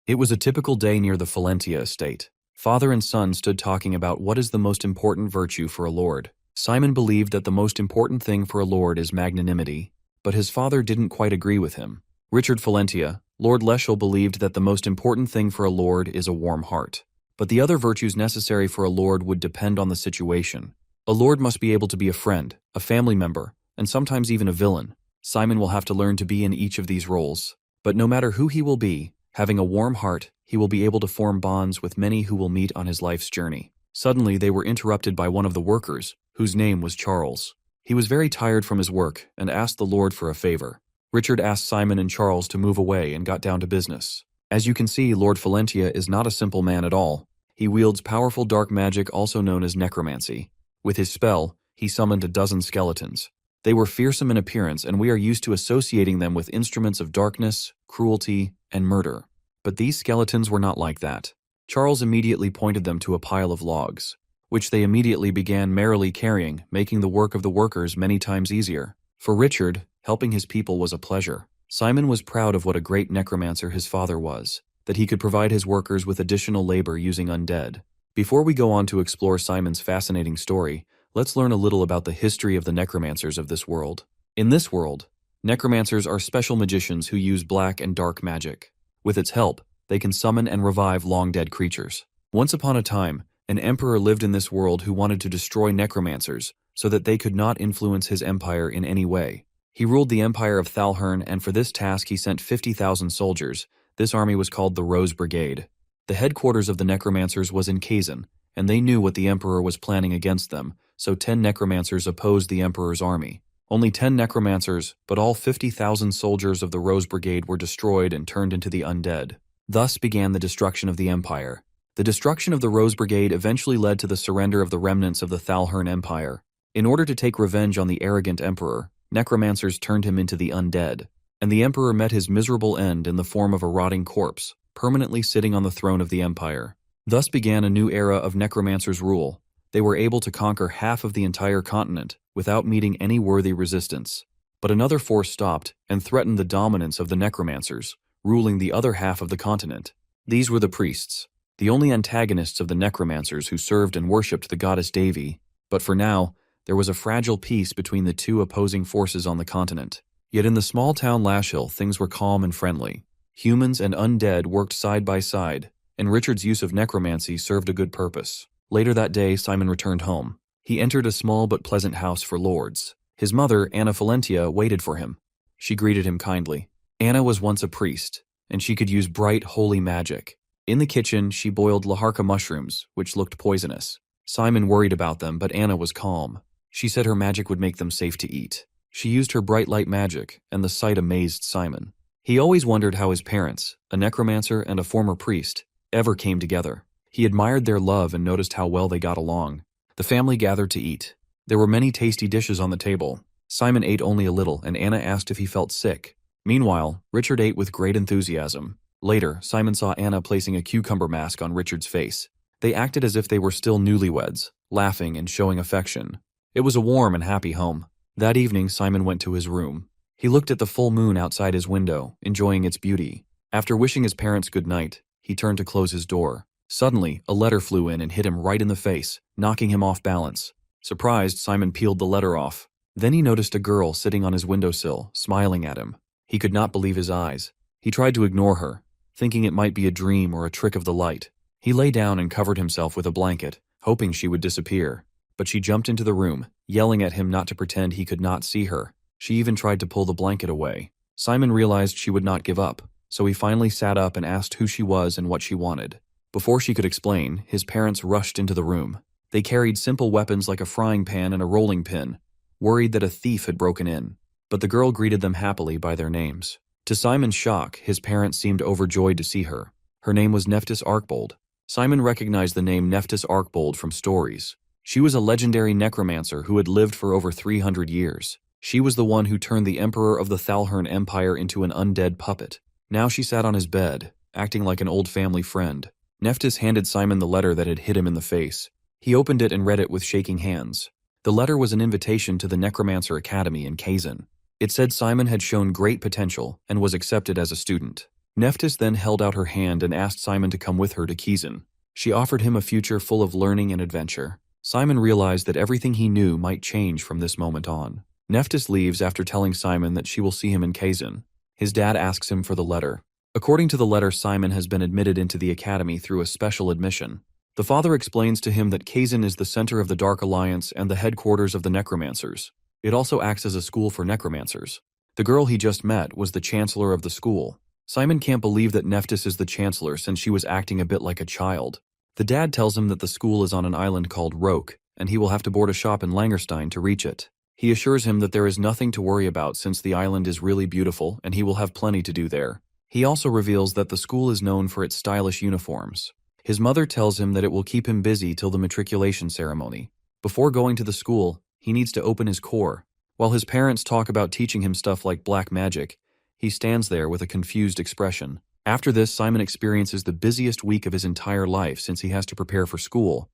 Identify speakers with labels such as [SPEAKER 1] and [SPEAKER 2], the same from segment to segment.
[SPEAKER 1] It was a typical day near the Valentia estate. Father and son stood talking about what is the most important virtue for a lord. Simon believed that the most important thing for a lord is magnanimity, but his father didn't quite agree with him. Richard Valentia, Lord Leschel, believed that the most important thing for a lord is a warm heart. But the other virtues necessary for a lord would depend on the situation. A lord must be able to be a friend, a family member, and sometimes even a villain. Simon will have to learn to be in each of these roles. But no matter who he will be, having a warm heart, he will be able to form bonds with many who will meet on his life's journey. Suddenly, they were interrupted by one of the workers, whose name was Charles. He was very tired from his work and asked the Lord for a favor. Richard asked Simon and Charles to move away and got down to business. As you can see, Lord Valentia is not a simple man at all. He wields powerful dark magic also known as necromancy. With his spell, he summoned a dozen skeletons. They were fearsome in appearance, and we are used to associating them with instruments of darkness, cruelty, and murder. But these skeletons were not like that. Charles immediately pointed them to a pile of logs, which they immediately began merrily carrying, making the work of the workers many times easier. For Richard, helping his people was a pleasure. Simon was proud of what a great necromancer his father was, that he could provide his workers with additional labor using undead. Before we go on to explore Simon's fascinating story, let's learn a little about the history of the necromancers of this world. In this world, necromancers are special magicians who use black and dark magic. With its help, they can summon and revive long-dead creatures. Once upon a time, an emperor lived in this world who wanted to destroy necromancers so that they could not influence his empire in any way. He ruled the empire of Thalhern, and for this task he sent 50,000 soldiers. This army was called the Rose Brigade. The headquarters of the necromancers was in Kazan, and they knew what the emperor was planning against them, so 10 necromancers opposed the emperor's army. Only 10 necromancers, but all 50,000 soldiers of the Rose Brigade were destroyed and turned into the undead. Thus began the destruction of the empire. The destruction of the Rose Brigade eventually led to the surrender of the remnants of the Thalhern Empire. In order to take revenge on the arrogant emperor, necromancers turned him into the undead, and the emperor met his miserable end in the form of a rotting corpse, permanently sitting on the throne of the empire. Thus began a new era of necromancers' rule. They were able to conquer half of the entire continent without meeting any worthy resistance. But another force stopped and threatened the dominance of the necromancers, ruling the other half of the continent. These were the priests, the only antagonists of the necromancers who served and worshipped the goddess Devi. But for now, there was a fragile peace between the two opposing forces on the continent. Yet in the small town Lashhill, things were calm and friendly. Humans and undead worked side by side, and Richard's use of necromancy served a good purpose. Later that day, Simon returned home. He entered a small but pleasant house for lords. His mother, Anna Valentia, waited for him. She greeted him kindly. Anna was once a priest, and she could use bright, holy magic. In the kitchen, she boiled laharka mushrooms, which looked poisonous. Simon worried about them, but Anna was calm. She said her magic would make them safe to eat. She used her bright light magic, and the sight amazed Simon. He always wondered how his parents, a necromancer and a former priest, ever came together. He admired their love and noticed how well they got along. The family gathered to eat. There were many tasty dishes on the table. Simon ate only a little, and Anna asked if he felt sick. Meanwhile, Richard ate with great enthusiasm. Later, Simon saw Anna placing a cucumber mask on Richard's face. They acted as if they were still newlyweds, laughing and showing affection. It was a warm and happy home. That evening, Simon went to his room. He looked at the full moon outside his window, enjoying its beauty. After wishing his parents good night, he turned to close his door. Suddenly, a letter flew in and hit him right in the face, knocking him off balance. Surprised, Simon peeled the letter off. Then he noticed a girl sitting on his windowsill, smiling at him. He could not believe his eyes. He tried to ignore her, thinking it might be a dream or a trick of the light. He lay down and covered himself with a blanket, hoping she would disappear. But she jumped into the room, yelling at him not to pretend he could not see her. She even tried to pull the blanket away. Simon realized she would not give up, so he finally sat up and asked who she was and what she wanted. Before she could explain, his parents rushed into the room. They carried simple weapons like a frying pan and a rolling pin, worried that a thief had broken in. But the girl greeted them happily by their names. To Simon's shock, his parents seemed overjoyed to see her. Her name was Nephthys Arkbold. Simon recognized the name Nephthys Arkbold from stories. She was a legendary necromancer who had lived for over 300 years. She was the one who turned the emperor of the Thalhern Empire into an undead puppet. Now she sat on his bed, acting like an old family friend. Nephthys handed Simon the letter that had hit him in the face. He opened it and read it with shaking hands. The letter was an invitation to the Necromancer Academy in Kazan. It said Simon had shown great potential and was accepted as a student. Nephthys then held out her hand and asked Simon to come with her to Kizan. She offered him a future full of learning and adventure. Simon realized that everything he knew might change from this moment on. Nephthys leaves after telling Simon that she will see him in Kazan. His dad asks him for the letter. According to the letter, Simon has been admitted into the academy through a special admission. The father explains to him that Kazan is the center of the Dark Alliance and the headquarters of the Necromancers. It also acts as a school for necromancers. The girl he just met was the chancellor of the school. Simon can't believe that Nephthys is the chancellor since she was acting a bit like a child. The dad tells him that the school is on an island called Roke, and he will have to board a shop in Langerstein to reach it. He assures him that there is nothing to worry about since the island is really beautiful and he will have plenty to do there. He also reveals that the school is known for its stylish uniforms. His mother tells him that it will keep him busy till the matriculation ceremony. Before going to the school, he needs to open his core. While his parents talk about teaching him stuff like black magic, he stands there with a confused expression. After this, Simon experiences the busiest week of his entire life since he has to prepare for school.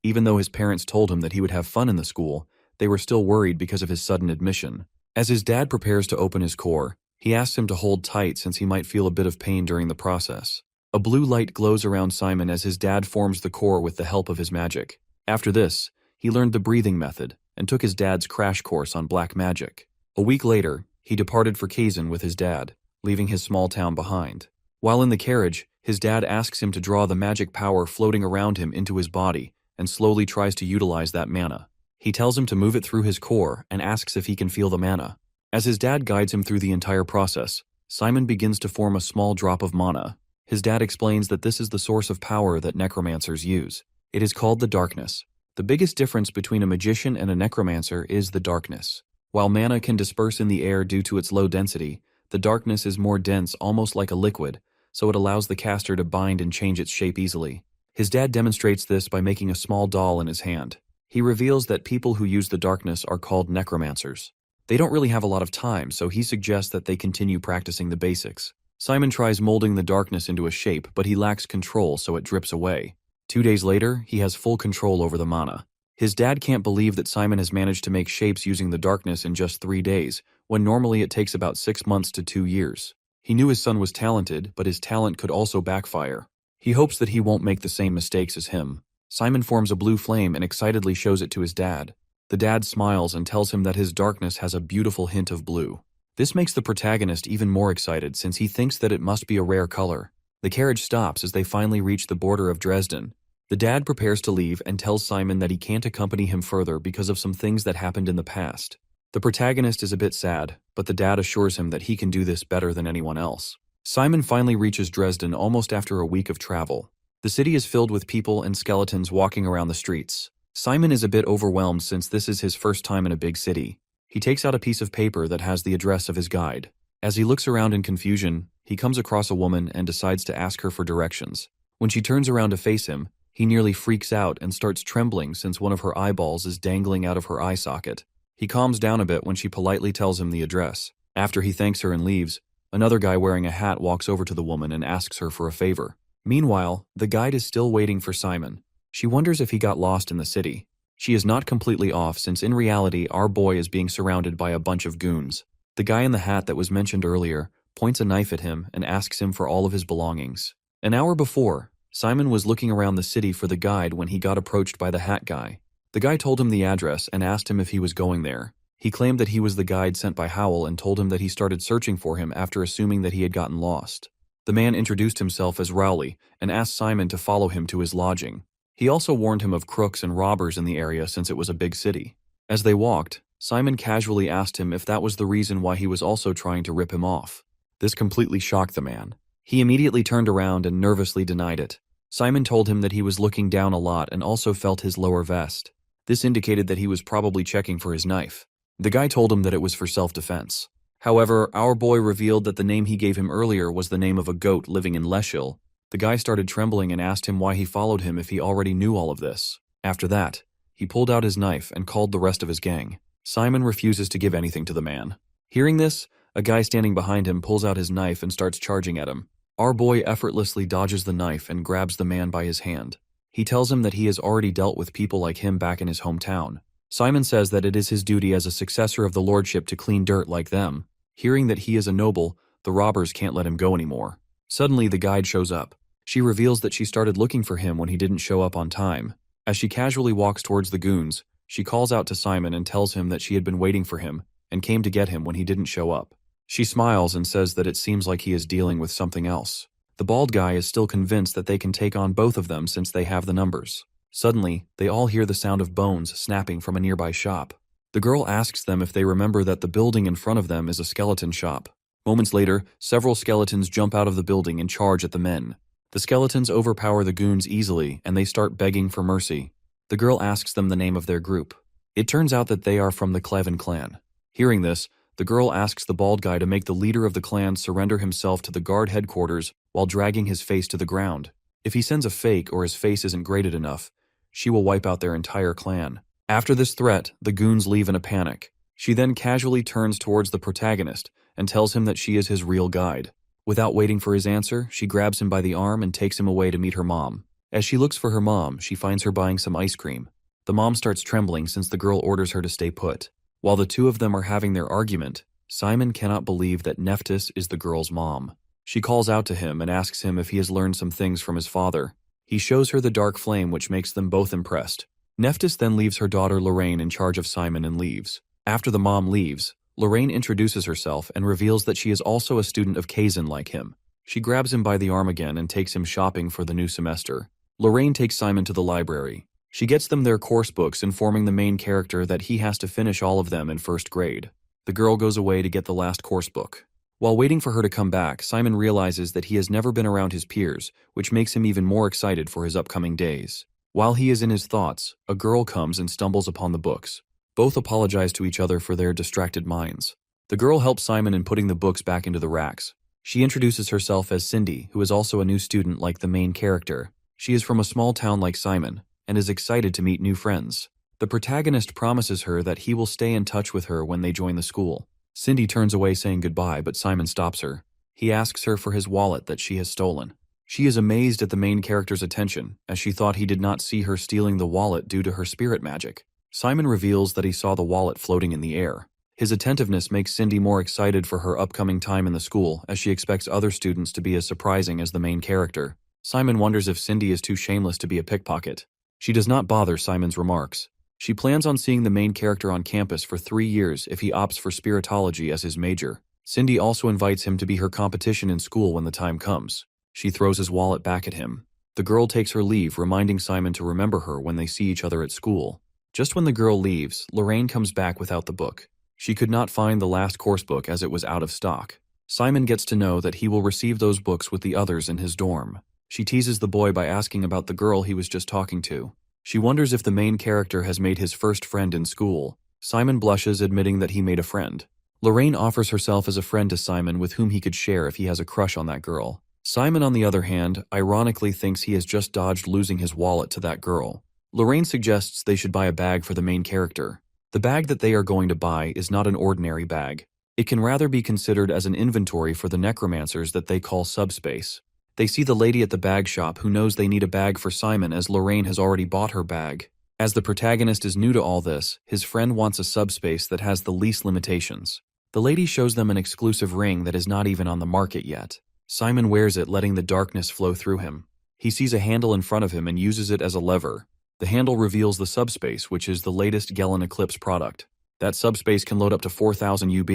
[SPEAKER 1] Even though his parents told him that he would have fun in the school, they were still worried because of his sudden admission. As his dad prepares to open his core, he asks him to hold tight since he might feel a bit of pain during the process. A blue light glows around Simon as his dad forms the core with the help of his magic. After this, he learned the breathing method and took his dad's crash course on black magic. A week later, he departed for Kazan with his dad, leaving his small town behind. While in the carriage, his dad asks him to draw the magic power floating around him into his body and slowly tries to utilize that mana. He tells him to move it through his core and asks if he can feel the mana. As his dad guides him through the entire process, Simon begins to form a small drop of mana. His dad explains that this is the source of power that necromancers use. It is called the darkness. The biggest difference between a magician and a necromancer is the darkness. While mana can disperse in the air due to its low density, the darkness is more dense, almost like a liquid, so it allows the caster to bind and change its shape easily. His dad demonstrates this by making a small doll in his hand. He reveals that people who use the darkness are called necromancers. They don't really have a lot of time, so he suggests that they continue practicing the basics. Simon tries molding the darkness into a shape, but he lacks control, so it drips away. 2 days later, he has full control over the mana. His dad can't believe that Simon has managed to make shapes using the darkness in just 3 days, when normally it takes about 6 months to 2 years. He knew his son was talented, but his talent could also backfire. He hopes that he won't make the same mistakes as him. Simon forms a blue flame and excitedly shows it to his dad. The dad smiles and tells him that his darkness has a beautiful hint of blue. This makes the protagonist even more excited since he thinks that it must be a rare color. The carriage stops as they finally reach the border of Dresden. The dad prepares to leave and tells Simon that he can't accompany him further because of some things that happened in the past. The protagonist is a bit sad, but the dad assures him that he can do this better than anyone else. Simon finally reaches Dresden almost after a week of travel. The city is filled with people and skeletons walking around the streets. Simon is a bit overwhelmed since this is his first time in a big city. He takes out a piece of paper that has the address of his guide. As he looks around in confusion, he comes across a woman and decides to ask her for directions. When she turns around to face him, he nearly freaks out and starts trembling since one of her eyeballs is dangling out of her eye socket. He calms down a bit when she politely tells him the address. After he thanks her and leaves, another guy wearing a hat walks over to the woman and asks her for a favor. Meanwhile, the guide is still waiting for Simon. She wonders if he got lost in the city. She is not completely off since in reality our boy is being surrounded by a bunch of goons. The guy in the hat that was mentioned earlier points a knife at him and asks him for all of his belongings. An hour before, Simon was looking around the city for the guide when he got approached by the hat guy. The guy told him the address and asked him if he was going there. He claimed that he was the guide sent by Howell and told him that he started searching for him after assuming that he had gotten lost. The man introduced himself as Rowley and asked Simon to follow him to his lodging. He also warned him of crooks and robbers in the area since it was a big city. As they walked, Simon casually asked him if that was the reason why he was also trying to rip him off. This completely shocked the man. He immediately turned around and nervously denied it. Simon told him that he was looking down a lot and also felt his lower vest. This indicated that he was probably checking for his knife. The guy told him that it was for self-defense. However, our boy revealed that the name he gave him earlier was the name of a goat living in Leschil. The guy started trembling and asked him why he followed him if he already knew all of this. After that, he pulled out his knife and called the rest of his gang. Simon refuses to give anything to the man. Hearing this, a guy standing behind him pulls out his knife and starts charging at him. Our boy effortlessly dodges the knife and grabs the man by his hand. He tells him that he has already dealt with people like him back in his hometown. Simon says that it is his duty as a successor of the lordship to clean dirt like them. Hearing that he is a noble, the robbers can't let him go anymore. Suddenly, the guide shows up. She reveals that she started looking for him when he didn't show up on time. As she casually walks towards the goons, she calls out to Simon and tells him that she had been waiting for him and came to get him when he didn't show up. She smiles and says that it seems like he is dealing with something else. The bald guy is still convinced that they can take on both of them since they have the numbers. Suddenly, they all hear the sound of bones snapping from a nearby shop. The girl asks them if they remember that the building in front of them is a skeleton shop. Moments later, several skeletons jump out of the building and charge at the men. The skeletons overpower the goons easily, and they start begging for mercy. The girl asks them the name of their group. It turns out that they are from the Cleven clan. Hearing this, the girl asks the bald guy to make the leader of the clan surrender himself to the guard headquarters while dragging his face to the ground. If he sends a fake or his face isn't graded enough, she will wipe out their entire clan. After this threat, the goons leave in a panic. She then casually turns towards the protagonist and tells him that she is his real guide. Without waiting for his answer, she grabs him by the arm and takes him away to meet her mom. As she looks for her mom, she finds her buying some ice cream. The mom starts trembling since the girl orders her to stay put. While the two of them are having their argument, Simon cannot believe that Nephthys is the girl's mom. She calls out to him and asks him if he has learned some things from his father. He shows her the dark flame, which makes them both impressed. Nephthys then leaves her daughter Lorraine in charge of Simon and leaves. After the mom leaves, Lorraine introduces herself and reveals that she is also a student of Kazan like him. She grabs him by the arm again and takes him shopping for the new semester. Lorraine takes Simon to the library. She gets them their course books, informing the main character that he has to finish all of them in first grade. The girl goes away to get the last course book. While waiting for her to come back, Simon realizes that he has never been around his peers, which makes him even more excited for his upcoming days. While he is in his thoughts, a girl comes and stumbles upon the books. Both apologize to each other for their distracted minds. The girl helps Simon in putting the books back into the racks. She introduces herself as Cindy, who is also a new student like the main character. She is from a small town like Simon, and is excited to meet new friends. The protagonist promises her that he will stay in touch with her when they join the school. Cindy turns away saying goodbye, but Simon stops her. He asks her for his wallet that she has stolen. She is amazed at the main character's attention, as she thought he did not see her stealing the wallet due to her spirit magic. Simon reveals that he saw the wallet floating in the air. His attentiveness makes Cindy more excited for her upcoming time in the school, as she expects other students to be as surprising as the main character. Simon wonders if Cindy is too shameless to be a pickpocket. She does not bother Simon's remarks. She plans on seeing the main character on campus for 3 years if he opts for spiritology as his major. Cindy also invites him to be her competition in school when the time comes. She throws his wallet back at him. The girl takes her leave, reminding Simon to remember her when they see each other at school. Just when the girl leaves, Lorraine comes back without the book. She could not find the last course book as it was out of stock. Simon gets to know that he will receive those books with the others in his dorm. She teases the boy by asking about the girl he was just talking to. She wonders if the main character has made his first friend in school. Simon blushes, admitting that he made a friend. Lorraine offers herself as a friend to Simon with whom he could share if he has a crush on that girl. Simon, on the other hand, ironically thinks he has just dodged losing his wallet to that girl. Lorraine suggests they should buy a bag for the main character. The bag that they are going to buy is not an ordinary bag. It can rather be considered as an inventory for the necromancers that they call subspace. They see the lady at the bag shop who knows they need a bag for Simon as Lorraine has already bought her bag. As the protagonist is new to all this, his friend wants a subspace that has the least limitations. The lady shows them an exclusive ring that is not even on the market yet. Simon wears it, letting the darkness flow through him. He sees a handle in front of him and uses it as a lever. The handle reveals the subspace, which is the latest Galen Eclipse product. That subspace can load up to 4,000 UB.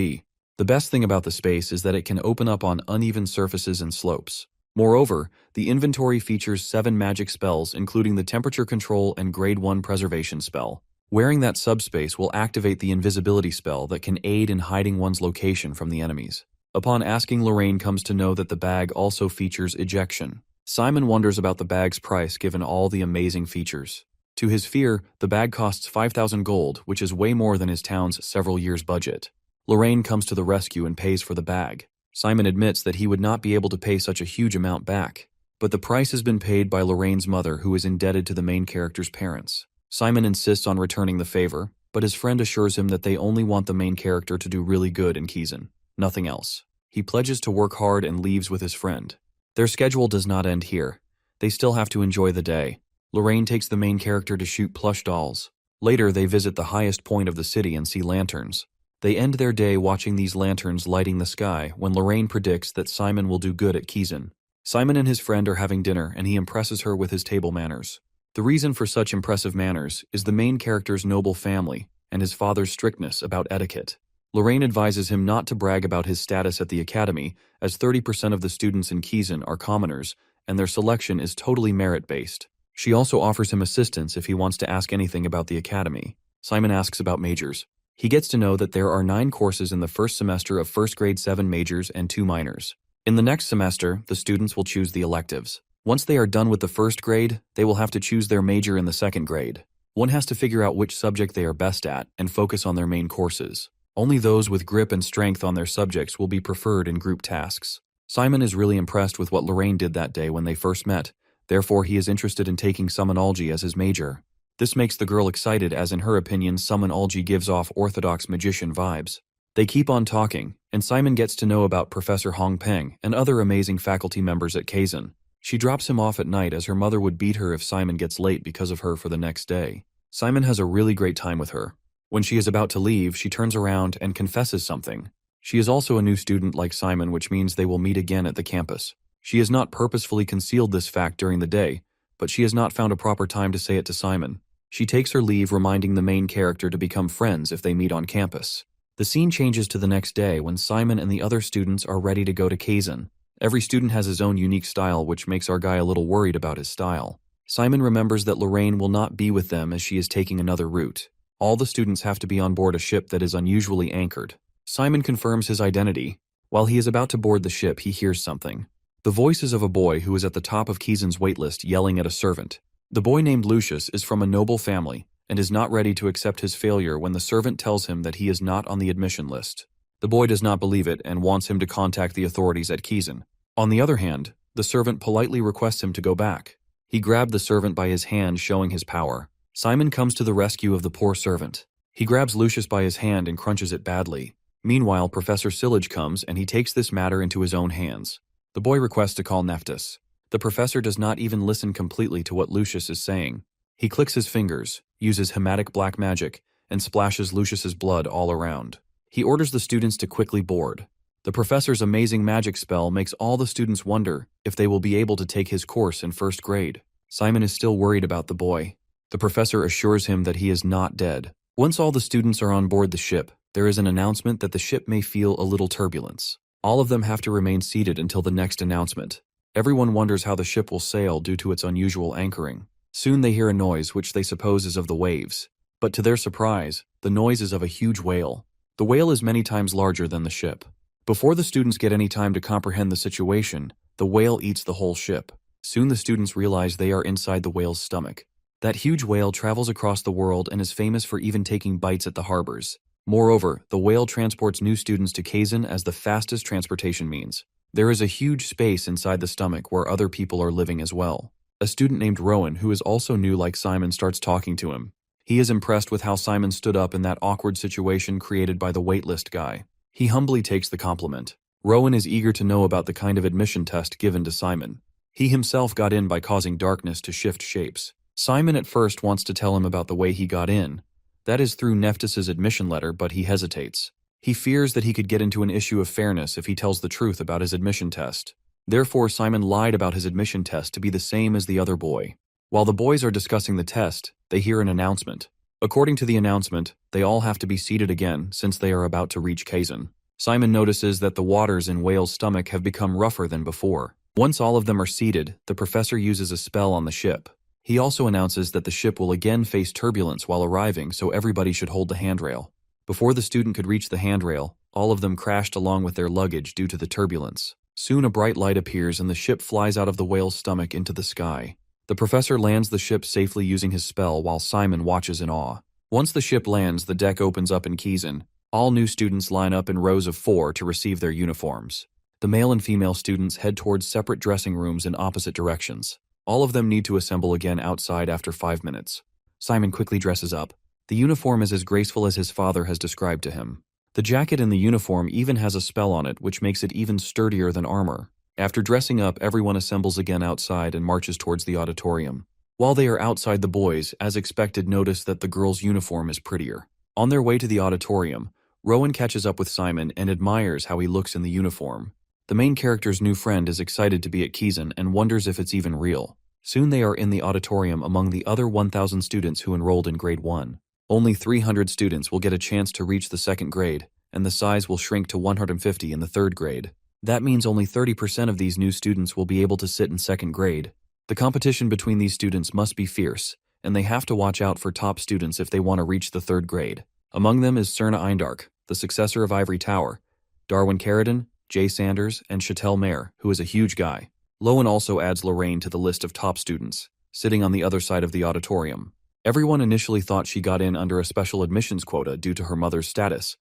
[SPEAKER 1] The best thing about the space is that it can open up on uneven surfaces and slopes. Moreover, the inventory features 7 magic spells, including the temperature control and grade 1 preservation spell. Wearing that subspace will activate the invisibility spell that can aid in hiding one's location from the enemies. Upon asking, Lorraine comes to know that the bag also features ejection. Simon wonders about the bag's price given all the amazing features. To his fear, the bag costs 5,000 gold, which is way more than his town's several years' budget. Lorraine comes to the rescue and pays for the bag. Simon admits that he would not be able to pay such a huge amount back, but the price has been paid by Lorraine's mother, who is indebted to the main character's parents. Simon insists on returning the favor, but his friend assures him that they only want the main character to do really good in Kizan, nothing else. He pledges to work hard and leaves with his friend. Their schedule does not end here. They still have to enjoy the day. Lorraine takes the main character to shoot plush dolls. Later, they visit the highest point of the city and see lanterns. They end their day watching these lanterns lighting the sky when Lorraine predicts that Simon will do good at Kizan. Simon and his friend are having dinner and he impresses her with his table manners. The reason for such impressive manners is the main character's noble family and his father's strictness about etiquette. Lorraine advises him not to brag about his status at the academy, as 30% of the students in Kizan are commoners, and their selection is totally merit-based. She also offers him assistance if he wants to ask anything about the academy. Simon asks about majors. He gets to know that there are 9 courses in the first semester of first grade, 7 majors and 2 minors. In the next semester, the students will choose the electives. Once they are done with the first grade, they will have to choose their major in the second grade. One has to figure out which subject they are best at and focus on their main courses. Only those with grip and strength on their subjects will be preferred in group tasks. Simon is really impressed with what Lorraine did that day when they first met. Therefore, he is interested in taking summonology as his major. This makes the girl excited as in her opinion, summonology gives off orthodox magician vibes. They keep on talking, and Simon gets to know about Professor Hong Peng and other amazing faculty members at Kazan. She drops him off at night as her mother would beat her if Simon gets late because of her for the next day. Simon has a really great time with her. When she is about to leave, she turns around and confesses something. She is also a new student like Simon, which means they will meet again at the campus. She has not purposefully concealed this fact during the day, but she has not found a proper time to say it to Simon. She takes her leave, reminding the main character to become friends if they meet on campus. The scene changes to the next day when Simon and the other students are ready to go to Kazan. Every student has his own unique style, which makes our guy a little worried about his style. Simon remembers that Lorraine will not be with them as she is taking another route. All the students have to be on board a ship that is unusually anchored. Simon confirms his identity. While he is about to board the ship, he hears something. The voices of a boy who is at the top of Kizan's waitlist yelling at a servant. The boy named Lucius is from a noble family and is not ready to accept his failure when the servant tells him that he is not on the admission list. The boy does not believe it and wants him to contact the authorities at Kizan. On the other hand, the servant politely requests him to go back. He grabbed the servant by his hand, showing his power. Simon comes to the rescue of the poor servant. He grabs Lucius by his hand and crunches it badly. Meanwhile, Professor Sillage comes and he takes this matter into his own hands. The boy requests to call Nephthys. The professor does not even listen completely to what Lucius is saying. He clicks his fingers, uses hematic black magic, and splashes Lucius's blood all around. He orders the students to quickly board. The professor's amazing magic spell makes all the students wonder if they will be able to take his course in first grade. Simon is still worried about the boy. The professor assures him that he is not dead. Once all the students are on board the ship, there is an announcement that the ship may feel a little turbulence. All of them have to remain seated until the next announcement. Everyone wonders how the ship will sail due to its unusual anchoring. Soon they hear a noise which they suppose is of the waves. But to their surprise, the noise is of a huge whale. The whale is many times larger than the ship. Before the students get any time to comprehend the situation, the whale eats the whole ship. Soon the students realize they are inside the whale's stomach. That huge whale travels across the world and is famous for even taking bites at the harbors. Moreover, the whale transports new students to Kazan as the fastest transportation means. There is a huge space inside the stomach where other people are living as well. A student named Rowan, who is also new like Simon, starts talking to him. He is impressed with how Simon stood up in that awkward situation created by the waitlist guy. He humbly takes the compliment. Rowan is eager to know about the kind of admission test given to Simon. He himself got in by causing darkness to shift shapes. Simon at first wants to tell him about the way he got in. That is through Nephthys's admission letter, but he hesitates. He fears that he could get into an issue of fairness if he tells the truth about his admission test. Therefore, Simon lied about his admission test to be the same as the other boy. While the boys are discussing the test, they hear an announcement. According to the announcement, they all have to be seated again since they are about to reach Kazan. Simon notices that the waters in Whale's stomach have become rougher than before. Once all of them are seated, the professor uses a spell on the ship. He also announces that the ship will again face turbulence while arriving, so everybody should hold the handrail. Before the student could reach the handrail, all of them crashed along with their luggage due to the turbulence. Soon a bright light appears and the ship flies out of the whale's stomach into the sky. The professor lands the ship safely using his spell while Simon watches in awe. Once the ship lands, the deck opens up in Kazan. All new students line up in rows of 4 to receive their uniforms. The male and female students head towards separate dressing rooms in opposite directions. All of them need to assemble again outside after 5 minutes. Simon quickly dresses up. The uniform is as graceful as his father has described to him. The jacket in the uniform even has a spell on it which makes it even sturdier than armor. After dressing up, everyone assembles again outside and marches towards the auditorium. While they are outside, the boys, as expected, notice that the girl's uniform is prettier. On their way to the auditorium, Rowan catches up with Simon and admires how he looks in the uniform. The main character's new friend is excited to be at Kizan and wonders if it's even real. Soon they are in the auditorium among the other 1,000 students who enrolled in grade 1. Only 300 students will get a chance to reach the second grade, and the size will shrink to 150 in the third grade. That means only 30% of these new students will be able to sit in second grade. The competition between these students must be fierce, and they have to watch out for top students if they want to reach the third grade. Among them is Cerna Eindark, the successor of Ivory Tower, Darwin Carradine, Jay Sanders, and Chattel Mayer, who is a huge guy. Lowen also adds Lorraine to the list of top students, sitting on the other side of the auditorium. Everyone initially thought she got in under a special admissions quota due to her mother's status,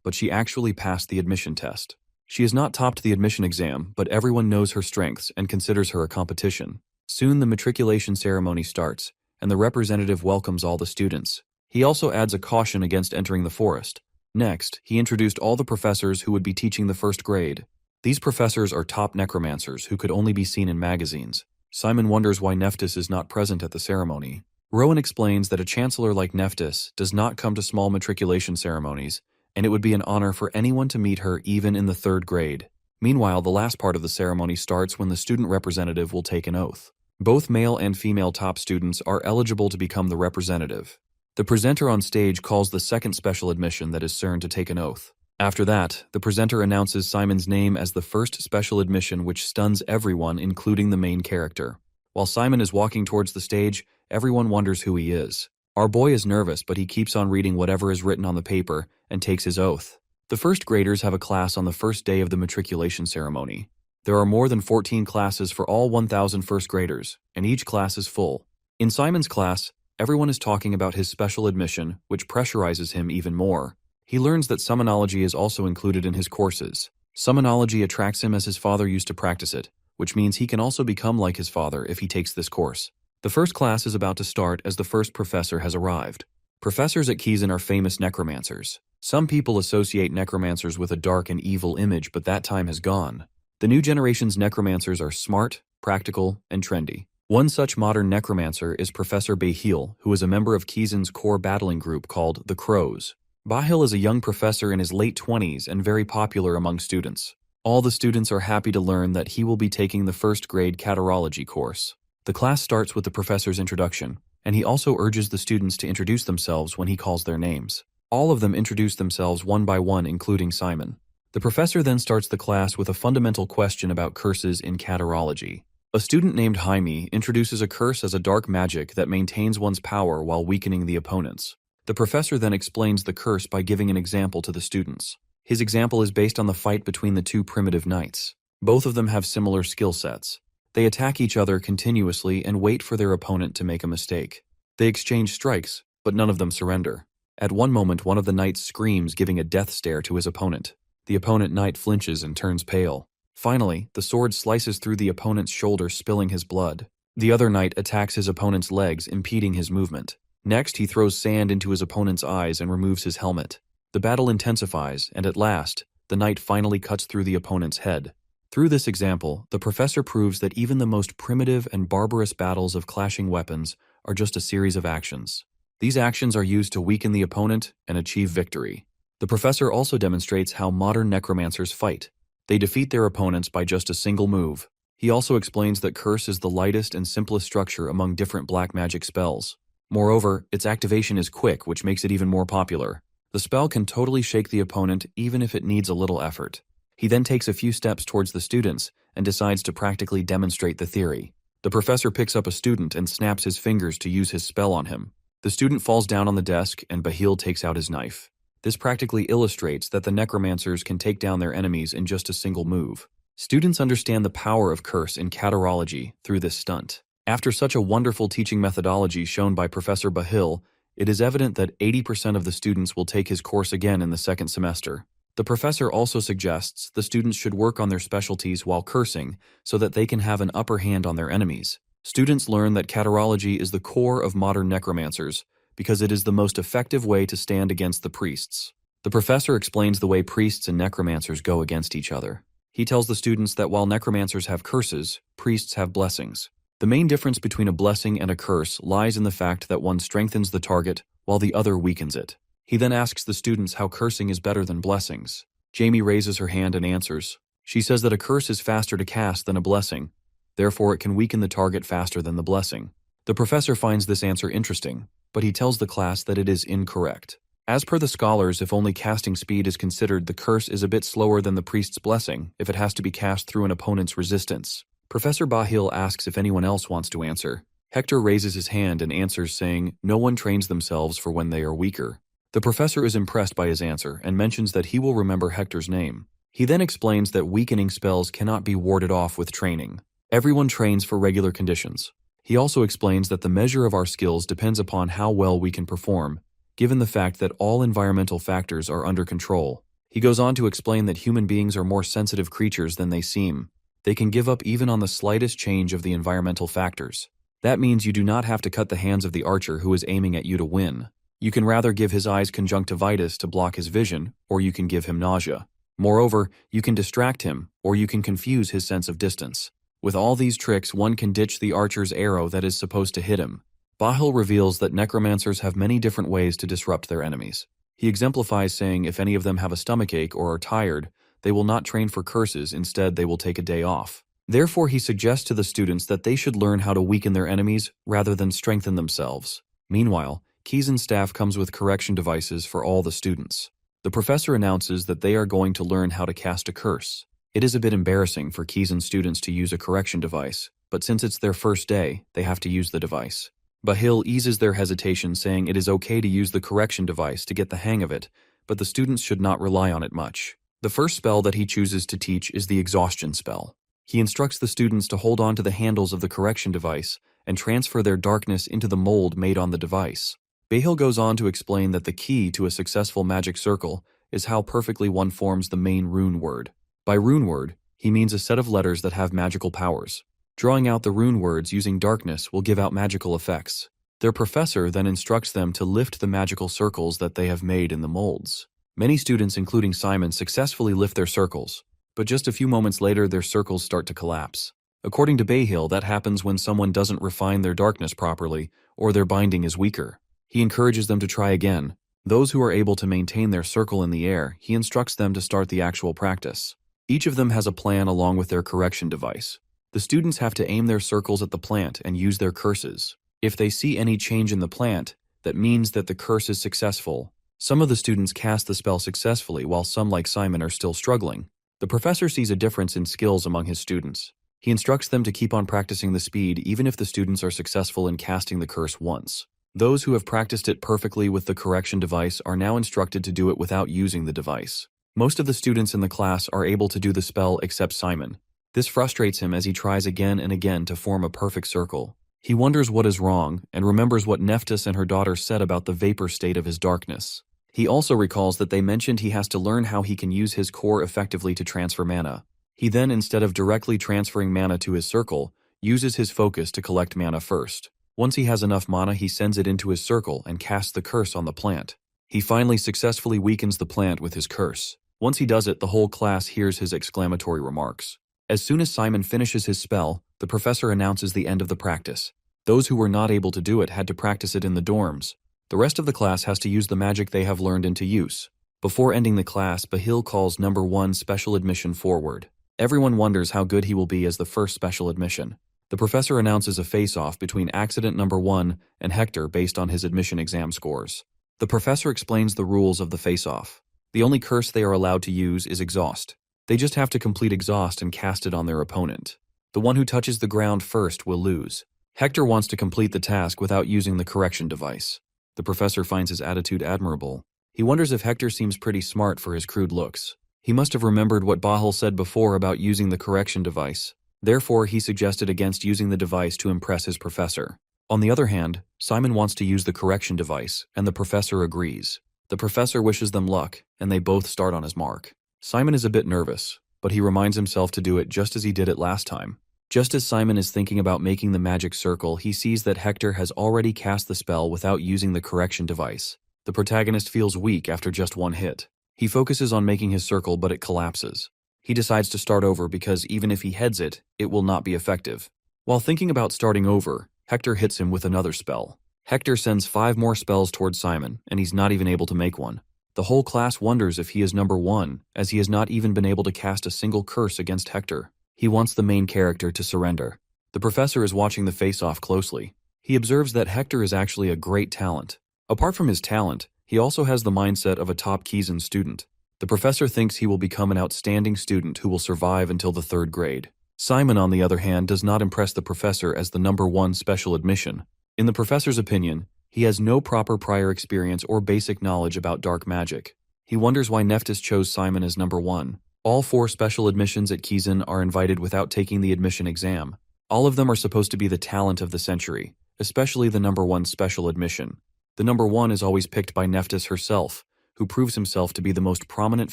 [SPEAKER 1] but she actually passed the admission test. She has not topped the admission exam, but everyone knows her strengths and considers her a competition. Soon the matriculation ceremony starts, and the representative welcomes all the students. He also adds a caution against entering the forest. Next, he introduced all the professors who would be teaching the first grade. These professors are top necromancers who could only be seen in magazines. Simon wonders why Nephthys is not present at the ceremony. Rowan explains that a chancellor like Nephthys does not come to small matriculation ceremonies, and it would be an honor for anyone to meet her even in the third grade. Meanwhile, the last part of the ceremony starts when the student representative will take an oath. Both male and female top students are eligible to become the representative. The presenter on stage calls the second special admission that is CERN to take an oath. After that, the presenter announces Simon's name as the first special admission, which stuns everyone, including the main character. While Simon is walking towards the stage, everyone wonders who he is. Our boy is nervous, but he keeps on reading whatever is written on the paper and takes his oath. The first graders have a class on the first day of the matriculation ceremony. There are more than 14 classes for all 1,000 first graders, and each class is full. In Simon's class, everyone is talking about his special admission, which pressurizes him even more. He learns that summonology is also included in his courses. Summonology attracts him as his father used to practice it, which means he can also become like his father if he takes this course. The first class is about to start as the first professor has arrived. Professors at Kizan are famous necromancers. Some people associate necromancers with a dark and evil image, but that time has gone. The new generation's necromancers are smart, practical, and trendy. One such modern necromancer is Professor Bahil, who is a member of Kizan's core battling group called the Crows. Bahil is a young professor in his late 20s and very popular among students. All the students are happy to learn that he will be taking the first grade catarology course. The class starts with the professor's introduction, and he also urges the students to introduce themselves when he calls their names. All of them introduce themselves one by one, including Simon. The professor then starts the class with a fundamental question about curses in catarology. A student named Jaime introduces a curse as a dark magic that maintains one's power while weakening the opponent's. The professor then explains the curse by giving an example to the students. His example is based on the fight between the two primitive knights. Both of them have similar skill sets. They attack each other continuously and wait for their opponent to make a mistake. They exchange strikes, but none of them surrender. At one moment, one of the knights screams, giving a death stare to his opponent. The opponent knight flinches and turns pale. Finally, the sword slices through the opponent's shoulder, spilling his blood. The other knight attacks his opponent's legs, impeding his movement. Next, he throws sand into his opponent's eyes and removes his helmet. The battle intensifies, and at last, the knight finally cuts through the opponent's head. Through this example, the professor proves that even the most primitive and barbarous battles of clashing weapons are just a series of actions. These actions are used to weaken the opponent and achieve victory. The professor also demonstrates how modern necromancers fight. They defeat their opponents by just a single move. He also explains that curse is the lightest and simplest structure among different black magic spells. Moreover, its activation is quick, which makes it even more popular. The spell can totally shake the opponent even if it needs a little effort. He then takes a few steps towards the students and decides to practically demonstrate the theory. The professor picks up a student and snaps his fingers to use his spell on him. The student falls down on the desk and Bahil takes out his knife. This practically illustrates that the necromancers can take down their enemies in just a single move. Students understand the power of curse in catarology through this stunt. After such a wonderful teaching methodology shown by Professor Bahil, it is evident that 80% of the students will take his course again in the second semester. The professor also suggests the students should work on their specialties while cursing so that they can have an upper hand on their enemies. Students learn that catarology is the core of modern necromancers because it is the most effective way to stand against the priests. The professor explains the way priests and necromancers go against each other. He tells the students that while necromancers have curses, priests have blessings. The main difference between a blessing and a curse lies in the fact that one strengthens the target while the other weakens it. He then asks the students how cursing is better than blessings. Jamie raises her hand and answers, She says that a curse is faster to cast than a blessing, therefore it can weaken the target faster than the blessing. The professor finds this answer interesting, but he tells the class that it is incorrect. As per the scholars, if only casting speed is considered, the curse is a bit slower than the priest's blessing if it has to be cast through an opponent's resistance. Professor Bahil asks if anyone else wants to answer. Hector raises his hand and answers, saying, "No one trains themselves for when they are weaker." The professor is impressed by his answer and mentions that he will remember Hector's name. He then explains that weakening spells cannot be warded off with training. Everyone trains for regular conditions. He also explains that the measure of our skills depends upon how well we can perform, given the fact that all environmental factors are under control. He goes on to explain that human beings are more sensitive creatures than they seem. They can give up even on the slightest change of the environmental factors. That means you do not have to cut the hands of the archer who is aiming at you to win. You can rather give his eyes conjunctivitis to block his vision, or you can give him nausea. Moreover, you can distract him, or you can confuse his sense of distance. With all these tricks, one can ditch the archer's arrow that is supposed to hit him. Bahil reveals that necromancers have many different ways to disrupt their enemies. He exemplifies saying if any of them have a stomachache or are tired, they will not train for curses, instead they will take a day off. Therefore, he suggests to the students that they should learn how to weaken their enemies rather than strengthen themselves. Meanwhile, Keysen's staff comes with correction devices for all the students. The professor announces that they are going to learn how to cast a curse. It is a bit embarrassing for Keysen students to use a correction device, but since it's their first day, they have to use the device. Bahil eases their hesitation, saying it is okay to use the correction device to get the hang of it, but the students should not rely on it much. The first spell that he chooses to teach is the exhaustion spell. He instructs the students to hold on to the handles of the correction device and transfer their darkness into the mold made on the device. Bahil goes on to explain that the key to a successful magic circle is how perfectly one forms the main rune word. By rune word, he means a set of letters that have magical powers. Drawing out the rune words using darkness will give out magical effects. Their professor then instructs them to lift the magical circles that they have made in the molds. Many students, including Simon, successfully lift their circles, but just a few moments later their circles start to collapse. According to Bahil, that happens when someone doesn't refine their darkness properly or their binding is weaker. He encourages them to try again. Those who are able to maintain their circle in the air, he instructs them to start the actual practice. Each of them has a plan along with their correction device. The students have to aim their circles at the plant and use their curses. If they see any change in the plant, that means that the curse is successful. Some of the students cast the spell successfully, while some, like Simon, are still struggling. The professor sees a difference in skills among his students. He instructs them to keep on practicing the speed even if the students are successful in casting the curse once. Those who have practiced it perfectly with the correction device are now instructed to do it without using the device. Most of the students in the class are able to do the spell except Simon. This frustrates him as he tries again and again to form a perfect circle. He wonders what is wrong and remembers what Nephthys and her daughter said about the vapor state of his darkness. He also recalls that they mentioned he has to learn how he can use his core effectively to transfer mana. He then, instead of directly transferring mana to his circle, uses his focus to collect mana first. Once he has enough mana, he sends it into his circle and casts the curse on the plant. He finally successfully weakens the plant with his curse. Once he does it, the whole class hears his exclamatory remarks. As soon as Simon finishes his spell, the professor announces the end of the practice. Those who were not able to do it had to practice it in the dorms. The rest of the class has to use the magic they have learned into use. Before ending the class, Bahil calls number 1 special admission forward. Everyone wonders how good he will be as the first special admission. The professor announces a face-off between accident number 1 and Hector based on his admission exam scores. The professor explains the rules of the face-off. The only curse they are allowed to use is exhaust. They just have to complete exhaust and cast it on their opponent. The one who touches the ground first will lose. Hector wants to complete the task without using the correction device. The professor finds his attitude admirable. He wonders if Hector seems pretty smart for his crude looks. He must have remembered what Bahil said before about using the correction device. Therefore, he suggested against using the device to impress his professor. On the other hand, Simon wants to use the correction device, and the professor agrees. The professor wishes them luck, and they both start on his mark. Simon is a bit nervous, but he reminds himself to do it just as he did it last time. Just as Simon is thinking about making the magic circle, he sees that Hector has already cast the spell without using the correction device. The protagonist feels weak after just one hit. He focuses on making his circle, but it collapses. He decides to start over because even if he heads it, it will not be effective. While thinking about starting over, Hector hits him with another spell. Hector sends 5 more spells towards Simon, and he's not even able to make one. The whole class wonders if he is number 1, as he has not even been able to cast a single curse against Hector. He wants the main character to surrender. The professor is watching the face-off closely. He observes that Hector is actually a great talent. Apart from his talent, he also has the mindset of a top Kizan student. The professor thinks he will become an outstanding student who will survive until the 3rd grade. Simon, on the other hand, does not impress the professor as the number 1 special admission. In the professor's opinion, he has no proper prior experience or basic knowledge about dark magic. He wonders why Nephthys chose Simon as number 1. All 4 special admissions at Kizan are invited without taking the admission exam. All of them are supposed to be the talent of the century, especially the number 1 special admission. The number 1 is always picked by Nephthys herself, who proves himself to be the most prominent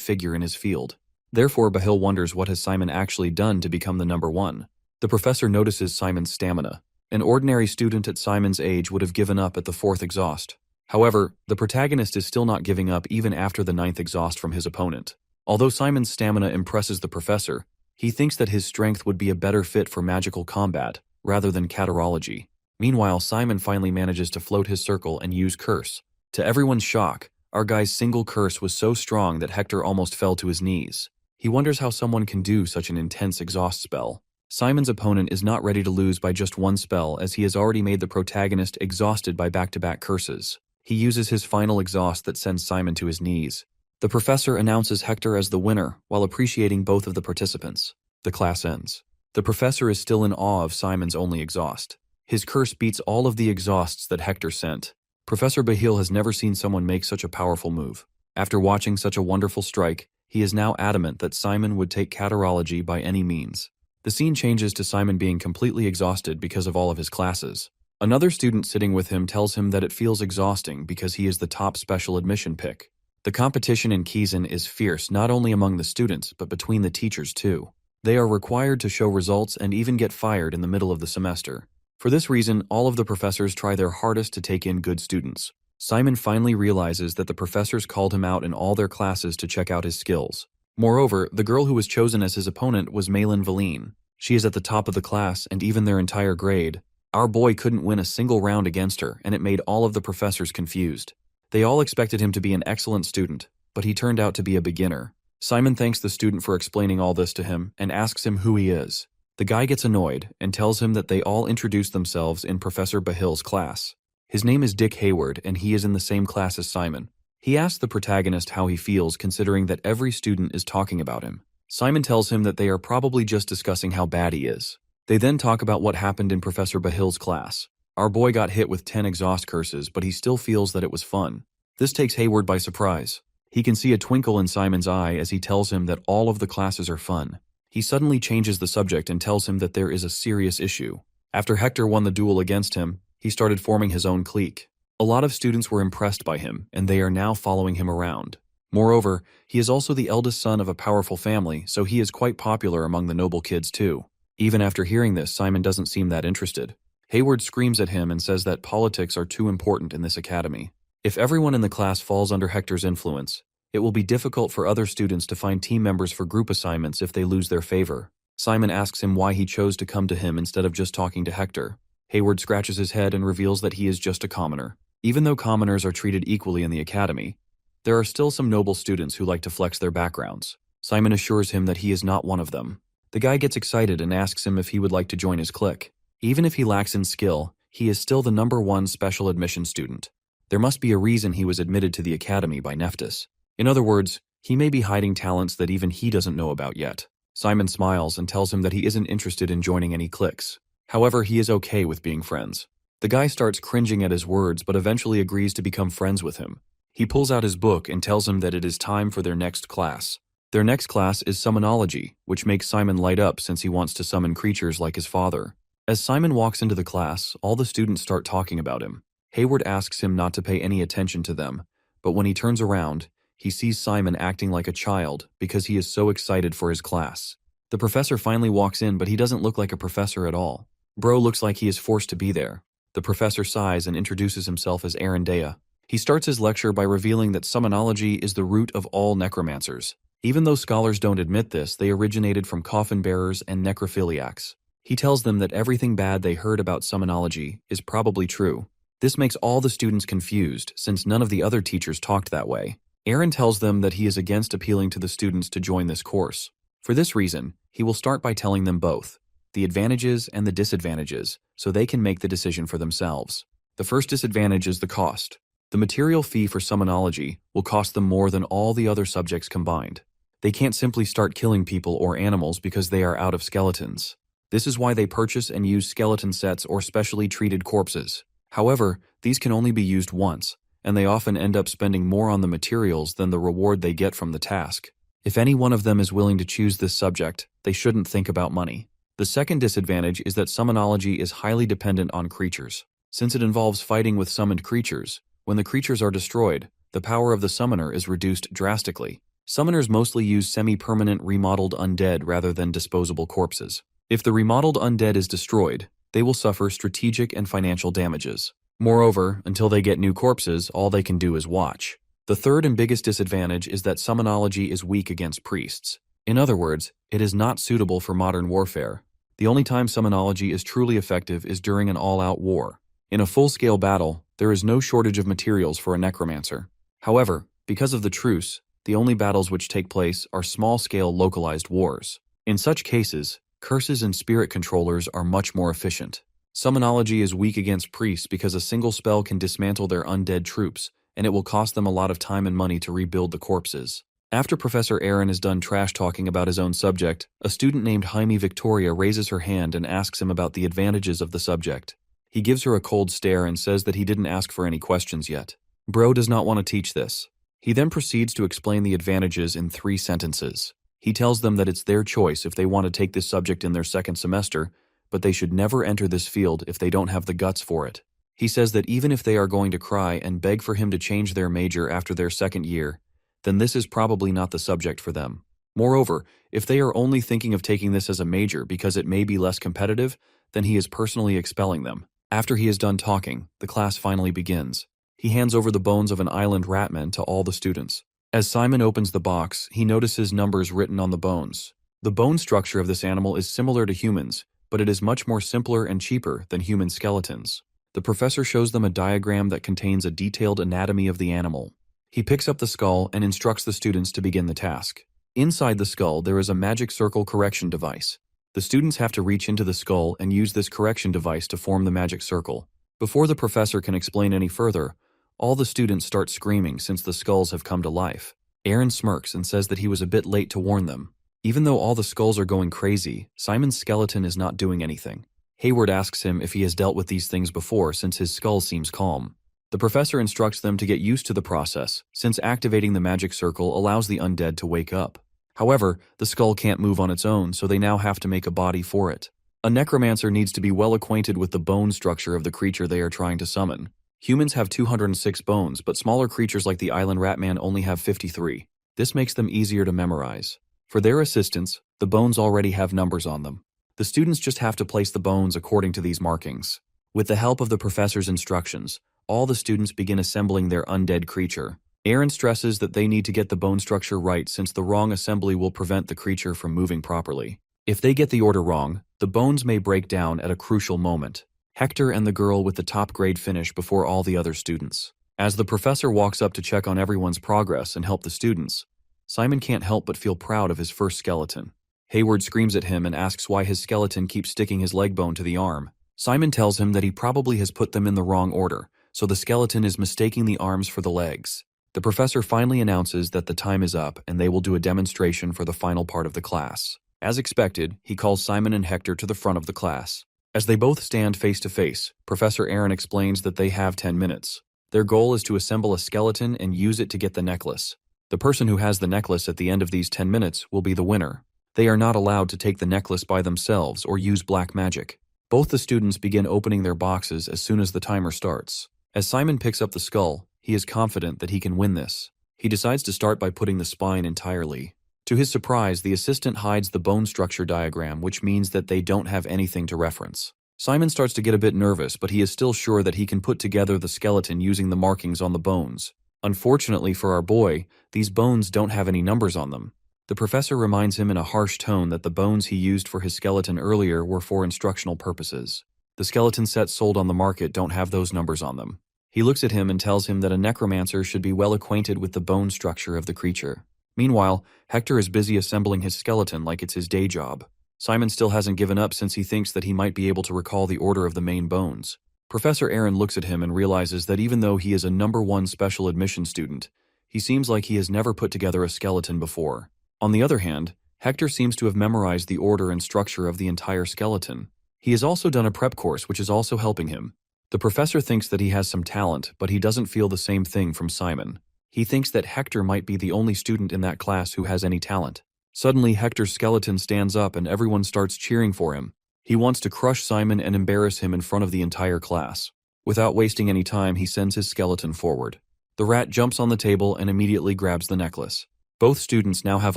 [SPEAKER 1] figure in his field. Therefore, Bahil wonders what has Simon actually done to become the number 1. The professor notices Simon's stamina. An ordinary student at Simon's age would have given up at the 4th exhaust. However, the protagonist is still not giving up even after the 9th exhaust from his opponent. Although Simon's stamina impresses the professor, he thinks that his strength would be a better fit for magical combat, rather than catarology. Meanwhile, Simon finally manages to float his circle and use curse. To everyone's shock, our guy's single curse was so strong that Hector almost fell to his knees. He wonders how someone can do such an intense exhaust spell. Simon's opponent is not ready to lose by just 1 spell, as he has already made the protagonist exhausted by back-to-back curses. He uses his final exhaust that sends Simon to his knees. The professor announces Hector as the winner while appreciating both of the participants. The class ends. The professor is still in awe of Simon's only exhaust. His curse beats all of the exhausts that Hector sent. Professor Bahil has never seen someone make such a powerful move. After watching such a wonderful strike, he is now adamant that Simon would take catarology by any means. The scene changes to Simon being completely exhausted because of all of his classes. Another student sitting with him tells him that it feels exhausting because he is the top special admission pick. The competition in Kizan is fierce not only among the students, but between the teachers too. They are required to show results and even get fired in the middle of the semester. For this reason, all of the professors try their hardest to take in good students. Simon finally realizes that the professors called him out in all their classes to check out his skills. Moreover, the girl who was chosen as his opponent was Malin Valine. She is at the top of the class and even their entire grade. Our boy couldn't win a single round against her, and it made all of the professors confused. They all expected him to be an excellent student, but he turned out to be a beginner. Simon thanks the student for explaining all this to him and asks him who he is. The guy gets annoyed and tells him that they all introduced themselves in Professor Bahil's class. His name is Dick Hayward, and he is in the same class as Simon. He asks the protagonist how he feels considering that every student is talking about him. Simon tells him that they are probably just discussing how bad he is. They then talk about what happened in Professor Bahil's class. Our boy got hit with 10 exhaust curses, but he still feels that it was fun. This takes Hayward by surprise. He can see a twinkle in Simon's eye as he tells him that all of the classes are fun. He suddenly changes the subject and tells him that there is a serious issue. After Hector won the duel against him, he started forming his own clique. A lot of students were impressed by him, and they are now following him around. Moreover, he is also the eldest son of a powerful family, so he is quite popular among the noble kids too. Even after hearing this, Simon doesn't seem that interested. Hayward screams at him and says that politics are too important in this academy. If everyone in the class falls under Hector's influence, it will be difficult for other students to find team members for group assignments if they lose their favor. Simon asks him why he chose to come to him instead of just talking to Hector. Hayward scratches his head and reveals that he is just a commoner. Even though commoners are treated equally in the academy, there are still some noble students who like to flex their backgrounds. Simon assures him that he is not one of them. The guy gets excited and asks him if he would like to join his clique. Even if he lacks in skill, he is still the #1 special admission student. There must be a reason he was admitted to the academy by Nephthys. In other words, he may be hiding talents that even he doesn't know about yet. Simon smiles and tells him that he isn't interested in joining any cliques. However, he is okay with being friends. The guy starts cringing at his words but eventually agrees to become friends with him. He pulls out his book and tells him that it is time for their next class. Their next class is summonology, which makes Simon light up since he wants to summon creatures like his father. As Simon walks into the class, all the students start talking about him. Hayward asks him not to pay any attention to them, but when he turns around, he sees Simon acting like a child because he is so excited for his class. The professor finally walks in, but he doesn't look like a professor at all. Bro looks like he is forced to be there. The professor sighs and introduces himself as Arendea. He starts his lecture by revealing that summonology is the root of all necromancers. Even though scholars don't admit this, they originated from coffin bearers and necrophiliacs. He tells them that everything bad they heard about summonology is probably true. This makes all the students confused, since none of the other teachers talked that way. Aaron tells them that he is against appealing to the students to join this course. For this reason, he will start by telling them both, the advantages and the disadvantages, so they can make the decision for themselves. The first disadvantage is the cost. The material fee for summonology will cost them more than all the other subjects combined. They can't simply start killing people or animals because they are out of skeletons. This is why they purchase and use skeleton sets or specially treated corpses. However, these can only be used once, and they often end up spending more on the materials than the reward they get from the task. If any one of them is willing to choose this subject, they shouldn't think about money. The second disadvantage is that summonology is highly dependent on creatures. Since it involves fighting with summoned creatures, when the creatures are destroyed, the power of the summoner is reduced drastically. Summoners mostly use semi-permanent remodeled undead rather than disposable corpses. If the remodeled undead is destroyed, they will suffer strategic and financial damages. Moreover, until they get new corpses, all they can do is watch. The third and biggest disadvantage is that summonology is weak against priests. In other words, it is not suitable for modern warfare. The only time summonology is truly effective is during an all-out war. In a full-scale battle, there is no shortage of materials for a necromancer. However, because of the truce, the only battles which take place are small-scale localized wars. In such cases, curses and spirit controllers are much more efficient. Summonology is weak against priests because a single spell can dismantle their undead troops, and it will cost them a lot of time and money to rebuild the corpses. After Professor Aaron is done trash-talking about his own subject, a student named Jaime Victoria raises her hand and asks him about the advantages of the subject. He gives her a cold stare and says that he didn't ask for any questions yet. Bro does not want to teach this. He then proceeds to explain the advantages in 3 sentences. He tells them that it's their choice if they want to take this subject in their second semester, but they should never enter this field if they don't have the guts for it. He says that even if they are going to cry and beg for him to change their major after their second year, then this is probably not the subject for them. Moreover, if they are only thinking of taking this as a major because it may be less competitive, then he is personally expelling them. After he is done talking, the class finally begins. He hands over the bones of an island ratman to all the students. As Simon opens the box, he notices numbers written on the bones. The bone structure of this animal is similar to humans, but it is much more simpler and cheaper than human skeletons. The professor shows them a diagram that contains a detailed anatomy of the animal. He picks up the skull and instructs the students to begin the task. Inside the skull, there is a magic circle correction device. The students have to reach into the skull and use this correction device to form the magic circle. Before the professor can explain any further, all the students start screaming since the skulls have come to life. Aaron smirks and says that he was a bit late to warn them. Even though all the skulls are going crazy, Simon's skeleton is not doing anything. Hayward asks him if he has dealt with these things before since his skull seems calm. The professor instructs them to get used to the process, since activating the magic circle allows the undead to wake up. However, the skull can't move on its own, so they now have to make a body for it. A necromancer needs to be well acquainted with the bone structure of the creature they are trying to summon. Humans have 206 bones, but smaller creatures like the island ratman only have 53. This makes them easier to memorize. For their assistance, the bones already have numbers on them. The students just have to place the bones according to these markings. With the help of the professor's instructions, all the students begin assembling their undead creature. Aaron stresses that they need to get the bone structure right since the wrong assembly will prevent the creature from moving properly. If they get the order wrong, the bones may break down at a crucial moment. Hector and the girl with the top grade finish before all the other students. As the professor walks up to check on everyone's progress and help the students, Simon can't help but feel proud of his first skeleton. Hayward screams at him and asks why his skeleton keeps sticking his leg bone to the arm. Simon tells him that he probably has put them in the wrong order, so the skeleton is mistaking the arms for the legs. The professor finally announces that the time is up and they will do a demonstration for the final part of the class. As expected, he calls Simon and Hector to the front of the class. As they both stand face to face, Professor Aaron explains that they have 10 minutes. Their goal is to assemble a skeleton and use it to get the necklace. The person who has the necklace at the end of these 10 minutes will be the winner. They are not allowed to take the necklace by themselves or use black magic. Both the students begin opening their boxes as soon as the timer starts. As Simon picks up the skull, he is confident that he can win this. He decides to start by putting the spine entirely. To his surprise, the assistant hides the bone structure diagram, which means that they don't have anything to reference. Simon starts to get a bit nervous, but he is still sure that he can put together the skeleton using the markings on the bones. Unfortunately for our boy, these bones don't have any numbers on them. The professor reminds him in a harsh tone that the bones he used for his skeleton earlier were for instructional purposes. The skeleton sets sold on the market don't have those numbers on them. He looks at him and tells him that a necromancer should be well acquainted with the bone structure of the creature. Meanwhile, Hector is busy assembling his skeleton like it's his day job. Simon still hasn't given up since he thinks that he might be able to recall the order of the main bones. Professor Aaron looks at him and realizes that even though he is a #1 special admission student, he seems like he has never put together a skeleton before. On the other hand, Hector seems to have memorized the order and structure of the entire skeleton. He has also done a prep course which is also helping him. The professor thinks that he has some talent, but he doesn't feel the same thing from Simon. He thinks that Hector might be the only student in that class who has any talent. Suddenly, Hector's skeleton stands up and everyone starts cheering for him. He wants to crush Simon and embarrass him in front of the entire class. Without wasting any time, he sends his skeleton forward. The rat jumps on the table and immediately grabs the necklace. Both students now have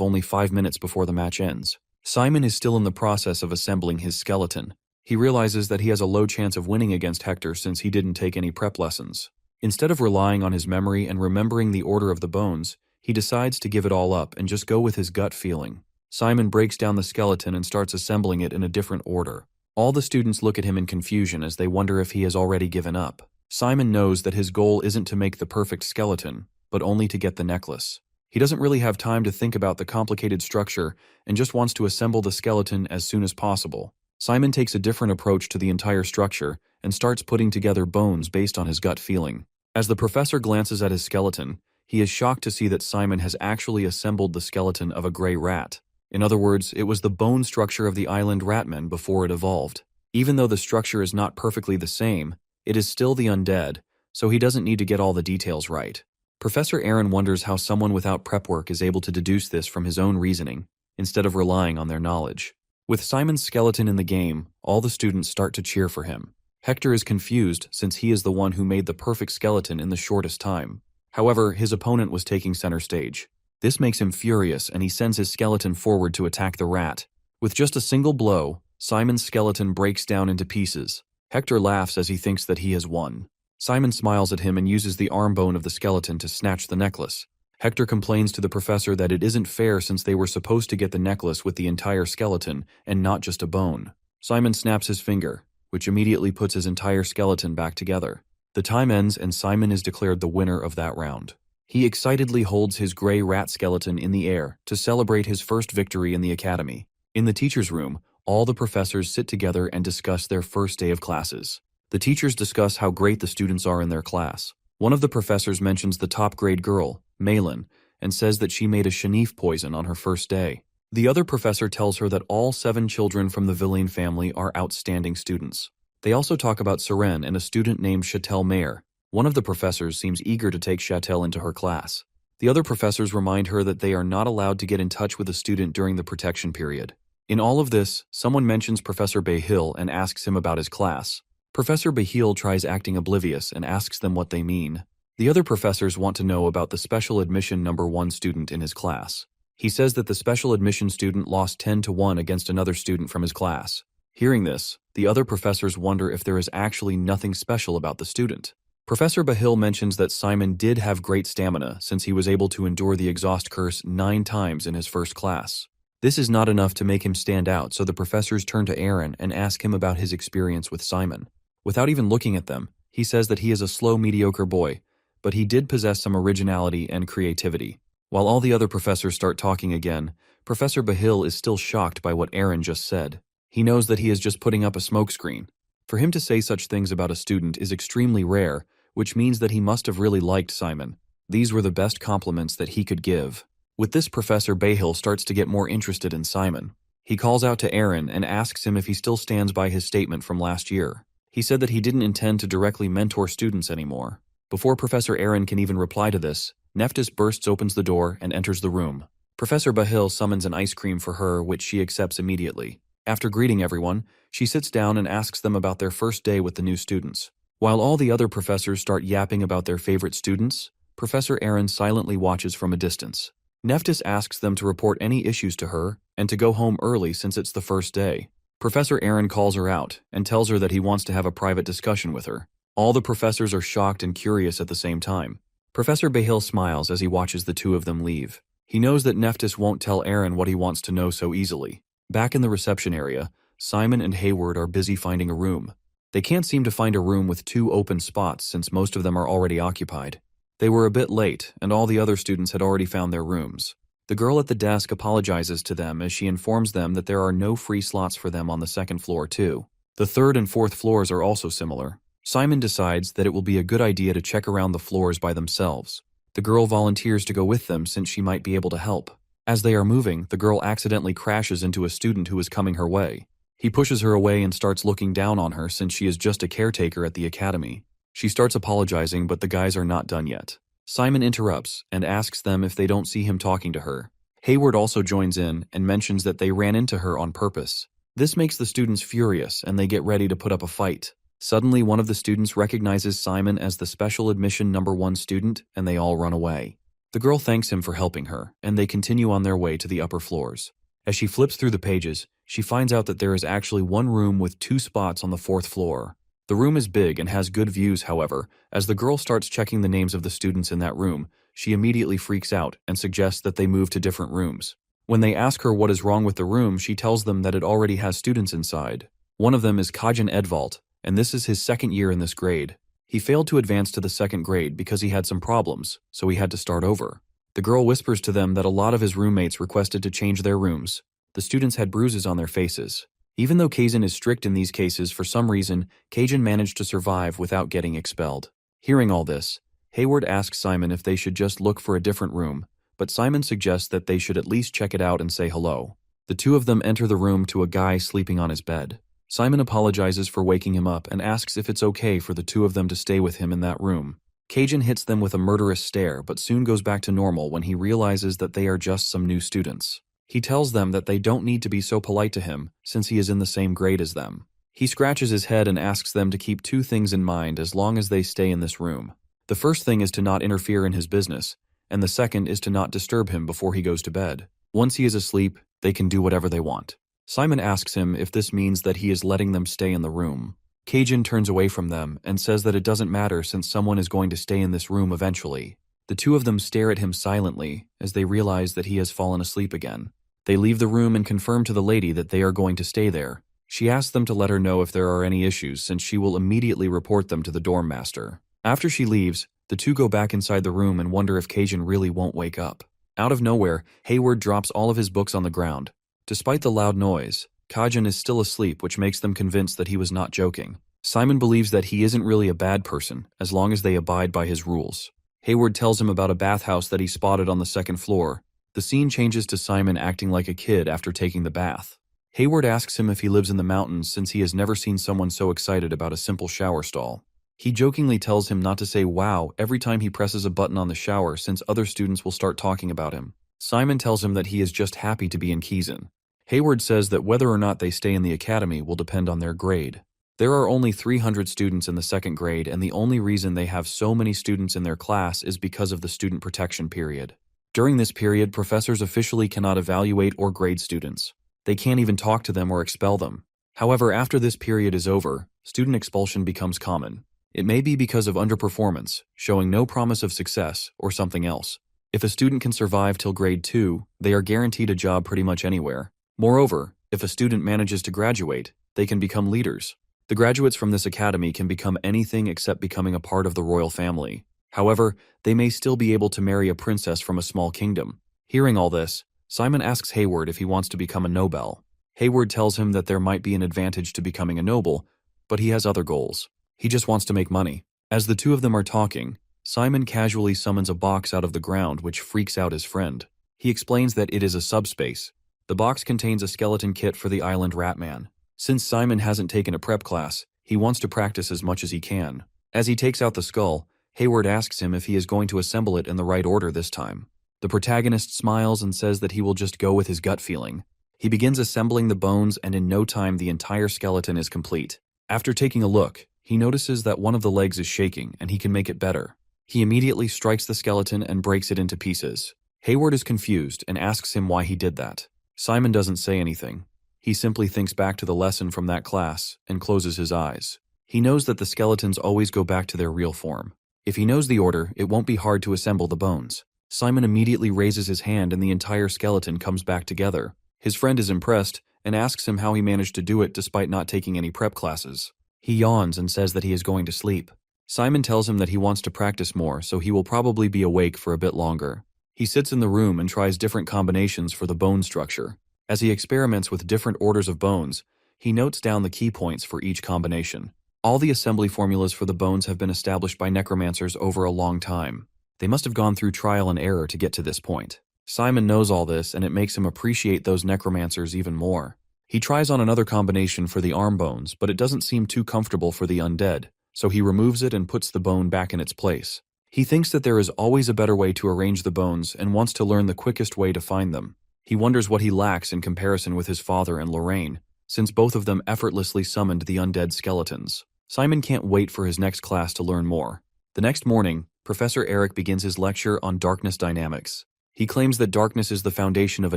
[SPEAKER 1] only 5 minutes before the match ends. Simon is still in the process of assembling his skeleton. He realizes that he has a low chance of winning against Hector since he didn't take any prep lessons. Instead of relying on his memory and remembering the order of the bones, he decides to give it all up and just go with his gut feeling. Simon breaks down the skeleton and starts assembling it in a different order. All the students look at him in confusion as they wonder if he has already given up. Simon knows that his goal isn't to make the perfect skeleton, but only to get the necklace. He doesn't really have time to think about the complicated structure and just wants to assemble the skeleton as soon as possible. Simon takes a different approach to the entire structure and starts putting together bones based on his gut feeling. As the professor glances at his skeleton, he is shocked to see that Simon has actually assembled the skeleton of a gray rat. In other words, it was the bone structure of the island ratmen before it evolved. Even though the structure is not perfectly the same, it is still the undead, so he doesn't need to get all the details right. Professor Aaron wonders how someone without prep work is able to deduce this from his own reasoning, instead of relying on their knowledge. With Simon's skeleton in the game, all the students start to cheer for him. Hector is confused since he is the one who made the perfect skeleton in the shortest time. However, his opponent was taking center stage. This makes him furious and he sends his skeleton forward to attack the rat. With just a single blow, Simon's skeleton breaks down into pieces. Hector laughs as he thinks that he has won. Simon smiles at him and uses the arm bone of the skeleton to snatch the necklace. Hector complains to the professor that it isn't fair since they were supposed to get the necklace with the entire skeleton and not just a bone. Simon snaps his finger, which immediately puts his entire skeleton back together. The time ends and Simon is declared the winner of that round. He excitedly holds his gray rat skeleton in the air to celebrate his first victory in the academy. In the teacher's room, all the professors sit together and discuss their first day of classes. The teachers discuss how great the students are in their class. One of the professors mentions the top grade girl, Malin, and says that she made a shenif poison on her first day. The other professor tells her that all 7 children from the Villain family are outstanding students. They also talk about Seren and a student named Chatel Mayer. One of the professors seems eager to take Chatel into her class. The other professors remind her that they are not allowed to get in touch with a student during the protection period. In all of this, someone mentions Professor Behil and asks him about his class. Professor Behil tries acting oblivious and asks them what they mean. The other professors want to know about the special admission #1 student in his class. He says that the special admission student lost 10-1 against another student from his class. Hearing this, the other professors wonder if there is actually nothing special about the student. Professor Behil mentions that Simon did have great stamina since he was able to endure the exhaust curse 9 times in his first class. This is not enough to make him stand out, so the professors turn to Aaron and ask him about his experience with Simon. Without even looking at them, he says that he is a slow, mediocre boy, but he did possess some originality and creativity. While all the other professors start talking again, Professor Behil is still shocked by what Aaron just said. He knows that he is just putting up a smokescreen. For him to say such things about a student is extremely rare, which means that he must have really liked Simon. These were the best compliments that he could give. With this, Professor Behil starts to get more interested in Simon. He calls out to Aaron and asks him if he still stands by his statement from last year. He said that he didn't intend to directly mentor students anymore. Before Professor Aaron can even reply to this, Nephthys opens the door and enters the room. Professor Behil summons an ice cream for her, which she accepts immediately. After greeting everyone, she sits down and asks them about their first day with the new students. While all the other professors start yapping about their favorite students, Professor Aaron silently watches from a distance. Nephthys asks them to report any issues to her and to go home early since it's the first day. Professor Aaron calls her out and tells her that he wants to have a private discussion with her. All the professors are shocked and curious at the same time. Professor Behil smiles as he watches the two of them leave. He knows that Nephthys won't tell Aaron what he wants to know so easily. Back in the reception area, Simon and Hayward are busy finding a room. They can't seem to find a room with 2 open spots since most of them are already occupied. They were a bit late, and all the other students had already found their rooms. The girl at the desk apologizes to them as she informs them that there are no free slots for them on the 2nd floor too. The 3rd and 4th floors are also similar. Simon decides that it will be a good idea to check around the floors by themselves. The girl volunteers to go with them since she might be able to help. As they are moving, the girl accidentally crashes into a student who is coming her way. He pushes her away and starts looking down on her since she is just a caretaker at the academy. She starts apologizing, but the guys are not done yet. Simon interrupts and asks them if they don't see him talking to her. Hayward also joins in and mentions that they ran into her on purpose. This makes the students furious and they get ready to put up a fight. Suddenly, one of the students recognizes Simon as the special admission number 1 student and they all run away. The girl thanks him for helping her and they continue on their way to the upper floors. As she flips through the pages, she finds out that there is actually 1 room with 2 spots on the 4th floor. The room is big and has good views, however. As the girl starts checking the names of the students in that room, she immediately freaks out and suggests that they move to different rooms. When they ask her what is wrong with the room, she tells them that it already has students inside. One of them is Kajin Edvald, and this is his 2nd year in this grade. He failed to advance to the 2nd grade because he had some problems, so he had to start over. The girl whispers to them that a lot of his roommates requested to change their rooms. The students had bruises on their faces. Even though Kajin is strict in these cases, for some reason, Kajin managed to survive without getting expelled. Hearing all this, Hayward asks Simon if they should just look for a different room, but Simon suggests that they should at least check it out and say hello. The 2 of them enter the room to a guy sleeping on his bed. Simon apologizes for waking him up and asks if it's okay for the 2 of them to stay with him in that room. Kajin hits them with a murderous stare but soon goes back to normal when he realizes that they are just some new students. He tells them that they don't need to be so polite to him since he is in the same grade as them. He scratches his head and asks them to keep 2 things in mind as long as they stay in this room. The first thing is to not interfere in his business, and the second is to not disturb him before he goes to bed. Once he is asleep, they can do whatever they want. Simon asks him if this means that he is letting them stay in the room. Kajin turns away from them and says that it doesn't matter since someone is going to stay in this room eventually. The 2 of them stare at him silently as they realize that he has fallen asleep again. They leave the room and confirm to the lady that they are going to stay there. She asks them to let her know if there are any issues since she will immediately report them to the dorm master. After she leaves, the 2 go back inside the room and wonder if Kajin really won't wake up. Out of nowhere, Hayward drops all of his books on the ground. Despite the loud noise, Kajin is still asleep, which makes them convinced that he was not joking. Simon believes that he isn't really a bad person as long as they abide by his rules. Hayward tells him about a bathhouse that he spotted on the 2nd floor. The scene changes to Simon acting like a kid after taking the bath. Hayward asks him if he lives in the mountains since he has never seen someone so excited about a simple shower stall. He jokingly tells him not to say wow every time he presses a button on the shower since other students will start talking about him. Simon tells him that he is just happy to be in Kajin. Hayward says that whether or not they stay in the academy will depend on their grade. There are only 300 students in the 2nd grade, and the only reason they have so many students in their class is because of the student protection period. During this period, professors officially cannot evaluate or grade students. They can't even talk to them or expel them. However, after this period is over, student expulsion becomes common. It may be because of underperformance, showing no promise of success, or something else. If a student can survive till grade 2, they are guaranteed a job pretty much anywhere. Moreover, if a student manages to graduate, they can become leaders. The graduates from this academy can become anything except becoming a part of the royal family. However, they may still be able to marry a princess from a small kingdom. Hearing all this, Simon asks Hayward if he wants to become a noble. Hayward tells him that there might be an advantage to becoming a noble, but he has other goals. He just wants to make money. As the 2 of them are talking, Simon casually summons a box out of the ground which freaks out his friend. He explains that it is a subspace. The box contains a skeleton kit for the island Ratman. Since Simon hasn't taken a prep class, he wants to practice as much as he can. As he takes out the skull, Hayward asks him if he is going to assemble it in the right order this time. The protagonist smiles and says that he will just go with his gut feeling. He begins assembling the bones and in no time the entire skeleton is complete. After taking a look, he notices that one of the legs is shaking and he can make it better. He immediately strikes the skeleton and breaks it into pieces. Hayward is confused and asks him why he did that. Simon doesn't say anything. He simply thinks back to the lesson from that class and closes his eyes. He knows that the skeletons always go back to their real form. If he knows the order, it won't be hard to assemble the bones. Simon immediately raises his hand and the entire skeleton comes back together. His friend is impressed and asks him how he managed to do it despite not taking any prep classes. He yawns and says that he is going to sleep. Simon tells him that he wants to practice more, so he will probably be awake for a bit longer. He sits in the room and tries different combinations for the bone structure. As he experiments with different orders of bones, he notes down the key points for each combination. All the assembly formulas for the bones have been established by necromancers over a long time. They must have gone through trial and error to get to this point. Simon knows all this, and it makes him appreciate those necromancers even more. He tries on another combination for the arm bones, but it doesn't seem too comfortable for the undead, so he removes it and puts the bone back in its place. He thinks that there is always a better way to arrange the bones and wants to learn the quickest way to find them. He wonders what he lacks in comparison with his father and Lorraine, since both of them effortlessly summoned the undead skeletons. Simon can't wait for his next class to learn more. The next morning, Professor Eric begins his lecture on darkness dynamics. He claims that darkness is the foundation of a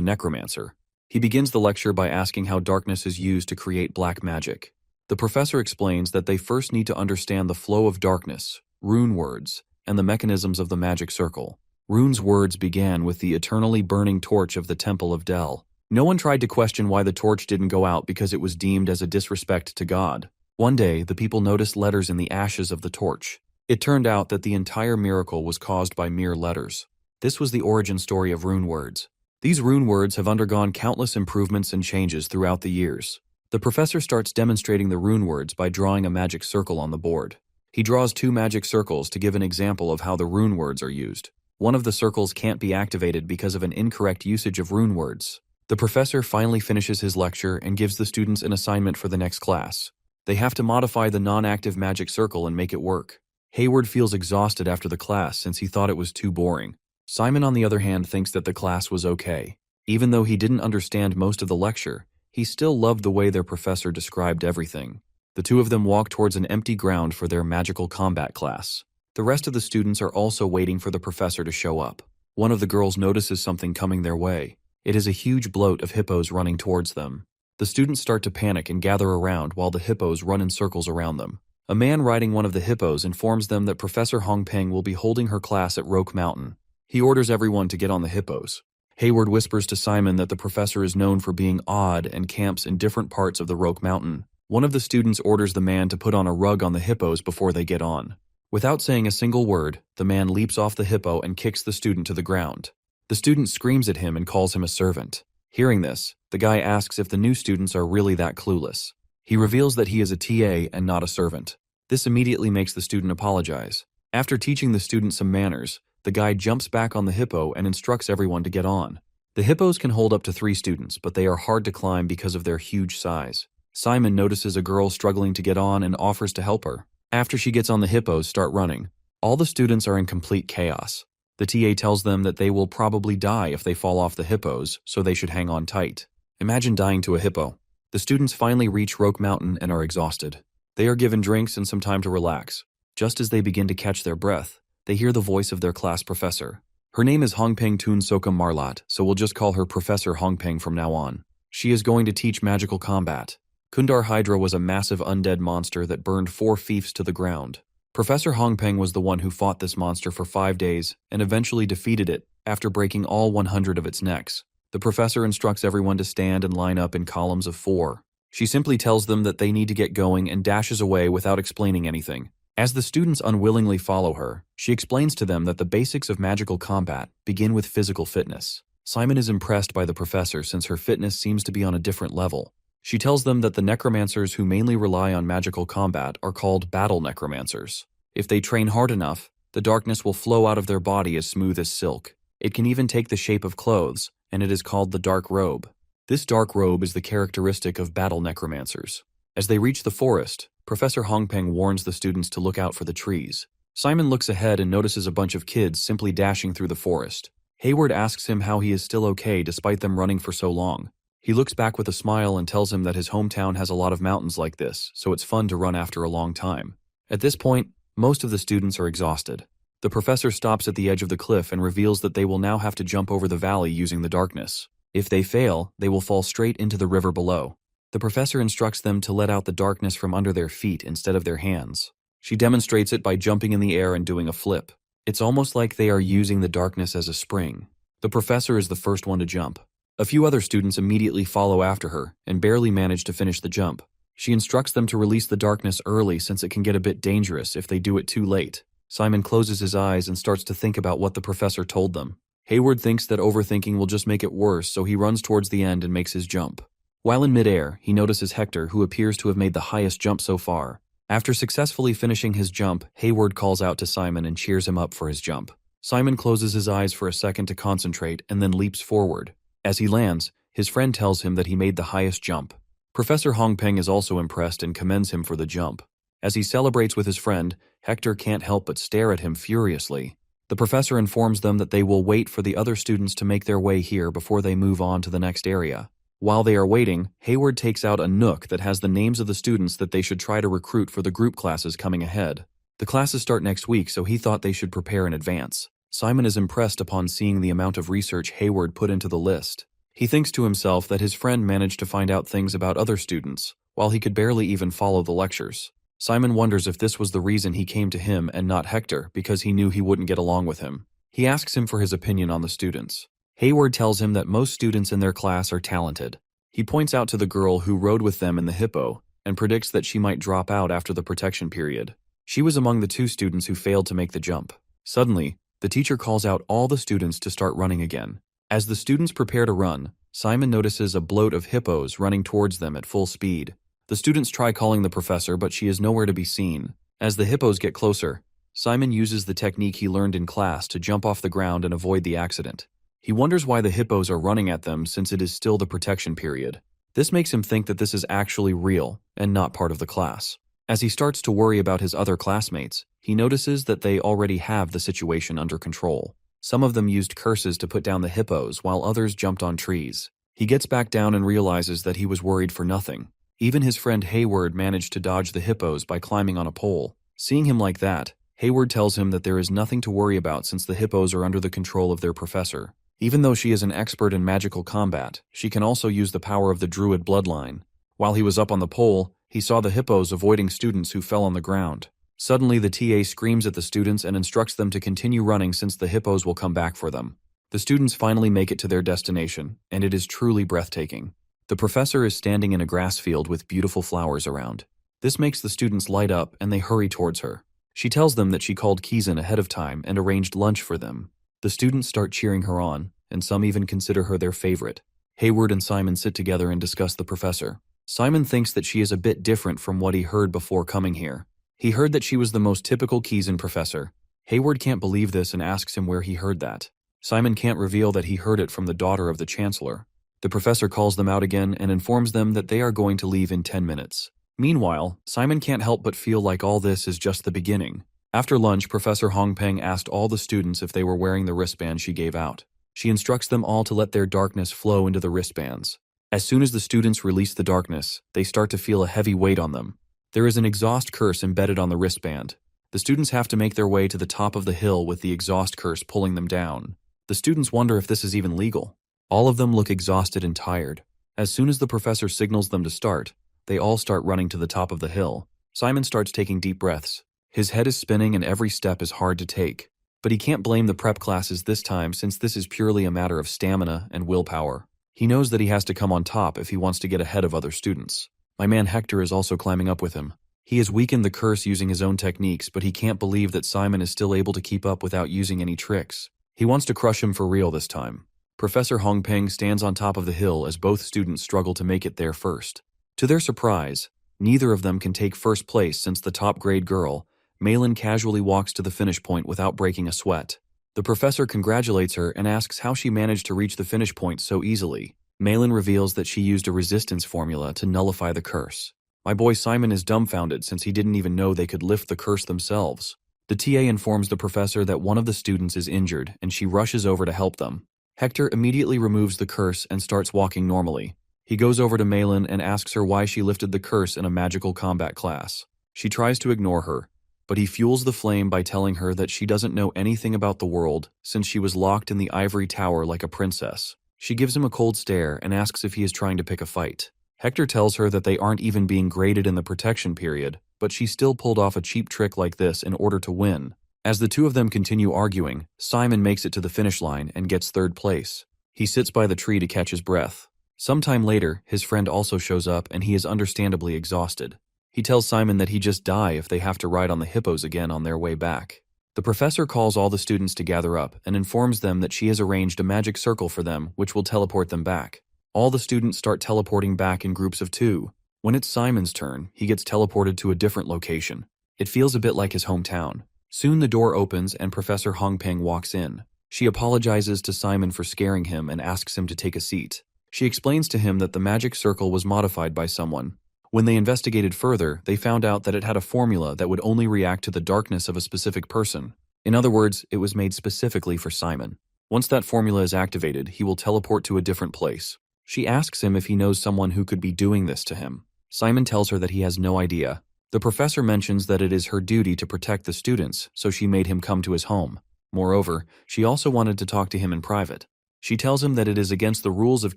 [SPEAKER 1] necromancer. He begins the lecture by asking how darkness is used to create black magic. The professor explains that they first need to understand the flow of darkness, rune words, and the mechanisms of the magic circle. Rune's words began with the eternally burning torch of the Temple of Del. No one tried to question why the torch didn't go out because it was deemed as a disrespect to God. One day, the people noticed letters in the ashes of the torch. It turned out that the entire miracle was caused by mere letters. This was the origin story of rune words. These rune words have undergone countless improvements and changes throughout the years. The professor starts demonstrating the rune words by drawing a magic circle on the board. He draws 2 magic circles to give an example of how the rune words are used. One of the circles can't be activated because of an incorrect usage of rune words. The professor finally finishes his lecture and gives the students an assignment for the next class. They have to modify the non-active magic circle and make it work. Hayward feels exhausted after the class since he thought it was too boring. Simon, on the other hand, thinks that the class was okay. Even though he didn't understand most of the lecture, he still loved the way their professor described everything. The two of them walk towards an empty ground for their magical combat class. The rest of the students are also waiting for the professor to show up. One of the girls notices something coming their way. It is a huge bloat of hippos running towards them. The students start to panic and gather around while the hippos run in circles around them. A man riding one of the hippos informs them that Professor Hongpeng will be holding her class at Roque Mountain. He orders everyone to get on the hippos. Hayward whispers to Simon that the professor is known for being odd and camps in different parts of the Roque Mountain. One of the students orders the man to put on a rug on the hippos before they get on. Without saying a single word, the man leaps off the hippo and kicks the student to the ground. The student screams at him and calls him a servant. Hearing this, the guy asks if the new students are really that clueless. He reveals that he is a TA and not a servant. This immediately makes the student apologize. After teaching the student some manners, the guy jumps back on the hippo and instructs everyone to get on. The hippos can hold up to 3 students, but they are hard to climb because of their huge size. Simon notices a girl struggling to get on and offers to help her. After she gets on the hippos start running. All the students are in complete chaos. The TA tells them that they will probably die if they fall off the hippos, so they should hang on tight. Imagine dying to a hippo. The students finally reach Roque Mountain and are exhausted. They are given drinks and some time to relax. Just as they begin to catch their breath, they hear the voice of their class professor. Her name is Hongpeng Tun Sokam Marlat, so we'll just call her Professor Hongpeng from now on. She is going to teach magical combat. Kundar Hydra was a massive undead monster that burned 4 fiefs to the ground. Professor Hongpeng was the one who fought this monster for 5 days and eventually defeated it after breaking all 100 of its necks. The professor instructs everyone to stand and line up in columns of 4. She simply tells them that they need to get going and dashes away without explaining anything. As the students unwillingly follow her, she explains to them that the basics of magical combat begin with physical fitness. Simon is impressed by the professor since her fitness seems to be on a different level. She tells them that the necromancers who mainly rely on magical combat are called battle necromancers. If they train hard enough, the darkness will flow out of their body as smooth as silk. It can even take the shape of clothes, and it is called the dark robe. This dark robe is the characteristic of battle necromancers. As they reach the forest, Professor Hongpeng warns the students to look out for the trees. Simon looks ahead and notices a bunch of kids simply dashing through the forest. Hayward asks him how he is still okay despite them running for so long. He looks back with a smile and tells him that his hometown has a lot of mountains like this, so it's fun to run after a long time. At this point, most of the students are exhausted. The professor stops at the edge of the cliff and reveals that they will now have to jump over the valley using the darkness. If they fail, they will fall straight into the river below. The professor instructs them to let out the darkness from under their feet instead of their hands. She demonstrates it by jumping in the air and doing a flip. It's almost like they are using the darkness as a spring. The professor is the first one to jump. A few other students immediately follow after her and barely manage to finish the jump. She instructs them to release the darkness early since it can get a bit dangerous if they do it too late. Simon closes his eyes and starts to think about what the professor told them. Hayward thinks that overthinking will just make it worse, so he runs towards the end and makes his jump. While in midair, he notices Hector, who appears to have made the highest jump so far. After successfully finishing his jump, Hayward calls out to Simon and cheers him up for his jump. Simon closes his eyes for a second to concentrate and then leaps forward. As he lands, his friend tells him that he made the highest jump. Professor Hongpeng is also impressed and commends him for the jump. As he celebrates with his friend, Hector can't help but stare at him furiously. The professor informs them that they will wait for the other students to make their way here before they move on to the next area. While they are waiting, Hayward takes out a nook that has the names of the students that they should try to recruit for the group classes coming ahead. The classes start next week, so he thought they should prepare in advance. Simon is impressed upon seeing the amount of research Hayward put into the list. He thinks to himself that his friend managed to find out things about other students, while he could barely even follow the lectures. Simon wonders if this was the reason he came to him and not Hector, because he knew he wouldn't get along with him. He asks him for his opinion on the students. Hayward tells him that most students in their class are talented. He points out to the girl who rode with them in the hippo, and predicts that she might drop out after the protection period. She was among the 2 students who failed to make the jump. Suddenly, the teacher calls out all the students to start running again. As the students prepare to run, Simon notices a bloat of hippos running towards them at full speed. The students try calling the professor, but she is nowhere to be seen. As the hippos get closer, Simon uses the technique he learned in class to jump off the ground and avoid the accident. He wonders why the hippos are running at them since it is still the protection period. This makes him think that this is actually real and not part of the class. As he starts to worry about his other classmates, he notices that they already have the situation under control. Some of them used curses to put down the hippos while others jumped on trees. He gets back down and realizes that he was worried for nothing. Even his friend Hayward managed to dodge the hippos by climbing on a pole. Seeing him like that, Hayward tells him that there is nothing to worry about since the hippos are under the control of their professor. Even though she is an expert in magical combat, she can also use the power of the druid bloodline. While he was up on the pole, he saw the hippos avoiding students who fell on the ground. Suddenly, the TA screams at the students and instructs them to continue running since the hippos will come back for them. The students finally make it to their destination, and it is truly breathtaking. The professor is standing in a grass field with beautiful flowers around. This makes the students light up and they hurry towards her. She tells them that she called Kizan ahead of time and arranged lunch for them. The students start cheering her on, and some even consider her their favorite. Hayward and Simon sit together and discuss the professor. Simon thinks that she is a bit different from what he heard before coming here. He heard that she was the most typical Kizan professor. Hayward can't believe this and asks him where he heard that. Simon can't reveal that he heard it from the daughter of the chancellor. The professor calls them out again and informs them that they are going to leave in 10 minutes. Meanwhile, Simon can't help but feel like all this is just the beginning. After lunch, Professor Hongpeng asked all the students if they were wearing the wristband she gave out. She instructs them all to let their darkness flow into the wristbands. As soon as the students release the darkness, they start to feel a heavy weight on them. There is an exhaust curse embedded on the wristband. The students have to make their way to the top of the hill with the exhaust curse pulling them down. The students wonder if this is even legal. All of them look exhausted and tired. As soon as the professor signals them to start, they all start running to the top of the hill. Simon starts taking deep breaths. His head is spinning and every step is hard to take. But he can't blame the prep classes this time since this is purely a matter of stamina and willpower. He knows that he has to come on top if he wants to get ahead of other students. My man Hector is also climbing up with him. He has weakened the curse using his own techniques, but he can't believe that Simon is still able to keep up without using any tricks. He wants to crush him for real this time. Professor Hongpeng stands on top of the hill as both students struggle to make it there first. To their surprise, neither of them can take first place since the top-grade girl, Malin, casually walks to the finish point without breaking a sweat. The professor congratulates her and asks how she managed to reach the finish point so easily. Malin reveals that she used a resistance formula to nullify the curse. My boy Simon is dumbfounded since he didn't even know they could lift the curse themselves. The TA informs the professor that one of the students is injured and she rushes over to help them. Hector immediately removes the curse and starts walking normally. He goes over to Malin and asks her why she lifted the curse in a magical combat class. She tries to ignore her, but he fuels the flame by telling her that she doesn't know anything about the world since she was locked in the ivory tower like a princess. She gives him a cold stare and asks if he is trying to pick a fight. Hector tells her that they aren't even being graded in the protection period, but she still pulled off a cheap trick like this in order to win. As the two of them continue arguing, Simon makes it to the finish line and gets third place. He sits by the tree to catch his breath. Sometime later, his friend also shows up and he is understandably exhausted. He tells Simon that he'd just die if they have to ride on the hippos again on their way back. The professor calls all the students to gather up and informs them that she has arranged a magic circle for them which will teleport them back. All the students start teleporting back in groups of 2. When it's Simon's turn, he gets teleported to a different location. It feels a bit like his hometown. Soon the door opens and Professor Hongpeng walks in. She apologizes to Simon for scaring him and asks him to take a seat. She explains to him that the magic circle was modified by someone. When they investigated further, they found out that it had a formula that would only react to the darkness of a specific person. In other words, it was made specifically for Simon. Once that formula is activated, he will teleport to a different place. She asks him if he knows someone who could be doing this to him. Simon tells her that he has no idea. The professor mentions that it is her duty to protect the students, so she made him come to his home. Moreover, she also wanted to talk to him in private. She tells him that it is against the rules of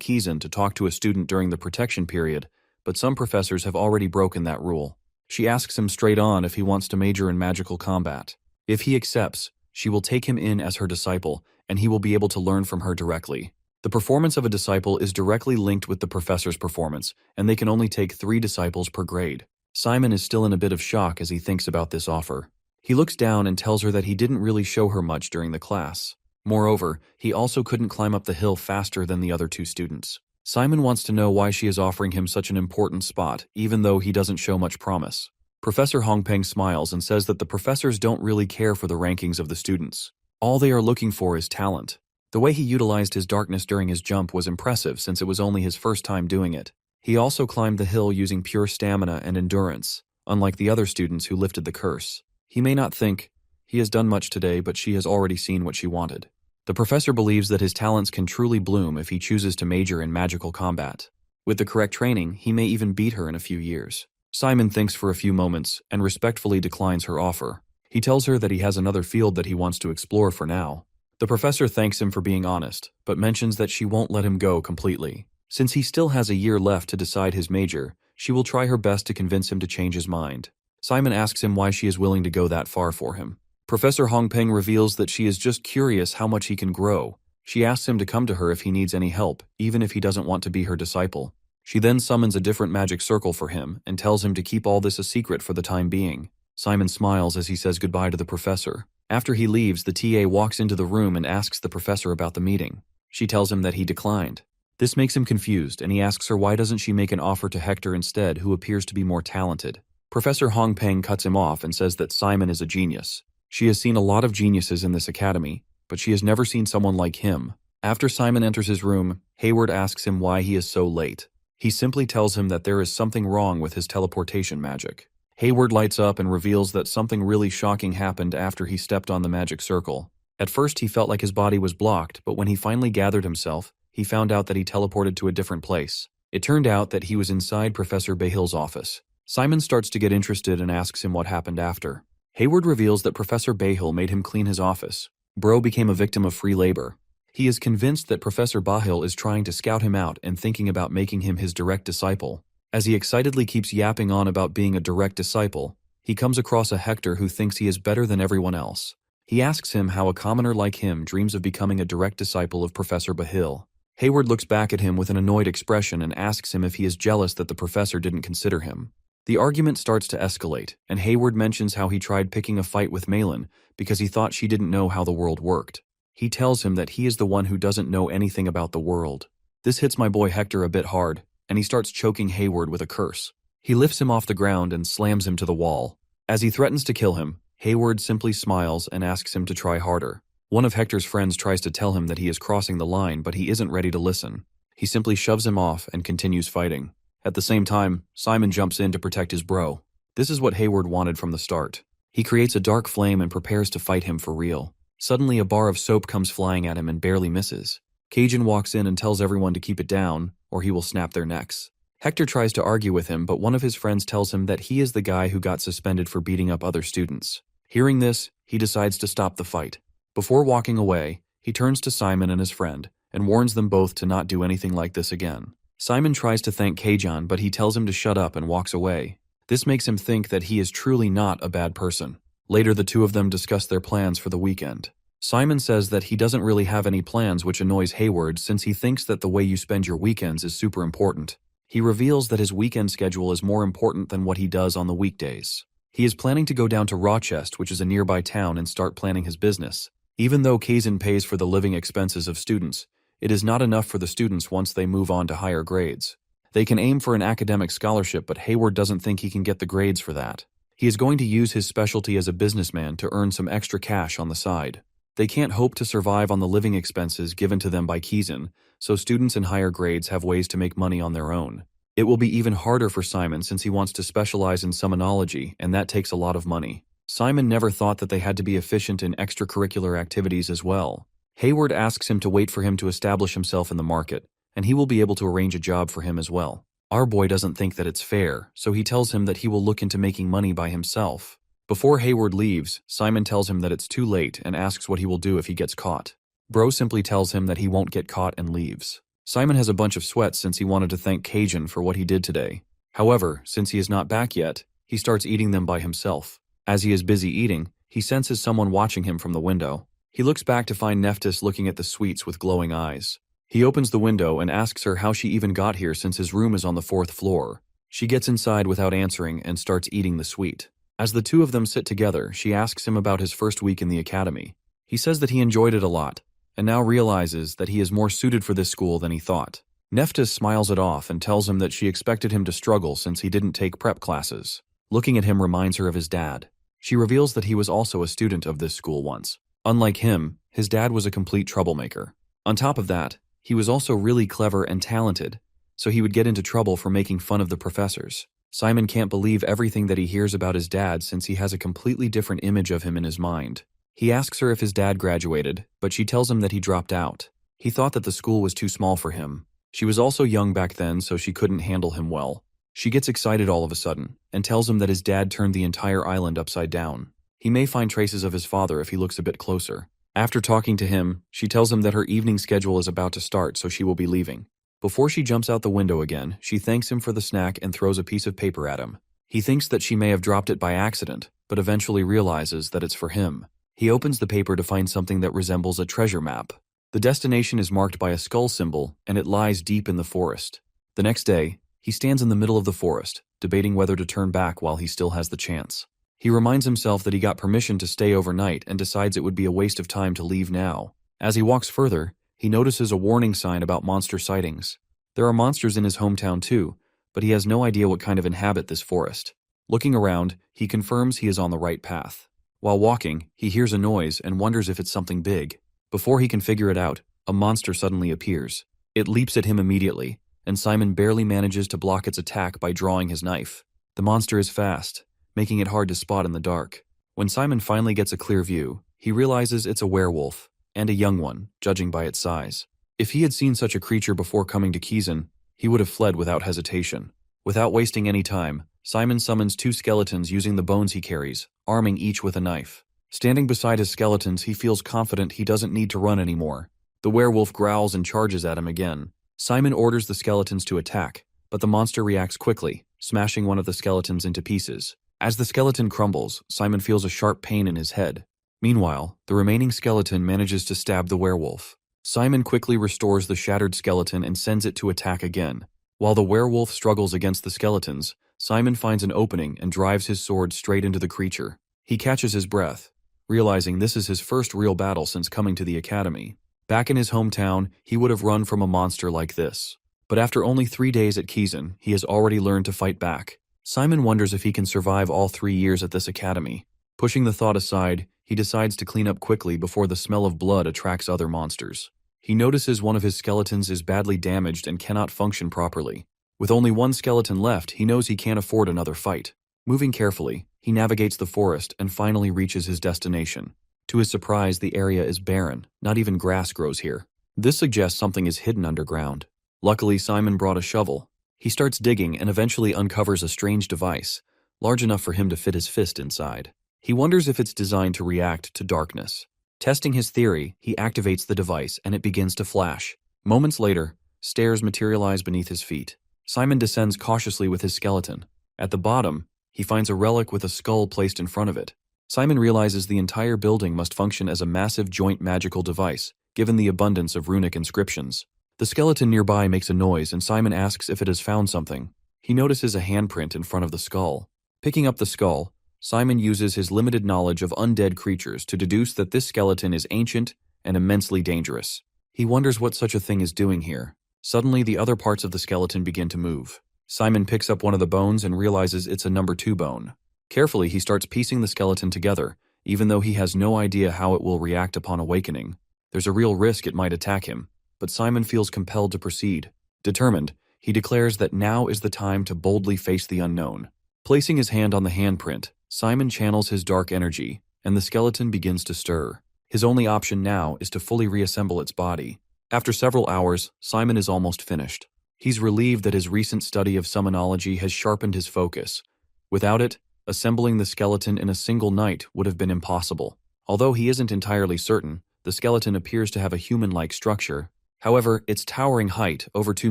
[SPEAKER 1] Kizan to talk to a student during the protection period, but some professors have already broken that rule. She asks him straight on if he wants to major in magical combat. If he accepts, she will take him in as her disciple, and he will be able to learn from her directly. The performance of a disciple is directly linked with the professor's performance, and they can only take 3 disciples per grade. Simon is still in a bit of shock as he thinks about this offer. He looks down and tells her that he didn't really show her much during the class. Moreover, he also couldn't climb up the hill faster than the other 2 students. Simon wants to know why she is offering him such an important spot, even though he doesn't show much promise. Professor Hongpeng smiles and says that the professors don't really care for the rankings of the students. All they are looking for is talent. The way he utilized his darkness during his jump was impressive since it was only his first time doing it. He also climbed the hill using pure stamina and endurance, unlike the other students who lifted the curse. He may not think, he has done much today, but she has already seen what she wanted. The professor believes that his talents can truly bloom if he chooses to major in magical combat. With the correct training, he may even beat her in a few years. Simon thinks for a few moments and respectfully declines her offer. He tells her that he has another field that he wants to explore for now. The professor thanks him for being honest, but mentions that she won't let him go completely. Since he still has a year left to decide his major, she will try her best to convince him to change his mind. Simon asks him why she is willing to go that far for him. Professor Hongpeng reveals that she is just curious how much he can grow. She asks him to come to her if he needs any help, even if he doesn't want to be her disciple. She then summons a different magic circle for him and tells him to keep all this a secret for the time being. Simon smiles as he says goodbye to the professor. After he leaves, the TA walks into the room and asks the professor about the meeting. She tells him that he declined. This makes him confused, and he asks her why doesn't she make an offer to Hector instead, who appears to be more talented. Professor Hongpeng cuts him off and says that Simon is a genius. She has seen a lot of geniuses in this academy, but she has never seen someone like him. After Simon enters his room, Hayward asks him why he is so late. He simply tells him that there is something wrong with his teleportation magic. Hayward lights up and reveals that something really shocking happened after he stepped on the magic circle. At first he felt like his body was blocked, but when he finally gathered himself, he found out that he teleported to a different place. It turned out that he was inside Professor Bahill's office. Simon starts to get interested and asks him what happened after. Hayward reveals that Professor Bahill made him clean his office. Bro became a victim of free labor. He is convinced that Professor Bahill is trying to scout him out and thinking about making him his direct disciple. As he excitedly keeps yapping on about being a direct disciple, he comes across a Hector who thinks he is better than everyone else. He asks him how a commoner like him dreams of becoming a direct disciple of Professor Bahill. Hayward looks back at him with an annoyed expression and asks him if he is jealous that the professor didn't consider him. The argument starts to escalate, and Hayward mentions how he tried picking a fight with Malin because he thought she didn't know how the world worked. He tells him that he is the one who doesn't know anything about the world. This hits my boy Hector a bit hard, and he starts choking Hayward with a curse. He lifts him off the ground and slams him to the wall. As he threatens to kill him, Hayward simply smiles and asks him to try harder. One of Hector's friends tries to tell him that he is crossing the line, but he isn't ready to listen. He simply shoves him off and continues fighting. At the same time, Simon jumps in to protect his bro. This is what Hayward wanted from the start. He creates a dark flame and prepares to fight him for real. Suddenly, a bar of soap comes flying at him and barely misses. Cajun walks in and tells everyone to keep it down, or he will snap their necks. Hector tries to argue with him, but one of his friends tells him that he is the guy who got suspended for beating up other students. Hearing this, he decides to stop the fight. Before walking away, he turns to Simon and his friend and warns them both to not do anything like this again. Simon tries to thank Keijan, but he tells him to shut up and walks away. This makes him think that he is truly not a bad person. Later, the two of them discuss their plans for the weekend. Simon says that he doesn't really have any plans, which annoys Hayward since he thinks that the way you spend your weekends is super important. He reveals that his weekend schedule is more important than what he does on the weekdays. He is planning to go down to Rochester, which is a nearby town, and start planning his business. Even though Kazan pays for the living expenses of students, it is not enough for the students once they move on to higher grades. They can aim for an academic scholarship, but Hayward doesn't think he can get the grades for that. He is going to use his specialty as a businessman to earn some extra cash on the side. They can't hope to survive on the living expenses given to them by Kazan, so students in higher grades have ways to make money on their own. It will be even harder for Simon since he wants to specialize in summonology, and that takes a lot of money. Simon never thought that they had to be efficient in extracurricular activities as well. Hayward asks him to wait for him to establish himself in the market, and he will be able to arrange a job for him as well. Our boy doesn't think that it's fair, so he tells him that he will look into making money by himself. Before Hayward leaves, Simon tells him that it's too late and asks what he will do if he gets caught. Bro simply tells him that he won't get caught and leaves. Simon has a bunch of sweats since he wanted to thank Kazan for what he did today. However, since he is not back yet, he starts eating them by himself. As he is busy eating, he senses someone watching him from the window. He looks back to find Nephthys looking at the sweets with glowing eyes. He opens the window and asks her how she even got here since his room is on the 4th floor. She gets inside without answering and starts eating the sweet. As the two of them sit together, she asks him about his first week in the academy. He says that he enjoyed it a lot, and now realizes that he is more suited for this school than he thought. Nephthys smiles it off and tells him that she expected him to struggle since he didn't take prep classes. Looking at him reminds her of his dad. She reveals that he was also a student of this school once. Unlike him, his dad was a complete troublemaker. On top of that, he was also really clever and talented, so he would get into trouble for making fun of the professors. Simon can't believe everything that he hears about his dad since he has a completely different image of him in his mind. He asks her if his dad graduated, but she tells him that he dropped out. He thought that the school was too small for him. She was also young back then, so she couldn't handle him well. She gets excited all of a sudden, and tells him that his dad turned the entire island upside down. He may find traces of his father if he looks a bit closer. After talking to him, she tells him that her evening schedule is about to start, so she will be leaving. Before she jumps out the window again, she thanks him for the snack and throws a piece of paper at him. He thinks that she may have dropped it by accident, but eventually realizes that it's for him. He opens the paper to find something that resembles a treasure map. The destination is marked by a skull symbol, and it lies deep in the forest. The next day, he stands in the middle of the forest, debating whether to turn back while he still has the chance. He reminds himself that he got permission to stay overnight and decides it would be a waste of time to leave now. As he walks further, he notices a warning sign about monster sightings. There are monsters in his hometown too, but he has no idea what kind of inhabit this forest. Looking around, he confirms he is on the right path. While walking, he hears a noise and wonders if it's something big. Before he can figure it out, a monster suddenly appears. It leaps at him immediately, and Simon barely manages to block its attack by drawing his knife. The monster is fast, making it hard to spot in the dark. When Simon finally gets a clear view, he realizes it's a werewolf, and a young one, judging by its size. If he had seen such a creature before coming to Kazan, he would have fled without hesitation. Without wasting any time, Simon summons 2 skeletons using the bones he carries, arming each with a knife. Standing beside his skeletons, he feels confident he doesn't need to run anymore. The werewolf growls and charges at him again. Simon orders the skeletons to attack, but the monster reacts quickly, smashing one of the skeletons into pieces. As the skeleton crumbles, Simon feels a sharp pain in his head. Meanwhile, the remaining skeleton manages to stab the werewolf. Simon quickly restores the shattered skeleton and sends it to attack again. While the werewolf struggles against the skeletons, Simon finds an opening and drives his sword straight into the creature. He catches his breath, realizing this is his first real battle since coming to the academy. Back in his hometown, he would have run from a monster like this. But after only 3 days at Kazan, he has already learned to fight back. Simon wonders if he can survive all 3 years at this academy. Pushing the thought aside, he decides to clean up quickly before the smell of blood attracts other monsters. He notices one of his skeletons is badly damaged and cannot function properly. With only 1 skeleton left, he knows he can't afford another fight. Moving carefully, he navigates the forest and finally reaches his destination. To his surprise, the area is barren. Not even grass grows here. This suggests something is hidden underground. Luckily, Simon brought a shovel. He starts digging and eventually uncovers a strange device, large enough for him to fit his fist inside. He wonders if it's designed to react to darkness. Testing his theory, he activates the device and it begins to flash. Moments later, stairs materialize beneath his feet. Simon descends cautiously with his skeleton. At the bottom, he finds a relic with a skull placed in front of it. Simon realizes the entire building must function as a massive joint magical device, given the abundance of runic inscriptions. The skeleton nearby makes a noise and Simon asks if it has found something. He notices a handprint in front of the skull. Picking up the skull, Simon uses his limited knowledge of undead creatures to deduce that this skeleton is ancient and immensely dangerous. He wonders what such a thing is doing here. Suddenly, the other parts of the skeleton begin to move. Simon picks up one of the bones and realizes it's a number 2 bone. Carefully, he starts piecing the skeleton together, even though he has no idea how it will react upon awakening. There's a real risk it might attack him, but Simon feels compelled to proceed. Determined, he declares that now is the time to boldly face the unknown. Placing his hand on the handprint, Simon channels his dark energy, and the skeleton begins to stir. His only option now is to fully reassemble its body. After several hours, Simon is almost finished. He's relieved that his recent study of summonology has sharpened his focus. Without it, assembling the skeleton in a single night would have been impossible. Although he isn't entirely certain, the skeleton appears to have a human-like structure. However, its towering height, over 2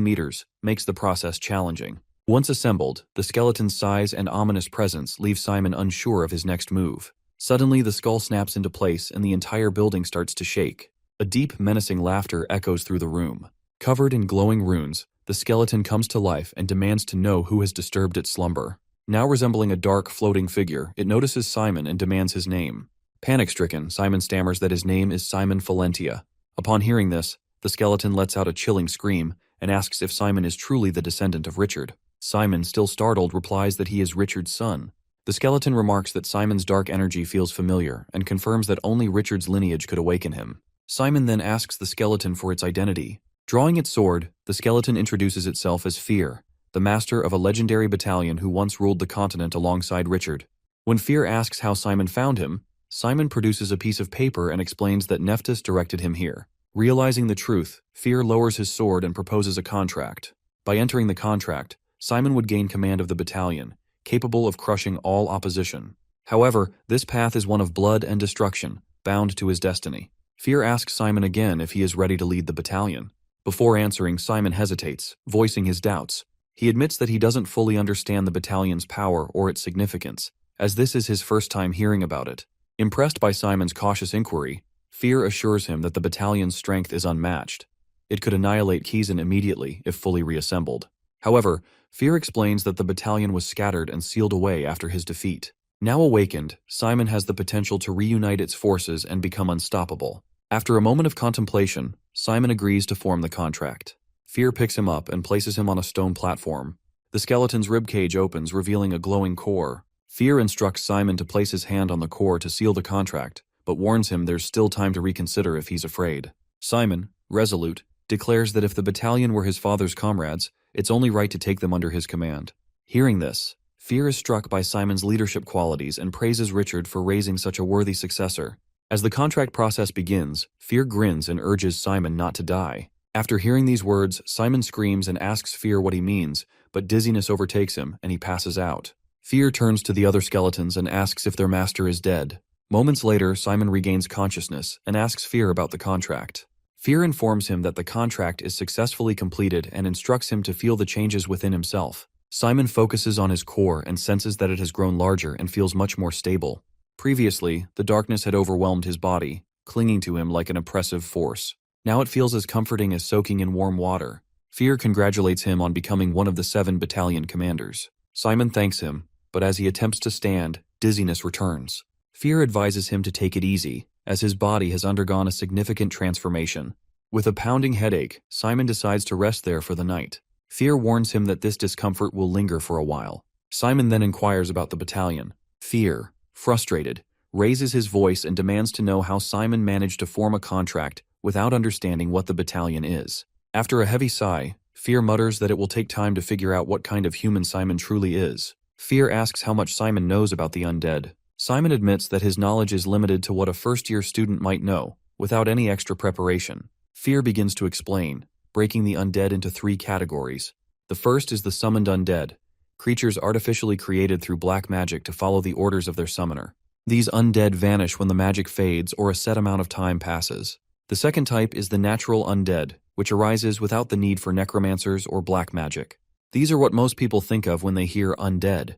[SPEAKER 1] meters, makes the process challenging. Once assembled, the skeleton's size and ominous presence leave Simon unsure of his next move. Suddenly, the skull snaps into place and the entire building starts to shake. A deep, menacing laughter echoes through the room. Covered in glowing runes, the skeleton comes to life and demands to know who has disturbed its slumber. Now resembling a dark, floating figure, it notices Simon and demands his name. Panic-stricken, Simon stammers that his name is Simon Valentia. Upon hearing this, the skeleton lets out a chilling scream and asks if Simon is truly the descendant of Richard. Simon, still startled, replies that he is Richard's son. The skeleton remarks that Simon's dark energy feels familiar and confirms that only Richard's lineage could awaken him. Simon then asks the skeleton for its identity. Drawing its sword, the skeleton introduces itself as Fear, the master of a legendary battalion who once ruled the continent alongside Richard. When Fear asks how Simon found him, Simon produces a piece of paper and explains that Nephthys directed him here. Realizing the truth, Fear lowers his sword and proposes a contract. By entering the contract, Simon would gain command of the battalion, capable of crushing all opposition. However, this path is one of blood and destruction, bound to his destiny. Fear asks Simon again if he is ready to lead the battalion. Before answering, Simon hesitates, voicing his doubts. He admits that he doesn't fully understand the battalion's power or its significance, as this is his first time hearing about it. Impressed by Simon's cautious inquiry, Fear assures him that the battalion's strength is unmatched. It could annihilate Kizan immediately if fully reassembled. However, Fear explains that the battalion was scattered and sealed away after his defeat. Now awakened, Simon has the potential to reunite its forces and become unstoppable. After a moment of contemplation, Simon agrees to form the contract. Fear picks him up and places him on a stone platform. The skeleton's ribcage opens, revealing a glowing core. Fear instructs Simon to place his hand on the core to seal the contract, but warns him there's still time to reconsider if he's afraid. Simon, resolute, declares that if the battalion were his father's comrades, it's only right to take them under his command. Hearing this, Fear is struck by Simon's leadership qualities and praises Richard for raising such a worthy successor. As the contract process begins, Fear grins and urges Simon not to die. After hearing these words, Simon screams and asks Fear what he means, but dizziness overtakes him and he passes out. Fear turns to the other skeletons and asks if their master is dead. Moments later, Simon regains consciousness and asks Fear about the contract. Fear informs him that the contract is successfully completed and instructs him to feel the changes within himself. Simon focuses on his core and senses that it has grown larger and feels much more stable. Previously, the darkness had overwhelmed his body, clinging to him like an oppressive force. Now it feels as comforting as soaking in warm water. Fear congratulates him on becoming one of the 7 battalion commanders. Simon thanks him, but as he attempts to stand, dizziness returns. Fear advises him to take it easy, as his body has undergone a significant transformation. With a pounding headache, Simon decides to rest there for the night. Fear warns him that this discomfort will linger for a while. Simon then inquires about the battalion. Fear, frustrated, raises his voice and demands to know how Simon managed to form a contract without understanding what the battalion is. After a heavy sigh, Fear mutters that it will take time to figure out what kind of human Simon truly is. Fear asks how much Simon knows about the undead. Simon admits that his knowledge is limited to what a first-year student might know, without any extra preparation. Fear begins to explain, breaking the undead into 3 categories. The first is the summoned undead, creatures artificially created through black magic to follow the orders of their summoner. These undead vanish when the magic fades or a set amount of time passes. The second type is the natural undead, which arises without the need for necromancers or black magic. These are what most people think of when they hear undead.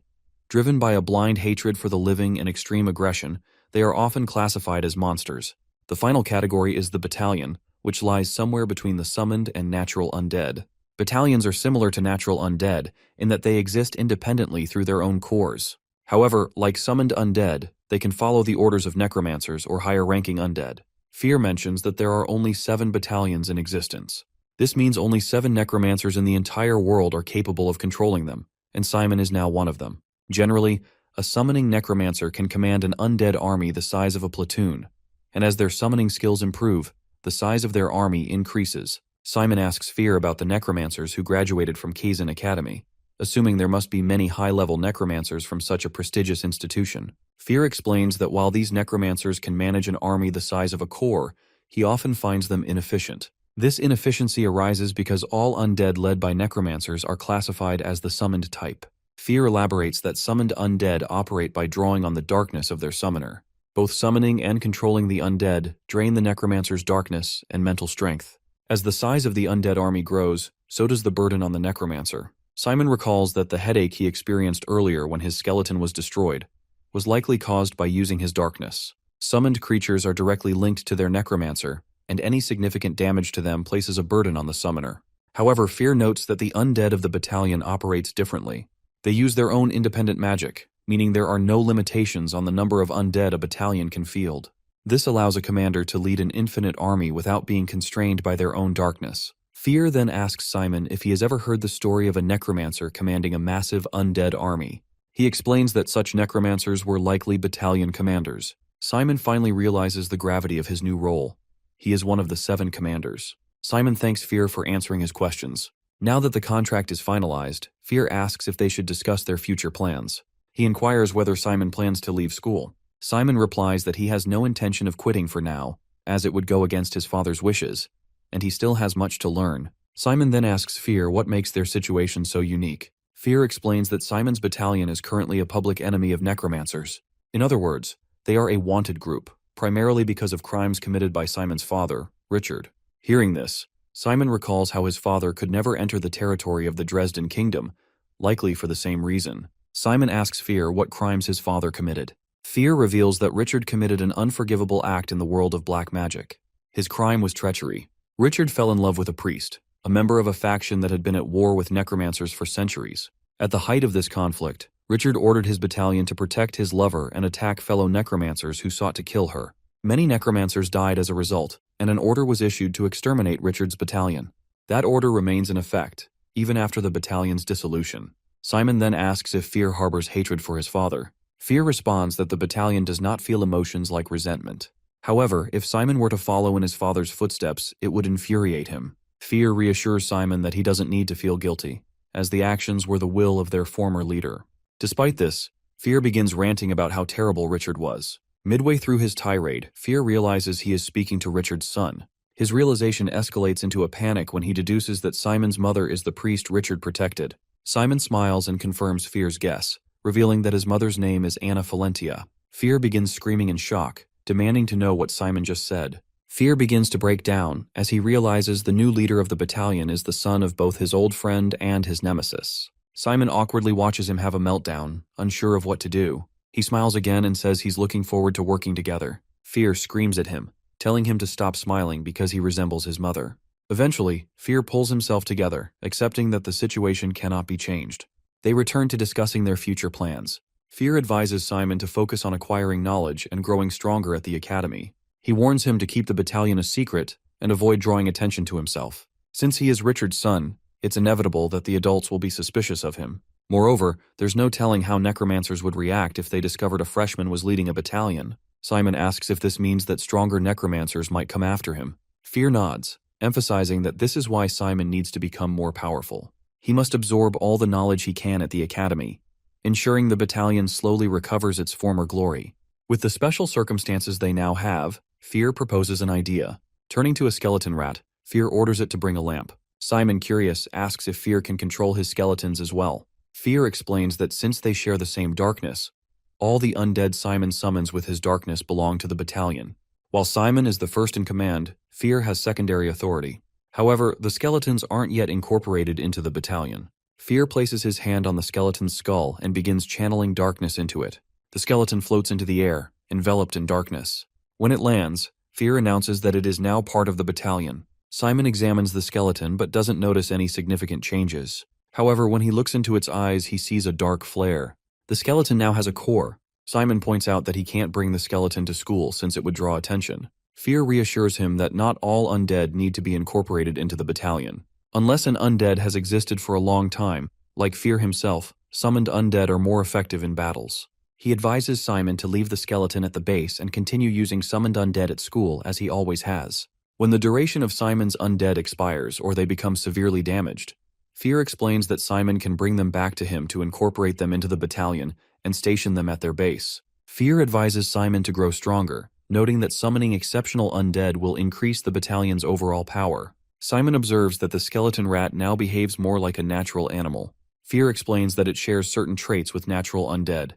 [SPEAKER 1] Driven by a blind hatred for the living and extreme aggression, they are often classified as monsters. The final category is the battalion, which lies somewhere between the summoned and natural undead. Battalions are similar to natural undead in that they exist independently through their own cores. However, like summoned undead, they can follow the orders of necromancers or higher-ranking undead. Fear mentions that there are only 7 battalions in existence. This means only 7 necromancers in the entire world are capable of controlling them, and Simon is now one of them. Generally, a summoning necromancer can command an undead army the size of a platoon, and as their summoning skills improve, the size of their army increases. Simon asks Fear about the necromancers who graduated from Kaizen Academy, assuming there must be many high-level necromancers from such a prestigious institution. Fear explains that while these necromancers can manage an army the size of a corps, he often finds them inefficient. This inefficiency arises because all undead led by necromancers are classified as the summoned type. Fear elaborates that summoned undead operate by drawing on the darkness of their summoner. Both summoning and controlling the undead drain the necromancer's darkness and mental strength. As the size of the undead army grows, so does the burden on the necromancer. Simon recalls that the headache he experienced earlier when his skeleton was destroyed was likely caused by using his darkness. Summoned creatures are directly linked to their necromancer, and any significant damage to them places a burden on the summoner. However, Fear notes that the undead of the battalion operates differently. They use their own independent magic, meaning there are no limitations on the number of undead a battalion can field. This allows a commander to lead an infinite army without being constrained by their own darkness. Fear then asks Simon if he has ever heard the story of a necromancer commanding a massive undead army. He explains that such necromancers were likely battalion commanders. Simon finally realizes the gravity of his new role. He is one of the 7 commanders. Simon thanks Fear for answering his questions. Now that the contract is finalized, Fear asks if they should discuss their future plans. He inquires whether Simon plans to leave school. Simon replies that he has no intention of quitting for now, as it would go against his father's wishes, and he still has much to learn. Simon then asks Fear what makes their situation so unique. Fear explains that Simon's battalion is currently a public enemy of necromancers. In other words, they are a wanted group, primarily because of crimes committed by Simon's father, Richard. Hearing this, Simon recalls how his father could never enter the territory of the Dresden Kingdom, likely for the same reason. Simon asks Fear what crimes his father committed. Fear reveals that Richard committed an unforgivable act in the world of black magic. His crime was treachery. Richard fell in love with a priest, a member of a faction that had been at war with necromancers for centuries. At the height of this conflict, Richard ordered his battalion to protect his lover and attack fellow necromancers who sought to kill her. Many necromancers died as a result, and an order was issued to exterminate Richard's battalion. That order remains in effect, even after the battalion's dissolution. Simon then asks if Fear harbors hatred for his father. Fear responds that the battalion does not feel emotions like resentment. However, if Simon were to follow in his father's footsteps, it would infuriate him. Fear reassures Simon that he doesn't need to feel guilty, as the actions were the will of their former leader. Despite this, Fear begins ranting about how terrible Richard was. Midway through his tirade, Fear realizes he is speaking to Richard's son. His realization escalates into a panic when he deduces that Simon's mother is the priest Richard protected. Simon smiles and confirms Fear's guess, revealing that his mother's name is Anna Falentia. Fear begins screaming in shock, demanding to know what Simon just said. Fear begins to break down as he realizes the new leader of the battalion is the son of both his old friend and his nemesis. Simon awkwardly watches him have a meltdown, unsure of what to do. He smiles again and says he's looking forward to working together. Fear screams at him, telling him to stop smiling because he resembles his mother. Eventually, Fear pulls himself together, accepting that the situation cannot be changed. They return to discussing their future plans. Fear advises Simon to focus on acquiring knowledge and growing stronger at the academy. He warns him to keep the battalion a secret and avoid drawing attention to himself. Since he is Richard's son, it's inevitable that the adults will be suspicious of him. Moreover, there's no telling how necromancers would react if they discovered a freshman was leading a battalion. Simon asks if this means that stronger necromancers might come after him. Fear nods, emphasizing that this is why Simon needs to become more powerful. He must absorb all the knowledge he can at the academy, ensuring the battalion slowly recovers its former glory. With the special circumstances they now have, Fear proposes an idea. Turning to a skeleton rat, Fear orders it to bring a lamp. Simon, curious, asks if Fear can control his skeletons as well. Fear explains that since they share the same darkness, all the undead Simon summons with his darkness belong to the battalion. While Simon is the first in command, Fear has secondary authority. However, the skeletons aren't yet incorporated into the battalion. Fear places his hand on the skeleton's skull and begins channeling darkness into it. The skeleton floats into the air, enveloped in darkness. When it lands, Fear announces that it is now part of the battalion. Simon examines the skeleton but doesn't notice any significant changes. However, when he looks into its eyes, he sees a dark flare. The skeleton now has a core. Simon points out that he can't bring the skeleton to school since it would draw attention. Fear reassures him that not all undead need to be incorporated into the battalion. Unless an undead has existed for a long time, like Fear himself, summoned undead are more effective in battles. He advises Simon to leave the skeleton at the base and continue using summoned undead at school as he always has. When the duration of Simon's undead expires or they become severely damaged, Fear explains that Simon can bring them back to him to incorporate them into the battalion and station them at their base. Fear advises Simon to grow stronger, noting that summoning exceptional undead will increase the battalion's overall power. Simon observes that the skeleton rat now behaves more like a natural animal. Fear explains that it shares certain traits with natural undead.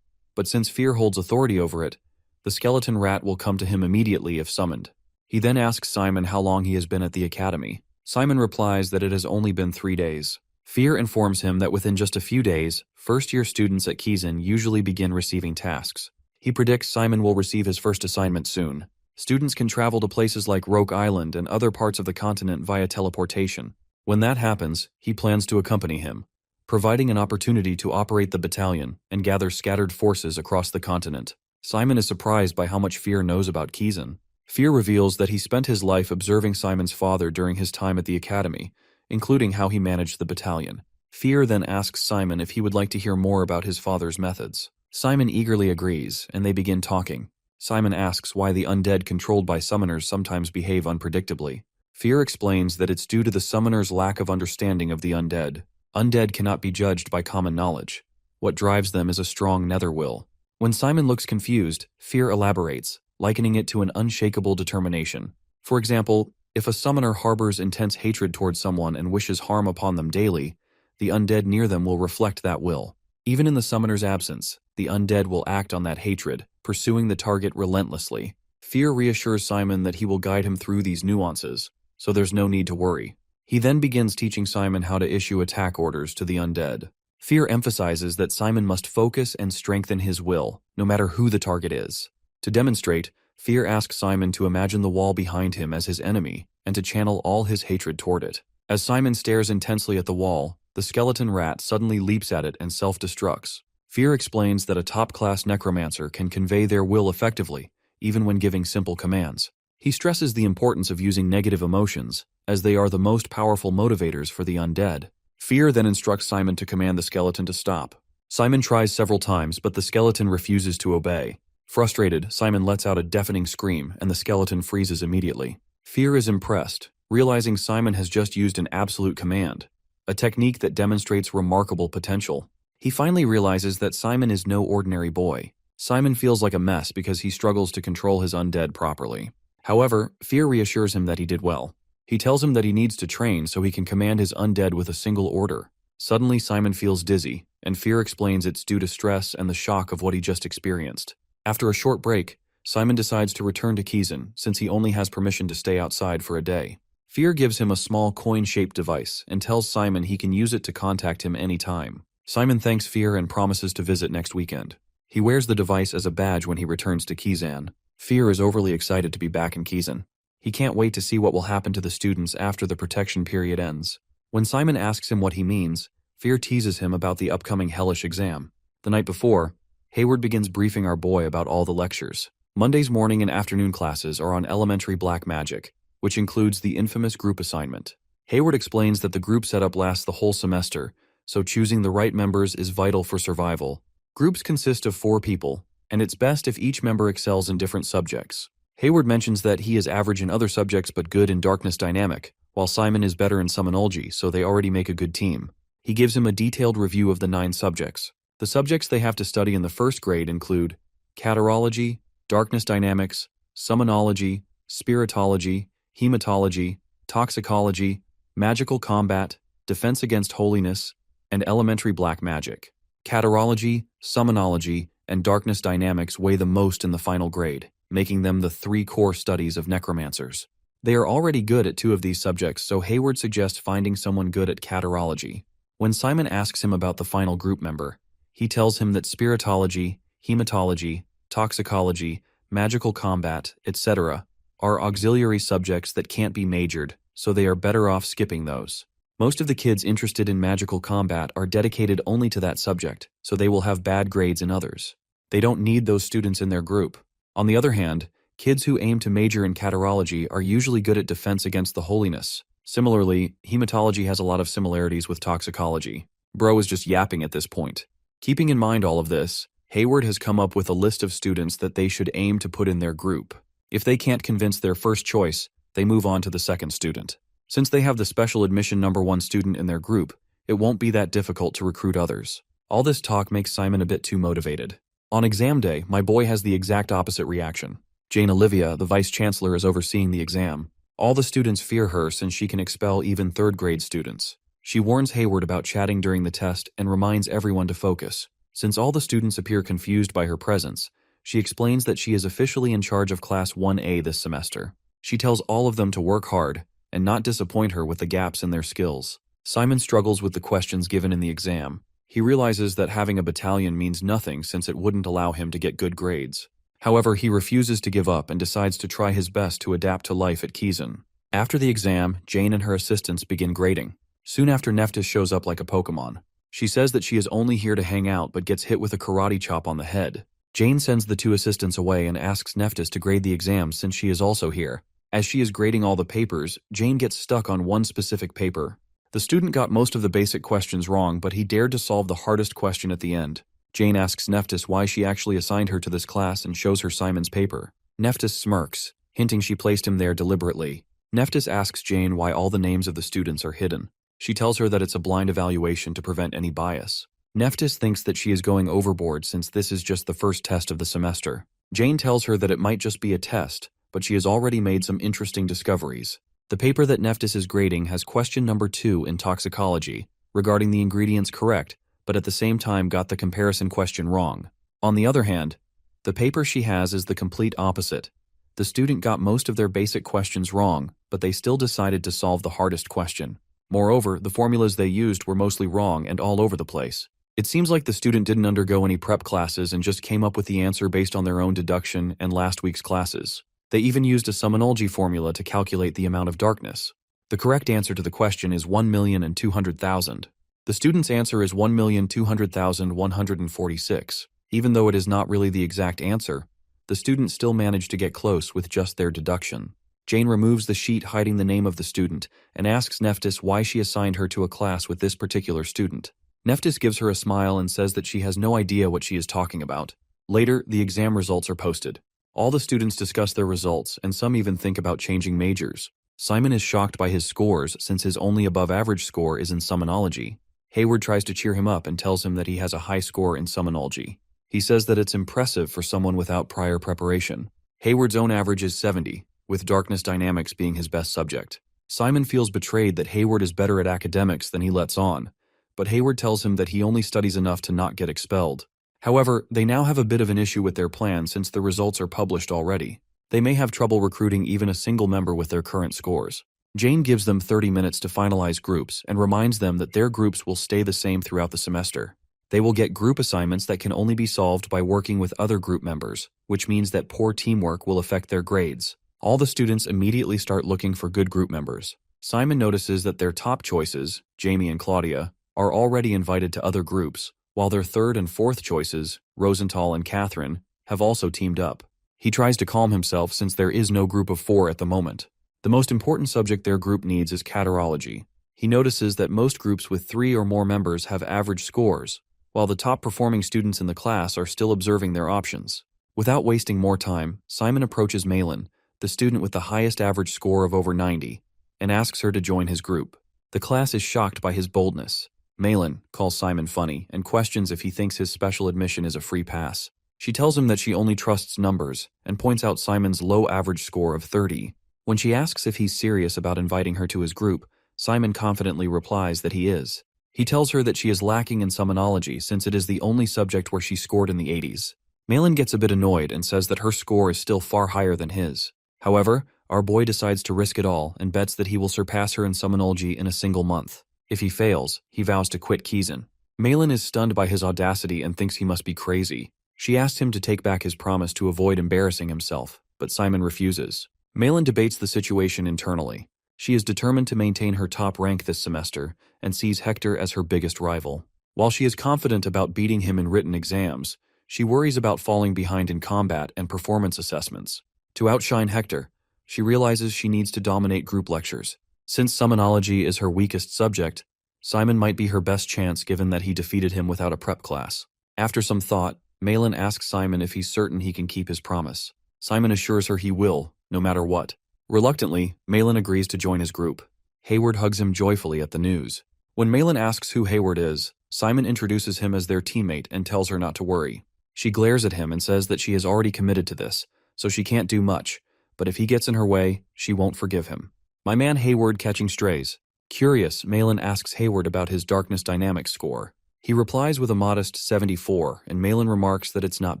[SPEAKER 1] But since Fear holds authority over it, the skeleton rat will come to him immediately if summoned. He then asks Simon how long he has been at the academy. Simon replies that it has only been 3 days. Fear informs him that within just a few days, first-year students at Kizan usually begin receiving tasks. He predicts Simon will receive his first assignment soon. Students can travel to places like Roke Island and other parts of the continent via teleportation. When that happens, he plans to accompany him, providing an opportunity to operate the battalion and gather scattered forces across the continent. Simon is surprised by how much Fear knows about Kizan. Fear reveals that he spent his life observing Simon's father during his time at the academy, including how he managed the battalion. Fear then asks Simon if he would like to hear more about his father's methods. Simon eagerly agrees, and they begin talking. Simon asks why the undead controlled by summoners sometimes behave unpredictably. Fear explains that it's due to the summoner's lack of understanding of the undead. Undead cannot be judged by common knowledge. What drives them is a strong nether will. When Simon looks confused, Fear elaborates, likening it to an unshakable determination. For example, if a summoner harbors intense hatred towards someone and wishes harm upon them daily, the undead near them will reflect that will. Even in the summoner's absence, the undead will act on that hatred, pursuing the target relentlessly. Fear reassures Simon that he will guide him through these nuances, so there's no need to worry. He then begins teaching Simon how to issue attack orders to the undead. Fear emphasizes that Simon must focus and strengthen his will, no matter who the target is. To demonstrate, Fear asks Simon to imagine the wall behind him as his enemy and to channel all his hatred toward it. As Simon stares intensely at the wall, the skeleton rat suddenly leaps at it and self-destructs. Fear explains that a top-class necromancer can convey their will effectively, even when giving simple commands. He stresses the importance of using negative emotions, as they are the most powerful motivators for the undead. Fear then instructs Simon to command the skeleton to stop. Simon tries several times, but the skeleton refuses to obey. Frustrated, Simon lets out a deafening scream, and the skeleton freezes immediately. Fear is impressed, realizing Simon has just used an absolute command, a technique that demonstrates remarkable potential. He finally realizes that Simon is no ordinary boy. Simon feels like a mess because he struggles to control his undead properly. However, Fear reassures him that he did well. He tells him that he needs to train so he can command his undead with a single order. Suddenly, Simon feels dizzy, and Fear explains it's due to stress and the shock of what he just experienced. After a short break, Simon decides to return to Kizan since he only has permission to stay outside for a day. Fear gives him a small coin-shaped device and tells Simon he can use it to contact him anytime. Simon thanks Fear and promises to visit next weekend. He wears the device as a badge when he returns to Kizan. Fear is overly excited to be back in Kizan. He can't wait to see what will happen to the students after the protection period ends. When Simon asks him what he means, Fear teases him about the upcoming hellish exam. The night before, Hayward begins briefing our boy about all the lectures. Monday's morning and afternoon classes are on elementary black magic, which includes the infamous group assignment. Hayward explains that the group setup lasts the whole semester, so choosing the right members is vital for survival. Groups consist of 4 people, and it's best if each member excels in different subjects. Hayward mentions that he is average in other subjects but good in darkness dynamic, while Simon is better in summonology, so they already make a good team. He gives him a detailed review of the 9 subjects. The subjects they have to study in the first grade include catarology, darkness dynamics, summonology, spiritology, hematology, toxicology, magical combat, defense against holiness, and elementary black magic. Catarology, summonology, and darkness dynamics weigh the most in the final grade, making them the 3 core studies of necromancers. They are already good at 2 of these subjects, so Hayward suggests finding someone good at catarology. When Simon asks him about the final group member, he tells him that spiritology, hematology, toxicology, magical combat, etc., are auxiliary subjects that can't be majored, so they are better off skipping those. Most of the kids interested in magical combat are dedicated only to that subject, so they will have bad grades in others. They don't need those students in their group. On the other hand, kids who aim to major in catarology are usually good at defense against the holiness. Similarly, hematology has a lot of similarities with toxicology. Bro is just yapping at this point. Keeping in mind all of this, Hayward has come up with a list of students that they should aim to put in their group. If they can't convince their first choice, they move on to the second student. Since they have the special admission #1 student in their group, it won't be that difficult to recruit others. All this talk makes Simon a bit too motivated. On exam day, my boy has the exact opposite reaction. Jane Olivia, the vice-chancellor, is overseeing the exam. All the students fear her since she can expel even third-grade students. She warns Hayward about chatting during the test and reminds everyone to focus. Since all the students appear confused by her presence, she explains that she is officially in charge of Class 1A this semester. She tells all of them to work hard and not disappoint her with the gaps in their skills. Simon struggles with the questions given in the exam. He realizes that having a battalion means nothing since it wouldn't allow him to get good grades. However, he refuses to give up and decides to try his best to adapt to life at Kizun. After the exam, Jane and her assistants begin grading. Soon after, Nephthys shows up like a Pokemon. She says that she is only here to hang out but gets hit with a karate chop on the head. Jane sends the two assistants away and asks Nephthys to grade the exam since she is also here. As she is grading all the papers, Jane gets stuck on one specific paper. The student got most of the basic questions wrong, but he dared to solve the hardest question at the end. Jane asks Nephthys why she actually assigned her to this class and shows her Simon's paper. Nephthys smirks, hinting she placed him there deliberately. Nephthys asks Jane why all the names of the students are hidden. She tells her that it's a blind evaluation to prevent any bias. Nephthys thinks that she is going overboard since this is just the first test of the semester. Jane tells her that it might just be a test, but she has already made some interesting discoveries. The paper that Nephthys is grading has question number 2 in toxicology, regarding the ingredients correct, but at the same time got the comparison question wrong. On the other hand, the paper she has is the complete opposite. The student got most of their basic questions wrong, but they still decided to solve the hardest question. Moreover, the formulas they used were mostly wrong and all over the place. It seems like the student didn't undergo any prep classes and just came up with the answer based on their own deduction and last week's classes. They even used a summonology formula to calculate the amount of darkness. The correct answer to the question is 1,200,000. The student's answer is 1,200,146. Even though it is not really the exact answer, the student still managed to get close with just their deduction. Jane removes the sheet hiding the name of the student and asks Nephthys why she assigned her to a class with this particular student. Nephthys gives her a smile and says that she has no idea what she is talking about. Later, the exam results are posted. All the students discuss their results, and some even think about changing majors. Simon is shocked by his scores since his only above-average score is in summonology. Hayward tries to cheer him up and tells him that he has a high score in summonology. He says that it's impressive for someone without prior preparation. Hayward's own average is 70, with darkness dynamics being his best subject. Simon feels betrayed that Hayward is better at academics than he lets on, but Hayward tells him that he only studies enough to not get expelled. However, they now have a bit of an issue with their plan since the results are published already. They may have trouble recruiting even a single member with their current scores. Jane gives them 30 minutes to finalize groups and reminds them that their groups will stay the same throughout the semester. They will get group assignments that can only be solved by working with other group members, which means that poor teamwork will affect their grades. All the students immediately start looking for good group members. Simon notices that their top choices, Jamie and Claudia, are already invited to other groups, while their third and fourth choices, Rosenthal and Catherine, have also teamed up. He tries to calm himself since there is no group of 4 at the moment. The most important subject their group needs is catarology. He notices that most groups with 3 or more members have average scores, while the top-performing students in the class are still observing their options. Without wasting more time, Simon approaches Malin, the student with the highest average score of over 90, and asks her to join his group. The class is shocked by his boldness. Malin calls Simon funny and questions if he thinks his special admission is a free pass. She tells him that she only trusts numbers and points out Simon's low average score of 30. When she asks if he's serious about inviting her to his group, Simon confidently replies that he is. He tells her that she is lacking in summonology since it is the only subject where she scored in the 80s. Malin gets a bit annoyed and says that her score is still far higher than his. However, our boy decides to risk it all and bets that he will surpass her in summonology in a single month. If he fails, he vows to quit Kizan. Malin is stunned by his audacity and thinks he must be crazy. She asks him to take back his promise to avoid embarrassing himself, but Simon refuses. Malin debates the situation internally. She is determined to maintain her top rank this semester and sees Hector as her biggest rival. While she is confident about beating him in written exams, she worries about falling behind in combat and performance assessments. To outshine Hector, she realizes she needs to dominate group lectures. Since summonology is her weakest subject, Simon might be her best chance given that he defeated him without a prep class. After some thought, Malin asks Simon if he's certain he can keep his promise. Simon assures her he will, no matter what. Reluctantly, Malin agrees to join his group. Hayward hugs him joyfully at the news. When Malin asks who Hayward is, Simon introduces him as their teammate and tells her not to worry. She glares at him and says that she has already committed to this, so she can't do much, but if he gets in her way, she won't forgive him. My man Hayward catching strays. Curious, Malin asks Hayward about his darkness dynamics score. He replies with a modest 74, and Malin remarks that it's not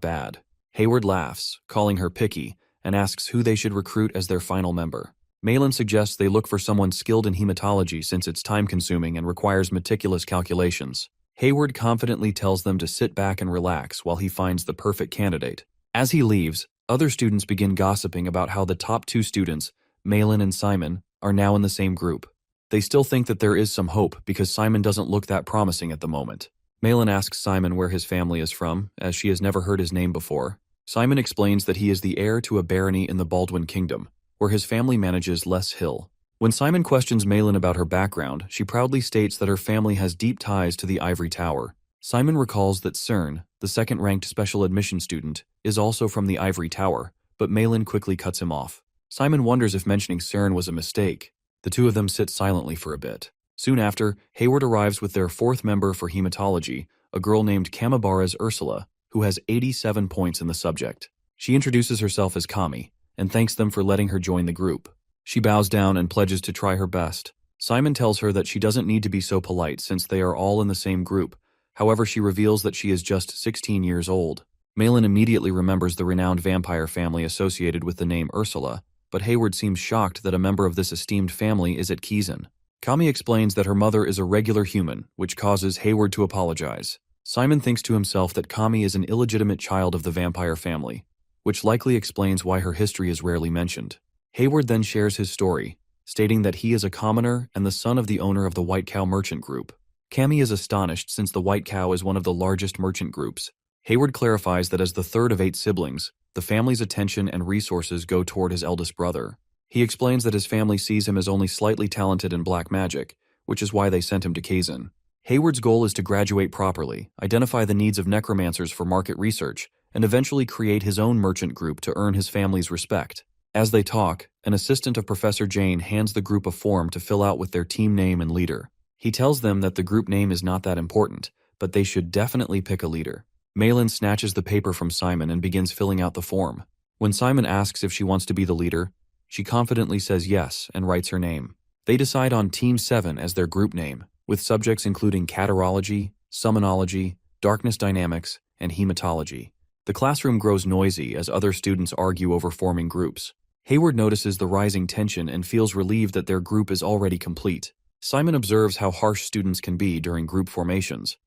[SPEAKER 1] bad. Hayward laughs, calling her picky, and asks who they should recruit as their final member. Malin suggests they look for someone skilled in hematology since it's time-consuming and requires meticulous calculations. Hayward confidently tells them to sit back and relax while he finds the perfect candidate. As he leaves, other students begin gossiping about how the top two students, Malin and Simon, are now in the same group. They still think that there is some hope because Simon doesn't look that promising at the moment. Malin asks Simon where his family is from, as she has never heard his name before. Simon explains that he is the heir to a barony in the Baldwin Kingdom, where his family manages Les Hill. When Simon questions Malin about her background, she proudly states that her family has deep ties to the Ivory Tower. Simon recalls that Cern, the second-ranked special admission student, is also from the Ivory Tower, but Malin quickly cuts him off. Simon wonders if mentioning Cern was a mistake. The two of them sit silently for a bit. Soon after, Hayward arrives with their fourth member for hematology, a girl named Kamabara's Ursula, who has 87 points in the subject. She introduces herself as Kami, and thanks them for letting her join the group. She bows down and pledges to try her best. Simon tells her that she doesn't need to be so polite since they are all in the same group. However, she reveals that she is just 16 years old. Malin immediately remembers the renowned vampire family associated with the name Ursula, but Hayward seems shocked that a member of this esteemed family is at Kizan. Kami explains that her mother is a regular human, which causes Hayward to apologize. Simon thinks to himself that Kami is an illegitimate child of the vampire family, which likely explains why her history is rarely mentioned. Hayward then shares his story, stating that he is a commoner and the son of the owner of the White Cow Merchant Group. Kami is astonished since the White Cow is one of the largest merchant groups. Hayward clarifies that as the third of 8 siblings, the family's attention and resources go toward his eldest brother. He explains that his family sees him as only slightly talented in black magic, which is why they sent him to Kazan. Hayward's goal is to graduate properly, identify the needs of necromancers for market research, and eventually create his own merchant group to earn his family's respect. As they talk, an assistant of Professor Jane hands the group a form to fill out with their team name and leader. He tells them that the group name is not that important, but they should definitely pick a leader. Malin snatches the paper from Simon and begins filling out the form. When Simon asks if she wants to be the leader, she confidently says yes and writes her name. They decide on Team 7 as their group name, with subjects including catarology, summonology, darkness dynamics, and hematology. The classroom grows noisy as other students argue over forming groups. Hayward notices the rising tension and feels relieved that their group is already complete. Simon observes how harsh students can be during group formations,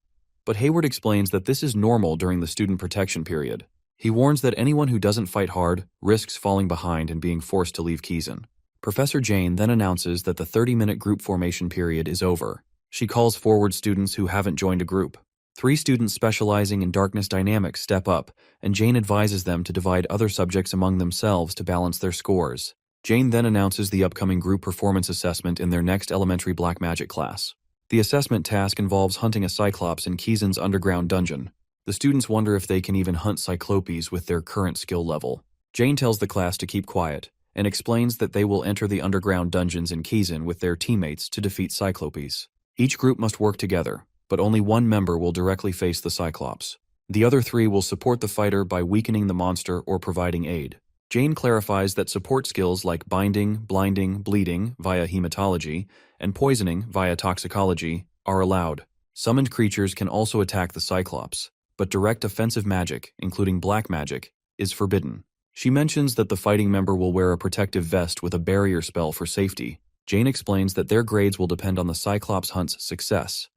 [SPEAKER 1] but Hayward explains that this is normal during the student protection period. He warns that anyone who doesn't fight hard risks falling behind and being forced to leave Kizan. Professor Jane then announces that the 30-minute group formation period is over. She calls forward students who haven't joined a group. 3 students specializing in darkness dynamics step up, and Jane advises them to divide other subjects among themselves to balance their scores. Jane then announces the upcoming group performance assessment in their next elementary black magic class. The assessment task involves hunting a cyclops in Kizan's underground dungeon. The students wonder if they can even hunt cyclopes with their current skill level. Jane tells the class to keep quiet, and explains that they will enter the underground dungeons in Kizan with their teammates to defeat cyclopes. Each group must work together, but only one member will directly face the cyclops. The other 3 will support the fighter by weakening the monster or providing aid. Jane clarifies that support skills like binding, blinding, bleeding via hematology, and poisoning via toxicology are allowed. Summoned creatures can also attack the cyclops, but direct offensive magic, including black magic, is forbidden. She mentions that the fighting member will wear a protective vest with a barrier spell for safety. Jane explains that their grades will depend on the Cyclops hunt's success,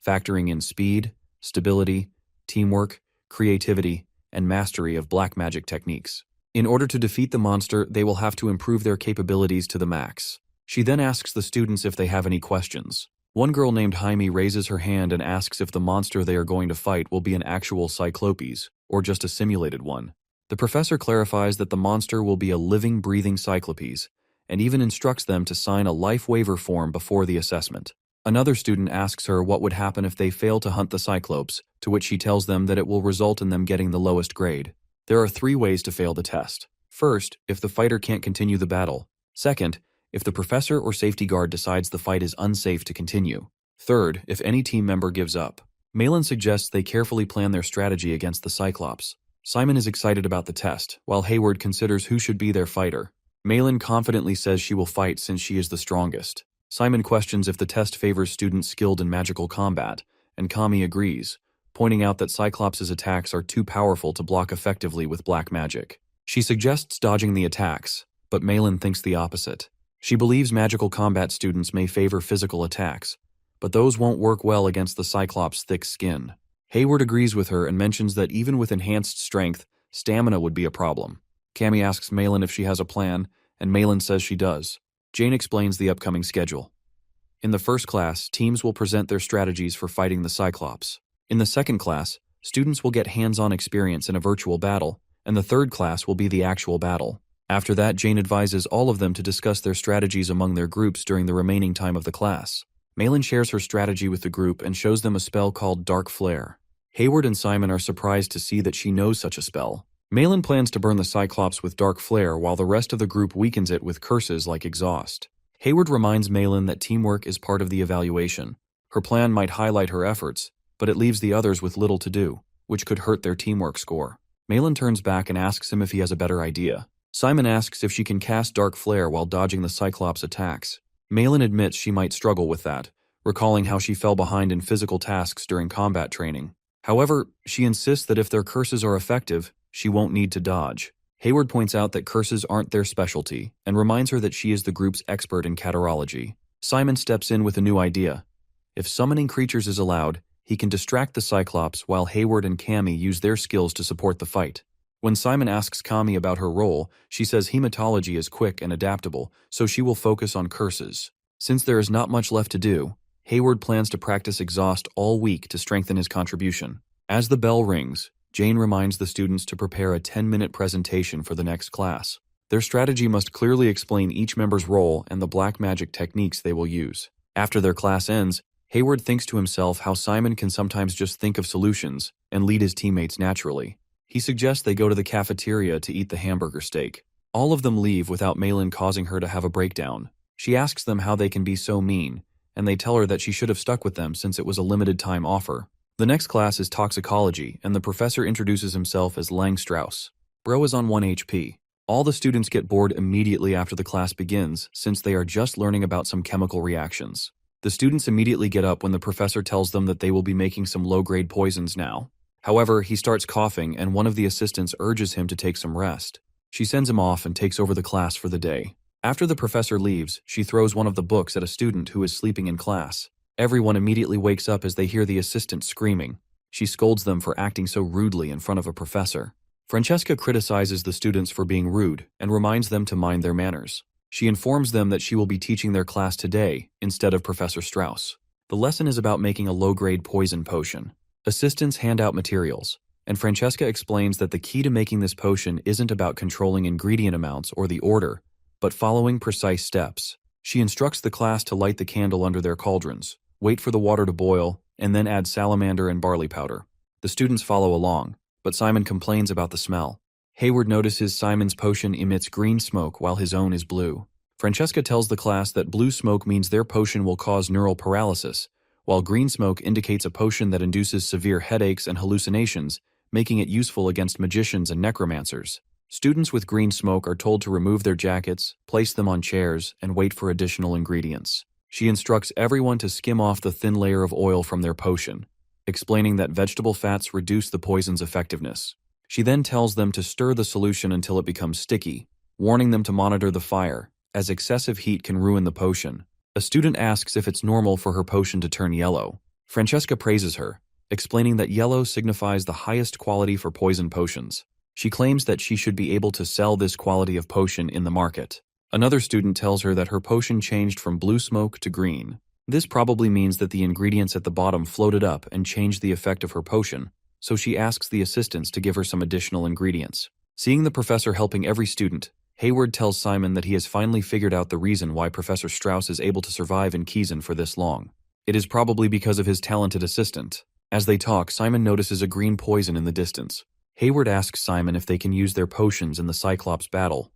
[SPEAKER 1] factoring in speed, stability, teamwork, creativity, and mastery of black magic techniques. In order to defeat the monster, they will have to improve their capabilities to the max. She then asks the students if they have any questions. One girl named Jaime raises her hand and asks if the monster they are going to fight will be an actual Cyclopes, or just a simulated one. The professor clarifies that the monster will be a living, breathing Cyclopes, and even instructs them to sign a life waiver form before the assessment. Another student asks her what would happen if they fail to hunt the Cyclopes, to which she tells them that it will result in them getting the lowest grade. There are 3 ways to fail the test. First, if the fighter can't continue the battle. Second, if the professor or safety guard decides the fight is unsafe to continue. Third, if any team member gives up. Malin suggests they carefully plan their strategy against the Cyclops. Simon is excited about the test, while Hayward considers who should be their fighter. Malin confidently says she will fight since she is the strongest. Simon questions if the test favors students skilled in magical combat, and Kami agrees, pointing out that Cyclops' attacks are too powerful to block effectively with black magic. She suggests dodging the attacks, but Malin thinks the opposite. She believes magical combat students may favor physical attacks, but those won't work well against the Cyclops' thick skin. Hayward agrees with her and mentions that even with enhanced strength, stamina would be a problem. Kami asks Malin if she has a plan, and Malin says she does. Jane explains the upcoming schedule. In the first class, teams will present their strategies for fighting the Cyclops. In the second class, students will get hands-on experience in a virtual battle, and the third class will be the actual battle. After that, Jane advises all of them to discuss their strategies among their groups during the remaining time of the class. Malin shares her strategy with the group and shows them a spell called Dark Flare. Hayward and Simon are surprised to see that she knows such a spell. Malin plans to burn the Cyclops with Dark Flare while the rest of the group weakens it with curses like Exhaust. Hayward reminds Malin that teamwork is part of the evaluation. Her plan might highlight her efforts, but it leaves the others with little to do, which could hurt their teamwork score. Malin turns back and asks him if he has a better idea. Simon asks if she can cast Dark Flare while dodging the Cyclops' attacks. Malin admits she might struggle with that, recalling how she fell behind in physical tasks during combat training. However, she insists that if their curses are effective, she won't need to dodge. Hayward points out that curses aren't their specialty, and reminds her that she is the group's expert in catarology. Simon steps in with a new idea. If summoning creatures is allowed, he can distract the Cyclops while Hayward and Kami use their skills to support the fight. When Simon asks Kami about her role, she says hematology is quick and adaptable, so she will focus on curses. Since there is not much left to do, Hayward plans to practice Exhaust all week to strengthen his contribution. As the bell rings, Jane reminds the students to prepare a 10-minute presentation for the next class. Their strategy must clearly explain each member's role and the black magic techniques they will use. After their class ends, Hayward thinks to himself how Simon can sometimes just think of solutions and lead his teammates naturally. He suggests they go to the cafeteria to eat the hamburger steak. All of them leave without Malin causing her to have a breakdown. She asks them how they can be so mean, and they tell her that she should have stuck with them since it was a limited-time offer. The next class is toxicology, and the professor introduces himself as Lang Strauss. Bro is on 1 HP. All the students get bored immediately after the class begins, since they are just learning about some chemical reactions. The students immediately get up when the professor tells them that they will be making some low-grade poisons now. However, he starts coughing, and one of the assistants urges him to take some rest. She sends him off and takes over the class for the day. After the professor leaves, she throws one of the books at a student who is sleeping in class. Everyone immediately wakes up as they hear the assistant screaming. She scolds them for acting so rudely in front of a professor. Francesca criticizes the students for being rude and reminds them to mind their manners. She informs them that she will be teaching their class today instead of Professor Strauss. The lesson is about making a low-grade poison potion. Assistants hand out materials, and Francesca explains that the key to making this potion isn't about controlling ingredient amounts or the order, but following precise steps. She instructs the class to light the candle under their cauldrons, wait for the water to boil, and then add salamander and barley powder. The students follow along, but Simon complains about the smell. Hayward notices Simon's potion emits green smoke while his own is blue. Francesca tells the class that blue smoke means their potion will cause neural paralysis, while green smoke indicates a potion that induces severe headaches and hallucinations, making it useful against magicians and necromancers. Students with green smoke are told to remove their jackets, place them on chairs, and wait for additional ingredients. She instructs everyone to skim off the thin layer of oil from their potion, explaining that vegetable fats reduce the poison's effectiveness. She then tells them to stir the solution until it becomes sticky, warning them to monitor the fire, as excessive heat can ruin the potion. A student asks if it's normal for her potion to turn yellow. Francesca praises her, explaining that yellow signifies the highest quality for poison potions. She claims that she should be able to sell this quality of potion in the market. Another student tells her that her potion changed from blue smoke to green. This probably means that the ingredients at the bottom floated up and changed the effect of her potion, so she asks the assistants to give her some additional ingredients. Seeing the professor helping every student, Hayward tells Simon that he has finally figured out the reason why Professor Strauss is able to survive in Kiezen for this long. It is probably because of his talented assistant. As they talk, Simon notices a green poison in the distance. Hayward asks Simon if they can use their potions in the Cyclops battle,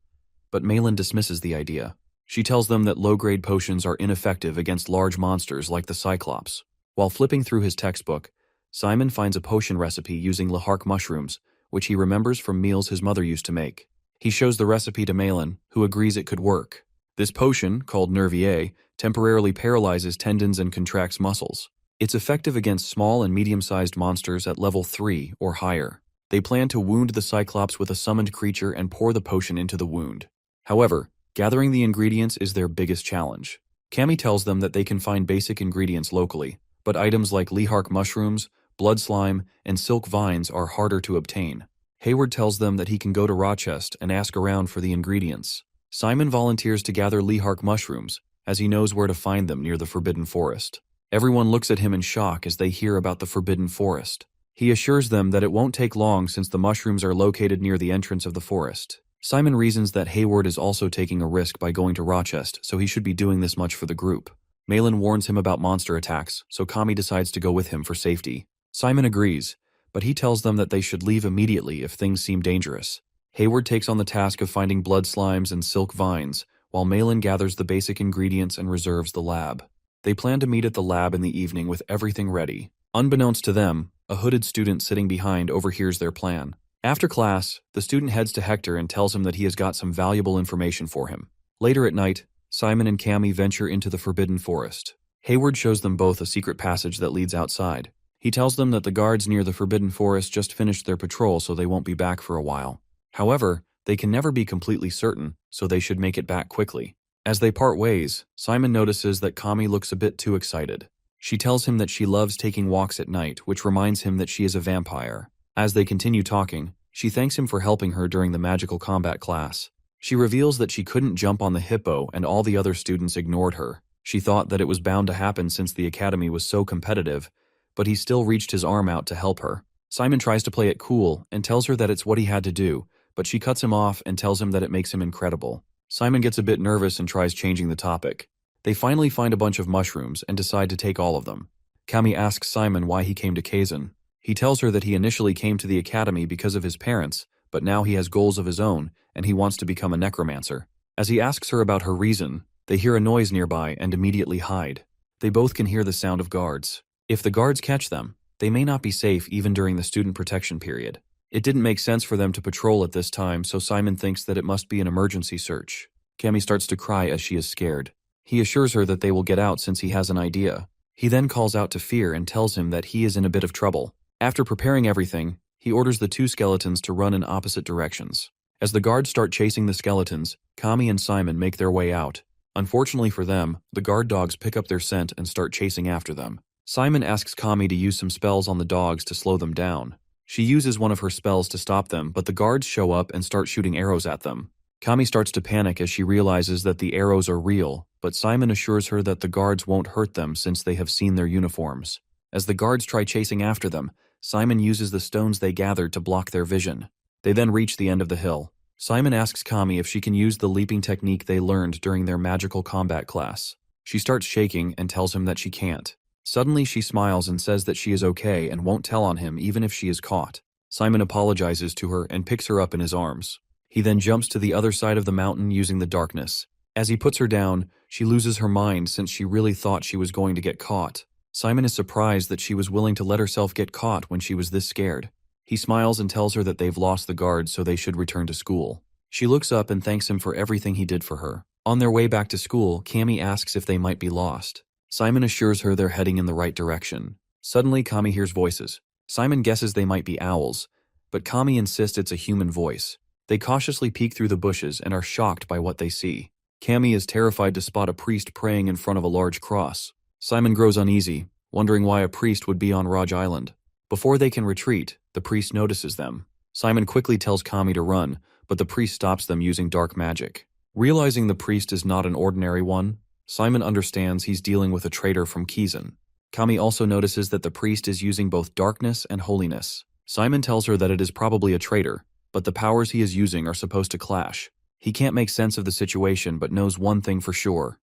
[SPEAKER 1] but Malin dismisses the idea. She tells them that low-grade potions are ineffective against large monsters like the Cyclops. While flipping through his textbook, Simon finds a potion recipe using Lahark mushrooms, which he remembers from meals his mother used to make. He shows the recipe to Malin, who agrees it could work. This potion, called Nervier, temporarily paralyzes tendons and contracts muscles. It's effective against small and medium-sized monsters at level 3 or higher. They plan to wound the Cyclops with a summoned creature and pour the potion into the wound. However, gathering the ingredients is their biggest challenge. Cammy tells them that they can find basic ingredients locally, but items like Lehark mushrooms, blood slime, and silk vines are harder to obtain. Hayward tells them that he can go to Rochester and ask around for the ingredients. Simon volunteers to gather Lehark mushrooms, as he knows where to find them near the Forbidden Forest. Everyone looks at him in shock as they hear about the Forbidden Forest. He assures them that it won't take long since the mushrooms are located near the entrance of the forest. Simon reasons that Hayward is also taking a risk by going to Rochester, so he should be doing this much for the group. Malin warns him about monster attacks, so Kami decides to go with him for safety. Simon agrees, but he tells them that they should leave immediately if things seem dangerous. Hayward takes on the task of finding blood slimes and silk vines, while Malin gathers the basic ingredients and reserves the lab. They plan to meet at the lab in the evening with everything ready. Unbeknownst to them, a hooded student sitting behind overhears their plan. After class, the student heads to Hector and tells him that he has got some valuable information for him. Later at night, Simon and Cammy venture into the Forbidden Forest. Hayward shows them both a secret passage that leads outside. He tells them that the guards near the Forbidden Forest just finished their patrol, so they won't be back for a while. However, they can never be completely certain, so they should make it back quickly. As they part ways, Simon notices that Kami looks a bit too excited. She tells him that she loves taking walks at night, which reminds him that she is a vampire. As they continue talking, she thanks him for helping her during the magical combat class. She reveals that she couldn't jump on the hippo and all the other students ignored her. She thought that it was bound to happen since the academy was so competitive, but he still reached his arm out to help her. Simon tries to play it cool and tells her that it's what he had to do, but she cuts him off and tells him that it makes him incredible. Simon gets a bit nervous and tries changing the topic. They finally find a bunch of mushrooms and decide to take all of them. Kami asks Simon why he came to Kaizen. He tells her that he initially came to the academy because of his parents, but now he has goals of his own and he wants to become a necromancer. As he asks her about her reason, they hear a noise nearby and immediately hide. They both can hear the sound of guards. If the guards catch them, they may not be safe even during the student protection period. It didn't make sense for them to patrol at this time, so Simon thinks that it must be an emergency search. Cammy starts to cry as she is scared. He assures her that they will get out since he has an idea. He then calls out to Fear and tells him that he is in a bit of trouble. After preparing everything, he orders the two skeletons to run in opposite directions. As the guards start chasing the skeletons, Kami and Simon make their way out. Unfortunately for them, the guard dogs pick up their scent and start chasing after them. Simon asks Kami to use some spells on the dogs to slow them down. She uses one of her spells to stop them, but the guards show up and start shooting arrows at them. Kami starts to panic as she realizes that the arrows are real, but Simon assures her that the guards won't hurt them since they have seen their uniforms. As the guards try chasing after them, Simon uses the stones they gathered to block their vision. They then reach the end of the hill. Simon asks Kami if she can use the leaping technique they learned during their magical combat class. She starts shaking and tells him that she can't. Suddenly she smiles and says that she is okay and won't tell on him even if she is caught. Simon apologizes to her and picks her up in his arms. He then jumps to the other side of the mountain using the darkness. As he puts her down, she loses her mind since she really thought she was going to get caught. Simon is surprised that she was willing to let herself get caught when she was this scared. He smiles and tells her that they've lost the guards so they should return to school. She looks up and thanks him for everything he did for her. On their way back to school, Kami asks if they might be lost. Simon assures her they're heading in the right direction. Suddenly, Kami hears voices. Simon guesses they might be owls, but Kami insists it's a human voice. They cautiously peek through the bushes and are shocked by what they see. Cammy is terrified to spot a priest praying in front of a large cross. Simon grows uneasy, wondering why a priest would be on Raj Island. Before they can retreat, the priest notices them. Simon quickly tells Cammy to run, but the priest stops them using dark magic. Realizing the priest is not an ordinary one, Simon understands he's dealing with a traitor from Kizan. Cammy also notices that the priest is using both darkness and holiness. Simon tells her that it is probably a traitor, but the powers he is using are supposed to clash. He can't make sense of the situation but knows one thing for sure.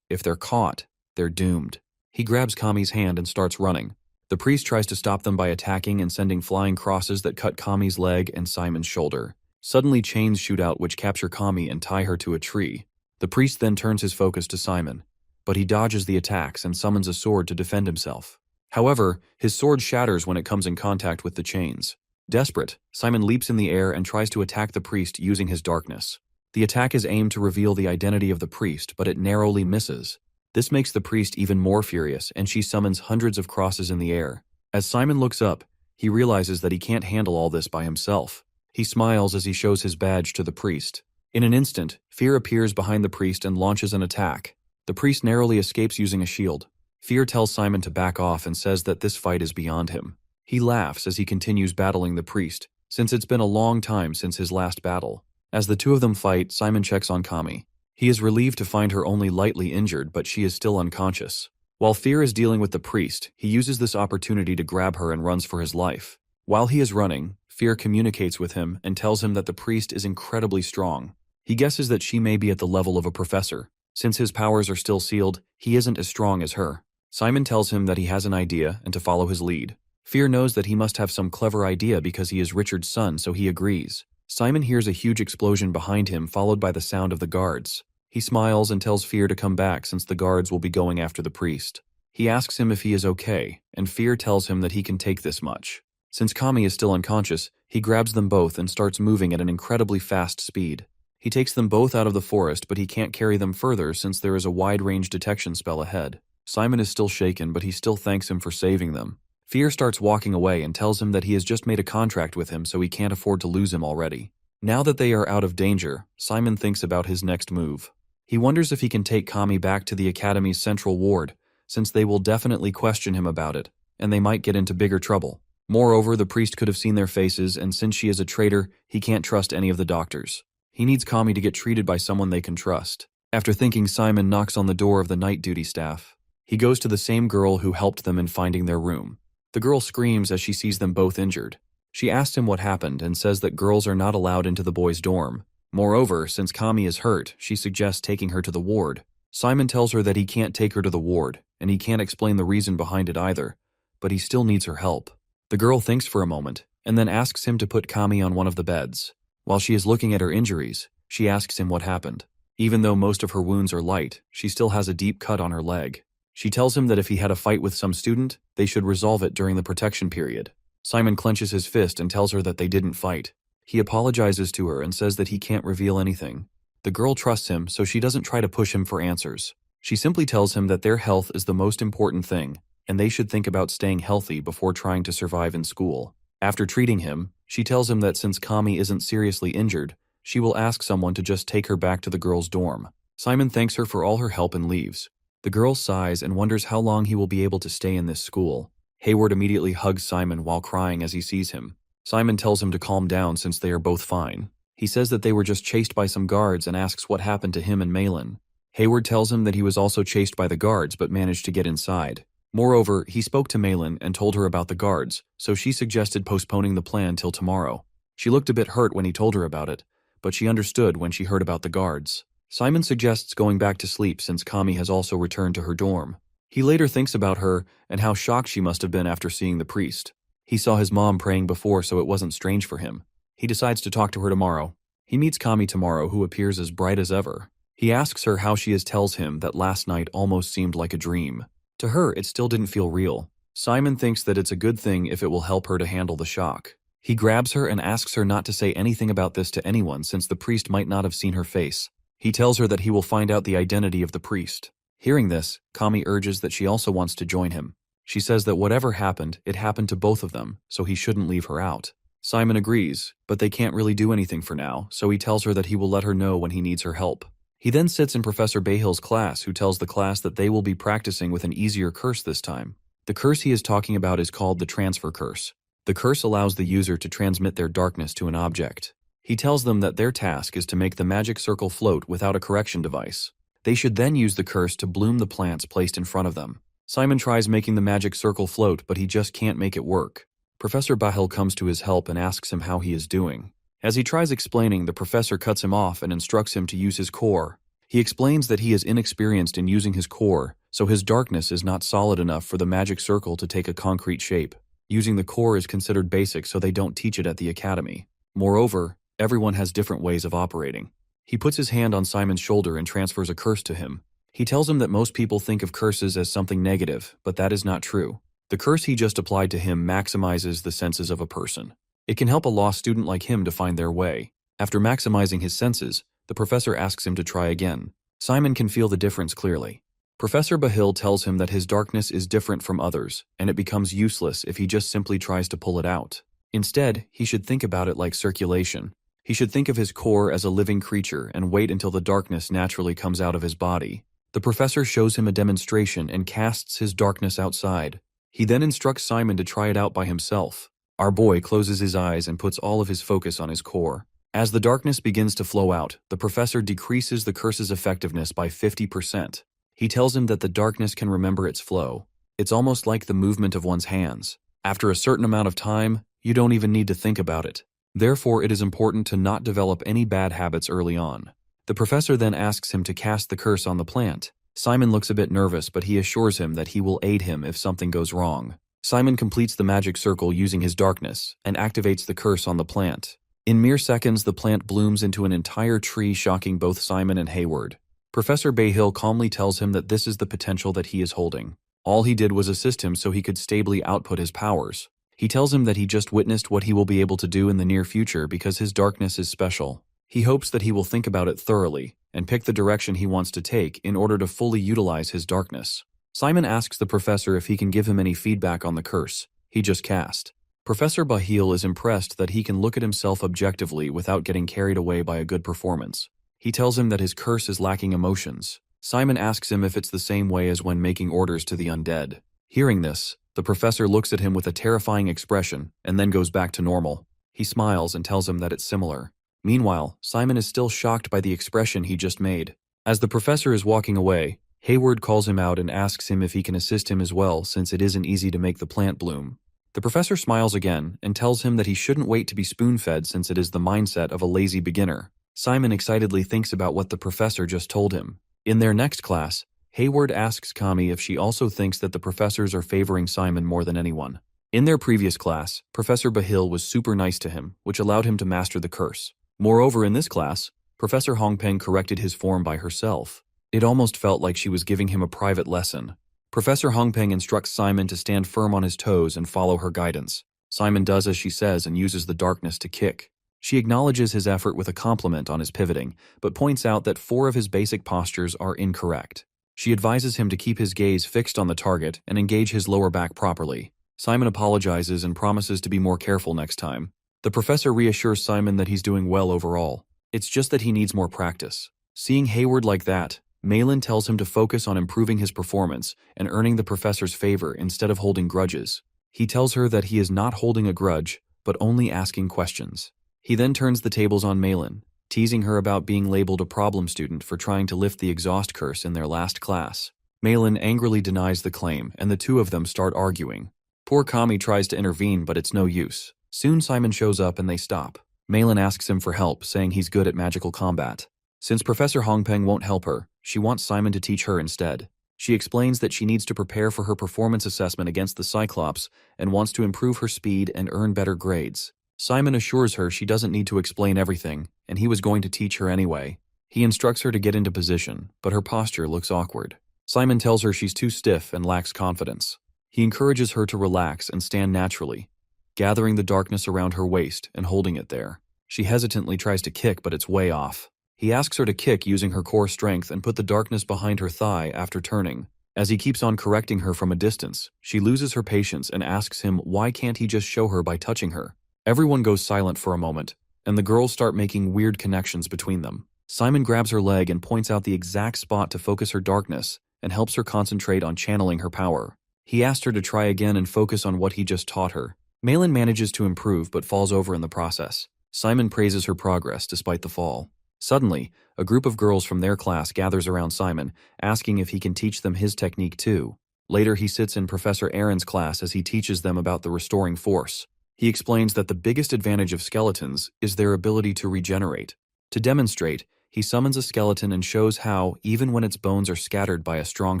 [SPEAKER 1] If they're caught, they're doomed. He grabs Cammy's hand and starts running. The priest tries to stop them by attacking and sending flying crosses that cut Cammy's leg and Simon's shoulder. Suddenly chains shoot out which capture Cammy and tie her to a tree. The priest then turns his focus to Simon, but he dodges the attacks and summons a sword to defend himself. However, his sword shatters when it comes in contact with the chains. Desperate, Simon leaps in the air and tries to attack the priest using his darkness. The attack is aimed to reveal the identity of the priest, but it narrowly misses. This makes the priest even more furious, and she summons hundreds of crosses in the air. As Simon looks up, he realizes that he can't handle all this by himself. He smiles as he shows his badge to the priest. In an instant, Fear appears behind the priest and launches an attack. The priest narrowly escapes using a shield. Fear tells Simon to back off and says that this fight is beyond him. He laughs as he continues battling the priest, since it's been a long time since his last battle. As the two of them fight, Simon checks on Cammy. He is relieved to find her only lightly injured, but she is still unconscious. While Fear is dealing with the priest, he uses this opportunity to grab her and runs for his life. While he is running, Fear communicates with him and tells him that the priest is incredibly strong. He guesses that she may be at the level of a professor. Since his powers are still sealed, he isn't as strong as her. Simon tells him that he has an idea and to follow his lead. Fear knows that he must have some clever idea because he is Richard's son, so he agrees. Simon hears a huge explosion behind him, followed by the sound of the guards. He smiles and tells Fear to come back since the guards will be going after the priest. He asks him if he is okay, and Fear tells him that he can take this much. Since Cammy is still unconscious, he grabs them both and starts moving at an incredibly fast speed. He takes them both out of the forest, but he can't carry them further since there is a wide-range detection spell ahead. Simon is still shaken, but he still thanks him for saving them. Fear starts walking away and tells him that he has just made a contract with him, so he can't afford to lose him already. Now that they are out of danger, Simon thinks about his next move. He wonders if he can take Cammy back to the Academy's central ward, since they will definitely question him about it, and they might get into bigger trouble. Moreover, the priest could have seen their faces, and since she is a traitor, he can't trust any of the doctors. He needs Cammy to get treated by someone they can trust. After thinking, Simon knocks on the door of the night duty staff. He goes to the same girl who helped them in finding their room. The girl screams as she sees them both injured. She asks him what happened and says that girls are not allowed into the boys' dorm. Moreover, since Cammy is hurt, she suggests taking her to the ward. Simon tells her that he can't take her to the ward, and he can't explain the reason behind it either, but he still needs her help. The girl thinks for a moment, and then asks him to put Cammy on one of the beds. While she is looking at her injuries, she asks him what happened. Even though most of her wounds are light, she still has a deep cut on her leg. She tells him that if he had a fight with some student, they should resolve it during the protection period. Simon clenches his fist and tells her that they didn't fight. He apologizes to her and says that he can't reveal anything. The girl trusts him, so she doesn't try to push him for answers. She simply tells him that their health is the most important thing, and they should think about staying healthy before trying to survive in school. After treating him, she tells him that since Cammy isn't seriously injured, she will ask someone to just take her back to the girls' dorm. Simon thanks her for all her help and leaves. The girl sighs and wonders how long he will be able to stay in this school. Hayward immediately hugs Simon while crying as he sees him. Simon tells him to calm down since they are both fine. He says that they were just chased by some guards and asks what happened to him and Malin. Hayward tells him that he was also chased by the guards but managed to get inside. Moreover, he spoke to Malin and told her about the guards, so she suggested postponing the plan till tomorrow. She looked a bit hurt when he told her about it, but she understood when she heard about the guards. Simon suggests going back to sleep since Cammy has also returned to her dorm. He later thinks about her and how shocked she must have been after seeing the priest. He saw his mom praying before, so it wasn't strange for him. He decides to talk to her tomorrow. He meets Cammy tomorrow, who appears as bright as ever. He asks her how she is, tells him that last night almost seemed like a dream. To her, it still didn't feel real. Simon thinks that it's a good thing if it will help her to handle the shock. He grabs her and asks her not to say anything about this to anyone since the priest might not have seen her face. He tells her that he will find out the identity of the priest. Hearing this, Cammy urges that she also wants to join him. She says that whatever happened, it happened to both of them, so he shouldn't leave her out. Simon agrees, but they can't really do anything for now, so he tells her that he will let her know when he needs her help. He then sits in Professor Bahill's class, who tells the class that they will be practicing with an easier curse this time. The curse he is talking about is called the transfer curse. The curse allows the user to transmit their darkness to an object. He tells them that their task is to make the magic circle float without a correction device. They should then use the curse to bloom the plants placed in front of them. Simon tries making the magic circle float, but he just can't make it work. Professor Bahill comes to his help and asks him how he is doing. As he tries explaining, the professor cuts him off and instructs him to use his core. He explains that he is inexperienced in using his core, so his darkness is not solid enough for the magic circle to take a concrete shape. Using the core is considered basic, so they don't teach it at the academy. Moreover, everyone has different ways of operating. He puts his hand on Simon's shoulder and transfers a curse to him. He tells him that most people think of curses as something negative, but that is not true. The curse he just applied to him maximizes the senses of a person. It can help a lost student like him to find their way. After maximizing his senses, the professor asks him to try again. Simon can feel the difference clearly. Professor Bahill tells him that his darkness is different from others, and it becomes useless if he just simply tries to pull it out. Instead, he should think about it like circulation. He should think of his core as a living creature and wait until the darkness naturally comes out of his body. The professor shows him a demonstration and casts his darkness outside. He then instructs Simon to try it out by himself. Our boy closes his eyes and puts all of his focus on his core. As the darkness begins to flow out, the professor decreases the curse's effectiveness by 50%. He tells him that the darkness can remember its flow. It's almost like the movement of one's hands. After a certain amount of time, you don't even need to think about it. Therefore, it is important to not develop any bad habits early on. The professor then asks him to cast the curse on the plant. Simon looks a bit nervous, but he assures him that he will aid him if something goes wrong. Simon completes the magic circle using his darkness and activates the curse on the plant. In mere seconds, the plant blooms into an entire tree, shocking both Simon and Hayward. Professor Bahill calmly tells him that this is the potential that he is holding. All he did was assist him so he could stably output his powers. He tells him that he just witnessed what he will be able to do in the near future because his darkness is special. He hopes that he will think about it thoroughly and pick the direction he wants to take in order to fully utilize his darkness. Simon asks the professor if he can give him any feedback on the curse he just cast. Professor Bahill is impressed that he can look at himself objectively without getting carried away by a good performance. He tells him that his curse is lacking emotions. Simon asks him if it's the same way as when making orders to the undead. Hearing this, the professor looks at him with a terrifying expression and then goes back to normal. He smiles and tells him that it's similar. Meanwhile, Simon is still shocked by the expression he just made. As the professor is walking away, Hayward calls him out and asks him if he can assist him as well, since it isn't easy to make the plant bloom. The professor smiles again and tells him that he shouldn't wait to be spoon-fed since it is the mindset of a lazy beginner. Simon excitedly thinks about what the professor just told him. In their next class, Hayward asks Kami if she also thinks that the professors are favoring Simon more than anyone. In their previous class, Professor Bahill was super nice to him, which allowed him to master the curse. Moreover, in this class, Professor Hongpeng corrected his form by herself. It almost felt like she was giving him a private lesson. Professor Hongpeng instructs Simon to stand firm on his toes and follow her guidance. Simon does as she says and uses the darkness to kick. She acknowledges his effort with a compliment on his pivoting, but points out that 4 of his basic postures are incorrect. She advises him to keep his gaze fixed on the target and engage his lower back properly. Simon apologizes and promises to be more careful next time. The professor reassures Simon that he's doing well overall. It's just that he needs more practice. Seeing Hayward like that, Malin tells him to focus on improving his performance and earning the professor's favor instead of holding grudges. He tells her that he is not holding a grudge, but only asking questions. He then turns the tables on Malin, teasing her about being labeled a problem student for trying to lift the exhaust curse in their last class. Malin angrily denies the claim, and the two of them start arguing. Poor Kami tries to intervene, but it's no use. Soon Simon shows up and they stop. Malin asks him for help, saying he's good at magical combat. Since Professor Hongpeng won't help her, she wants Simon to teach her instead. She explains that she needs to prepare for her performance assessment against the Cyclops and wants to improve her speed and earn better grades. Simon assures her she doesn't need to explain everything, and he was going to teach her anyway. He instructs her to get into position, but her posture looks awkward. Simon tells her she's too stiff and lacks confidence. He encourages her to relax and stand naturally, gathering the darkness around her waist and holding it there. She hesitantly tries to kick, but it's way off. He asks her to kick using her core strength and put the darkness behind her thigh after turning. As he keeps on correcting her from a distance, she loses her patience and asks him why can't he just show her by touching her. Everyone goes silent for a moment, and the girls start making weird connections between them. Simon grabs her leg and points out the exact spot to focus her darkness and helps her concentrate on channeling her power. He asked her to try again and focus on what he just taught her. Malin manages to improve but falls over in the process. Simon praises her progress despite the fall. Suddenly, a group of girls from their class gathers around Simon, asking if he can teach them his technique too. Later, he sits in Professor Aaron's class as he teaches them about the restoring force. He explains that the biggest advantage of skeletons is their ability to regenerate. To demonstrate, he summons a skeleton and shows how, even when its bones are scattered by a strong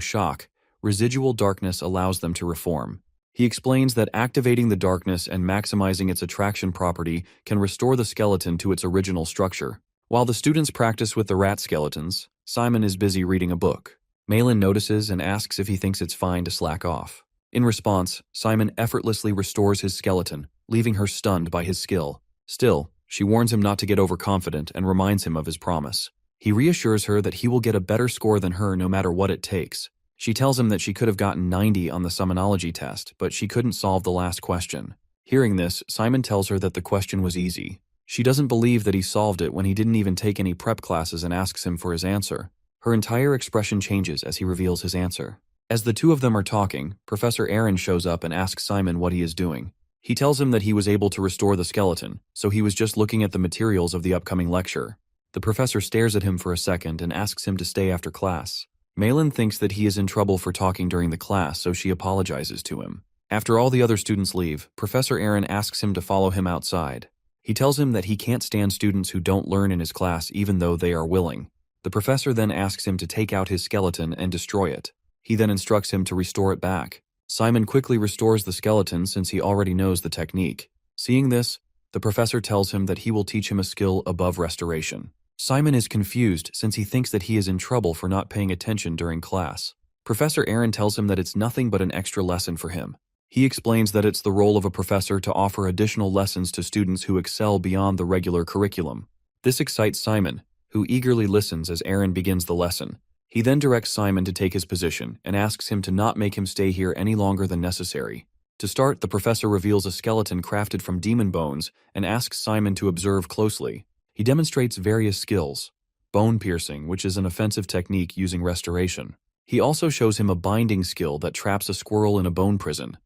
[SPEAKER 1] shock, residual darkness allows them to reform. He explains that activating the darkness and maximizing its attraction property can restore the skeleton to its original structure. While the students practice with the rat skeletons, Simon is busy reading a book. Malin notices and asks if he thinks it's fine to slack off. In response, Simon effortlessly restores his skeleton, leaving her stunned by his skill. Still, she warns him not to get overconfident and reminds him of his promise. He reassures her that he will get a better score than her no matter what it takes. She tells him that she could have gotten 90 on the summonology test, but she couldn't solve the last question. Hearing this, Simon tells her that the question was easy. She doesn't believe that he solved it when he didn't even take any prep classes and asks him for his answer. Her entire expression changes as he reveals his answer. As the two of them are talking, Professor Aaron shows up and asks Simon what he is doing. He tells him that he was able to restore the skeleton, so he was just looking at the materials of the upcoming lecture. The professor stares at him for a second and asks him to stay after class. Malin thinks that he is in trouble for talking during the class, so she apologizes to him. After all the other students leave, Professor Aaron asks him to follow him outside. He tells him that he can't stand students who don't learn in his class even though they are willing. The professor then asks him to take out his skeleton and destroy it. He then instructs him to restore it back. Simon quickly restores the skeleton since he already knows the technique. Seeing this, the professor tells him that he will teach him a skill above restoration. Simon is confused since he thinks that he is in trouble for not paying attention during class. Professor Aaron tells him that it's nothing but an extra lesson for him. He explains that it's the role of a professor to offer additional lessons to students who excel beyond the regular curriculum. This excites Simon, who eagerly listens as Aaron begins the lesson. He then directs Simon to take his position and asks him to not make him stay here any longer than necessary. To start, the professor reveals a skeleton crafted from demon bones and asks Simon to observe closely. He demonstrates various skills: bone piercing, which is an offensive technique using restoration. He also shows him a binding skill that traps a squirrel in a bone prison,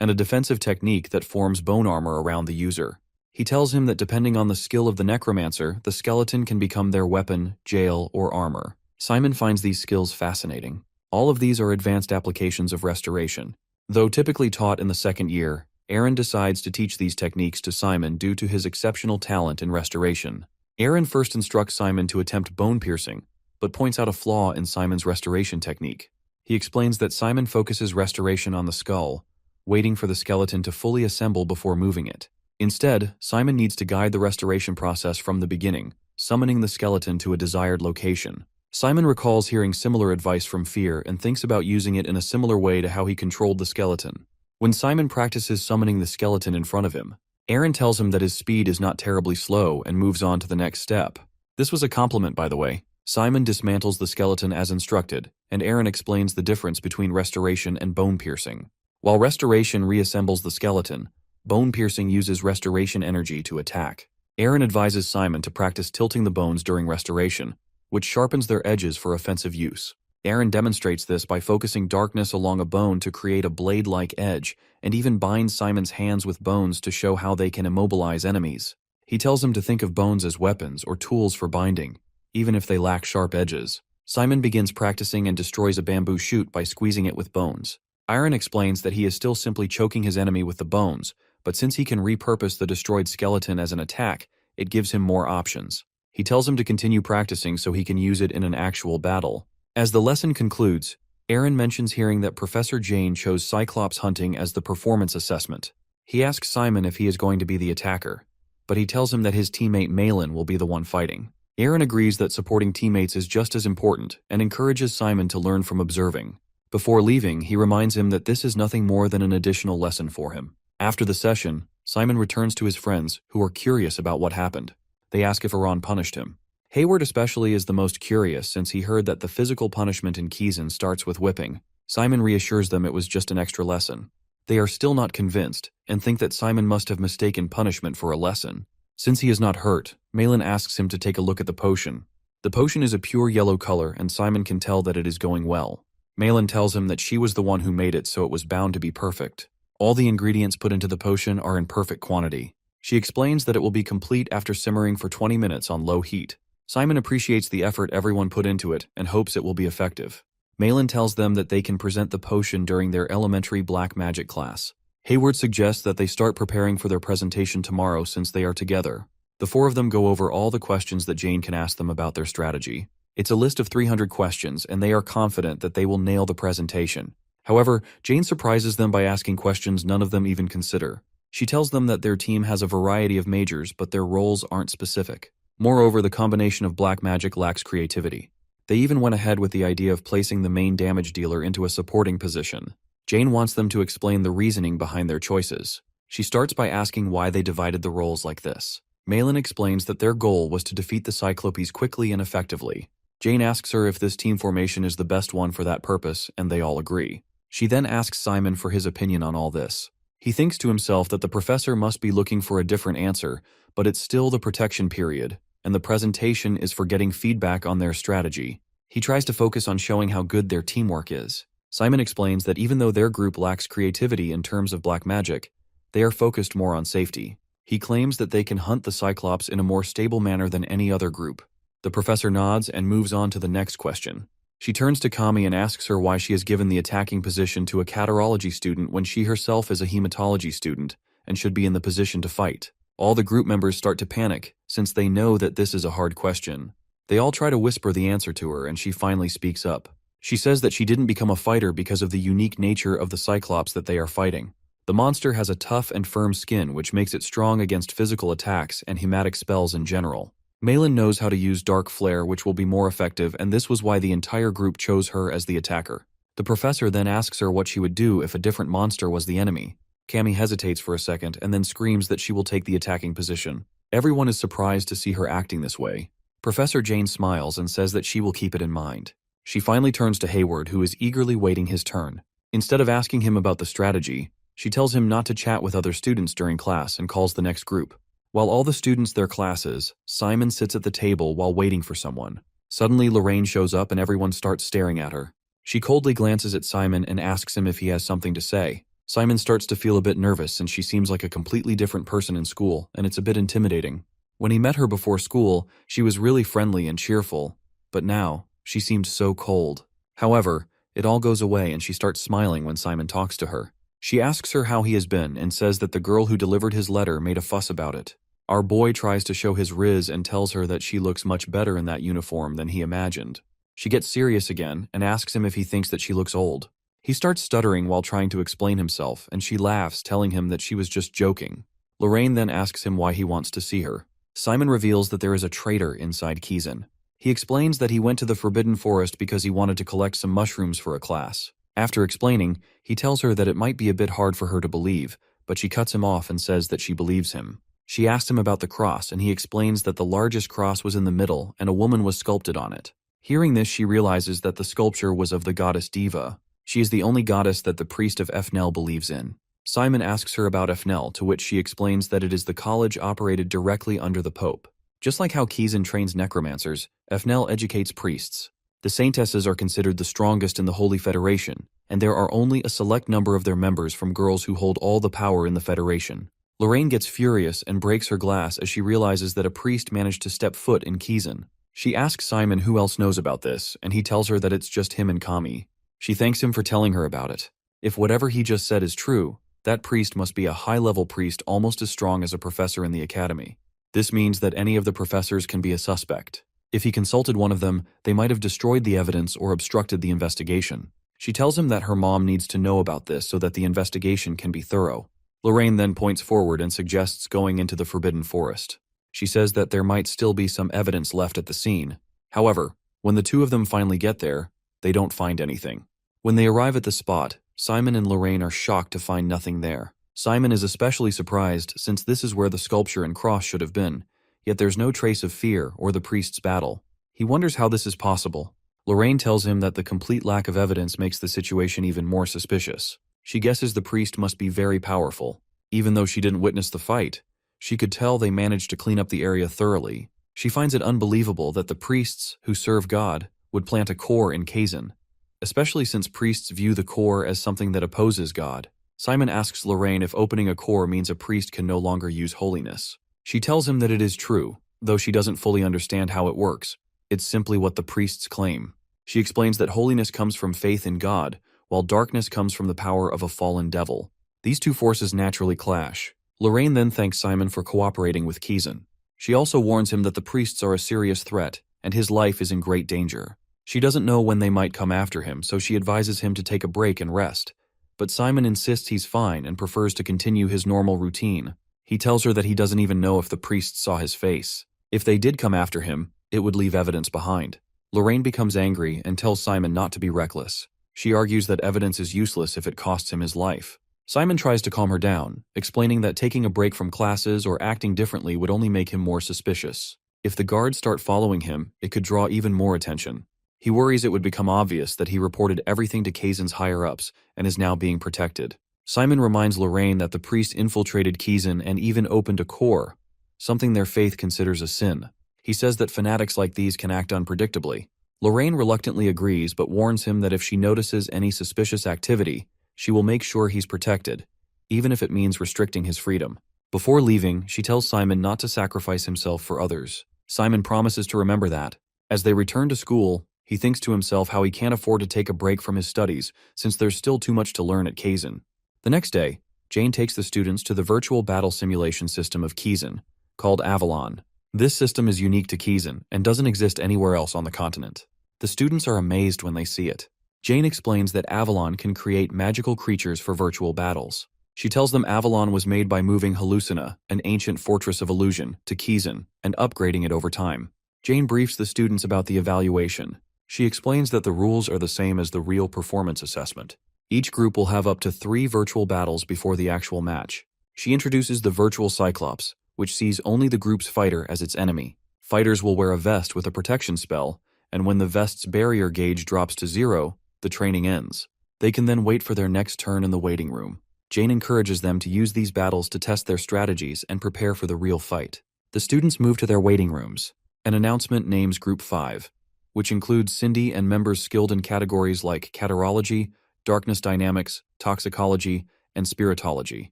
[SPEAKER 1] and a defensive technique that forms bone armor around the user. He tells him that depending on the skill of the Necromancer, the skeleton can become their weapon, jail, or armor. Simon finds these skills fascinating. All of these are advanced applications of restoration. Though typically taught in the second year, Aaron decides to teach these techniques to Simon due to his exceptional talent in restoration. Aaron first instructs Simon to attempt bone piercing, but points out a flaw in Simon's restoration technique. He explains that Simon focuses restoration on the skull, waiting for the skeleton to fully assemble before moving it. Instead, Simon needs to guide the restoration process from the beginning, summoning the skeleton to a desired location. Simon recalls hearing similar advice from Fear and thinks about using it in a similar way to how he controlled the skeleton. When Simon practices summoning the skeleton in front of him, Aaron tells him that his speed is not terribly slow and moves on to the next step. This was a compliment, by the way. Simon dismantles the skeleton as instructed, and Aaron explains the difference between restoration and bone piercing. While restoration reassembles the skeleton, bone piercing uses restoration energy to attack. Aaron advises Simon to practice tilting the bones during restoration, which sharpens their edges for offensive use. Aaron demonstrates this by focusing darkness along a bone to create a blade-like edge, and even binds Simon's hands with bones to show how they can immobilize enemies. He tells him to think of bones as weapons or tools for binding, even if they lack sharp edges. Simon begins practicing and destroys a bamboo shoot by squeezing it with bones. Aaron explains that he is still simply choking his enemy with the bones, but since he can repurpose the destroyed skeleton as an attack, it gives him more options. He tells him to continue practicing so he can use it in an actual battle. As the lesson concludes, Aaron mentions hearing that Professor Jane chose Cyclops hunting as the performance assessment. He asks Simon if he is going to be the attacker, but he tells him that his teammate Malin will be the one fighting. Aaron agrees that supporting teammates is just as important and encourages Simon to learn from observing. Before leaving, he reminds him that this is nothing more than an additional lesson for him. After the session, Simon returns to his friends, who are curious about what happened. They ask if Iran punished him. Hayward especially is the most curious since he heard that the physical punishment in Kizan starts with whipping. Simon reassures them it was just an extra lesson. They are still not convinced and think that Simon must have mistaken punishment for a lesson. Since he is not hurt, Malin asks him to take a look at the potion. The potion is a pure yellow color, and Simon can tell that it is going well. Malin tells him that she was the one who made it, so it was bound to be perfect. All the ingredients put into the potion are in perfect quantity. She explains that it will be complete after simmering for 20 minutes on low heat. Simon appreciates the effort everyone put into it and hopes it will be effective. Malin tells them that they can present the potion during their elementary black magic class. Hayward suggests that they start preparing for their presentation tomorrow since they are together. The four of them go over all the questions that Jane can ask them about their strategy. It's a list of 300 questions, and they are confident that they will nail the presentation. However, Jane surprises them by asking questions none of them even consider. She tells them that their team has a variety of majors, but their roles aren't specific. Moreover, the combination of black magic lacks creativity. They even went ahead with the idea of placing the main damage dealer into a supporting position. Jane wants them to explain the reasoning behind their choices. She starts by asking why they divided the roles like this. Malin explains that their goal was to defeat the Cyclopes quickly and effectively. Jane asks her if this team formation is the best one for that purpose, and they all agree. She then asks Simon for his opinion on all this. He thinks to himself that the professor must be looking for a different answer, but it's still the protection period, and the presentation is for getting feedback on their strategy. He tries to focus on showing how good their teamwork is. Simon explains that even though their group lacks creativity in terms of black magic, they are focused more on safety. He claims that they can hunt the Cyclops in a more stable manner than any other group. The professor nods and moves on to the next question. She turns to Kami and asks her why she has given the attacking position to a catarology student when she herself is a hematology student and should be in the position to fight. All the group members start to panic, since they know that this is a hard question. They all try to whisper the answer to her, and she finally speaks up. She says that she didn't become a fighter because of the unique nature of the Cyclops that they are fighting. The monster has a tough and firm skin, which makes it strong against physical attacks and hematic spells in general. Malin knows how to use Dark Flare, which will be more effective, and this was why the entire group chose her as the attacker. The professor then asks her what she would do if a different monster was the enemy. Kami hesitates for a second and then screams that she will take the attacking position. Everyone is surprised to see her acting this way. Professor Jane smiles and says that she will keep it in mind. She finally turns to Hayward, who is eagerly waiting his turn. Instead of asking him about the strategy, she tells him not to chat with other students during class and calls the next group. While all the students their classes, Simon sits at the table while waiting for someone. Suddenly, Lorraine shows up and everyone starts staring at her. She coldly glances at Simon and asks him if he has something to say. Simon starts to feel a bit nervous since she seems like a completely different person in school, and it's a bit intimidating. When he met her before school, she was really friendly and cheerful, but now, she seemed so cold. However, it all goes away and she starts smiling when Simon talks to her. She asks her how he has been and says that the girl who delivered his letter made a fuss about it. Our boy tries to show his riz and tells her that she looks much better in that uniform than he imagined. She gets serious again and asks him if he thinks that she looks old. He starts stuttering while trying to explain himself, and she laughs, telling him that she was just joking. Lorraine then asks him why he wants to see her. Simon reveals that there is a traitor inside Kizan. He explains that he went to the Forbidden Forest because he wanted to collect some mushrooms for a class. After explaining, he tells her that it might be a bit hard for her to believe, but she cuts him off and says that she believes him. She asks him about the cross, and he explains that the largest cross was in the middle and a woman was sculpted on it. Hearing this, she realizes that the sculpture was of the goddess Diva. She is the only goddess that the priest of Efnel believes in. Simon asks her about Efnel, to which she explains that it is the college operated directly under the Pope. Just like how Kizan trains necromancers, Efnel educates priests. The Saintesses are considered the strongest in the Holy Federation, and there are only a select number of their members from girls who hold all the power in the Federation. Lorraine gets furious and breaks her glass as she realizes that a priest managed to step foot in Kizan. She asks Simon who else knows about this, and he tells her that it's just him and Kami. She thanks him for telling her about it. If whatever he just said is true, that priest must be a high-level priest almost as strong as a professor in the academy. This means that any of the professors can be a suspect. If he consulted one of them, they might have destroyed the evidence or obstructed the investigation. She tells him that her mom needs to know about this so that the investigation can be thorough. Lorraine then points forward and suggests going into the Forbidden Forest. She says that there might still be some evidence left at the scene. However, when the two of them finally get there, they don't find anything. When they arrive at the spot, Simon and Lorraine are shocked to find nothing there. Simon is especially surprised since this is where the sculpture and cross should have been, yet there's no trace of fear or the priest's battle. He wonders how this is possible. Lorraine tells him that the complete lack of evidence makes the situation even more suspicious. She guesses the priest must be very powerful. Even though she didn't witness the fight, she could tell they managed to clean up the area thoroughly. She finds it unbelievable that the priests who serve God would plant a core in Kazan, especially since priests view the core as something that opposes God. Simon asks Lorraine if opening a core means a priest can no longer use holiness. She tells him that it is true, though she doesn't fully understand how it works. It's simply what the priests claim. She explains that holiness comes from faith in God, while darkness comes from the power of a fallen devil. These two forces naturally clash. Lorraine then thanks Simon for cooperating with Kazan. She also warns him that the priests are a serious threat, and his life is in great danger. She doesn't know when they might come after him, so she advises him to take a break and rest. But Simon insists he's fine and prefers to continue his normal routine. He tells her that he doesn't even know if the priests saw his face. If they did come after him, it would leave evidence behind. Lorraine becomes angry and tells Simon not to be reckless. She argues that evidence is useless if it costs him his life. Simon tries to calm her down, explaining that taking a break from classes or acting differently would only make him more suspicious. If the guards start following him, it could draw even more attention. He worries it would become obvious that he reported everything to Kazan's higher-ups and is now being protected. Simon reminds Lorraine that the priest infiltrated Kazan and even opened a core, something their faith considers a sin. He says that fanatics like these can act unpredictably. Lorraine reluctantly agrees but warns him that if she notices any suspicious activity, she will make sure he's protected, even if it means restricting his freedom. Before leaving, she tells Simon not to sacrifice himself for others. Simon promises to remember that. As they return to school, he thinks to himself how he can't afford to take a break from his studies since there's still too much to learn at Kazan. The next day, Jane takes the students to the virtual battle simulation system of Kazan, called Avalon. This system is unique to Kazan and doesn't exist anywhere else on the continent. The students are amazed when they see it. Jane explains that Avalon can create magical creatures for virtual battles. She tells them Avalon was made by moving Hallucina, an ancient fortress of illusion, to Kazan and upgrading it over time. Jane briefs the students about the evaluation. She explains that the rules are the same as the real performance assessment. Each group will have up to 3 virtual battles before the actual match. She introduces the virtual Cyclops, which sees only the group's fighter as its enemy. Fighters will wear a vest with a protection spell, and when the vest's barrier gauge drops to 0, the training ends. They can then wait for their next turn in the waiting room. Jane encourages them to use these battles to test their strategies and prepare for the real fight. The students move to their waiting rooms. An announcement names Group 5, which includes Cindy and members skilled in categories like catarology, darkness dynamics, toxicology, and spiritology.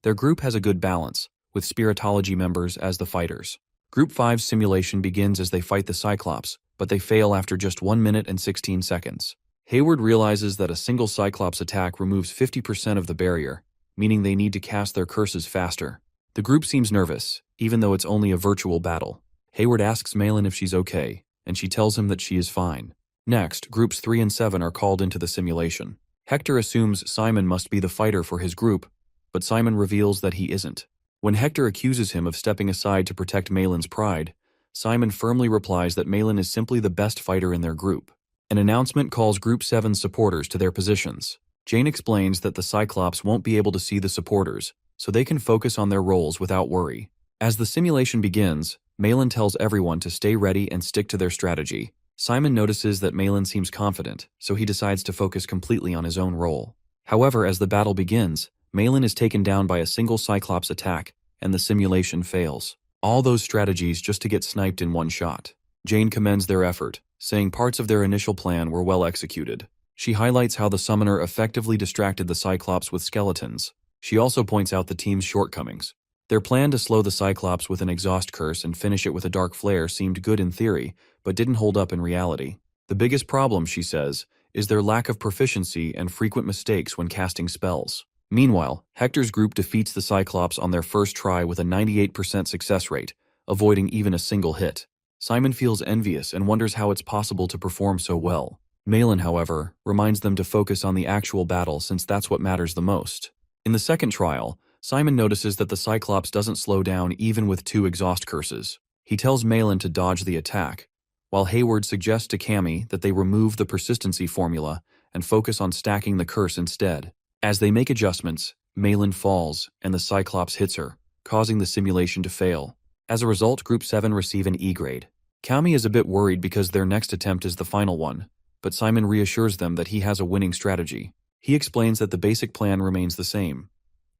[SPEAKER 1] Their group has a good balance, with spiritology members as the fighters. Group 5's simulation begins as they fight the Cyclops, but they fail after just 1 minute and 16 seconds. Hayward realizes that a single Cyclops attack removes 50% of the barrier, meaning they need to cast their curses faster. The group seems nervous, even though it's only a virtual battle. Hayward asks Malin if she's okay, and she tells him that she is fine. Next, Groups 3 and 7 are called into the simulation. Hector assumes Simon must be the fighter for his group, but Simon reveals that he isn't. When Hector accuses him of stepping aside to protect Malin's pride, Simon firmly replies that Malin is simply the best fighter in their group. An announcement calls Group 7's supporters to their positions. Jane explains that the Cyclops won't be able to see the supporters, so they can focus on their roles without worry. As the simulation begins, Malin tells everyone to stay ready and stick to their strategy. Simon notices that Malin seems confident, so he decides to focus completely on his own role. However, as the battle begins, Malin is taken down by a single Cyclops attack, and the simulation fails. All those strategies just to get sniped in one shot. Jane commends their effort, saying parts of their initial plan were well executed. She highlights how the summoner effectively distracted the Cyclops with skeletons. She also points out the team's shortcomings. Their plan to slow the Cyclops with an exhaust curse and finish it with a dark flare seemed good in theory, but didn't hold up in reality. The biggest problem, she says, is their lack of proficiency and frequent mistakes when casting spells. Meanwhile, Hector's group defeats the Cyclops on their first try with a 98% success rate, avoiding even a single hit. Simon feels envious and wonders how it's possible to perform so well. Malin, however, reminds them to focus on the actual battle since that's what matters the most. In the second trial, Simon notices that the Cyclops doesn't slow down even with 2 exhaust curses. He tells Malin to dodge the attack, while Hayward suggests to Cammy that they remove the persistency formula and focus on stacking the curse instead. As they make adjustments, Malin falls and the Cyclops hits her, causing the simulation to fail. As a result, Group 7 receive an E grade. Cammy is a bit worried because their next attempt is the final one, but Simon reassures them that he has a winning strategy. He explains that the basic plan remains the same.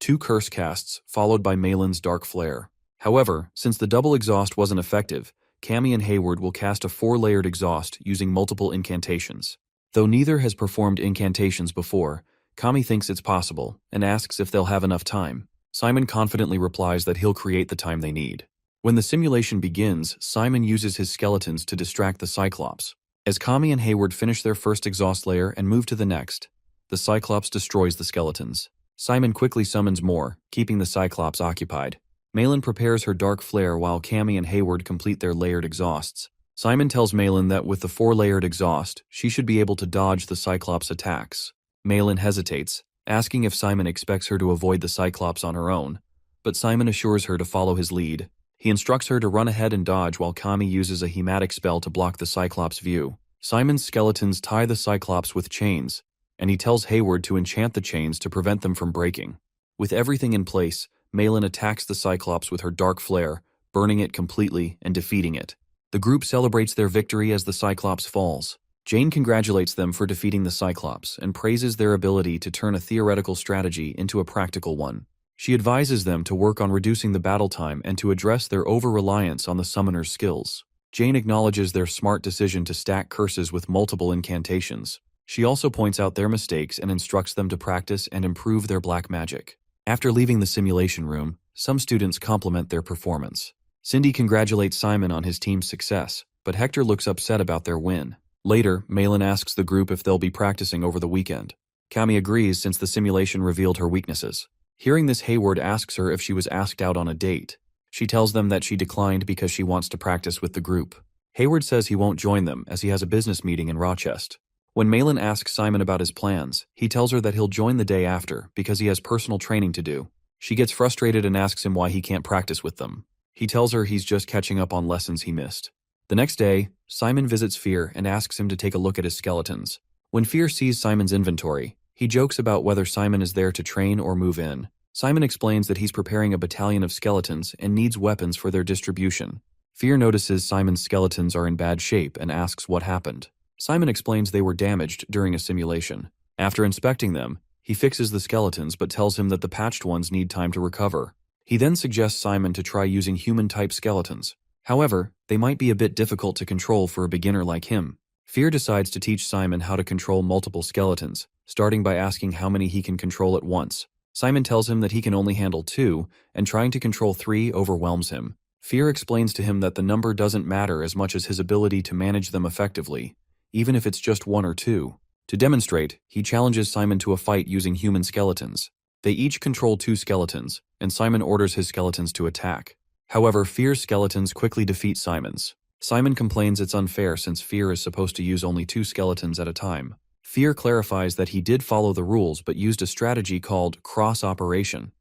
[SPEAKER 1] 2 curse casts, followed by Malin's dark flare. However, since the double exhaust wasn't effective, Cammy and Hayward will cast a 4-layered exhaust using multiple incantations. Though neither has performed incantations before, Cammy thinks it's possible and asks if they'll have enough time. Simon confidently replies that he'll create the time they need. When the simulation begins, Simon uses his skeletons to distract the Cyclops. As Cammy and Hayward finish their first exhaust layer and move to the next, the Cyclops destroys the skeletons. Simon quickly summons more, keeping the Cyclops occupied. Malin prepares her dark flare while Cammy and Hayward complete their layered exhausts. Simon tells Malin that with the 4-layered exhaust, she should be able to dodge the Cyclops' attacks. Malin hesitates, asking if Simon expects her to avoid the Cyclops on her own, but Simon assures her to follow his lead. He instructs her to run ahead and dodge while Cammy uses a hematic spell to block the Cyclops' view. Simon's skeletons tie the Cyclops with chains, and he tells Hayward to enchant the chains to prevent them from breaking. With everything in place, Malin attacks the Cyclops with her dark flare, burning it completely and defeating it. The group celebrates their victory as the Cyclops falls. Jane congratulates them for defeating the Cyclops and praises their ability to turn a theoretical strategy into a practical one. She advises them to work on reducing the battle time and to address their over-reliance on the summoner's skills. Jane acknowledges their smart decision to stack curses with multiple incantations. She also points out their mistakes and instructs them to practice and improve their black magic. After leaving the simulation room, some students compliment their performance. Cindy congratulates Simon on his team's success, but Hector looks upset about their win. Later, Malin asks the group if they'll be practicing over the weekend. Cammy agrees since the simulation revealed her weaknesses. Hearing this, Hayward asks her if she was asked out on a date. She tells them that she declined because she wants to practice with the group. Hayward says he won't join them as he has a business meeting in Rochester. When Malin asks Simon about his plans, he tells her that he'll join the day after because he has personal training to do. She gets frustrated and asks him why he can't practice with them. He tells her he's just catching up on lessons he missed. The next day, Simon visits Fear and asks him to take a look at his skeletons. When Fear sees Simon's inventory, he jokes about whether Simon is there to train or move in. Simon explains that he's preparing a battalion of skeletons and needs weapons for their distribution. Fear notices Simon's skeletons are in bad shape and asks what happened. Simon explains they were damaged during a simulation. After inspecting them, he fixes the skeletons but tells him that the patched ones need time to recover. He then suggests Simon to try using human-type skeletons. However, they might be a bit difficult to control for a beginner like him. Fear decides to teach Simon how to control multiple skeletons, starting by asking how many he can control at once. Simon tells him that he can only handle 2, and trying to control 3 overwhelms him. Fear explains to him that the number doesn't matter as much as his ability to manage them effectively, even if it's just 1 or 2. To demonstrate, he challenges Simon to a fight using human skeletons. They each control 2 skeletons, and Simon orders his skeletons to attack. However, Fear's skeletons quickly defeat Simon's. Simon complains it's unfair since Fear is supposed to use only 2 skeletons at a time. Fear clarifies that he did follow the rules but used a strategy called cross-operation.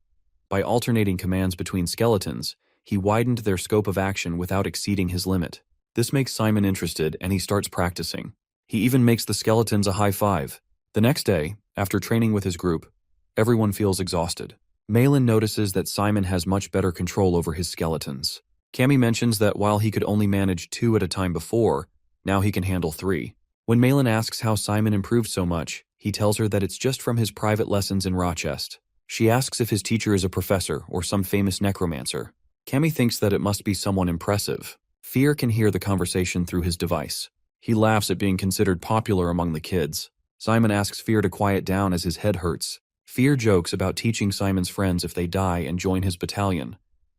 [SPEAKER 1] By alternating commands between skeletons, he widened their scope of action without exceeding his limit. This makes Simon interested and he starts practicing. He even makes the skeletons a high five. The next day, after training with his group, everyone feels exhausted. Malin notices that Simon has much better control over his skeletons. Cammy mentions that while he could only manage 2 at a time before, now he can handle 3. When Malin asks how Simon improved so much, he tells her that it's just from his private lessons in Rochester. She asks if his teacher is a professor or some famous necromancer. Cammy thinks that it must be someone impressive. Fear can hear the conversation through his device. He laughs at being considered popular among the kids. Simon asks Fear to quiet down as his head hurts. Fear jokes about teaching Simon's friends if they die and join his battalion,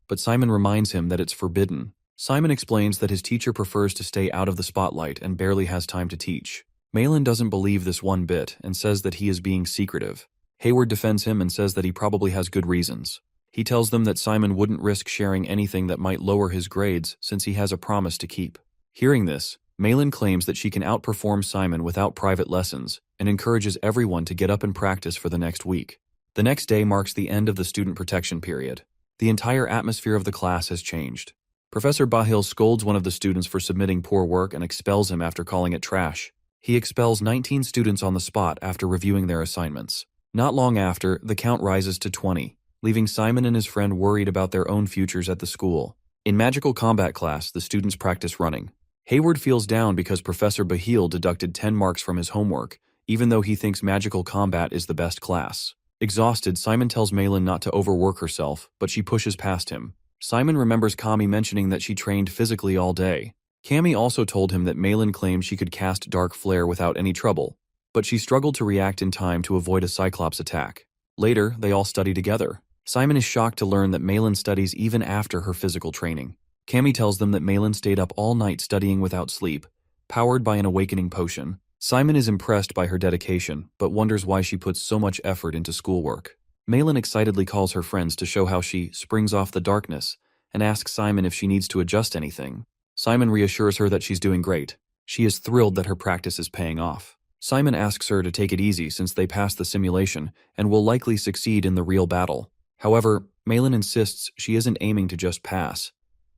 [SPEAKER 1] but Simon reminds him that it's forbidden. Simon explains that his teacher prefers to stay out of the spotlight and barely has time to teach. Malin doesn't believe this one bit and says that he is being secretive. Hayward defends him and says that he probably has good reasons. He tells them that Simon wouldn't risk sharing anything that might lower his grades since he has a promise to keep. Hearing this, Malin claims that she can outperform Simon without private lessons and encourages everyone to get up and practice for the next week. The next day marks the end of the student protection period. The entire atmosphere of the class has changed. Professor Bahil scolds one of the students for submitting poor work and expels him after calling it trash. He expels 19 students on the spot after reviewing their assignments. Not long after, the count rises to 20, leaving Simon and his friend worried about their own futures at the school. In magical combat class, the students practice running. Hayward feels down because Professor Bahil deducted 10 marks from his homework, even though he thinks magical combat is the best class. Exhausted, Simon tells Malin not to overwork herself, but she pushes past him. Simon remembers Kami mentioning that she trained physically all day. Kami also told him that Malin claimed she could cast Dark Flare without any trouble, but she struggled to react in time to avoid a Cyclops attack. Later, they all study together. Simon is shocked to learn that Malin studies even after her physical training. Kami tells them that Malin stayed up all night studying without sleep, powered by an awakening potion. Simon is impressed by her dedication, but wonders why she puts so much effort into schoolwork. Malin excitedly calls her friends to show how she springs off the darkness and asks Simon if she needs to adjust anything. Simon reassures her that she's doing great. She is thrilled that her practice is paying off. Simon asks her to take it easy since they passed the simulation and will likely succeed in the real battle. However, Malin insists she isn't aiming to just pass.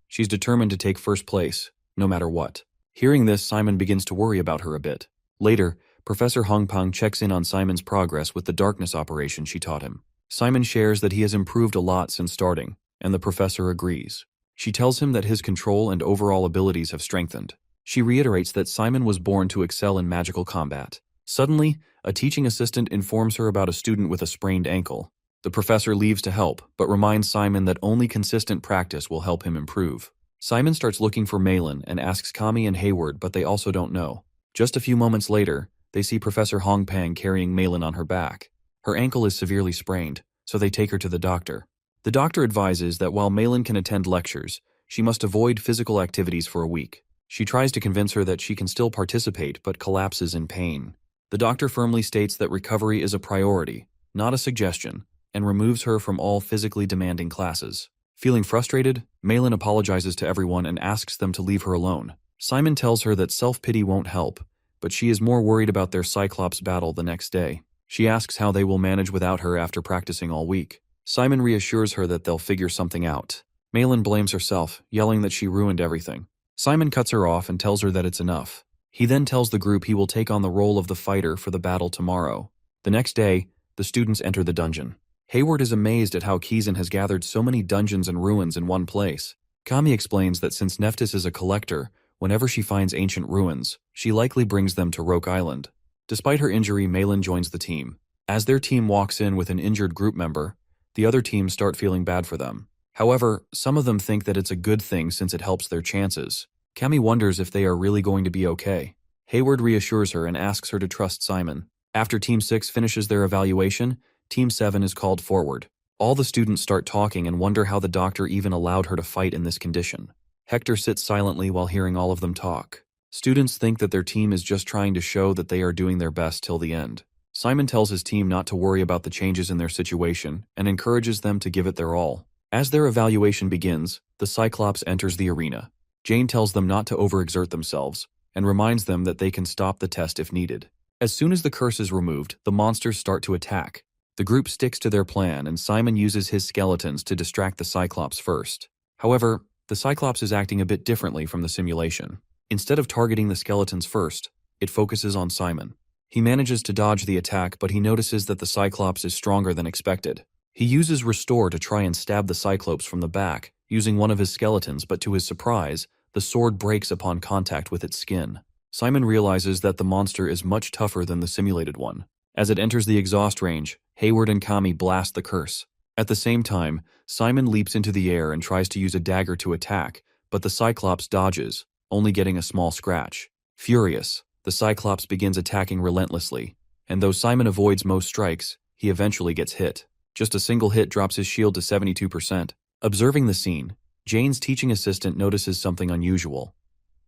[SPEAKER 1] She's determined to take first place, no matter what. Hearing this, Simon begins to worry about her a bit. Later, Professor Hongpang checks in on Simon's progress with the darkness operation she taught him. Simon shares that he has improved a lot since starting, and the professor agrees. She tells him that his control and overall abilities have strengthened. She reiterates that Simon was born to excel in magical combat. Suddenly, a teaching assistant informs her about a student with a sprained ankle. The professor leaves to help, but reminds Simon that only consistent practice will help him improve. Simon starts looking for Malin and asks Kami and Hayward, but they also don't know. Just a few moments later, they see Professor Hongpang carrying Malin on her back. Her ankle is severely sprained, so they take her to the doctor. The doctor advises that while Malin can attend lectures, she must avoid physical activities for a week. She tries to convince her that she can still participate but collapses in pain. The doctor firmly states that recovery is a priority, not a suggestion, and removes her from all physically demanding classes. Feeling frustrated, Malin apologizes to everyone and asks them to leave her alone. Simon tells her that self-pity won't help, but she is more worried about their Cyclops battle the next day. She asks how they will manage without her after practicing all week. Simon reassures her that they'll figure something out. Malin blames herself, yelling that she ruined everything. Simon cuts her off and tells her that it's enough. He then tells the group he will take on the role of the fighter for the battle tomorrow. The next day, the students enter the dungeon. Hayward is amazed at how Kizan has gathered so many dungeons and ruins in one place. Kami explains that since Nephthys is a collector, whenever she finds ancient ruins, she likely brings them to Roke Island. Despite her injury, Malin joins the team. As their team walks in with an injured group member, the other teams start feeling bad for them. However, some of them think that it's a good thing since it helps their chances. Kami wonders if they are really going to be okay. Hayward reassures her and asks her to trust Simon. After Team 6 finishes their evaluation, Team 7 is called forward. All the students start talking and wonder how the doctor even allowed her to fight in this condition. Hector sits silently while hearing all of them talk. Students think that their team is just trying to show that they are doing their best till the end. Simon tells his team not to worry about the changes in their situation and encourages them to give it their all. As their evaluation begins, the Cyclops enters the arena. Jane tells them not to overexert themselves and reminds them that they can stop the test if needed. As soon as the curse is removed, the monsters start to attack. The group sticks to their plan and Simon uses his skeletons to distract the Cyclops first. However, the Cyclops is acting a bit differently from the simulation. Instead of targeting the skeletons first, it focuses on Simon. He manages to dodge the attack, but he notices that the Cyclops is stronger than expected. He uses Restore to try and stab the Cyclops from the back, using one of his skeletons, but to his surprise, the sword breaks upon contact with its skin. Simon realizes that the monster is much tougher than the simulated one. As it enters the exhaust range, Hayward and Kami blast the curse. At the same time, Simon leaps into the air and tries to use a dagger to attack, but the Cyclops dodges, only getting a small scratch. Furious, the Cyclops begins attacking relentlessly, and though Simon avoids most strikes, he eventually gets hit. Just a single hit drops his shield to 72%. Observing the scene, Jane's teaching assistant notices something unusual.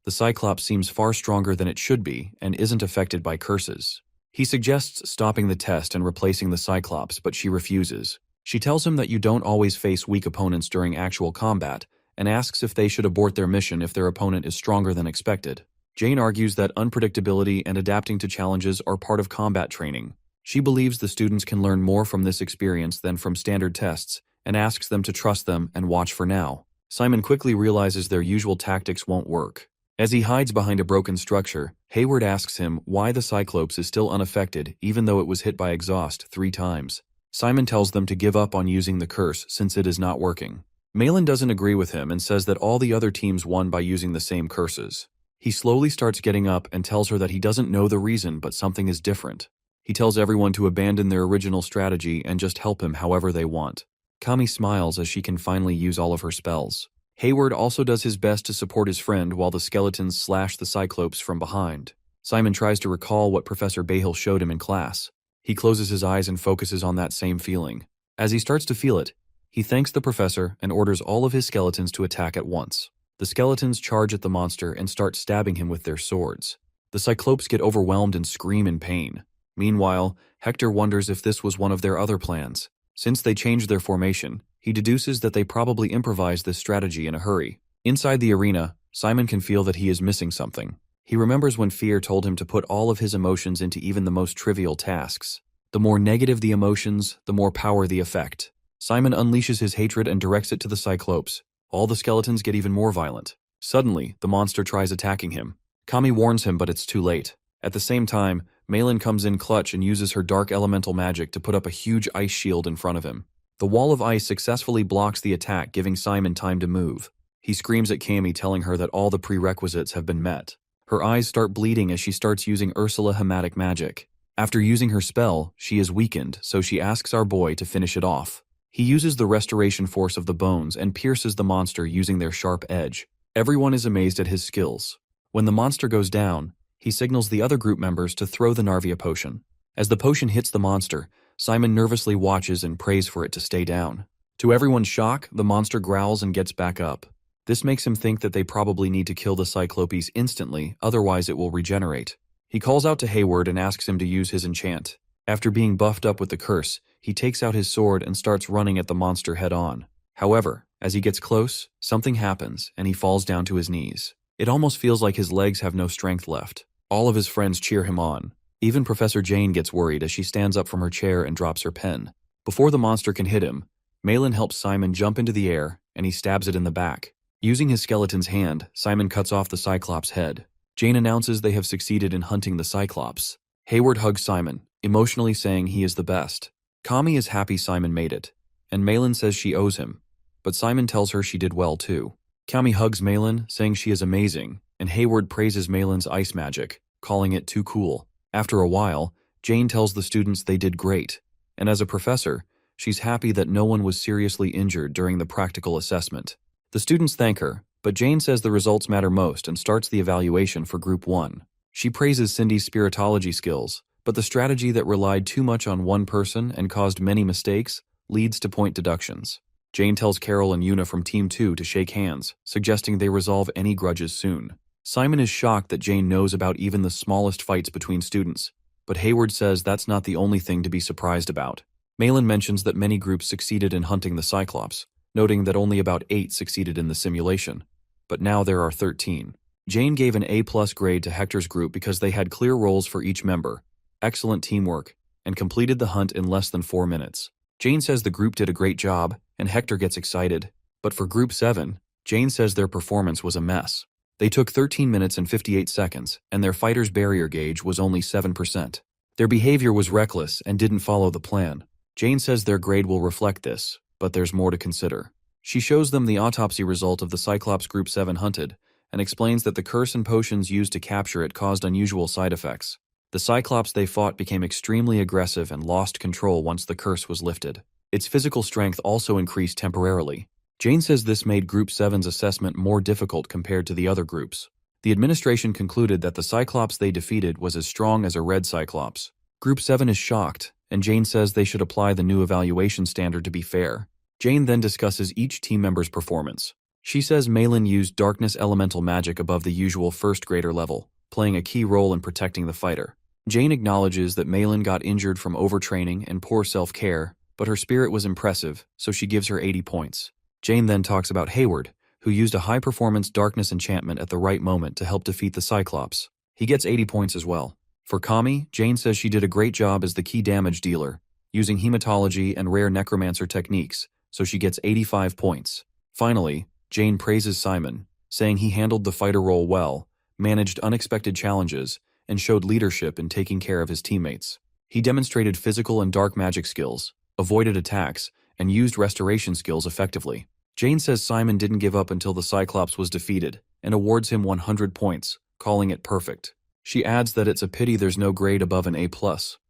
[SPEAKER 1] The Cyclops seems far stronger than it should be and isn't affected by curses. He suggests stopping the test and replacing the Cyclops, but she refuses. She tells him that you don't always face weak opponents during actual combat, and asks if they should abort their mission if their opponent is stronger than expected. Jane argues that unpredictability and adapting to challenges are part of combat training. She believes the students can learn more from this experience than from standard tests, and asks them to trust them and watch for now. Simon quickly realizes their usual tactics won't work. As he hides behind a broken structure, Hayward asks him why the Cyclops is still unaffected even though it was hit by exhaust 3 times. Simon tells them to give up on using the curse since it is not working. Malin doesn't agree with him and says that all the other teams won by using the same curses. He slowly starts getting up and tells her that he doesn't know the reason, but something is different. He tells everyone to abandon their original strategy and just help him however they want. Kami smiles as she can finally use all of her spells. Hayward also does his best to support his friend while the skeletons slash the Cyclopes from behind. Simon tries to recall what Professor Bahill showed him in class. He closes his eyes and focuses on that same feeling. As he starts to feel it, he thanks the professor and orders all of his skeletons to attack at once. The skeletons charge at the monster and start stabbing him with their swords. The Cyclopes get overwhelmed and scream in pain. Meanwhile, Hector wonders if this was one of their other plans. Since they changed their formation, he deduces that they probably improvised this strategy in a hurry. Inside the arena, Simon can feel that he is missing something. He remembers when Fear told him to put all of his emotions into even the most trivial tasks. The more negative the emotions, the more power the effect. Simon unleashes his hatred and directs it to the Cyclopes. All the skeletons get even more violent. Suddenly, the monster tries attacking him. Kami warns him, but it's too late. At the same time, Malin comes in clutch and uses her dark elemental magic to put up a huge ice shield in front of him. The wall of ice successfully blocks the attack, giving Simon time to move. He screams at Kami, telling her that all the prerequisites have been met. Her eyes start bleeding as she starts using Ursula Hematic magic. After using her spell, she is weakened, so she asks our boy to finish it off. He uses the restoration force of the bones and pierces the monster using their sharp edge. Everyone is amazed at his skills. When the monster goes down, he signals the other group members to throw the Narvia potion. As the potion hits the monster, Simon nervously watches and prays for it to stay down. To everyone's shock, the monster growls and gets back up. This makes him think that they probably need to kill the Cyclopes instantly, otherwise it will regenerate. He calls out to Hayward and asks him to use his enchant. After being buffed up with the curse, he takes out his sword and starts running at the monster head-on. However, as he gets close, something happens and he falls down to his knees. It almost feels like his legs have no strength left. All of his friends cheer him on. Even Professor Jane gets worried as she stands up from her chair and drops her pen. Before the monster can hit him, Malin helps Simon jump into the air and he stabs it in the back. Using his skeleton's hand, Simon cuts off the Cyclops' head. Jane announces they have succeeded in hunting the Cyclops. Hayward hugs Simon, emotionally saying he is the best. Kami is happy Simon made it, and Malin says she owes him, but Simon tells her she did well too. Kami hugs Malin, saying she is amazing, and Hayward praises Malin's ice magic, calling it too cool. After a while, Jane tells the students they did great, and as a professor, she's happy that no one was seriously injured during the practical assessment. The students thank her, but Jane says the results matter most and starts the evaluation for Group 1. She praises Cindy's spiritology skills, but the strategy that relied too much on one person and caused many mistakes leads to point deductions. Jane tells Carol and Yuna from Team 2 to shake hands, suggesting they resolve any grudges soon. Simon is shocked that Jane knows about even the smallest fights between students, but Hayward says that's not the only thing to be surprised about. Malin mentions that many groups succeeded in hunting the Cyclops, noting that only about 8 succeeded in the simulation, but now there are 13. Jane gave an A+ grade to Hector's group because they had clear roles for each member, excellent teamwork, and completed the hunt in less than 4 minutes. Jane says the group did a great job, and Hector gets excited, but for Group 7, Jane says their performance was a mess. They took 13 minutes and 58 seconds, and their fighter's barrier gauge was only 7%. Their behavior was reckless and didn't follow the plan. Jane says their grade will reflect this, but there's more to consider. She shows them the autopsy result of the Cyclops Group 7 hunted, and explains that the curse and potions used to capture it caused unusual side effects. The Cyclops they fought became extremely aggressive and lost control once the curse was lifted. Its physical strength also increased temporarily. Jane says this made Group 7's assessment more difficult compared to the other groups. The administration concluded that the Cyclops they defeated was as strong as a red Cyclops. Group 7 is shocked, and Jane says they should apply the new evaluation standard to be fair. Jane then discusses each team member's performance. She says Malin used darkness elemental magic above the usual first grader level, playing a key role in protecting the fighter. Jane acknowledges that Malin got injured from overtraining and poor self-care, but her spirit was impressive, so she gives her 80 points. Jane then talks about Hayward, who used a high-performance darkness enchantment at the right moment to help defeat the Cyclops. He gets 80 points as well. For Kami, Jane says she did a great job as the key damage dealer, using hematology and rare necromancer techniques, so she gets 85 points. Finally, Jane praises Simon, saying he handled the fighter role well, managed unexpected challenges, and showed leadership in taking care of his teammates. He demonstrated physical and dark magic skills, avoided attacks, and used restoration skills effectively. Jane says Simon didn't give up until the Cyclops was defeated, and awards him 100 points, calling it perfect. She adds that it's a pity there's no grade above an A+.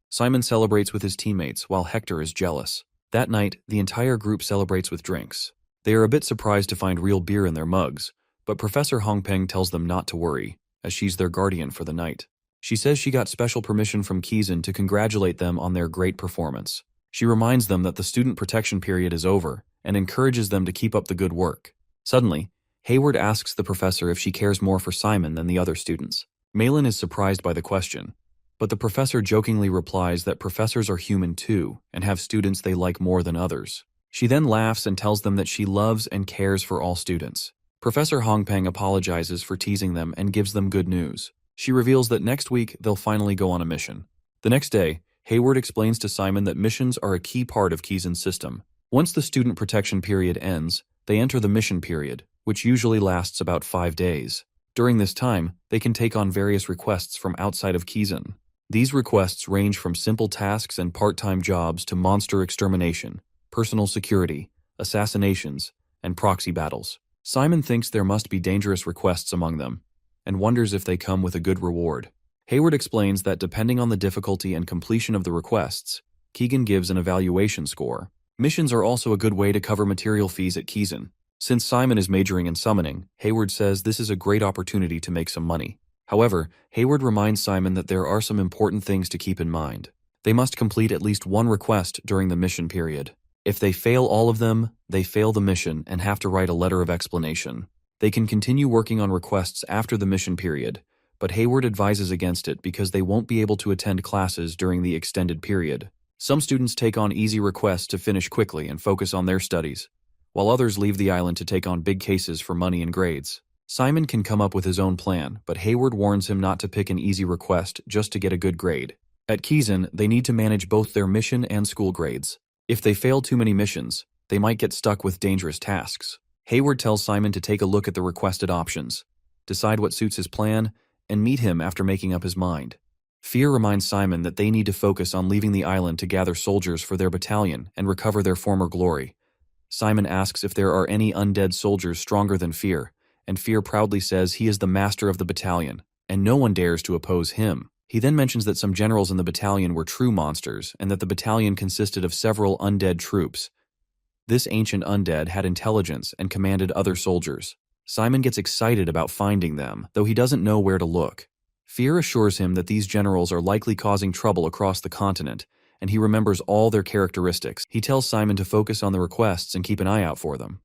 [SPEAKER 1] Simon celebrates with his teammates while Hector is jealous. That night, the entire group celebrates with drinks. They are a bit surprised to find real beer in their mugs, but Professor Hongpeng tells them not to worry, as she's their guardian for the night. She says she got special permission from Kizan to congratulate them on their great performance. She reminds them that the student protection period is over and encourages them to keep up the good work. Suddenly, Hayward asks the professor if she cares more for Simon than the other students. Malin is surprised by the question, but the professor jokingly replies that professors are human too and have students they like more than others. She then laughs and tells them that she loves and cares for all students. Professor Hongpeng apologizes for teasing them and gives them good news. She reveals that next week they'll finally go on a mission. The next day, Hayward explains to Simon that missions are a key part of Kizan's system. Once the student protection period ends, they enter the mission period, which usually lasts about 5 days. During this time, they can take on various requests from outside of Kizan. These requests range from simple tasks and part-time jobs to monster extermination, personal security, assassinations, and proxy battles. Simon thinks there must be dangerous requests among them, and wonders if they come with a good reward. Hayward explains that depending on the difficulty and completion of the requests, Keegan gives an evaluation score. Missions are also a good way to cover material fees at Kizan. Since Simon is majoring in summoning, Hayward says this is a great opportunity to make some money. However, Hayward reminds Simon that there are some important things to keep in mind. They must complete at least one request during the mission period. If they fail all of them, they fail the mission and have to write a letter of explanation. They can continue working on requests after the mission period, but Hayward advises against it because they won't be able to attend classes during the extended period. Some students take on easy requests to finish quickly and focus on their studies, while others leave the island to take on big cases for money and grades. Simon can come up with his own plan, but Hayward warns him not to pick an easy request just to get a good grade. At Kizan, they need to manage both their mission and school grades. If they fail too many missions, they might get stuck with dangerous tasks. Hayward tells Simon to take a look at the requested options, decide what suits his plan, and meet him after making up his mind. Fear reminds Simon that they need to focus on leaving the island to gather soldiers for their battalion and recover their former glory. Simon asks if there are any undead soldiers stronger than Fear, and Fear proudly says he is the master of the battalion, and no one dares to oppose him. He then mentions that some generals in the battalion were true monsters, and that the battalion consisted of several undead troops. This ancient undead had intelligence and commanded other soldiers. Simon gets excited about finding them, though he doesn't know where to look. Fear assures him that these generals are likely causing trouble across the continent, and he remembers all their characteristics. He tells Simon to focus on the requests and keep an eye out for them.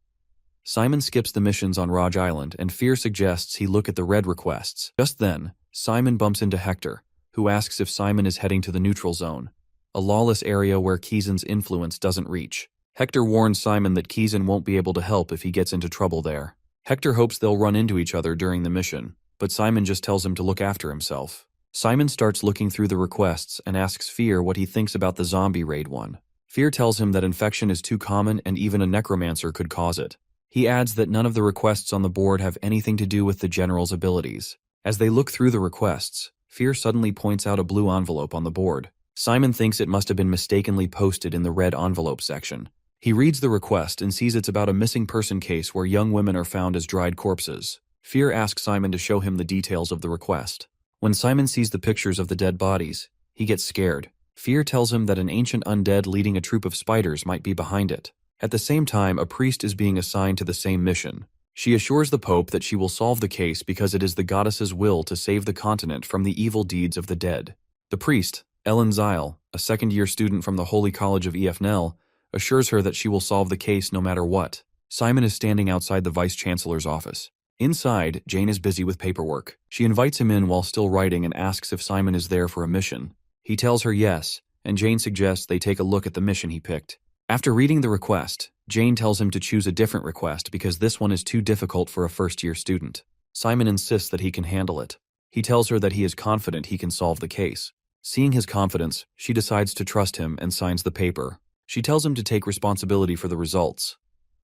[SPEAKER 1] Simon skips the missions on Raj Island, and Fear suggests he look at the red requests. Just then, Simon bumps into Hector, who asks if Simon is heading to the neutral zone, a lawless area where Kizan's influence doesn't reach. Hector warns Simon that Kizan won't be able to help if he gets into trouble there. Hector hopes they'll run into each other during the mission, but Simon just tells him to look after himself. Simon starts looking through the requests and asks Fear what he thinks about the zombie raid one. Fear tells him that infection is too common and even a necromancer could cause it. He adds that none of the requests on the board have anything to do with the general's abilities. As they look through the requests, Fear suddenly points out a blue envelope on the board. Simon thinks it must have been mistakenly posted in the red envelope section. He reads the request and sees it's about a missing person case where young women are found as dried corpses. Fear asks Simon to show him the details of the request. When Simon sees the pictures of the dead bodies, he gets scared. Fear tells him that an ancient undead leading a troop of spiders might be behind it. At the same time, a priest is being assigned to the same mission. She assures the Pope that she will solve the case because it is the goddess's will to save the continent from the evil deeds of the dead. The priest, Ellen Zyle, a second-year student from the Holy College of EFNL, assures her that she will solve the case no matter what. Simon is standing outside the Vice-Chancellor's office. Inside, Jane is busy with paperwork. She invites him in while still writing and asks if Simon is there for a mission. He tells her yes, and Jane suggests they take a look at the mission he picked. After reading the request, Jane tells him to choose a different request because this one is too difficult for a first-year student. Simon insists that he can handle it. He tells her that he is confident he can solve the case. Seeing his confidence, she decides to trust him and signs the paper. She tells him to take responsibility for the results.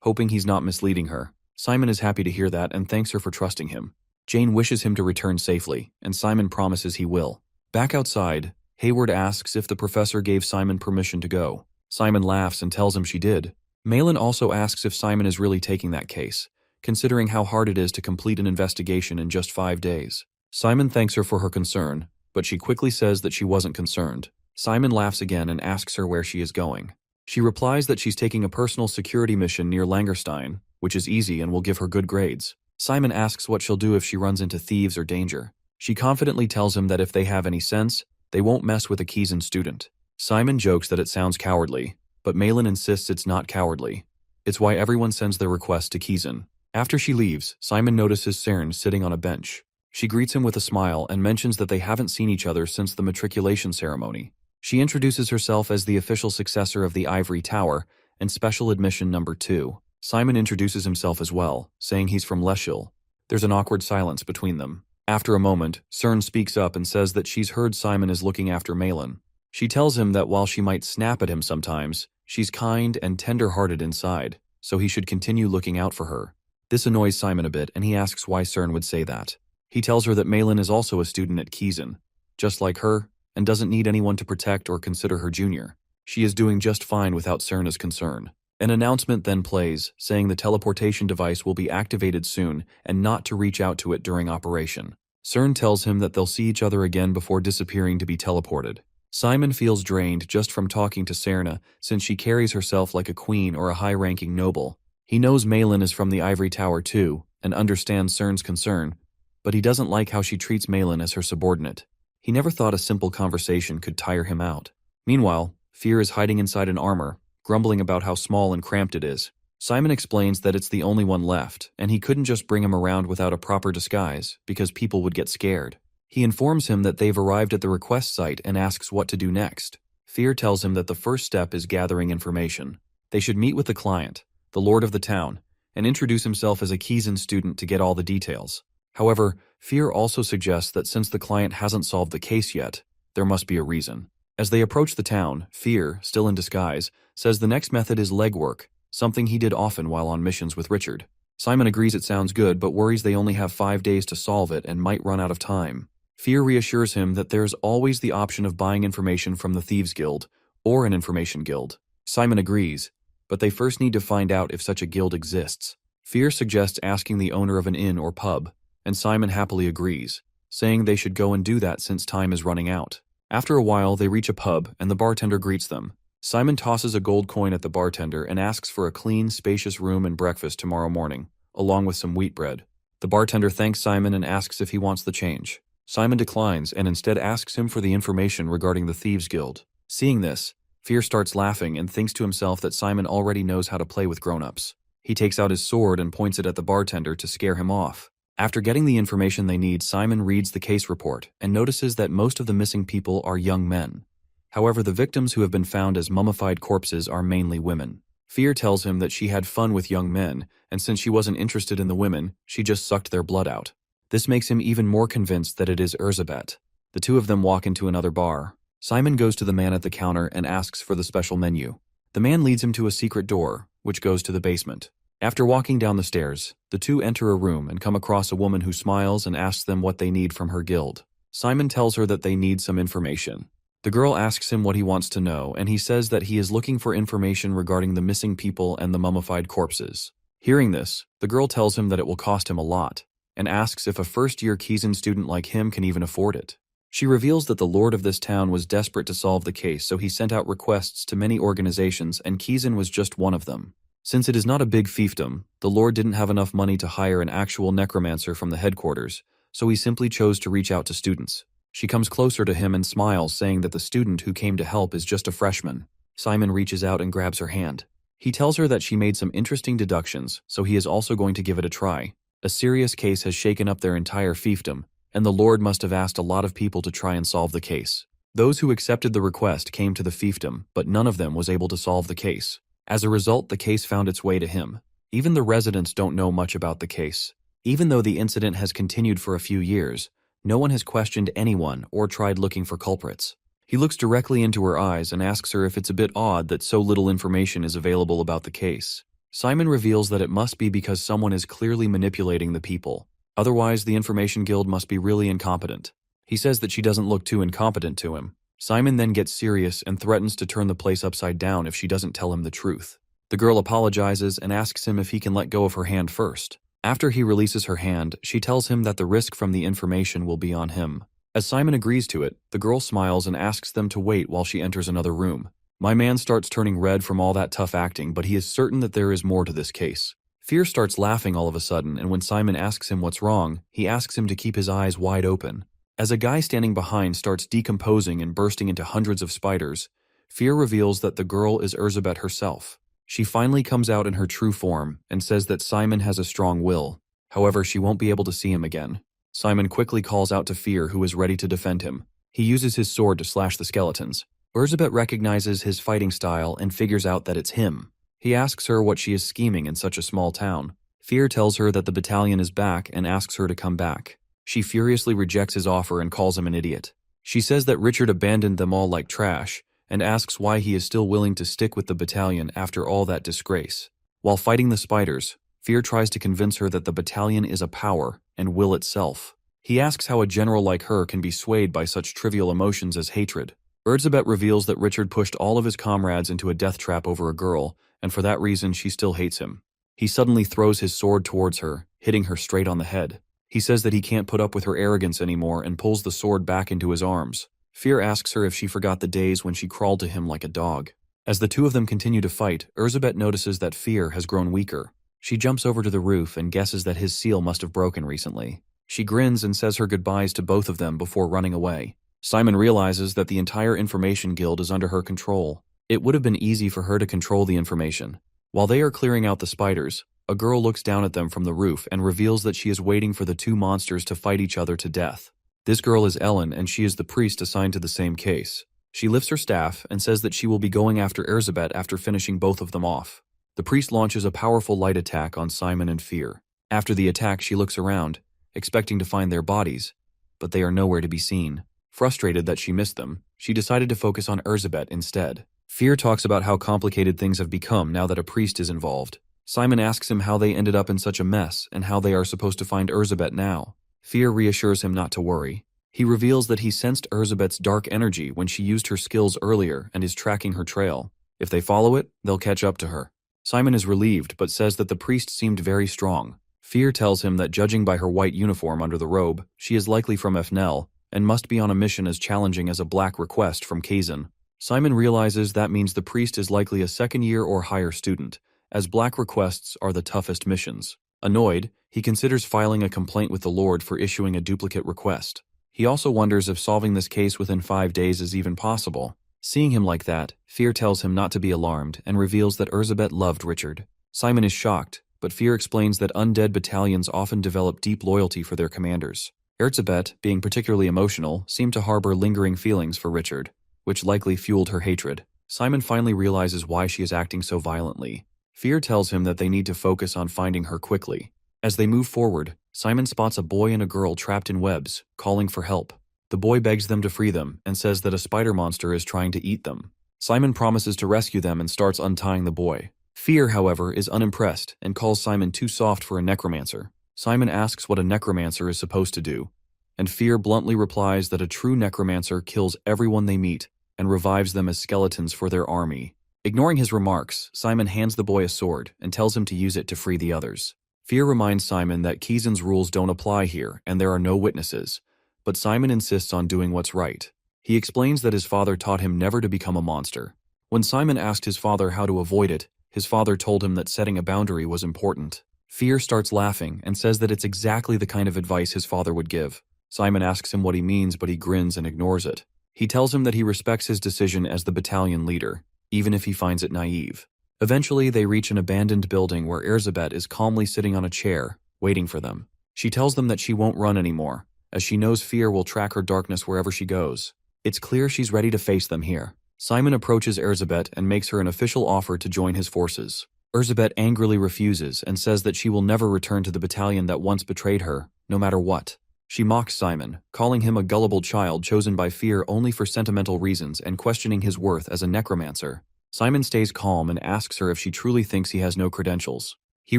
[SPEAKER 1] Hoping he's not misleading her, Simon is happy to hear that and thanks her for trusting him. Jane wishes him to return safely, and Simon promises he will. Back outside, Hayward asks if the professor gave Simon permission to go. Simon laughs and tells him she did. Malin also asks if Simon is really taking that case, considering how hard it is to complete an investigation in just 5 days. Simon thanks her for her concern, but she quickly says that she wasn't concerned. Simon laughs again and asks her where she is going. She replies that she's taking a personal security mission near Langerstein, which is easy and will give her good grades. Simon asks what she'll do if she runs into thieves or danger. She confidently tells him that if they have any sense, they won't mess with a Kizan student. Simon jokes that it sounds cowardly, but Malin insists it's not cowardly. It's why everyone sends their requests to Kizan. After she leaves, Simon notices Cern sitting on a bench. She greets him with a smile and mentions that they haven't seen each other since the matriculation ceremony. She introduces herself as the official successor of the Ivory Tower and Special Admission number 2. Simon introduces himself as well, saying he's from Leschil. There's an awkward silence between them. After a moment, Cern speaks up and says that she's heard Simon is looking after Malin. She tells him that while she might snap at him sometimes, she's kind and tender-hearted inside, so he should continue looking out for her. This annoys Simon a bit, and he asks why Cern would say that. He tells her that Malin is also a student at Kizan, just like her, and doesn't need anyone to protect or consider her junior. She is doing just fine without Cerna's concern. An announcement then plays, saying the teleportation device will be activated soon and not to reach out to it during operation. Cern tells him that they'll see each other again before disappearing to be teleported. Simon feels drained just from talking to Cerna, since she carries herself like a queen or a high-ranking noble. He knows Malin is from the Ivory Tower too, and understands Cern's concern, but he doesn't like how she treats Malin as her subordinate. He never thought a simple conversation could tire him out. Meanwhile, Fear is hiding inside an armor, grumbling about how small and cramped it is. Simon explains that it's the only one left, and he couldn't just bring him around without a proper disguise, because people would get scared. He informs him that they've arrived at the request site and asks what to do next. Fear tells him that the first step is gathering information. They should meet with the client, the lord of the town, and introduce himself as a Kizan student to get all the details. However, Fear also suggests that since the client hasn't solved the case yet, there must be a reason. As they approach the town, Fear, still in disguise, says the next method is legwork, something he did often while on missions with Richard. Simon agrees it sounds good, but worries they only have 5 days to solve it and might run out of time. Fear reassures him that there's always the option of buying information from the Thieves Guild or an information guild. Simon agrees, but they first need to find out if such a guild exists. Fear suggests asking the owner of an inn or pub, and Simon happily agrees, saying they should go and do that since time is running out. After a while, they reach a pub, and the bartender greets them. Simon tosses a gold coin at the bartender and asks for a clean, spacious room and breakfast tomorrow morning, along with some wheat bread. The bartender thanks Simon and asks if he wants the change. Simon declines and instead asks him for the information regarding the Thieves Guild. Seeing this, Fear starts laughing and thinks to himself that Simon already knows how to play with grown-ups. He takes out his sword and points it at the bartender to scare him off. After getting the information they need, Simon reads the case report and notices that most of the missing people are young men. However, the victims who have been found as mummified corpses are mainly women. Fear tells him that she had fun with young men, and since she wasn't interested in the women, she just sucked their blood out. This makes him even more convinced that it is Erzabet. The two of them walk into another bar. Simon goes to the man at the counter and asks for the special menu. The man leads him to a secret door, which goes to the basement. After walking down the stairs, the two enter a room and come across a woman who smiles and asks them what they need from her guild. Simon tells her that they need some information. The girl asks him what he wants to know, and he says that he is looking for information regarding the missing people and the mummified corpses. Hearing this, the girl tells him that it will cost him a lot, and asks if a first-year Kizan student like him can even afford it. She reveals that the lord of this town was desperate to solve the case, so he sent out requests to many organizations, and Kizan was just one of them. Since it is not a big fiefdom, the lord didn't have enough money to hire an actual necromancer from the headquarters, so he simply chose to reach out to students. She comes closer to him and smiles, saying that the student who came to help is just a freshman. Simon reaches out and grabs her hand. He tells her that she made some interesting deductions, so he is also going to give it a try. A serious case has shaken up their entire fiefdom, and the lord must have asked a lot of people to try and solve the case. Those who accepted the request came to the fiefdom, but none of them was able to solve the case. As a result, the case found its way to him. Even the residents don't know much about the case. Even though the incident has continued for a few years, no one has questioned anyone or tried looking for culprits. He looks directly into her eyes and asks her if it's a bit odd that so little information is available about the case. Simon reveals that it must be because someone is clearly manipulating the people. Otherwise, the Information Guild must be really incompetent. He says that she doesn't look too incompetent to him. Simon then gets serious and threatens to turn the place upside down if she doesn't tell him the truth. The girl apologizes and asks him if he can let go of her hand first. After he releases her hand, she tells him that the risk from the information will be on him. As Simon agrees to it, the girl smiles and asks them to wait while she enters another room. My man starts turning red from all that tough acting, but he is certain that there is more to this case. Fear starts laughing all of a sudden, and when Simon asks him what's wrong, he asks him to keep his eyes wide open. As a guy standing behind starts decomposing and bursting into hundreds of spiders, Fear reveals that the girl is Erzsébet herself. She finally comes out in her true form and says that Simon has a strong will. However, she won't be able to see him again. Simon quickly calls out to Fear, who is ready to defend him. He uses his sword to slash the skeletons. Erzsébet recognizes his fighting style and figures out that it's him. He asks her what she is scheming in such a small town. Fear tells her that the battalion is back and asks her to come back. She furiously rejects his offer and calls him an idiot. She says that Richard abandoned them all like trash, and asks why he is still willing to stick with the battalion after all that disgrace. While fighting the spiders, Fear tries to convince her that the battalion is a power and will itself. He asks how a general like her can be swayed by such trivial emotions as hatred. Erzsébet reveals that Richard pushed all of his comrades into a death trap over a girl, and for that reason she still hates him. He suddenly throws his sword towards her, hitting her straight on the head. He says that he can't put up with her arrogance anymore and pulls the sword back into his arms. Fear asks her if she forgot the days when she crawled to him like a dog. As the two of them continue to fight, Erzsébet notices that Fear has grown weaker. She jumps over to the roof and guesses that his seal must have broken recently. She grins and says her goodbyes to both of them before running away. Simon realizes that the entire information guild is under her control. It would have been easy for her to control the information. While they are clearing out the spiders, a girl looks down at them from the roof and reveals that she is waiting for the two monsters to fight each other to death. This girl is Ellen, and she is the priest assigned to the same case. She lifts her staff and says that she will be going after Erzsébet after finishing both of them off. The priest launches a powerful light attack on Simon and Fear. After the attack, she looks around, expecting to find their bodies, but they are nowhere to be seen. Frustrated that she missed them, she decided to focus on Erzsébet instead. Fear talks about how complicated things have become now that a priest is involved. Simon asks him how they ended up in such a mess and how they are supposed to find Erzsébet now. Fear reassures him not to worry. He reveals that he sensed Erzsébet's dark energy when she used her skills earlier and is tracking her trail. If they follow it, they'll catch up to her. Simon is relieved but says that the priest seemed very strong. Fear tells him that judging by her white uniform under the robe, she is likely from Fnel and must be on a mission as challenging as a black request from Kazan. Simon realizes that means the priest is likely a second-year or higher student, as black requests are the toughest missions. Annoyed, he considers filing a complaint with the Lord for issuing a duplicate request. He also wonders if solving this case within 5 days is even possible. Seeing him like that, Fear tells him not to be alarmed and reveals that Erzsébet loved Richard. Simon is shocked, but Fear explains that undead battalions often develop deep loyalty for their commanders. Erzsébet, being particularly emotional, seemed to harbor lingering feelings for Richard, which likely fueled her hatred. Simon finally realizes why she is acting so violently. Fear tells him that they need to focus on finding her quickly. As they move forward, Simon spots a boy and a girl trapped in webs, calling for help. The boy begs them to free them and says that a spider monster is trying to eat them. Simon promises to rescue them and starts untying the boy. Fear, however, is unimpressed and calls Simon too soft for a necromancer. Simon asks what a necromancer is supposed to do, and Fear bluntly replies that a true necromancer kills everyone they meet and revives them as skeletons for their army. Ignoring his remarks, Simon hands the boy a sword and tells him to use it to free the others. Fear reminds Simon that Kazan's rules don't apply here and there are no witnesses, but Simon insists on doing what's right. He explains that his father taught him never to become a monster. When Simon asked his father how to avoid it, his father told him that setting a boundary was important. Fear starts laughing and says that it's exactly the kind of advice his father would give. Simon asks him what he means, but he grins and ignores it. He tells him that he respects his decision as the battalion leader, even if he finds it naive. Eventually, they reach an abandoned building where Erzsébet is calmly sitting on a chair, waiting for them. She tells them that she won't run anymore, as she knows Fear will track her darkness wherever she goes. It's clear she's ready to face them here. Simon approaches Erzsébet and makes her an official offer to join his forces. Erzsébet angrily refuses and says that she will never return to the battalion that once betrayed her, no matter what. She mocks Simon, calling him a gullible child chosen by Fear only for sentimental reasons and questioning his worth as a necromancer. Simon stays calm and asks her if she truly thinks he has no credentials. He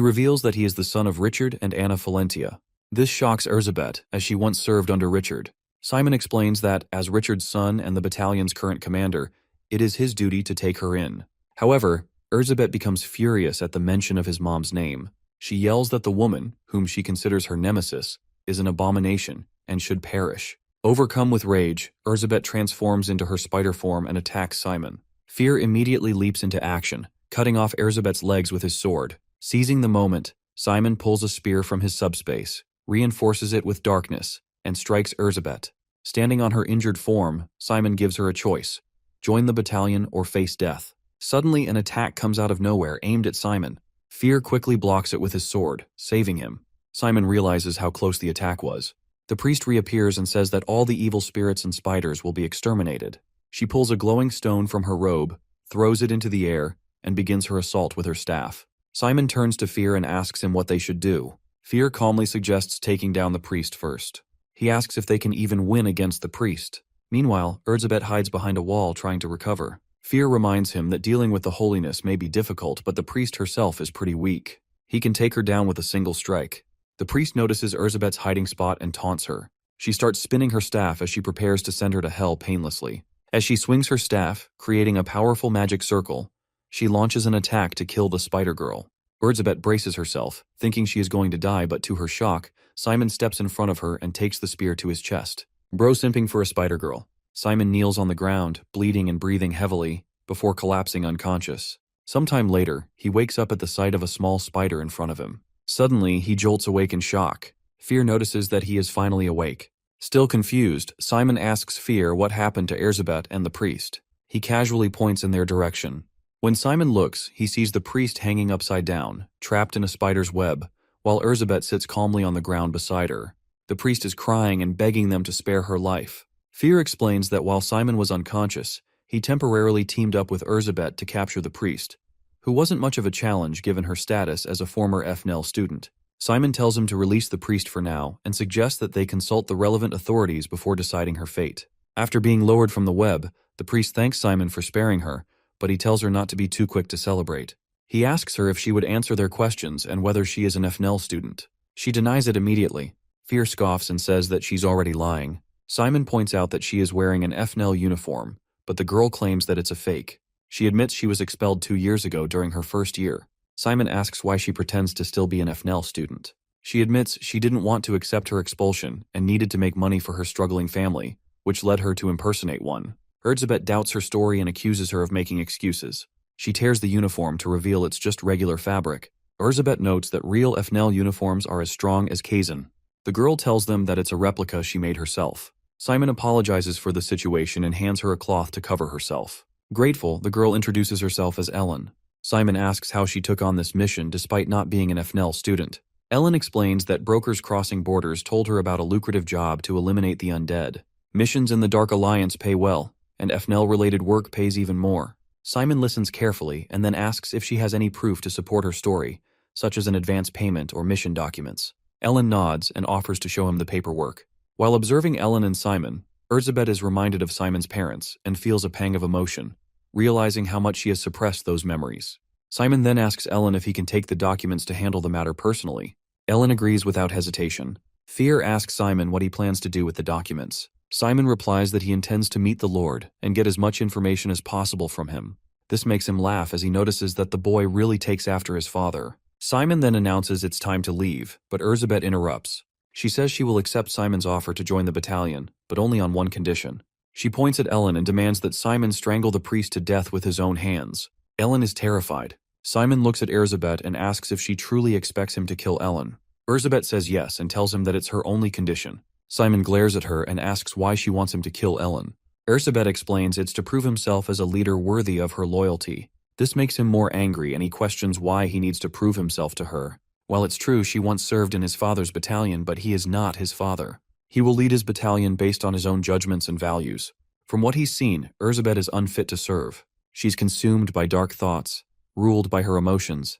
[SPEAKER 1] reveals that he is the son of Richard and Anna Valentia. This shocks Erzsébet, as she once served under Richard. Simon explains that, as Richard's son and the battalion's current commander, it is his duty to take her in. However, Erzsébet becomes furious at the mention of his mom's name. She yells that the woman, whom she considers her nemesis, is an abomination and should perish. Overcome with rage, Erzsébet transforms into her spider form and attacks Simon. Fear immediately leaps into action, cutting off Erzsébet's legs with his sword. Seizing the moment, Simon pulls a spear from his subspace, reinforces it with darkness, and strikes Erzsébet. Standing on her injured form, Simon gives her a choice: join the battalion or face death. Suddenly, an attack comes out of nowhere aimed at Simon. Fear quickly blocks it with his sword, saving him. Simon realizes how close the attack was. The priest reappears and says that all the evil spirits and spiders will be exterminated. She pulls a glowing stone from her robe, throws it into the air, and begins her assault with her staff. Simon turns to Fear and asks him what they should do. Fear calmly suggests taking down the priest first. He asks if they can even win against the priest. Meanwhile, Erzsébet hides behind a wall trying to recover. Fear reminds him that dealing with the holiness may be difficult, but the priest herself is pretty weak. He can take her down with a single strike. The priest notices Erzsébet's hiding spot and taunts her. She starts spinning her staff as she prepares to send her to hell painlessly. As she swings her staff, creating a powerful magic circle, she launches an attack to kill the spider girl. Erzsébet braces herself, thinking she is going to die, but to her shock, Simon steps in front of her and takes the spear to his chest. Bro simping for a spider girl. Simon kneels on the ground, bleeding and breathing heavily, before collapsing unconscious. Sometime later, he wakes up at the sight of a small spider in front of him. Suddenly, he jolts awake in shock. Fear notices that he is finally awake. Still confused, Simon asks Fear what happened to Erzsébet and the priest. He casually points in their direction. When Simon looks, he sees the priest hanging upside down, trapped in a spider's web, while Erzsébet sits calmly on the ground beside her. The priest is crying and begging them to spare her life. Fear explains that while Simon was unconscious, he temporarily teamed up with Erzsébet to capture the priest, who wasn't much of a challenge given her status as a former FNL student. Simon tells him to release the priest for now and suggests that they consult the relevant authorities before deciding her fate. After being lowered from the web, the priest thanks Simon for sparing her, but he tells her not to be too quick to celebrate. He asks her if she would answer their questions and whether she is an FNL student. She denies it immediately. Fear scoffs and says that she's already lying. Simon points out that she is wearing an FNL uniform, but the girl claims that it's a fake. She admits she was expelled 2 years ago during her first year. Simon asks why she pretends to still be an FNL student. She admits she didn't want to accept her expulsion and needed to make money for her struggling family, which led her to impersonate one. Erzsébet doubts her story and accuses her of making excuses. She tears the uniform to reveal it's just regular fabric. Erzsébet notes that real FNL uniforms are as strong as Kazan. The girl tells them that it's a replica she made herself. Simon apologizes for the situation and hands her a cloth to cover herself. Grateful, the girl introduces herself as Ellen. Simon asks how she took on this mission despite not being an FNL student. Ellen explains that brokers crossing borders told her about a lucrative job to eliminate the undead. Missions in the Dark Alliance pay well, and FNL-related work pays even more. Simon listens carefully and then asks if she has any proof to support her story, such as an advance payment or mission documents. Ellen nods and offers to show him the paperwork. While observing Ellen and Simon, Erzsébet is reminded of Simon's parents and feels a pang of emotion, realizing how much she has suppressed those memories. Simon then asks Ellen if he can take the documents to handle the matter personally. Ellen agrees without hesitation. Fear asks Simon what he plans to do with the documents. Simon replies that he intends to meet the Lord and get as much information as possible from him. This makes him laugh as he notices that the boy really takes after his father. Simon then announces it's time to leave, but Erzsébet interrupts. She says she will accept Simon's offer to join the battalion, but only on one condition. She points at Ellen and demands that Simon strangle the priest to death with his own hands. Ellen is terrified. Simon looks at Erzsébet and asks if she truly expects him to kill Ellen. Erzsébet says yes and tells him that it's her only condition. Simon glares at her and asks why she wants him to kill Ellen. Erzsébet explains it's to prove himself as a leader worthy of her loyalty. This makes him more angry and he questions why he needs to prove himself to her. While it's true she once served in his father's battalion, but he is not his father. He will lead his battalion based on his own judgments and values. From what he's seen, Erzsébet is unfit to serve. She's consumed by dark thoughts, ruled by her emotions,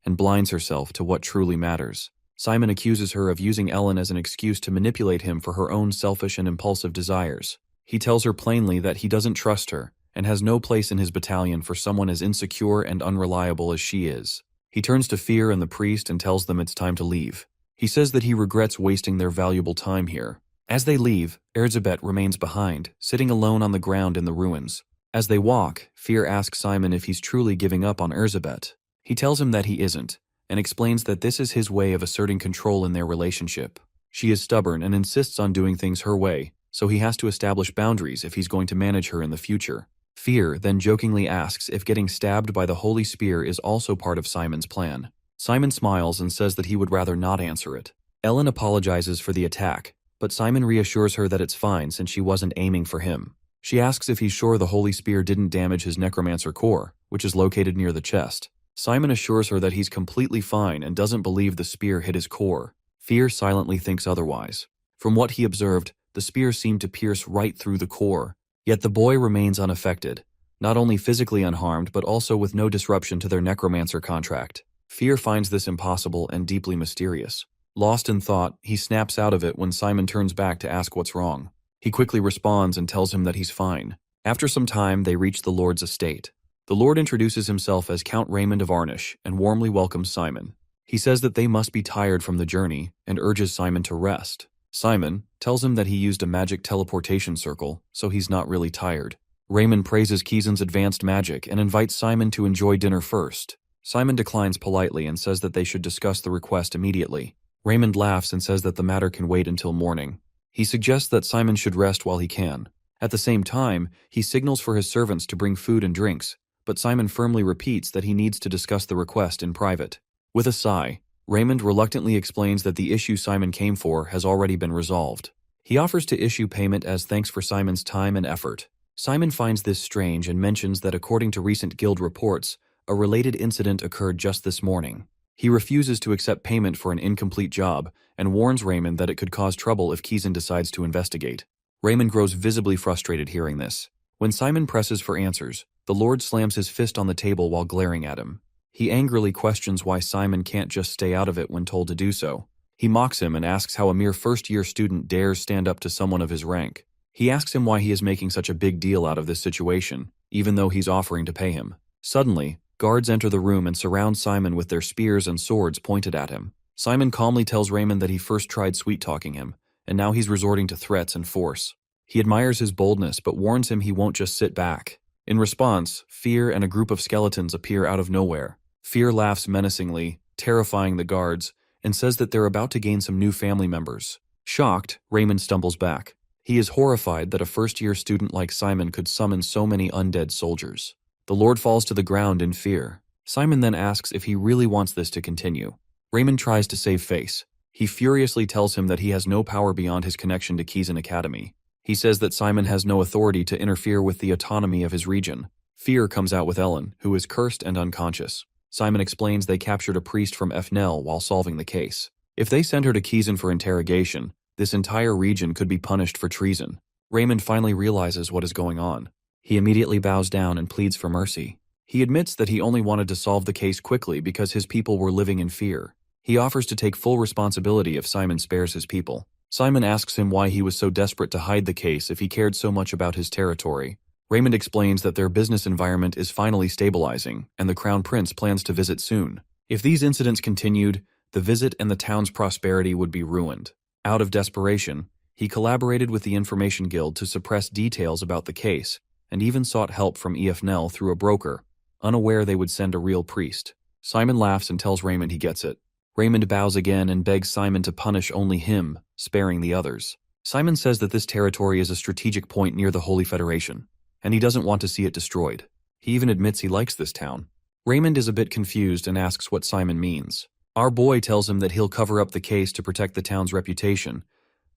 [SPEAKER 1] and blinds herself to what truly matters. Simon accuses her of using Ellen as an excuse to manipulate him for her own selfish and impulsive desires. He tells her plainly that he doesn't trust her and has no place in his battalion for someone as insecure and unreliable as she is. He turns to Fear and the priest and tells them it's time to leave. He says that he regrets wasting their valuable time here. As they leave, Erzsébet remains behind, sitting alone on the ground in the ruins. As they walk, Fear asks Simon if he's truly giving up on Erzsébet. He tells him that he isn't, and explains that this is his way of asserting control in their relationship. She is stubborn and insists on doing things her way, so he has to establish boundaries if he's going to manage her in the future. Fear then jokingly asks if getting stabbed by the holy spear is also part of Simon's plan. Simon smiles and says that he would rather not answer it. Ellen apologizes for the attack, but Simon reassures her that it's fine since she wasn't aiming for him. She asks if he's sure the holy spear didn't damage his necromancer core, which is located near the chest. Simon assures her that he's completely fine and doesn't believe the spear hit his core. Fear silently thinks otherwise. From what he observed, the spear seemed to pierce right through the core. Yet the boy remains unaffected, not only physically unharmed but also with no disruption to their necromancer contract. Fear finds this impossible and deeply mysterious. Lost in thought, he snaps out of it when Simon turns back to ask what's wrong. He quickly responds and tells him that he's fine. After some time, they reach the Lord's estate. The Lord introduces himself as Count Raymond of Arnish and warmly welcomes Simon. He says that they must be tired from the journey and urges Simon to rest. Simon tells him that he used a magic teleportation circle, so he's not really tired. Raymond praises Kizan's advanced magic and invites Simon to enjoy dinner first. Simon declines politely and says that they should discuss the request immediately. Raymond laughs and says that the matter can wait until morning. He suggests that Simon should rest while he can. At the same time, he signals for his servants to bring food and drinks, but Simon firmly repeats that he needs to discuss the request in private. With a sigh, Raymond reluctantly explains that the issue Simon came for has already been resolved. He offers to issue payment as thanks for Simon's time and effort. Simon finds this strange and mentions that according to recent guild reports, a related incident occurred just this morning. He refuses to accept payment for an incomplete job and warns Raymond that it could cause trouble if Kizan decides to investigate. Raymond grows visibly frustrated hearing this. When Simon presses for answers, the Lord slams his fist on the table while glaring at him. He angrily questions why Simon can't just stay out of it when told to do so. He mocks him and asks how a mere first-year student dares stand up to someone of his rank. He asks him why he is making such a big deal out of this situation, even though he's offering to pay him. Suddenly, guards enter the room and surround Simon with their spears and swords pointed at him. Simon calmly tells Raymond that he first tried sweet-talking him, and now he's resorting to threats and force. He admires his boldness but warns him he won't just sit back. In response, Fear and a group of skeletons appear out of nowhere. Fear laughs menacingly, terrifying the guards, and says that they're about to gain some new family members. Shocked, Raymond stumbles back. He is horrified that a first-year student like Simon could summon so many undead soldiers. The Lord falls to the ground in fear. Simon then asks if he really wants this to continue. Raymond tries to save face. He furiously tells him that he has no power beyond his connection to Kizan Academy. He says that Simon has no authority to interfere with the autonomy of his region. Fear comes out with Ellen, who is cursed and unconscious. Simon explains they captured a priest from Fnel while solving the case. If they send her to Kizan for interrogation, this entire region could be punished for treason. Raymond finally realizes what is going on. He immediately bows down and pleads for mercy. He admits that he only wanted to solve the case quickly because his people were living in fear. He offers to take full responsibility if Simon spares his people. Simon asks him why he was so desperate to hide the case if he cared so much about his territory. Raymond explains that their business environment is finally stabilizing, and the Crown Prince plans to visit soon. If these incidents continued, the visit and the town's prosperity would be ruined. Out of desperation, he collaborated with the Information Guild to suppress details about the case, and even sought help from EFNL through a broker, unaware they would send a real priest. Simon laughs and tells Raymond he gets it. Raymond bows again and begs Simon to punish only him, sparing the others. Simon says that this territory is a strategic point near the Holy Federation, and he doesn't want to see it destroyed. He even admits he likes this town. Raymond is a bit confused and asks what Simon means. Our boy tells him that he'll cover up the case to protect the town's reputation,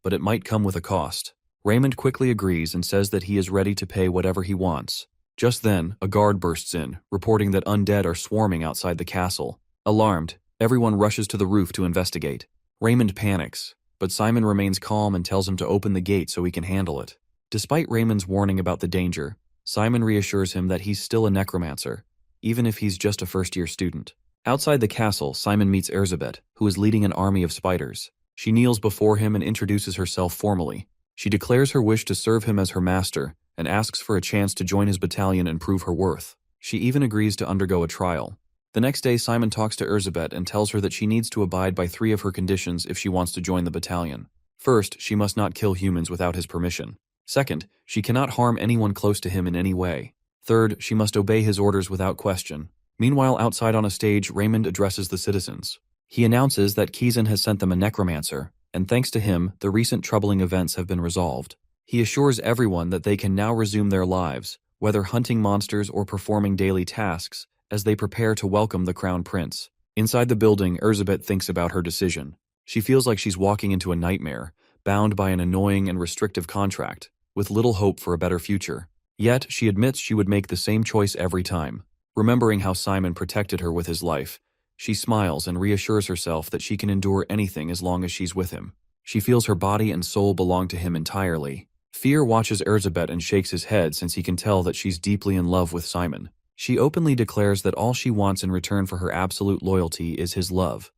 [SPEAKER 1] but it might come with a cost. Raymond quickly agrees and says that he is ready to pay whatever he wants. Just then, a guard bursts in, reporting that undead are swarming outside the castle. Alarmed, everyone rushes to the roof to investigate. Raymond panics, but Simon remains calm and tells him to open the gate so he can handle it. Despite Raymond's warning about the danger, Simon reassures him that he's still a necromancer, even if he's just a first-year student. Outside the castle, Simon meets Erzabet, who is leading an army of spiders. She kneels before him and introduces herself formally. She declares her wish to serve him as her master and asks for a chance to join his battalion and prove her worth. She even agrees to undergo a trial. The next day, Simon talks to Erzabet and tells her that she needs to abide by 3 of her conditions if she wants to join the battalion. First, she must not kill humans without his permission. Second, she cannot harm anyone close to him in any way. Third, she must obey his orders without question. Meanwhile, outside on a stage, Raymond addresses the citizens. He announces that Kizan has sent them a necromancer, and thanks to him, the recent troubling events have been resolved. He assures everyone that they can now resume their lives, whether hunting monsters or performing daily tasks, as they prepare to welcome the crown prince. Inside the building, Erzsébet thinks about her decision. She feels like she's walking into a nightmare, bound by an annoying and restrictive contract, with little hope for a better future. Yet, she admits she would make the same choice every time. Remembering how Simon protected her with his life, she smiles and reassures herself that she can endure anything as long as she's with him. She feels her body and soul belong to him entirely. Fear watches Erzsébet and shakes his head since he can tell that she's deeply in love with Simon. She openly declares that all she wants in return for her absolute loyalty is his love,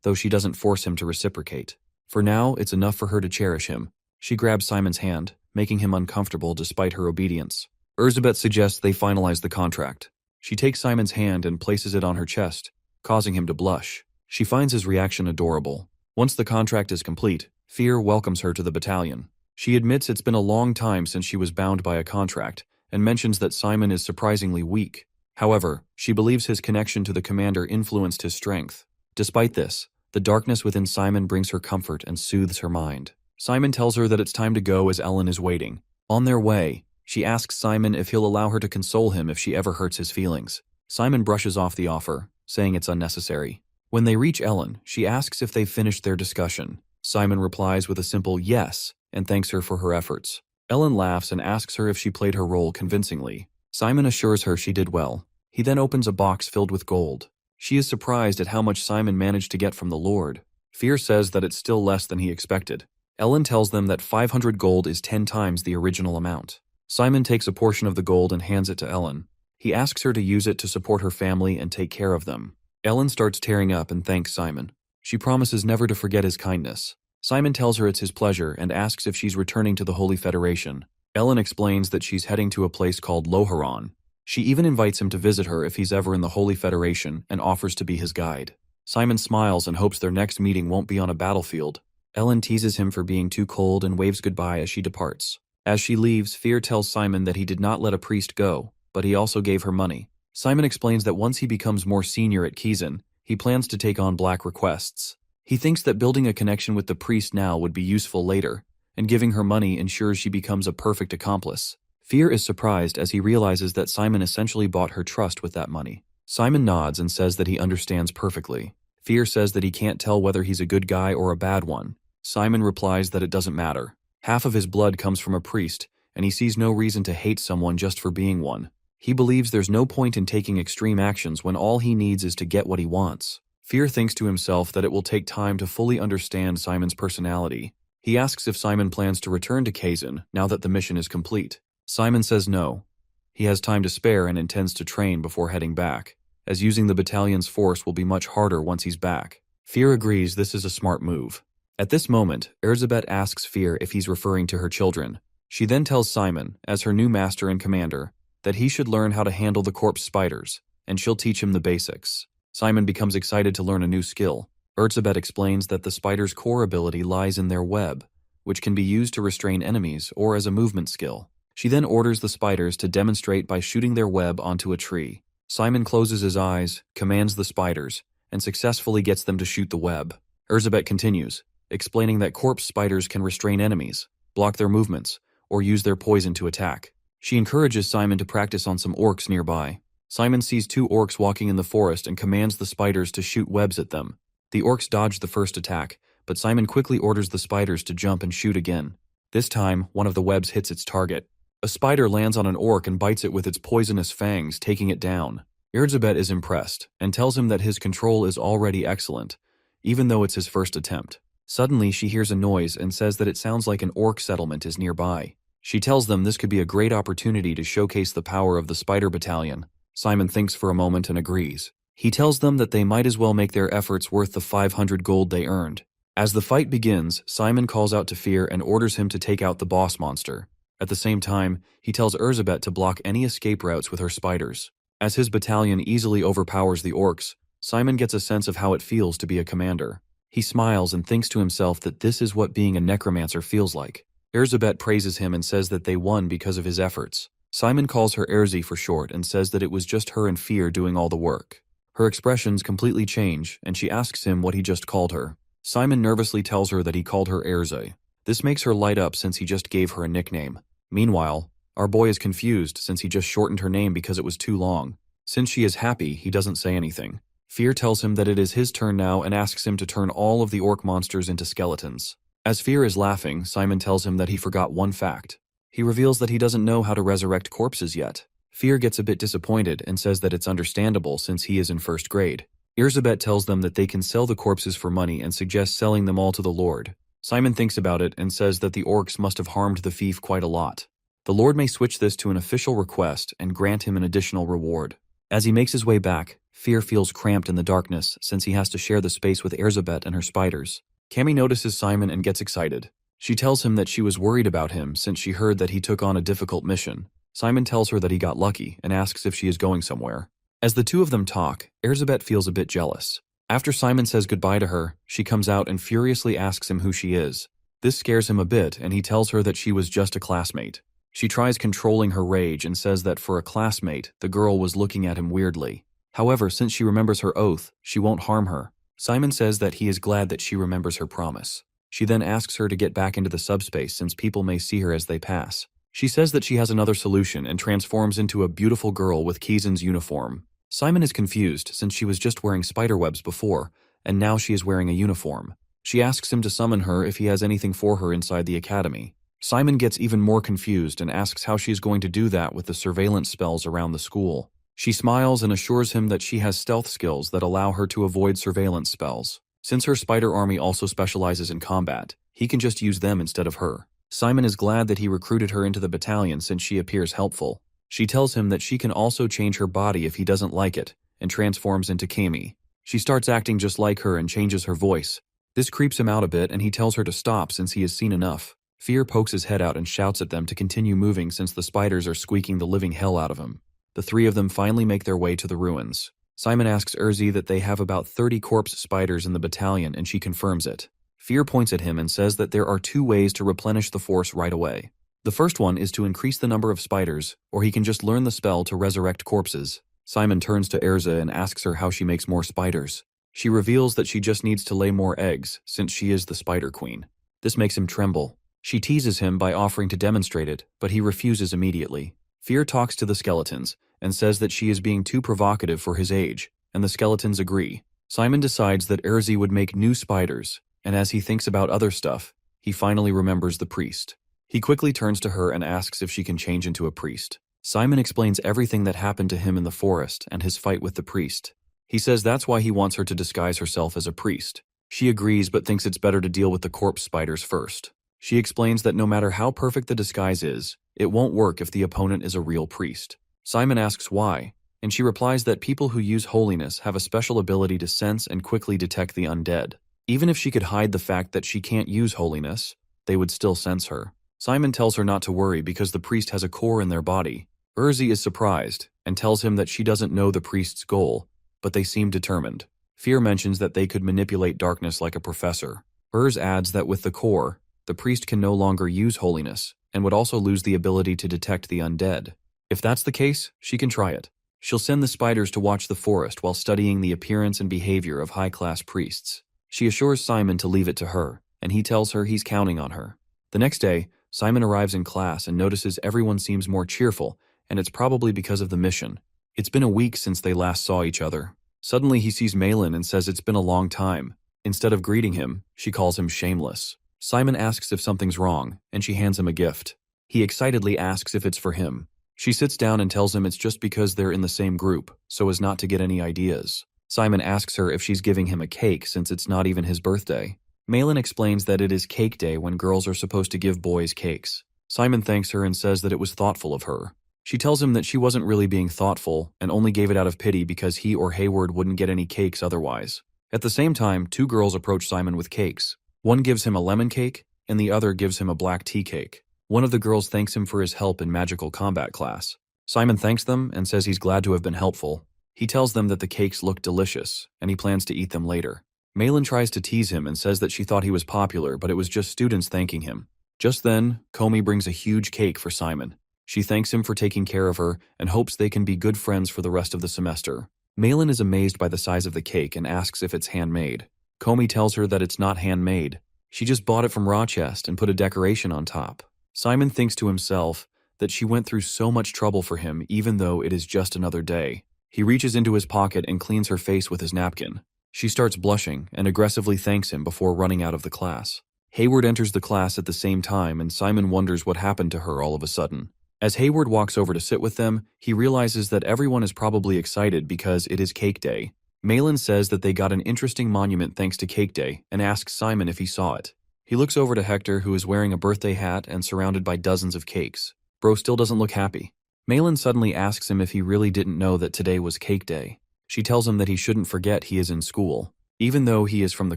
[SPEAKER 1] though she doesn't force him to reciprocate. For now, it's enough for her to cherish him. She grabs Simon's hand, making him uncomfortable despite her obedience. Erzsébet suggests they finalize the contract. She takes Simon's hand and places it on her chest, causing him to blush. She finds his reaction adorable. Once the contract is complete, Fear welcomes her to the battalion. She admits it's been a long time since she was bound by a contract, and mentions that Simon is surprisingly weak. However, she believes his connection to the commander influenced his strength. Despite this, the darkness within Simon brings her comfort and soothes her mind. Simon tells her that it's time to go as Ellen is waiting. On their way, she asks Simon if he'll allow her to console him if she ever hurts his feelings. Simon brushes off the offer, saying it's unnecessary. When they reach Ellen, she asks if they've finished their discussion. Simon replies with a simple yes and thanks her for her efforts. Ellen laughs and asks her if she played her role convincingly. Simon assures her she did well. He then opens a box filled with gold. She is surprised at how much Simon managed to get from the Lord. Fear says that it's still less than he expected. Ellen tells them that 500 gold is 10 times the original amount. Simon takes a portion of the gold and hands it to Ellen. He asks her to use it to support her family and take care of them. Ellen starts tearing up and thanks Simon. She promises never to forget his kindness. Simon tells her it's his pleasure and asks if she's returning to the Holy Federation. Ellen explains that she's heading to a place called Loharon. She even invites him to visit her if he's ever in the Holy Federation and offers to be his guide. Simon smiles and hopes their next meeting won't be on a battlefield. Ellen teases him for being too cold and waves goodbye as she departs. As she leaves, Fear tells Simon that he did not let a priest go, but he also gave her money. Simon explains that once he becomes more senior at Kizan, he plans to take on black requests. He thinks that building a connection with the priest now would be useful later, and giving her money ensures she becomes a perfect accomplice. Fear is surprised as he realizes that Simon essentially bought her trust with that money. Simon nods and says that he understands perfectly. Fear says that he can't tell whether he's a good guy or a bad one. Simon replies that it doesn't matter. Half of his blood comes from a priest, and he sees no reason to hate someone just for being one. He believes there's no point in taking extreme actions when all he needs is to get what he wants. Fear thinks to himself that it will take time to fully understand Simon's personality. He asks if Simon plans to return to Kazan now that the mission is complete. Simon says no. He has time to spare and intends to train before heading back, as using the battalion's force will be much harder once he's back. Fear agrees this is a smart move. At this moment, Erzsébet asks Fear if he's referring to her children. She then tells Simon, as her new master and commander, that he should learn how to handle the corpse spiders, and she'll teach him the basics. Simon becomes excited to learn a new skill. Erzsébet explains that the spider's core ability lies in their web, which can be used to restrain enemies or as a movement skill. She then orders the spiders to demonstrate by shooting their web onto a tree. Simon closes his eyes, commands the spiders, and successfully gets them to shoot the web. Erzsébet continues, explaining that corpse spiders can restrain enemies, block their movements, or use their poison to attack. She encourages Simon to practice on some orcs nearby. Simon sees 2 orcs walking in the forest and commands the spiders to shoot webs at them. The orcs dodge the first attack, but Simon quickly orders the spiders to jump and shoot again. This time, one of the webs hits its target. A spider lands on an orc and bites it with its poisonous fangs, taking it down. Erzsébet is impressed and tells him that his control is already excellent, even though it's his first attempt. Suddenly, she hears a noise and says that it sounds like an orc settlement is nearby. She tells them this could be a great opportunity to showcase the power of the spider battalion. Simon thinks for a moment and agrees. He tells them that they might as well make their efforts worth the 500 gold they earned. As the fight begins, Simon calls out to Fear and orders him to take out the boss monster. At the same time, he tells Erzsébet to block any escape routes with her spiders. As his battalion easily overpowers the orcs, Simon gets a sense of how it feels to be a commander. He smiles and thinks to himself that this is what being a necromancer feels like. Erzsébet praises him and says that they won because of his efforts. Simon calls her Erzi for short and says that it was just her and Fear doing all the work. Her expressions completely change, and she asks him what he just called her. Simon nervously tells her that he called her Erze. This makes her light up since he just gave her a nickname. Meanwhile, Our boy is confused since he just shortened her name because it was too long. Since she is happy, he doesn't say anything. Fear tells him that it is his turn now and asks him to turn all of the orc monsters into skeletons. As Fear is laughing, Simon tells him that he forgot one fact. He reveals that he doesn't know how to resurrect corpses yet. Fear gets a bit disappointed and says that it's understandable since he is in first grade. Elizabeth tells them that they can sell the corpses for money and suggests selling them all to the Lord. Simon thinks about it and says that the orcs must have harmed the thief quite a lot. The Lord may switch this to an official request and grant him an additional reward. As he makes his way back, Fear feels cramped in the darkness since he has to share the space with Elizabeth and her spiders. Cammy notices Simon and gets excited. She tells him that she was worried about him since she heard that he took on a difficult mission. Simon tells her that he got lucky and asks if she is going somewhere. As the two of them talk, Elizabeth feels a bit jealous. After Simon says goodbye to her, she comes out and furiously asks him who she is. This scares him a bit and he tells her that she was just a classmate. She tries controlling her rage and says that for a classmate, the girl was looking at him weirdly. However, since she remembers her oath, she won't harm her. Simon says that he is glad that she remembers her promise. She then asks her to get back into the subspace since people may see her as they pass. She says that she has another solution and transforms into a beautiful girl with Kizan's uniform. Simon is confused since she was just wearing spiderwebs before, and now she is wearing a uniform. She asks him to summon her if he has anything for her inside the academy. Simon gets even more confused and asks how she is going to do that with the surveillance spells around the school. She smiles and assures him that she has stealth skills that allow her to avoid surveillance spells. Since her spider army also specializes in combat, he can just use them instead of her. Simon is glad that he recruited her into the battalion since she appears helpful. She tells him that she can also change her body if he doesn't like it, and transforms into Cammy. She starts acting just like her and changes her voice. This creeps him out a bit and he tells her to stop since he has seen enough. Fear pokes his head out and shouts at them to continue moving since the spiders are squeaking the living hell out of him. The three of them finally make their way to the ruins. Simon asks Urzi that they have about 30 corpse spiders in the battalion and she confirms it. Fear points at him and says that there are 2 ways to replenish the force right away. The first one is to increase the number of spiders, or he can just learn the spell to resurrect corpses. Simon turns to Erza and asks her how she makes more spiders. She reveals that she just needs to lay more eggs since she is the spider queen. This makes him tremble. She teases him by offering to demonstrate it, but he refuses immediately. Fear talks to the skeletons and says that she is being too provocative for his age, and the skeletons agree. Simon decides that Erzi would make new spiders, and as he thinks about other stuff, he finally remembers the priest. He quickly turns to her and asks if she can change into a priest. Simon explains everything that happened to him in the forest and his fight with the priest. He says that's why he wants her to disguise herself as a priest. She agrees but thinks it's better to deal with the corpse spiders first. She explains that no matter how perfect the disguise is, it won't work if the opponent is a real priest. Simon asks why, and she replies that people who use holiness have a special ability to sense and quickly detect the undead. Even if she could hide the fact that she can't use holiness, they would still sense her. Simon tells her not to worry because the priest has a core in their body. Urzi is surprised and tells him that she doesn't know the priest's goal, but they seem determined. Fear mentions that they could manipulate darkness like a professor. Urz adds that with the core, the priest can no longer use holiness and would also lose the ability to detect the undead. If that's the case, she can try it. She'll send the spiders to watch the forest while studying the appearance and behavior of high-class priests. She assures Simon to leave it to her, and he tells her he's counting on her. The next day, Simon arrives in class and notices everyone seems more cheerful, and it's probably because of the mission. It's been a week since they last saw each other. Suddenly he sees Malin and says it's been a long time. Instead of greeting him, she calls him shameless. Simon asks if something's wrong, and she hands him a gift. He excitedly asks if it's for him. She sits down and tells him it's just because they're in the same group, so as not to get any ideas. Simon asks her if she's giving him a cake since it's not even his birthday. Malin explains that it is cake day when girls are supposed to give boys cakes. Simon thanks her and says that it was thoughtful of her. She tells him that she wasn't really being thoughtful and only gave it out of pity because he or Hayward wouldn't get any cakes otherwise. At the same time, 2 girls approach Simon with cakes. One gives him a lemon cake, and the other gives him a black tea cake. One of the girls thanks him for his help in magical combat class. Simon thanks them and says he's glad to have been helpful. He tells them that the cakes look delicious, and he plans to eat them later. Malin tries to tease him and says that she thought he was popular, but it was just students thanking him. Just then, Comey brings a huge cake for Simon. She thanks him for taking care of her and hopes they can be good friends for the rest of the semester. Malin is amazed by the size of the cake and asks if it's handmade. Comey tells her that it's not handmade. She just bought it from Rochest and put a decoration on top. Simon thinks to himself that she went through so much trouble for him even though it is just another day. He reaches into his pocket and cleans her face with his napkin. She starts blushing and aggressively thanks him before running out of the class. Hayward enters the class at the same time and Simon wonders what happened to her all of a sudden. As Hayward walks over to sit with them, he realizes that everyone is probably excited because it is Cake Day. Malin says that they got an interesting monument thanks to Cake Day and asks Simon if he saw it. He looks over to Hector, who is wearing a birthday hat and surrounded by dozens of cakes. Bro still doesn't look happy. Malin suddenly asks him if he really didn't know that today was Cake Day. She tells him that he shouldn't forget he is in school. Even though he is from the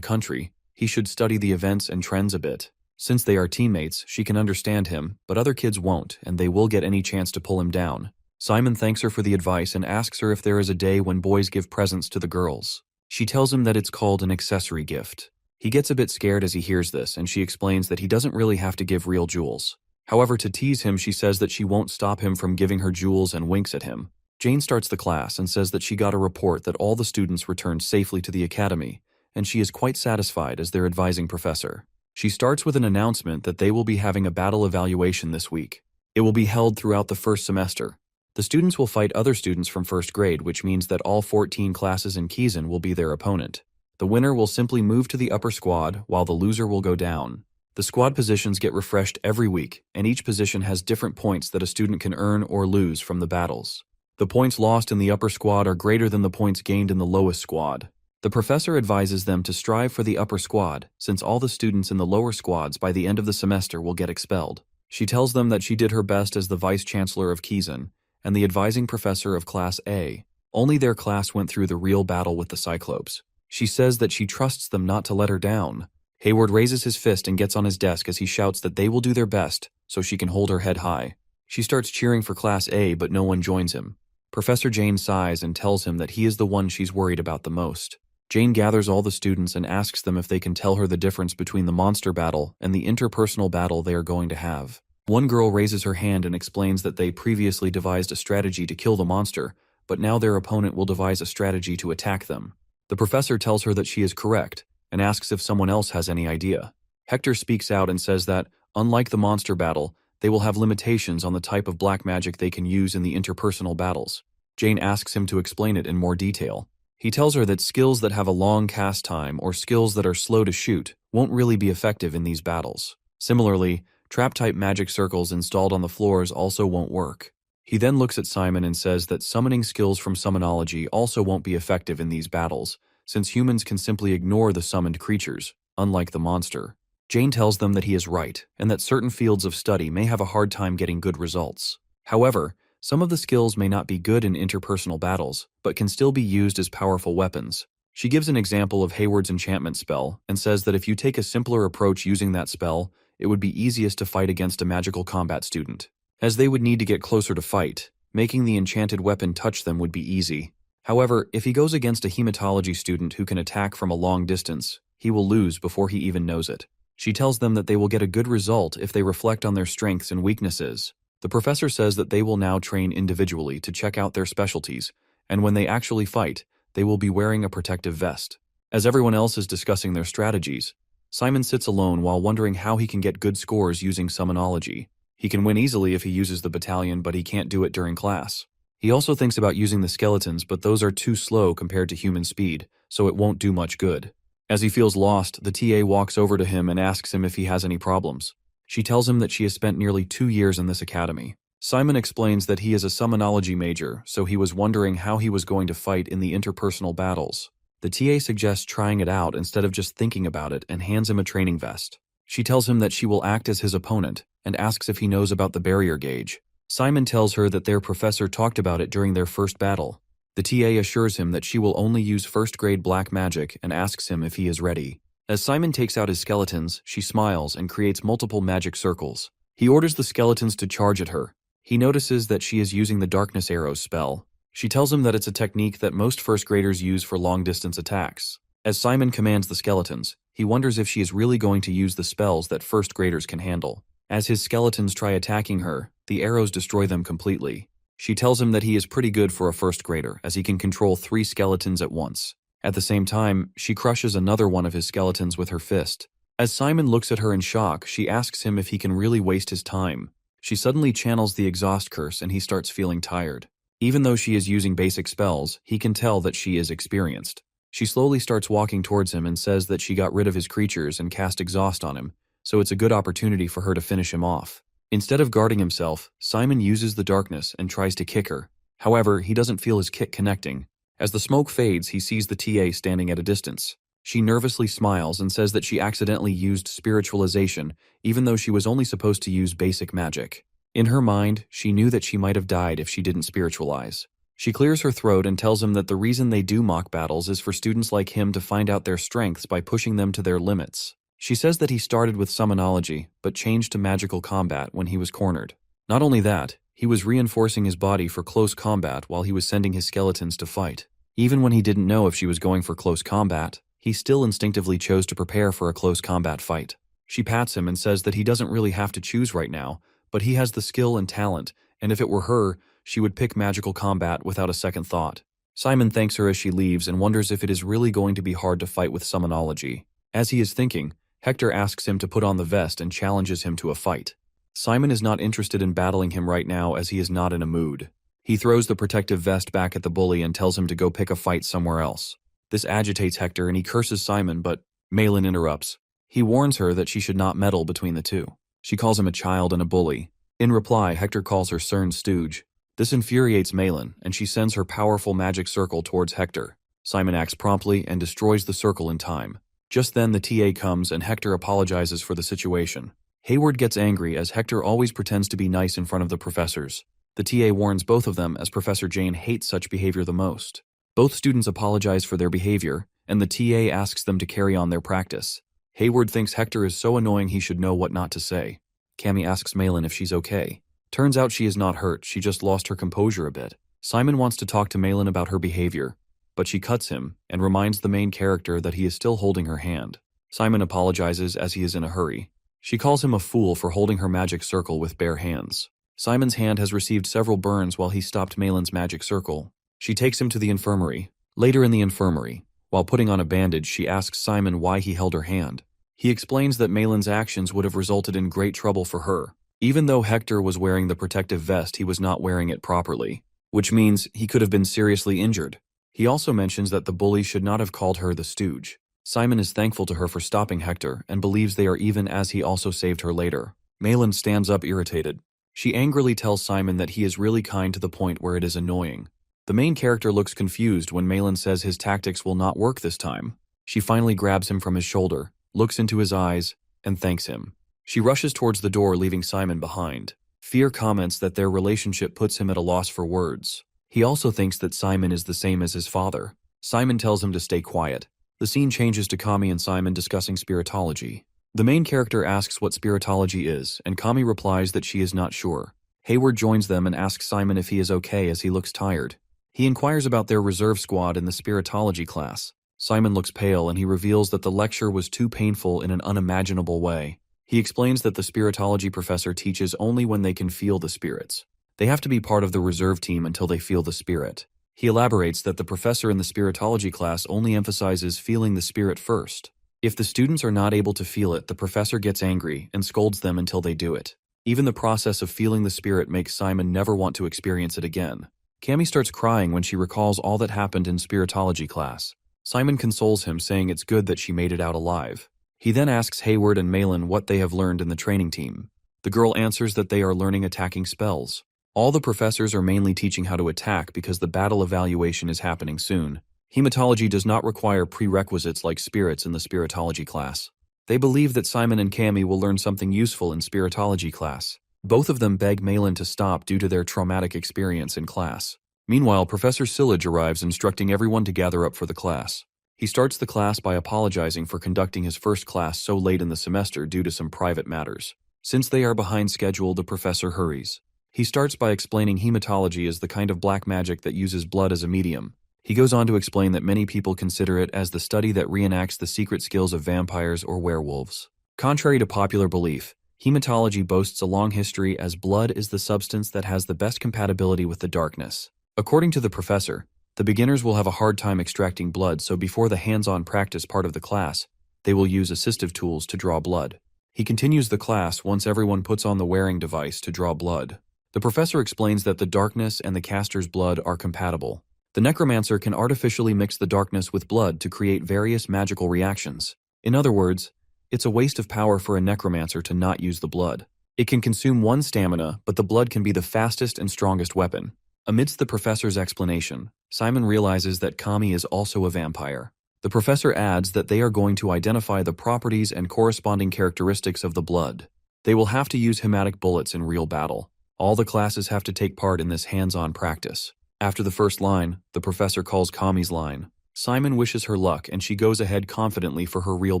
[SPEAKER 1] country, he should study the events and trends a bit. Since they are teammates, she can understand him, but other kids won't, and they will get any chance to pull him down. Simon thanks her for the advice and asks her if there is a day when boys give presents to the girls. She tells him that it's called an accessory gift. He gets a bit scared as he hears this, and she explains that he doesn't really have to give real jewels. However, to tease him, she says that she won't stop him from giving her jewels and winks at him. Jane starts the class and says that she got a report that all the students returned safely to the academy, and she is quite satisfied as their advising professor. She starts with an announcement that they will be having a battle evaluation this week. It will be held throughout the first semester. The students will fight other students from first grade, which means that all 14 classes in Kizan will be their opponent. The winner will simply move to the upper squad, while the loser will go down. The squad positions get refreshed every week, and each position has different points that a student can earn or lose from the battles. The points lost in the upper squad are greater than the points gained in the lowest squad. The professor advises them to strive for the upper squad, since all the students in the lower squads by the end of the semester will get expelled. She tells them that she did her best as the vice-chancellor of Kizan and the advising professor of Class A. Only their class went through the real battle with the Cyclopes. She says that she trusts them not to let her down. Hayward raises his fist and gets on his desk as he shouts that they will do their best so she can hold her head high. She starts cheering for Class A, but no one joins him. Professor Jane sighs and tells him that he is the one she's worried about the most. Jane gathers all the students and asks them if they can tell her the difference between the monster battle and the interpersonal battle they are going to have. One girl raises her hand and explains that they previously devised a strategy to kill the monster, but now their opponent will devise a strategy to attack them. The professor tells her that she is correct and asks if someone else has any idea. Hector speaks out and says that, unlike the monster battle, they will have limitations on the type of black magic they can use in the interpersonal battles. Jane asks him to explain it in more detail. He tells her that skills that have a long cast time or skills that are slow to shoot won't really be effective in these battles. Similarly, trap-type magic circles installed on the floors also won't work. He then looks at Simon and says that summoning skills from summonology also won't be effective in these battles, since humans can simply ignore the summoned creatures, unlike the monster. Jane tells them that he is right, and that certain fields of study may have a hard time getting good results. However, some of the skills may not be good in interpersonal battles, but can still be used as powerful weapons. She gives an example of Hayward's enchantment spell, and says that if you take a simpler approach using that spell, it would be easiest to fight against a magical combat student, as they would need to get closer to fight. Making the enchanted weapon touch them would be easy. However, if he goes against a hematology student who can attack from a long distance, he will lose before he even knows it. She tells them that they will get a good result if they reflect on their strengths and weaknesses. The professor says that they will now train individually to check out their specialties, and when they actually fight, they will be wearing a protective vest. As everyone else is discussing their strategies, Simon sits alone while wondering how he can get good scores using summonology. He can win easily if he uses the battalion, but he can't do it during class. He also thinks about using the skeletons, but those are too slow compared to human speed, so it won't do much good. As he feels lost, the TA walks over to him and asks him if he has any problems. She tells him that she has spent nearly 2 years in this academy. Simon explains that he is a summonology major, so he was wondering how he was going to fight in the interpersonal battles. The TA suggests trying it out instead of just thinking about it and hands him a training vest. She tells him that she will act as his opponent and asks if he knows about the barrier gauge. Simon tells her that their professor talked about it during their first battle. The TA assures him that she will only use first-grade black magic and asks him if he is ready. As Simon takes out his skeletons, she smiles and creates multiple magic circles. He orders the skeletons to charge at her. He notices that she is using the Darkness Arrows spell. She tells him that it's a technique that most first-graders use for long-distance attacks. As Simon commands the skeletons, he wonders if she is really going to use the spells that first-graders can handle. As his skeletons try attacking her, the arrows destroy them completely. She tells him that he is pretty good for a first-grader, as he can control 3 skeletons at once. At the same time, she crushes another one of his skeletons with her fist. As Simon looks at her in shock, she asks him if he can really waste his time. She suddenly channels the exhaust curse and he starts feeling tired. Even though she is using basic spells, he can tell that she is experienced. She slowly starts walking towards him and says that she got rid of his creatures and cast exhaust on him, so it's a good opportunity for her to finish him off. Instead of guarding himself, Simon uses the darkness and tries to kick her. However, he doesn't feel his kick connecting. As the smoke fades, he sees the TA standing at a distance. She nervously smiles and says that she accidentally used spiritualization, even though she was only supposed to use basic magic. In her mind, she knew that she might have died if she didn't spiritualize. She clears her throat and tells him that the reason they do mock battles is for students like him to find out their strengths by pushing them to their limits. She says that he started with summonology, but changed to magical combat when he was cornered. Not only that, he was reinforcing his body for close combat while he was sending his skeletons to fight. Even when he didn't know if she was going for close combat, he still instinctively chose to prepare for a close combat fight. She pats him and says that he doesn't really have to choose right now, but he has the skill and talent, and if it were her, she would pick magical combat without a second thought. Simon thanks her as she leaves and wonders if it is really going to be hard to fight with summonology. As he is thinking, Hector asks him to put on the vest and challenges him to a fight. Simon is not interested in battling him right now as he is not in a mood. He throws the protective vest back at the bully and tells him to go pick a fight somewhere else. This agitates Hector and he curses Simon, but Malin interrupts. He warns her that she should not meddle between the two. She calls him a child and a bully. In reply, Hector calls her Cern stooge. This infuriates Malin, and she sends her powerful magic circle towards Hector. Simon acts promptly and destroys the circle in time. Just then the TA comes and Hector apologizes for the situation. Hayward gets angry as Hector always pretends to be nice in front of the professors. The TA warns both of them as Professor Jane hates such behavior the most. Both students apologize for their behavior, and the TA asks them to carry on their practice. Hayward thinks Hector is so annoying he should know what not to say. Cammy asks Malin if she's okay. Turns out she is not hurt, she just lost her composure a bit. Simon wants to talk to Malin about her behavior, but she cuts him and reminds the main character that he is still holding her hand. Simon apologizes as he is in a hurry. She calls him a fool for holding her magic circle with bare hands. Simon's hand has received several burns while he stopped Malin's magic circle. She takes him to the infirmary. Later in the infirmary, while putting on a bandage, she asks Simon why he held her hand. He explains that Malin's actions would have resulted in great trouble for her. Even though Hector was wearing the protective vest, he was not wearing it properly, which means he could have been seriously injured. He also mentions that the bully should not have called her the stooge. Simon is thankful to her for stopping Hector and believes they are even as he also saved her later. Malin stands up irritated. She angrily tells Simon that he is really kind to the point where it is annoying. The main character looks confused when Malin says his tactics will not work this time. She finally grabs him from his shoulder, looks into his eyes, and thanks him. She rushes towards the door, leaving Simon behind. Fear comments that their relationship puts him at a loss for words. He also thinks that Simon is the same as his father. Simon tells him to stay quiet. The scene changes to Kami and Simon discussing spiritology. The main character asks what spiritology is, and Kami replies that she is not sure. Hayward joins them and asks Simon if he is okay as he looks tired. He inquires about their reserve squad in the spiritology class. Simon looks pale and he reveals that the lecture was too painful in an unimaginable way. He explains that the spiritology professor teaches only when they can feel the spirits. They have to be part of the reserve team until they feel the spirit. He elaborates that the professor in the spiritology class only emphasizes feeling the spirit first. If the students are not able to feel it, the professor gets angry and scolds them until they do it. Even the process of feeling the spirit makes Simon never want to experience it again. Cammy starts crying when she recalls all that happened in spiritology class. Simon consoles him, saying it's good that she made it out alive. He then asks Hayward and Malin what they have learned in the training team. The girl answers that they are learning attacking spells. All the professors are mainly teaching how to attack because the battle evaluation is happening soon. Hematology does not require prerequisites like spirits in the spiritology class. They believe that Simon and Cammy will learn something useful in spiritology class. Both of them beg Malin to stop due to their traumatic experience in class. Meanwhile, Professor Sillage arrives instructing everyone to gather up for the class. He starts the class by apologizing for conducting his first class so late in the semester due to some private matters. Since they are behind schedule, the professor hurries. He starts by explaining hematology is the kind of black magic that uses blood as a medium. He goes on to explain that many people consider it as the study that reenacts the secret skills of vampires or werewolves. Contrary to popular belief, hematology boasts a long history as blood is the substance that has the best compatibility with the darkness. According to the professor, the beginners will have a hard time extracting blood, so before the hands-on practice part of the class, they will use assistive tools to draw blood. He continues the class once everyone puts on the wearing device to draw blood. The professor explains that the darkness and the caster's blood are compatible. The necromancer can artificially mix the darkness with blood to create various magical reactions. In other words, it's a waste of power for a necromancer to not use the blood. It can consume 1 stamina, but the blood can be the fastest and strongest weapon. Amidst the professor's explanation, Simon realizes that Kami is also a vampire. The professor adds that they are going to identify the properties and corresponding characteristics of the blood. They will have to use hematic bullets in real battle. All the classes have to take part in this hands-on practice. After the first line, the professor calls Kami's line. Simon wishes her luck and she goes ahead confidently for her real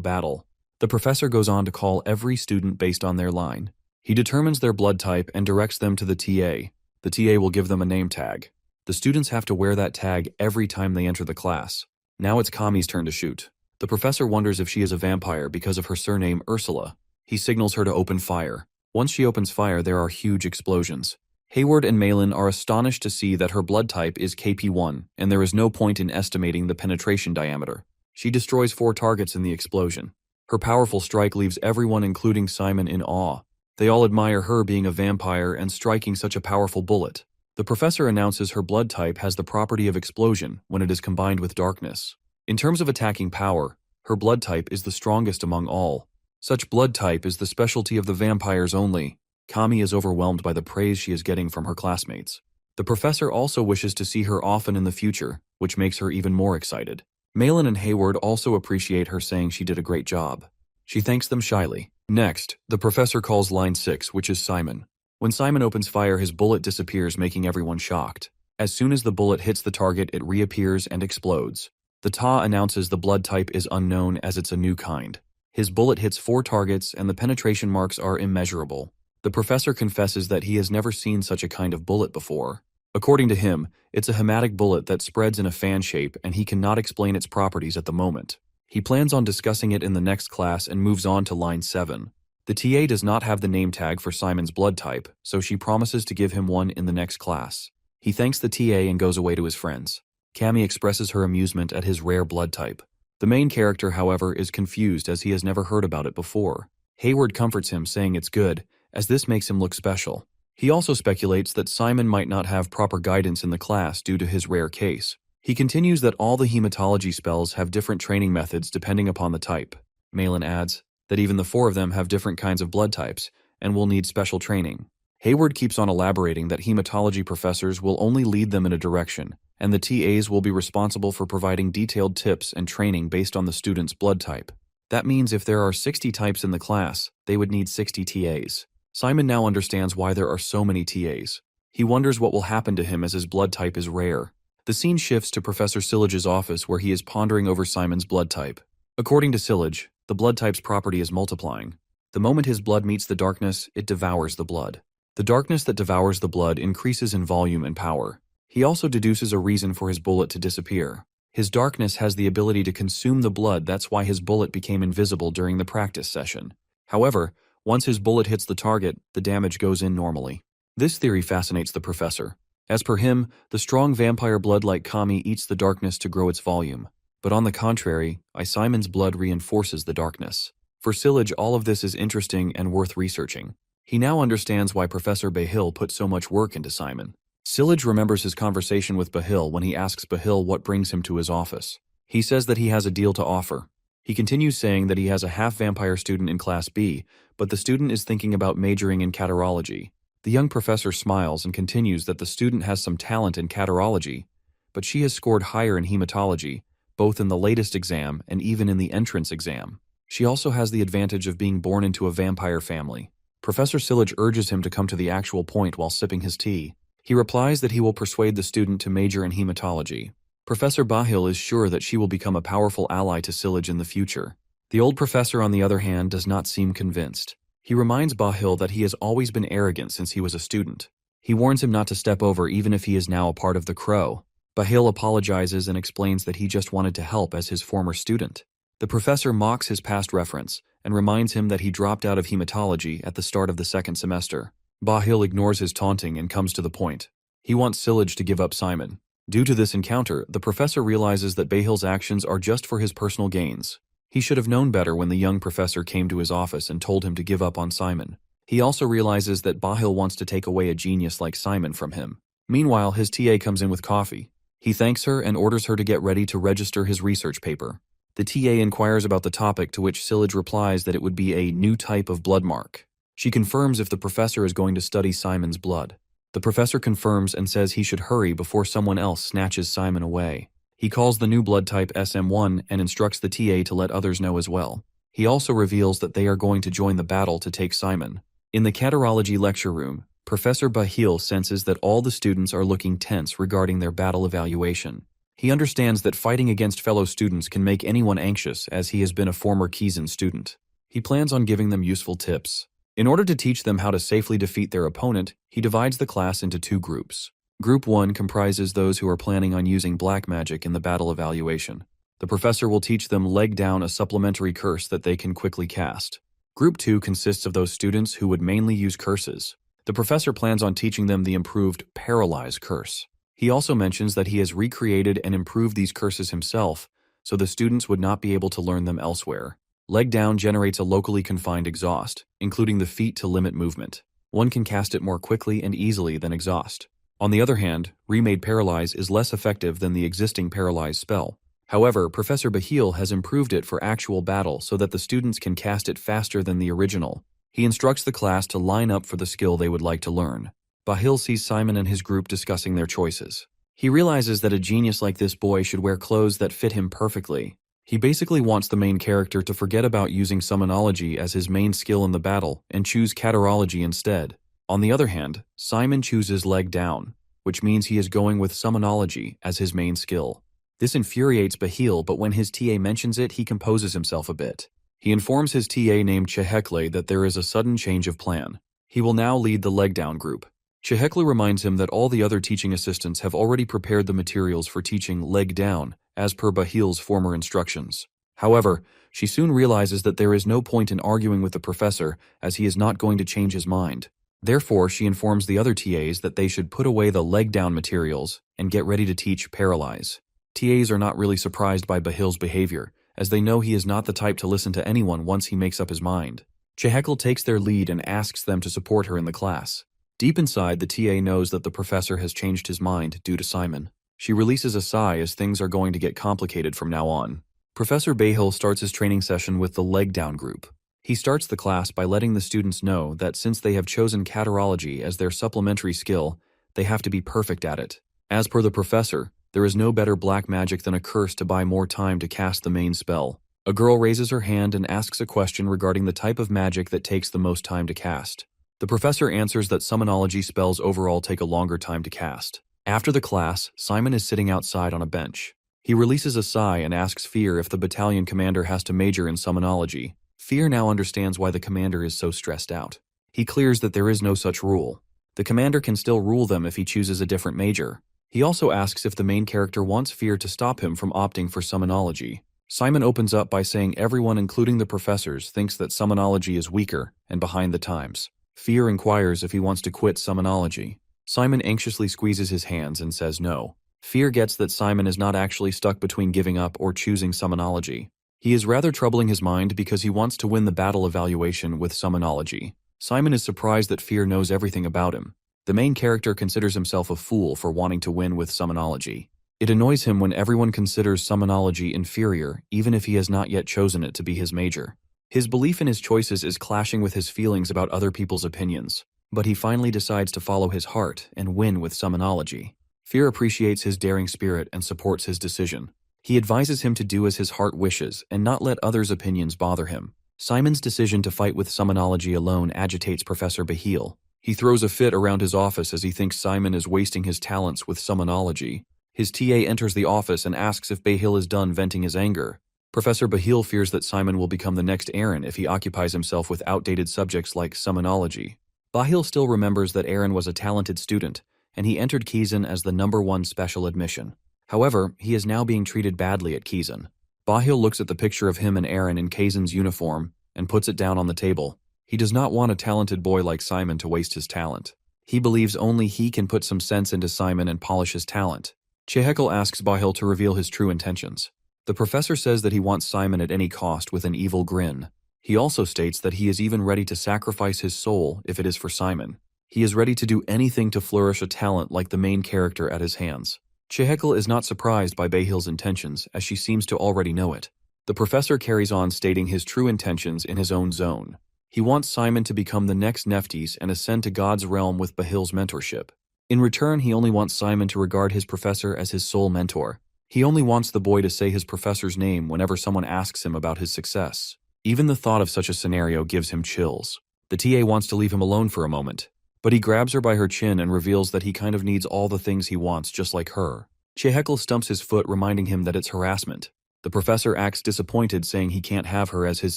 [SPEAKER 1] battle. The professor goes on to call every student based on their line. He determines their blood type and directs them to the TA. The TA will give them a name tag. The students have to wear that tag every time they enter the class. Now it's Kami's turn to shoot. The professor wonders if she is a vampire because of her surname Ursula. He signals her to open fire. Once she opens fire, there are huge explosions. Hayward and Malin are astonished to see that her blood type is KP1, and there is no point in estimating the penetration diameter. She destroys 4 targets in the explosion. Her powerful strike leaves everyone, including Simon, in awe. They all admire her being a vampire and striking such a powerful bullet. The professor announces her blood type has the property of explosion when it is combined with darkness. In terms of attacking power, her blood type is the strongest among all. Such blood type is the specialty of the vampires only. Kami is overwhelmed by the praise she is getting from her classmates. The professor also wishes to see her often in the future, which makes her even more excited. Malin and Hayward also appreciate her, saying she did a great job. She thanks them shyly. Next, the professor calls line 6, which is Simon. When Simon opens fire, his bullet disappears, making everyone shocked. As soon as the bullet hits the target, it reappears and explodes. The Ta announces the blood type is unknown as it's a new kind. His bullet hits 4 targets and the penetration marks are immeasurable. The professor confesses that he has never seen such a kind of bullet before. According to him, it's a hematic bullet that spreads in a fan shape and he cannot explain its properties at the moment. He plans on discussing it in the next class and moves on to line 7. The TA does not have the name tag for Simon's blood type, so she promises to give him one in the next class. He thanks the TA and goes away to his friends. Kami expresses her amusement at his rare blood type. The main character, however, is confused as he has never heard about it before. Hayward comforts him, saying it's good, as this makes him look special. He also speculates that Simon might not have proper guidance in the class due to his rare case. He continues that all the hematology spells have different training methods depending upon the type. Malin adds that even the 4 of them have different kinds of blood types and will need special training. Hayward keeps on elaborating that hematology professors will only lead them in a direction, and the TAs will be responsible for providing detailed tips and training based on the student's blood type. That means if there are 60 types in the class, they would need 60 TAs. Simon now understands why there are so many TAs. He wonders what will happen to him as his blood type is rare. The scene shifts to Professor Sillage's office where he is pondering over Simon's blood type. According to Sillage, the blood type's property is multiplying. The moment his blood meets the darkness, it devours the blood. The darkness that devours the blood increases in volume and power. He also deduces a reason for his bullet to disappear. His darkness has the ability to consume the blood, that's why his bullet became invisible during the practice session. However, once his bullet hits the target, the damage goes in normally. This theory fascinates the professor. As per him, the strong vampire blood like Kami eats the darkness to grow its volume. But on the contrary, Simon's blood reinforces the darkness. For Sillage, all of this is interesting and worth researching. He now understands why Professor Bahil put so much work into Simon. Sillage remembers his conversation with Bahil when he asks Bahil what brings him to his office. He says that he has a deal to offer. He continues saying that he has a half-vampire student in Class B, but the student is thinking about majoring in catarrhology. The young professor smiles and continues that the student has some talent in catarrhology, but she has scored higher in hematology, both in the latest exam and even in the entrance exam. She also has the advantage of being born into a vampire family. Professor Sillage urges him to come to the actual point while sipping his tea. He replies that he will persuade the student to major in hematology. Professor Bahil is sure that she will become a powerful ally to Sillage in the future. The old professor, on the other hand, does not seem convinced. He reminds Bahil that he has always been arrogant since he was a student. He warns him not to step over even if he is now a part of the Crow. Bahil apologizes and explains that he just wanted to help as his former student. The professor mocks his past reference and reminds him that he dropped out of hematology at the start of the second semester. Bahil ignores his taunting and comes to the point. He wants Sillage to give up Simon. Due to this encounter, the professor realizes that Bahil's actions are just for his personal gains. He should have known better when the young professor came to his office and told him to give up on Simon. He also realizes that Bahil wants to take away a genius like Simon from him. Meanwhile, his TA comes in with coffee. He thanks her and orders her to get ready to register his research paper. The TA inquires about the topic, to which Sillage replies that it would be a new type of blood mark. She confirms if the professor is going to study Simon's blood. The professor confirms and says he should hurry before someone else snatches Simon away. He calls the new blood type SM1 and instructs the TA to let others know as well. He also reveals that they are going to join the battle to take Simon. In the catarology lecture room, Professor Bahil senses that all the students are looking tense regarding their battle evaluation. He understands that fighting against fellow students can make anyone anxious, as he has been a former Kizan student. He plans on giving them useful tips. In order to teach them how to safely defeat their opponent, he divides the class into 2 groups. Group 1 comprises those who are planning on using black magic in the battle evaluation. The professor will teach them leg down, a supplementary curse that they can quickly cast. Group 2 consists of those students who would mainly use curses. The professor plans on teaching them the improved paralyze curse. He also mentions that he has recreated and improved these curses himself, so the students would not be able to learn them elsewhere. Leg down generates a locally confined exhaust, including the feat to limit movement. One can cast it more quickly and easily than exhaust. On the other hand, remade paralyze is less effective than the existing paralyze spell. However, Professor Bahil has improved it for actual battle so that the students can cast it faster than the original. He instructs the class to line up for the skill they would like to learn. Bahil sees Simon and his group discussing their choices. He realizes that a genius like this boy should wear clothes that fit him perfectly. He basically wants the main character to forget about using summonology as his main skill in the battle and choose catarology instead. On the other hand, Simon chooses leg down, which means he is going with summonology as his main skill. This infuriates Bahil, but when his TA mentions it, he composes himself a bit. He informs his TA named Chehekle that there is a sudden change of plan. He will now lead the leg down group. Chehekle reminds him that all the other teaching assistants have already prepared the materials for teaching leg down, as per Bahil's former instructions. However, she soon realizes that there is no point in arguing with the professor, as he is not going to change his mind. Therefore, she informs the other TAs that they should put away the leg down materials and get ready to teach paralyze. TAs are not really surprised by Bahil's behavior, as they know he is not the type to listen to anyone once he makes up his mind. Chehekle takes their lead and asks them to support her in the class. Deep inside, the TA knows that the professor has changed his mind due to Simon. She releases a sigh as things are going to get complicated from now on. Professor Bahil starts his training session with the leg down group. He starts the class by letting the students know that since they have chosen catarology as their supplementary skill, they have to be perfect at it. As per the professor, there is no better black magic than a curse to buy more time to cast the main spell. A girl raises her hand and asks a question regarding the type of magic that takes the most time to cast. The professor answers that summonology spells overall take a longer time to cast. After the class, Simon is sitting outside on a bench. He releases a sigh and asks Fear if the battalion commander has to major in summonology. Fear now understands why the commander is so stressed out. He clears that there is no such rule. The commander can still rule them if he chooses a different major. He also asks if the main character wants Fear to stop him from opting for summonology. Simon opens up by saying everyone, including the professors, thinks that summonology is weaker and behind the times. Fear inquires if he wants to quit summonology. Simon anxiously squeezes his hands and says no. Fear gets that Simon is not actually stuck between giving up or choosing summonology. He is rather troubling his mind because he wants to win the battle evaluation with summonology. Simon is surprised that Fear knows everything about him. The main character considers himself a fool for wanting to win with summonology. It annoys him when everyone considers summonology inferior, even if he has not yet chosen it to be his major. His belief in his choices is clashing with his feelings about other people's opinions, but he finally decides to follow his heart and win with summonology. Fear appreciates his daring spirit and supports his decision. He advises him to do as his heart wishes and not let others' opinions bother him. Simon's decision to fight with summonology alone agitates Professor Bahil. He throws a fit around his office as he thinks Simon is wasting his talents with summonology. His TA enters the office and asks if Bahil is done venting his anger. Professor Bahil fears that Simon will become the next Aaron if he occupies himself with outdated subjects like summonology. Bahil still remembers that Aaron was a talented student, and he entered Kizan as the #1 special admission. However, he is now being treated badly at Kizan. Bahil looks at the picture of him and Aaron in Kazan's uniform and puts it down on the table. He does not want a talented boy like Simon to waste his talent. He believes only he can put some sense into Simon and polish his talent. Chehekle asks Bahil to reveal his true intentions. The professor says that he wants Simon at any cost with an evil grin. He also states that he is even ready to sacrifice his soul if it is for Simon. He is ready to do anything to flourish a talent like the main character at his hands. Yahello is not surprised by Bahil's intentions, as she seems to already know it. The professor carries on stating his true intentions in his own zone. He wants Simon to become the next Nephthys and ascend to God's realm with Bahil's mentorship. In return, he only wants Simon to regard his professor as his sole mentor. He only wants the boy to say his professor's name whenever someone asks him about his success. Even the thought of such a scenario gives him chills. The TA wants to leave him alone for a moment, but he grabs her by her chin and reveals that he kind of needs all the things he wants just like her. Yahello stumps his foot, reminding him that it's harassment. The professor acts disappointed, saying he can't have her as his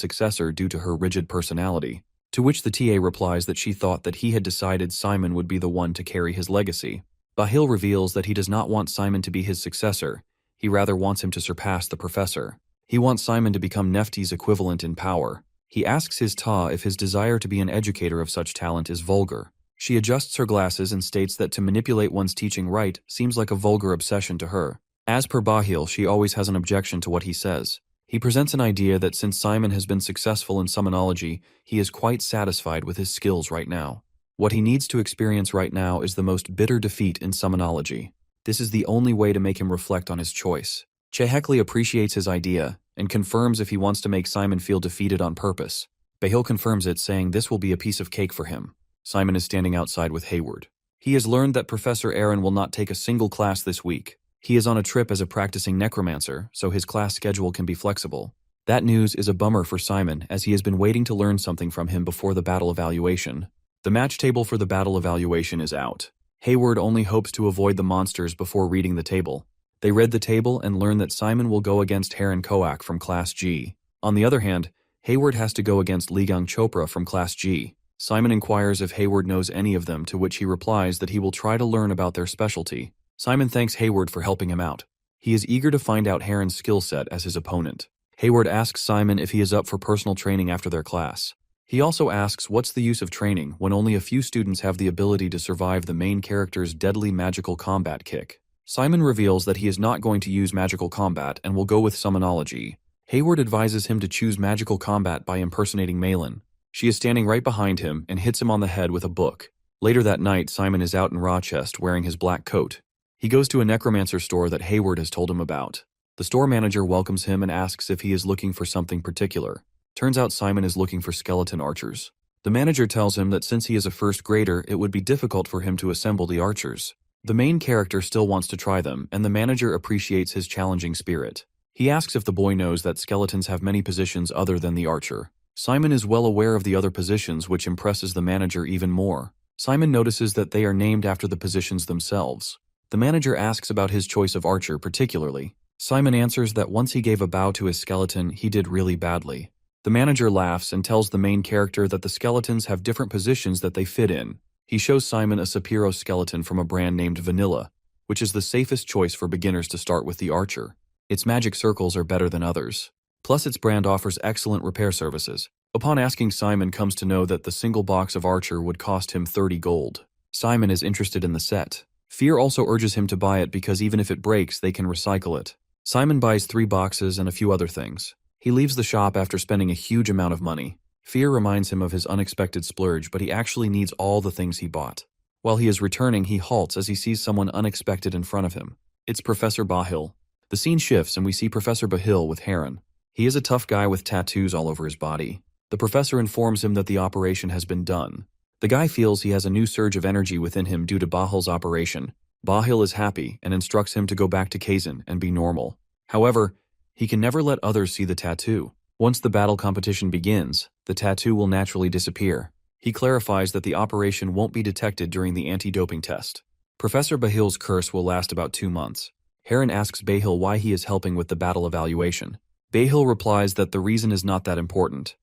[SPEAKER 1] successor due to her rigid personality, to which the TA replies that she thought that he had decided Simon would be the one to carry his legacy. Bahil reveals that he does not want Simon to be his successor, he rather wants him to surpass the professor. He wants Simon to become Nephthys' equivalent in power. He asks his Ta if his desire to be an educator of such talent is vulgar. She adjusts her glasses and states that to manipulate one's teaching right seems like a vulgar obsession to her. As per Bahil, she always has an objection to what he says. He presents an idea that since Simon has been successful in summonology, he is quite satisfied with his skills right now. What he needs to experience right now is the most bitter defeat in summonology. This is the only way to make him reflect on his choice. Yahello appreciates his idea and confirms if he wants to make Simon feel defeated on purpose. Bahil confirms it, saying this will be a piece of cake for him. Simon is standing outside with Hayward. He has learned that Professor Aaron will not take a single class this week. He is on a trip as a practicing necromancer, so his class schedule can be flexible. That news is a bummer for Simon, as he has been waiting to learn something from him before the battle evaluation. The match table for the battle evaluation is out. Hayward only hopes to avoid the monsters before reading the table. They read the table and learn that Simon will go against Heron Koak from Class G. On the other hand, Hayward has to go against Ligang Chopra from Class G. Simon inquires if Hayward knows any of them, to which he replies that he will try to learn about their specialty. Simon thanks Hayward for helping him out. He is eager to find out Heron's skill set as his opponent. Hayward asks Simon if he is up for personal training after their class. He also asks what's the use of training when only a few students have the ability to survive the main character's deadly magical combat kick. Simon reveals that he is not going to use magical combat and will go with summonology. Hayward advises him to choose magical combat by impersonating Malin. She is standing right behind him and hits him on the head with a book. Later that night, Simon is out in Rochester wearing his black coat. He goes to a necromancer store that Hayward has told him about. The store manager welcomes him and asks if he is looking for something particular. Turns out Simon is looking for skeleton archers. The manager tells him that since he is a first grader, it would be difficult for him to assemble the archers. The main character still wants to try them, and the manager appreciates his challenging spirit. He asks if the boy knows that skeletons have many positions other than the archer. Simon is well aware of the other positions, which impresses the manager even more. Simon notices that they are named after the positions themselves. The manager asks about his choice of archer particularly. Simon answers that once he gave a bow to his skeleton, he did really badly. The manager laughs and tells the main character that the skeletons have different positions that they fit in. He shows Simon a Sapiro skeleton from a brand named Vanilla, which is the safest choice for beginners to start with the archer. Its magic circles are better than others. Plus, its brand offers excellent repair services. Upon asking, Simon comes to know that the single box of archer would cost him 30 gold. Simon is interested in the set. Fear also urges him to buy it because even if it breaks, they can recycle it. Simon buys 3 boxes and a few other things. He leaves the shop after spending a huge amount of money. Fear reminds him of his unexpected splurge, but he actually needs all the things he bought. While he is returning, he halts as he sees someone unexpected in front of him. It's Professor Bahil. The scene shifts and we see Professor Bahil with Heron. He is a tough guy with tattoos all over his body. The professor informs him that the operation has been done. The guy feels he has a new surge of energy within him due to Bahil's operation. Bahil is happy and instructs him to go back to Kazan and be normal. However, he can never let others see the tattoo. Once the battle competition begins, the tattoo will naturally disappear. He clarifies that the operation won't be detected during the anti-doping test. Professor Bahil's curse will last about 2 months. Heron asks Bahil why he is helping with the battle evaluation. Bahil replies that the reason is not that important.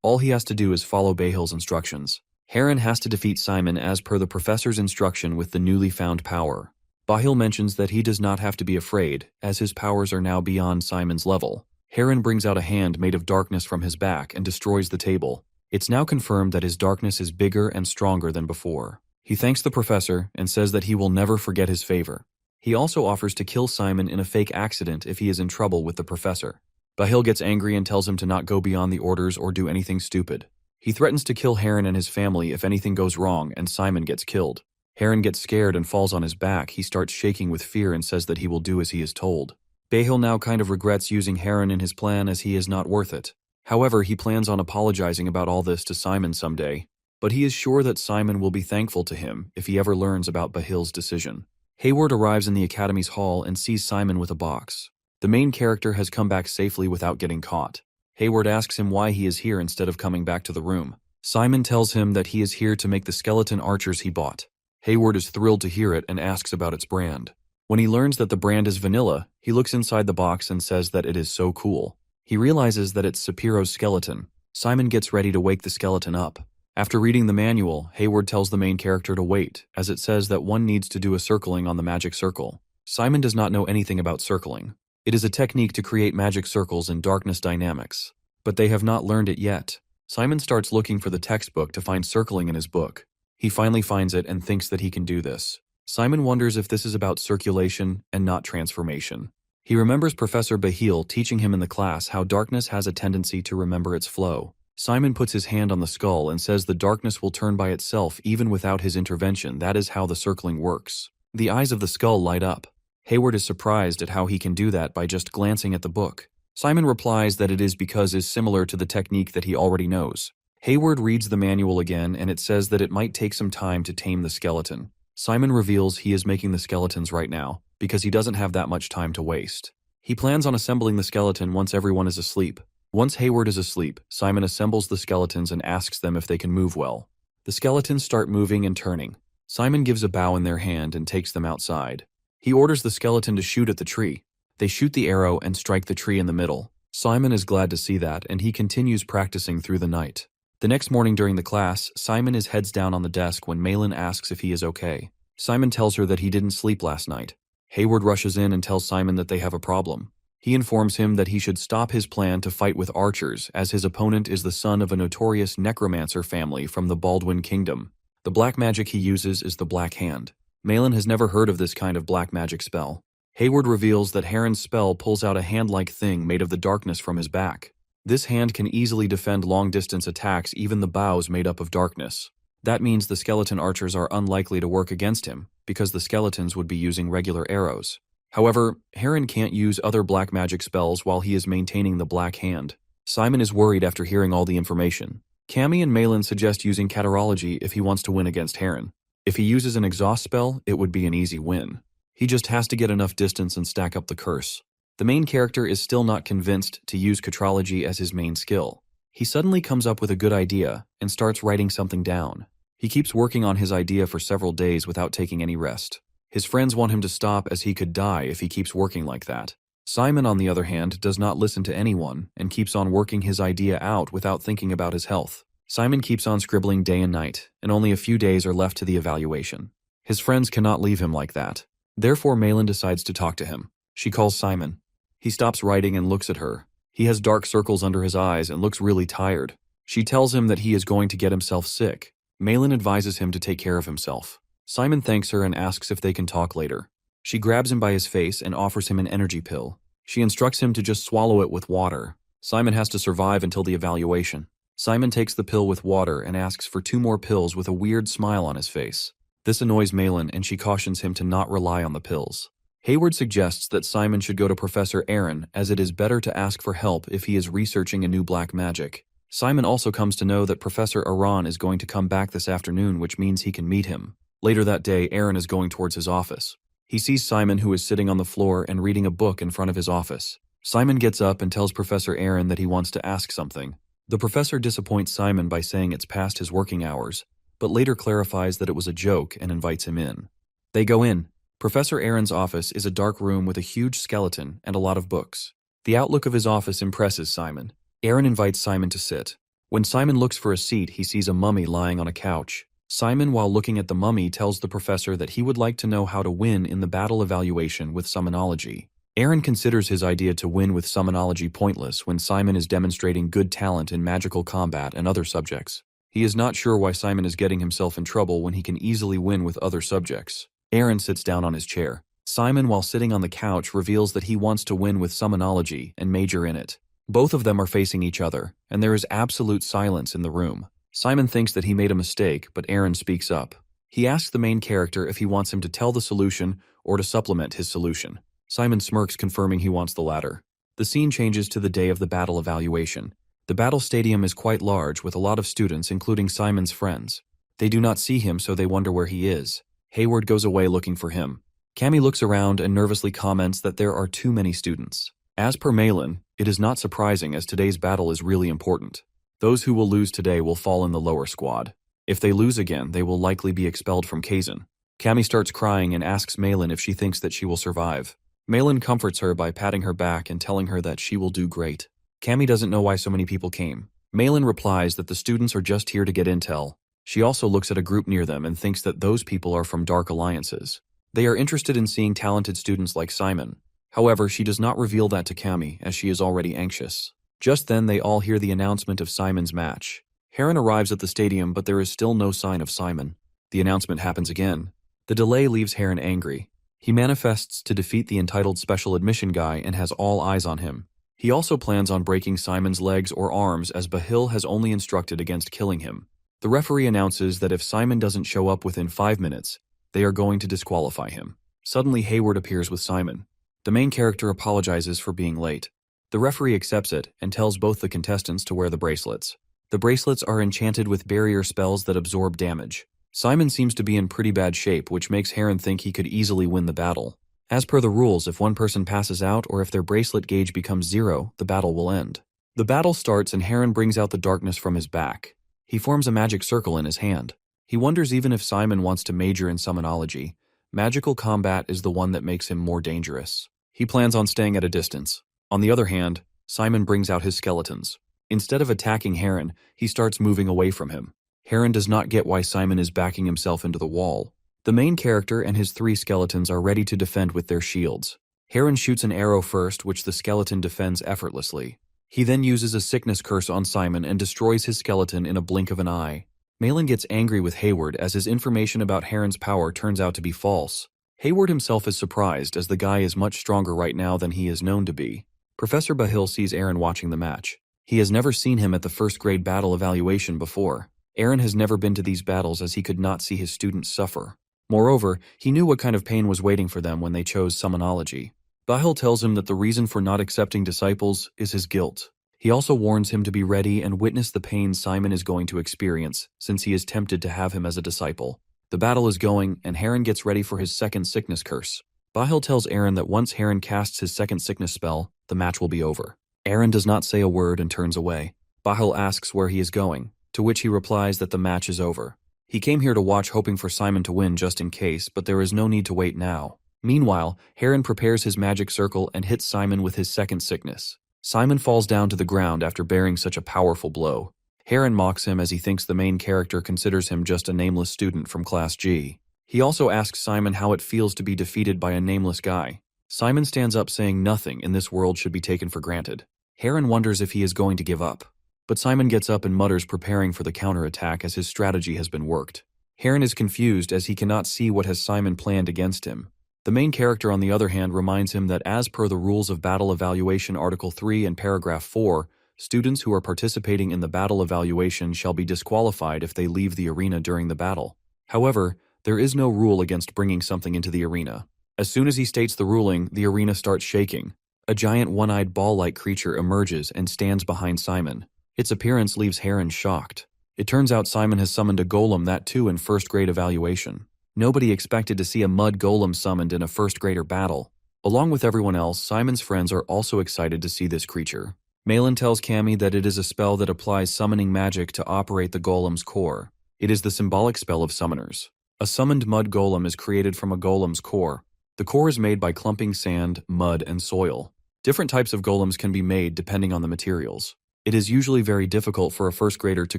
[SPEAKER 1] All he has to do is follow Bahil's instructions. Heron has to defeat Simon as per the professor's instruction with the newly found power. Bahil mentions that he does not have to be afraid, as his powers are now beyond Simon's level. Heron brings out a hand made of darkness from his back and destroys the table. It's now confirmed that his darkness is bigger and stronger than before. He thanks the professor and says that he will never forget his favor. He also offers to kill Simon in a fake accident if he is in trouble with the professor. Yahello gets angry and tells him to not go beyond the orders or do anything stupid. He threatens to kill Heron and his family if anything goes wrong and Simon gets killed. Heron gets scared and falls on his back. He starts shaking with fear and says that he will do as he is told. Yahello now kind of regrets using Heron in his plan as he is not worth it. However, he plans on apologizing about all this to Simon someday, but he is sure that Simon will be thankful to him if he ever learns about Yahello's decision. Hayward arrives in the Academy's hall and sees Simon with a box. The main character has come back safely without getting caught. Hayward asks him why he is here instead of coming back to the room. Simon tells him that he is here to make the skeleton archers he bought. Hayward is thrilled to hear it and asks about its brand. When he learns that the brand is vanilla, he looks inside the box and says that it is so cool. He realizes that it's Sapiro's skeleton. Simon gets ready to wake the skeleton up. After reading the manual, Hayward tells the main character to wait, as it says that one needs to do a circling on the magic circle. Simon does not know anything about circling. It is a technique to create magic circles in darkness dynamics, but they have not learned it yet. Simon starts looking for the textbook to find circling in his book. He finally finds it and thinks that he can do this. Simon wonders if this is about circulation and not transformation. He remembers Professor Yahello teaching him in the class how darkness has a tendency to remember its flow. Simon puts his hand on the skull and says the darkness will turn by itself even without his intervention. That is how the circling works. The eyes of the skull light up. Hayward is surprised at how he can do that by just glancing at the book. Simon replies that it is because it is similar to the technique that he already knows. Hayward reads the manual again and it says that it might take some time to tame the skeleton. Simon reveals he is making the skeletons right now, because he doesn't have that much time to waste. He plans on assembling the skeleton once everyone is asleep. Once Hayward is asleep, Simon assembles the skeletons and asks them if they can move well. The skeletons start moving and turning. Simon gives a bow in their hand and takes them outside. He orders the skeleton to shoot at the tree. They shoot the arrow and strike the tree in the middle. Simon is glad to see that, and he continues practicing through the night. The next morning during the class, Simon is heads down on the desk when Malin asks if he is okay. Simon tells her that he didn't sleep last night. Hayward rushes in and tells Simon that they have a problem. He informs him that he should stop his plan to fight with archers, as his opponent is the son of a notorious Necromancer family from the Baldwin Kingdom. The black magic he uses is the Black Hand. Malin has never heard of this kind of black magic spell. Hayward reveals that Heron's spell pulls out a hand-like thing made of the darkness from his back. This hand can easily defend long-distance attacks, even the bows made up of darkness. That means the skeleton archers are unlikely to work against him, because the skeletons would be using regular arrows. However, Heron can't use other black magic spells while he is maintaining the Black Hand. Simon is worried after hearing all the information. Cammy and Malin suggest using Catarology if he wants to win against Heron. If he uses an exhaust spell, it would be an easy win. He just has to get enough distance and stack up the curse. The main character is still not convinced to use Catarology as his main skill. He suddenly comes up with a good idea and starts writing something down. He keeps working on his idea for several days without taking any rest. His friends want him to stop as he could die if he keeps working like that. Simon, on the other hand, does not listen to anyone and keeps on working his idea out without thinking about his health. Simon keeps on scribbling day and night, and only a few days are left to the evaluation. His friends cannot leave him like that. Therefore, Malin decides to talk to him. She calls Simon. He stops writing and looks at her. He has dark circles under his eyes and looks really tired. She tells him that he is going to get himself sick. Malin advises him to take care of himself. Simon thanks her and asks if they can talk later. She grabs him by his face and offers him an energy pill. She instructs him to just swallow it with water. Simon has to survive until the evaluation. Simon takes the pill with water and asks for 2 more pills with a weird smile on his face. This annoys Malin and she cautions him to not rely on the pills. Hayward suggests that Simon should go to Professor Aaron, as it is better to ask for help if he is researching a new black magic. Simon also comes to know that Professor Aran is going to come back this afternoon, which means he can meet him. Later that day, Aaron is going towards his office. He sees Simon, who is sitting on the floor and reading a book in front of his office. Simon gets up and tells Professor Aaron that he wants to ask something. The professor disappoints Simon by saying it's past his working hours, but later clarifies that it was a joke and invites him in. They go in. Professor Aaron's office is a dark room with a huge skeleton and a lot of books. The outlook of his office impresses Simon. Aaron invites Simon to sit. When Simon looks for a seat, he sees a mummy lying on a couch. Simon, while looking at the mummy, tells the professor that he would like to know how to win in the battle evaluation with summonology. Aaron considers his idea to win with summonology pointless when Simon is demonstrating good talent in magical combat and other subjects. He is not sure why Simon is getting himself in trouble when he can easily win with other subjects. Aaron sits down on his chair. Simon, while sitting on the couch, reveals that he wants to win with summonology and major in it. Both of them are facing each other, and there is absolute silence in the room. Simon thinks that he made a mistake, but Aaron speaks up. He asks the main character if he wants him to tell the solution or to supplement his solution. Simon smirks, confirming he wants the latter. The scene changes to the day of the battle evaluation. The battle stadium is quite large, with a lot of students, including Simon's friends. They do not see him, so they wonder where he is. Hayward goes away looking for him. Cammy looks around and nervously comments that there are too many students. As per Malin, it is not surprising, as today's battle is really important. Those who will lose today will fall in the lower squad. If they lose again, they will likely be expelled from Kazan. Cammy starts crying and asks Malin if she thinks that she will survive. Malin comforts her by patting her back and telling her that she will do great. Cammy doesn't know why so many people came. Malin replies that the students are just here to get intel. She also looks at a group near them and thinks that those people are from dark alliances. They are interested in seeing talented students like Simon. However, she does not reveal that to Cammy, as she is already anxious. Just then, they all hear the announcement of Simon's match. Heron arrives at the stadium, but there is still no sign of Simon. The announcement happens again. The delay leaves Heron angry. He manifests to defeat the entitled special admission guy and has all eyes on him. He also plans on breaking Simon's legs or arms, as Bahil has only instructed against killing him. The referee announces that if Simon doesn't show up within 5 minutes, they are going to disqualify him. Suddenly, Hayward appears with Simon. The main character apologizes for being late. The referee accepts it and tells both the contestants to wear the bracelets. The bracelets are enchanted with barrier spells that absorb damage. Simon seems to be in pretty bad shape, which makes Heron think he could easily win the battle. As per the rules, if one person passes out or if their bracelet gauge becomes 0, the battle will end. The battle starts and Heron brings out the darkness from his back. He forms a magic circle in his hand. He wonders even if Simon wants to major in summonology. Magical combat is the one that makes him more dangerous. He plans on staying at a distance. On the other hand, Simon brings out his skeletons. Instead of attacking Heron, he starts moving away from him. Heron does not get why Simon is backing himself into the wall. The main character and his 3 skeletons are ready to defend with their shields. Heron shoots an arrow first, which the skeleton defends effortlessly. He then uses a sickness curse on Simon and destroys his skeleton in a blink of an eye. Malin gets angry with Hayward as his information about Heron's power turns out to be false. Hayward himself is surprised, as the guy is much stronger right now than he is known to be. Professor Bahil sees Aaron watching the match. He has never seen him at the first grade battle evaluation before. Aaron has never been to these battles, as he could not see his students suffer. Moreover, he knew what kind of pain was waiting for them when they chose summonology. Bahil tells him that the reason for not accepting disciples is his guilt. He also warns him to be ready and witness the pain Simon is going to experience, since he is tempted to have him as a disciple. The battle is going, and Heron gets ready for his second sickness curse. Bahil tells Aaron that once Heron casts his second sickness spell, the match will be over. Aaron does not say a word and turns away. Bahil asks where he is going, to which he replies that the match is over. He came here to watch, hoping for Simon to win just in case, but there is no need to wait now. Meanwhile, Heron prepares his magic circle and hits Simon with his second sickness. Simon falls down to the ground after bearing such a powerful blow. Heron mocks him as he thinks the main character considers him just a nameless student from Class G. He also asks Simon how it feels to be defeated by a nameless guy. Simon stands up, saying nothing in this world should be taken for granted. Heron wonders if he is going to give up. But Simon gets up and mutters, preparing for the counterattack as his strategy has been worked. Heron is confused as he cannot see what has Simon planned against him. The main character, on the other hand, reminds him that as per the rules of Battle Evaluation Article 3 and Paragraph 4, students who are participating in the battle evaluation shall be disqualified if they leave the arena during the battle. However, there is no rule against bringing something into the arena. As soon as he states the ruling, the arena starts shaking. A giant one-eyed ball-like creature emerges and stands behind Simon. Its appearance leaves Heron shocked. It turns out Simon has summoned a golem, that too in first grade evaluation. Nobody expected to see a mud golem summoned in a first grader battle. Along with everyone else, Simon's friends are also excited to see this creature. Malin tells Cammy that it is a spell that applies summoning magic to operate the golem's core. It is the symbolic spell of summoners. A summoned mud golem is created from a golem's core. The core is made by clumping sand, mud, and soil. Different types of golems can be made depending on the materials. It is usually very difficult for a first grader to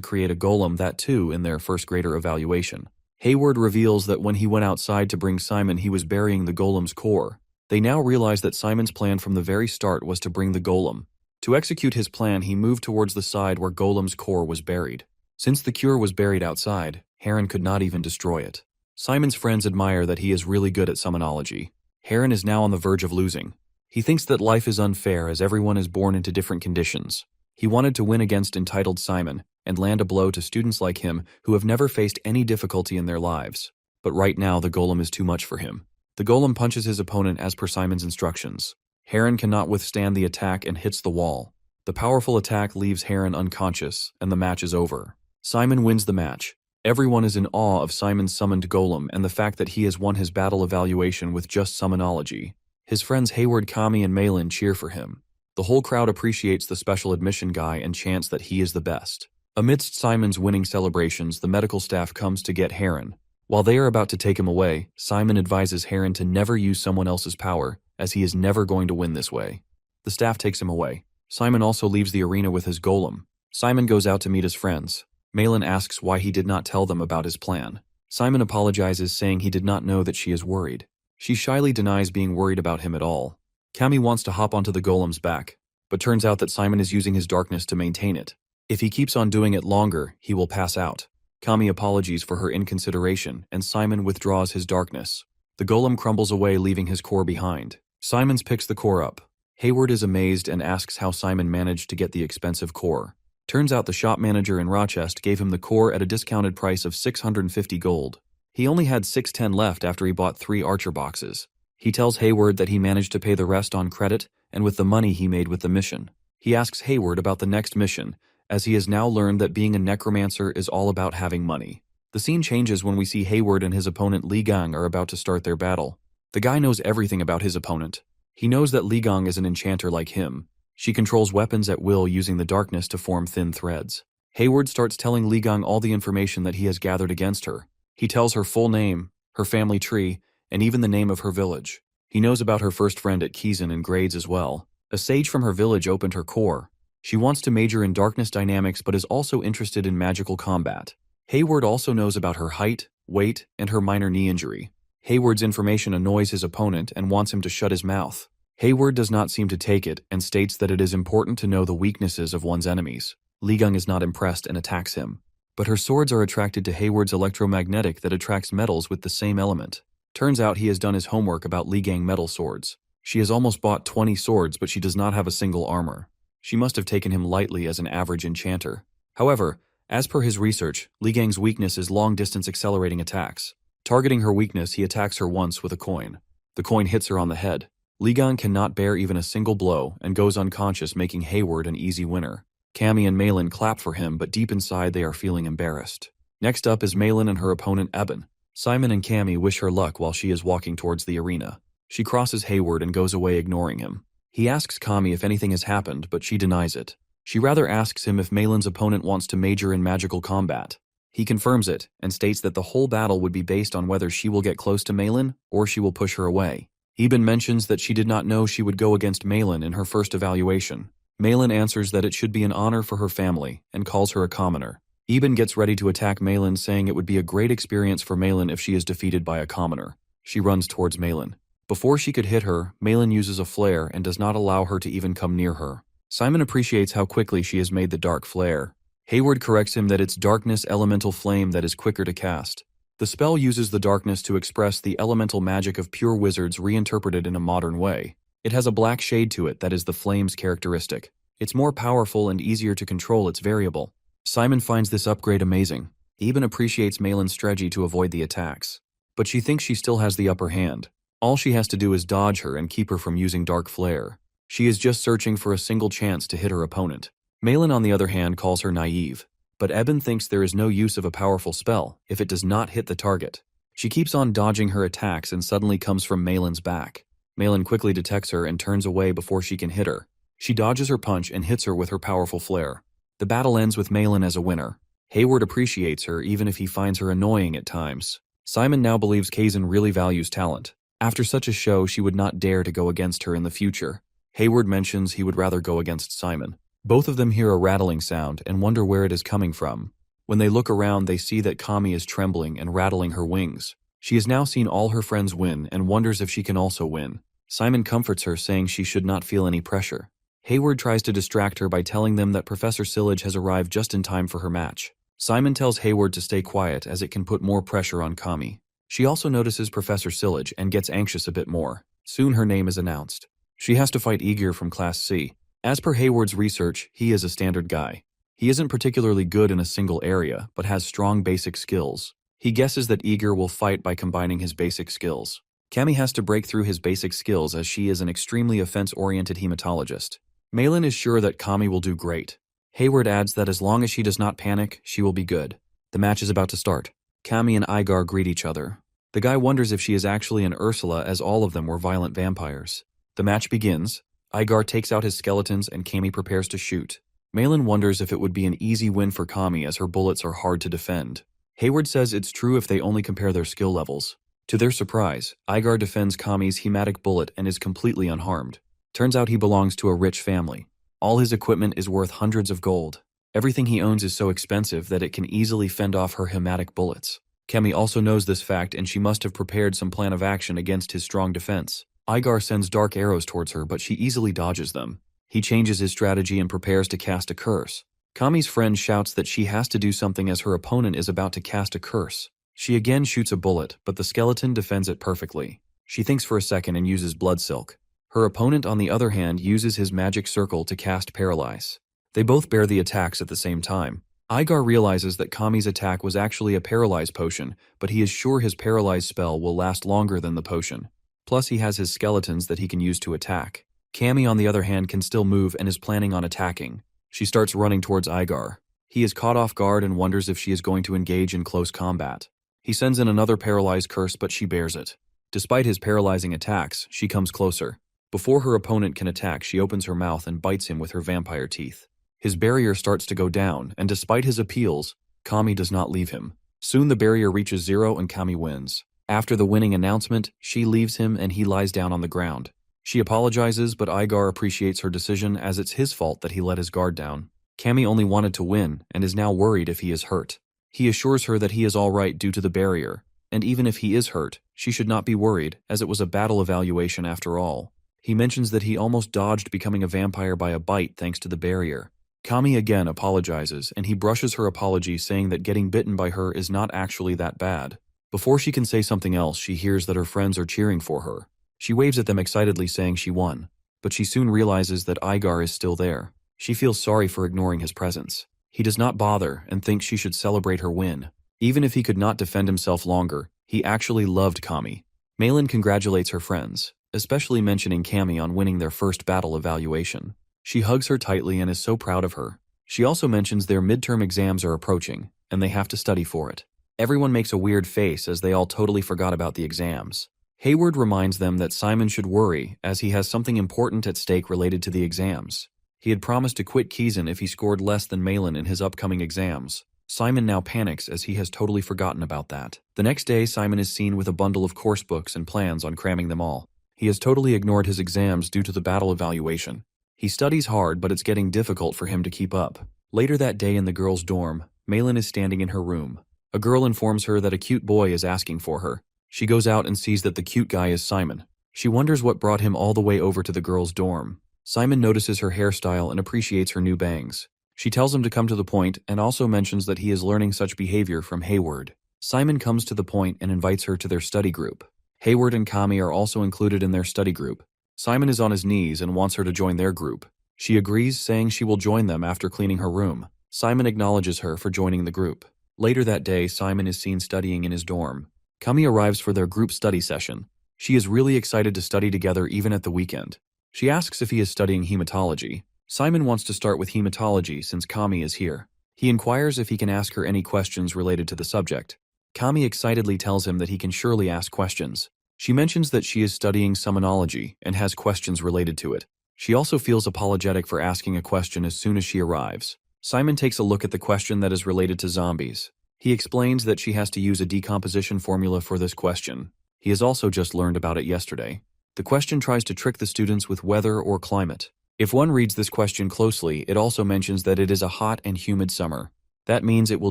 [SPEAKER 1] create a golem, that too in their first grader evaluation. Hayward reveals that when he went outside to bring Simon, he was burying the golem's core. They now realize that Simon's plan from the very start was to bring the golem. To execute his plan, he moved towards the side where golem's core was buried. Since the cure was buried outside, Heron could not even destroy it. Simon's friends admire that he is really good at summonology. Heron is now on the verge of losing. He thinks that life is unfair as everyone is born into different conditions. He wanted to win against entitled Simon and land a blow to students like him who have never faced any difficulty in their lives. But right now the golem is too much for him. The golem punches his opponent as per Simon's instructions. Heron cannot withstand the attack and hits the wall. The powerful attack leaves Heron unconscious, and the match is over. Simon wins the match. Everyone is in awe of Simon's summoned golem and the fact that he has won his battle evaluation with just summonology. His friends Hayward, Kami, and Malin cheer for him. The whole crowd appreciates the special admission guy and chants that he is the best. Amidst Simon's winning celebrations, the medical staff comes to get Heron. While they are about to take him away, Simon advises Heron to never use someone else's power, as he is never going to win this way. The staff takes him away. Simon also leaves the arena with his golem. Simon goes out to meet his friends. Malin asks why he did not tell them about his plan. Simon apologizes, saying he did not know that she is worried. She shyly denies being worried about him at all. Kami wants to hop onto the golem's back, but turns out that Simon is using his darkness to maintain it. If he keeps on doing it longer, he will pass out. Kami apologies for her inconsideration, and Simon withdraws his darkness. The golem crumbles away, leaving his core behind. Simon picks the core up. Hayward is amazed and asks how Simon managed to get the expensive core. Turns out the shop manager in Rochester gave him the core at a discounted price of 650 gold. He only had 610 left after he bought 3 Archer boxes. He tells Hayward that he managed to pay the rest on credit and with the money he made with the mission. He asks Hayward about the next mission, as he has now learned that being a necromancer is all about having money. The scene changes when we see Hayward and his opponent Li Gang are about to start their battle. The guy knows everything about his opponent. He knows that Li Gang is an enchanter like him. She controls weapons at will using the darkness to form thin threads. Hayward starts telling Li Gang all the information that he has gathered against her. He tells her full name, her family tree, and even the name of her village. He knows about her first friend at Kizan and grades as well. A sage from her village opened her core. She wants to major in darkness dynamics but is also interested in magical combat. Hayward also knows about her height, weight, and her minor knee injury. Hayward's information annoys his opponent and wants him to shut his mouth. Hayward does not seem to take it and states that it is important to know the weaknesses of one's enemies. Li Gang is not impressed and attacks him. But her swords are attracted to Hayward's electromagnetic that attracts metals with the same element. Turns out he has done his homework about Li Gang metal swords. She has almost bought 20 swords, but she does not have a single armor. She must have taken him lightly as an average enchanter. However, as per his research, Li Gang's weakness is long-distance accelerating attacks. Targeting her weakness, he attacks her once with a coin. The coin hits her on the head. Li Gang cannot bear even a single blow and goes unconscious, making Hayward an easy winner. Kami and Malin clap for him, but deep inside they are feeling embarrassed. Next up is Malin and her opponent Eben. Simon and Kami wish her luck while she is walking towards the arena. She crosses Hayward and goes away, ignoring him. He asks Kami if anything has happened, but she denies it. She rather asks him if Malin's opponent wants to major in magical combat. He confirms it and states that the whole battle would be based on whether she will get close to Malin or she will push her away. Eben mentions that she did not know she would go against Malin in her first evaluation. Malin answers that it should be an honor for her family and calls her a commoner. Eben gets ready to attack Malin, saying it would be a great experience for Malin if she is defeated by a commoner. She runs towards Malin. Before she could hit her, Malin uses a flare and does not allow her to even come near her. Simon appreciates how quickly she has made the dark flare. Hayward corrects him that it's darkness elemental flame that is quicker to cast. The spell uses the darkness to express the elemental magic of pure wizards reinterpreted in a modern way. It has a black shade to it that is the flame's characteristic. It's more powerful and easier to control its variable. Simon finds this upgrade amazing. He even appreciates Malin's strategy to avoid the attacks. But she thinks she still has the upper hand. All she has to do is dodge her and keep her from using dark flare. She is just searching for a single chance to hit her opponent. Malin, on the other hand, calls her naive. But Eben thinks there is no use of a powerful spell if it does not hit the target. She keeps on dodging her attacks and suddenly comes from Malin's back. Malin quickly detects her and turns away before she can hit her. She dodges her punch and hits her with her powerful flare. The battle ends with Malin as a winner. Hayward appreciates her even if he finds her annoying at times. Simon now believes Kazan really values talent. After such a show, she would not dare to go against her in the future. Hayward mentions he would rather go against Simon. Both of them hear a rattling sound and wonder where it is coming from. When they look around, they see that Kami is trembling and rattling her wings. She has now seen all her friends win and wonders if she can also win. Simon comforts her, saying she should not feel any pressure. Hayward tries to distract her by telling them that Professor Sillage has arrived just in time for her match. Simon tells Hayward to stay quiet as it can put more pressure on Kami. She also notices Professor Sillage and gets anxious a bit more. Soon her name is announced. She has to fight Igor from Class C. As per Hayward's research, he is a standard guy. He isn't particularly good in a single area, but has strong basic skills. He guesses that Igor will fight by combining his basic skills. Cammy has to break through his basic skills as she is an extremely offense-oriented hematologist. Malin is sure that Cammy will do great. Hayward adds that as long as she does not panic, she will be good. The match is about to start. Cammy and Igor greet each other. The guy wonders if she is actually an Ursula, as all of them were violent vampires. The match begins. Igor takes out his skeletons and Cammy prepares to shoot. Malin wonders if it would be an easy win for Cammy as her bullets are hard to defend. Hayward says it's true if they only compare their skill levels. To their surprise, Igor defends Cammy's hematic bullet and is completely unharmed. Turns out he belongs to a rich family. All his equipment is worth hundreds of gold. Everything he owns is so expensive that it can easily fend off her hematic bullets. Cammy also knows this fact and she must have prepared some plan of action against his strong defense. Igor sends dark arrows towards her, but she easily dodges them. He changes his strategy and prepares to cast a curse. Cammy's friend shouts that she has to do something as her opponent is about to cast a curse. She again shoots a bullet, but the skeleton defends it perfectly. She thinks for a second and uses blood silk. Her opponent, on the other hand, uses his magic circle to cast paralyze. They both bear the attacks at the same time. Igor realizes that Cammy's attack was actually a paralyze potion, but he is sure his paralyze spell will last longer than the potion. Plus he has his skeletons that he can use to attack. Cammy, on the other hand, can still move and is planning on attacking. She starts running towards Igor. He is caught off guard and wonders if she is going to engage in close combat. He sends in another paralyze curse, but she bears it. Despite his paralyzing attacks, she comes closer. Before her opponent can attack, she opens her mouth and bites him with her vampire teeth. His barrier starts to go down, and despite his appeals, Cammy does not leave him. Soon the barrier reaches 0 and Cammy wins. After the winning announcement, she leaves him and he lies down on the ground. She apologizes, but Igor appreciates her decision as it's his fault that he let his guard down. Cammy only wanted to win and is now worried if he is hurt. He assures her that he is all right due to the barrier, and even if he is hurt, she should not be worried as it was a battle evaluation after all. He mentions that he almost dodged becoming a vampire by a bite thanks to the barrier. Cammy again apologizes, and he brushes her apology, saying that getting bitten by her is not actually that bad. Before she can say something else, she hears that her friends are cheering for her. She waves at them excitedly, saying she won, but she soon realizes that Igor is still there. She feels sorry for ignoring his presence. He does not bother and thinks she should celebrate her win. Even if he could not defend himself longer, he actually loved Cammy. Malin congratulates her friends, especially mentioning Cammy on winning their first battle evaluation. She hugs her tightly and is so proud of her. She also mentions their midterm exams are approaching, and they have to study for it. Everyone makes a weird face as they all totally forgot about the exams. Hayward reminds them that Simon should worry as he has something important at stake related to the exams. He had promised to quit Kizan if he scored less than Malin in his upcoming exams. Simon now panics as he has totally forgotten about that. The next day, Simon is seen with a bundle of course books and plans on cramming them all. He has totally ignored his exams due to the battle evaluation. He studies hard, but it's getting difficult for him to keep up. Later that day in the girls' dorm, Malin is standing in her room. A girl informs her that a cute boy is asking for her. She goes out and sees that the cute guy is Simon. She wonders what brought him all the way over to the girls' dorm. Simon notices her hairstyle and appreciates her new bangs. She tells him to come to the point and also mentions that he is learning such behavior from Hayward. Simon comes to the point and invites her to their study group. Hayward and Cammy are also included in their study group. Simon is on his knees and wants her to join their group. She agrees, saying she will join them after cleaning her room. Simon acknowledges her for joining the group. Later that day, Simon is seen studying in his dorm. Cammy arrives for their group study session. She is really excited to study together even at the weekend. She asks if he is studying hematology. Simon wants to start with hematology since Cammy is here. He inquires if he can ask her any questions related to the subject. Cammy excitedly tells him that he can surely ask questions. She mentions that she is studying summonology and has questions related to it. She also feels apologetic for asking a question as soon as she arrives. Simon takes a look at the question that is related to zombies. He explains that she has to use a decomposition formula for this question. He has also just learned about it yesterday. The question tries to trick the students with weather or climate. If one reads this question closely, it also mentions that it is a hot and humid summer. That means it will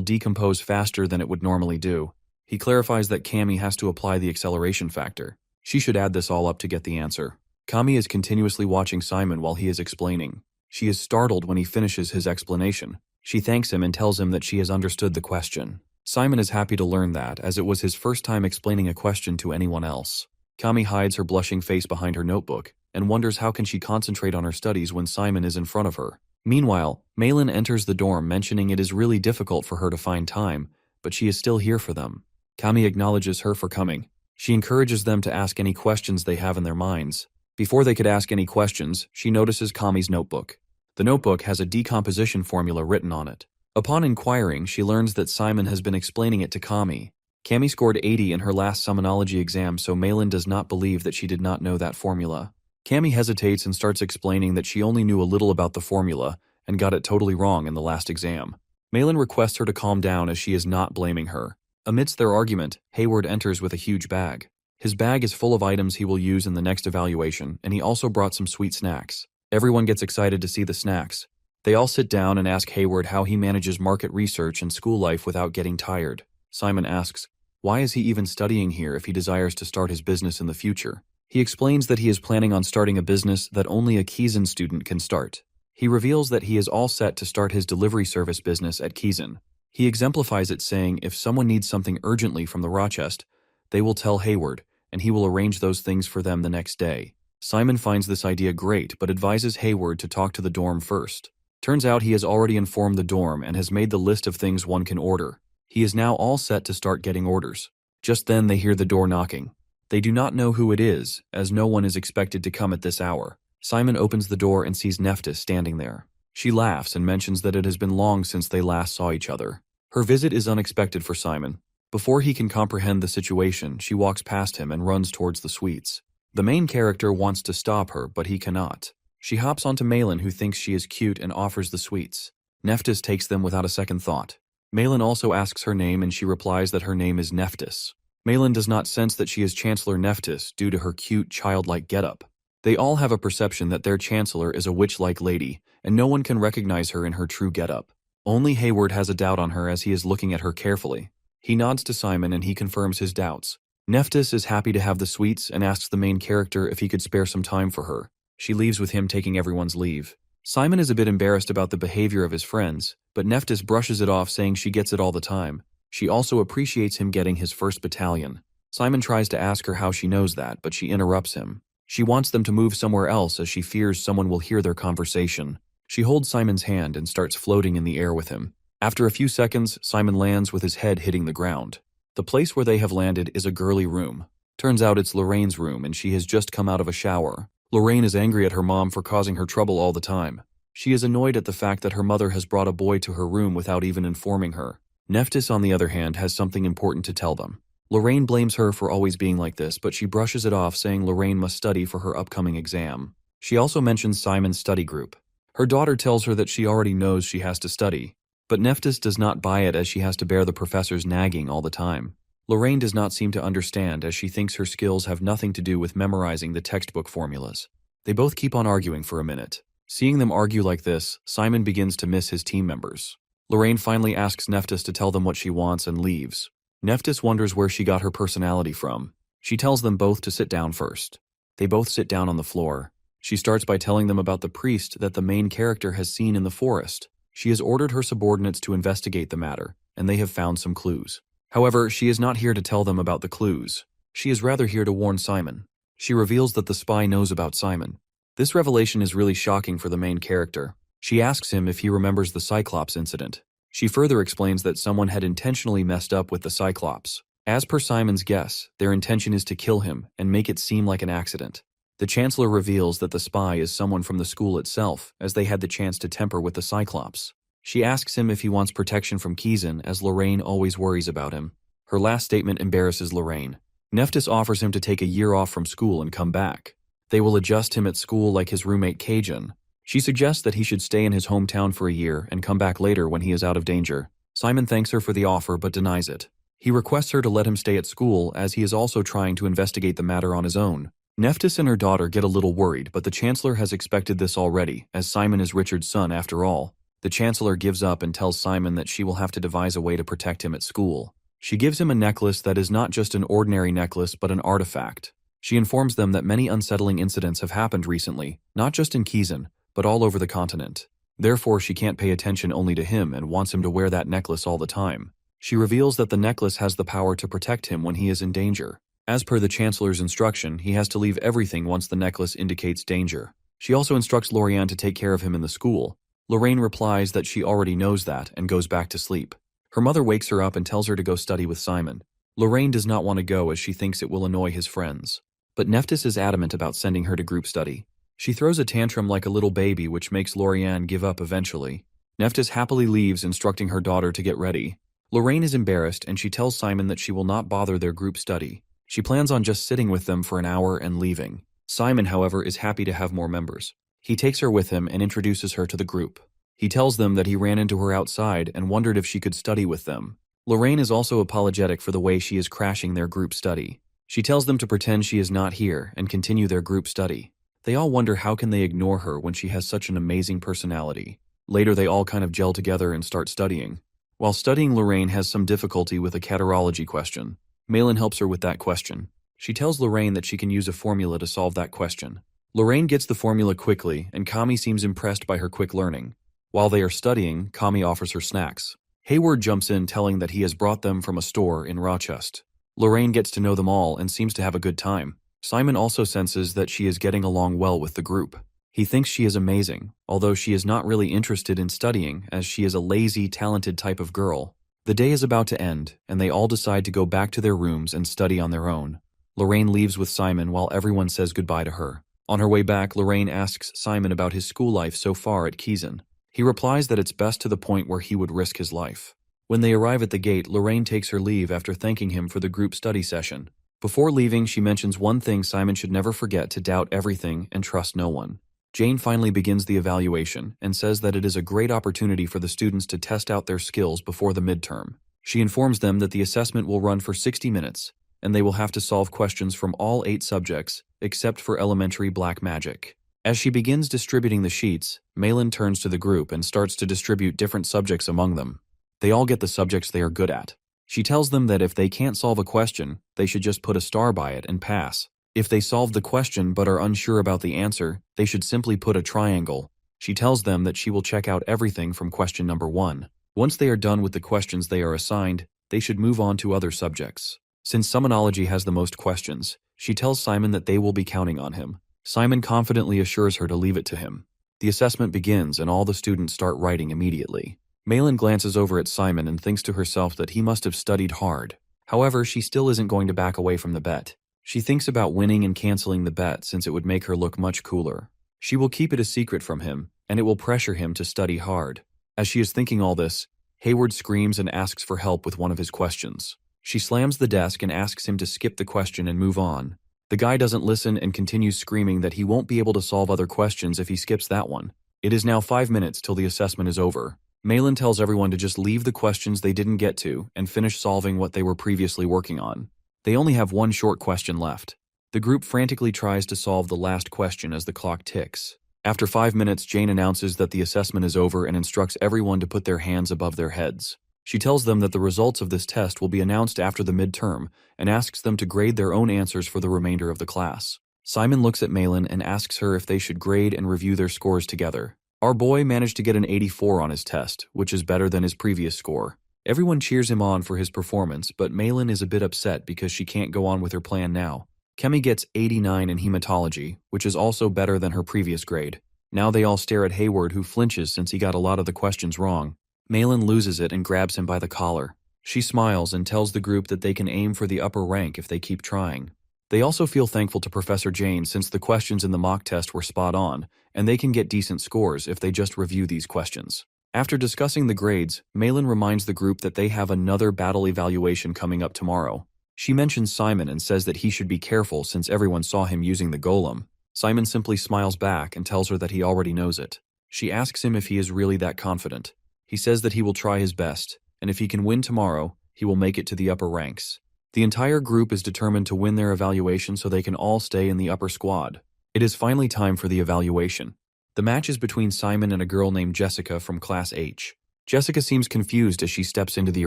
[SPEAKER 1] decompose faster than it would normally do. He clarifies that Cammy has to apply the acceleration factor. She should add this all up to get the answer. Cammy is continuously watching Simon while he is explaining. She is startled when he finishes his explanation. She thanks him and tells him that she has understood the question. Simon is happy to learn that, as it was his first time explaining a question to anyone else. Kami hides her blushing face behind her notebook and wonders how can she concentrate on her studies when Simon is in front of her. Meanwhile, Malin enters the dorm mentioning it is really difficult for her to find time, but she is still here for them. Kami acknowledges her for coming. She encourages them to ask any questions they have in their minds. Before they could ask any questions, she notices Kami's notebook. The notebook has a decomposition formula written on it. Upon inquiring, she learns that Simon has been explaining it to Kami. Kami scored 80 in her last summonology exam, so Malin does not believe that she did not know that formula. Kami hesitates and starts explaining that she only knew a little about the formula and got it totally wrong in the last exam. Malin requests her to calm down as she is not blaming her. Amidst their argument, Hayward enters with a huge bag. His bag is full of items he will use in the next evaluation, and he also brought some sweet snacks. Everyone gets excited to see the snacks. They all sit down and ask Hayward how he manages market research and school life without getting tired. Simon asks, why is he even studying here if he desires to start his business in the future? He explains that he is planning on starting a business that only a Kizan student can start. He reveals that he is all set to start his delivery service business at Kizan. He exemplifies it saying if someone needs something urgently from the raw chest, they will tell Hayward, and he will arrange those things for them the next day. Simon finds this idea great, but advises Hayward to talk to the dorm first. Turns out he has already informed the dorm and has made the list of things one can order. He is now all set to start getting orders. Just then they hear the door knocking. They do not know who it is, as no one is expected to come at this hour. Simon opens the door and sees Nephthys standing there. She laughs and mentions that it has been long since they last saw each other. Her visit is unexpected for Simon. Before he can comprehend the situation, she walks past him and runs towards the sweets. The main character wants to stop her, but he cannot. She hops onto Malin, who thinks she is cute and offers the sweets. Nephthys takes them without a second thought. Malin also asks her name and she replies that her name is Nephthys. Malin does not sense that she is Chancellor Nephthys due to her cute, childlike getup. They all have a perception that their Chancellor is a witch-like lady, and no one can recognize her in her true getup. Only Hayward has a doubt on her as he is looking at her carefully. He nods to Simon and he confirms his doubts. Nephthys is happy to have the sweets and asks the main character if he could spare some time for her. She leaves with him taking everyone's leave. Simon is a bit embarrassed about the behavior of his friends, but Nephthys brushes it off saying she gets it all the time. She also appreciates him getting his first battalion. Simon tries to ask her how she knows that, but she interrupts him. She wants them to move somewhere else as she fears someone will hear their conversation. She holds Simon's hand and starts floating in the air with him. After a few seconds, Simon lands with his head hitting the ground. The place where they have landed is a girly room. Turns out it's Lorraine's room and she has just come out of a shower. Lorraine is angry at her mom for causing her trouble all the time. She is annoyed at the fact that her mother has brought a boy to her room without even informing her. Nephthys, on the other hand, has something important to tell them. Lorraine blames her for always being like this, but she brushes it off saying Lorraine must study for her upcoming exam. She also mentions Simon's study group. Her daughter tells her that she already knows she has to study, but Nephthys does not buy it as she has to bear the professor's nagging all the time. Lorraine does not seem to understand as she thinks her skills have nothing to do with memorizing the textbook formulas. They both keep on arguing for a minute. Seeing them argue like this, Simon begins to miss his team members. Lorraine finally asks Nephthys to tell them what she wants and leaves. Nephthys wonders where she got her personality from. She tells them both to sit down first. They both sit down on the floor. She starts by telling them about the priest that the main character has seen in the forest. She has ordered her subordinates to investigate the matter, and they have found some clues. However, she is not here to tell them about the clues. She is rather here to warn Simon. She reveals that the spy knows about Simon. This revelation is really shocking for the main character. She asks him if he remembers the Cyclops incident. She further explains that someone had intentionally messed up with the Cyclops. As per Simon's guess, their intention is to kill him and make it seem like an accident. The Chancellor reveals that the spy is someone from the school itself, as they had the chance to temper with the Cyclops. She asks him if he wants protection from Kizan, as Lorraine always worries about him. Her last statement embarrasses Lorraine. Nephthys offers him to take a year off from school and come back. They will adjust him at school like his roommate Cajun. She suggests that he should stay in his hometown for a year and come back later when he is out of danger. Simon thanks her for the offer but denies it. He requests her to let him stay at school as he is also trying to investigate the matter on his own. Nephthys and her daughter get a little worried, but the Chancellor has expected this already, as Simon is Richard's son after all. The Chancellor gives up and tells Simon that she will have to devise a way to protect him at school. She gives him a necklace that is not just an ordinary necklace but an artifact. She informs them that many unsettling incidents have happened recently, not just in Kizan, but all over the continent. Therefore, she can't pay attention only to him and wants him to wear that necklace all the time. She reveals that the necklace has the power to protect him when he is in danger. As per the Chancellor's instruction, he has to leave everything once the necklace indicates danger. She also instructs Lorian to take care of him in the school. Lorraine replies that she already knows that and goes back to sleep. Her mother wakes her up and tells her to go study with Simon. Lorraine does not want to go as she thinks it will annoy his friends. But Nephthys is adamant about sending her to group study. She throws a tantrum like a little baby, which makes Lorian give up eventually. Nephthys happily leaves, instructing her daughter to get ready. Lorraine is embarrassed and she tells Simon that she will not bother their group study. She plans on just sitting with them for an hour and leaving. Simon, however, is happy to have more members. He takes her with him and introduces her to the group. He tells them that he ran into her outside and wondered if she could study with them. Lorraine is also apologetic for the way she is crashing their group study. She tells them to pretend she is not here and continue their group study. They all wonder how can they ignore her when she has such an amazing personality. Later they all kind of gel together and start studying. While studying, Lorraine has some difficulty with a caterology question. Malin helps her with that question. She tells Lorraine that she can use a formula to solve that question. Lorraine gets the formula quickly, and Kami seems impressed by her quick learning. While they are studying, Kami offers her snacks. Hayward jumps in telling that he has brought them from a store in Rochester. Lorraine gets to know them all and seems to have a good time. Simon also senses that she is getting along well with the group. He thinks she is amazing, although she is not really interested in studying as she is a lazy, talented type of girl. The day is about to end, and they all decide to go back to their rooms and study on their own. Lorraine leaves with Simon while everyone says goodbye to her. On her way back, Lorraine asks Simon about his school life so far at Kiezen. He replies that it's best to the point where he would risk his life. When they arrive at the gate, Lorraine takes her leave after thanking him for the group study session. Before leaving, she mentions one thing Simon should never forget: to doubt everything and trust no one. Jane finally begins the evaluation and says that it is a great opportunity for the students to test out their skills before the midterm. She informs them that the assessment will run for 60 minutes, and they will have to solve questions from all 8 subjects, except for elementary black magic. As she begins distributing the sheets, Malin turns to the group and starts to distribute different subjects among them. They all get the subjects they are good at. She tells them that if they can't solve a question, they should just put a star by it and pass. If they solve the question but are unsure about the answer, they should simply put a triangle. She tells them that she will check out everything from question number 1. Once they are done with the questions they are assigned, they should move on to other subjects. Since Summonology has the most questions, she tells Simon that they will be counting on him. Simon confidently assures her to leave it to him. The assessment begins and all the students start writing immediately. Malin glances over at Simon and thinks to herself that he must have studied hard. However, she still isn't going to back away from the bet. She thinks about winning and canceling the bet since it would make her look much cooler. She will keep it a secret from him, and it will pressure him to study hard. As she is thinking all this, Hayward screams and asks for help with one of his questions. She slams the desk and asks him to skip the question and move on. The guy doesn't listen and continues screaming that he won't be able to solve other questions if he skips that one. It is now 5 minutes till the assessment is over. Malin tells everyone to just leave the questions they didn't get to and finish solving what they were previously working on. They only have one short question left. The group frantically tries to solve the last question as the clock ticks. After 5 minutes, Jane announces that the assessment is over and instructs everyone to put their hands above their heads. She tells them that the results of this test will be announced after the midterm and asks them to grade their own answers for the remainder of the class. Simon looks at Malin and asks her if they should grade and review their scores together. Our boy managed to get an 84 on his test, which is better than his previous score. Everyone cheers him on for his performance, but Malin is a bit upset because she can't go on with her plan now. Kemi gets 89 in hematology, which is also better than her previous grade. Now they all stare at Hayward, who flinches since he got a lot of the questions wrong. Malin loses it and grabs him by the collar. She smiles and tells the group that they can aim for the upper rank if they keep trying. They also feel thankful to Professor Jane since the questions in the mock test were spot on, and they can get decent scores if they just review these questions. After discussing the grades, Malin reminds the group that they have another battle evaluation coming up tomorrow. She mentions Simon and says that he should be careful since everyone saw him using the golem. Simon simply smiles back and tells her that he already knows it. She asks him if he is really that confident. He says that he will try his best, and if he can win tomorrow, he will make it to the upper ranks. The entire group is determined to win their evaluation so they can all stay in the upper squad. It is finally time for the evaluation. The match is between Simon and a girl named Jessica from Class H. Jessica seems confused as she steps into the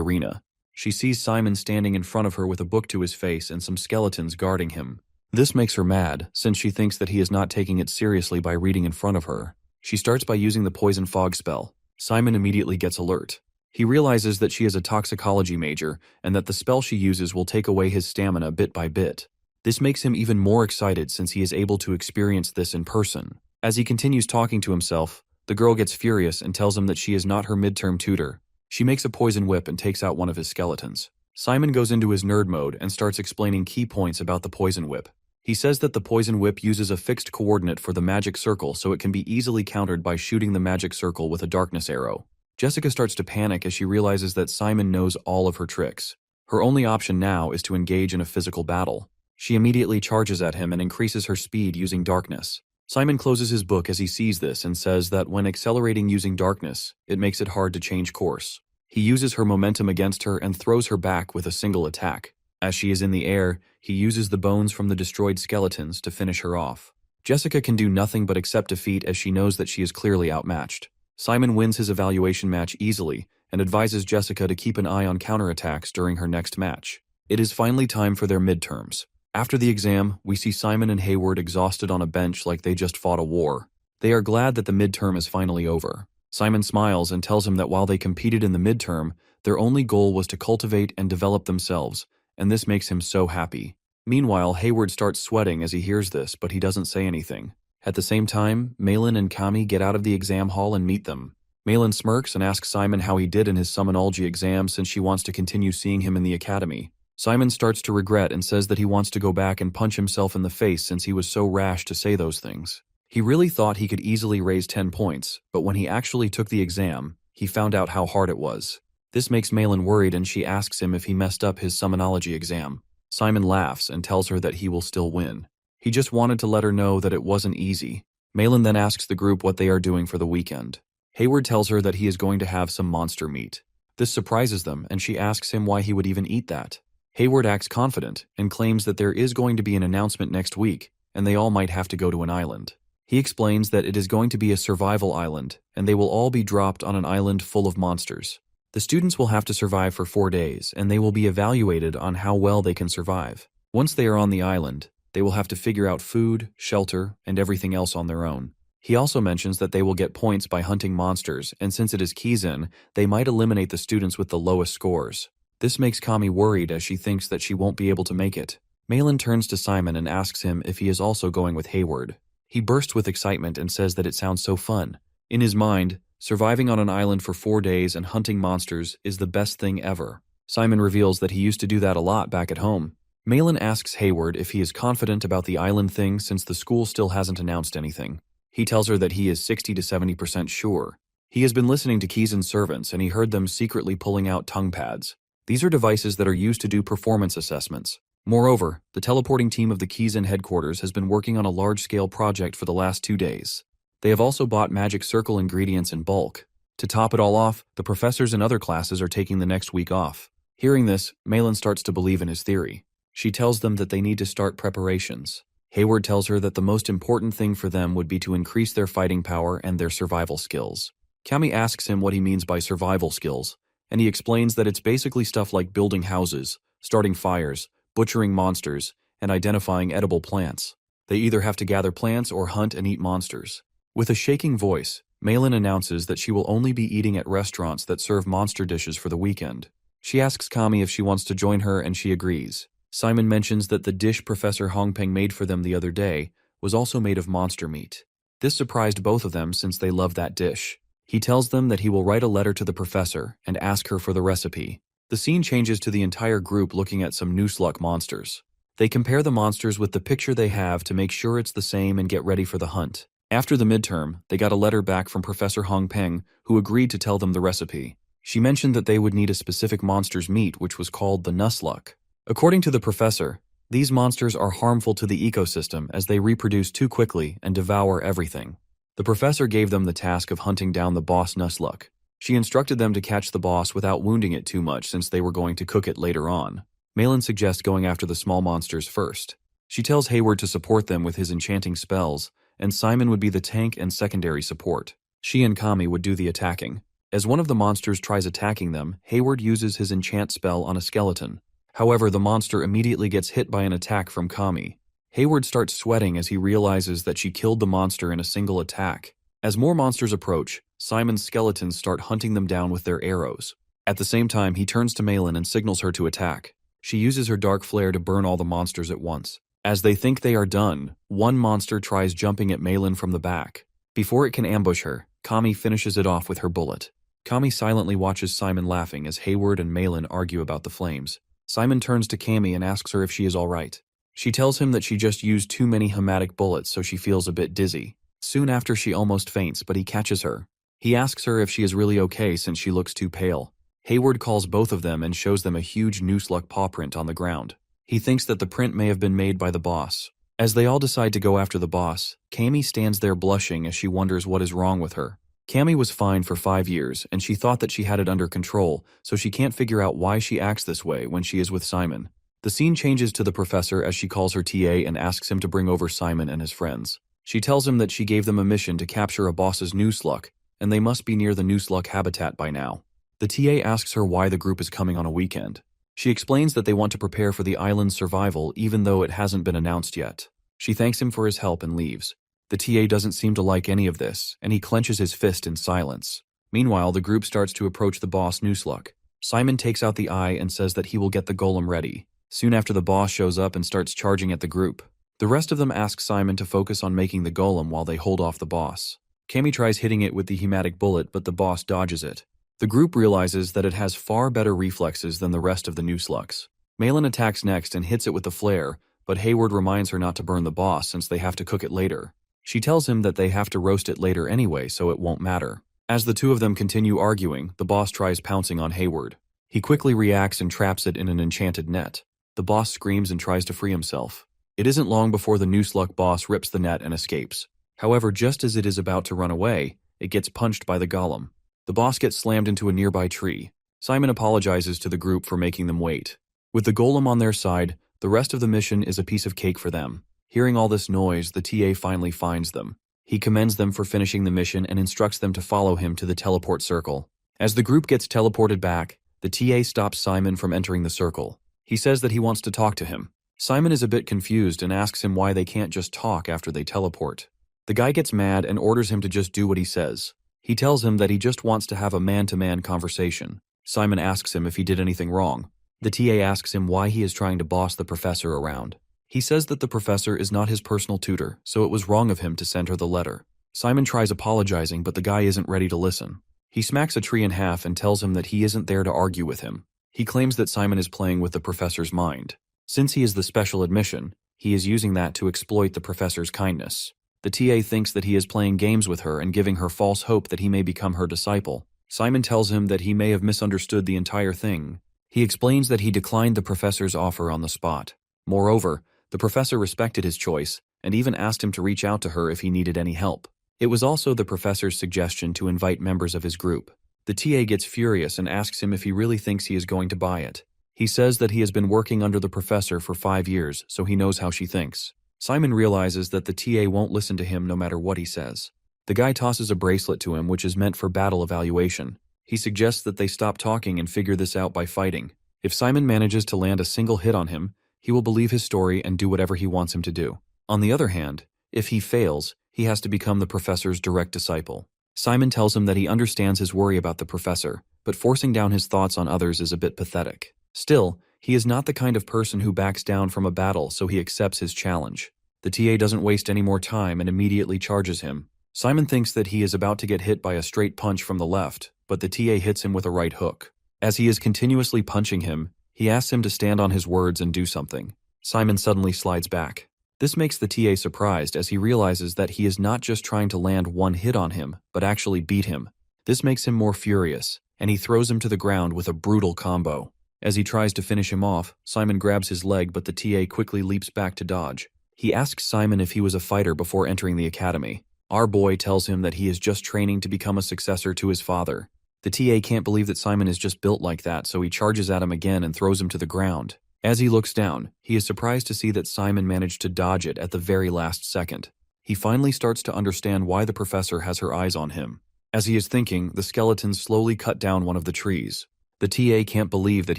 [SPEAKER 1] arena. She sees Simon standing in front of her with a book to his face and some skeletons guarding him. This makes her mad, since she thinks that he is not taking it seriously by reading in front of her. She starts by using the poison fog spell. Simon immediately gets alert. He realizes that she is a toxicology major and that the spell she uses will take away his stamina bit by bit. This makes him even more excited since he is able to experience this in person. As he continues talking to himself, the girl gets furious and tells him that she is not her midterm tutor. She makes a poison whip and takes out one of his skeletons. Simon goes into his nerd mode and starts explaining key points about the poison whip. He says that the poison whip uses a fixed coordinate for the magic circle so it can be easily countered by shooting the magic circle with a darkness arrow. Jessica starts to panic as she realizes that Simon knows all of her tricks. Her only option now is to engage in a physical battle. She immediately charges at him and increases her speed using darkness. Simon closes his book as he sees this and says that when accelerating using darkness, it makes it hard to change course. He uses her momentum against her and throws her back with a single attack. As she is in the air, he uses the bones from the destroyed skeletons to finish her off. Jessica can do nothing but accept defeat as she knows that she is clearly outmatched. Simon wins his evaluation match easily and advises Jessica to keep an eye on counterattacks during her next match. It is finally time for their midterms. After the exam, we see Simon and Hayward exhausted on a bench like they just fought a war. They are glad that the midterm is finally over. Simon smiles and tells him that while they competed in the midterm, their only goal was to cultivate and develop themselves, and this makes him so happy. Meanwhile, Hayward starts sweating as he hears this, but he doesn't say anything. At the same time, Malin and Kami get out of the exam hall and meet them. Malin smirks and asks Simon how he did in his summonology exam since she wants to continue seeing him in the academy. Simon starts to regret and says that he wants to go back and punch himself in the face since he was so rash to say those things. He really thought he could easily raise 10 points, but when he actually took the exam, he found out how hard it was. This makes Malin worried and she asks him if he messed up his summonology exam. Simon laughs and tells her that he will still win. He just wanted to let her know that it wasn't easy. Malin then asks the group what they are doing for the weekend. Hayward tells her that he is going to have some monster meat. This surprises them and she asks him why he would even eat that. Hayward acts confident and claims that there is going to be an announcement next week and they all might have to go to an island. He explains that it is going to be a survival island and they will all be dropped on an island full of monsters. The students will have to survive for 4 days and they will be evaluated on how well they can survive. Once they are on the island, they will have to figure out food, shelter, and everything else on their own. He also mentions that they will get points by hunting monsters, and since it is Kizun, they might eliminate the students with the lowest scores. This makes Kami worried as she thinks that she won't be able to make it. Malin turns to Simon and asks him if he is also going with Hayward. He bursts with excitement and says that it sounds so fun. In his mind, surviving on an island for 4 days and hunting monsters is the best thing ever. Simon reveals that he used to do that a lot back at home. Malin asks Hayward if he is confident about the island thing since the school still hasn't announced anything. He tells her that he is 60 to 70% sure. He has been listening to Kizun's servants and he heard them secretly pulling out tongue pads. These are devices that are used to do performance assessments. Moreover, the teleporting team of the Kizun headquarters has been working on a large-scale project for the last 2 days. They have also bought magic circle ingredients in bulk. To top it all off, the professors in other classes are taking the next week off. Hearing this, Malin starts to believe in his theory. She tells them that they need to start preparations. Hayward tells her that the most important thing for them would be to increase their fighting power and their survival skills. Kami asks him what he means by survival skills, and he explains that it's basically stuff like building houses, starting fires, butchering monsters, and identifying edible plants. They either have to gather plants or hunt and eat monsters. With a shaking voice, Malin announces that she will only be eating at restaurants that serve monster dishes for the weekend. She asks Kami if she wants to join her and she agrees. Simon mentions that the dish Professor Hongpeng made for them the other day was also made of monster meat. This surprised both of them since they love that dish. He tells them that he will write a letter to the professor and ask her for the recipe. The scene changes to the entire group looking at some Noosluck monsters. They compare the monsters with the picture they have to make sure it's the same and get ready for the hunt. After the midterm, they got a letter back from Professor Hongpeng, who agreed to tell them the recipe. She mentioned that they would need a specific monster's meat, which was called the Nusluck. According to the professor, these monsters are harmful to the ecosystem as they reproduce too quickly and devour everything. The professor gave them the task of hunting down the boss Nusluck. She instructed them to catch the boss without wounding it too much since they were going to cook it later on. Malin suggests going after the small monsters first. She tells Hayward to support them with his enchanting spells, and Simon would be the tank and secondary support. She and Kami would do the attacking. As one of the monsters tries attacking them, Hayward uses his enchant spell on a skeleton. However, the monster immediately gets hit by an attack from Kami. Hayward starts sweating as he realizes that she killed the monster in a single attack. As more monsters approach, Simon's skeletons start hunting them down with their arrows. At the same time, he turns to Malin and signals her to attack. She uses her dark flare to burn all the monsters at once. As they think they are done, one monster tries jumping at Malin from the back. Before it can ambush her, Kami finishes it off with her bullet. Kami silently watches Simon laughing as Hayward and Malin argue about the flames. Simon turns to Kami and asks her if she is alright. She tells him that she just used too many hematic bullets, so she feels a bit dizzy. Soon after, she almost faints, but he catches her. He asks her if she is really okay since she looks too pale. Hayward calls both of them and shows them a huge noose-like paw print on the ground. He thinks that the print may have been made by the boss. As they all decide to go after the boss, Kami stands there blushing as she wonders what is wrong with her. Kami was fined for 5 years, and she thought that she had it under control, so she can't figure out why she acts this way when she is with Simon. The scene changes to the professor as she calls her TA and asks him to bring over Simon and his friends. She tells him that she gave them a mission to capture a boss's noose-luck, and they must be near the noose-luck habitat by now. The TA asks her why the group is coming on a weekend. She explains that they want to prepare for the island's survival even though it hasn't been announced yet. She thanks him for his help and leaves. The TA doesn't seem to like any of this, and he clenches his fist in silence. Meanwhile, the group starts to approach the boss noose-luck. Simon takes out the eye and says that he will get the golem ready. Soon after, the boss shows up and starts charging at the group. The rest of them ask Simon to focus on making the golem while they hold off the boss. Kami tries hitting it with the hematic bullet, but the boss dodges it. The group realizes that it has far better reflexes than the rest of the noose-lucks. Malin attacks next and hits it with the flare, but Hayward reminds her not to burn the boss since they have to cook it later. She tells him that they have to roast it later anyway, so it won't matter. As the two of them continue arguing, the boss tries pouncing on Hayward. He quickly reacts and traps it in an enchanted net. The boss screams and tries to free himself. It isn't long before the noose-luck boss rips the net and escapes. However, just as it is about to run away, it gets punched by the golem. The boss gets slammed into a nearby tree. Simon apologizes to the group for making them wait. With the golem on their side, the rest of the mission is a piece of cake for them. Hearing all this noise, the TA finally finds them. He commends them for finishing the mission and instructs them to follow him to the teleport circle. As the group gets teleported back, the TA stops Simon from entering the circle. He says that he wants to talk to him. Simon is a bit confused and asks him why they can't just talk after they teleport. The guy gets mad and orders him to just do what he says. He tells him that he just wants to have a man-to-man conversation. Simon asks him if he did anything wrong. The TA asks him why he is trying to boss the professor around. He says that the professor is not his personal tutor, so it was wrong of him to send her the letter. Simon tries apologizing, but the guy isn't ready to listen. He smacks a tree in half and tells him that he isn't there to argue with him. He claims that Simon is playing with the professor's mind. Since he is the special admission, he is using that to exploit the professor's kindness. The TA thinks that he is playing games with her and giving her false hope that he may become her disciple. Simon tells him that he may have misunderstood the entire thing. He explains that he declined the professor's offer on the spot. Moreover, the professor respected his choice and even asked him to reach out to her if he needed any help. It was also the professor's suggestion to invite members of his group. The TA gets furious and asks him if he really thinks he is going to buy it. He says that he has been working under the professor for 5 years, so he knows how she thinks. Simon realizes that the TA won't listen to him no matter what he says. The guy tosses a bracelet to him which is meant for battle evaluation. He suggests that they stop talking and figure this out by fighting. If Simon manages to land a single hit on him, he will believe his story and do whatever he wants him to do. On the other hand, if he fails, he has to become the professor's direct disciple. Simon tells him that he understands his worry about the professor, but forcing down his thoughts on others is a bit pathetic. Still, he is not the kind of person who backs down from a battle, so he accepts his challenge. The TA doesn't waste any more time and immediately charges him. Simon thinks that he is about to get hit by a straight punch from the left, but the TA hits him with a right hook. As he is continuously punching him, he asks him to stand on his words and do something. Simon suddenly slides back. This makes the TA surprised as he realizes that he is not just trying to land one hit on him, but actually beat him. This makes him more furious, and he throws him to the ground with a brutal combo. As he tries to finish him off, Simon grabs his leg, but the TA quickly leaps back to dodge. He asks Simon if he was a fighter before entering the academy. Our boy tells him that he is just training to become a successor to his father. The TA can't believe that Simon is just built like that, so he charges at him again and throws him to the ground. As he looks down, he is surprised to see that Simon managed to dodge it at the very last second. He finally starts to understand why the professor has her eyes on him. As he is thinking, the skeletons slowly cut down one of the trees. The TA can't believe that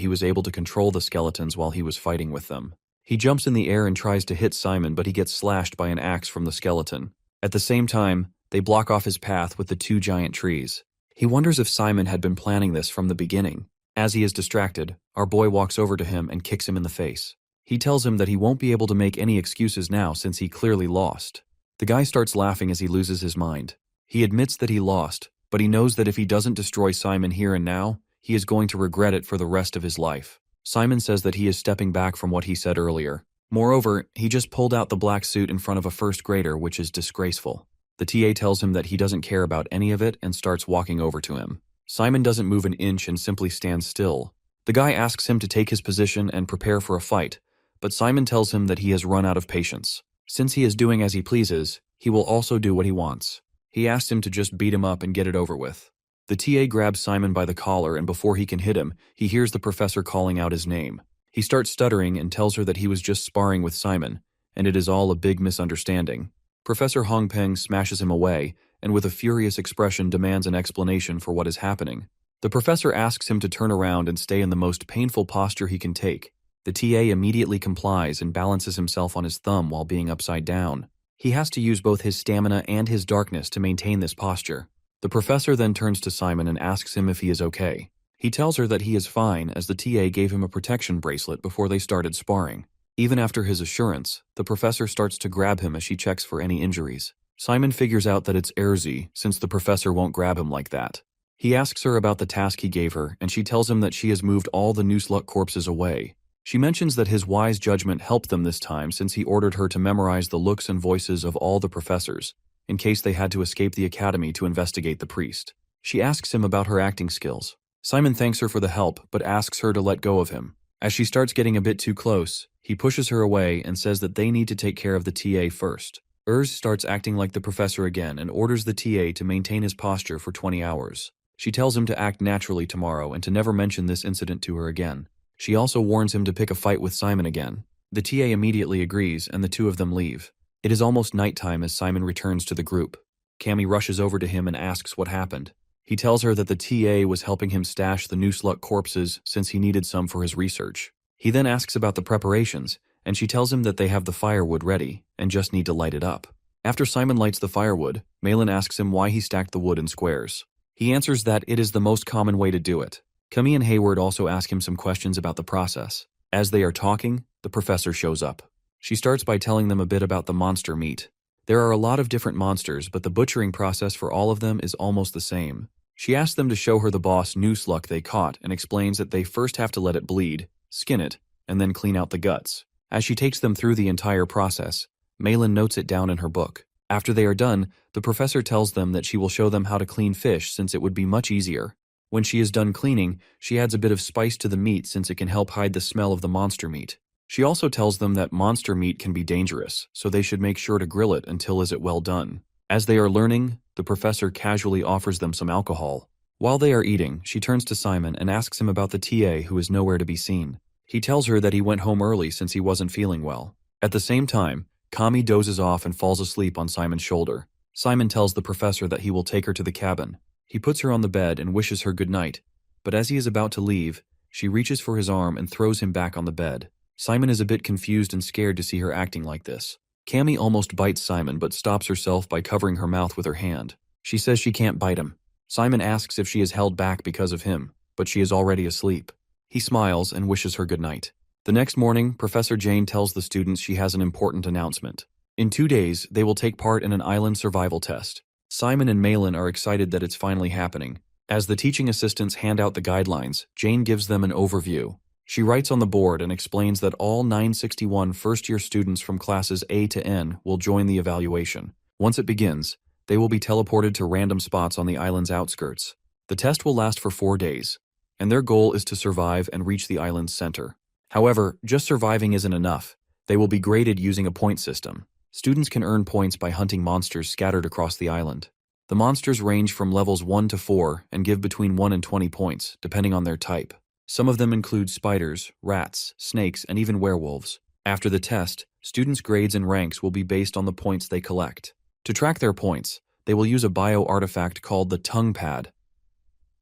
[SPEAKER 1] he was able to control the skeletons while he was fighting with them. He jumps in the air and tries to hit Simon, but he gets slashed by an axe from the skeleton. At the same time, They block off his path with the two giant trees. He wonders if Simon had been planning this from the beginning. As he is distracted, our boy walks over to him and kicks him in the face. He tells him that he won't be able to make any excuses now since he clearly lost. The guy starts laughing as he loses his mind. He admits that he lost, but he knows that if he doesn't destroy Simon here and now, he is going to regret it for the rest of his life. Simon says that he is stepping back from what he said earlier. Moreover, he just pulled out the black suit in front of a first grader, which is disgraceful. The TA tells him that he doesn't care about any of it and starts walking over to him. Simon doesn't move an inch and simply stands still. The guy asks him to take his position and prepare for a fight, but Simon tells him that he has run out of patience. Since he is doing as he pleases, he will also do what he wants. He asks him to just beat him up and get it over with. The TA grabs Simon by the collar, and before he can hit him, he hears the professor calling out his name. He starts stuttering and tells her that he was just sparring with Simon, and it is all a big misunderstanding. Professor Hongpeng smashes him away, and with a furious expression demands an explanation for what is happening. The professor asks him to turn around and stay in the most painful posture he can take. The TA immediately complies and balances himself on his thumb while being upside down. He has to use both his stamina and his darkness to maintain this posture. The professor then turns to Simon and asks him if he is okay. He tells her that he is fine, as the TA gave him a protection bracelet before they started sparring. Even after his assurance, the professor starts to grab him as she checks for any injuries. Simon figures out that it's Erzi, since the professor won't grab him like that. He asks her about the task he gave her, and she tells him that she has moved all the Nuslut corpses away. She mentions that his wise judgment helped them this time since he ordered her to memorize the looks and voices of all the professors, in case they had to escape the academy to investigate the priest. She asks him about her acting skills. Simon thanks her for the help, but asks her to let go of him. As she starts getting a bit too close, he pushes her away and says that they need to take care of the TA first. Starts acting like the professor again and orders the TA to maintain his posture for 20 hours. She tells him to act naturally tomorrow and to never mention this incident to her again. She also warns him to pick a fight with Simon again. The TA immediately agrees, and the two of them leave. It is almost nighttime as Simon returns to the group. Cammy rushes over to him and asks what happened. He tells her that the TA was helping him stash the Nuslut corpses since he needed some for his research. He then asks about the preparations, and she tells him that they have the firewood ready and just need to light it up. After Simon lights the firewood, Malin asks him why he stacked the wood in squares. He answers that it is the most common way to do it. Cammy and Hayward also ask him some questions about the process. As they are talking, the professor shows up. She starts by telling them a bit about the monster meat. There are a lot of different monsters, but the butchering process for all of them is almost the same. She asks them to show her the boss Nuslut they caught and explains that they first have to let it bleed, skin it, and then clean out the guts. As she takes them through the entire process, Malin notes it down in her book. After they are done, the professor tells them that she will show them how to clean fish since it would be much easier. When she is done cleaning, she adds a bit of spice to the meat since it can help hide the smell of the monster meat. She also tells them that monster meat can be dangerous, so they should make sure to grill it until is it well done. As they are learning, the professor casually offers them some alcohol. While they are eating, she turns to Simon and asks him about the TA who is nowhere to be seen. He tells her that he went home early since he wasn't feeling well. At the same time, Kami dozes off and falls asleep on Simon's shoulder. Simon tells the professor that he will take her to the cabin. He puts her on the bed and wishes her good night, but as he is about to leave, she reaches for his arm and throws him back on the bed. Simon is a bit confused and scared to see her acting like this. Cammy almost bites Simon but stops herself by covering her mouth with her hand. She says she can't bite him. Simon asks if she is held back because of him, but she is already asleep. He smiles and wishes her good night. The next morning, Professor Jane tells the students she has an important announcement. In 2 days, they will take part in an island survival test. Simon and Malin are excited that it's finally happening. As the teaching assistants hand out the guidelines, Jane gives them an overview. She writes on the board and explains that all 961 first-year students from classes A to N will join the evaluation. Once it begins, they will be teleported to random spots on the island's outskirts. The test will last for 4 days, and their goal is to survive and reach the island's center. However, just surviving isn't enough. They will be graded using a point system. Students can earn points by hunting monsters scattered across the island. The monsters range from levels 1 to 4 and give between 1 and 20 points, depending on their type. Some of them include spiders, rats, snakes, and even werewolves. After the test, students' grades and ranks will be based on the points they collect. To track their points, they will use a bio-artifact called the tongue pad.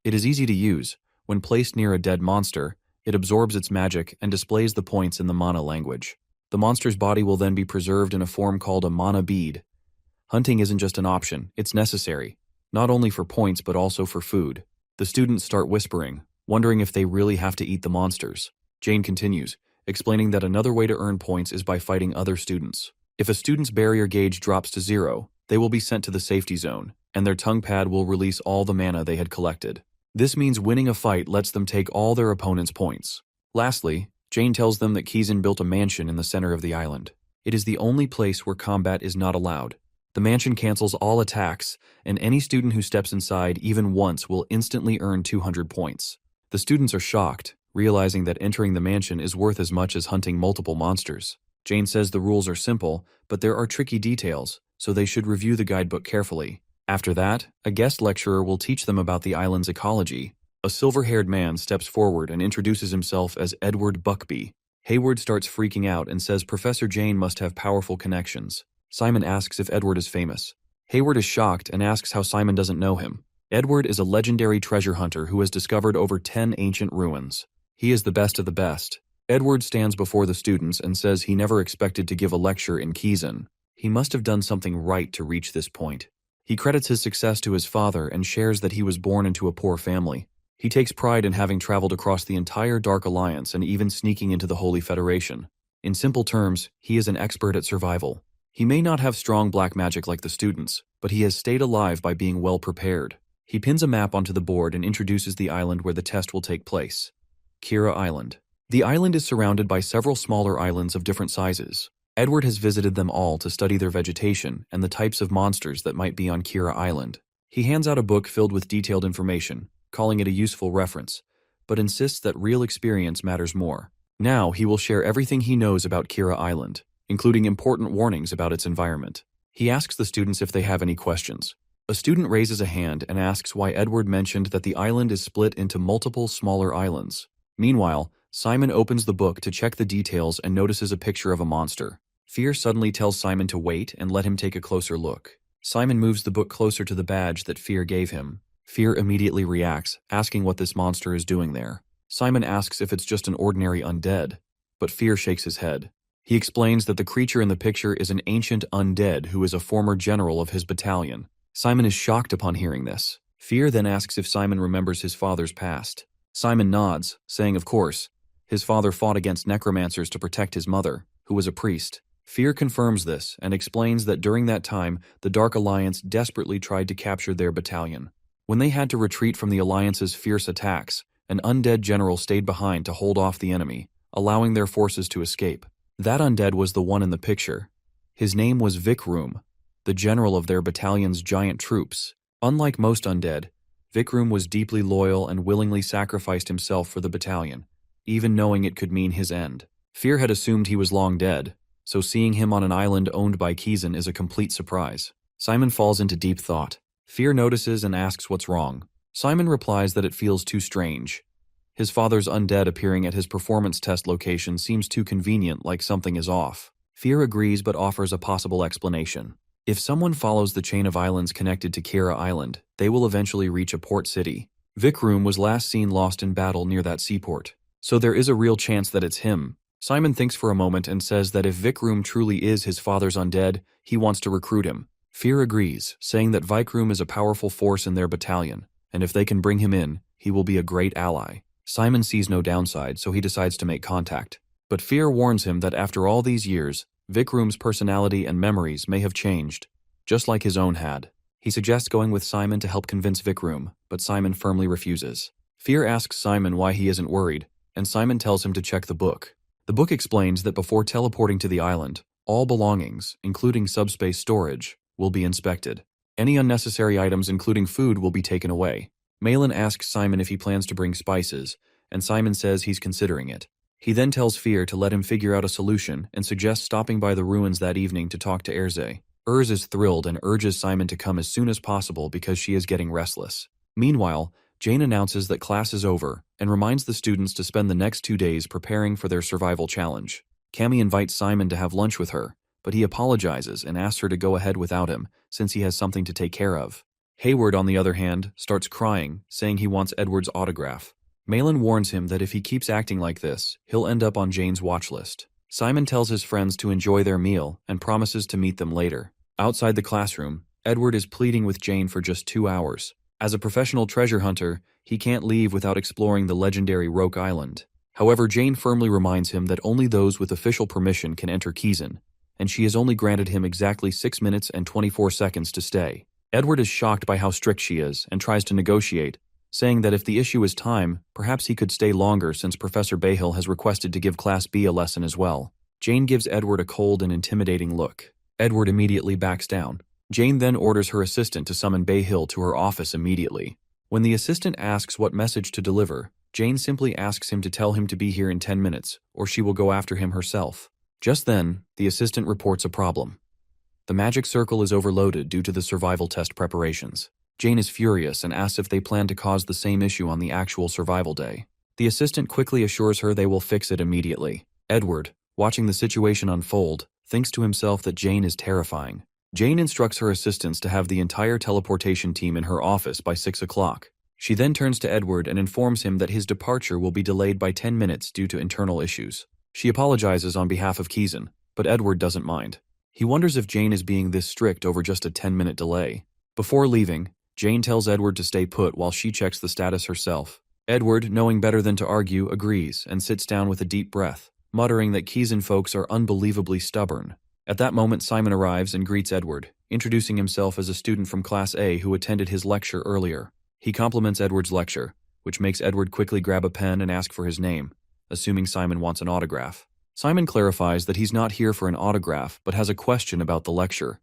[SPEAKER 1] It is easy to use. When placed near a dead monster, it absorbs its magic and displays the points in the mana language. The monster's body will then be preserved in a form called a mana bead. Hunting isn't just an option, it's necessary. Not only for points but also for food. The students start whispering, wondering if they really have to eat the monsters. Jane continues, explaining that another way to earn points is by fighting other students. If a student's barrier gauge drops to 0, they will be sent to the safety zone, and their tongue pad will release all the mana they had collected. This means winning a fight lets them take all their opponent's points. Lastly, Jane tells them that Kizan built a mansion in the center of the island. It is the only place where combat is not allowed. The mansion cancels all attacks, and any student who steps inside even once will instantly earn 200 points. The students are shocked, realizing that entering the mansion is worth as much as hunting multiple monsters. Jane says the rules are simple, but there are tricky details, so they should review the guidebook carefully. After that, a guest lecturer will teach them about the island's ecology. A silver-haired man steps forward and introduces himself as Edward Buckby. Hayward starts freaking out and says Professor Jane must have powerful connections. Simon asks if Edward is famous. Hayward is shocked and asks how Simon doesn't know him. Edward is a legendary treasure hunter who has discovered over 10 ancient ruins. He is the best of the best. Edward stands before the students and says he never expected to give a lecture in Kizan. He must have done something right to reach this point. He credits his success to his father and shares that he was born into a poor family. He takes pride in having traveled across the entire Dark Alliance and even sneaking into the Holy Federation. In simple terms, he is an expert at survival. He may not have strong black magic like the students, but he has stayed alive by being well prepared. He pins a map onto the board and introduces the island where the test will take place. Kira Island. The island is surrounded by several smaller islands of different sizes. Edward has visited them all to study their vegetation and the types of monsters that might be on Kira Island. He hands out a book filled with detailed information, calling it a useful reference, but insists that real experience matters more. Now he will share everything he knows about Kira Island, including important warnings about its environment. He asks the students if they have any questions. A student raises a hand and asks why Edward mentioned that the island is split into multiple smaller islands. Meanwhile, Simon opens the book to check the details and notices a picture of a monster. Fear suddenly tells Simon to wait and let him take a closer look. Simon moves the book closer to the badge that Fear gave him. Fear immediately reacts, asking what this monster is doing there. Simon asks if it's just an ordinary undead, but Fear shakes his head. He explains that the creature in the picture is an ancient undead who is a former general of his battalion. Simon is shocked upon hearing this. Fear then asks if Simon remembers his father's past. Simon nods, saying of course. His father fought against necromancers to protect his mother, who was a priest. Fear confirms this and explains that during that time, the Dark Alliance desperately tried to capture their battalion. When they had to retreat from the Alliance's fierce attacks, an undead general stayed behind to hold off the enemy, allowing their forces to escape. That undead was the one in the picture. His name was Vikrum, the general of their battalion's giant troops. Unlike most undead, Vikrum was deeply loyal and willingly sacrificed himself for the battalion, even knowing it could mean his end. Fear had assumed he was long dead, so seeing him on an island owned by Kizan is a complete surprise. Simon falls into deep thought. Fear notices and asks what's wrong. Simon replies that it feels too strange. His father's undead appearing at his performance test location seems too convenient, like something is off. Fear agrees but offers a possible explanation. If someone follows the chain of islands connected to Kira Island, they will eventually reach a port city. Vikrum was last seen lost in battle near that seaport, so there is a real chance that it's him. Simon thinks for a moment and says that if Vikrum truly is his father's undead, he wants to recruit him. Fear agrees, saying that Vikrum is a powerful force in their battalion, and if they can bring him in, he will be a great ally. Simon sees no downside, so he decides to make contact. But Fear warns him that after all these years, Vikrum's personality and memories may have changed, just like his own had. He suggests going with Simon to help convince Vikrum, but Simon firmly refuses. Fear asks Simon why he isn't worried, and Simon tells him to check the book. The book explains that before teleporting to the island, all belongings, including subspace storage, will be inspected. Any unnecessary items, including food, will be taken away. Malin asks Simon if he plans to bring spices, and Simon says he's considering it. He then tells Fear to let him figure out a solution and suggests stopping by the ruins that evening to talk to Erze. Erze is thrilled and urges Simon to come as soon as possible because she is getting restless. Meanwhile, Jane announces that class is over and reminds the students to spend the next 2 days preparing for their survival challenge. Cammy invites Simon to have lunch with her, but he apologizes and asks her to go ahead without him since he has something to take care of. Hayward, on the other hand, starts crying, saying he wants Edward's autograph. Malin warns him that if he keeps acting like this, he'll end up on Jane's watch list. Simon tells his friends to enjoy their meal and promises to meet them later. Outside the classroom, Edward is pleading with Jane for just 2 hours. As a professional treasure hunter, he can't leave without exploring the legendary Roke Island. However, Jane firmly reminds him that only those with official permission can enter Kizan, and she has only granted him exactly 6 minutes and 24 seconds to stay. Edward is shocked by how strict she is and tries to negotiate, saying that if the issue is time, perhaps he could stay longer since Professor Bahill has requested to give Class B a lesson as well. Jane gives Edward a cold and intimidating look. Edward immediately backs down. Jane then orders her assistant to summon Bahill to her office immediately. When the assistant asks what message to deliver, Jane simply asks him to tell him to be here in 10 minutes, or she will go after him herself. Just then, the assistant reports a problem. The magic circle is overloaded due to the survival test preparations. Jane is furious and asks if they plan to cause the same issue on the actual survival day. The assistant quickly assures her they will fix it immediately. Edward, watching the situation unfold, thinks to himself that Jane is terrifying. Jane instructs her assistants to have the entire teleportation team in her office by 6 o'clock. She then turns to Edward and informs him that his departure will be delayed by 10 minutes due to internal issues. She apologizes on behalf of Kizan, but Edward doesn't mind. He wonders if Jane is being this strict over just a 10-minute delay. Before leaving, Jane tells Edward to stay put while she checks the status herself. Edward, knowing better than to argue, agrees and sits down with a deep breath, muttering that Kizan folks are unbelievably stubborn. At that moment, Simon arrives and greets Edward, introducing himself as a student from Class A who attended his lecture earlier. He compliments Edward's lecture, which makes Edward quickly grab a pen and ask for his name, assuming Simon wants an autograph. Simon clarifies that he's not here for an autograph but has a question about the lecture,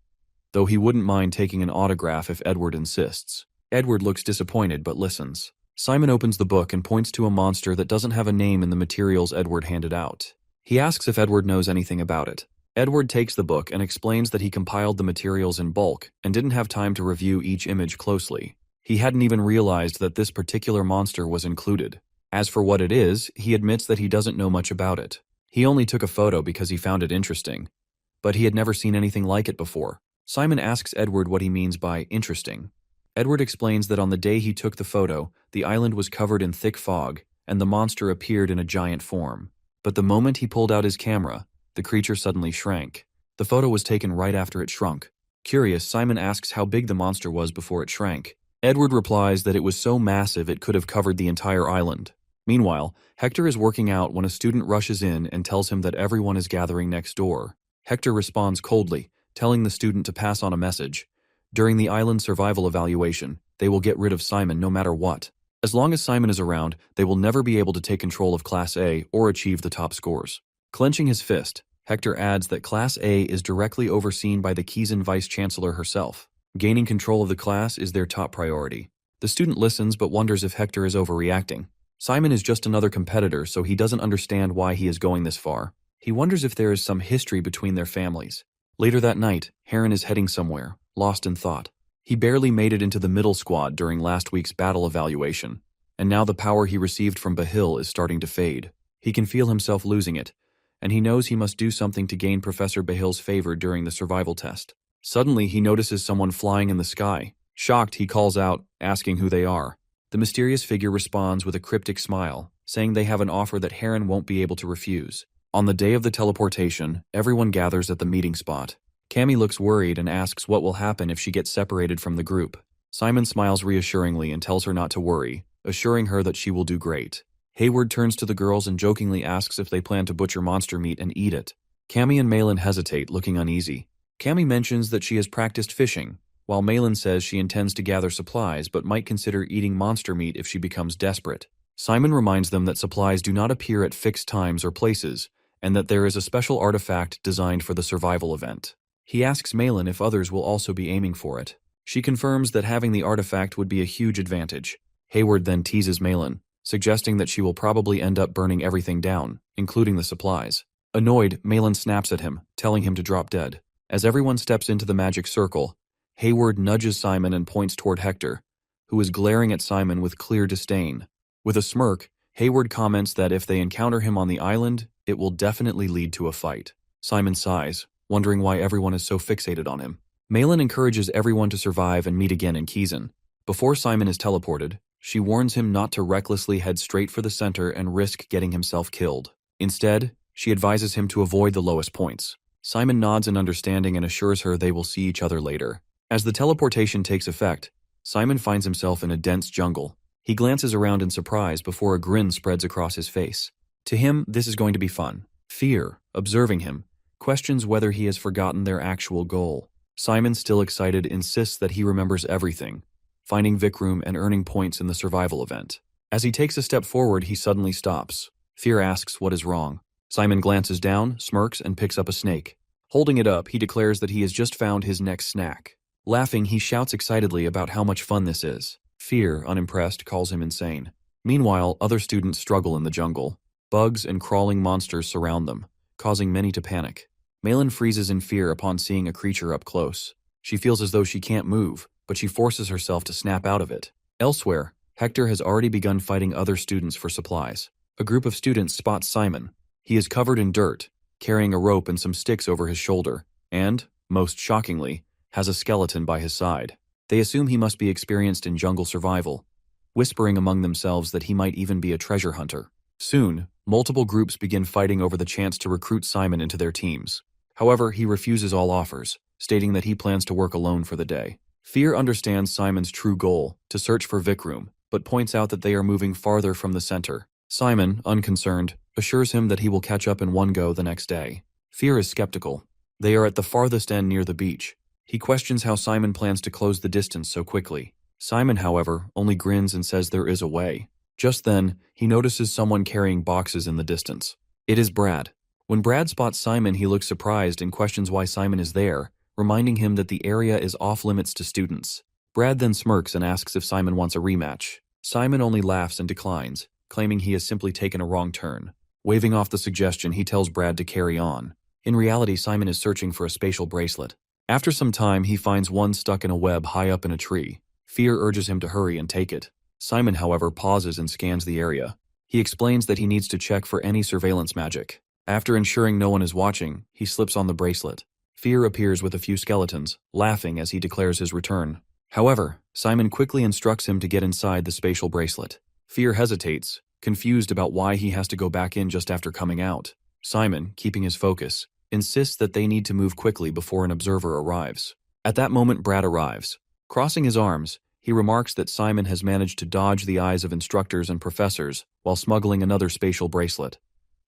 [SPEAKER 1] though he wouldn't mind taking an autograph if Edward insists. Edward looks disappointed but listens. Simon opens the book and points to a monster that doesn't have a name in the materials Edward handed out. He asks if Edward knows anything about it. Edward takes the book and explains that he compiled the materials in bulk and didn't have time to review each image closely. He hadn't even realized that this particular monster was included. As for what it is, he admits that he doesn't know much about it. He only took a photo because he found it interesting, but he had never seen anything like it before. Simon asks Edward what he means by interesting. Edward explains that on the day he took the photo, the island was covered in thick fog, and the monster appeared in a giant form. But the moment he pulled out his camera, the creature suddenly shrank. The photo was taken right after it shrunk. Curious, Simon asks how big the monster was before it shrank. Edward replies that it was so massive it could have covered the entire island. Meanwhile, Hector is working out when a student rushes in and tells him that everyone is gathering next door. Hector responds coldly, telling the student to pass on a message. During the island survival evaluation, they will get rid of Simon no matter what. As long as Simon is around, they will never be able to take control of Class A or achieve the top scores. Clenching his fist, Hector adds that Class A is directly overseen by the Kizan Vice-Chancellor herself. Gaining control of the class is their top priority. The student listens but wonders if Hector is overreacting. Simon is just another competitor, so he doesn't understand why he is going this far. He wonders if there is some history between their families. Later that night, Heron is heading somewhere, lost in thought. He barely made it into the middle squad during last week's battle evaluation, and now the power he received from Bahill is starting to fade. He can feel himself losing it, and he knows he must do something to gain Professor Bahill's favor during the survival test. Suddenly, he notices someone flying in the sky. Shocked, he calls out, asking who they are. The mysterious figure responds with a cryptic smile, saying they have an offer that Heron won't be able to refuse. On the day of the teleportation, everyone gathers at the meeting spot. Cammy looks worried and asks what will happen if she gets separated from the group. Simon smiles reassuringly and tells her not to worry, assuring her that she will do great. Hayward turns to the girls and jokingly asks if they plan to butcher monster meat and eat it. Cammy and Malin hesitate, looking uneasy. Cammy mentions that she has practiced fishing, while Malin says she intends to gather supplies but might consider eating monster meat if she becomes desperate. Simon reminds them that supplies do not appear at fixed times or places, and that there is a special artifact designed for the survival event. He asks Malin if others will also be aiming for it. She confirms that having the artifact would be a huge advantage. Hayward then teases Malin, suggesting that she will probably end up burning everything down, including the supplies. Annoyed, Malin snaps at him, telling him to drop dead. As everyone steps into the magic circle, Hayward nudges Simon and points toward Hector, who is glaring at Simon with clear disdain. With a smirk, Hayward comments that if they encounter him on the island, it will definitely lead to a fight. Simon sighs, wondering why everyone is so fixated on him. Malin encourages everyone to survive and meet again in Kizan. Before Simon is teleported, she warns him not to recklessly head straight for the center and risk getting himself killed. Instead, she advises him to avoid the lowest points. Simon nods in understanding and assures her they will see each other later. As the teleportation takes effect, Simon finds himself in a dense jungle. He glances around in surprise before a grin spreads across his face. To him, this is going to be fun. Fear, observing him, questions whether he has forgotten their actual goal. Simon, still excited, insists that he remembers everything, finding Vikram and earning points in the survival event. As he takes a step forward, he suddenly stops. Fear asks what is wrong. Simon glances down, smirks, and picks up a snake. Holding it up, he declares that he has just found his next snack. Laughing, he shouts excitedly about how much fun this is. Fear, unimpressed, calls him insane. Meanwhile, other students struggle in the jungle. Bugs and crawling monsters surround them, causing many to panic. Malin freezes in fear upon seeing a creature up close. She feels as though she can't move, but she forces herself to snap out of it. Elsewhere, Hector has already begun fighting other students for supplies. A group of students spots Simon. He is covered in dirt, carrying a rope and some sticks over his shoulder, and, most shockingly, has a skeleton by his side. They assume he must be experienced in jungle survival, whispering among themselves that he might even be a treasure hunter. Soon, multiple groups begin fighting over the chance to recruit Simon into their teams. However, he refuses all offers, stating that he plans to work alone for the day. Fear understands Simon's true goal, to search for Vikram, but points out that they are moving farther from the center. Simon, unconcerned, assures him that he will catch up in one go the next day. Fear is skeptical. They are at the farthest end near the beach. He questions how Simon plans to close the distance so quickly. Simon, however, only grins and says there is a way. Just then, he notices someone carrying boxes in the distance. It is Brad. When Brad spots Simon, he looks surprised and questions why Simon is there, reminding him that the area is off-limits to students. Brad then smirks and asks if Simon wants a rematch. Simon only laughs and declines, claiming he has simply taken a wrong turn. Waving off the suggestion, he tells Brad to carry on. In reality, Simon is searching for a spatial bracelet. After some time, he finds one stuck in a web high up in a tree. Fear urges him to hurry and take it. Simon, however, pauses and scans the area. He explains that he needs to check for any surveillance magic. After ensuring no one is watching, he slips on the bracelet. Fear appears with a few skeletons, laughing as he declares his return. However, Simon quickly instructs him to get inside the spatial bracelet. Fear hesitates, confused about why he has to go back in just after coming out. Simon, keeping his focus, insists that they need to move quickly before an observer arrives. At that moment, Brad arrives. Crossing his arms, he remarks that Simon has managed to dodge the eyes of instructors and professors while smuggling another spatial bracelet,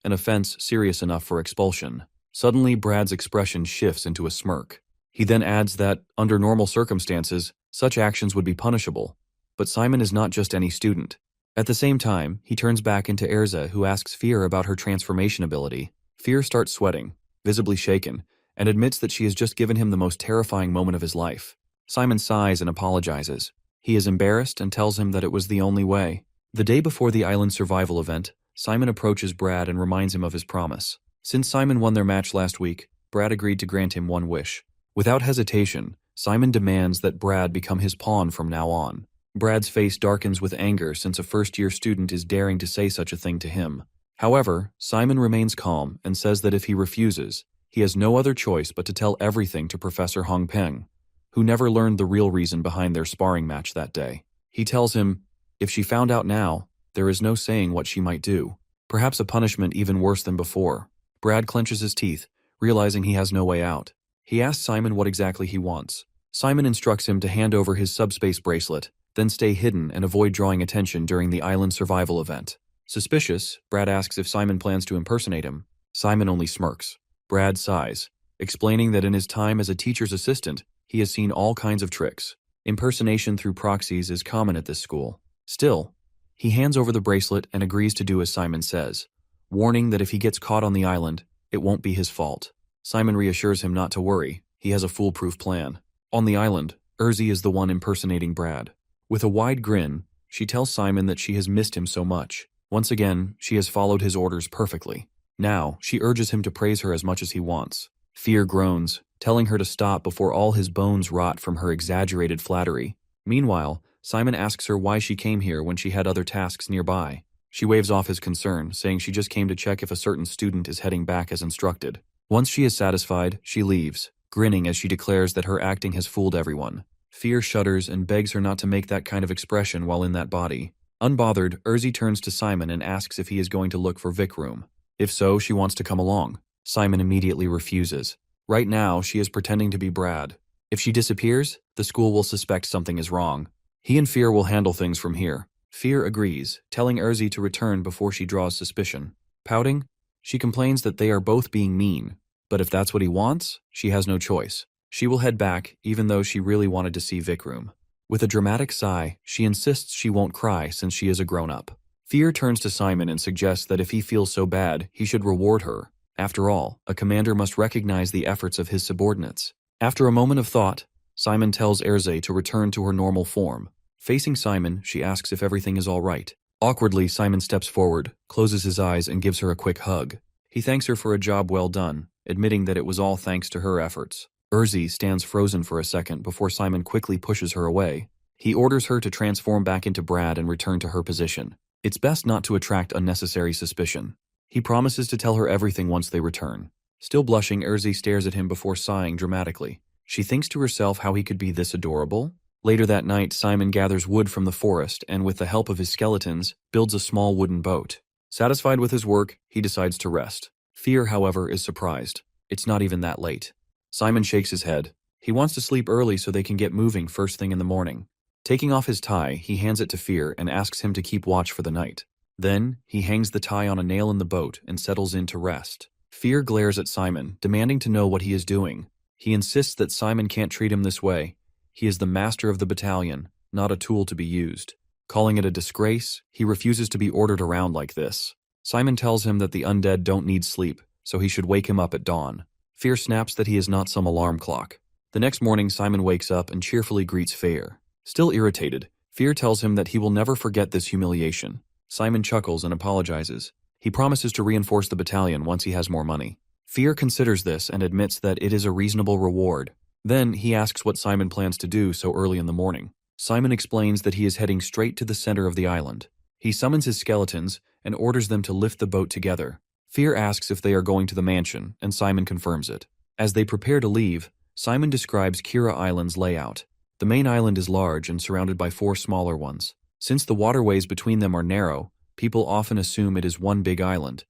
[SPEAKER 1] an offense serious enough for expulsion. Suddenly, Brad's expression shifts into a smirk. He then adds that, under normal circumstances, such actions would be punishable. But Simon is not just any student. At the same time, he turns back into Erza, who asks Fear about her transformation ability. Fear starts sweating, visibly shaken, and admits that she has just given him the most terrifying moment of his life. Simon sighs and apologizes. He is embarrassed and tells him that it was the only way. The day before the island survival event, Simon approaches Brad and reminds him of his promise. Since Simon won their match last week, Brad agreed to grant him one wish. Without hesitation, Simon demands that Brad become his pawn from now on. Brad's face darkens with anger since a first-year student is daring to say such a thing to him. However, Simon remains calm and says that if he refuses, he has no other choice but to tell everything to Professor Hong Peng, who never learned the real reason behind their sparring match that day. He tells him, if she found out now, there is no saying what she might do. Perhaps a punishment even worse than before. Brad clenches his teeth, realizing he has no way out. He asks Simon what exactly he wants. Simon instructs him to hand over his subspace bracelet, then stay hidden and avoid drawing attention during the island survival event. Suspicious, Brad asks if Simon plans to impersonate him. Simon only smirks. Brad sighs, explaining that in his time as a teacher's assistant, he has seen all kinds of tricks. Impersonation through proxies is common at this school. Still, he hands over the bracelet and agrees to do as Simon says, warning that if he gets caught on the island, it won't be his fault. Simon reassures him not to worry, he has a foolproof plan. On the island, Erzi is the one impersonating Brad. With a wide grin, she tells Simon that she has missed him so much. Once again, she has followed his orders perfectly. Now, she urges him to praise her as much as he wants. Fear groans, telling her to stop before all his bones rot from her exaggerated flattery. Meanwhile, Simon asks her why she came here when she had other tasks nearby. She waves off his concern, saying she just came to check if a certain student is heading back as instructed. Once she is satisfied, she leaves, grinning as she declares that her acting has fooled everyone. Fear shudders and begs her not to make that kind of expression while in that body. Unbothered, Erzi turns to Simon and asks if he is going to look for Vikram. If so, she wants to come along. Simon immediately refuses. Right now, she is pretending to be Brad. If she disappears, the school will suspect something is wrong. He and Fear will handle things from here. Fear agrees, telling Erzi to return before she draws suspicion. Pouting, she complains that they are both being mean, but if that's what he wants, she has no choice. She will head back, even though she really wanted to see Vikram. With a dramatic sigh, she insists she won't cry since she is a grown-up. Fear turns to Simon and suggests that if he feels so bad, he should reward her. After all, a commander must recognize the efforts of his subordinates. After a moment of thought, Simon tells Erze to return to her normal form. Facing Simon, she asks if everything is all right. Awkwardly, Simon steps forward, closes his eyes, and gives her a quick hug. He thanks her for a job well done, admitting that it was all thanks to her efforts. Erzi stands frozen for a second before Simon quickly pushes her away. He orders her to transform back into Brad and return to her position. It's best not to attract unnecessary suspicion. He promises to tell her everything once they return. Still blushing, Erzi stares at him before sighing dramatically. She thinks to herself how he could be this adorable. Later that night, Simon gathers wood from the forest and, with the help of his skeletons, builds a small wooden boat. Satisfied with his work, he decides to rest. Fear, however, is surprised. It's not even that late. Simon shakes his head. He wants to sleep early so they can get moving first thing in the morning. Taking off his tie, he hands it to Fear and asks him to keep watch for the night. Then, he hangs the tie on a nail in the boat and settles in to rest. Fear glares at Simon, demanding to know what he is doing. He insists that Simon can't treat him this way. He is the master of the battalion, not a tool to be used. Calling it a disgrace, he refuses to be ordered around like this. Simon tells him that the undead don't need sleep, so he should wake him up at dawn. Fear snaps that he is not some alarm clock. The next morning, Simon wakes up and cheerfully greets Fear. Still irritated, Fear tells him that he will never forget this humiliation. Simon chuckles and apologizes. He promises to reinforce the battalion once he has more money. Fear considers this and admits that it is a reasonable reward. Then, he asks what Simon plans to do so early in the morning. Simon explains that he is heading straight to the center of the island. He summons his skeletons and orders them to lift the boat together. Fear asks if they are going to the mansion, and Simon confirms it. As they prepare to leave, Simon describes Kira Island's layout. The main island is large and surrounded by 4 smaller ones. Since the waterways between them are narrow, people often assume it is one big island,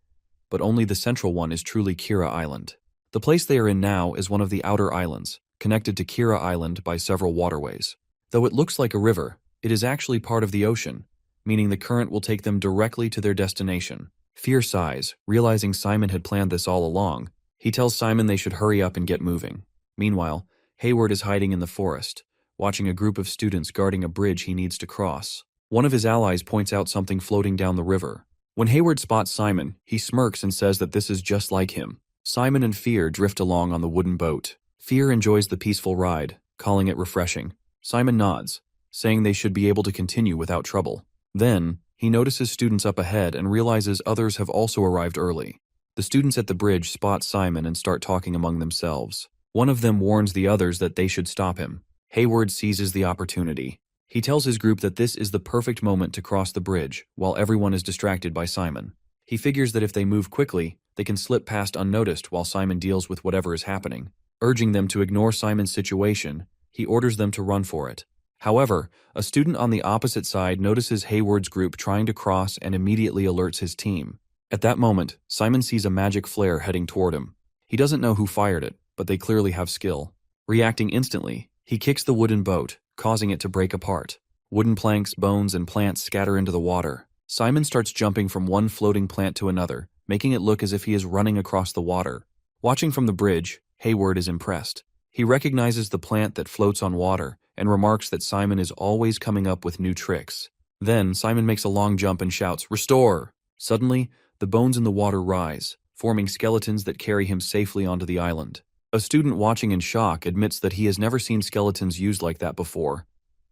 [SPEAKER 1] but only the central one is truly Kira Island. The place they are in now is one of the outer islands, connected to Kira Island by several waterways. Though it looks like a river, it is actually part of the ocean, meaning the current will take them directly to their destination. Fear sighs, realizing Simon had planned this all along. He tells Simon they should hurry up and get moving. Meanwhile, Hayward is hiding in the forest, watching a group of students guarding a bridge he needs to cross. One of his allies points out something floating down the river. When Hayward spots Simon, he smirks and says that this is just like him. Simon and Fear drift along on the wooden boat. Fear enjoys the peaceful ride, calling it refreshing. Simon nods, saying they should be able to continue without trouble. Then, he notices students up ahead and realizes others have also arrived early. The students at the bridge spot Simon and start talking among themselves. One of them warns the others that they should stop him. Hayward seizes the opportunity. He tells his group that this is the perfect moment to cross the bridge, while everyone is distracted by Simon. He figures that if they move quickly, they can slip past unnoticed while Simon deals with whatever is happening. Urging them to ignore Simon's situation, he orders them to run for it. However, a student on the opposite side notices Hayward's group trying to cross and immediately alerts his team. At that moment, Simon sees a magic flare heading toward him. He doesn't know who fired it, but they clearly have skill. Reacting instantly, he kicks the wooden boat, causing it to break apart. Wooden planks, bones, and plants scatter into the water. Simon starts jumping from one floating plant to another, making it look as if he is running across the water. Watching from the bridge, Hayward is impressed. He recognizes the plant that floats on water and remarks that Simon is always coming up with new tricks. Then, Simon makes a long jump and shouts, "Restore!" Suddenly, the bones in the water rise, forming skeletons that carry him safely onto the island. A student watching in shock admits that he has never seen skeletons used like that before.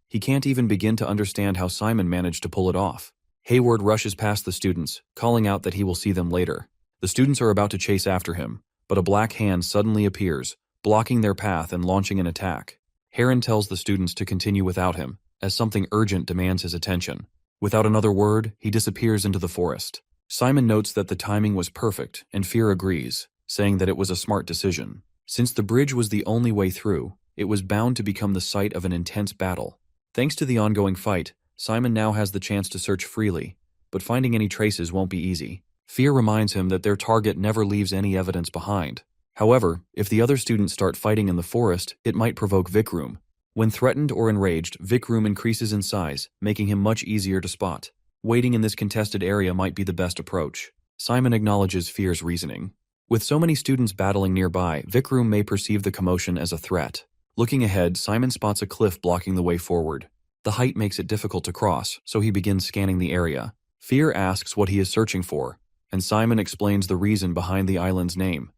[SPEAKER 1] He can't even begin to understand how Simon managed to pull it off. Hayward rushes past the students, calling out that he will see them later. The students are about to chase after him, but a black hand suddenly appears, blocking their path and launching an attack. Heron tells the students to continue without him, as something urgent demands his attention. Without another word, he disappears into the forest. Simon notes that the timing was perfect, and Fear agrees, saying that it was a smart decision. Since the bridge was the only way through, it was bound to become the site of an intense battle. Thanks to the ongoing fight, Simon now has the chance to search freely, but finding any traces won't be easy. Fear reminds him that their target never leaves any evidence behind. However, if the other students start fighting in the forest, it might provoke Vikram. When threatened or enraged, Vikram increases in size, making him much easier to spot. Waiting in this contested area might be the best approach. Simon acknowledges Fear's reasoning. With so many students battling nearby, Vikram may perceive the commotion as a threat. Looking ahead, Simon spots a cliff blocking the way forward. The height makes it difficult to cross, so he begins scanning the area. Fear asks what he is searching for, and Simon explains the reason behind the island's name.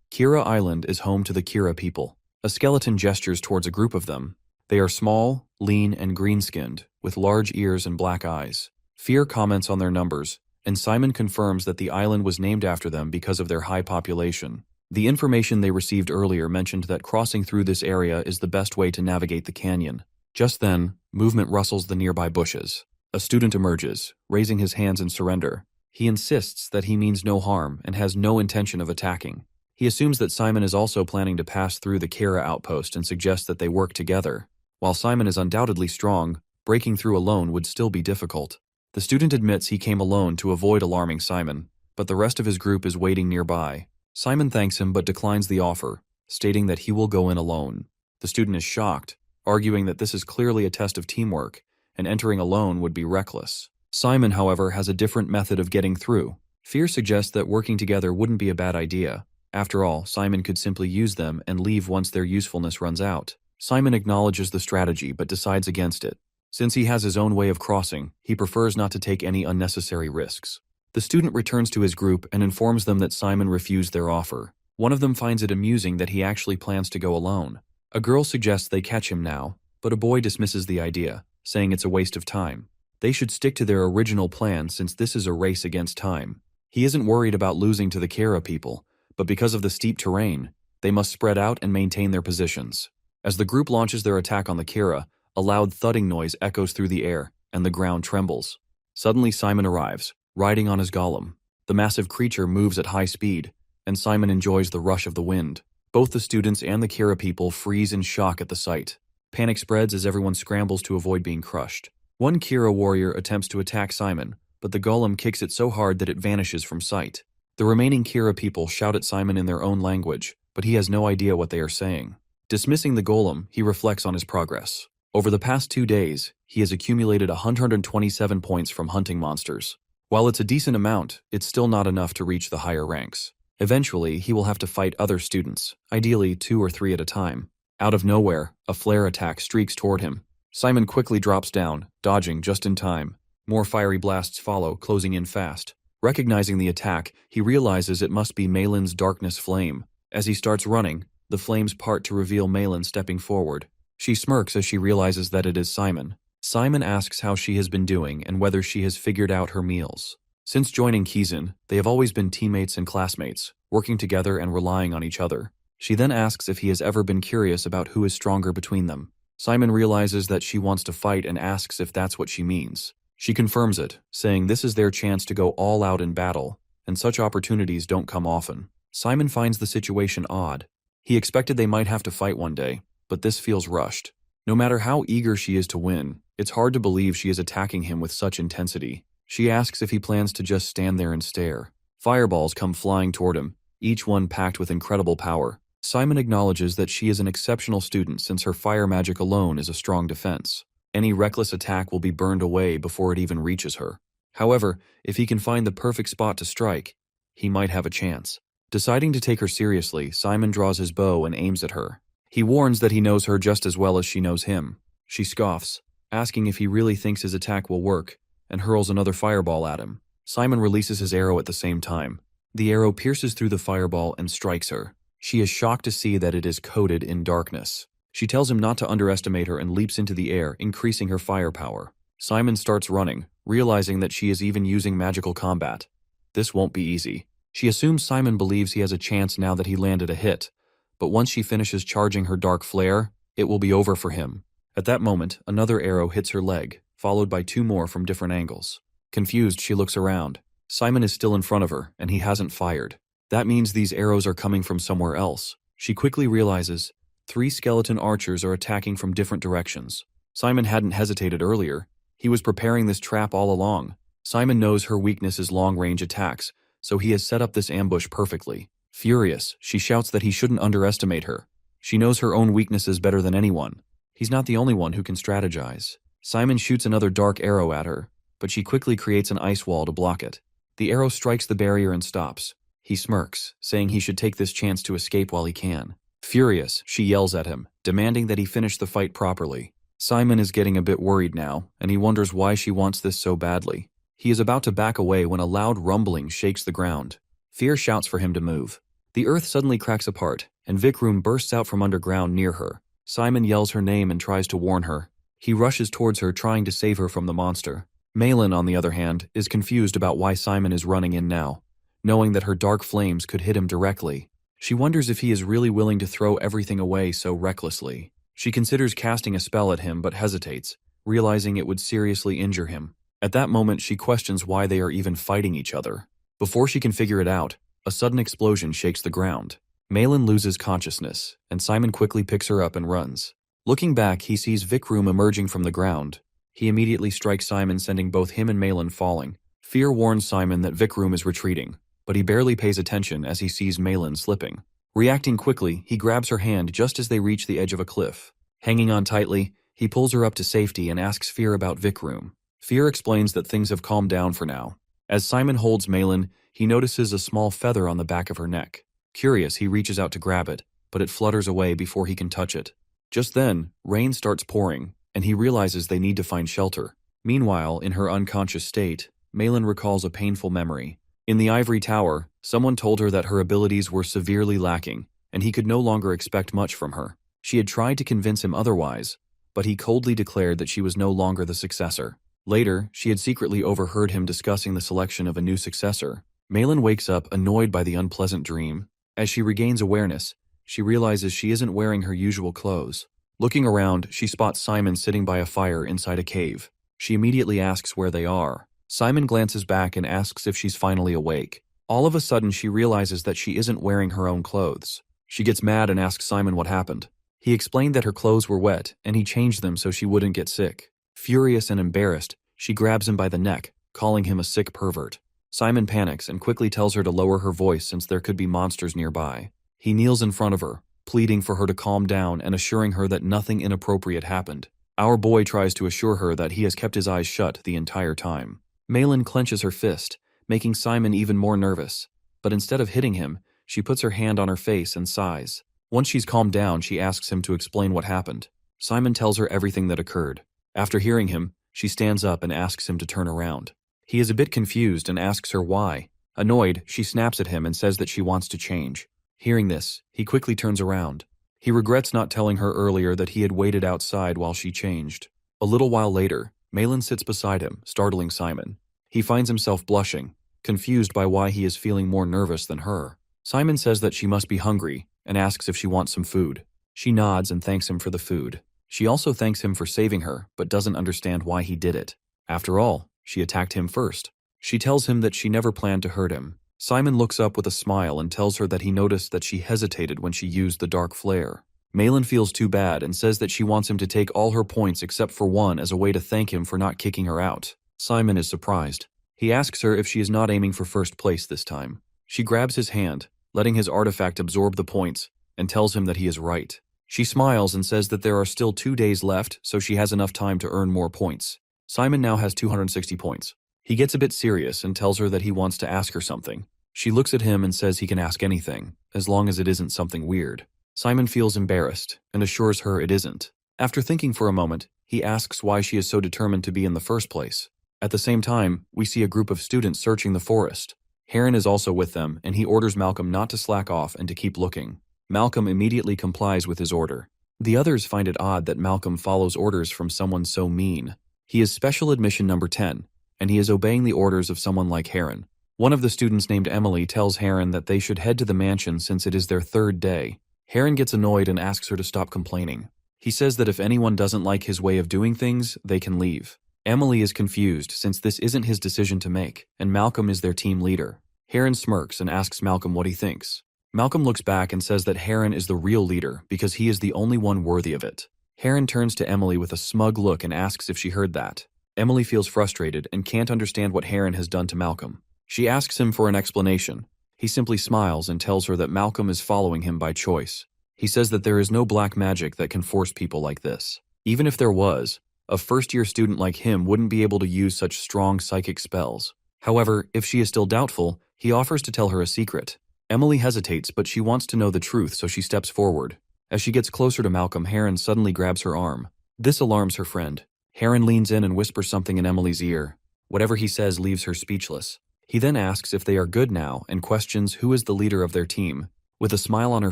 [SPEAKER 1] Kira Island is home to the Kira people. A skeleton gestures towards a group of them. They are small, lean, and green-skinned, with large ears and black eyes. Fear comments on their numbers, and Simon confirms that the island was named after them because of their high population. The information they received earlier mentioned that crossing through this area is the best way to navigate the canyon. Just then, movement rustles the nearby bushes. A student emerges, raising his hands in surrender. He insists that he means no harm and has no intention of attacking. He assumes that Simon is also planning to pass through the Kira outpost and suggests that they work together. While Simon is undoubtedly strong, breaking through alone would still be difficult. The student admits he came alone to avoid alarming Simon, but the rest of his group is waiting nearby. Simon thanks him but declines the offer, stating that he will go in alone. The student is shocked, arguing that this is clearly a test of teamwork, and entering alone would be reckless. Simon, however, has a different method of getting through. Fear suggests that working together wouldn't be a bad idea. After all, Simon could simply use them and leave once their usefulness runs out. Simon acknowledges the strategy but decides against it. Since he has his own way of crossing, he prefers not to take any unnecessary risks. The student returns to his group and informs them that Simon refused their offer. One of them finds it amusing that he actually plans to go alone. A girl suggests they catch him now, but a boy dismisses the idea, saying it's a waste of time. They should stick to their original plan since this is a race against time. He isn't worried about losing to the Kara people, but because of the steep terrain, they must spread out and maintain their positions. As the group launches their attack on the Kira, a loud thudding noise echoes through the air, and the ground trembles. Suddenly Simon arrives, riding on his golem. The massive creature moves at high speed, and Simon enjoys the rush of the wind. Both the students and the Kira people freeze in shock at the sight. Panic spreads as everyone scrambles to avoid being crushed. One Kira warrior attempts to attack Simon, but the golem kicks it so hard that it vanishes from sight. The remaining Kira people shout at Simon in their own language, but he has no idea what they are saying. Dismissing the golem, he reflects on his progress. Over the past 2 days, he has accumulated 127 points from hunting monsters. While it's a decent amount, it's still not enough to reach the higher ranks. Eventually, he will have to fight other students, ideally 2 or 3 at a time. Out of nowhere, a flare attack streaks toward him. Simon quickly drops down, dodging just in time. More fiery blasts follow, closing in fast. Recognizing the attack, he realizes it must be Malin's darkness flame. As he starts running, the flames part to reveal Malin stepping forward. She smirks as she realizes that it is Simon. Simon asks how she has been doing and whether she has figured out her meals. Since joining Kizan, they have always been teammates and classmates, working together and relying on each other. She then asks if he has ever been curious about who is stronger between them. Simon realizes that she wants to fight and asks if that's what she means. She confirms it, saying this is their chance to go all out in battle, and such opportunities don't come often. Simon finds the situation odd. He expected they might have to fight one day, but this feels rushed. No matter how eager she is to win, it's hard to believe she is attacking him with such intensity. She asks if he plans to just stand there and stare. Fireballs come flying toward him, each one packed with incredible power. Simon acknowledges that she is an exceptional student since her fire magic alone is a strong defense. Any reckless attack will be burned away before it even reaches her. However, if he can find the perfect spot to strike, he might have a chance. Deciding to take her seriously, Simon draws his bow and aims at her. He warns that he knows her just as well as she knows him. She scoffs, asking if he really thinks his attack will work, and hurls another fireball at him. Simon releases his arrow at the same time. The arrow pierces through the fireball and strikes her. She is shocked to see that it is coated in darkness. She tells him not to underestimate her and leaps into the air, increasing her firepower. Simon starts running, realizing that she is even using magical combat. This won't be easy. She assumes Simon believes he has a chance now that he landed a hit, but once she finishes charging her dark flare, it will be over for him. At that moment, another arrow hits her leg, followed by 2 more from different angles. Confused, she looks around. Simon is still in front of her, and he hasn't fired. That means these arrows are coming from somewhere else. She quickly realizes 3 skeleton archers are attacking from different directions. Simon hadn't hesitated earlier. He was preparing this trap all along. Simon knows her weakness is long-range attacks, so he has set up this ambush perfectly. Furious, she shouts that he shouldn't underestimate her. She knows her own weaknesses better than anyone. He's not the only one who can strategize. Simon shoots another dark arrow at her, but she quickly creates an ice wall to block it. The arrow strikes the barrier and stops. He smirks, saying he should take this chance to escape while he can. Furious, she yells at him, demanding that he finish the fight properly. Simon is getting a bit worried now, and he wonders why she wants this so badly. He is about to back away when a loud rumbling shakes the ground. Fear shouts for him to move. The earth suddenly cracks apart, and Vikram bursts out from underground near her. Simon yells her name and tries to warn her. He rushes towards her, trying to save her from the monster. Malin, on the other hand, is confused about why Simon is running in now, knowing that her dark flames could hit him directly. She wonders if he is really willing to throw everything away so recklessly. She considers casting a spell at him but hesitates, realizing it would seriously injure him. At that moment, she questions why they are even fighting each other. Before she can figure it out, a sudden explosion shakes the ground. Malin loses consciousness, and Simon quickly picks her up and runs. Looking back, he sees Vikram emerging from the ground. He immediately strikes Simon, sending both him and Malin falling. Fear warns Simon that Vikram is retreating, but he barely pays attention as he sees Malin slipping. Reacting quickly, he grabs her hand just as they reach the edge of a cliff. Hanging on tightly, he pulls her up to safety and asks Fear about Vikram. Fear explains that things have calmed down for now. As Simon holds Malin, he notices a small feather on the back of her neck. Curious, he reaches out to grab it, but it flutters away before he can touch it. Just then, rain starts pouring, and he realizes they need to find shelter. Meanwhile, in her unconscious state, Malin recalls a painful memory. In the ivory tower, someone told her that her abilities were severely lacking, and he could no longer expect much from her. She had tried to convince him otherwise, but he coldly declared that she was no longer the successor. Later, she had secretly overheard him discussing the selection of a new successor. Malin wakes up, annoyed by the unpleasant dream. As she regains awareness, she realizes she isn't wearing her usual clothes. Looking around, she spots Simon sitting by a fire inside a cave. She immediately asks where they are. Simon glances back and asks if she's finally awake. All of a sudden, she realizes that she isn't wearing her own clothes. She gets mad and asks Simon what happened. He explained that her clothes were wet, and he changed them so she wouldn't get sick. Furious and embarrassed, she grabs him by the neck, calling him a sick pervert. Simon panics and quickly tells her to lower her voice since there could be monsters nearby. He kneels in front of her, pleading for her to calm down and assuring her that nothing inappropriate happened. Our boy tries to assure her that he has kept his eyes shut the entire time. Malin clenches her fist, making Simon even more nervous. But instead of hitting him, she puts her hand on her face and sighs. Once she's calmed down, she asks him to explain what happened. Simon tells her everything that occurred. After hearing him, she stands up and asks him to turn around. He is a bit confused and asks her why. Annoyed, she snaps at him and says that she wants to change. Hearing this, he quickly turns around. He regrets not telling her earlier that he had waited outside while she changed. A little while later, Malin sits beside him, startling Simon. He finds himself blushing, confused by why he is feeling more nervous than her. Simon says that she must be hungry and asks if she wants some food. She nods and thanks him for the food. She also thanks him for saving her, but doesn't understand why he did it. After all, she attacked him first. She tells him that she never planned to hurt him. Simon looks up with a smile and tells her that he noticed that she hesitated when she used the dark flare. Malin feels too bad and says that she wants him to take all her points except for one as a way to thank him for not kicking her out. Simon is surprised. He asks her if she is not aiming for first place this time. She grabs his hand, letting his artifact absorb the points, and tells him that he is right. She smiles and says that there are still 2 days left, so she has enough time to earn more points. Simon now has 260 points. He gets a bit serious and tells her that he wants to ask her something. She looks at him and says he can ask anything, as long as it isn't something weird. Simon feels embarrassed and assures her it isn't. After thinking for a moment, he asks why she is so determined to be in the first place. At the same time, we see a group of students searching the forest. Heron is also with them, and he orders Malcolm not to slack off and to keep looking. Malcolm immediately complies with his order. The others find it odd that Malcolm follows orders from someone so mean. He is special admission number 10, and he is obeying the orders of someone like Heron. One of the students named Emily tells Heron that they should head to the mansion since it is their 3rd day. Heron gets annoyed and asks her to stop complaining. He says that if anyone doesn't like his way of doing things, they can leave. Emily is confused since this isn't his decision to make, and Malcolm is their team leader. Heron smirks and asks Malcolm what he thinks. Malcolm looks back and says that Heron is the real leader because he is the only one worthy of it. Heron turns to Emily with a smug look and asks if she heard that. Emily feels frustrated and can't understand what Heron has done to Malcolm. She asks him for an explanation. He simply smiles and tells her that Malcolm is following him by choice. He says that there is no black magic that can force people like this. Even if there was, a first-year student like him wouldn't be able to use such strong psychic spells. However, if she is still doubtful, he offers to tell her a secret. Emily hesitates, but she wants to know the truth, so she steps forward. As she gets closer to Malcolm, Heron suddenly grabs her arm. This alarms her friend. Heron leans in and whispers something in Emily's ear. Whatever he says leaves her speechless. He then asks if they are good now and questions who is the leader of their team. With a smile on her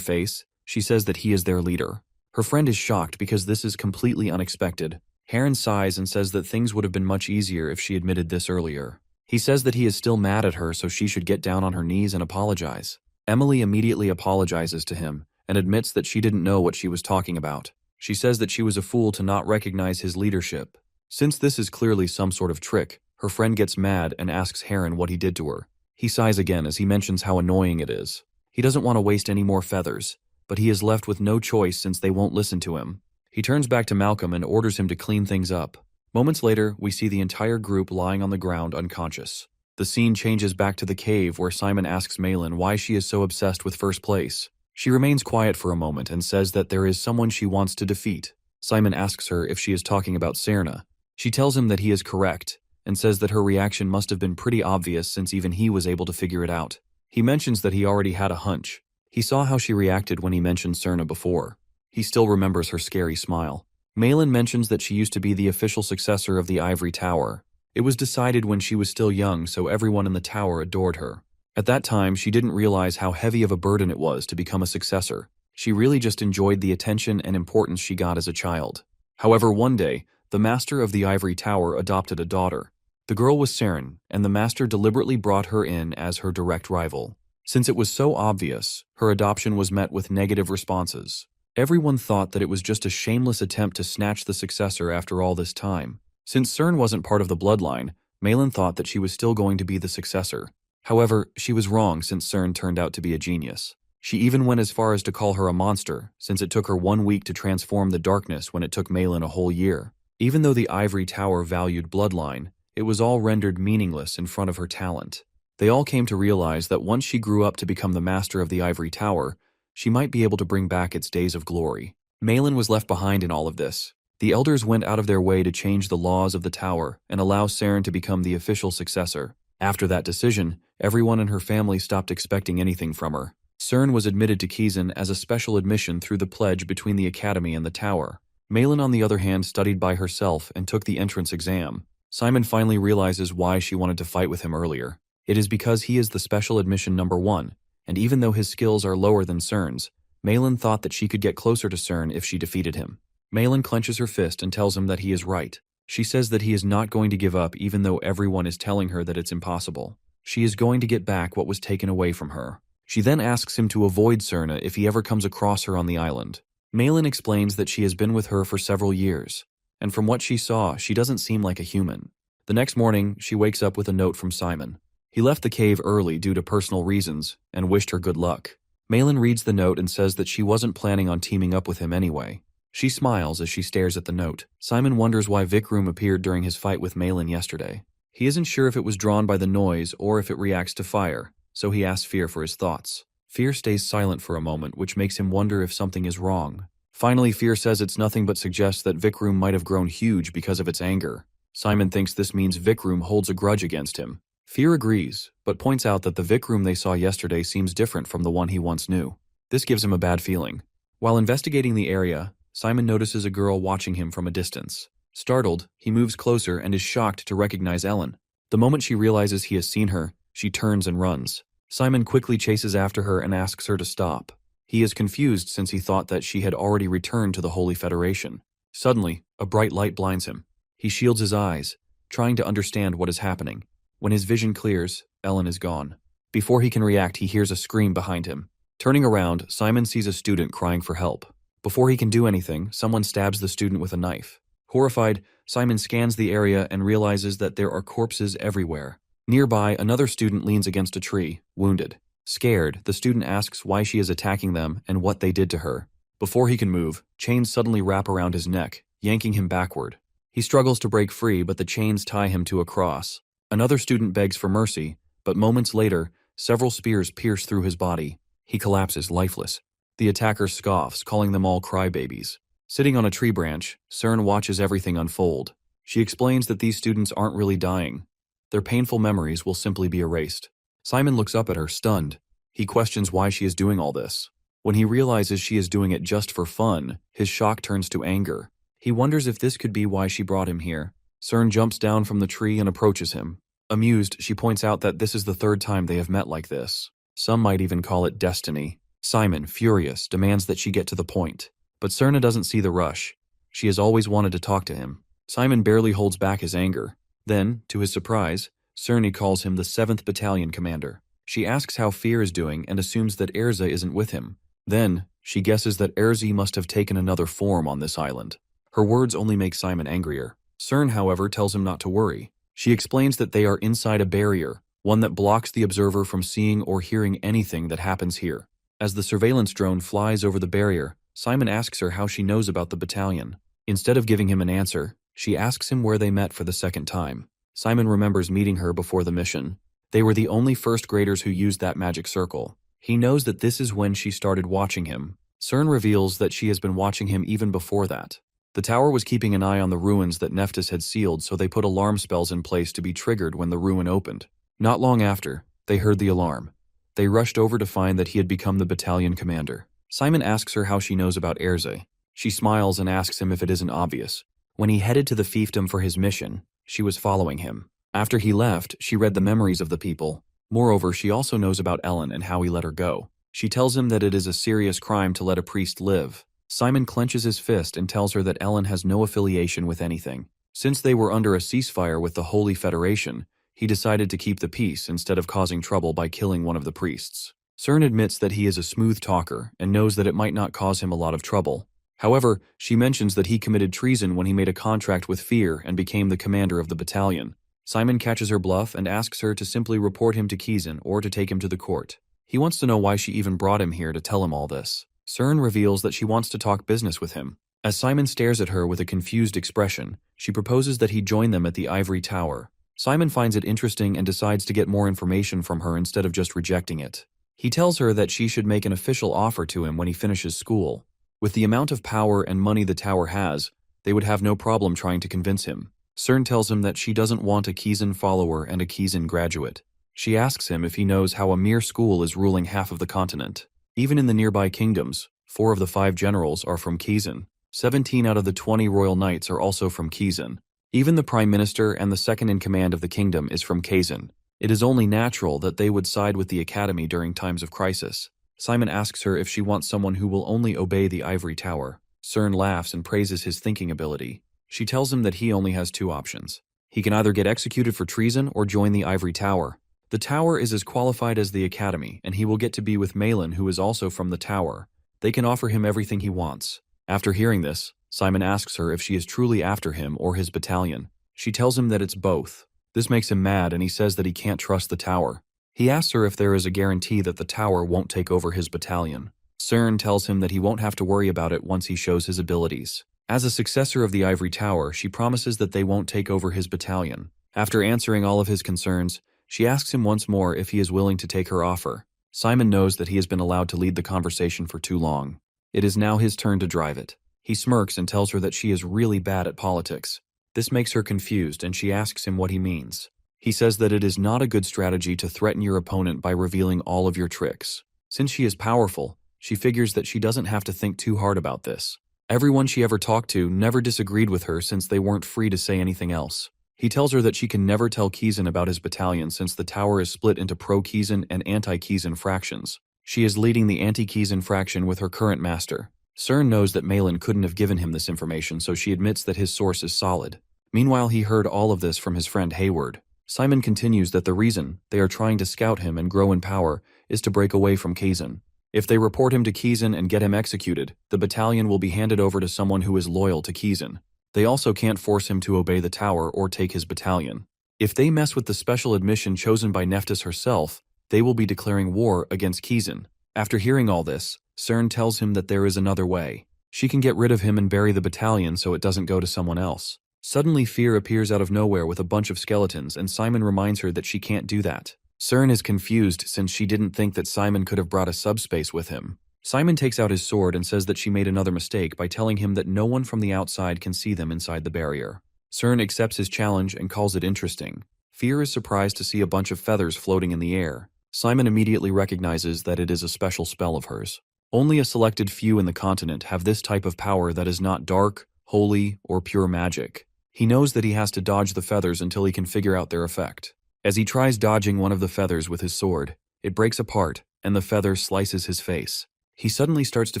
[SPEAKER 1] face, she says that he is their leader. Her friend is shocked because this is completely unexpected. Heron sighs and says that things would have been much easier if she admitted this earlier. He says that he is still mad at her, so she should get down on her knees and apologize. Emily immediately apologizes to him and admits that she didn't know what she was talking about. She says that she was a fool to not recognize his leadership. Since this is clearly some sort of trick, her friend gets mad and asks Heron what he did to her. He sighs again as he mentions how annoying it is. He doesn't want to waste any more feathers, but he is left with no choice since they won't listen to him. He turns back to Malcolm and orders him to clean things up. Moments later, we see the entire group lying on the ground unconscious. The scene changes back to the cave where Simon asks Malin why she is so obsessed with first place. She remains quiet for a moment and says that there is someone she wants to defeat. Simon asks her if she is talking about Serna. She tells him that he is correct and says that her reaction must have been pretty obvious since even he was able to figure it out. He mentions that he already had a hunch. He saw how she reacted when he mentioned Serna before. He still remembers her scary smile. Malin mentions that she used to be the official successor of the Ivory Tower. It was decided when she was still young, so everyone in the tower adored her. At that time, she didn't realize how heavy of a burden it was to become a successor. She really just enjoyed the attention and importance she got as a child. However, one day, the master of the Ivory Tower adopted a daughter. The girl was Seren, and the master deliberately brought her in as her direct rival. Since it was so obvious, her adoption was met with negative responses. Everyone thought that it was just a shameless attempt to snatch the successor after all this time. Since Seren wasn't part of the bloodline, Malin thought that she was still going to be the successor. However, she was wrong since Seren turned out to be a genius. She even went as far as to call her a monster, since it took her 1 week to transform the darkness when it took Malin a whole year. Even though the Ivory Tower valued bloodline, it was all rendered meaningless in front of her talent. They all came to realize that once she grew up to become the master of the Ivory Tower, she might be able to bring back its days of glory. Malin was left behind in all of this. The elders went out of their way to change the laws of the tower and allow Seren to become the official successor. After that decision, everyone in her family stopped expecting anything from her. Seren was admitted to Kizan as a special admission through the pledge between the academy and the tower. Malin, on the other hand, studied by herself and took the entrance exam. Simon finally realizes why she wanted to fight with him earlier. It is because he is the special admission #1, and even though his skills are lower than Seren's, Malin thought that she could get closer to Seren if she defeated him. Malin clenches her fist and tells him that he is right. She says that he is not going to give up even though everyone is telling her that it's impossible. She is going to get back what was taken away from her. She then asks him to avoid Serna if he ever comes across her on the island. Malin explains that she has been with her for several years, and from what she saw, she doesn't seem like a human. The next morning, she wakes up with a note from Simon. He left the cave early due to personal reasons and wished her good luck. Malin reads the note and says that she wasn't planning on teaming up with him anyway. She smiles as she stares at the note. Simon wonders why Vikram appeared during his fight with Malin yesterday. He isn't sure if it was drawn by the noise or if it reacts to fire, so he asks Fear for his thoughts. Fear stays silent for a moment, which makes him wonder if something is wrong. Finally, Fear says it's nothing but suggests that Vikram might have grown huge because of its anger. Simon thinks this means Vikram holds a grudge against him. Fear agrees, but points out that the Vikram they saw yesterday seems different from the one he once knew. This gives him a bad feeling. While investigating the area, Simon notices a girl watching him from a distance. Startled, he moves closer and is shocked to recognize Ellen. The moment she realizes he has seen her, she turns and runs. Simon quickly chases after her and asks her to stop. He is confused since he thought that she had already returned to the Holy Federation. Suddenly, a bright light blinds him. He shields his eyes, trying to understand what is happening. When his vision clears, Ellen is gone. Before he can react, he hears a scream behind him. Turning around, Simon sees a student crying for help. Before he can do anything, someone stabs the student with a knife. Horrified, Simon scans the area and realizes that there are corpses everywhere. Nearby, another student leans against a tree, wounded. Scared, the student asks why she is attacking them and what they did to her. Before he can move, chains suddenly wrap around his neck, yanking him backward. He struggles to break free, but the chains tie him to a cross. Another student begs for mercy, but moments later, several spears pierce through his body. He collapses lifeless. The attacker scoffs, calling them all crybabies. Sitting on a tree branch, Cern watches everything unfold. She explains that these students aren't really dying. Their painful memories will simply be erased. Simon looks up at her, stunned. He questions why she is doing all this. When he realizes she is doing it just for fun, his shock turns to anger. He wonders if this could be why she brought him here. Cern jumps down from the tree and approaches him. Amused, she points out that this is the third time they have met like this. Some might even call it destiny. Simon, furious, demands that she get to the point. But Cerna doesn't see the rush. She has always wanted to talk to him. Simon barely holds back his anger. Then, to his surprise, Cerny calls him the 7th Battalion commander. She asks how Fear is doing and assumes that Erza isn't with him. Then, she guesses that Erzi must have taken another form on this island. Her words only make Simon angrier. Cern, however, tells him not to worry. She explains that they are inside a barrier, one that blocks the observer from seeing or hearing anything that happens here. As the surveillance drone flies over the barrier, Simon asks her how she knows about the battalion. Instead of giving him an answer, she asks him where they met for the second time. Simon remembers meeting her before the mission. They were the only first graders who used that magic circle. He knows that this is when she started watching him. Cern reveals that she has been watching him even before that. The tower was keeping an eye on the ruins that Nephthys had sealed, so they put alarm spells in place to be triggered when the ruin opened. Not long after, they heard the alarm. They rushed over to find that he had become the battalion commander. Simon asks her how she knows about Erze. She smiles and asks him if it isn't obvious. When he headed to the fiefdom for his mission, she was following him. After he left, she read the memories of the people. Moreover, she also knows about Ellen and how he let her go. She tells him that it is a serious crime to let a priest live. Simon clenches his fist and tells her that Ellen has no affiliation with anything. Since they were under a ceasefire with the Holy Federation, he decided to keep the peace instead of causing trouble by killing one of the priests. Cern admits that he is a smooth talker and knows that it might not cause him a lot of trouble. However, she mentions that he committed treason when he made a contract with Fear and became the commander of the battalion. Simon catches her bluff and asks her to simply report him to Kizan or to take him to the court. He wants to know why she even brought him here to tell him all this. Cern reveals that she wants to talk business with him. As Simon stares at her with a confused expression, she proposes that he join them at the Ivory Tower. Simon finds it interesting and decides to get more information from her instead of just rejecting it. He tells her that she should make an official offer to him when he finishes school. With the amount of power and money the tower has, they would have no problem trying to convince him. Cern tells him that she doesn't want a Kizan follower and a Kizan graduate. She asks him if he knows how a mere school is ruling half of the continent. Even in the nearby kingdoms, 4 of the 5 generals are from Kizan. 17 out of the 20 royal knights are also from Kizan. Even the prime minister and the second in command of the kingdom is from Kazan. It is only natural that they would side with the academy during times of crisis. Simon asks her if she wants someone who will only obey the Ivory Tower. Cern laughs and praises his thinking ability. She tells him that he only has 2 options. He can either get executed for treason or join the Ivory Tower. The tower is as qualified as the academy, and he will get to be with Malin, who is also from the tower. They can offer him everything he wants. After hearing this, Simon asks her if she is truly after him or his battalion. She tells him that it's both. This makes him mad, and he says that he can't trust the tower. He asks her if there is a guarantee that the tower won't take over his battalion. Cern tells him that he won't have to worry about it once he shows his abilities. As a successor of the Ivory Tower, she promises that they won't take over his battalion. After answering all of his concerns, she asks him once more if he is willing to take her offer. Simon knows that he has been allowed to lead the conversation for too long. It is now his turn to drive it. He smirks and tells her that she is really bad at politics. This makes her confused, and she asks him what he means. He says that it is not a good strategy to threaten your opponent by revealing all of your tricks. Since she is powerful, she figures that she doesn't have to think too hard about this. Everyone she ever talked to never disagreed with her since they weren't free to say anything else. He tells her that she can never tell Kizan about his battalion since the tower is split into pro-Kizan and anti-Kizan fractions. She is leading the anti-Kizan fraction with her current master. Cern knows that Malin couldn't have given him this information, so she admits that his source is solid. Meanwhile, he heard all of this from his friend Hayward. Simon continues that the reason they are trying to scout him and grow in power is to break away from Kazan. If they report him to Kizan and get him executed, the battalion will be handed over to someone who is loyal to Kizan. They also can't force him to obey the tower or take his battalion. If they mess with the special admission chosen by Nephthys herself, they will be declaring war against Kizan. After hearing all this, Cern tells him that there is another way. She can get rid of him and bury the battalion so it doesn't go to someone else. Suddenly, Fear appears out of nowhere with a bunch of skeletons, and Simon reminds her that she can't do that. Cern is confused since she didn't think that Simon could have brought a subspace with him. Simon takes out his sword and says that she made another mistake by telling him that no one from the outside can see them inside the barrier. Cern accepts his challenge and calls it interesting. Fear is surprised to see a bunch of feathers floating in the air. Simon immediately recognizes that it is a special spell of hers. Only a selected few in the continent have this type of power that is not dark, holy, or pure magic. He knows that he has to dodge the feathers until he can figure out their effect. As he tries dodging one of the feathers with his sword, it breaks apart, and the feather slices his face. He suddenly starts to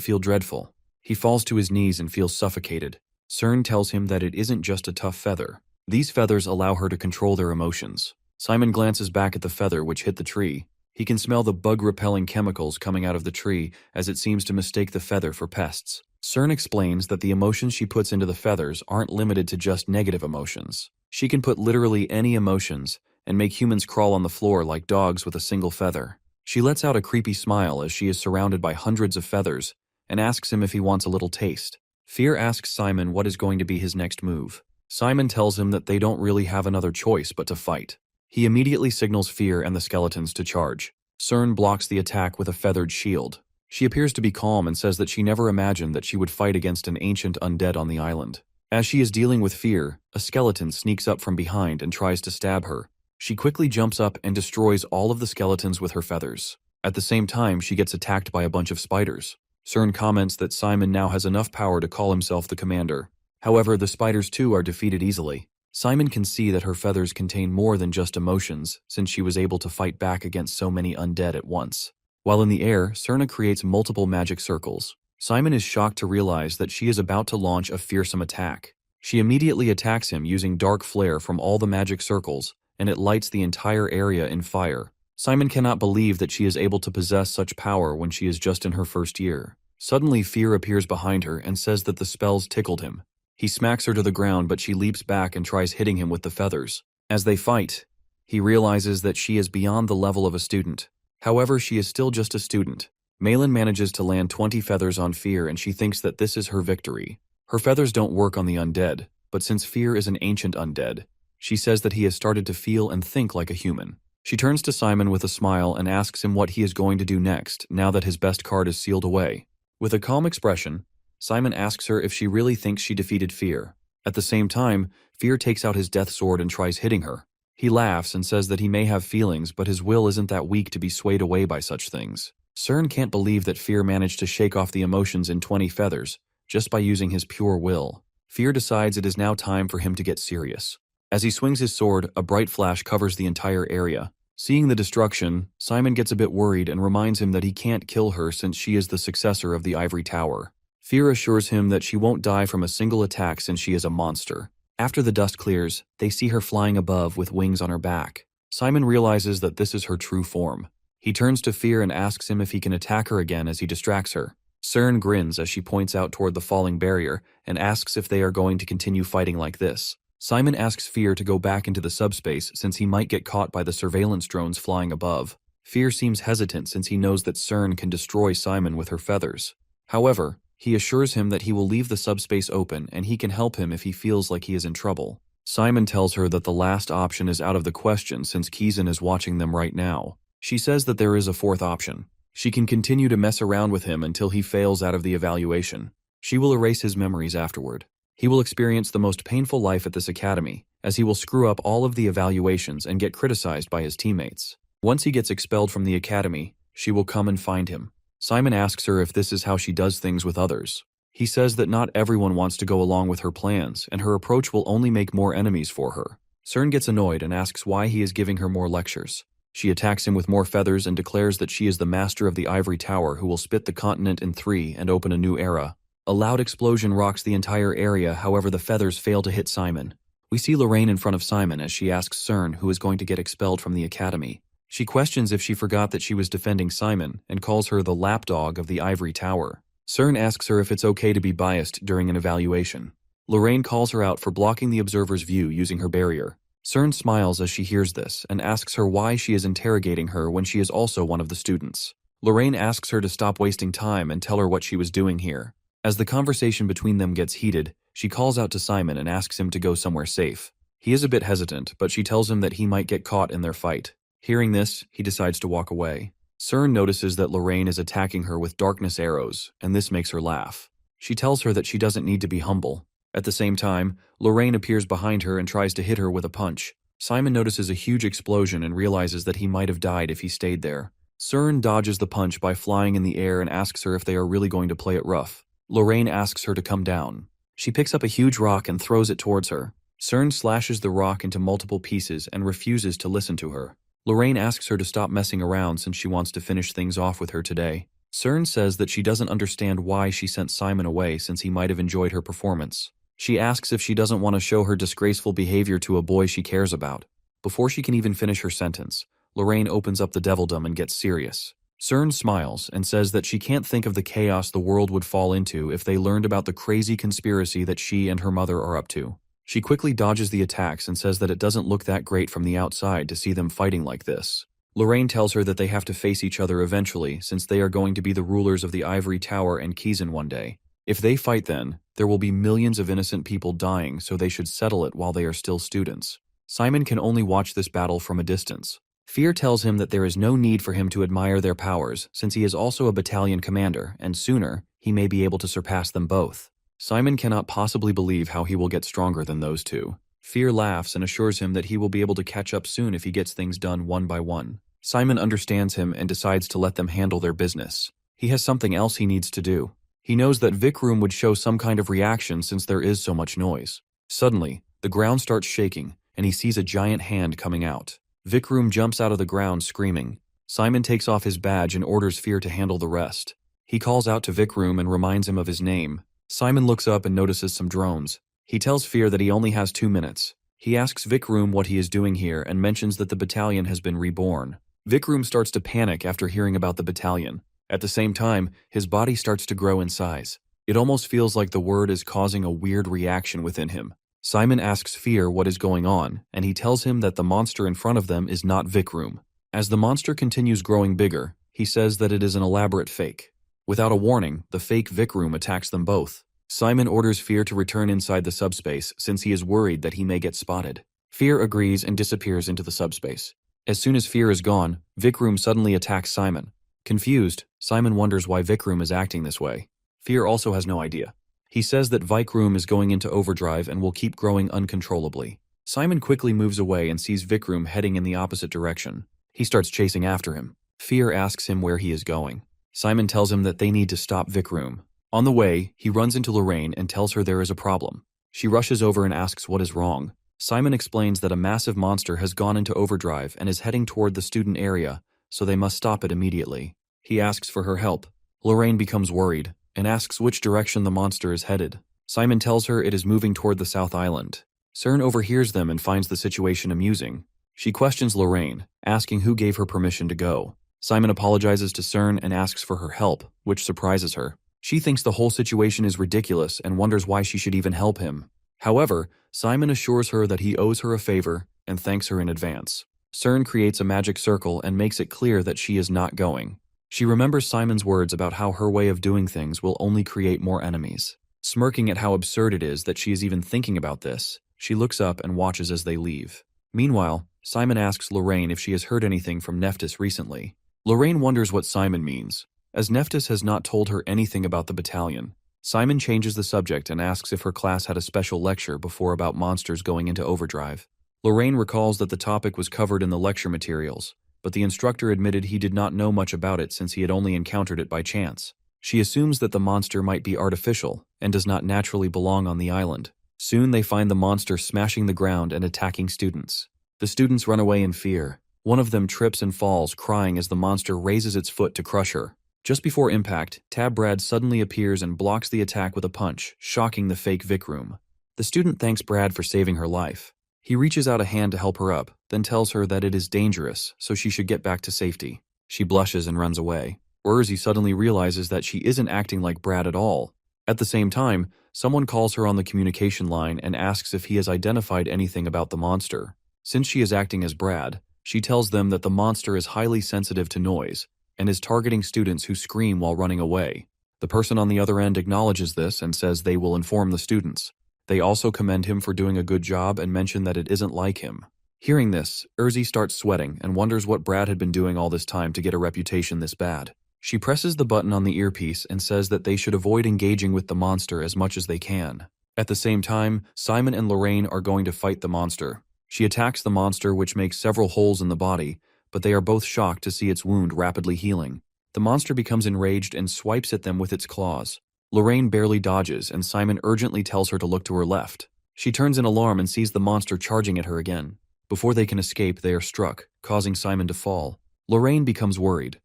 [SPEAKER 1] feel dreadful. He falls to his knees and feels suffocated. Cern tells him that it isn't just a tough feather. These feathers allow her to control their emotions. Simon glances back at the feather which hit the tree. He can smell the bug-repelling chemicals coming out of the tree as it seems to mistake the feather for pests. Cern explains that the emotions she puts into the feathers aren't limited to just negative emotions. She can put literally any emotions and make humans crawl on the floor like dogs with a single feather. She lets out a creepy smile as she is surrounded by hundreds of feathers and asks him if he wants a little taste. Fear asks Simon what is going to be his next move. Simon tells him that they don't really have another choice but to fight. He immediately signals Fear and the skeletons to charge. Cern blocks the attack with a feathered shield. She appears to be calm and says that she never imagined that she would fight against an ancient undead on the island. As she is dealing with Fear, a skeleton sneaks up from behind and tries to stab her. She quickly jumps up and destroys all of the skeletons with her feathers. At the same time, she gets attacked by a bunch of spiders. Cern comments that Simon now has enough power to call himself the commander. However, the spiders too are defeated easily. Simon can see that her feathers contain more than just emotions, since she was able to fight back against so many undead at once. While in the air, Cern creates multiple magic circles. Simon is shocked to realize that she is about to launch a fearsome attack. She immediately attacks him using dark flare from all the magic circles, and it lights the entire area in fire. Simon cannot believe that she is able to possess such power when she is just in her first year. Suddenly, Fear appears behind her and says that the spells tickled him. He smacks her to the ground, but she leaps back and tries hitting him with the feathers. As they fight, he realizes that she is beyond the level of a student. However, she is still just a student. Malin manages to land 20 feathers on Fear, and she thinks that this is her victory. Her feathers don't work on the undead, but since Fear is an ancient undead, she says that he has started to feel and think like a human. She turns to Simon with a smile and asks him what he is going to do next now that his best card is sealed away. With a calm expression, Simon asks her if she really thinks she defeated Fear. At the same time, Fear takes out his death sword and tries hitting her. He laughs and says that he may have feelings, but his will isn't that weak to be swayed away by such things. Cern can't believe that Fear managed to shake off the emotions in 20 feathers just by using his pure will. Fear decides it is now time for him to get serious. As he swings his sword, a bright flash covers the entire area. Seeing the destruction, Simon gets a bit worried and reminds him that he can't kill her since she is the successor of the Ivory Tower. Fear assures him that she won't die from a single attack since she is a monster. After the dust clears, they see her flying above with wings on her back. Simon realizes that this is her true form. He turns to Fear and asks him if he can attack her again as he distracts her. Cern grins as she points out toward the falling barrier and asks if they are going to continue fighting like this. Simon asks Fear to go back into the subspace since he might get caught by the surveillance drones flying above. Fear seems hesitant since he knows that Cern can destroy Simon with her feathers. However, he assures him that he will leave the subspace open and he can help him if he feels like he is in trouble. Simon tells her that the last option is out of the question since Kizan is watching them right now. She says that there is a fourth option. She can continue to mess around with him until he fails out of the evaluation. She will erase his memories afterward. He will experience the most painful life at this academy, as he will screw up all of the evaluations and get criticized by his teammates. Once he gets expelled from the academy, she will come and find him. Simon asks her if this is how she does things with others. He says that not everyone wants to go along with her plans, and her approach will only make more enemies for her. Cern gets annoyed and asks why he is giving her more lectures. She attacks him with more feathers and declares that she is the master of the Ivory Tower who will split the continent in three and open a new era. A loud explosion rocks the entire area, however the feathers fail to hit Simon. We see Lorraine in front of Simon as she asks Cern who is going to get expelled from the academy. She questions if she forgot that she was defending Simon and calls her the lapdog of the Ivory Tower. Cern asks her if it's okay to be biased during an evaluation. Lorraine calls her out for blocking the observer's view using her barrier. Cern smiles as she hears this and asks her why she is interrogating her when she is also one of the students. Lorraine asks her to stop wasting time and tell her what she was doing here. As the conversation between them gets heated, she calls out to Simon and asks him to go somewhere safe. He is a bit hesitant, but she tells him that he might get caught in their fight. Hearing this, he decides to walk away. Cern notices that Lorraine is attacking her with darkness arrows, and this makes her laugh. She tells her that she doesn't need to be humble. At the same time, Lorraine appears behind her and tries to hit her with a punch. Simon notices a huge explosion and realizes that he might have died if he stayed there. Cern dodges the punch by flying in the air and asks her if they are really going to play it rough. Lorraine asks her to come down. She picks up a huge rock and throws it towards her. Cern slashes the rock into multiple pieces and refuses to listen to her. Lorraine asks her to stop messing around since she wants to finish things off with her today. Cern says that she doesn't understand why she sent Simon away since he might have enjoyed her performance. She asks if she doesn't want to show her disgraceful behavior to a boy she cares about. Before she can even finish her sentence, Lorraine opens up the devildom and gets serious. Cern smiles and says that she can't think of the chaos the world would fall into if they learned about the crazy conspiracy that she and her mother are up to. She quickly dodges the attacks and says that it doesn't look that great from the outside to see them fighting like this. Lorraine tells her that they have to face each other eventually since they are going to be the rulers of the Ivory Tower and Kizan one day. If they fight then, there will be millions of innocent people dying, so they should settle it while they are still students. Simon can only watch this battle from a distance. Fear tells him that there is no need for him to admire their powers since he is also a battalion commander and sooner he may be able to surpass them both. Simon cannot possibly believe how he will get stronger than those two. Fear laughs and assures him that he will be able to catch up soon if he gets things done one by one. Simon understands him and decides to let them handle their business. He has something else he needs to do. He knows that Vikram would show some kind of reaction since there is so much noise. Suddenly, the ground starts shaking and he sees a giant hand coming out. Vikram jumps out of the ground screaming. Simon takes off his badge and orders Fear to handle the rest. He calls out to Vikram and reminds him of his name. Simon looks up and notices some drones. He tells Fear that he only has 2 minutes. He asks Vikram what he is doing here and mentions that the battalion has been reborn. Vikram starts to panic after hearing about the battalion. At the same time, his body starts to grow in size. It almost feels like the word is causing a weird reaction within him. Simon asks Fear what is going on, and he tells him that the monster in front of them is not Vikram. As the monster continues growing bigger, he says that it is an elaborate fake. Without a warning, the fake Vikram attacks them both. Simon orders Fear to return inside the subspace since he is worried that he may get spotted. Fear agrees and disappears into the subspace. As soon as Fear is gone, Vikram suddenly attacks Simon. Confused, Simon wonders why Vikram is acting this way. Fear also has no idea. He says that Vikram is going into overdrive and will keep growing uncontrollably. Simon quickly moves away and sees Vikram heading in the opposite direction. He starts chasing after him. Fear asks him where he is going. Simon tells him that they need to stop Vikram. On the way, he runs into Lorraine and tells her there is a problem. She rushes over and asks what is wrong. Simon explains that a massive monster has gone into overdrive and is heading toward the student area, so they must stop it immediately. He asks for her help. Lorraine becomes worried and asks which direction the monster is headed. Simon tells her it is moving toward the South Island. Cern overhears them and finds the situation amusing. She questions Lorraine, asking who gave her permission to go. Simon apologizes to Cern and asks for her help, which surprises her. She thinks the whole situation is ridiculous and wonders why she should even help him. However, Simon assures her that he owes her a favor and thanks her in advance. Cern creates a magic circle and makes it clear that she is not going. She remembers Simon's words about how her way of doing things will only create more enemies. Smirking at how absurd it is that she is even thinking about this, she looks up and watches as they leave. Meanwhile, Simon asks Lorraine if she has heard anything from Nephthys recently. Lorraine wonders what Simon means, as Nephthys has not told her anything about the battalion. Simon changes the subject and asks if her class had a special lecture before about monsters going into overdrive. Lorraine recalls that the topic was covered in the lecture materials, but the instructor admitted he did not know much about it since he had only encountered it by chance. She assumes that the monster might be artificial and does not naturally belong on the island. Soon they find the monster smashing the ground and attacking students. The students run away in fear. One of them trips and falls, crying as the monster raises its foot to crush her. Just before impact, Tab Brad suddenly appears and blocks the attack with a punch, shocking the fake Vikram. The student thanks Brad for saving her life. He reaches out a hand to help her up, then tells her that it is dangerous, so she should get back to safety. She blushes and runs away. Urzi suddenly realizes that she isn't acting like Brad at all. At the same time, someone calls her on the communication line and asks if he has identified anything about the monster. Since she is acting as Brad, she tells them that the monster is highly sensitive to noise and is targeting students who scream while running away. The person on the other end acknowledges this and says they will inform the students. They also commend him for doing a good job and mention that it isn't like him. Hearing this, Erzi starts sweating and wonders what Brad had been doing all this time to get a reputation this bad. She presses the button on the earpiece and says that they should avoid engaging with the monster as much as they can. At the same time, Simon and Lorraine are going to fight the monster. She attacks the monster, which makes several holes in the body, but they are both shocked to see its wound rapidly healing. The monster becomes enraged and swipes at them with its claws. Lorraine barely dodges, and Simon urgently tells her to look to her left. She turns in alarm and sees the monster charging at her again. Before they can escape, they are struck, causing Simon to fall. Lorraine becomes worried,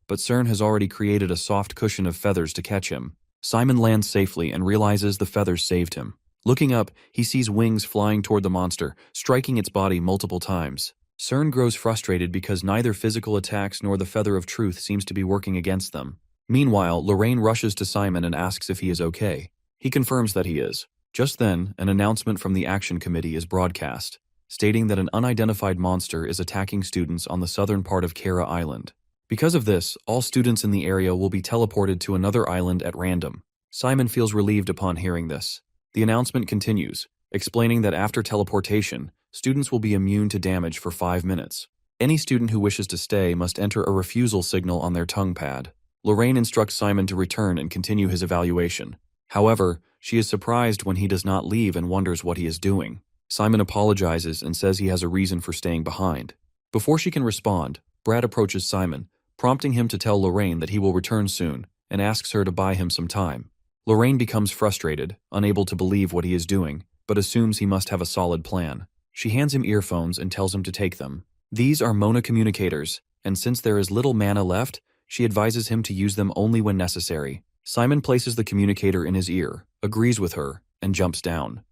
[SPEAKER 1] but Cern has already created a soft cushion of feathers to catch him. Simon lands safely and realizes the feathers saved him. Looking up, he sees wings flying toward the monster, striking its body multiple times. Cern grows frustrated because neither physical attacks nor the feather of truth seems to be working against them. Meanwhile, Lorraine rushes to Simon and asks if he is okay. He confirms that he is. Just then, an announcement from the Action Committee is broadcast, stating that an unidentified monster is attacking students on the southern part of Kara Island. Because of this, all students in the area will be teleported to another island at random. Simon feels relieved upon hearing this. The announcement continues, explaining that after teleportation, students will be immune to damage for 5 minutes. Any student who wishes to stay must enter a refusal signal on their tongue pad. Lorraine instructs Simon to return and continue his evaluation. However, she is surprised when he does not leave and wonders what he is doing. Simon apologizes and says he has a reason for staying behind. Before she can respond, Brad approaches Simon, prompting him to tell Lorraine that he will return soon, and asks her to buy him some time. Lorraine becomes frustrated, unable to believe what he is doing, but assumes he must have a solid plan. She hands him earphones and tells him to take them. These are Mona communicators, and since there is little mana left, she advises him to use them only when necessary. Simon places the communicator in his ear, agrees with her, and jumps down.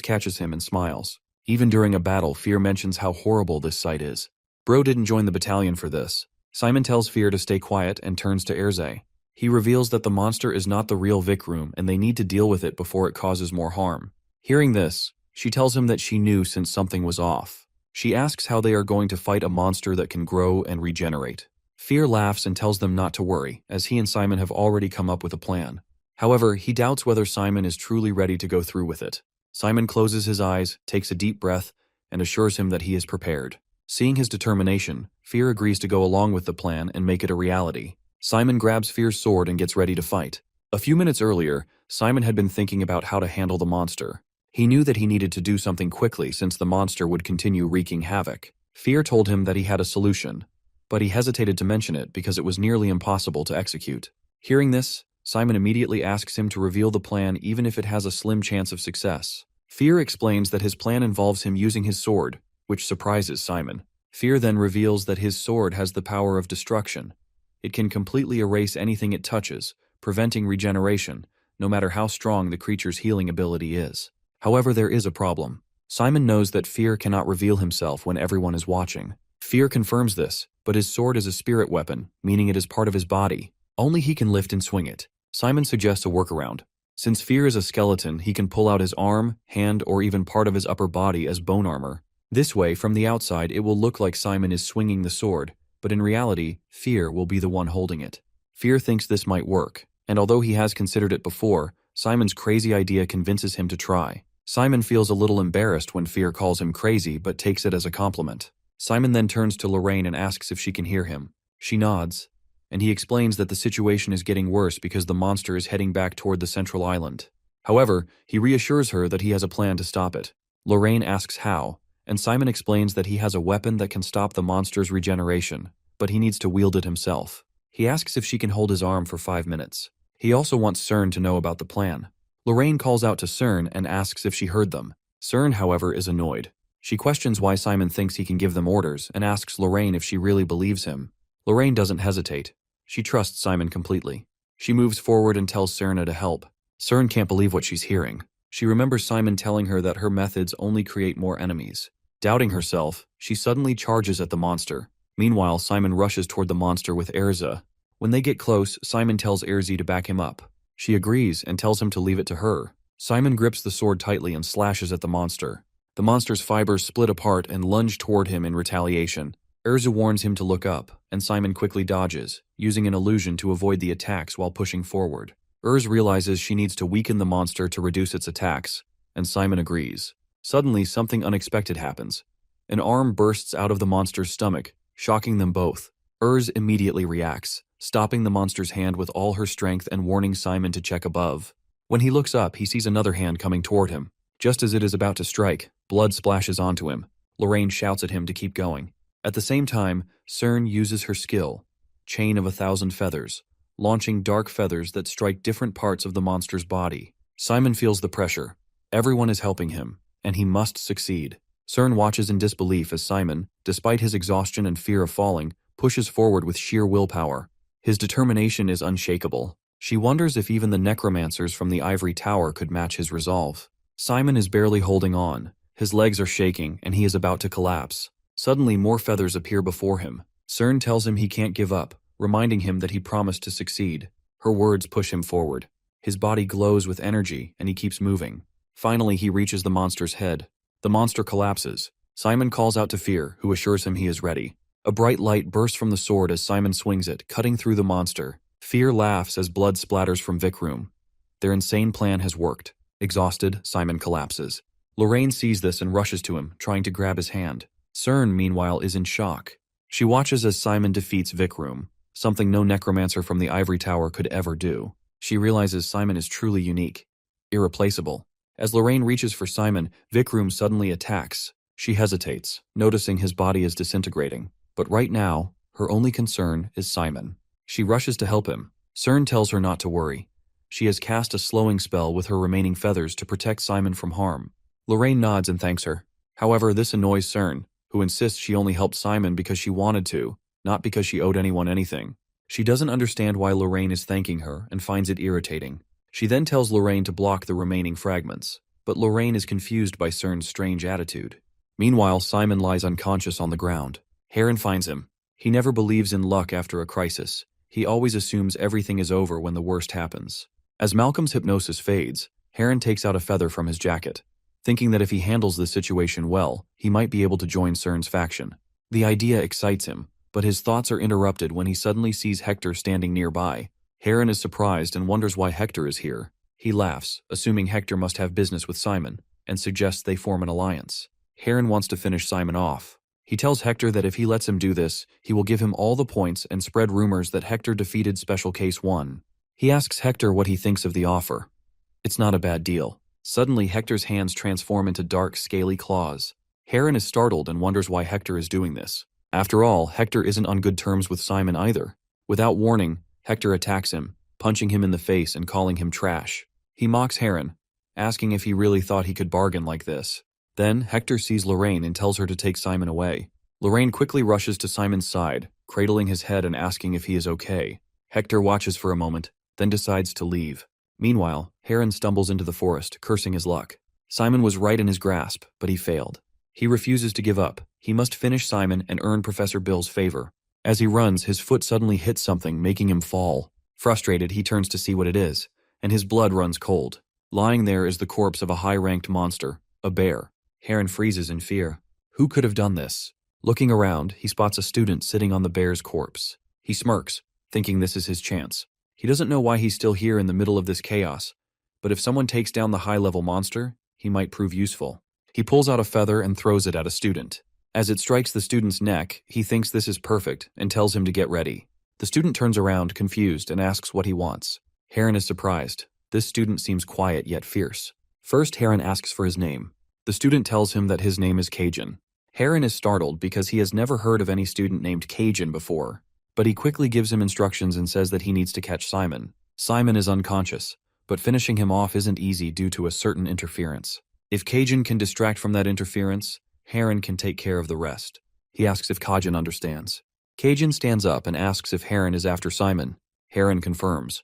[SPEAKER 1] Catches him and smiles. Even during a battle, Fear mentions how horrible this sight is. Bro didn't join the battalion for this. Simon tells Fear to stay quiet and turns to Erze. He reveals that the monster is not the real Vic Room and they need to deal with it before it causes more harm. Hearing this, she tells him that she knew since something was off. She asks how they are going to fight a monster that can grow and regenerate. Fear laughs and tells them not to worry, as he and Simon have already come up with a plan. However, he doubts whether Simon is truly ready to go through with it. Simon closes his eyes, takes a deep breath, and assures him that he is prepared. Seeing his determination, Fear agrees to go along with the plan and make it a reality. Simon grabs Fear's sword and gets ready to fight. A few minutes earlier, Simon had been thinking about how to handle the monster. He knew that he needed to do something quickly since the monster would continue wreaking havoc. Fear told him that he had a solution, but he hesitated to mention it because it was nearly impossible to execute. Hearing this, Simon immediately asks him to reveal the plan even if it has a slim chance of success. Fear explains that his plan involves him using his sword, which surprises Simon. Fear then reveals that his sword has the power of destruction. It can completely erase anything it touches, preventing regeneration, no matter how strong the creature's healing ability is. However, there is a problem. Simon knows that Fear cannot reveal himself when everyone is watching. Fear confirms this, but his sword is a spirit weapon, meaning it is part of his body. Only he can lift and swing it. Simon suggests a workaround. Since Fear is a skeleton, he can pull out his arm, hand, or even part of his upper body as bone armor. This way, from the outside, it will look like Simon is swinging the sword, but in reality, Fear will be the one holding it. Fear thinks this might work, and although he has considered it before, Simon's crazy idea convinces him to try. Simon feels a little embarrassed when Fear calls him crazy, but takes it as a compliment. Simon then turns to Lorraine and asks if she can hear him. She nods, and he explains that the situation is getting worse because the monster is heading back toward the central island. However, he reassures her that he has a plan to stop it. Lorraine asks how, and Simon explains that he has a weapon that can stop the monster's regeneration, but he needs to wield it himself. He asks if she can hold his arm for 5 minutes. He also wants Cern to know about the plan. Lorraine calls out to Cern and asks if she heard them. Cern, however, is annoyed. She questions why Simon thinks he can give them orders and asks Lorraine if she really believes him. Lorraine doesn't hesitate. She trusts Simon completely. She moves forward and tells Serna to help. Cern can't believe what she's hearing. She remembers Simon telling her that her methods only create more enemies. Doubting herself, she suddenly charges at the monster. Meanwhile, Simon rushes toward the monster with Erza. When they get close, Simon tells Erzi to back him up. She agrees and tells him to leave it to her. Simon grips the sword tightly and slashes at the monster. The monster's fibers split apart and lunge toward him in retaliation. Erza warns him to look up, and Simon quickly dodges, using an illusion to avoid the attacks while pushing forward. Realizes she needs to weaken the monster to reduce its attacks, and Simon agrees. Suddenly, something unexpected happens. An arm bursts out of the monster's stomach, shocking them both. Immediately reacts, stopping the monster's hand with all her strength and warning Simon to check above. When he looks up, he sees another hand coming toward him. Just as it is about to strike, blood splashes onto him. Lorraine shouts at him to keep going. At the same time, Cern uses her skill, Chain of 1,000 Feathers, launching dark feathers that strike different parts of the monster's body. Simon feels the pressure. Everyone is helping him, and he must succeed. Cern watches in disbelief as Simon, despite his exhaustion and fear of falling, pushes forward with sheer willpower. His determination is unshakable. She wonders if even the necromancers from the ivory tower could match his resolve. Simon is barely holding on. His legs are shaking, and he is about to collapse. Suddenly, more feathers appear before him. Cern tells him he can't give up, reminding him that he promised to succeed. Her words push him forward. His body glows with energy, and he keeps moving. Finally, he reaches the monster's head. The monster collapses. Simon calls out to Fear, who assures him he is ready. A bright light bursts from the sword as Simon swings it, cutting through the monster. Fear laughs as blood splatters from Vikram. Their insane plan has worked. Exhausted, Simon collapses. Lorraine sees this and rushes to him, trying to grab his hand. Cern, meanwhile, is in shock. She watches as Simon defeats Vikram, something no necromancer from the ivory tower could ever do. She realizes Simon is truly unique, irreplaceable. As Lorraine reaches for Simon, Vikram suddenly attacks. She hesitates, noticing his body is disintegrating. But right now, her only concern is Simon. She rushes to help him. Cern tells her not to worry. She has cast a slowing spell with her remaining feathers to protect Simon from harm. Lorraine nods and thanks her. However, this annoys Cern, who insists she only helped Simon because she wanted to, not because she owed anyone anything. She doesn't understand why Lorraine is thanking her and finds it irritating. She then tells Lorraine to block the remaining fragments, but Lorraine is confused by Cern's strange attitude. Meanwhile, Simon lies unconscious on the ground. Heron finds him. He never believes in luck after a crisis. He always assumes everything is over when the worst happens. As Malcolm's hypnosis fades, Heron takes out a feather from his jacket, thinking that if he handles the situation well, he might be able to join Cern's faction. The idea excites him, but his thoughts are interrupted when he suddenly sees Hector standing nearby. Heron is surprised and wonders why Hector is here. He laughs, assuming Hector must have business with Simon, and suggests they form an alliance. Heron wants to finish Simon off. He tells Hector that if he lets him do this, he will give him all the points and spread rumors that Hector defeated Special Case 1. He asks Hector what he thinks of the offer. It's not a bad deal. Suddenly, Hector's hands transform into dark, scaly claws. Heron is startled and wonders why Hector is doing this. After all, Hector isn't on good terms with Simon either. Without warning, Hector attacks him, punching him in the face and calling him trash. He mocks Heron, asking if he really thought he could bargain like this. Then, Hector sees Lorraine and tells her to take Simon away. Lorraine quickly rushes to Simon's side, cradling his head and asking if he is okay. Hector watches for a moment, then decides to leave. Meanwhile, Heron stumbles into the forest, cursing his luck. Simon was right in his grasp, but he failed. He refuses to give up. He must finish Simon and earn Professor Bill's favor. As he runs, his foot suddenly hits something, making him fall. Frustrated, he turns to see what it is, and his blood runs cold. Lying there is the corpse of a high-ranked monster, a bear. Heron freezes in fear. Who could have done this? Looking around, he spots a student sitting on the bear's corpse. He smirks, thinking this is his chance. He doesn't know why he's still here in the middle of this chaos, but if someone takes down the high-level monster, he might prove useful. He pulls out a feather and throws it at a student. As it strikes the student's neck, he thinks this is perfect and tells him to get ready. The student turns around, confused, and asks what he wants. Heron is surprised. This student seems quiet yet fierce. First, Heron asks for his name. The student tells him that his name is Cajun. Heron is startled because he has never heard of any student named Cajun before, but he quickly gives him instructions and says that he needs to catch Simon. Simon is unconscious, but finishing him off isn't easy due to a certain interference. If Cajun can distract from that interference, Heron can take care of the rest. He asks if Cajun understands. Cajun stands up and asks if Heron is after Simon. Heron confirms.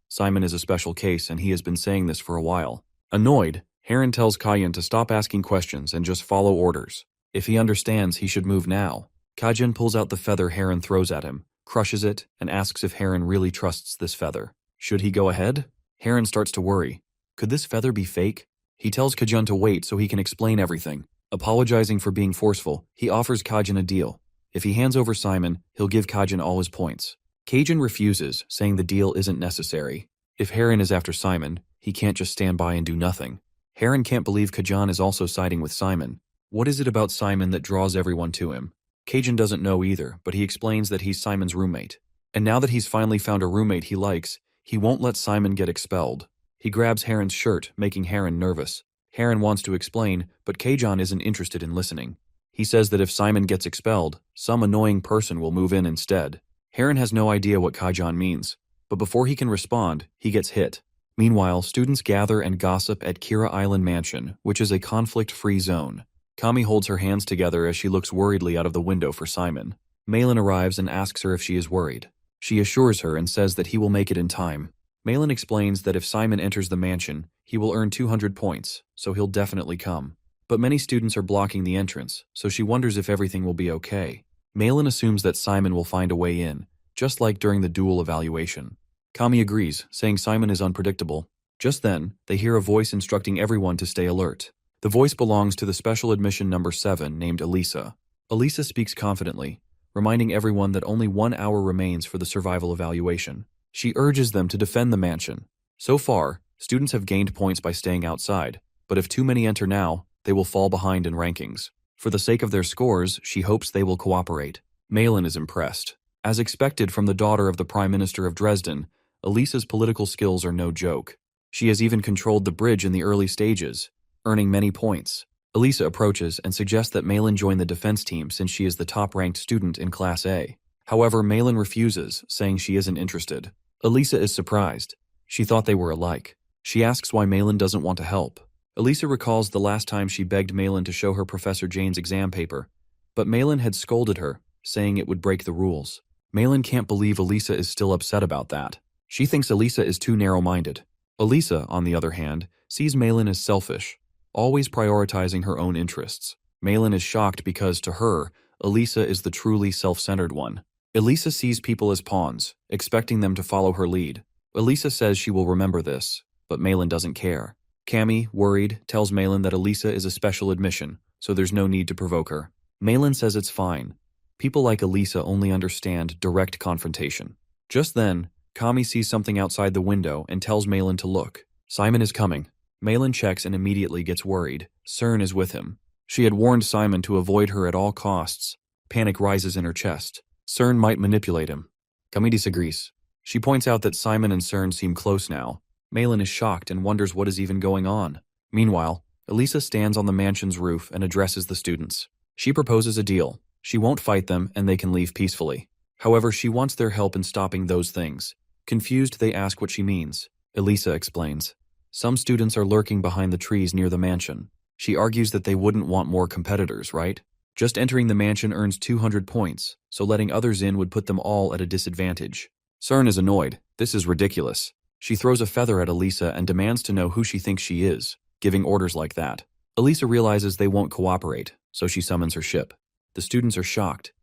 [SPEAKER 1] Simon is a special case and he has been saying this for a while. Annoyed, Heron tells Cajun to stop asking questions and just follow orders. If he understands, he should move now. Cajun pulls out the feather Heron throws at him, crushes it, and asks if Heron really trusts this feather. Should he go ahead? Heron starts to worry. Could this feather be fake? He tells Cajun to wait so he can explain everything. Apologizing for being forceful, he offers Cajun a deal. If he hands over Simon, he'll give Cajun all his points. Cajun refuses, saying the deal isn't necessary. If Heron is after Simon, he can't just stand by and do nothing. Heron can't believe Cajun is also siding with Simon. What is it about Simon that draws everyone to him? Cajun doesn't know either, but he explains that he's Simon's roommate. And now that he's finally found a roommate he likes, he won't let Simon get expelled. He grabs Heron's shirt, making Heron nervous. Heron wants to explain, but Cajun isn't interested in listening. He says that if Simon gets expelled, some annoying person will move in instead. Heron has no idea what Cajun means, but before he can respond, he gets hit. Meanwhile, students gather and gossip at Kira Island Mansion, which is a conflict-free zone. Kami holds her hands together as she looks worriedly out of the window for Simon. Malin arrives and asks her if she is worried. She assures her and says that he will make it in time. Malin explains that if Simon enters the mansion, he will earn 200 points, so he'll definitely come. But many students are blocking the entrance, so she wonders if everything will be okay. Malin assumes that Simon will find a way in, just like during the dual evaluation. Kami agrees, saying Simon is unpredictable. Just then, they hear a voice instructing everyone to stay alert. The voice belongs to the special admission number 7 named Elisa. Elisa speaks confidently, reminding everyone that only 1 hour remains for the survival evaluation. She urges them to defend the mansion. So far, students have gained points by staying outside, but if too many enter now, they will fall behind in rankings. For the sake of their scores, she hopes they will cooperate. Malin is impressed. As expected from the daughter of the Prime Minister of Dresden, Elisa's political skills are no joke. She has even controlled the bridge in the early stages, earning many points. Elisa approaches and suggests that Malin join the defense team since she is the top-ranked student in Class A. However, Malin refuses, saying she isn't interested. Elisa is surprised. She thought they were alike. She asks why Malin doesn't want to help. Elisa recalls the last time she begged Malin to show her Professor Jane's exam paper, but Malin had scolded her, saying it would break the rules. Malin can't believe Elisa is still upset about that. She thinks Elisa is too narrow-minded. Elisa, on the other hand, sees Malin as selfish, always prioritizing her own interests. Malin is shocked because, to her, Elisa is the truly self-centered one. Elisa sees people as pawns, expecting them to follow her lead. Elisa says she will remember this, but Malin doesn't care. Kami, worried, tells Malin that Elisa is a special admission, so there's no need to provoke her. Malin says it's fine. People like Elisa only understand direct confrontation. Just then, Kami sees something outside the window and tells Malin to look. Simon is coming. Malin checks and immediately gets worried. Cern is with him. She had warned Simon to avoid her at all costs. Panic rises in her chest. Cern might manipulate him. Kami disagrees. She points out that Simon and Cern seem close now. Malin is shocked and wonders what is even going on. Meanwhile, Elisa stands on the mansion's roof and addresses the students. She proposes a deal. She won't fight them and they can leave peacefully. However, she wants their help in stopping those things. Confused, they ask what she means. Elisa explains. Some students are lurking behind the trees near the mansion. She argues that they wouldn't want more competitors, right? Just entering the mansion earns 200 points, so letting others in would put them all at a disadvantage. Cern is annoyed. This is ridiculous. She throws a feather at Elisa and demands to know who she thinks she is, giving orders like that. Elisa realizes they won't cooperate, so she summons her ship. The students are shocked.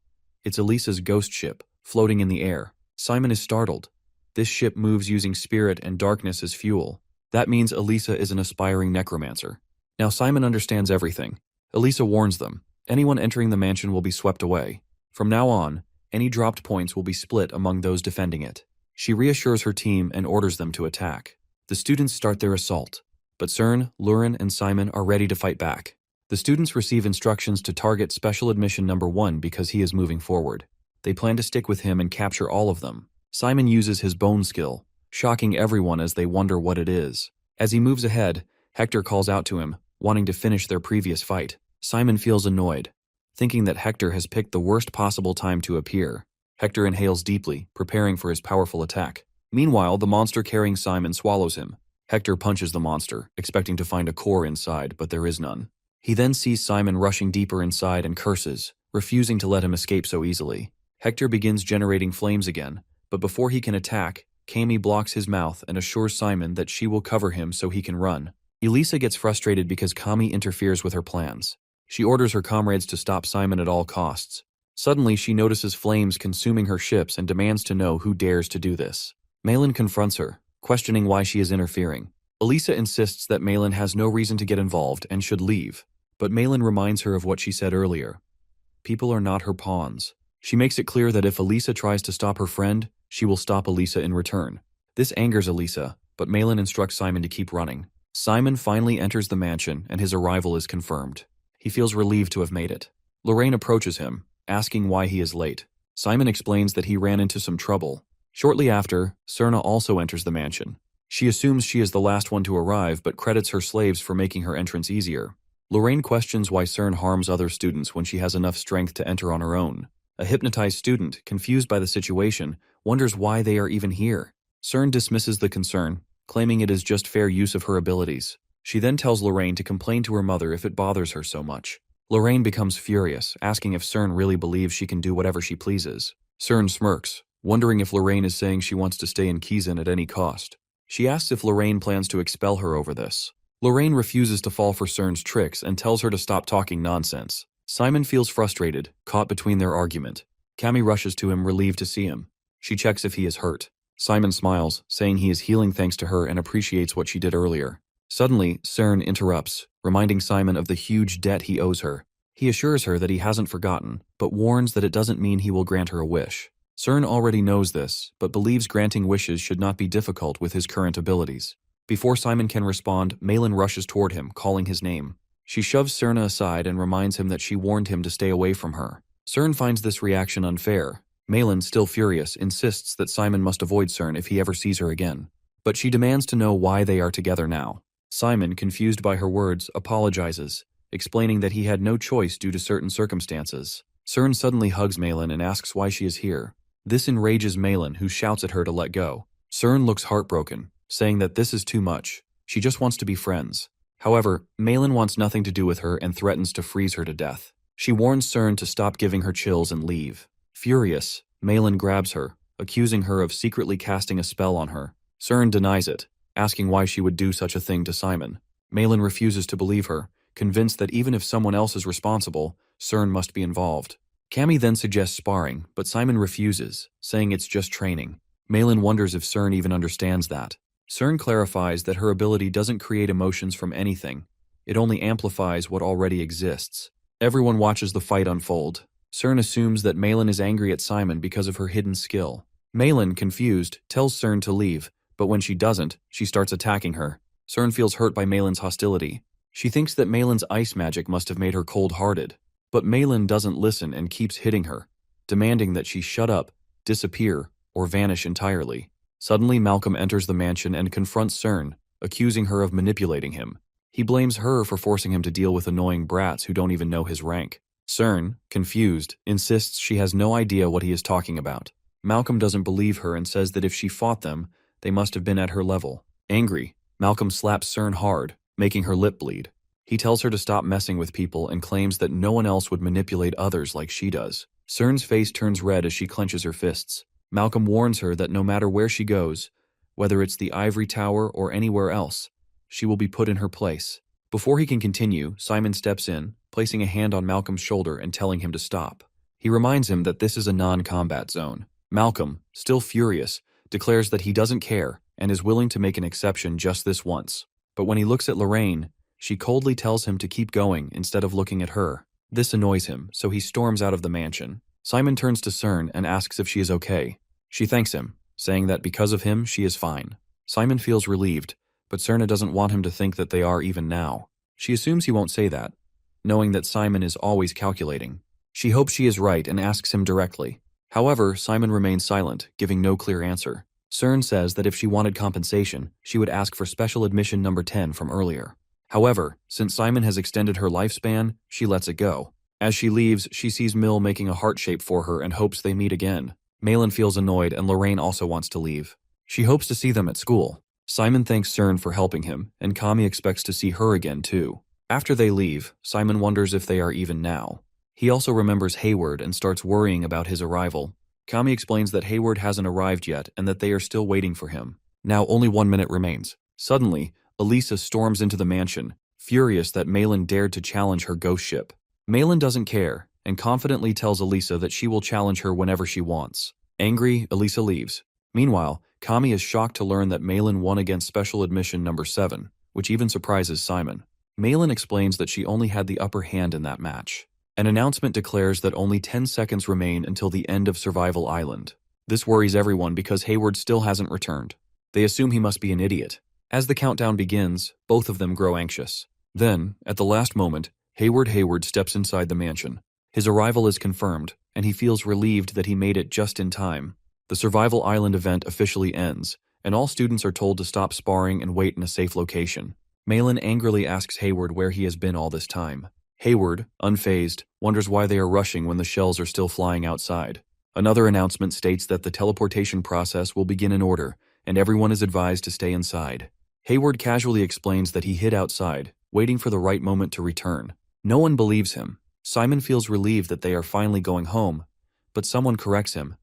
[SPEAKER 1] It's Elisa's ghost ship, floating in the air. Simon is startled. This ship moves using spirit and darkness as fuel. That means Elisa is an aspiring necromancer. Now Simon understands everything. Elisa warns them. Anyone entering the mansion will be swept away. From now on, any dropped points will be split among those defending it. She reassures her team and orders them to attack. The students start their assault, but Cern, Lurin, and Simon are ready to fight back. The students receive instructions to target Special Admission number 1 because he is moving forward. They plan to stick with him and capture all of them. Simon uses his bone skill, shocking everyone as they wonder what it is. As he moves ahead, Hector calls out to him, wanting to finish their previous fight. Simon feels annoyed, thinking that Hector has picked the worst possible time to appear. Hector inhales deeply, preparing for his powerful attack. Meanwhile, the monster carrying Simon swallows him. Hector punches the monster, expecting to find a core inside, but there is none. He then sees Simon rushing deeper inside and curses, refusing to let him escape so easily. Hector begins generating flames again, but before he can attack, Kami blocks his mouth and assures Simon that she will cover him so he can run. Elisa gets frustrated because Kami interferes with her plans. She orders her comrades to stop Simon at all costs. Suddenly, she notices flames consuming her ships and demands to know who dares to do this. Malin confronts her, questioning why she is interfering. Elisa insists that Malin has no reason to get involved and should leave, but Malin reminds her of what she said earlier. People are not her pawns. She makes it clear that if Elisa tries to stop her friend, she will stop Elisa in return. This angers Elisa, but Malin instructs Simon to keep running. Simon finally enters the mansion and his arrival is confirmed. He feels relieved to have made it. Lorraine approaches him, asking why he is late. Simon explains that he ran into some trouble. Shortly after, Serna also enters the mansion. She assumes she is the last one to arrive but credits her slaves for making her entrance easier. Lorraine questions why Cern harms other students when she has enough strength to enter on her own. A hypnotized student, confused by the situation, wonders why they are even here. Cern dismisses the concern, claiming it is just fair use of her abilities. She then tells Lorraine to complain to her mother if it bothers her so much. Lorraine becomes furious, asking if Cern really believes she can do whatever she pleases. Cern smirks, wondering if Lorraine is saying she wants to stay in Kizan at any cost. She asks if Lorraine plans to expel her over this. Lorraine refuses to fall for Cern's tricks and tells her to stop talking nonsense. Simon feels frustrated, caught between their argument. Cammy rushes to him, relieved to see him. She checks if he is hurt. Simon smiles, saying he is healing thanks to her and appreciates what she did earlier. Suddenly, Cern interrupts, reminding Simon of the huge debt he owes her. He assures her that he hasn't forgotten, but warns that it doesn't mean he will grant her a wish. Cern already knows this, but believes granting wishes should not be difficult with his current abilities. Before Simon can respond, Malin rushes toward him, calling his name. She shoves Cerna aside and reminds him that she warned him to stay away from her. Cern finds this reaction unfair. Malin, still furious, insists that Simon must avoid Cern if he ever sees her again. But she demands to know why they are together now. Simon, confused by her words, apologizes, explaining that he had no choice due to certain circumstances. Cern suddenly hugs Malin and asks why she is here. This enrages Malin, who shouts at her to let go. Cern looks heartbroken, saying that this is too much. She just wants to be friends. However, Malin wants nothing to do with her and threatens to freeze her to death. She warns Cern to stop giving her chills and leave. Furious, Malin grabs her, accusing her of secretly casting a spell on her. Cern denies it, asking why she would do such a thing to Simon. Malin refuses to believe her, convinced that even if someone else is responsible, Cern must be involved. Cammy then suggests sparring, but Simon refuses, saying it's just training. Malin wonders if Cern even understands that. Cern clarifies that her ability doesn't create emotions from anything. It only amplifies what already exists. Everyone watches the fight unfold. Cern assumes that Malin is angry at Simon because of her hidden skill. Malin, confused, tells Cern to leave, but when she doesn't, she starts attacking her. Cern feels hurt by Malin's hostility. She thinks that Malin's ice magic must have made her cold-hearted. But Malin doesn't listen and keeps hitting her, demanding that she shut up, disappear, or vanish entirely. Suddenly, Malcolm enters the mansion and confronts Cern, accusing her of manipulating him. He blames her for forcing him to deal with annoying brats who don't even know his rank. Cern, confused, insists she has no idea what he is talking about. Malcolm doesn't believe her and says that if she fought them, they must have been at her level. Angry, Malcolm slaps Cern hard, making her lip bleed. He tells her to stop messing with people and claims that no one else would manipulate others like she does. Cern's face turns red as she clenches her fists. Malcolm warns her that no matter where she goes, whether it's the ivory tower or anywhere else, she will be put in her place. Before he can continue, Simon steps in, placing a hand on Malcolm's shoulder and telling him to stop. He reminds him that this is a non-combat zone. Malcolm, still furious, declares that he doesn't care and is willing to make an exception just this once. But when he looks at Lorraine, she coldly tells him to keep going instead of looking at her. This annoys him, so he storms out of the mansion. Simon turns to Cern and asks if she is okay. She thanks him, saying that because of him, she is fine. Simon feels relieved, but Cerna doesn't want him to think that they are even now. She assumes he won't say that, knowing that Simon is always calculating. She hopes she is right and asks him directly. However, Simon remains silent, giving no clear answer. Cern says that if she wanted compensation, she would ask for special admission number 10 from earlier. However, since Simon has extended her lifespan, she lets it go. As she leaves, she sees Mill making a heart shape for her and hopes they meet again. Malin feels annoyed and Lorraine also wants to leave. She hopes to see them at school. Simon thanks Cern for helping him, and Kami expects to see her again too. After they leave, Simon wonders if they are even now. He also remembers Hayward and starts worrying about his arrival. Kami explains that Hayward hasn't arrived yet and that they are still waiting for him. Now only 1 minute remains. Suddenly, Elisa storms into the mansion, furious that Malin dared to challenge her ghost ship. Malin doesn't care, and confidently tells Elisa that she will challenge her whenever she wants. Angry, Elisa leaves. Meanwhile, Kami is shocked to learn that Malin won against special admission number 7, which even surprises Simon. Malin explains that she only had the upper hand in that match. An announcement declares that only 10 seconds remain until the end of Survival Island. This worries everyone because Hayward still hasn't returned. They assume he must be an idiot. As the countdown begins, both of them grow anxious. Then, at the last moment, Hayward steps inside the mansion. His arrival is confirmed, and he feels relieved that he made it just in time. The Survival Island event officially ends, and all students are told to stop sparring and wait in a safe location. Malin angrily asks Hayward where he has been all this time. Hayward, unfazed, wonders why they are rushing when the shells are still flying outside. Another announcement states that the teleportation process will begin in order, and everyone is advised to stay inside. Hayward casually explains that he hid outside, waiting for the right moment to return. No one believes him. Simon feels relieved that they are finally going home, but someone corrects him.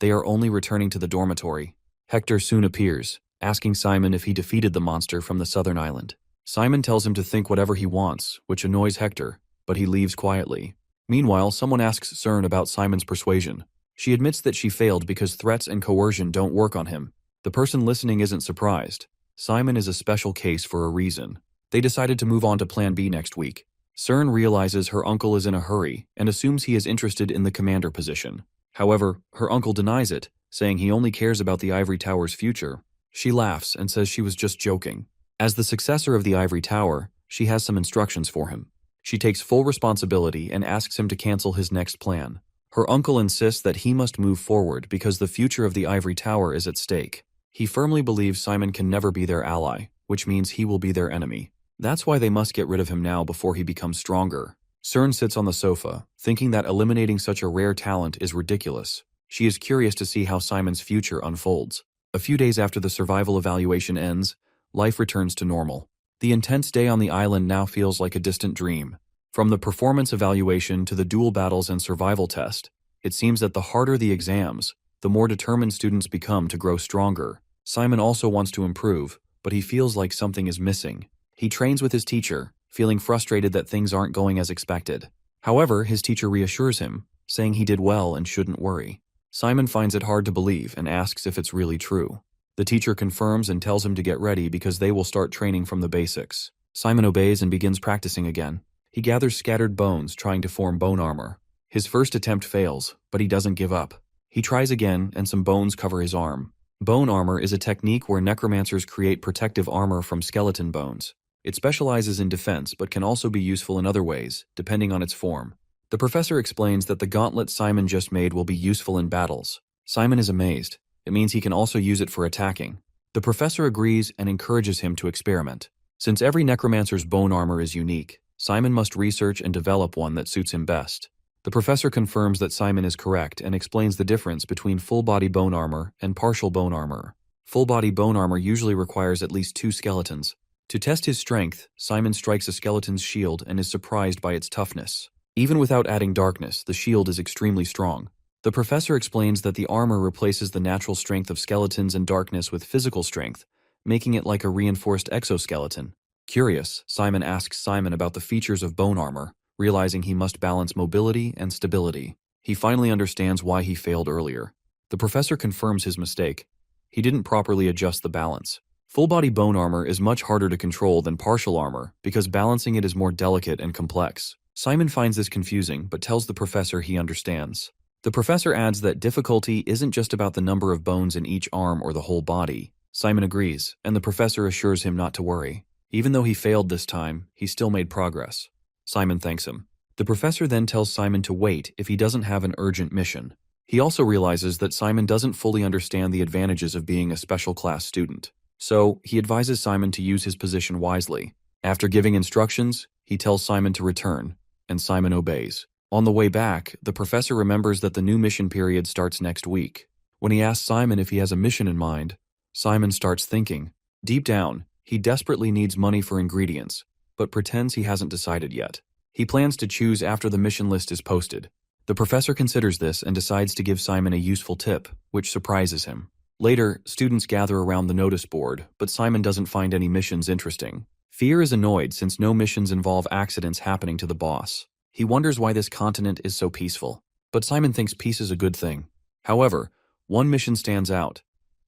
[SPEAKER 1] They are only returning to the dormitory. Hector soon appears, asking Simon if he defeated the monster from the southern island. Simon tells him to think whatever he wants, which annoys Hector, but he leaves quietly. Meanwhile, someone asks Cern about Simon's persuasion. She admits that she failed because threats and coercion don't work on him. The person listening isn't surprised. Simon is a special case for a reason. They decided to move on to Plan B next week. Cern realizes her uncle is in a hurry and assumes he is interested in the commander position. However, her uncle denies it, saying he only cares about the Ivory Tower's future. She laughs and says she was just joking. As the successor of the Ivory Tower, she has some instructions for him. She takes full responsibility and asks him to cancel his next plan. Her uncle insists that he must move forward because the future of the Ivory Tower is at stake. He firmly believes Simon can never be their ally, which means he will be their enemy. That's why they must get rid of him now before he becomes stronger. Cern sits on the sofa, thinking that eliminating such a rare talent is ridiculous. She is curious to see how Simon's future unfolds. A few days after the survival evaluation ends, life returns to normal. The intense day on the island now feels like a distant dream. From the performance evaluation to the duel battles and survival test, it seems that the harder the exams, the more determined students become to grow stronger. Simon also wants to improve, but he feels like something is missing. He trains with his teacher, feeling frustrated that things aren't going as expected. However, his teacher reassures him, saying he did well and shouldn't worry. Simon finds it hard to believe and asks if it's really true. The teacher confirms and tells him to get ready because they will start training from the basics. Simon obeys and begins practicing again. He gathers scattered bones, trying to form bone armor. His first attempt fails, but he doesn't give up. He tries again, and some bones cover his arm. Bone armor is a technique where necromancers create protective armor from skeleton bones. It specializes in defense but can also be useful in other ways, depending on its form. The professor explains that the gauntlet Simon just made will be useful in battles. Simon is amazed. It means he can also use it for attacking. The professor agrees and encourages him to experiment. Since every necromancer's bone armor is unique, Simon must research and develop one that suits him best. The professor confirms that Simon is correct and explains the difference between full-body bone armor and partial bone armor. Full-body bone armor usually requires at least 2 skeletons. To test his strength, Simon strikes a skeleton's shield and is surprised by its toughness. Even without adding darkness, the shield is extremely strong. The professor explains that the armor replaces the natural strength of skeletons and darkness with physical strength, making it like a reinforced exoskeleton. Curious, Simon asks Simon about the features of bone armor, realizing he must balance mobility and stability. He finally understands why he failed earlier. The professor confirms his mistake. He didn't properly adjust the balance. Full-body bone armor is much harder to control than partial armor because balancing it is more delicate and complex. Simon finds this confusing but tells the professor he understands. The professor adds that difficulty isn't just about the number of bones in each arm or the whole body. Simon agrees, and the professor assures him not to worry. Even though he failed this time, he still made progress. Simon thanks him. The professor then tells Simon to wait if he doesn't have an urgent mission. He also realizes that Simon doesn't fully understand the advantages of being a special class student. So, he advises Simon to use his position wisely. After giving instructions, he tells Simon to return, and Simon obeys. On the way back, the professor remembers that the new mission period starts next week. When he asks Simon if he has a mission in mind, Simon starts thinking. Deep down, he desperately needs money for ingredients, but pretends he hasn't decided yet. He plans to choose after the mission list is posted. The professor considers this and decides to give Simon a useful tip, which surprises him. Later, students gather around the notice board, but Simon doesn't find any missions interesting. Fear is annoyed since no missions involve accidents happening to the boss. He wonders why this continent is so peaceful, but Simon thinks peace is a good thing. However, one mission stands out.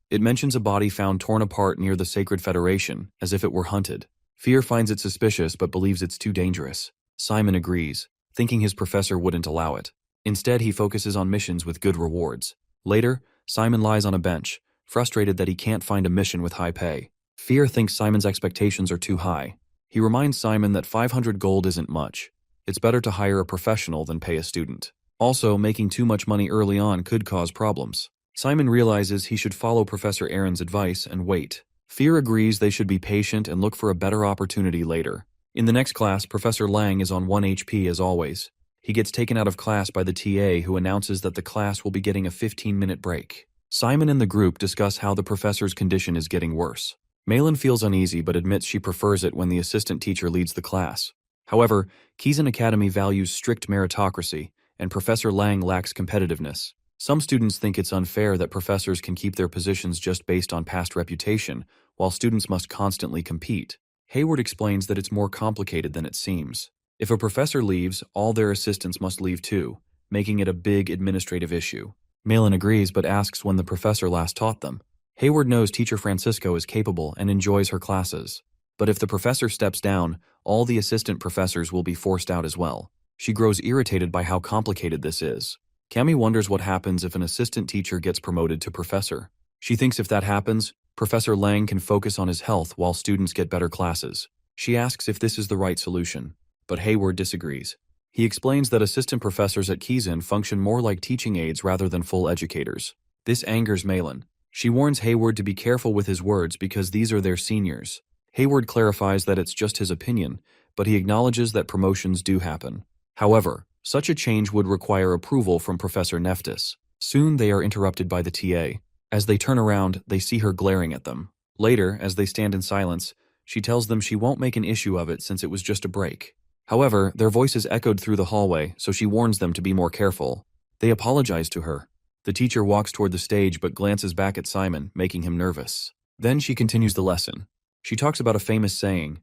[SPEAKER 1] It mentions a body found torn apart near the Sacred Federation, as if it were hunted. Fear finds it suspicious but believes it's too dangerous. Simon agrees, thinking his professor wouldn't allow it. Instead, he focuses on missions with good rewards. Later, Simon lies on a bench, frustrated that he can't find a mission with high pay. Fear thinks Simon's expectations are too high. He reminds Simon that 500 gold isn't much. It's better to hire a professional than pay a student. Also, making too much money early on could cause problems. Simon realizes he should follow Professor Aaron's advice and wait. Fear agrees they should be patient and look for a better opportunity later. In the next class, Professor Lang is on 1 HP as always. He gets taken out of class by the TA, who announces that the class will be getting a 15-minute break. Simon and the group discuss how the professor's condition is getting worse. Malin feels uneasy but admits she prefers it when the assistant teacher leads the class. However, Kizan Academy values strict meritocracy, and Professor Lang lacks competitiveness. Some students think it's unfair that professors can keep their positions just based on past reputation, while students must constantly compete. Hayward explains that it's more complicated than it seems. If a professor leaves, all their assistants must leave too, making it a big administrative issue. Malin agrees but asks when the professor last taught them. Hayward knows teacher Francisco is capable and enjoys her classes. But if the professor steps down, all the assistant professors will be forced out as well. She grows irritated by how complicated this is. Cami wonders what happens if an assistant teacher gets promoted to professor. She thinks if that happens, Professor Lang can focus on his health while students get better classes. She asks if this is the right solution, but Hayward disagrees. He explains that assistant professors at Kizan function more like teaching aides rather than full educators. This angers Malin. She warns Hayward to be careful with his words because these are their seniors. Hayward clarifies that it's just his opinion, but he acknowledges that promotions do happen. However, such a change would require approval from Professor Neftis. Soon they are interrupted by the TA. As they turn around, they see her glaring at them. Later, as they stand in silence, she tells them she won't make an issue of it since it was just a break. However, their voices echoed through the hallway, so she warns them to be more careful. They apologize to her. The teacher walks toward the stage but glances back at Simon, making him nervous. Then she continues the lesson. She talks about a famous saying,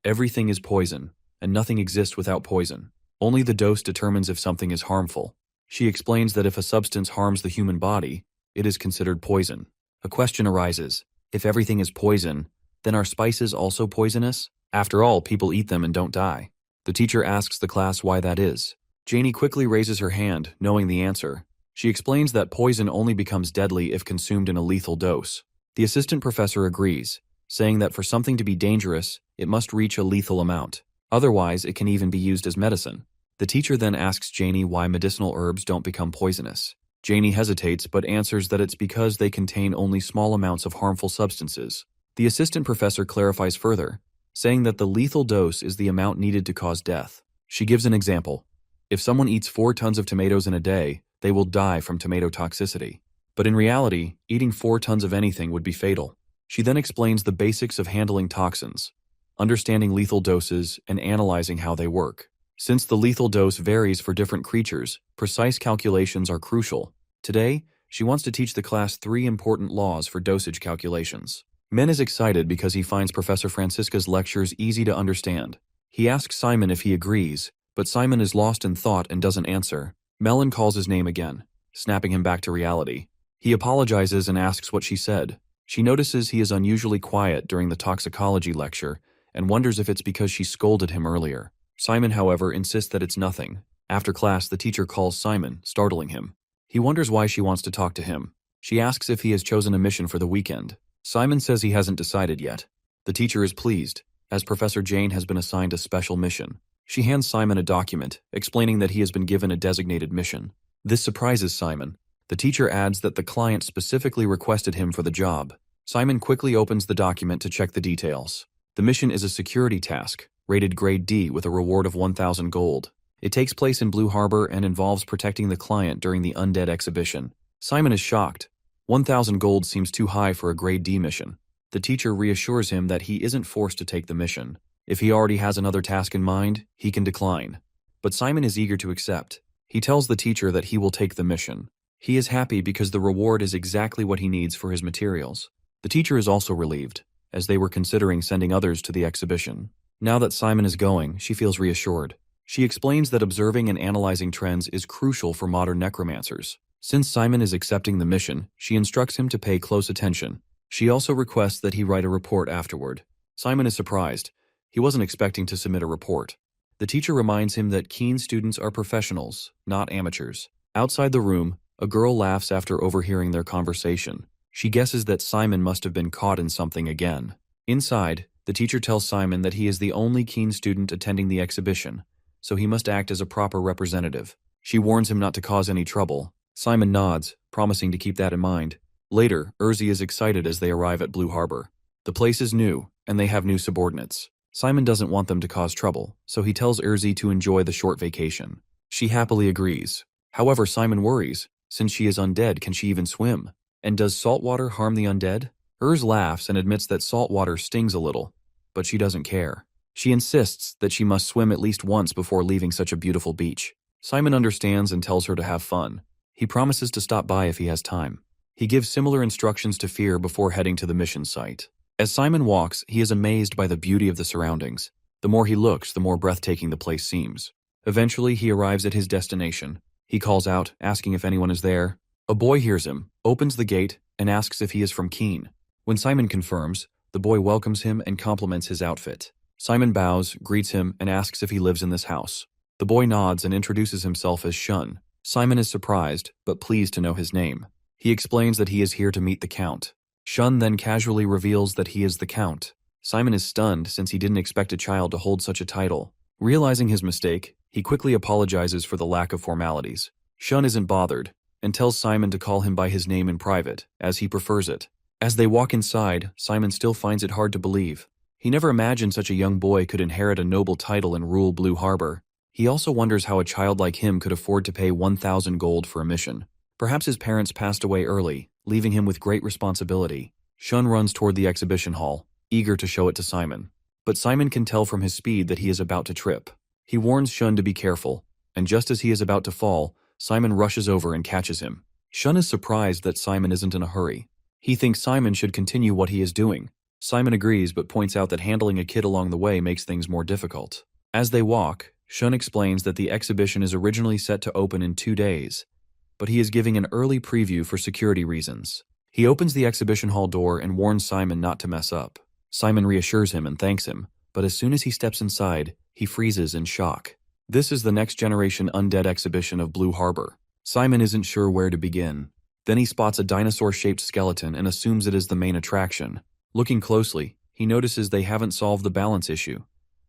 [SPEAKER 1] "Everything is poison, and nothing exists without poison. Only the dose determines if something is harmful." She explains that if a substance harms the human body, it is considered poison. A question arises. If everything is poison, then are spices also poisonous? After all, people eat them and don't die. The teacher asks the class why that is. Janie quickly raises her hand, knowing the answer. She explains that poison only becomes deadly if consumed in a lethal dose. The assistant professor agrees, saying that for something to be dangerous, it must reach a lethal amount. Otherwise, it can even be used as medicine. The teacher then asks Janie why medicinal herbs don't become poisonous. Janie hesitates but answers that it's because they contain only small amounts of harmful substances. The assistant professor clarifies further, saying that the lethal dose is the amount needed to cause death. She gives an example. If someone eats 4 tons of tomatoes in a day, they will die from tomato toxicity. But in reality, eating 4 tons of anything would be fatal. She then explains the basics of handling toxins, understanding lethal doses, and analyzing how they work. Since the lethal dose varies for different creatures, precise calculations are crucial. Today, she wants to teach the class 3 important laws for dosage calculations. Men is excited because he finds Professor Francisca's lectures easy to understand. He asks Simon if he agrees, but Simon is lost in thought and doesn't answer. Melon calls his name again, snapping him back to reality. He apologizes and asks what she said. She notices he is unusually quiet during the toxicology lecture and wonders if it's because she scolded him earlier. Simon, however, insists that it's nothing. After class, the teacher calls Simon, startling him. He wonders why she wants to talk to him. She asks if he has chosen a mission for the weekend. Simon says he hasn't decided yet. The teacher is pleased, as Professor Jane has been assigned a special mission. She hands Simon a document, explaining that he has been given a designated mission. This surprises Simon. The teacher adds that the client specifically requested him for the job. Simon quickly opens the document to check the details. The mission is a security task, rated grade D with a reward of 1,000 gold. It takes place in Blue Harbor and involves protecting the client during the Undead exhibition. Simon is shocked. 1,000 gold seems too high for a grade D mission. The teacher reassures him that he isn't forced to take the mission. If he already has another task in mind, he can decline. But Simon is eager to accept. He tells the teacher that he will take the mission. He is happy because the reward is exactly what he needs for his materials. The teacher is also relieved, as they were considering sending others to the exhibition. Now that Simon is going, she feels reassured. She explains that observing and analyzing trends is crucial for modern necromancers. Since Simon is accepting the mission, she instructs him to pay close attention. She also requests that he write a report afterward. Simon is surprised. He wasn't expecting to submit a report. The teacher reminds him that keen students are professionals, not amateurs. Outside the room, a girl laughs after overhearing their conversation. She guesses that Simon must have been caught in something again. Inside, The teacher tells Simon that he is the only keen student attending the exhibition, so he must act as a proper representative. She warns him not to cause any trouble. Simon nods, promising to keep that in mind. Later, Urzi is excited as they arrive at Blue Harbor. The place is new, and they have new subordinates. Simon doesn't want them to cause trouble, so he tells Urzi to enjoy the short vacation. She happily agrees. However, Simon worries. Since she is undead, can she even swim? And does salt water harm the undead? Urz laughs and admits that salt water stings a little, but she doesn't care. She insists that she must swim at least once before leaving such a beautiful beach. Simon understands and tells her to have fun. He promises to stop by if he has time. He gives similar instructions to Fear before heading to the mission site. As Simon walks, he is amazed by the beauty of the surroundings. The more he looks, the more breathtaking the place seems. Eventually, he arrives at his destination. He calls out, asking if anyone is there. A boy hears him, opens the gate, and asks if he is from Keen. When Simon confirms, the boy welcomes him and compliments his outfit. Simon bows, greets him, and asks if he lives in this house. The boy nods and introduces himself as Shun. Simon is surprised, but pleased to know his name. He explains that he is here to meet the Count. Shun then casually reveals that he is the Count. Simon is stunned since he didn't expect a child to hold such a title. Realizing his mistake, he quickly apologizes for the lack of formalities. Shun isn't bothered, and tells Simon to call him by his name in private, as he prefers it. As they walk inside, Simon still finds it hard to believe. He never imagined such a young boy could inherit a noble title and rule Blue Harbor. He also wonders how a child like him could afford to pay 1,000 gold for a mission. Perhaps his parents passed away early, leaving him with great responsibility. Shun runs toward the exhibition hall, eager to show it to Simon. But Simon can tell from his speed that he is about to trip. He warns Shun to be careful, and just as he is about to fall, Simon rushes over and catches him. Shun is surprised that Simon isn't in a hurry. He thinks Simon should continue what he is doing. Simon agrees but points out that handling a kid along the way makes things more difficult. As they walk, Shun explains that the exhibition is originally set to open in 2 days, but he is giving an early preview for security reasons. He opens the exhibition hall door and warns Simon not to mess up. Simon reassures him and thanks him, but as soon as he steps inside, he freezes in shock. This is the next generation undead exhibition of Blue Harbor. Simon isn't sure where to begin. Then he spots a dinosaur-shaped skeleton and assumes it is the main attraction. Looking closely, he notices they haven't solved the balance issue.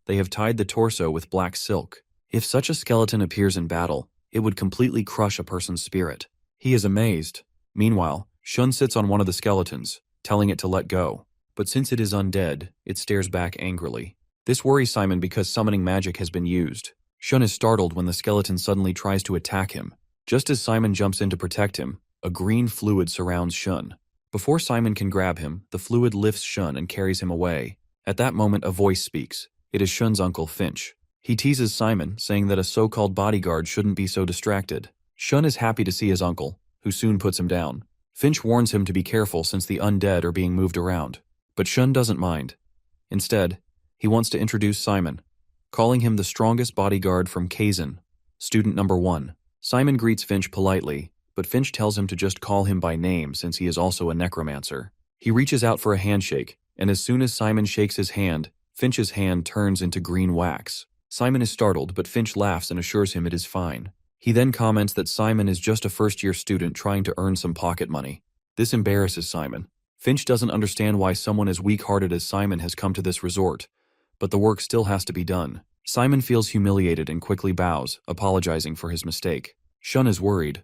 [SPEAKER 1] They have tied the torso with black silk. If such a skeleton appears in battle, it would completely crush a person's spirit. He is amazed. Meanwhile, Shun sits on one of the skeletons, telling it to let go. But since it is undead, it stares back angrily. This worries Simon because summoning magic has been used. Shun is startled when the skeleton suddenly tries to attack him. Just as Simon jumps in to protect him, a green fluid surrounds Shun. Before Simon can grab him, the fluid lifts Shun and carries him away. At that moment, a voice speaks. It is Shun's uncle, Finch. He teases Simon, saying that a so-called bodyguard shouldn't be so distracted. Shun is happy to see his uncle, who soon puts him down. Finch warns him to be careful since the undead are being moved around. But Shun doesn't mind. Instead, he wants to introduce Simon, calling him the strongest bodyguard from Kazan, student number 1. Simon greets Finch politely, but Finch tells him to just call him by name since he is also a necromancer. He reaches out for a handshake, and as soon as Simon shakes his hand, Finch's hand turns into green wax. Simon is startled, but Finch laughs and assures him it is fine. He then comments that Simon is just a first-year student trying to earn some pocket money. This embarrasses Simon. Finch doesn't understand why someone as weak-hearted as Simon has come to this resort, but the work still has to be done. Simon feels humiliated and quickly bows, apologizing for his mistake. Shun is worried.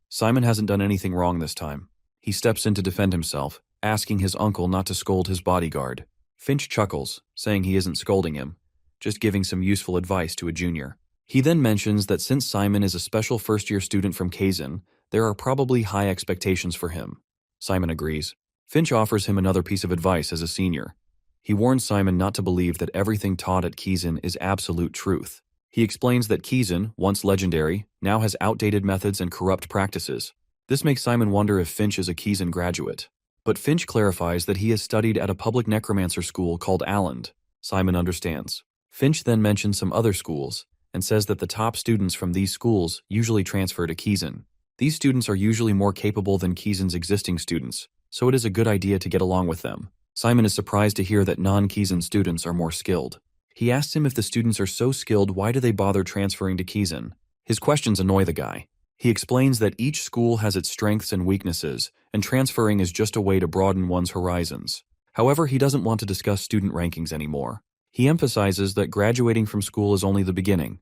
[SPEAKER 1] Simon hasn't done anything wrong this time. He steps in to defend himself, asking his uncle not to scold his bodyguard. Finch chuckles, saying he isn't scolding him, just giving some useful advice to a junior. He then mentions that since Simon is a special first-year student from Kazan, there are probably high expectations for him. Simon agrees. Finch offers him another piece of advice as a senior. He warns Simon not to believe that everything taught at Kazan is absolute truth. He explains that Kazan, once legendary, now has outdated methods and corrupt practices. This makes Simon wonder if Finch is a Kazan graduate. But Finch clarifies that he has studied at a public necromancer school called Alland. Simon understands. Finch then mentions some other schools, and says that the top students from these schools usually transfer to Kazan. These students are usually more capable than Kazan's existing students, so it is a good idea to get along with them. Simon is surprised to hear that non-Kazan students are more skilled. He asks him if the students are so skilled, why do they bother transferring to Kazan? His questions annoy the guy. He explains that each school has its strengths and weaknesses, and transferring is just a way to broaden one's horizons. However, he doesn't want to discuss student rankings anymore. He emphasizes that graduating from school is only the beginning.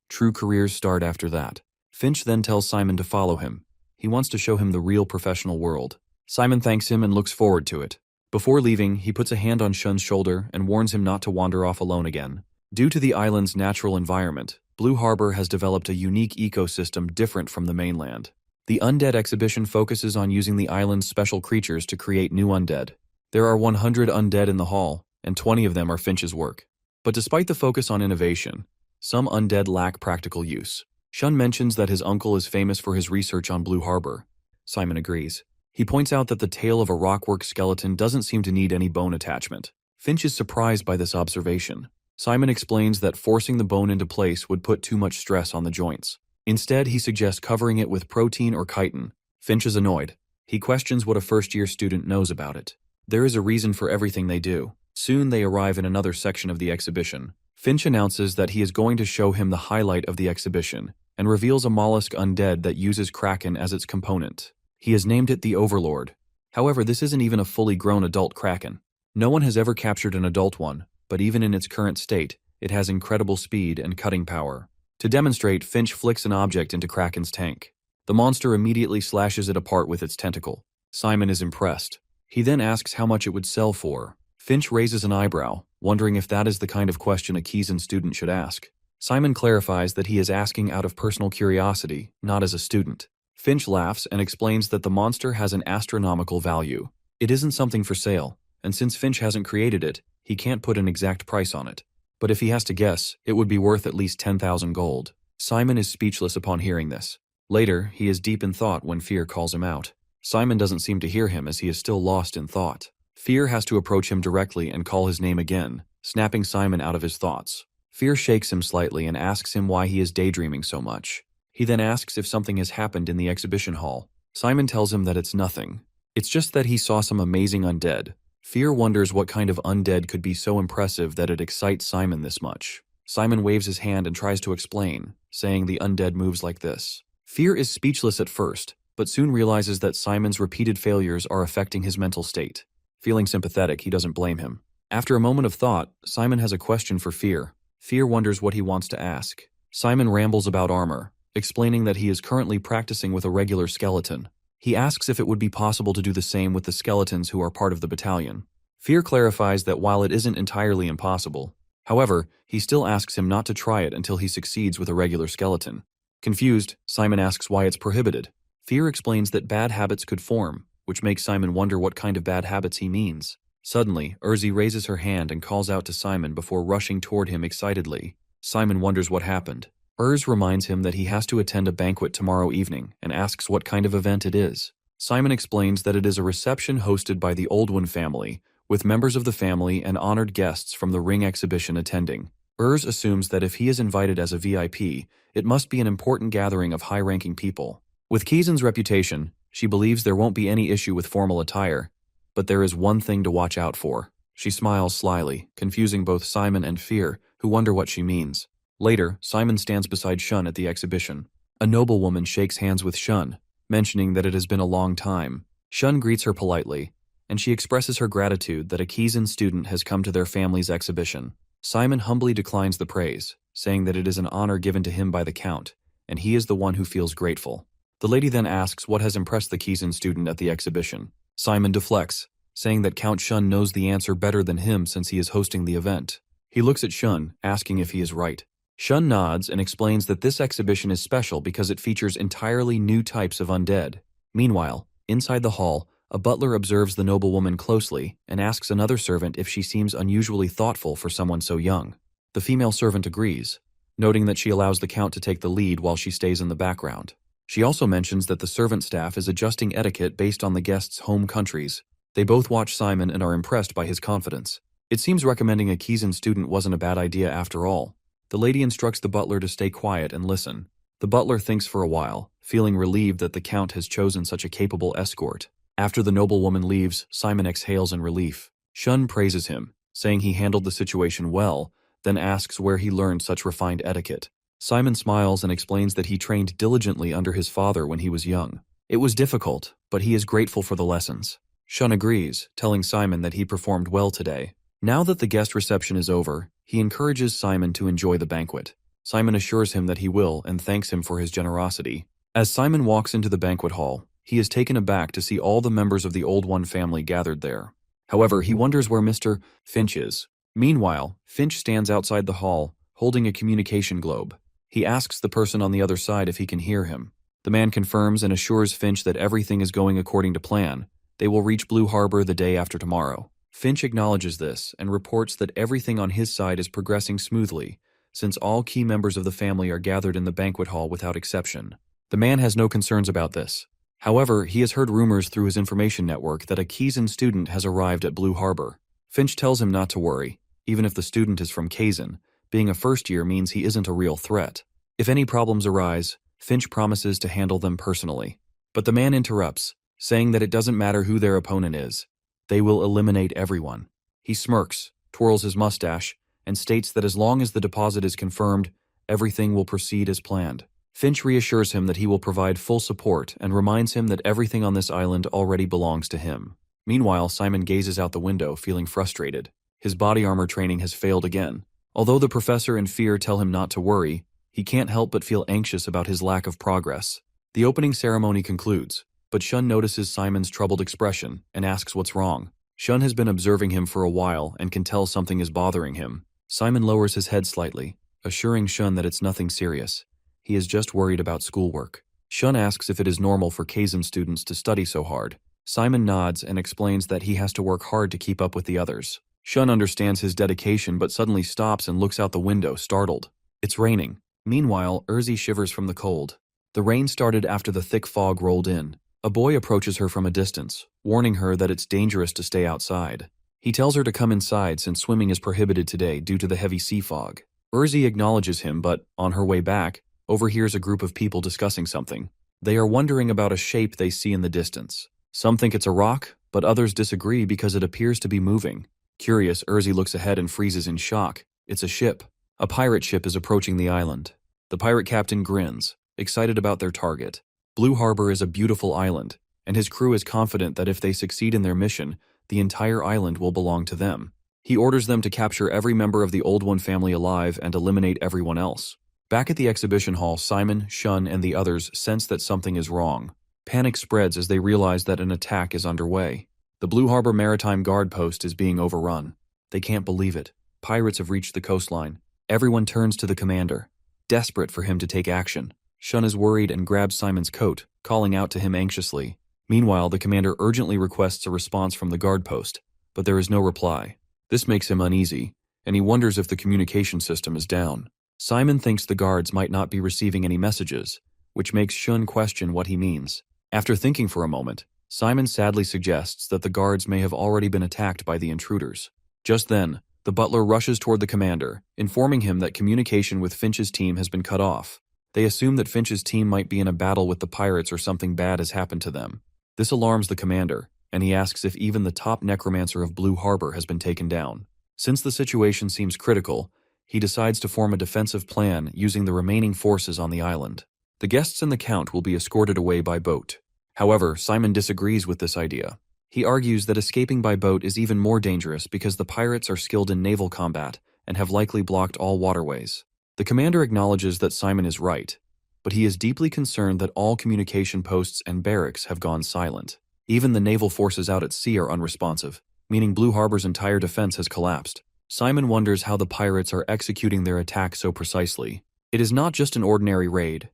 [SPEAKER 1] True careers start after that. Finch then tells Simon to follow him. He wants to show him the real professional world. Simon thanks him and looks forward to it. Before leaving, he puts a hand on Shun's shoulder and warns him not to wander off alone again. Due to the island's natural environment, Blue Harbor has developed a unique ecosystem different from the mainland. The Undead exhibition focuses on using the island's special creatures to create new undead. There are 100 undead in the hall, and 20 of them are Finch's work. But despite the focus on innovation, some undead lack practical use. Shun mentions that his uncle is famous for his research on Blue Harbor. Simon agrees. He points out that the tail of a rockwork skeleton doesn't seem to need any bone attachment. Finch is surprised by this observation. Simon explains that forcing the bone into place would put too much stress on the joints. Instead, he suggests covering it with protein or chitin. Finch is annoyed. He questions what a first-year student knows about it. There is a reason for everything they do. Soon they arrive in another section of the exhibition. Finch announces that he is going to show him the highlight of the exhibition, and reveals a mollusk undead that uses kraken as its component. He has named it the Overlord. However, this isn't even a fully grown adult kraken. No one has ever captured an adult one, but even in its current state, it has incredible speed and cutting power. To demonstrate, Finch flicks an object into Kraken's tank. The monster immediately slashes it apart with its tentacle. Simon is impressed. He then asks how much it would sell for. Finch raises an eyebrow, wondering if that is the kind of question a Kizan student should ask. Simon clarifies that he is asking out of personal curiosity, not as a student. Finch laughs and explains that the monster has an astronomical value. It isn't something for sale, and since Finch hasn't created it, he can't put an exact price on it. But if he has to guess, it would be worth at least 10,000 gold. Simon is speechless upon hearing this. Later, he is deep in thought when Fear calls him out. Simon doesn't seem to hear him as he is still lost in thought. Fear has to approach him directly and call his name again, snapping Simon out of his thoughts. Fear shakes him slightly and asks him why he is daydreaming so much. He then asks if something has happened in the exhibition hall. Simon tells him that it's nothing. It's just that he saw some amazing undead. Fear wonders what kind of undead could be so impressive that it excites Simon this much. Simon waves his hand and tries to explain, saying the undead moves like this. Fear is speechless at first, but soon realizes that Simon's repeated failures are affecting his mental state. Feeling sympathetic, he doesn't blame him. After a moment of thought, Simon has a question for Fear. Fear wonders what he wants to ask. Simon rambles about armor, explaining that he is currently practicing with a regular skeleton. He asks if it would be possible to do the same with the skeletons who are part of the battalion. Fear clarifies that while it isn't entirely impossible, however, he still asks him not to try it until he succeeds with a regular skeleton. Confused, Simon asks why it's prohibited. Fear explains that bad habits could form, which makes Simon wonder what kind of bad habits he means. Suddenly, Urzi raises her hand and calls out to Simon before rushing toward him excitedly. Simon wonders what happened. Urz reminds him that he has to attend a banquet tomorrow evening and asks what kind of event it is. Simon explains that it is a reception hosted by the Oldwin family, with members of the family and honored guests from the ring exhibition attending. Urz assumes that if he is invited as a VIP, it must be an important gathering of high-ranking people. With Kizan's reputation, she believes there won't be any issue with formal attire, but there is one thing to watch out for. She smiles slyly, confusing both Simon and Fear, who wonder what she means. Later, Simon stands beside Shun at the exhibition. A noblewoman shakes hands with Shun, mentioning that it has been a long time. Shun greets her politely, and she expresses her gratitude that a Kizan student has come to their family's exhibition. Simon humbly declines the praise, saying that it is an honor given to him by the Count, and he is the one who feels grateful. The lady then asks what has impressed the Kizan student at the exhibition. Simon deflects, saying that Count Shun knows the answer better than him since he is hosting the event. He looks at Shun, asking if he is right. Shun nods and explains that this exhibition is special because it features entirely new types of undead. Meanwhile, inside the hall, a butler observes the noblewoman closely and asks another servant if she seems unusually thoughtful for someone so young. The female servant agrees, noting that she allows the Count to take the lead while she stays in the background. She also mentions that the servant staff is adjusting etiquette based on the guests' home countries. They both watch Simon and are impressed by his confidence. It seems recommending a Kizan student wasn't a bad idea after all. The lady instructs the butler to stay quiet and listen. The butler thinks for a while, feeling relieved that the Count has chosen such a capable escort. After the noblewoman leaves, Simon exhales in relief. Shun praises him, saying he handled the situation well, then asks where he learned such refined etiquette. Simon smiles and explains that he trained diligently under his father when he was young. It was difficult, but he is grateful for the lessons. Shun agrees, telling Simon that he performed well today. Now that the guest reception is over, he encourages Simon to enjoy the banquet. Simon assures him that he will and thanks him for his generosity. As Simon walks into the banquet hall, he is taken aback to see all the members of the Old One family gathered there. However, he wonders where Mr. Finch is. Meanwhile, Finch stands outside the hall, holding a communication globe. He asks the person on the other side if he can hear him. The man confirms and assures Finch that everything is going according to plan. They will reach Blue Harbor the day after tomorrow. Finch acknowledges this and reports that everything on his side is progressing smoothly, since all key members of the family are gathered in the banquet hall without exception. The man has no concerns about this. However, he has heard rumors through his information network that a Kazan student has arrived at Blue Harbor. Finch tells him not to worry, even if the student is from Kazan. Being a first year means he isn't a real threat. If any problems arise, Finch promises to handle them personally. But the man interrupts, saying that it doesn't matter who their opponent is. They will eliminate everyone. He smirks, twirls his mustache, and states that as long as the deposit is confirmed, everything will proceed as planned. Finch reassures him that he will provide full support and reminds him that everything on this island already belongs to him. Meanwhile, Simon gazes out the window, feeling frustrated. His body armor training has failed again. Although the professor and Fear tell him not to worry, he can't help but feel anxious about his lack of progress. The opening ceremony concludes, but Shun notices Simon's troubled expression and asks what's wrong. Shun has been observing him for a while and can tell something is bothering him. Simon lowers his head slightly, assuring Shun that it's nothing serious. He is just worried about schoolwork. Shun asks if it is normal for Kazan students to study so hard. Simon nods and explains that he has to work hard to keep up with the others. Shun understands his dedication but suddenly stops and looks out the window, startled. It's raining. Meanwhile, Urzi shivers from the cold. The rain started after the thick fog rolled in. A boy approaches her from a distance, warning her that it's dangerous to stay outside. He tells her to come inside since swimming is prohibited today due to the heavy sea fog. Urzi acknowledges him but, on her way back, overhears a group of people discussing something. They are wondering about a shape they see in the distance. Some think it's a rock, but others disagree because it appears to be moving. Curious, Urzi looks ahead and freezes in shock. It's a ship. A pirate ship is approaching the island. The pirate captain grins, excited about their target. Blue Harbor is a beautiful island, and his crew is confident that if they succeed in their mission, the entire island will belong to them. He orders them to capture every member of the Old One family alive and eliminate everyone else. Back at the exhibition hall, Simon, Shun, and the others sense that something is wrong. Panic spreads as they realize that an attack is underway. The Blue Harbor Maritime Guard Post is being overrun. They can't believe it. Pirates have reached the coastline. Everyone turns to the commander, desperate for him to take action. Shun is worried and grabs Simon's coat, calling out to him anxiously. Meanwhile, the commander urgently requests a response from the guard post, but there is no reply. This makes him uneasy, and he wonders if the communication system is down. Simon thinks the guards might not be receiving any messages, which makes Shun question what he means. After thinking for a moment, Simon sadly suggests that the guards may have already been attacked by the intruders. Just then, the butler rushes toward the commander, informing him that communication with Finch's team has been cut off. They assume that Finch's team might be in a battle with the pirates or something bad has happened to them. This alarms the commander, and he asks if even the top necromancer of Blue Harbor has been taken down. Since the situation seems critical, he decides to form a defensive plan using the remaining forces on the island. The guests and the Count will be escorted away by boat. However, Simon disagrees with this idea. He argues that escaping by boat is even more dangerous because the pirates are skilled in naval combat and have likely blocked all waterways. The commander acknowledges that Simon is right, but he is deeply concerned that all communication posts and barracks have gone silent. Even the naval forces out at sea are unresponsive, meaning Blue Harbor's entire defense has collapsed. Simon wonders how the pirates are executing their attack so precisely. It is not just an ordinary raid.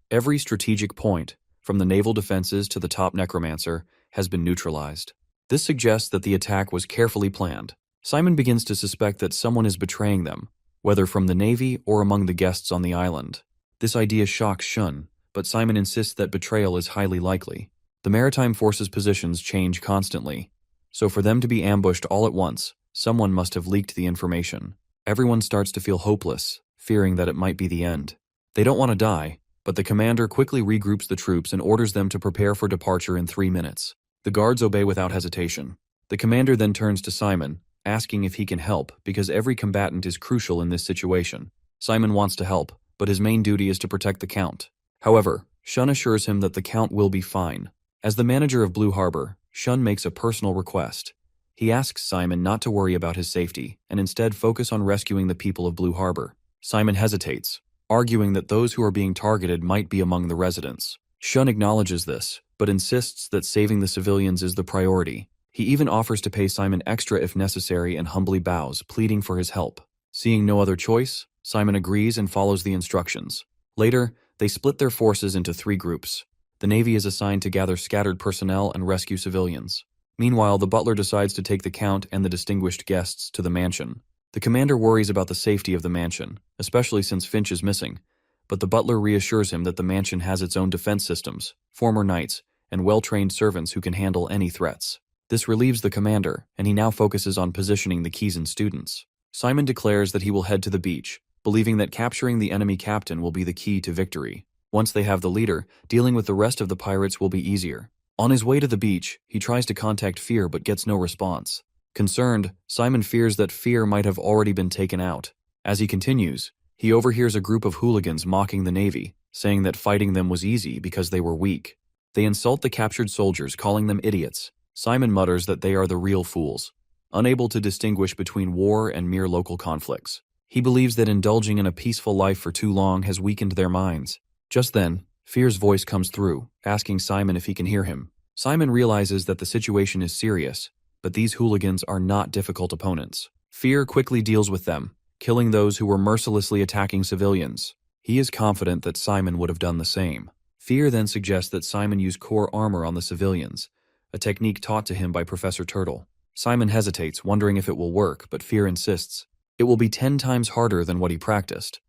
[SPEAKER 1] Every strategic point, from the naval defenses to the top necromancer, has been neutralized. This suggests that the attack was carefully planned. Simon begins to suspect that someone is betraying them, whether from the Navy or among the guests on the island. This idea shocks Shun, but Simon insists that betrayal is highly likely. The maritime forces' positions change constantly, so for them to be ambushed all at once, someone must have leaked the information. Everyone starts to feel hopeless, fearing that it might be the end. They don't want to die, but the commander quickly regroups the troops and orders them to prepare for departure in 3 minutes. The guards obey without hesitation. The commander then turns to Simon, asking if he can help because every combatant is crucial in this situation. Simon wants to help, but his main duty is to protect the Count. However, Shun assures him that the Count will be fine. As the manager of Blue Harbor, Shun makes a personal request. He asks Simon not to worry about his safety and instead focus on rescuing the people of Blue Harbor. Simon hesitates, arguing that those who are being targeted might be among the residents. Shun acknowledges this, but insists that saving the civilians is the priority. He even offers to pay Simon extra if necessary and humbly bows, pleading for his help. Seeing no other choice, Simon agrees and follows the instructions. Later, they split their forces into 3 groups. The Navy is assigned to gather scattered personnel and rescue civilians. Meanwhile, the butler decides to take the Count and the distinguished guests to the mansion. The commander worries about the safety of the mansion, especially since Finch is missing, but the butler reassures him that the mansion has its own defense systems, former knights, and well-trained servants who can handle any threats. This relieves the commander, and he now focuses on positioning the Kizan students. Simon declares that he will head to the beach, believing that capturing the enemy captain will be the key to victory. Once they have the leader, dealing with the rest of the pirates will be easier. On his way to the beach, he tries to contact Fear but gets no response. Concerned, Simon fears that Fear might have already been taken out. As he continues, he overhears a group of hooligans mocking the Navy, saying that fighting them was easy because they were weak. They insult the captured soldiers, calling them idiots. Simon mutters that they are the real fools, unable to distinguish between war and mere local conflicts. He believes that indulging in a peaceful life for too long has weakened their minds. Just then, Fear's voice comes through, asking Simon if he can hear him. Simon realizes that the situation is serious, but these hooligans are not difficult opponents. Fear quickly deals with them, killing those who were mercilessly attacking civilians. He is confident that Simon would have done the same. Fear then suggests that Simon use core armor on the civilians, a technique taught to him by Professor Turtle. Simon hesitates, wondering if it will work, but Fear insists. It will be 10 times harder than what he practiced.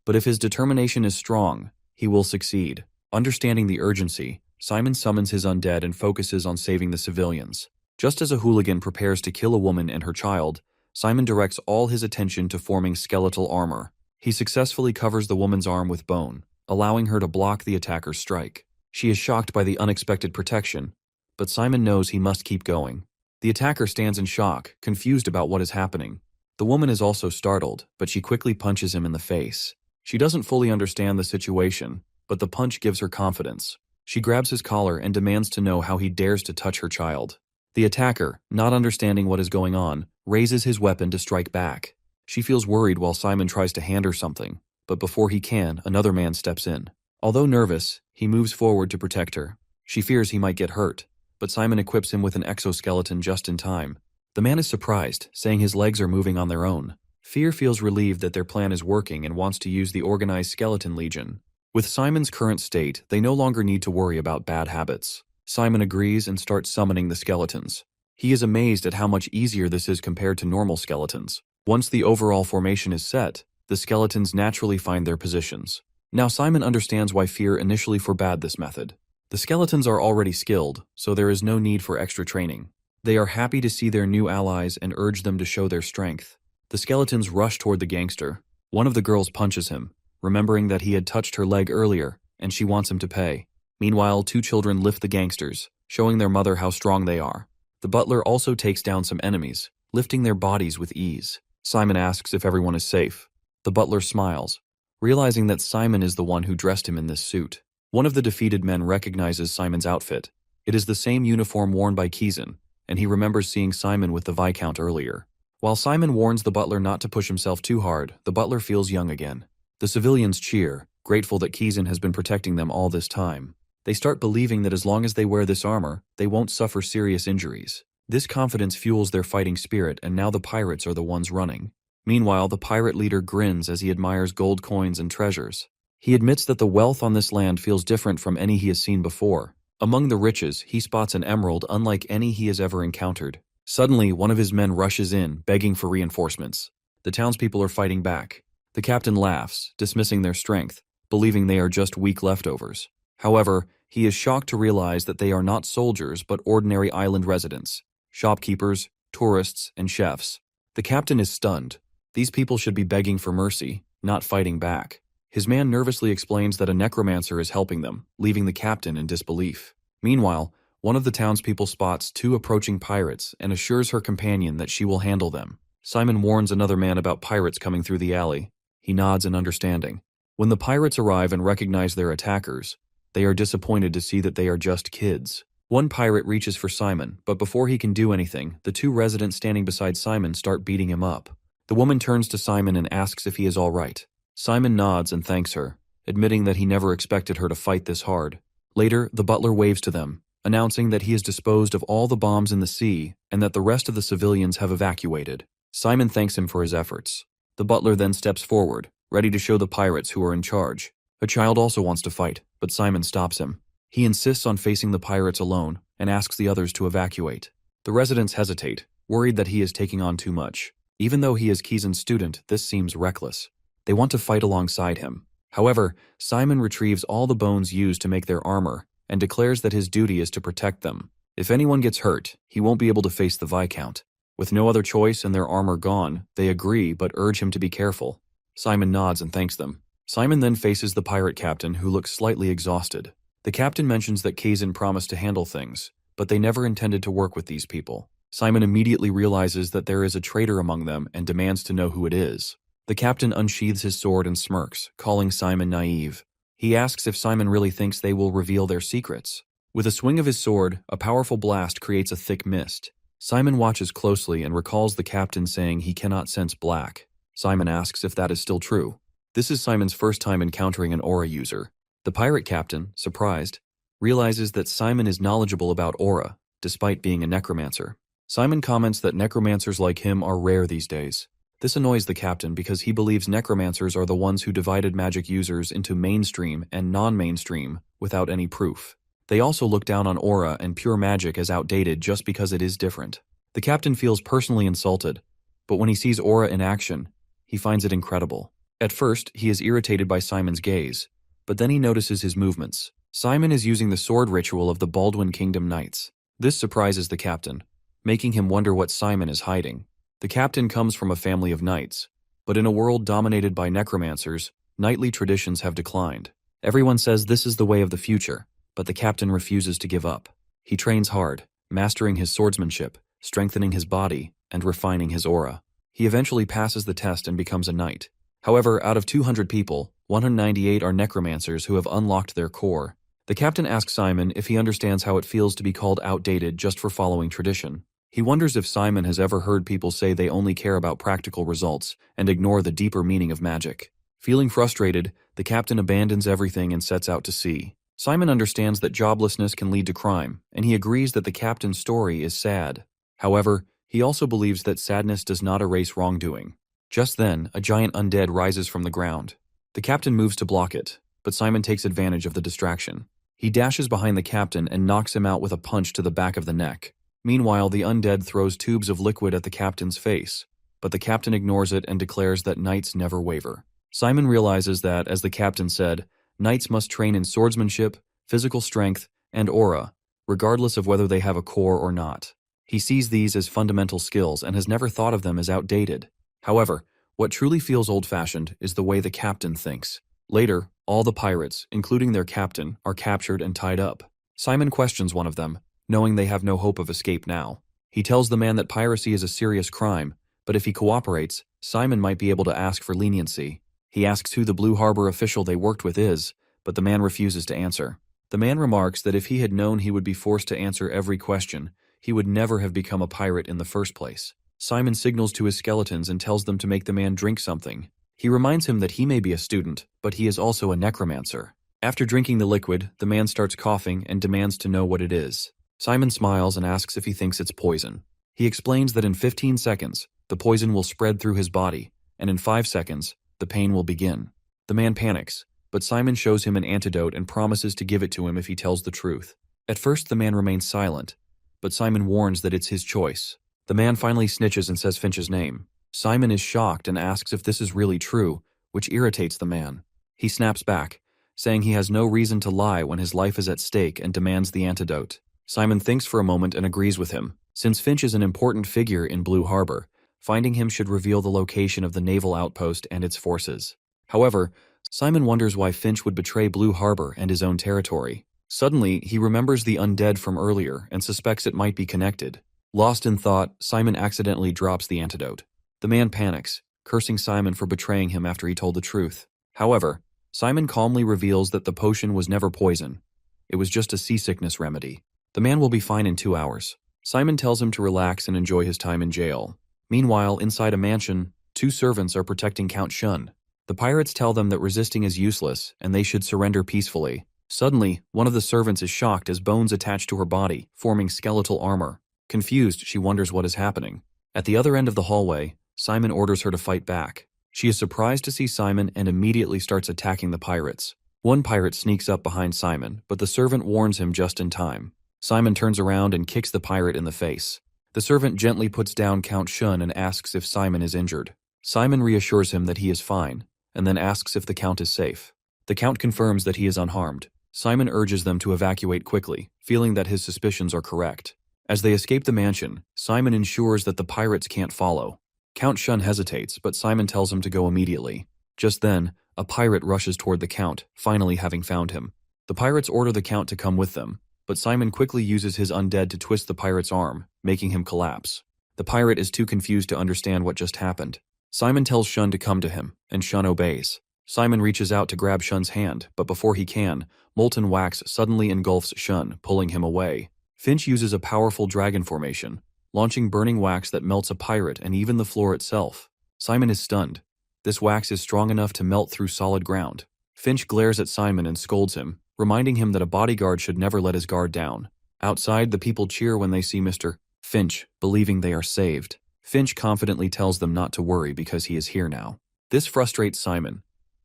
[SPEAKER 1] But if his determination is strong, he will succeed. Understanding the urgency, Simon summons his undead and focuses on saving the civilians. Just as a hooligan prepares to kill a woman and her child, Simon directs all his attention to forming skeletal armor. He successfully covers the woman's arm with bone, allowing her to block the attacker's strike. She is shocked by the unexpected protection, but Simon knows he must keep going. The attacker stands in shock, confused about what is happening. The woman is also startled, but she quickly punches him in the face. She doesn't fully understand the situation, but the punch gives her confidence. She grabs his collar and demands to know how he dares to touch her child. The attacker, not understanding what is going on, raises his weapon to strike back. She feels worried while Simon tries to hand her something, but before he can, another man steps in. Although nervous, he moves forward to protect her. She fears he might get hurt, but Simon equips him with an exoskeleton just in time. The man is surprised, saying his legs are moving on their own. Fear feels relieved that their plan is working and wants to use the organized skeleton legion. With Simon's current state, they no longer need to worry about bad habits. Simon agrees and starts summoning the skeletons. He is amazed at how much easier this is compared to normal skeletons. Once the overall formation is set, the skeletons naturally find their positions. Now Simon understands why Fear initially forbade this method. The skeletons are already skilled, so there is no need for extra training. They are happy to see their new allies and urge them to show their strength. The skeletons rush toward the gangster. One of the girls punches him, remembering that he had touched her leg earlier, and she wants him to pay. Meanwhile, 2 children lift the gangsters, showing their mother how strong they are. The butler also takes down some enemies, lifting their bodies with ease. Simon asks if everyone is safe. The butler smiles, realizing that Simon is the one who dressed him in this suit. One of the defeated men recognizes Simon's outfit. It is the same uniform worn by Kizan, and he remembers seeing Simon with the Viscount earlier. While Simon warns the butler not to push himself too hard, the butler feels young again. The civilians cheer, grateful that Kizan has been protecting them all this time. They start believing that as long as they wear this armor, they won't suffer serious injuries. This confidence fuels their fighting spirit, and now the pirates are the ones running. Meanwhile, the pirate leader grins as he admires gold coins and treasures. He admits that the wealth on this land feels different from any he has seen before. Among the riches, he spots an emerald unlike any he has ever encountered. Suddenly, one of his men rushes in, begging for reinforcements. The townspeople are fighting back. The captain laughs, dismissing their strength, believing they are just weak leftovers. However, he is shocked to realize that they are not soldiers but ordinary island residents, shopkeepers, tourists, and chefs. The captain is stunned. These people should be begging for mercy, not fighting back. His man nervously explains that a necromancer is helping them, leaving the captain in disbelief. Meanwhile, one of the townspeople spots 2 approaching pirates and assures her companion that she will handle them. Simon warns another man about pirates coming through the alley. He nods in understanding. When the pirates arrive and recognize their attackers, they are disappointed to see that they are just kids. One pirate reaches for Simon, but before he can do anything, the two residents standing beside Simon start beating him up. The woman turns to Simon and asks if he is all right. Simon nods and thanks her, admitting that he never expected her to fight this hard. Later, the butler waves to them, announcing that he has disposed of all the bombs in the sea and that the rest of the civilians have evacuated. Simon thanks him for his efforts. The butler then steps forward, ready to show the pirates who are in charge. A child also wants to fight, but Simon stops him. He insists on facing the pirates alone and asks the others to evacuate. The residents hesitate, worried that he is taking on too much. Even though he is Kizun's student, this seems reckless. They want to fight alongside him. However, Simon retrieves all the bones used to make their armor and declares that his duty is to protect them. If anyone gets hurt, he won't be able to face the Viscount. With no other choice and their armor gone, they agree but urge him to be careful. Simon nods and thanks them. Simon then faces the pirate captain, who looks slightly exhausted. The captain mentions that Kazin promised to handle things, but they never intended to work with these people. Simon immediately realizes that there is a traitor among them and demands to know who it is. The captain unsheathes his sword and smirks, calling Simon naive. He asks if Simon really thinks they will reveal their secrets. With a swing of his sword, a powerful blast creates a thick mist. Simon watches closely and recalls the captain saying he cannot sense black. Simon asks if that is still true. This is Simon's first time encountering an aura user. The pirate captain, surprised, realizes that Simon is knowledgeable about aura, despite being a necromancer. Simon comments that necromancers like him are rare these days. This annoys the captain because he believes necromancers are the ones who divided magic users into mainstream and non-mainstream without any proof. They also look down on aura and pure magic as outdated just because it is different. The captain feels personally insulted, but when he sees aura in action, he finds it incredible. At first, he is irritated by Simon's gaze, but then he notices his movements. Simon is using the sword ritual of the Baldwin Kingdom Knights. This surprises the captain, making him wonder what Simon is hiding. The captain comes from a family of knights, but in a world dominated by necromancers, knightly traditions have declined. Everyone says this is the way of the future, but the captain refuses to give up. He trains hard, mastering his swordsmanship, strengthening his body, and refining his aura. He eventually passes the test and becomes a knight. However, out of 200 people, 198 are necromancers who have unlocked their core. The captain asks Simon if he understands how it feels to be called outdated just for following tradition. He wonders if Simon has ever heard people say they only care about practical results and ignore the deeper meaning of magic. Feeling frustrated, the captain abandons everything and sets out to sea. Simon understands that joblessness can lead to crime, and he agrees that the captain's story is sad. However, he also believes that sadness does not erase wrongdoing. Just then, a giant undead rises from the ground. The captain moves to block it, but Simon takes advantage of the distraction. He dashes behind the captain and knocks him out with a punch to the back of the neck. Meanwhile, the undead throws tubes of liquid at the captain's face, but the captain ignores it and declares that knights never waver. Simon realizes that, as the captain said, knights must train in swordsmanship, physical strength, and aura, regardless of whether they have a core or not. He sees these as fundamental skills and has never thought of them as outdated. However, what truly feels old-fashioned is the way the captain thinks. Later, all the pirates, including their captain, are captured and tied up. Simon questions one of them, knowing they have no hope of escape now. He tells the man that piracy is a serious crime, but if he cooperates, Simon might be able to ask for leniency. He asks who the Blue Harbor official they worked with is, but the man refuses to answer. The man remarks that if he had known he would be forced to answer every question, he would never have become a pirate in the first place. Simon signals to his skeletons and tells them to make the man drink something. He reminds him that he may be a student, but he is also a necromancer. After drinking the liquid, the man starts coughing and demands to know what it is. Simon smiles and asks if he thinks it's poison. He explains that in 15 seconds, the poison will spread through his body, and in 5 seconds, the pain will begin. The man panics, but Simon shows him an antidote and promises to give it to him if he tells the truth. At first, the man remains silent, but Simon warns that it's his choice. The man finally snitches and says Finch's name. Simon is shocked and asks if this is really true, which irritates the man. He snaps back, saying he has no reason to lie when his life is at stake and demands the antidote. Simon thinks for a moment and agrees with him. Since Finch is an important figure in Blue Harbor, finding him should reveal the location of the naval outpost and its forces. However, Simon wonders why Finch would betray Blue Harbor and his own territory. Suddenly, he remembers the undead from earlier and suspects it might be connected. Lost in thought, Simon accidentally drops the antidote. The man panics, cursing Simon for betraying him after he told the truth. However, Simon calmly reveals that the potion was never poison. It was just a seasickness remedy. The man will be fine in 2 hours. Simon tells him to relax and enjoy his time in jail. Meanwhile, inside a mansion, 2 servants are protecting Count Shun. The pirates tell them that resisting is useless and they should surrender peacefully. Suddenly, one of the servants is shocked as bones attach to her body, forming skeletal armor. Confused, she wonders what is happening. At the other end of the hallway, Simon orders her to fight back. She is surprised to see Simon and immediately starts attacking the pirates. One pirate sneaks up behind Simon, but the servant warns him just in time. Simon turns around and kicks the pirate in the face. The servant gently puts down Count Shun and asks if Simon is injured. Simon reassures him that he is fine, and then asks if the Count is safe. The Count confirms that he is unharmed. Simon urges them to evacuate quickly, feeling that his suspicions are correct. As they escape the mansion, Simon ensures that the pirates can't follow. Count Shun hesitates, but Simon tells him to go immediately. Just then, a pirate rushes toward the Count, finally having found him. The pirates order the Count to come with them, but Simon quickly uses his undead to twist the pirate's arm, making him collapse. The pirate is too confused to understand what just happened. Simon tells Shun to come to him, and Shun obeys. Simon reaches out to grab Shun's hand, but before he can, molten wax suddenly engulfs Shun, pulling him away. Finch uses a powerful dragon formation, launching burning wax that melts a pirate and even the floor itself. Simon is stunned. This wax is strong enough to melt through solid ground. Finch glares at Simon and scolds him, reminding him that a bodyguard should never let his guard down. Outside, the people cheer when they see Mr. Finch, believing they are saved. Finch confidently tells them not to worry because he is here now. This frustrates Simon.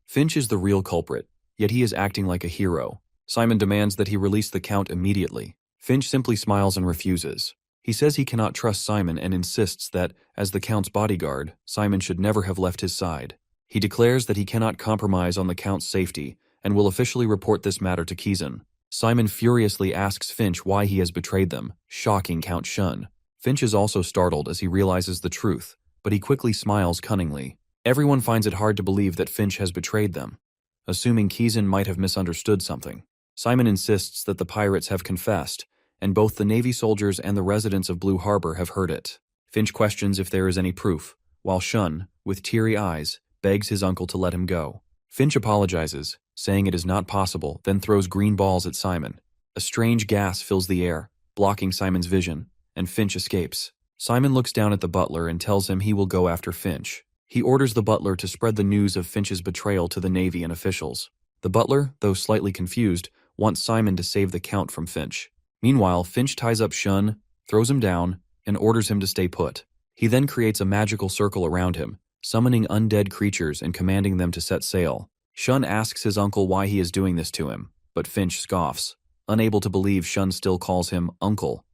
[SPEAKER 1] Finch is the real culprit, yet he is acting like a hero. Simon demands that he release the Count immediately. Finch simply smiles and refuses. He says he cannot trust Simon and insists that, as the Count's bodyguard, Simon should never have left his side. He declares that he cannot compromise on the Count's safety and will officially report this matter to Kizan. Simon furiously asks Finch why he has betrayed them, shocking Count Shun. Finch is also startled as he realizes the truth, but he quickly smiles cunningly. Everyone finds it hard to believe that Finch has betrayed them, assuming Kizan might have misunderstood something. Simon insists that the pirates have confessed, and both the Navy soldiers and the residents of Blue Harbor have heard it. Finch questions if there is any proof, while Shun, with teary eyes, begs his uncle to let him go. Finch apologizes, saying it is not possible, then throws green balls at Simon. A strange gas fills the air, blocking Simon's vision, and Finch escapes. Simon looks down at the butler and tells him he will go after Finch. He orders the butler to spread the news of Finch's betrayal to the Navy and officials. The butler, though slightly confused, wants Simon to save the Count from Finch. Meanwhile, Finch ties up Shun, throws him down, and orders him to stay put. He then creates a magical circle around him, summoning undead creatures and commanding them to set sail. Shun asks his uncle why he is doing this to him, but Finch scoffs. Unable to believe Shun still calls him uncle.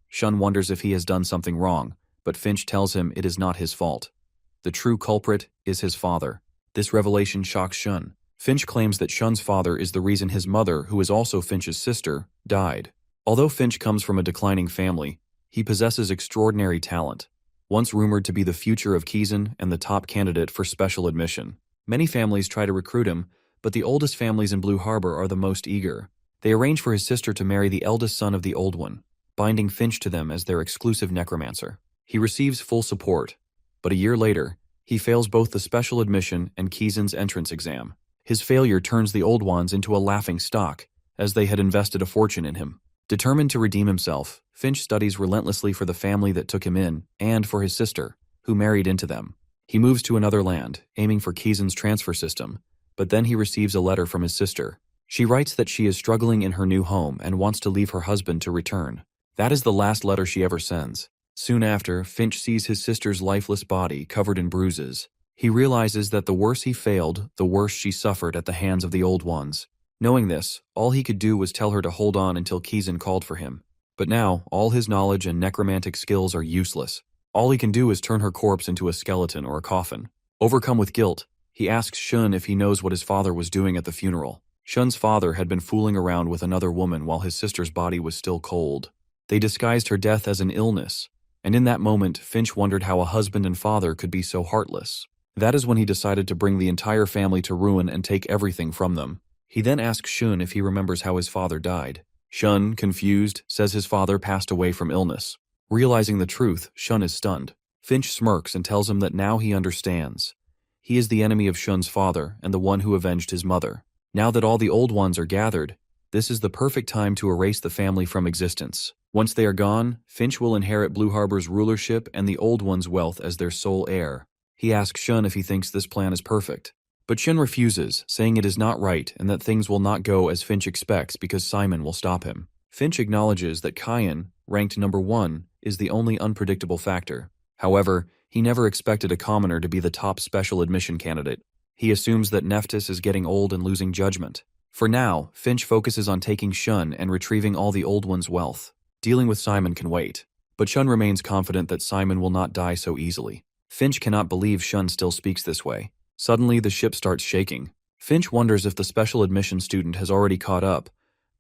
[SPEAKER 1] Shun wonders if he has done something wrong, but Finch tells him it is not his fault. The true culprit is his father. This revelation shocks Shun. Finch claims that Shun's father is the reason his mother, who is also Finch's sister, died. Although Finch comes from a declining family, he possesses extraordinary talent. Once rumored to be the future of Kizan and the top candidate for special admission. Many families try to recruit him, but the oldest families in Blue Harbor are the most eager. They arrange for his sister to marry the eldest son of the old one, binding Finch to them as their exclusive necromancer. He receives full support, but a year later, he fails both the special admission and Kizan's entrance exam. His failure turns the old ones into a laughing stock, as they had invested a fortune in him. Determined to redeem himself, Finch studies relentlessly for the family that took him in, and for his sister, who married into them. He moves to another land, aiming for Kizan's transfer system, but then he receives a letter from his sister. She writes that she is struggling in her new home and wants to leave her husband to return. That is the last letter she ever sends. Soon after, Finch sees his sister's lifeless body covered in bruises. He realizes that the worse he failed, the worse she suffered at the hands of the old ones. Knowing this, all he could do was tell her to hold on until Kizan called for him. But now, all his knowledge and necromantic skills are useless. All he can do is turn her corpse into a skeleton or a coffin. Overcome with guilt, he asks Shun if he knows what his father was doing at the funeral. Shun's father had been fooling around with another woman while his sister's body was still cold. They disguised her death as an illness, and in that moment, Finch wondered how a husband and father could be so heartless. That is when he decided to bring the entire family to ruin and take everything from them. He then asks Shun if he remembers how his father died. Shun, confused, says his father passed away from illness. Realizing the truth, Shun is stunned. Finch smirks and tells him that now he understands. He is the enemy of Shun's father and the one who avenged his mother. Now that all the old ones are gathered, This is the perfect time to erase the family from existence. Once they are gone, Finch will inherit Blue Harbor's rulership and the Old One's wealth as their sole heir. He asks Shun if he thinks this plan is perfect. But Shun refuses, saying it is not right and that things will not go as Finch expects because Simon will stop him. Finch acknowledges that Kyan, ranked number 1, is the only unpredictable factor. However, he never expected a commoner to be the top special admission candidate. He assumes that Nephthys is getting old and losing judgment. For now, Finch focuses on taking Shun and retrieving all the Old One's wealth. Dealing with Simon can wait. But Shun remains confident that Simon will not die so easily. Finch cannot believe Shun still speaks this way. Suddenly, the ship starts shaking. Finch wonders if the special admission student has already caught up,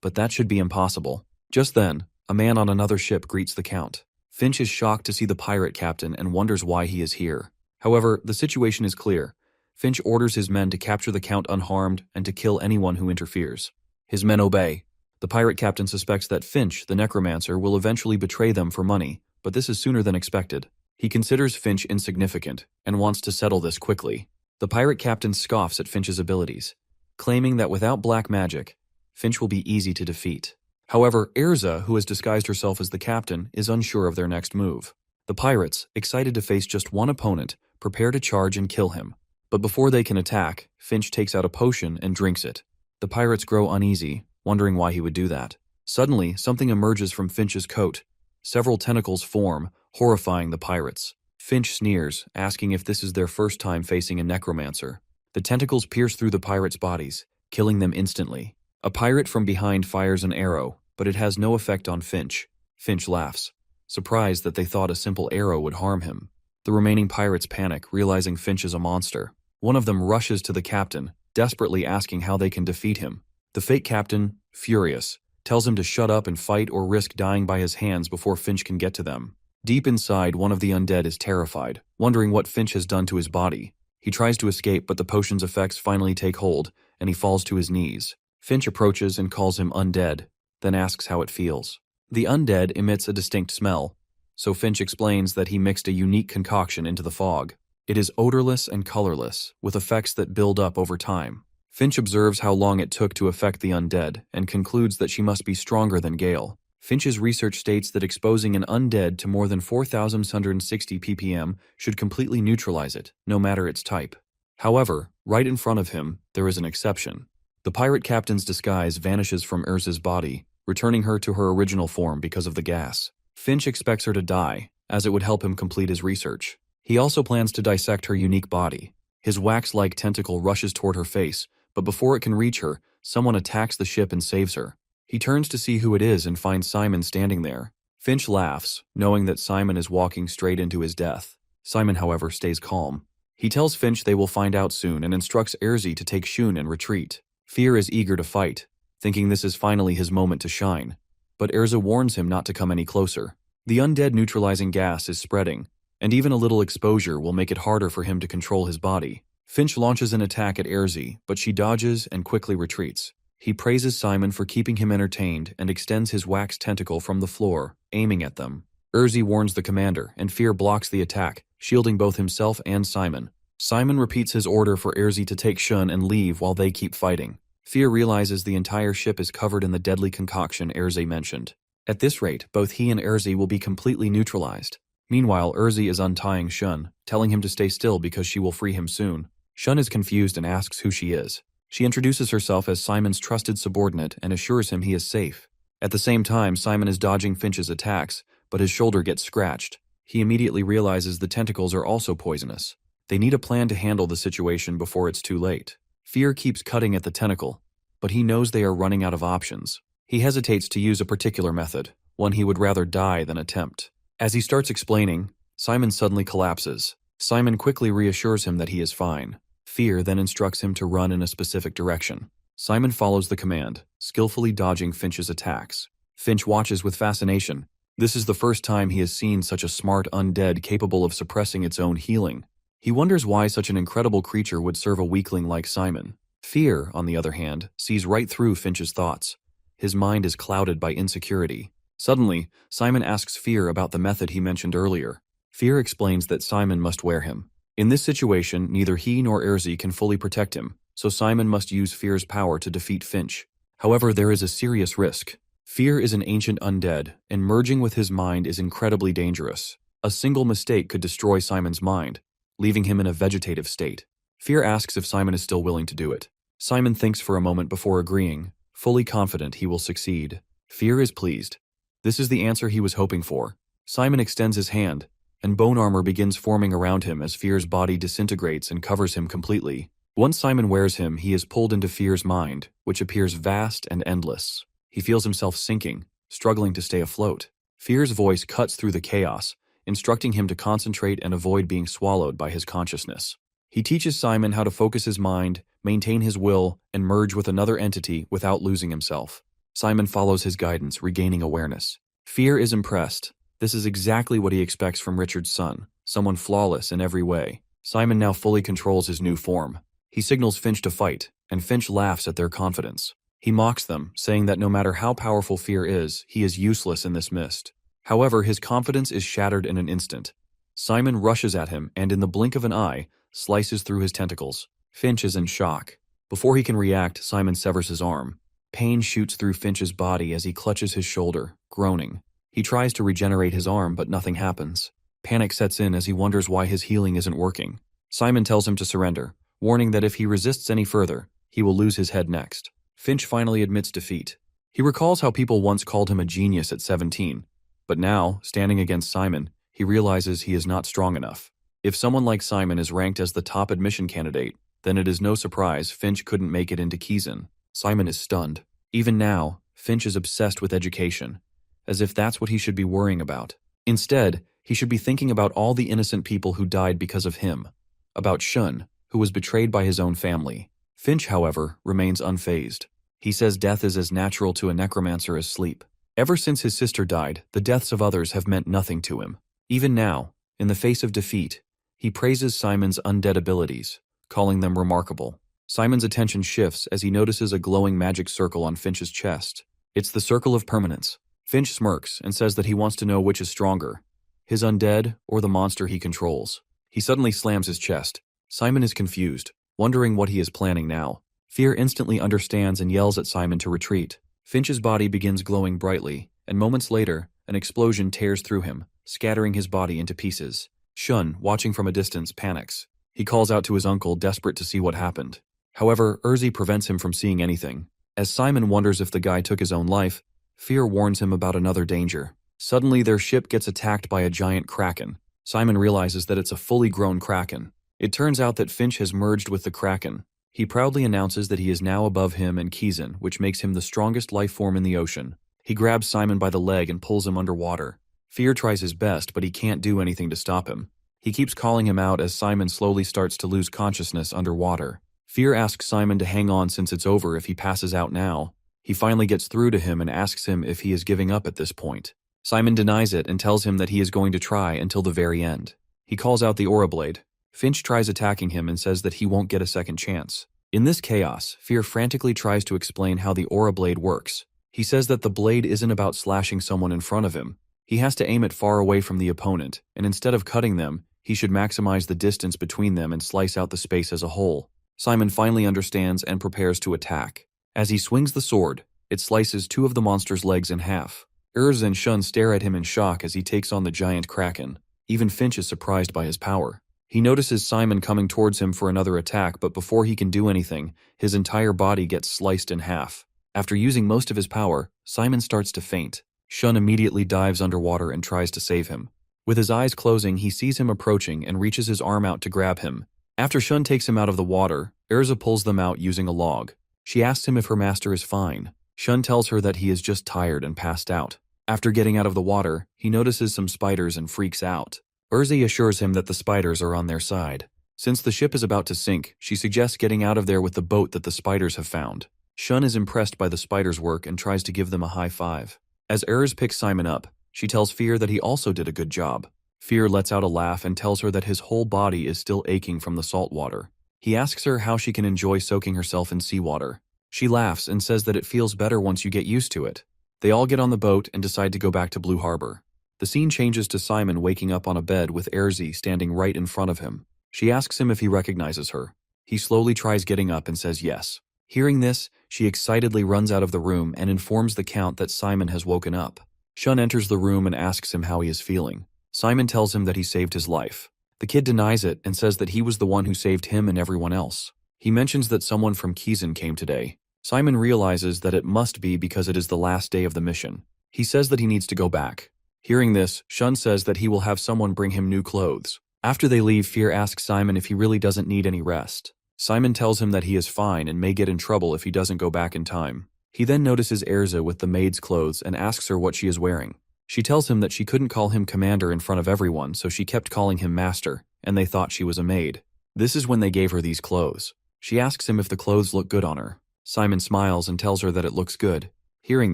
[SPEAKER 1] but that should be impossible. Just then, a man on another ship greets the Count. Finch is shocked to see the pirate captain and wonders why he is here. However, the situation is clear. Finch orders his men to capture the Count unharmed and to kill anyone who interferes. His men obey. The pirate captain suspects that Finch, the Necromancer, will eventually betray them for money, but this is sooner than expected. He considers Finch insignificant and wants to settle this quickly. The pirate captain scoffs at Finch's abilities, claiming that without black magic, Finch will be easy to defeat. However, Erza, who has disguised herself as the captain, is unsure of their next move. The pirates, excited to face just one opponent, prepare to charge and kill him. But before they can attack, Finch takes out a potion and drinks it. The pirates grow uneasy, wondering why he would do that. Suddenly, something emerges from Finch's coat. Several tentacles form, horrifying the pirates. Finch sneers, asking if this is their first time facing a necromancer. The tentacles pierce through the pirates' bodies, killing them instantly. A pirate from behind fires an arrow, but it has no effect on Finch. Finch laughs, surprised that they thought a simple arrow would harm him. The remaining pirates panic, realizing Finch is a monster. One of them rushes to the captain, desperately asking how they can defeat him. The fake captain, furious, tells him to shut up and fight or risk dying by his hands before Finch can get to them. Deep inside, one of the undead is terrified, wondering what Finch has done to his body. He tries to escape, but the potion's effects finally take hold, and he falls to his knees. Finch approaches and calls him undead, then asks how it feels. The undead emits a distinct smell, so Finch explains that he mixed a unique concoction into the fog. It is odorless and colorless, with effects that build up over time. Finch observes how long it took to affect the undead, and concludes that she must be stronger than Gale. Finch's research states that exposing an undead to more than 4,160 ppm should completely neutralize it, no matter its type. However, right in front of him, there is an exception. The pirate captain's disguise vanishes from Erza's body, returning her to her original form because of the gas. Finch expects her to die, as it would help him complete his research. He also plans to dissect her unique body. His wax-like tentacle rushes toward her face, but before it can reach her, someone attacks the ship and saves her. He turns to see who it is and finds Simon standing there. Finch laughs, knowing that Simon is walking straight into his death. Simon, however, stays calm. He tells Finch they will find out soon and instructs Erzi to take Shun and retreat. Fear is eager to fight, thinking this is finally his moment to shine. But Erza warns him not to come any closer. The undead neutralizing gas is spreading, and even a little exposure will make it harder for him to control his body. Finch launches an attack at Erzi, but she dodges and quickly retreats. He praises Simon for keeping him entertained and extends his wax tentacle from the floor, aiming at them. Erzi warns the commander, and Fear blocks the attack, shielding both himself and Simon. Simon repeats his order for Erzi to take Shun and leave while they keep fighting. Fear realizes the entire ship is covered in the deadly concoction Erzi mentioned. At this rate, both he and Erzi will be completely neutralized. Meanwhile, Erzi is untying Shun, telling him to stay still because she will free him soon. Shun is confused and asks who she is. She introduces herself as Simon's trusted subordinate and assures him he is safe. At the same time, Simon is dodging Finch's attacks, but his shoulder gets scratched. He immediately realizes the tentacles are also poisonous. They need a plan to handle the situation before it's too late. Fear keeps cutting at the tentacle, but he knows they are running out of options. He hesitates to use a particular method, one he would rather die than attempt. As he starts explaining, Simon suddenly collapses. Simon quickly reassures him that he is fine. Fear then instructs him to run in a specific direction. Simon follows the command, skillfully dodging Finch's attacks. Finch watches with fascination. This is the first time he has seen such a smart undead capable of suppressing its own healing. He wonders why such an incredible creature would serve a weakling like Simon. Fear, on the other hand, sees right through Finch's thoughts. His mind is clouded by insecurity. Suddenly, Simon asks Fear about the method he mentioned earlier. Fear explains that Simon must wear him. In this situation, neither he nor Erzi can fully protect him, so Simon must use Fear's power to defeat Finch. However, there is a serious risk. Fear is an ancient undead, and merging with his mind is incredibly dangerous. A single mistake could destroy Simon's mind, leaving him in a vegetative state. Fear asks if Simon is still willing to do it. Simon thinks for a moment before agreeing, fully confident he will succeed. Fear is pleased. This is the answer he was hoping for. Simon extends his hand, and bone armor begins forming around him as Fear's body disintegrates and covers him completely. Once Simon wears him, he is pulled into Fear's mind, which appears vast and endless. He feels himself sinking, struggling to stay afloat. Fear's voice cuts through the chaos, instructing him to concentrate and avoid being swallowed by his consciousness. He teaches Simon how to focus his mind, maintain his will, and merge with another entity without losing himself. Simon follows his guidance, regaining awareness. Fear is impressed. This is exactly what he expects from Richard's son, someone flawless in every way. Simon now fully controls his new form. He signals Finch to fight, and Finch laughs at their confidence. He mocks them, saying that no matter how powerful Fear is, he is useless in this mist. However, his confidence is shattered in an instant. Simon rushes at him and, in the blink of an eye, slices through his tentacles. Finch is in shock. Before he can react, Simon severs his arm. Pain shoots through Finch's body as he clutches his shoulder, groaning. He tries to regenerate his arm, but nothing happens. Panic sets in as he wonders why his healing isn't working. Simon tells him to surrender, warning that if he resists any further, he will lose his head next. Finch finally admits defeat. He recalls how people once called him a genius at 17, but now, standing against Simon, he realizes he is not strong enough. If someone like Simon is ranked as the top admission candidate, then it is no surprise Finch couldn't make it into Kaizen. Simon is stunned. Even now, Finch is obsessed with education, as if that's what he should be worrying about. Instead, he should be thinking about all the innocent people who died because of him, about Shun, who was betrayed by his own family. Finch, however, remains unfazed. He says death is as natural to a necromancer as sleep. Ever since his sister died, the deaths of others have meant nothing to him. Even now, in the face of defeat, he praises Simon's undead abilities, calling them remarkable. Simon's attention shifts as he notices a glowing magic circle on Finch's chest. It's the circle of permanence. Finch smirks and says that he wants to know which is stronger, his undead or the monster he controls. He suddenly slams his chest. Simon is confused, wondering what he is planning now. Fear instantly understands and yells at Simon to retreat. Finch's body begins glowing brightly, and moments later, an explosion tears through him, scattering his body into pieces. Shun, watching from a distance, panics. He calls out to his uncle, desperate to see what happened. However, Urzi prevents him from seeing anything. As Simon wonders if the guy took his own life, Fear warns him about another danger. Suddenly, their ship gets attacked by a giant kraken. Simon realizes that it's a fully grown kraken. It turns out that Finch has merged with the kraken. He proudly announces that he is now above him and Kaizen, which makes him the strongest life form in the ocean. He grabs Simon by the leg and pulls him underwater. Fear tries his best, but he can't do anything to stop him. He keeps calling him out as Simon slowly starts to lose consciousness underwater. Fear asks Simon to hang on since it's over if he passes out now. He finally gets through to him and asks him if he is giving up at this point. Simon denies it and tells him that he is going to try until the very end. He calls out the Aura Blade. Finch tries attacking him and says that he won't get a second chance. In this chaos, Fear frantically tries to explain how the Aura Blade works. He says that the blade isn't about slashing someone in front of him. He has to aim it far away from the opponent, and instead of cutting them, he should maximize the distance between them and slice out the space as a whole. Simon finally understands and prepares to attack. As he swings the sword, it slices two of the monster's legs in half. Urz and Shun stare at him in shock as he takes on the giant kraken. Even Finch is surprised by his power. He notices Simon coming towards him for another attack, but before he can do anything, his entire body gets sliced in half. After using most of his power, Simon starts to faint. Shun immediately dives underwater and tries to save him. With his eyes closing, he sees him approaching and reaches his arm out to grab him. After Shun takes him out of the water, Urza pulls them out using a log. She asks him if her master is fine. Shun tells her that he is just tired and passed out. After getting out of the water, he notices some spiders and freaks out. Urzi assures him that the spiders are on their side. Since the ship is about to sink, she suggests getting out of there with the boat that the spiders have found. Shun is impressed by the spiders' work and tries to give them a high five. As Urz picks Simon up, she tells Fear that he also did a good job. Fear lets out a laugh and tells her that his whole body is still aching from the salt water. He asks her how she can enjoy soaking herself in seawater. She laughs and says that it feels better once you get used to it. They all get on the boat and decide to go back to Blue Harbor. The scene changes to Simon waking up on a bed with Erzi standing right in front of him. She asks him if he recognizes her. He slowly tries getting up and says yes. Hearing this, she excitedly runs out of the room and informs the Count that Simon has woken up. Shun enters the room and asks him how he is feeling. Simon tells him that he saved his life. The kid denies it and says that he was the one who saved him and everyone else. He mentions that someone from Kizan came today. Simon realizes that it must be because it is the last day of the mission. He says that he needs to go back. Hearing this, Shun says that he will have someone bring him new clothes. After they leave, Fear asks Simon if he really doesn't need any rest. Simon tells him that he is fine and may get in trouble if he doesn't go back in time. He then notices Erza with the maid's clothes and asks her what she is wearing. She tells him that she couldn't call him commander in front of everyone, so she kept calling him master, and they thought she was a maid. This is when they gave her these clothes. She asks him if the clothes look good on her. Simon smiles and tells her that it looks good. Hearing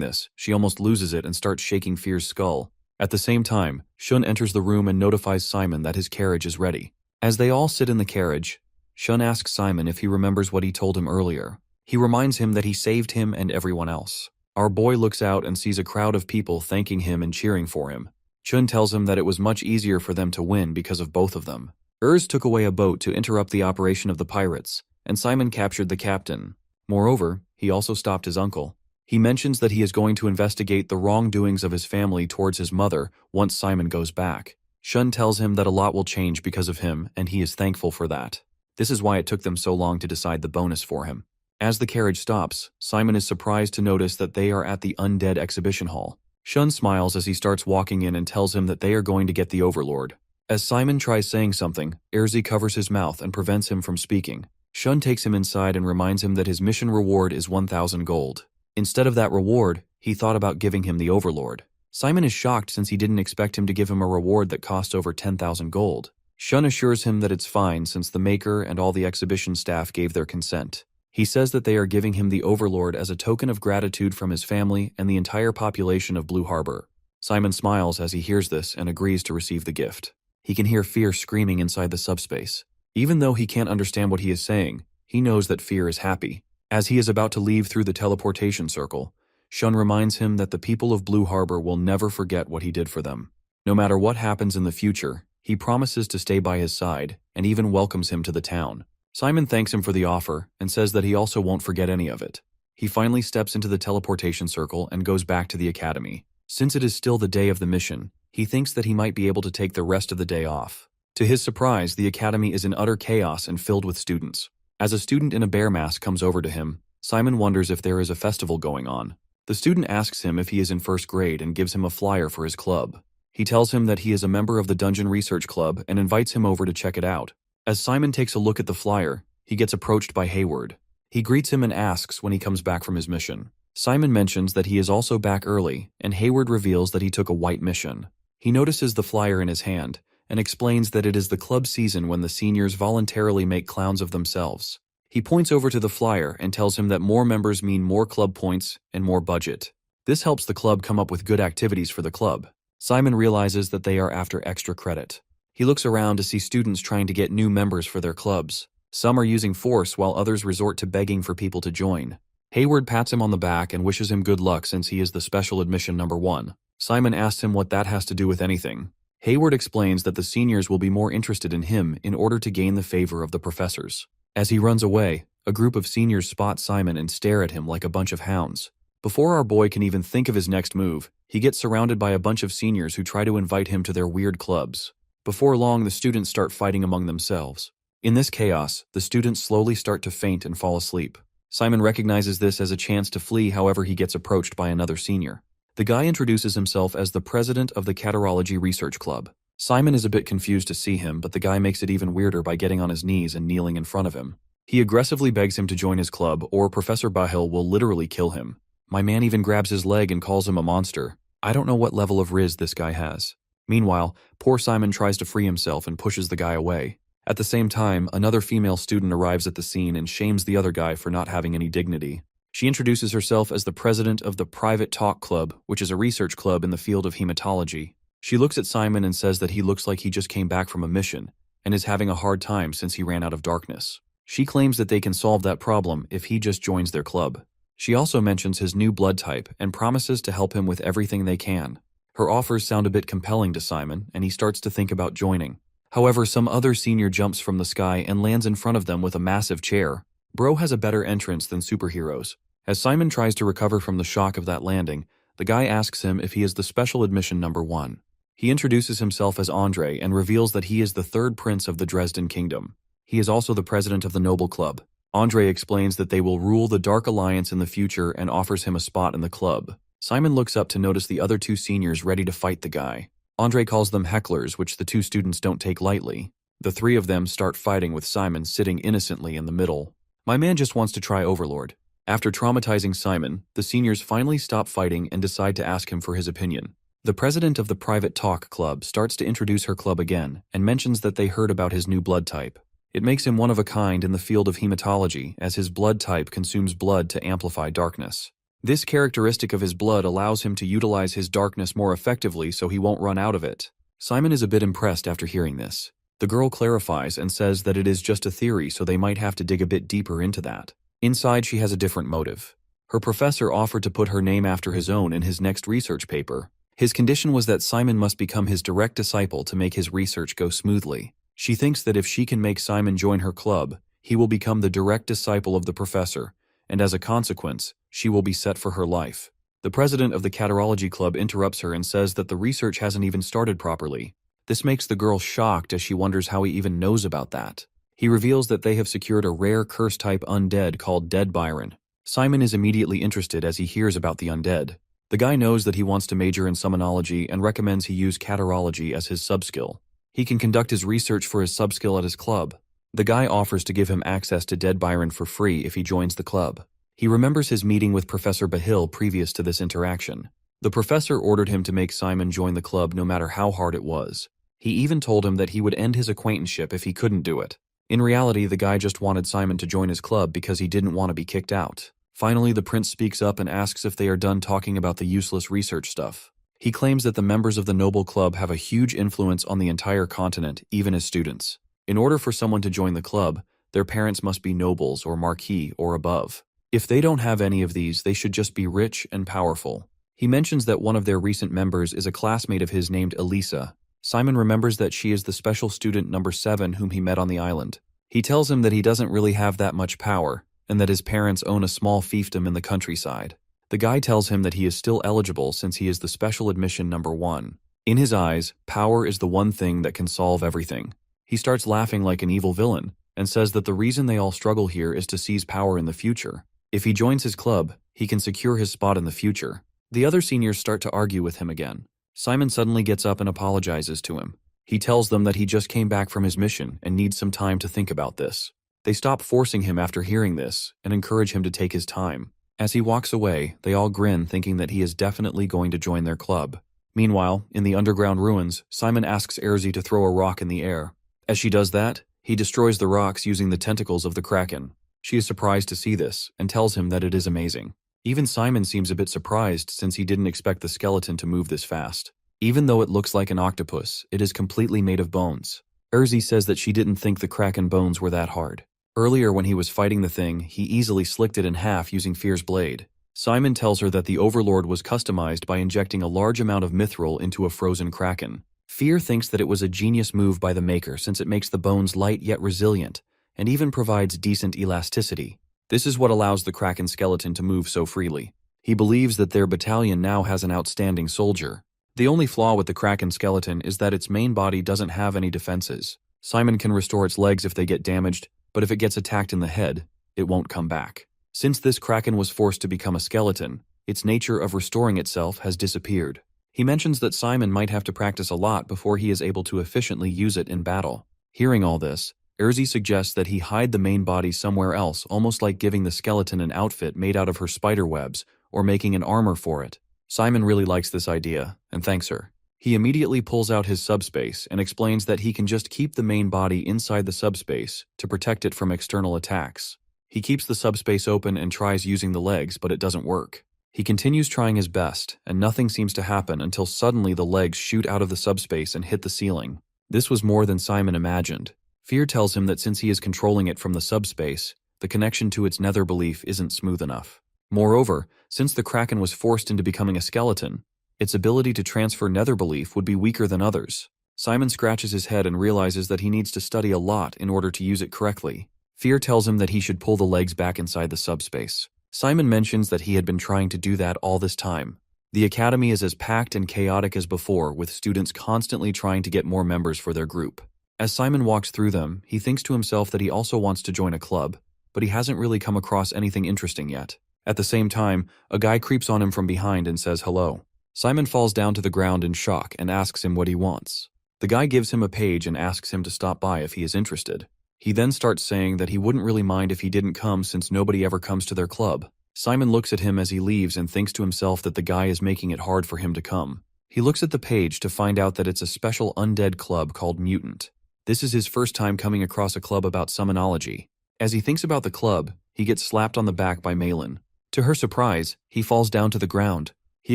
[SPEAKER 1] this, she almost loses it and starts shaking Fear's skull. At the same time, Shun enters the room and notifies Simon that his carriage is ready. As they all sit in the carriage, Shun asks Simon if he remembers what he told him earlier. He reminds him that he saved him and everyone else. Our boy looks out and sees a crowd of people thanking him and cheering for him. Shun tells him that it was much easier for them to win because of both of them. Took away a boat to interrupt the operation of the pirates, and Simon captured the captain. Moreover, he also stopped his uncle. He mentions that he is going to investigate the wrongdoings of his family towards his mother once Simon goes back. Shun tells him that a lot will change because of him, and he is thankful for that. This is why it took them so long to decide the bonus for him. As the carriage stops, Simon is surprised to notice that they are at the Undead exhibition hall. Shun smiles as he starts walking in and tells him that they are going to get the Overlord. As Simon tries saying something, Erzi covers his mouth and prevents him from speaking. Shun takes him inside and reminds him that his mission reward is 1,000 gold. Instead of that reward, he thought about giving him the Overlord. Simon is shocked since he didn't expect him to give him a reward that costs over 10,000 gold. Shun assures him that it's fine since the Maker and all the exhibition staff gave their consent. He says that they are giving him the Overlord as a token of gratitude from his family and the entire population of Blue Harbor. Simon smiles as he hears this and agrees to receive the gift. He can hear Fear screaming inside the subspace. Even though he can't understand what he is saying, he knows that Fear is happy. As he is about to leave through the teleportation circle, Shun reminds him that the people of Blue Harbor will never forget what he did for them. No matter what happens in the future, he promises to stay by his side and even welcomes him to the town. Simon thanks him for the offer and says that he also won't forget any of it. He finally steps into the teleportation circle and goes back to the academy. Since it is still the day of the mission, he thinks that he might be able to take the rest of the day off. To his surprise, the academy is in utter chaos and filled with students. As a student in a bear mask comes over to him, Simon wonders if there is a festival going on. The student asks him if he is in first grade and gives him a flyer for his club. He tells him that he is a member of the Dungeon Research Club and invites him over to check it out. As Simon takes a look at the flyer, he gets approached by Hayward. He greets him and asks when he comes back from his mission. Simon mentions that he is also back early, and Hayward reveals that he took a white mission. He notices the flyer in his hand and explains that it is the club season when the seniors voluntarily make clowns of themselves. He points over to the flyer and tells him that more members mean more club points and more budget. This helps the club come up with good activities for the club. Simon realizes that they are after extra credit. He looks around to see students trying to get new members for their clubs. Some are using force while others resort to begging for people to join. Hayward pats him on the back and wishes him good luck since he is the special admission number 1. Simon asks him what that has to do with anything. Hayward explains that the seniors will be more interested in him in order to gain the favor of the professors. As he runs away, a group of seniors spot Simon and stare at him like a bunch of hounds. Before our boy can even think of his next move, he gets surrounded by a bunch of seniors who try to invite him to their weird clubs. Before long, the students start fighting among themselves. In this chaos, the students slowly start to faint and fall asleep. Simon recognizes this as a chance to flee, however he gets approached by another senior. The guy introduces himself as the president of the Catarology Research Club. Simon is a bit confused to see him, but the guy makes it even weirder by getting on his knees and kneeling in front of him. He aggressively begs him to join his club, or Professor Bahil will literally kill him. My man even grabs his leg and calls him a monster. I don't know what level of riz this guy has. Meanwhile, poor Simon tries to free himself and pushes the guy away. At the same time, another female student arrives at the scene and shames the other guy for not having any dignity. She introduces herself as the president of the Private Talk Club, which is a research club in the field of hematology. She looks at Simon and says that he looks like he just came back from a mission and is having a hard time since he ran out of darkness. She claims that they can solve that problem if he just joins their club. She also mentions his new blood type and promises to help him with everything they can. Her offers sound a bit compelling to Simon, and he starts to think about joining. However, some other senior jumps from the sky and lands in front of them with a massive chair. Bro has a better entrance than superheroes. As Simon tries to recover from the shock of that landing, the guy asks him if he is the special admission number 1. He introduces himself as Andre and reveals that he is the 3rd prince of the Dresden Kingdom. He is also the president of the Noble Club. Andre explains that they will rule the Dark Alliance in the future and offers him a spot in the club. Simon looks up to notice the other 2 seniors ready to fight the guy. Andre calls them hecklers, which the 2 students don't take lightly. The 3 of them start fighting with Simon sitting innocently in the middle. My man just wants to try Overlord. After traumatizing Simon, the seniors finally stop fighting and decide to ask him for his opinion. The president of the Private Talk Club starts to introduce her club again and mentions that they heard about his new blood type. It makes him one of a kind in the field of hematology, as his blood type consumes blood to amplify darkness. This characteristic of his blood allows him to utilize his darkness more effectively so he won't run out of it. Simon is a bit impressed after hearing this. The girl clarifies and says that it is just a theory, so they might have to dig a bit deeper into that. Inside, she has a different motive. Her professor offered to put her name after his own in his next research paper. His condition was that Simon must become his direct disciple to make his research go smoothly. She thinks that if she can make Simon join her club, he will become the direct disciple of the professor, and as a consequence, she will be set for her life. The president of the Catarology Club interrupts her and says that the research hasn't even started properly. This makes the girl shocked as she wonders how he even knows about that. He reveals that they have secured a rare curse-type undead called Dead Byron. Simon is immediately interested as he hears about the undead. The guy knows that he wants to major in summonology and recommends he use Catarology as his subskill. He can conduct his research for his subskill at his club. The guy offers to give him access to Dead Byron for free if he joins the club. He remembers his meeting with Professor Bahil previous to this interaction. The professor ordered him to make Simon join the club no matter how hard it was. He even told him that he would end his acquaintanceship if he couldn't do it. In reality, the guy just wanted Simon to join his club because he didn't want to be kicked out. Finally, the prince speaks up and asks if they are done talking about the useless research stuff. He claims that the members of the Noble Club have a huge influence on the entire continent, even as students. In order for someone to join the club, their parents must be nobles or marquis or above. If they don't have any of these, they should just be rich and powerful. He mentions that one of their recent members is a classmate of his named Elisa. Simon remembers that she is the special student number 7 whom he met on the island. He tells him that he doesn't really have that much power, and that his parents own a small fiefdom in the countryside. The guy tells him that he is still eligible since he is the special admission number 1. In his eyes, power is the one thing that can solve everything. He starts laughing like an evil villain, and says that the reason they all struggle here is to seize power in the future. If he joins his club, he can secure his spot in the future. The other seniors start to argue with him again. Simon suddenly gets up and apologizes to him. He tells them that he just came back from his mission and needs some time to think about this. They stop forcing him after hearing this and encourage him to take his time. As he walks away, they all grin, thinking that he is definitely going to join their club. Meanwhile, in the underground ruins, Simon asks Erzi to throw a rock in the air. As she does that, he destroys the rocks using the tentacles of the Kraken. She is surprised to see this and tells him that it is amazing. Even Simon seems a bit surprised since he didn't expect the skeleton to move this fast. Even though it looks like an octopus, it is completely made of bones. Erzi says that she didn't think the Kraken bones were that hard. Earlier when he was fighting the thing, he easily slicked it in half using Fear's blade. Simon tells her that the Overlord was customized by injecting a large amount of mithril into a frozen Kraken. Fear thinks that it was a genius move by the maker since it makes the bones light yet resilient, and even provides decent elasticity. This is what allows the Kraken skeleton to move so freely. He believes that their battalion now has an outstanding soldier. The only flaw with the Kraken skeleton is that its main body doesn't have any defenses. Simon can restore its legs if they get damaged, but if it gets attacked in the head, it won't come back. Since this Kraken was forced to become a skeleton, its nature of restoring itself has disappeared. He mentions that Simon might have to practice a lot before he is able to efficiently use it in battle. Hearing all this, Erzi suggests that he hide the main body somewhere else, almost like giving the skeleton an outfit made out of her spider webs, or making an armor for it. Simon really likes this idea, and thanks her. He immediately pulls out his subspace and explains that he can just keep the main body inside the subspace to protect it from external attacks. He keeps the subspace open and tries using the legs, but it doesn't work. He continues trying his best, and nothing seems to happen until suddenly the legs shoot out of the subspace and hit the ceiling. This was more than Simon imagined. Fear tells him that since he is controlling it from the subspace, the connection to its nether belief isn't smooth enough. Moreover, since the Kraken was forced into becoming a skeleton, its ability to transfer nether belief would be weaker than others. Simon scratches his head and realizes that he needs to study a lot in order to use it correctly. Fear tells him that he should pull the legs back inside the subspace. Simon mentions that he had been trying to do that all this time. The academy is as packed and chaotic as before, with students constantly trying to get more members for their group. As Simon walks through them, he thinks to himself that he also wants to join a club, but he hasn't really come across anything interesting yet. At the same time, a guy creeps on him from behind and says hello. Simon falls down to the ground in shock and asks him what he wants. The guy gives him a page and asks him to stop by if he is interested. He then starts saying that he wouldn't really mind if he didn't come since nobody ever comes to their club. Simon looks at him as he leaves and thinks to himself that the guy is making it hard for him to come. He looks at the page to find out that it's a special undead club called Mutant. This is his first time coming across a club about summonology. As he thinks about the club, he gets slapped on the back by Malin. To her surprise, he falls down to the ground. He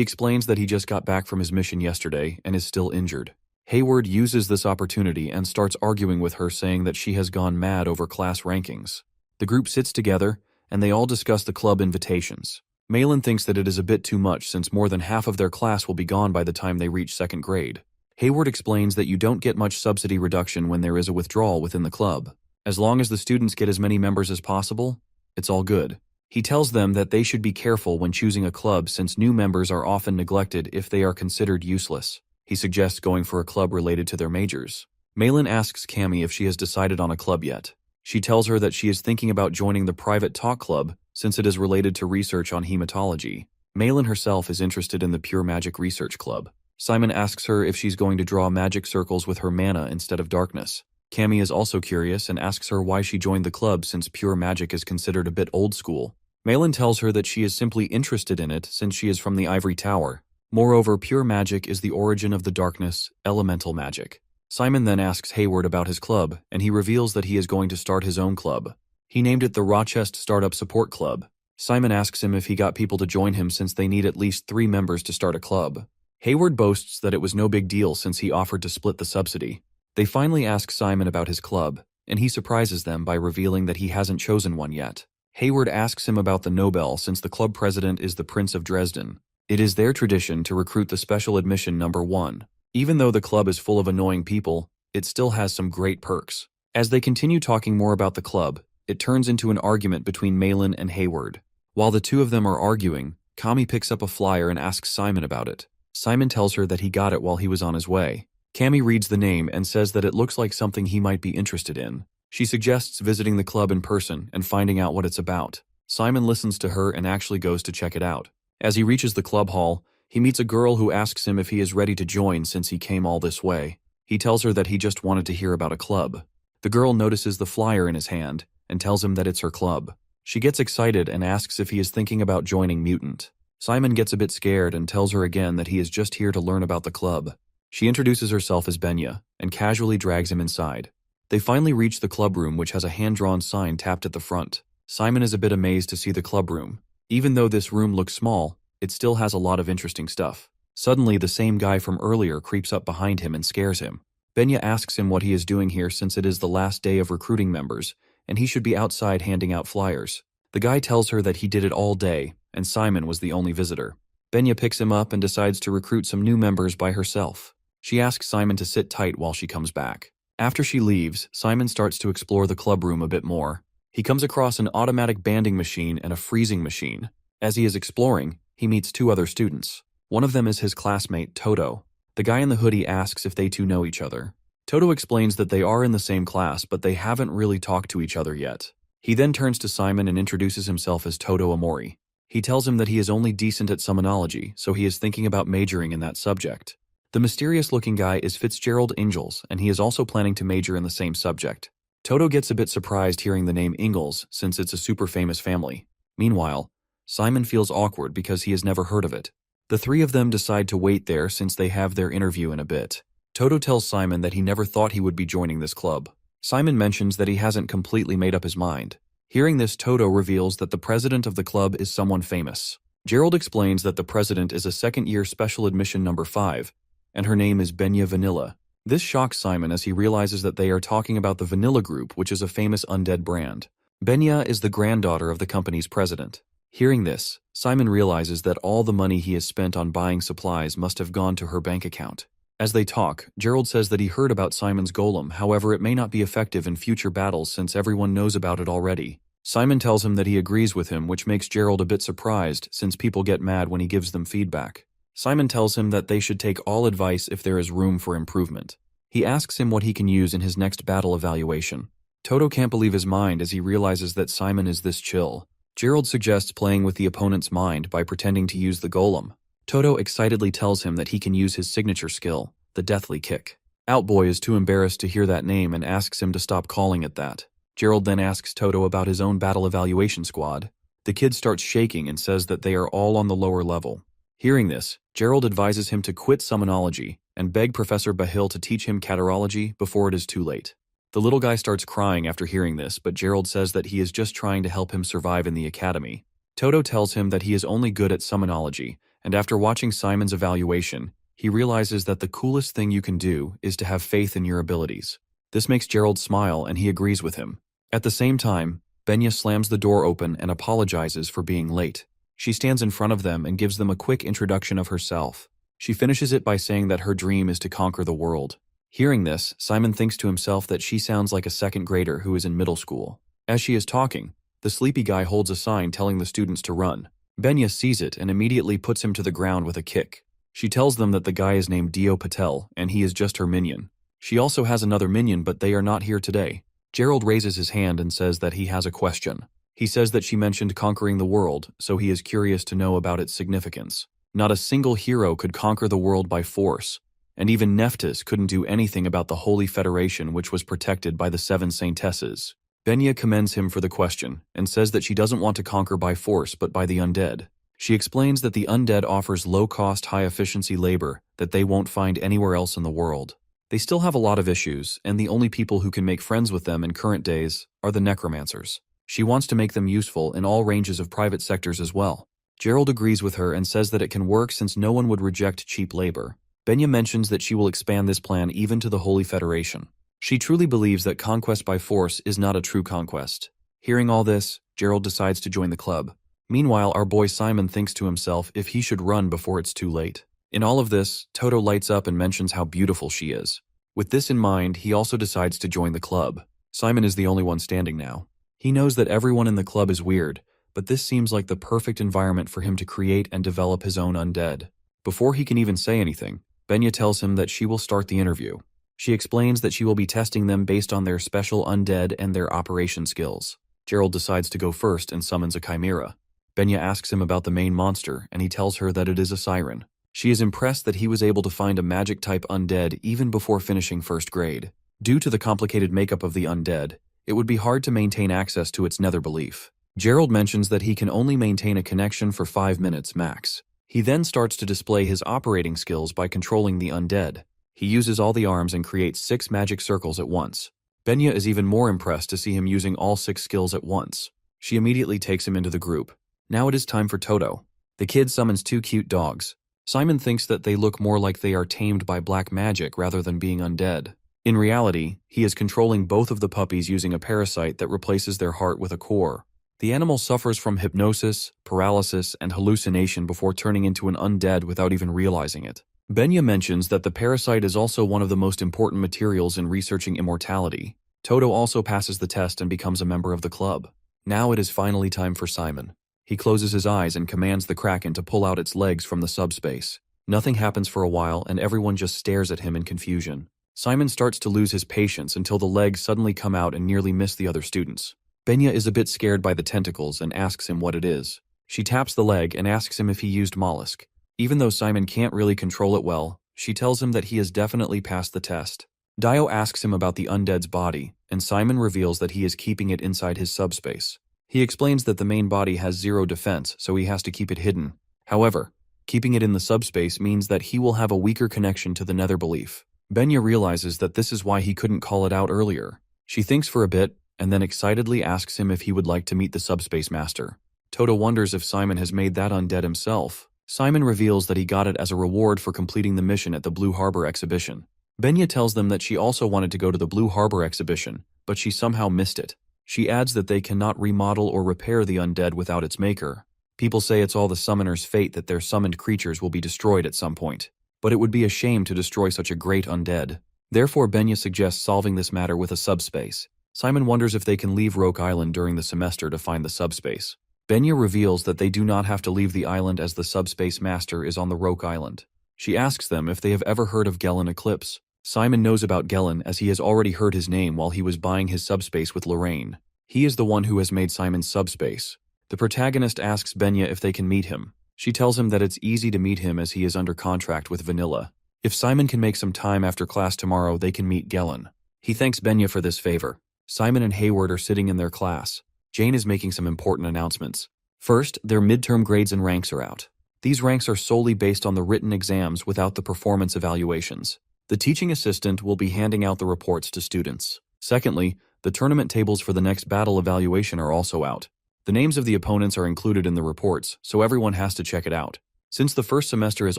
[SPEAKER 1] explains that he just got back from his mission yesterday and is still injured. Hayward uses this opportunity and starts arguing with her, saying that she has gone mad over class rankings. The group sits together, and they all discuss the club invitations. Malin thinks that it is a bit too much since more than half of their class will be gone by the time they reach 2nd grade. Hayward explains that you don't get much subsidy reduction when there is a withdrawal within the club. As long as the students get as many members as possible, it's all good. He tells them that they should be careful when choosing a club since new members are often neglected if they are considered useless. He suggests going for a club related to their majors. Malin asks Cammy if she has decided on a club yet. She tells her that she is thinking about joining the private talk club since it is related to research on hematology. Malin herself is interested in the Pure Magic Research Club. Simon asks her if she's going to draw magic circles with her mana instead of darkness. Cammy is also curious and asks her why she joined the club since pure magic is considered a bit old school. Malin tells her that she is simply interested in it since she is from the Ivory Tower. Moreover, pure magic is the origin of the darkness, elemental magic. Simon then asks Hayward about his club, and he reveals that he is going to start his own club. He named it the Rochester Startup Support Club. Simon asks him if he got people to join him since they need at least 3 members to start a club. Hayward boasts that it was no big deal since he offered to split the subsidy. They finally ask Simon about his club, and he surprises them by revealing that he hasn't chosen one yet. Hayward asks him about the Nobel since the club president is the Prince of Dresden. It is their tradition to recruit the special admission number 1. Even though the club is full of annoying people, it still has some great perks. As they continue talking more about the club, it turns into an argument between Malin and Hayward. While the two of them are arguing, Kami picks up a flyer and asks Simon about it. Simon tells her that he got it while he was on his way. Kami reads the name and says that it looks like something he might be interested in. She suggests visiting the club in person and finding out what it's about. Simon listens to her and actually goes to check it out. As he reaches the club hall, he meets a girl who asks him if he is ready to join since he came all this way. He tells her that he just wanted to hear about a club. The girl notices the flyer in his hand and tells him that it's her club. She gets excited and asks if he is thinking about joining Mutant. Simon gets a bit scared and tells her again that he is just here to learn about the club. She introduces herself as Benya and casually drags him inside. They finally reach the club room, which has a hand-drawn sign tapped at the front. Simon is a bit amazed to see the club room. Even though this room looks small, it still has a lot of interesting stuff. Suddenly, the same guy from earlier creeps up behind him and scares him. Benya asks him what he is doing here since it is the last day of recruiting members, and he should be outside handing out flyers. The guy tells her that he did it all day, and Simon was the only visitor. Benya picks him up and decides to recruit some new members by herself. She asks Simon to sit tight while she comes back. After she leaves, Simon starts to explore the club room a bit more. He comes across an automatic banding machine and a freezing machine. As he is exploring, he meets 2 other students. One of them is his classmate, Toto. The guy in the hoodie asks if they two know each other. Toto explains that they are in the same class, but they haven't really talked to each other yet. He then turns to Simon and introduces himself as Toto Amori. He tells him that he is only decent at summonology, so he is thinking about majoring in that subject. The mysterious-looking guy is Fitzgerald Ingalls, and he is also planning to major in the same subject. Toto gets a bit surprised hearing the name Ingalls, since it's a super famous family. Meanwhile, Simon feels awkward because he has never heard of it. The 3 of them decide to wait there since they have their interview in a bit. Toto tells Simon that he never thought he would be joining this club. Simon mentions that he hasn't completely made up his mind. Hearing this, Toto reveals that the president of the club is someone famous. Gerald explains that the president is a 2nd-year special admission number 5, and her name is Benya Vanilla. This shocks Simon as he realizes that they are talking about the Vanilla Group, which is a famous undead brand. Benya is the granddaughter of the company's president. Hearing this, Simon realizes that all the money he has spent on buying supplies must have gone to her bank account. As they talk, Gerald says that he heard about Simon's golem, however it may not be effective in future battles since everyone knows about it already. Simon tells him that he agrees with him, which makes Gerald a bit surprised since people get mad when he gives them feedback. Simon tells him that they should take all advice if there is room for improvement. He asks him what he can use in his next battle evaluation. Toto can't believe his mind as he realizes that Simon is this chill. Gerald suggests playing with the opponent's mind by pretending to use the golem. Toto excitedly tells him that he can use his signature skill, the Deathly Kick. Outboy is too embarrassed to hear that name and asks him to stop calling it that. Gerald then asks Toto about his own battle evaluation squad. The kid starts shaking and says that they are all on the lower level. Hearing this, Gerald advises him to quit summonology and beg Professor Bahil to teach him catarology before it is too late. The little guy starts crying after hearing this, but Gerald says that he is just trying to help him survive in the academy. Toto tells him that he is only good at summonology, and after watching Simon's evaluation, he realizes that the coolest thing you can do is to have faith in your abilities. This makes Gerald smile and he agrees with him. At the same time, Benya slams the door open and apologizes for being late. She stands in front of them and gives them a quick introduction of herself. She finishes it by saying that her dream is to conquer the world. Hearing this, Simon thinks to himself that she sounds like a second grader who is in middle school. As she is talking, the sleepy guy holds a sign telling the students to run. Benya sees it and immediately puts him to the ground with a kick. She tells them that the guy is named Dio Patel and he is just her minion. She also has another minion, but they are not here today. Gerald raises his hand and says that he has a question. He says that she mentioned conquering the world, so he is curious to know about its significance. Not a single hero could conquer the world by force, and even Nephthys couldn't do anything about the Holy Federation, which was protected by the 7 Saintesses. Benya commends him for the question and says that she doesn't want to conquer by force but by the undead. She explains that the undead offers low-cost, high-efficiency labor that they won't find anywhere else in the world. They still have a lot of issues, and the only people who can make friends with them in current days are the Necromancers. She wants to make them useful in all ranges of private sectors as well. Gerald agrees with her and says that it can work since no one would reject cheap labor. Benya mentions that she will expand this plan even to the Holy Federation. She truly believes that conquest by force is not a true conquest. Hearing all this, Gerald decides to join the club. Meanwhile, our boy Simon thinks to himself if he should run before it's too late. In all of this, Toto lights up and mentions how beautiful she is. With this in mind, he also decides to join the club. Simon is the only one standing now. He knows that everyone in the club is weird, but this seems like the perfect environment for him to create and develop his own undead. Before he can even say anything, Benya tells him that she will start the interview. She explains that she will be testing them based on their special undead and their operation skills. Gerald decides to go first and summons a chimera. Benya asks him about the main monster, and he tells her that it is a siren. She is impressed that he was able to find a magic-type undead even before finishing first grade. Due to the complicated makeup of the undead, it would be hard to maintain access to its nether belief. Gerald mentions that he can only maintain a connection for 5 minutes max. He then starts to display his operating skills by controlling the undead. He uses all the arms and creates 6 magic circles at once. Benya is even more impressed to see him using all 6 skills at once. She immediately takes him into the group. Now it is time for Toto. The kid summons 2 cute dogs. Simon thinks that they look more like they are tamed by black magic rather than being undead. In reality, he is controlling both of the puppies using a parasite that replaces their heart with a core. The animal suffers from hypnosis, paralysis, and hallucination before turning into an undead without even realizing it. Benya mentions that the parasite is also one of the most important materials in researching immortality. Toto also passes the test and becomes a member of the club. Now it is finally time for Simon. He closes his eyes and commands the Kraken to pull out its legs from the subspace. Nothing happens for a while and everyone just stares at him in confusion. Simon starts to lose his patience until the legs suddenly come out and nearly miss the other students. Benya is a bit scared by the tentacles and asks him what it is. She taps the leg and asks him if he used mollusk. Even though Simon can't really control it well, she tells him that he has definitely passed the test. Dio asks him about the undead's body, and Simon reveals that he is keeping it inside his subspace. He explains that the main body has 0 defense, so he has to keep it hidden. However, keeping it in the subspace means that he will have a weaker connection to the nether belief. Benya realizes that this is why he couldn't call it out earlier. She thinks for a bit, and then excitedly asks him if he would like to meet the subspace master. Toto wonders if Simon has made that undead himself. Simon reveals that he got it as a reward for completing the mission at the Blue Harbor exhibition. Benya tells them that she also wanted to go to the Blue Harbor exhibition, but she somehow missed it. She adds that they cannot remodel or repair the undead without its maker. People say it's all the summoner's fate that their summoned creatures will be destroyed at some point. but it would be a shame to destroy such a great undead. Therefore, Benya suggests solving this matter with a subspace. Simon wonders if they can leave Roke Island during the semester to find the subspace. Benya reveals that they do not have to leave the island as the subspace master is on the Roke Island. She asks them if they have ever heard of Gellin Eclipse. Simon knows about Gellin as he has already heard his name while he was buying his subspace with Lorraine. He is the one who has made Simon's subspace. The protagonist asks Benya if they can meet him. She tells him that it's easy to meet him as he is under contract with Vanilla. If Simon can make some time after class tomorrow, they can meet Gellin. He thanks Benya for this favor. Simon and Hayward are sitting in their class. Jane is making some important announcements. First, their midterm grades and ranks are out. These ranks are solely based on the written exams without the performance evaluations. The teaching assistant will be handing out the reports to students. Secondly, the tournament tables for the next battle evaluation are also out. The names of the opponents are included in the reports, so everyone has to check it out. Since the first semester is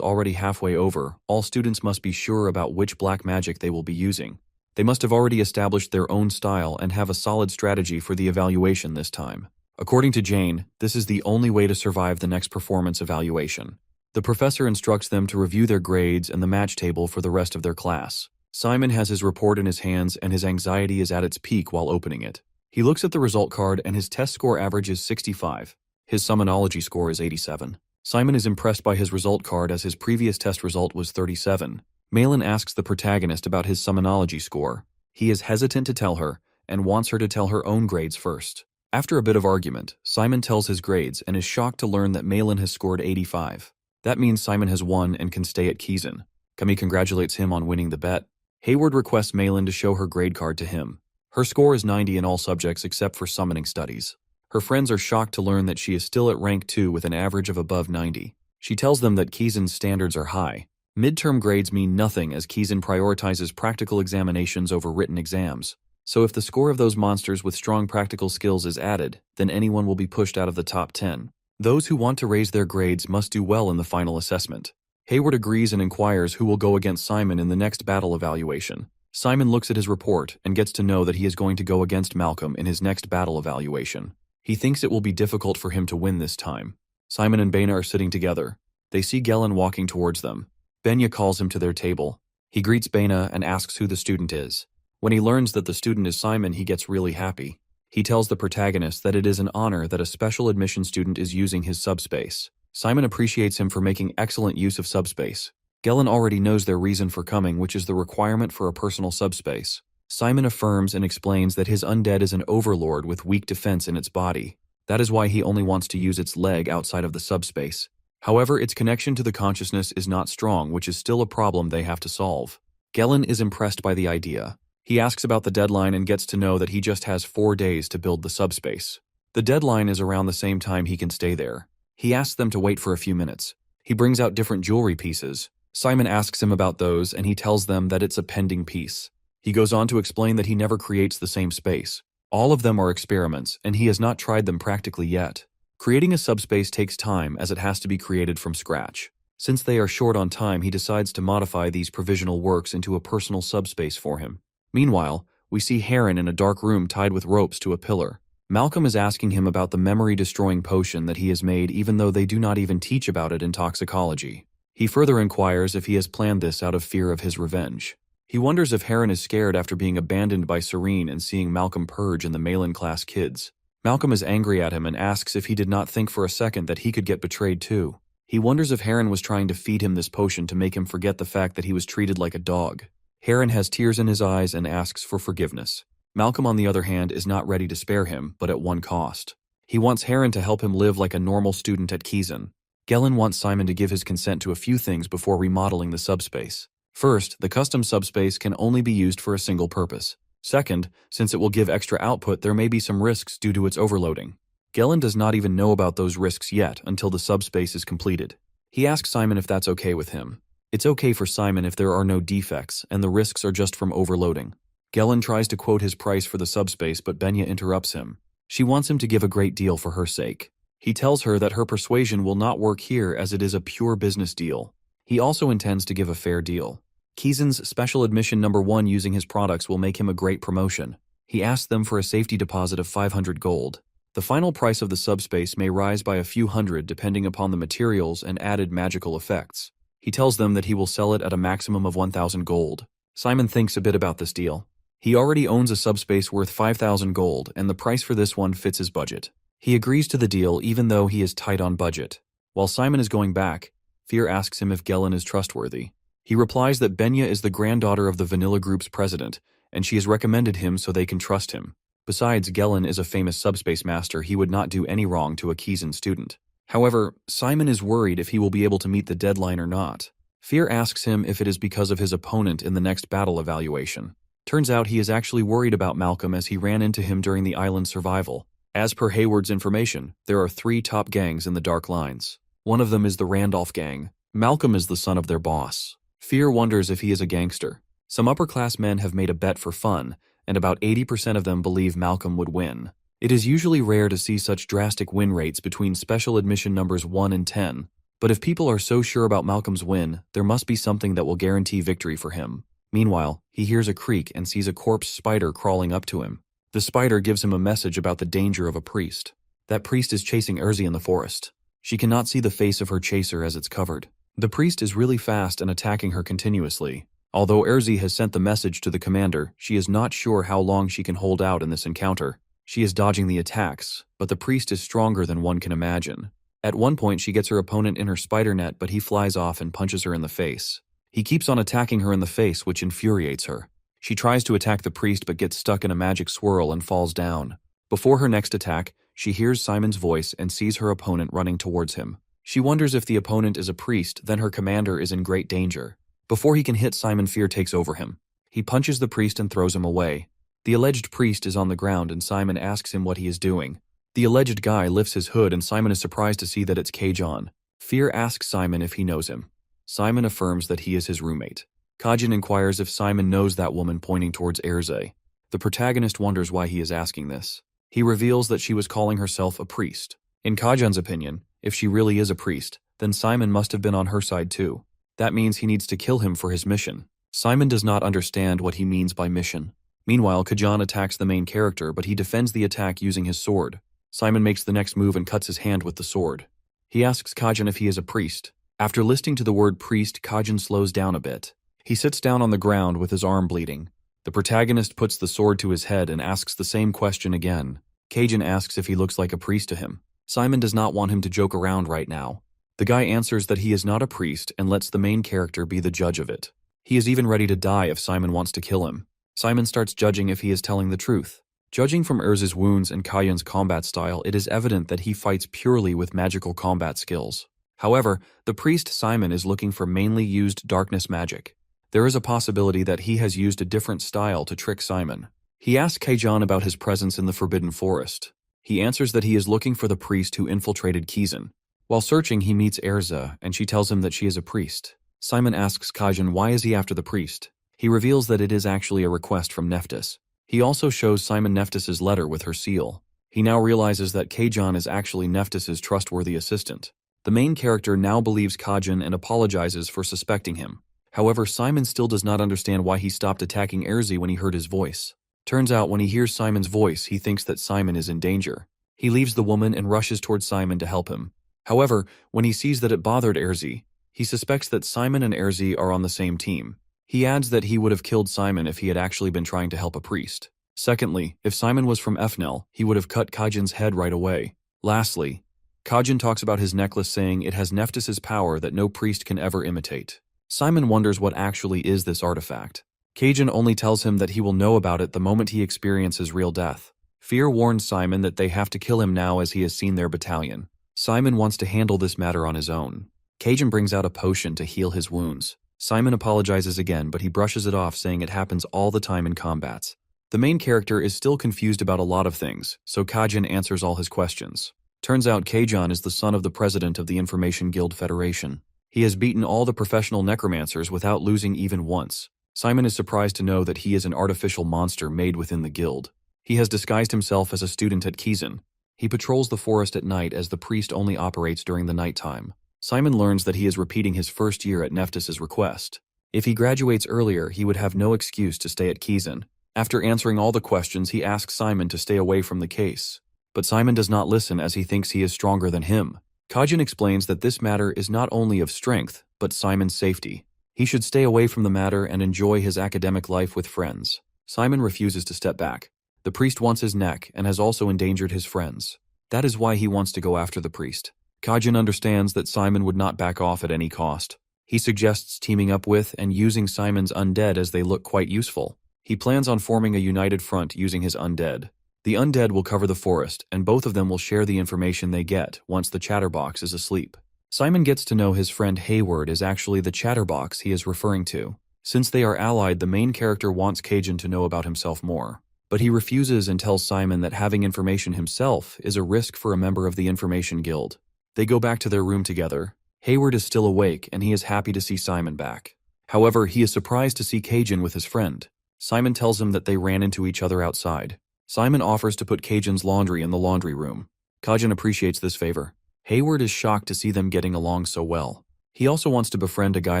[SPEAKER 1] already halfway over, all students must be sure about which black magic they will be using. They must have already established their own style and have a solid strategy for the evaluation this time. According to Jane, this is the only way to survive the next performance evaluation. The professor instructs them to review their grades and the match table for the rest of their class. Simon has his report in his hands and his anxiety is at its peak while opening it. He looks at the result card and his test score average is 65. His summonology score is 87. Simon is impressed by his result card as his previous test result was 37. Malin asks the protagonist about his summonology score. He is hesitant to tell her and wants her to tell her own grades first. After a bit of argument, Simon tells his grades and is shocked to learn that Malin has scored 85. That means Simon has won and can stay at Kizan. Kami congratulates him on winning the bet. Hayward requests Malin to show her grade card to him. Her score is 90 in all subjects except for summoning studies. Her friends are shocked to learn that she is still at rank 2 with an average of above 90. She tells them that Kizan's standards are high. Midterm grades mean nothing as Kizan prioritizes practical examinations over written exams. So if the score of those monsters with strong practical skills is added, then anyone will be pushed out of the top 10. Those who want to raise their grades must do well in the final assessment. Hayward agrees and inquires who will go against Simon in the next battle evaluation. Simon looks at his report and gets to know that he is going to go against Malcolm in his next battle evaluation. He thinks it will be difficult for him to win this time. Simon and Bena are sitting together. They see Gellin walking towards them. Benya calls him to their table. He greets Bena and asks who the student is. When he learns that the student is Simon, he gets really happy. He tells the protagonist that it is an honor that a special admission student is using his subspace. Simon appreciates him for making excellent use of subspace. Gellin already knows their reason for coming, which is the requirement for a personal subspace. Simon affirms and explains that his undead is an overlord with weak defense in its body. That is why he only wants to use its leg outside of the subspace. However, its connection to the consciousness is not strong, which is still a problem they have to solve. Gellin is impressed by the idea. He asks about the deadline and gets to know that he just has 4 days to build the subspace. The deadline is around the same time he can stay there. He asks them to wait for a few minutes. He brings out different jewelry pieces. Simon asks him about those and he tells them that it's a pending piece. He goes on to explain that he never creates the same space. All of them are experiments and he has not tried them practically yet. Creating a subspace takes time as it has to be created from scratch. Since they are short on time, he decides to modify these provisional works into a personal subspace for him. Meanwhile, we see Heron in a dark room tied with ropes to a pillar. Malcolm is asking him about the memory-destroying potion that he has made even though they do not even teach about it in toxicology. He further inquires if he has planned this out of fear of his revenge. He wonders if Heron is scared after being abandoned by Serene and seeing Malcolm purge in the Malin class kids. Malcolm is angry at him and asks if he did not think for a second that he could get betrayed too. He wonders if Heron was trying to feed him this potion to make him forget the fact that he was treated like a dog. Heron has tears in his eyes and asks for forgiveness. Malcolm, on the other hand, is not ready to spare him, but at one cost. He wants Heron to help him live like a normal student at Kizan. Gellin wants Simon to give his consent to a few things before remodeling the subspace. First, the custom subspace can only be used for a single purpose. Second, since it will give extra output, there may be some risks due to its overloading. Gellin does not even know about those risks yet until the subspace is completed. He asks Simon if that's okay with him. It's okay for Simon if there are no defects and the risks are just from overloading. Gellin tries to quote his price for the subspace, but Benya interrupts him. She wants him to give a great deal for her sake. He tells her that her persuasion will not work here as it is a pure business deal. He also intends to give a fair deal. Kizan's special admission number 1 using his products will make him a great promotion. He asks them for a safety deposit of 500 gold. The final price of the subspace may rise by a few hundred depending upon the materials and added magical effects. He tells them that he will sell it at a maximum of 1,000 gold. Simon thinks a bit about this deal. He already owns a subspace worth 5,000 gold, and the price for this one fits his budget. He agrees to the deal even though he is tight on budget. While Simon is going back, Fear asks him if Gelen is trustworthy. He replies that Benya is the granddaughter of the Vanilla Group's president, and she has recommended him so they can trust him. Besides, Gelen is a famous subspace master. He would not do any wrong to a Kizan student. However, Simon is worried if he will be able to meet the deadline or not. Fear asks him if it is because of his opponent in the next battle evaluation. Turns out he is actually worried about Malcolm as he ran into him during the island survival. As per Hayward's information, there are 3 top gangs in the Dark Lines. One of them is the Randolph gang. Malcolm is the son of their boss. Fear wonders if he is a gangster. Some upper-class men have made a bet for fun, and about 80% of them believe Malcolm would win. It is usually rare to see such drastic win rates between special admission numbers 1 and 10, but if people are so sure about Malcolm's win, there must be something that will guarantee victory for him. Meanwhile, he hears a creak and sees a corpse spider crawling up to him. The spider gives him a message about the danger of a priest. That priest is chasing Erzi in the forest. She cannot see the face of her chaser as it's covered. The priest is really fast and attacking her continuously. Although Erzi has sent the message to the commander, she is not sure how long she can hold out in this encounter. She is dodging the attacks, but the priest is stronger than one can imagine. At one point she gets her opponent in her spider net, but he flies off and punches her in the face. He keeps on attacking her in the face, which infuriates her. She tries to attack the priest but gets stuck in a magic swirl and falls down. Before her next attack, she hears Simon's voice and sees her opponent running towards him. She wonders if the opponent is a priest, then her commander is in great danger. Before he can hit Simon, fear takes over him. He punches the priest and throws him away. The alleged priest is on the ground and Simon asks him what he is doing. The alleged guy lifts his hood and Simon is surprised to see that it's Kajun. Fear asks Simon if he knows him. Simon affirms that he is his roommate. Kajun inquires if Simon knows that woman pointing towards Erze. The protagonist wonders why he is asking this. He reveals that she was calling herself a priest. In Kajun's opinion, if she really is a priest, then Simon must have been on her side too. That means he needs to kill him for his mission. Simon does not understand what he means by mission. Meanwhile, Kajun attacks the main character, but he defends the attack using his sword. Simon makes the next move and cuts his hand with the sword. He asks Kajun if he is a priest. After listening to the word priest, Kajun slows down a bit. He sits down on the ground with his arm bleeding. The protagonist puts the sword to his head and asks the same question again. Kajun asks if he looks like a priest to him. Simon does not want him to joke around right now. The guy answers that he is not a priest and lets the main character be the judge of it. He is even ready to die if Simon wants to kill him. Simon starts judging if he is telling the truth. Judging from Erze's wounds and Kajun's combat style, it is evident that he fights purely with magical combat skills. However, the priest Simon is looking for mainly used darkness magic. There is a possibility that he has used a different style to trick Simon. He asks Kajun about his presence in the Forbidden Forest. He answers that he is looking for the priest who infiltrated Kizan. While searching, he meets Erza, and she tells him that she is a priest. Simon asks Kajun why is he after the priest. He reveals that it is actually a request from Nephthys. He also shows Simon Nephtys's letter with her seal. He now realizes that Kajun is actually Nephthys's trustworthy assistant. The main character now believes Kajun and apologizes for suspecting him. However, Simon still does not understand why he stopped attacking Erzi when he heard his voice. Turns out when he hears Simon's voice, he thinks that Simon is in danger. He leaves the woman and rushes towards Simon to help him. However, when he sees that it bothered Erzi, he suspects that Simon and Erzi are on the same team. He adds that he would have killed Simon if he had actually been trying to help a priest. Secondly, if Simon was from Efnel, he would have cut Kajun's head right away. Lastly, Kajun talks about his necklace saying it has Nephthys's power that no priest can ever imitate. Simon wonders what actually is this artifact. Kajun only tells him that he will know about it the moment he experiences real death. Fear warns Simon that they have to kill him now as he has seen their battalion. Simon wants to handle this matter on his own. Kajun brings out a potion to heal his wounds. Simon apologizes again, but he brushes it off, saying it happens all the time in combats. The main character is still confused about a lot of things, so Kajun answers all his questions. Turns out Kajun is the son of the president of the Information Guild Federation. He has beaten all the professional necromancers without losing even once. Simon is surprised to know that he is an artificial monster made within the guild. He has disguised himself as a student at Kizan. He patrols the forest at night as the priest only operates during the nighttime. Simon learns that he is repeating his first year at Nephthys's request. If he graduates earlier, he would have no excuse to stay at Kizan. After answering all the questions, he asks Simon to stay away from the case. But Simon does not listen as he thinks he is stronger than him. Kajin explains that this matter is not only of strength, but Simon's safety. He should stay away from the matter and enjoy his academic life with friends. Simon refuses to step back. The priest wants his neck and has also endangered his friends. That is why he wants to go after the priest. Kajin understands that Simon would not back off at any cost. He suggests teaming up with and using Simon's undead as they look quite useful. He plans on forming a united front using his undead. The undead will cover the forest, and both of them will share the information they get once the chatterbox is asleep. Simon gets to know his friend Hayward is actually the chatterbox he is referring to. Since they are allied, the main character wants Kajin to know about himself more. But he refuses and tells Simon that having information himself is a risk for a member of the Information Guild. They go back to their room together. Hayward is still awake and he is happy to see Simon back. However, he is surprised to see Kajin with his friend. Simon tells him that they ran into each other outside. Simon offers to put Kajin's laundry in the laundry room. Kajin appreciates this favor. Hayward is shocked to see them getting along so well. He also wants to befriend a guy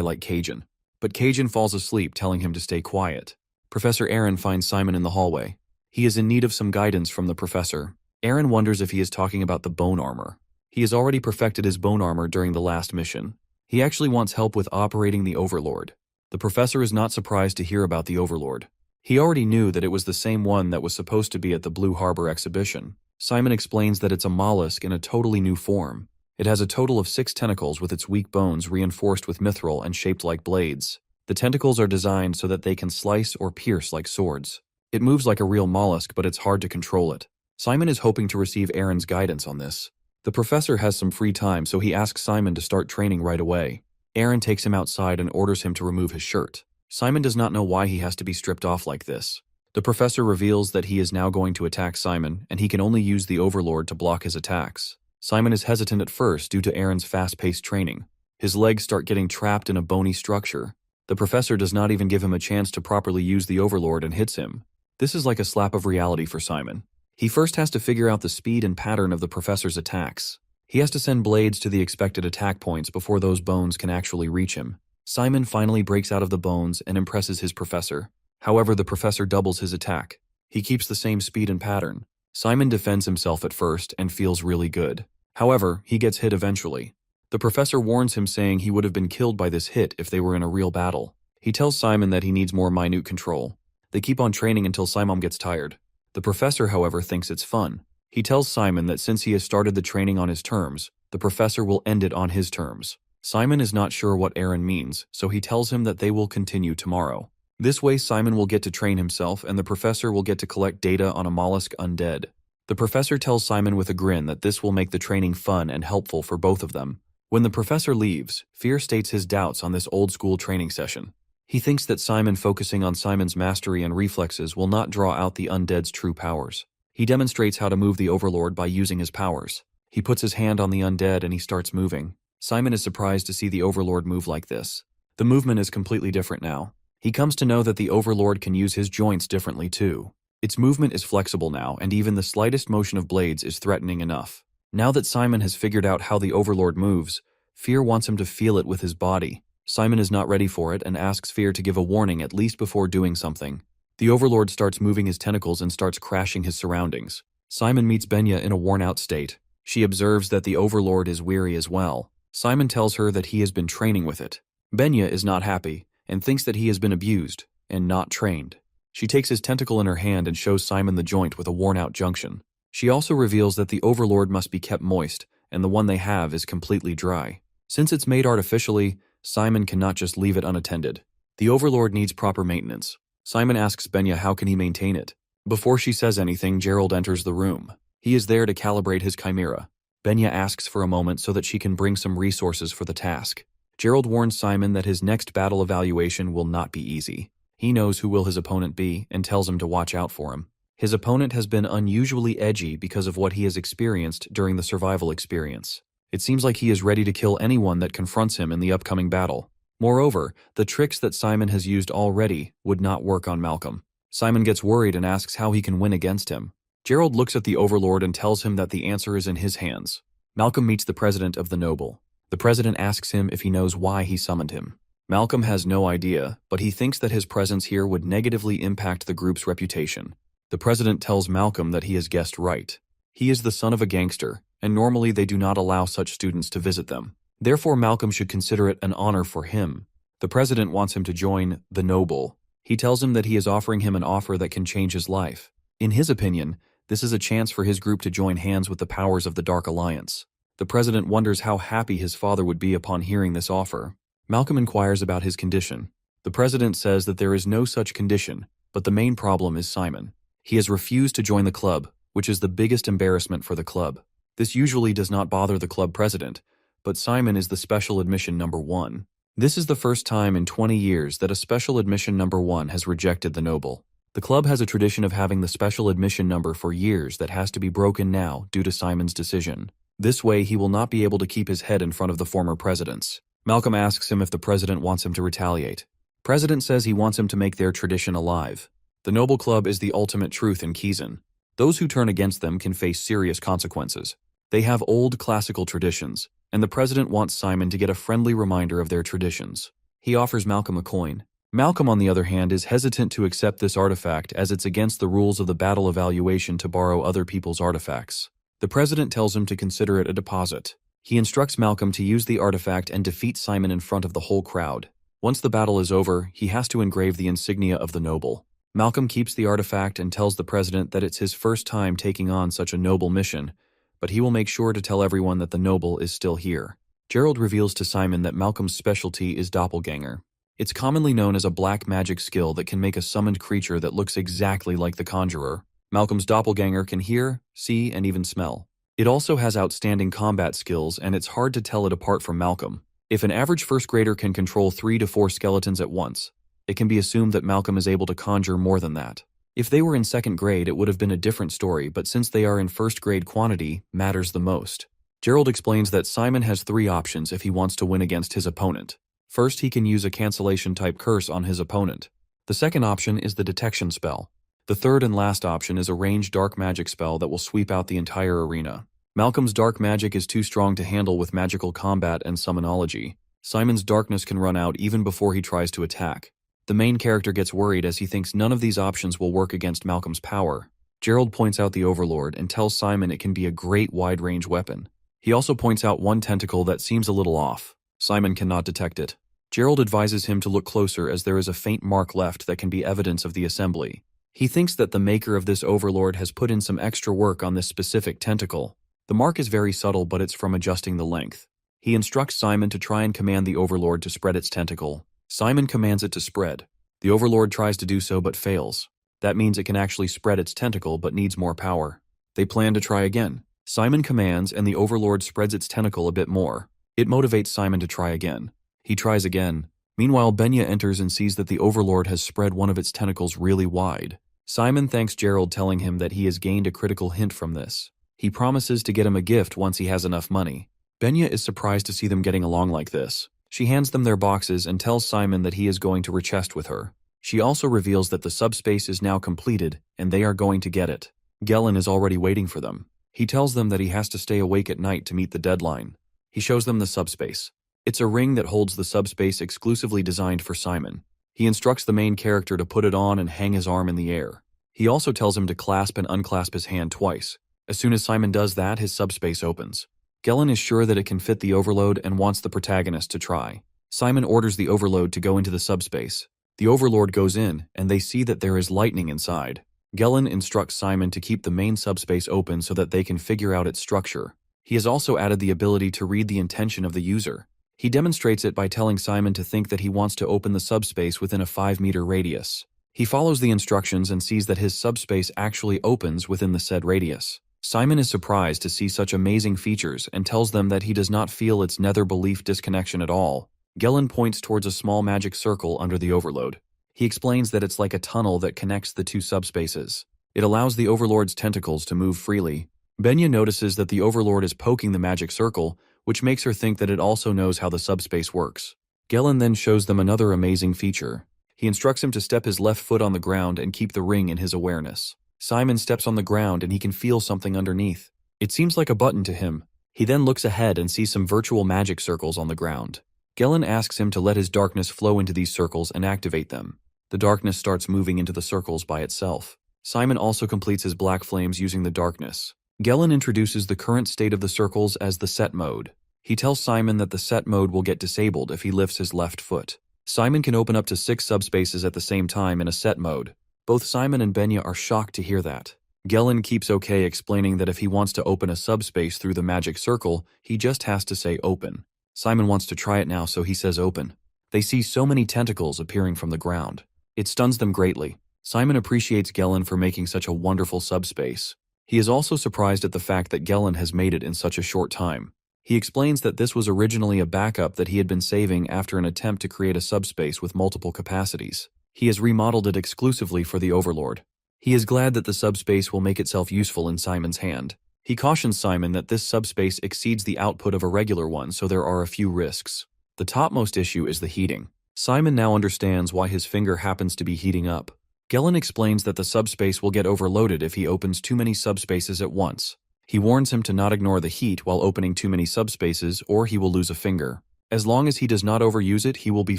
[SPEAKER 1] like Kajin. But Kajin falls asleep, telling him to stay quiet. Professor Aaron finds Simon in the hallway. He is in need of some guidance from the professor. Aaron wonders if he is talking about the bone armor. He has already perfected his bone armor during the last mission. He actually wants help with operating the Overlord. The professor is not surprised to hear about the Overlord. He already knew that it was the same one that was supposed to be at the Blue Harbor exhibition. Simon explains that it's a mollusk in a totally new form. It has a total of 6 tentacles with its weak bones reinforced with mithril and shaped like blades. The tentacles are designed so that they can slice or pierce like swords. It moves like a real mollusk, but it's hard to control it. Simon is hoping to receive Aaron's guidance on this. The professor has some free time, so he asks Simon to start training right away. Aaron takes him outside and orders him to remove his shirt. Simon does not know why he has to be stripped off like this. The professor reveals that he is now going to attack Simon, and he can only use the Overlord to block his attacks. Simon is hesitant at first due to Aaron's fast-paced training. His legs start getting trapped in a bony structure. The professor does not even give him a chance to properly use the Overlord and hits him. This is like a slap of reality for Simon. He first has to figure out the speed and pattern of the professor's attacks. He has to send blades to the expected attack points before those bones can actually reach him. Simon finally breaks out of the bones and impresses his professor. However, the professor doubles his attack. He keeps the same speed and pattern. Simon defends himself at first and feels really good. However, he gets hit eventually. The professor warns him, saying he would have been killed by this hit if they were in a real battle. He tells Simon that he needs more minute control. They keep on training until Simon gets tired. The professor, however, thinks it's fun. He tells Simon that since he has started the training on his terms, the professor will end it on his terms. Simon is not sure what Aaron means, so he tells him that they will continue tomorrow. This way, Simon will get to train himself and the professor will get to collect data on a mollusk undead. The professor tells Simon with a grin that this will make the training fun and helpful for both of them. When the professor leaves, Fear states his doubts on this old-school training session. He thinks that Simon focusing on Simon's mastery and reflexes will not draw out the undead's true powers. He demonstrates how to move the Overlord by using his powers. He puts his hand on the undead and he starts moving. Simon is surprised to see the Overlord move like this. The movement is completely different now. He comes to know that the Overlord can use his joints differently too. Its movement is flexible now, and even the slightest motion of blades is threatening enough. Now that Simon has figured out how the Overlord moves, Fear wants him to feel it with his body. Simon is not ready for it and asks Fear to give a warning at least before doing something. The Overlord starts moving his tentacles and starts crashing his surroundings. Simon meets Benya in a worn-out state. She observes that the Overlord is weary as well. Simon tells her that he has been training with it. Benya is not happy and thinks that he has been abused and not trained. She takes his tentacle in her hand and shows Simon the joint with a worn-out junction. She also reveals that the Overlord must be kept moist, and the one they have is completely dry. Since it's made artificially, Simon cannot just leave it unattended. The Overlord needs proper maintenance. Simon asks Benya how can he maintain it. Before she says anything, Gerald enters the room. He is there to calibrate his chimera. Benya asks for a moment so that she can bring some resources for the task. Gerald warns Simon that his next battle evaluation will not be easy. He knows who will his opponent be and tells him to watch out for him. His opponent has been unusually edgy because of what he has experienced during the survival experience. It seems like he is ready to kill anyone that confronts him in the upcoming battle. Moreover, the tricks that Simon has used already would not work on Malcolm. Simon gets worried and asks how he can win against him. Gerald looks at the Overlord and tells him that the answer is in his hands. Malcolm meets the president of the Noble. The president asks him if he knows why he summoned him. Malcolm has no idea, but he thinks that his presence here would negatively impact the group's reputation. The president tells Malcolm that he has guessed right. He is the son of a gangster, and normally they do not allow such students to visit them. Therefore, Malcolm should consider it an honor for him. The president wants him to join the noble. He tells him that he is offering him an offer that can change his life. In his opinion, this is a chance for his group to join hands with the powers of the Dark Alliance. The president wonders how happy his father would be upon hearing this offer. Malcolm inquires about his condition. The president says that there is no such condition, but the main problem is Simon. He has refused to join the club, which is the biggest embarrassment for the club. This usually does not bother the club president, but Simon is the special admission number 1. This is the first time in 20 years that a special admission number 1 has rejected the noble. The club has a tradition of having the special admission number for years that has to be broken now due to Simon's decision. This way he will not be able to keep his head in front of the former presidents. Malcolm asks him if the president wants him to retaliate. President says he wants him to make their tradition alive. The noble club is the ultimate truth in Kizan. Those who turn against them can face serious consequences. They have old classical traditions, and the president wants Simon to get a friendly reminder of their traditions. He offers Malcolm a coin. Malcolm, on the other hand, is hesitant to accept this artifact as it's against the rules of the battle evaluation to borrow other people's artifacts. The president tells him to consider it a deposit. He instructs Malcolm to use the artifact and defeat Simon in front of the whole crowd. Once the battle is over, he has to engrave the insignia of the noble. Malcolm keeps the artifact and tells the president that it's his first time taking on such a noble mission, but he will make sure to tell everyone that the noble is still here. Gerald reveals to Simon that Malcolm's specialty is doppelganger. It's commonly known as a black magic skill that can make a summoned creature that looks exactly like the conjurer. Malcolm's doppelganger can hear, see, and even smell. It also has outstanding combat skills, and it's hard to tell it apart from Malcolm. If an average first grader can control 3 to 4 skeletons at once, it can be assumed that Malcolm is able to conjure more than that. If they were in 2nd grade, it would have been a different story, but since they are in 1st grade, quantity matters the most. Gerald explains that Simon has 3 options if he wants to win against his opponent. First, he can use a cancellation-type curse on his opponent. The second option is the detection spell. The third and last option is a ranged dark magic spell that will sweep out the entire arena. Malcolm's dark magic is too strong to handle with magical combat and summonology. Simon's darkness can run out even before he tries to attack. The main character gets worried as he thinks none of these options will work against Malcolm's power. Gerald points out the Overlord and tells Simon it can be a great wide-range weapon. He also points out one tentacle that seems a little off. Simon cannot detect it. Gerald advises him to look closer as there is a faint mark left that can be evidence of the assembly. He thinks that the maker of this Overlord has put in some extra work on this specific tentacle. The mark is very subtle, but it's from adjusting the length. He instructs Simon to try and command the Overlord to spread its tentacle. Simon commands it to spread. The Overlord tries to do so but fails. That means it can actually spread its tentacle but needs more power. They plan to try again. Simon commands and the Overlord spreads its tentacle a bit more. It motivates Simon to try again. He tries again. Meanwhile, Benya enters and sees that the Overlord has spread one of its tentacles really wide. Simon thanks Gerald, telling him that he has gained a critical hint from this. He promises to get him a gift once he has enough money. Benya is surprised to see them getting along like this. She hands them their boxes and tells Simon that he is going to rechest with her. She also reveals that the subspace is now completed and they are going to get it. Gellin is already waiting for them. He tells them that he has to stay awake at night to meet the deadline. He shows them the subspace. It's a ring that holds the subspace exclusively designed for Simon. He instructs the main character to put it on and hang his arm in the air. He also tells him to clasp and unclasp his hand twice. As soon as Simon does that, his subspace opens. Gellin is sure that it can fit the Overload and wants the protagonist to try. Simon orders the Overload to go into the subspace. The Overlord goes in, and they see that there is lightning inside. Gellin instructs Simon to keep the main subspace open so that they can figure out its structure. He has also added the ability to read the intention of the user. He demonstrates it by telling Simon to think that he wants to open the subspace within a 5-meter radius. He follows the instructions and sees that his subspace actually opens within the said radius. Simon is surprised to see such amazing features and tells them that he does not feel its nether belief disconnection at all. Gellin points towards a small magic circle under the Overload. He explains that it's like a tunnel that connects the two subspaces. It allows the Overlord's tentacles to move freely. Benya notices that the Overlord is poking the magic circle, which makes her think that it also knows how the subspace works. Gellin then shows them another amazing feature. He instructs him to step his left foot on the ground and keep the ring in his awareness. Simon steps on the ground and he can feel something underneath. It seems like a button to him. He then looks ahead and sees some virtual magic circles on the ground. Gellin asks him to let his darkness flow into these circles and activate them. The darkness starts moving into the circles by itself. Simon also completes his black flames using the darkness. Gellin introduces the current state of the circles as the set mode. He tells Simon that the set mode will get disabled if he lifts his left foot. Simon can open up to 6 subspaces at the same time in a set mode. Both Simon and Benya are shocked to hear that. Gellin keeps okay, explaining that if he wants to open a subspace through the magic circle, he just has to say open. Simon wants to try it now, so he says open. They see so many tentacles appearing from the ground. It stuns them greatly. Simon appreciates Gellin for making such a wonderful subspace. He is also surprised at the fact that Gellin has made it in such a short time. He explains that this was originally a backup that he had been saving after an attempt to create a subspace with multiple capacities. He has remodeled it exclusively for the Overlord. He is glad that the subspace will make itself useful in Simon's hand. He cautions Simon that this subspace exceeds the output of a regular one, so there are a few risks. The topmost issue is the heating. Simon now understands why his finger happens to be heating up. Gellin explains that the subspace will get overloaded if he opens too many subspaces at once. He warns him to not ignore the heat while opening too many subspaces, or he will lose a finger. As long as he does not overuse it, he will be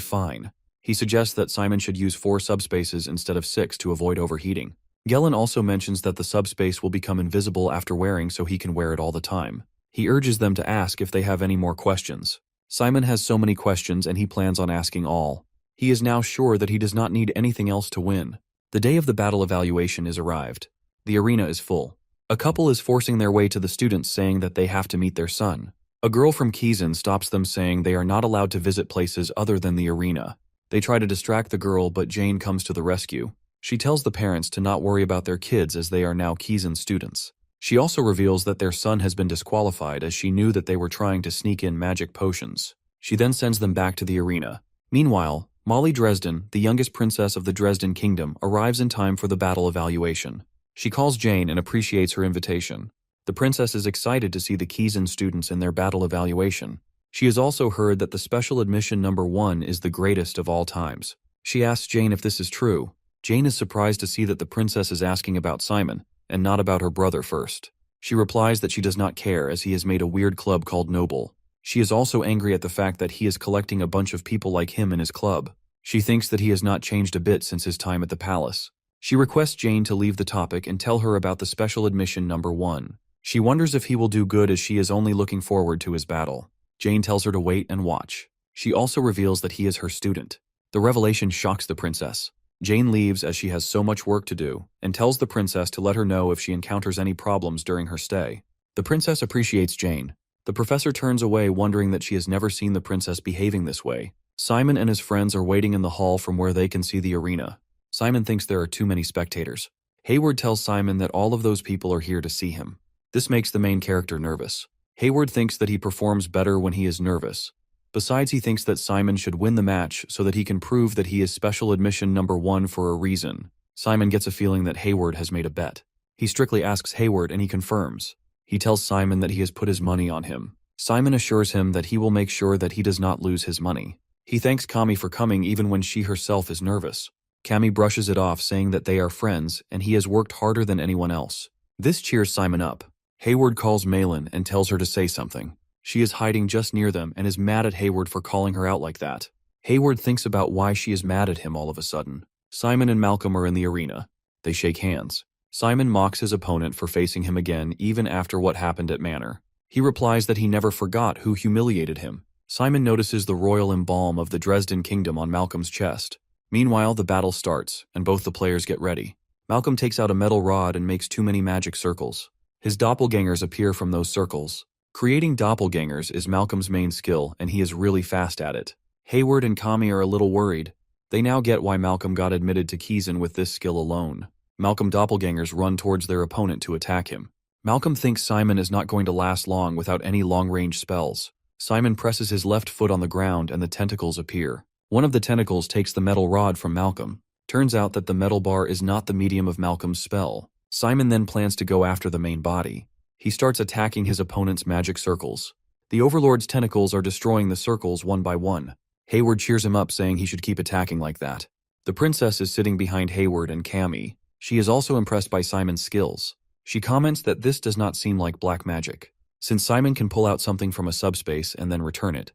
[SPEAKER 1] fine. He suggests that Simon should use 4 subspaces instead of 6 to avoid overheating. Gellin also mentions that the subspace will become invisible after wearing, so he can wear it all the time. He urges them to ask if they have any more questions. Simon has so many questions and he plans on asking all. He is now sure that he does not need anything else to win. The day of the battle evaluation is arrived. The arena is full. A couple is forcing their way to the students, saying that they have to meet their son. A girl from Kizan stops them, saying they are not allowed to visit places other than the arena. They try to distract the girl, but Jane comes to the rescue. She tells the parents to not worry about their kids as they are now Kizan students. She also reveals that their son has been disqualified, as she knew that they were trying to sneak in magic potions. She then sends them back to the arena. Meanwhile, Molly Dresden, the youngest princess of the Dresden Kingdom, arrives in time for the battle evaluation. She calls Jane and appreciates her invitation. The princess is excited to see the Kizan students in their battle evaluation. She has also heard that the special admission number 1 is the greatest of all times. She asks Jane if this is true. Jane is surprised to see that the princess is asking about Simon, and not about her brother first. She replies that she does not care, as he has made a weird club called Noble. She is also angry at the fact that he is collecting a bunch of people like him in his club. She thinks that he has not changed a bit since his time at the palace. She requests Jane to leave the topic and tell her about the special admission number 1. She wonders if he will do good, as she is only looking forward to his battle. Jane tells her to wait and watch. She also reveals that he is her student. The revelation shocks the princess. Jane leaves as she has so much work to do, and tells the princess to let her know if she encounters any problems during her stay. The princess appreciates Jane. The professor turns away, wondering that she has never seen the princess behaving this way. Simon and his friends are waiting in the hall from where they can see the arena. Simon thinks there are too many spectators. Hayward tells Simon that all of those people are here to see him. This makes the main character nervous. Hayward thinks that he performs better when he is nervous. Besides, he thinks that Simon should win the match so that he can prove that he is special admission number 1 for a reason. Simon gets a feeling that Hayward has made a bet. He strictly asks Hayward and he confirms. He tells Simon that he has put his money on him. Simon assures him that he will make sure that he does not lose his money. He thanks Kami for coming even when she herself is nervous. Kami brushes it off, saying that they are friends and he has worked harder than anyone else. This cheers Simon up. Hayward calls Malin and tells her to say something. She is hiding just near them and is mad at Hayward for calling her out like that. Hayward thinks about why she is mad at him all of a sudden. Simon and Malcolm are in the arena. They shake hands. Simon mocks his opponent for facing him again even after what happened at Manor. He replies that he never forgot who humiliated him. Simon notices the royal emblem of the Dresden Kingdom on Malcolm's chest. Meanwhile, the battle starts, and both the players get ready. Malcolm takes out a metal rod and makes too many magic circles. His doppelgangers appear from those circles. Creating doppelgangers is Malcolm's main skill, and he is really fast at it. Hayward and Kami are a little worried. They now get why Malcolm got admitted to Kizan with this skill alone. Malcolm doppelgangers run towards their opponent to attack him. Malcolm thinks Simon is not going to last long without any long-range spells. Simon presses his left foot on the ground and the tentacles appear. One of the tentacles takes the metal rod from Malcolm. Turns out that the metal bar is not the medium of Malcolm's spell. Simon then plans to go after the main body. He starts attacking his opponent's magic circles. The Overlord's tentacles are destroying the circles one by one. Hayward cheers him up, saying he should keep attacking like that. The princess is sitting behind Hayward and Kami. She is also impressed by Simon's skills. She comments that this does not seem like black magic. Since Simon can pull out something from a subspace and then return it,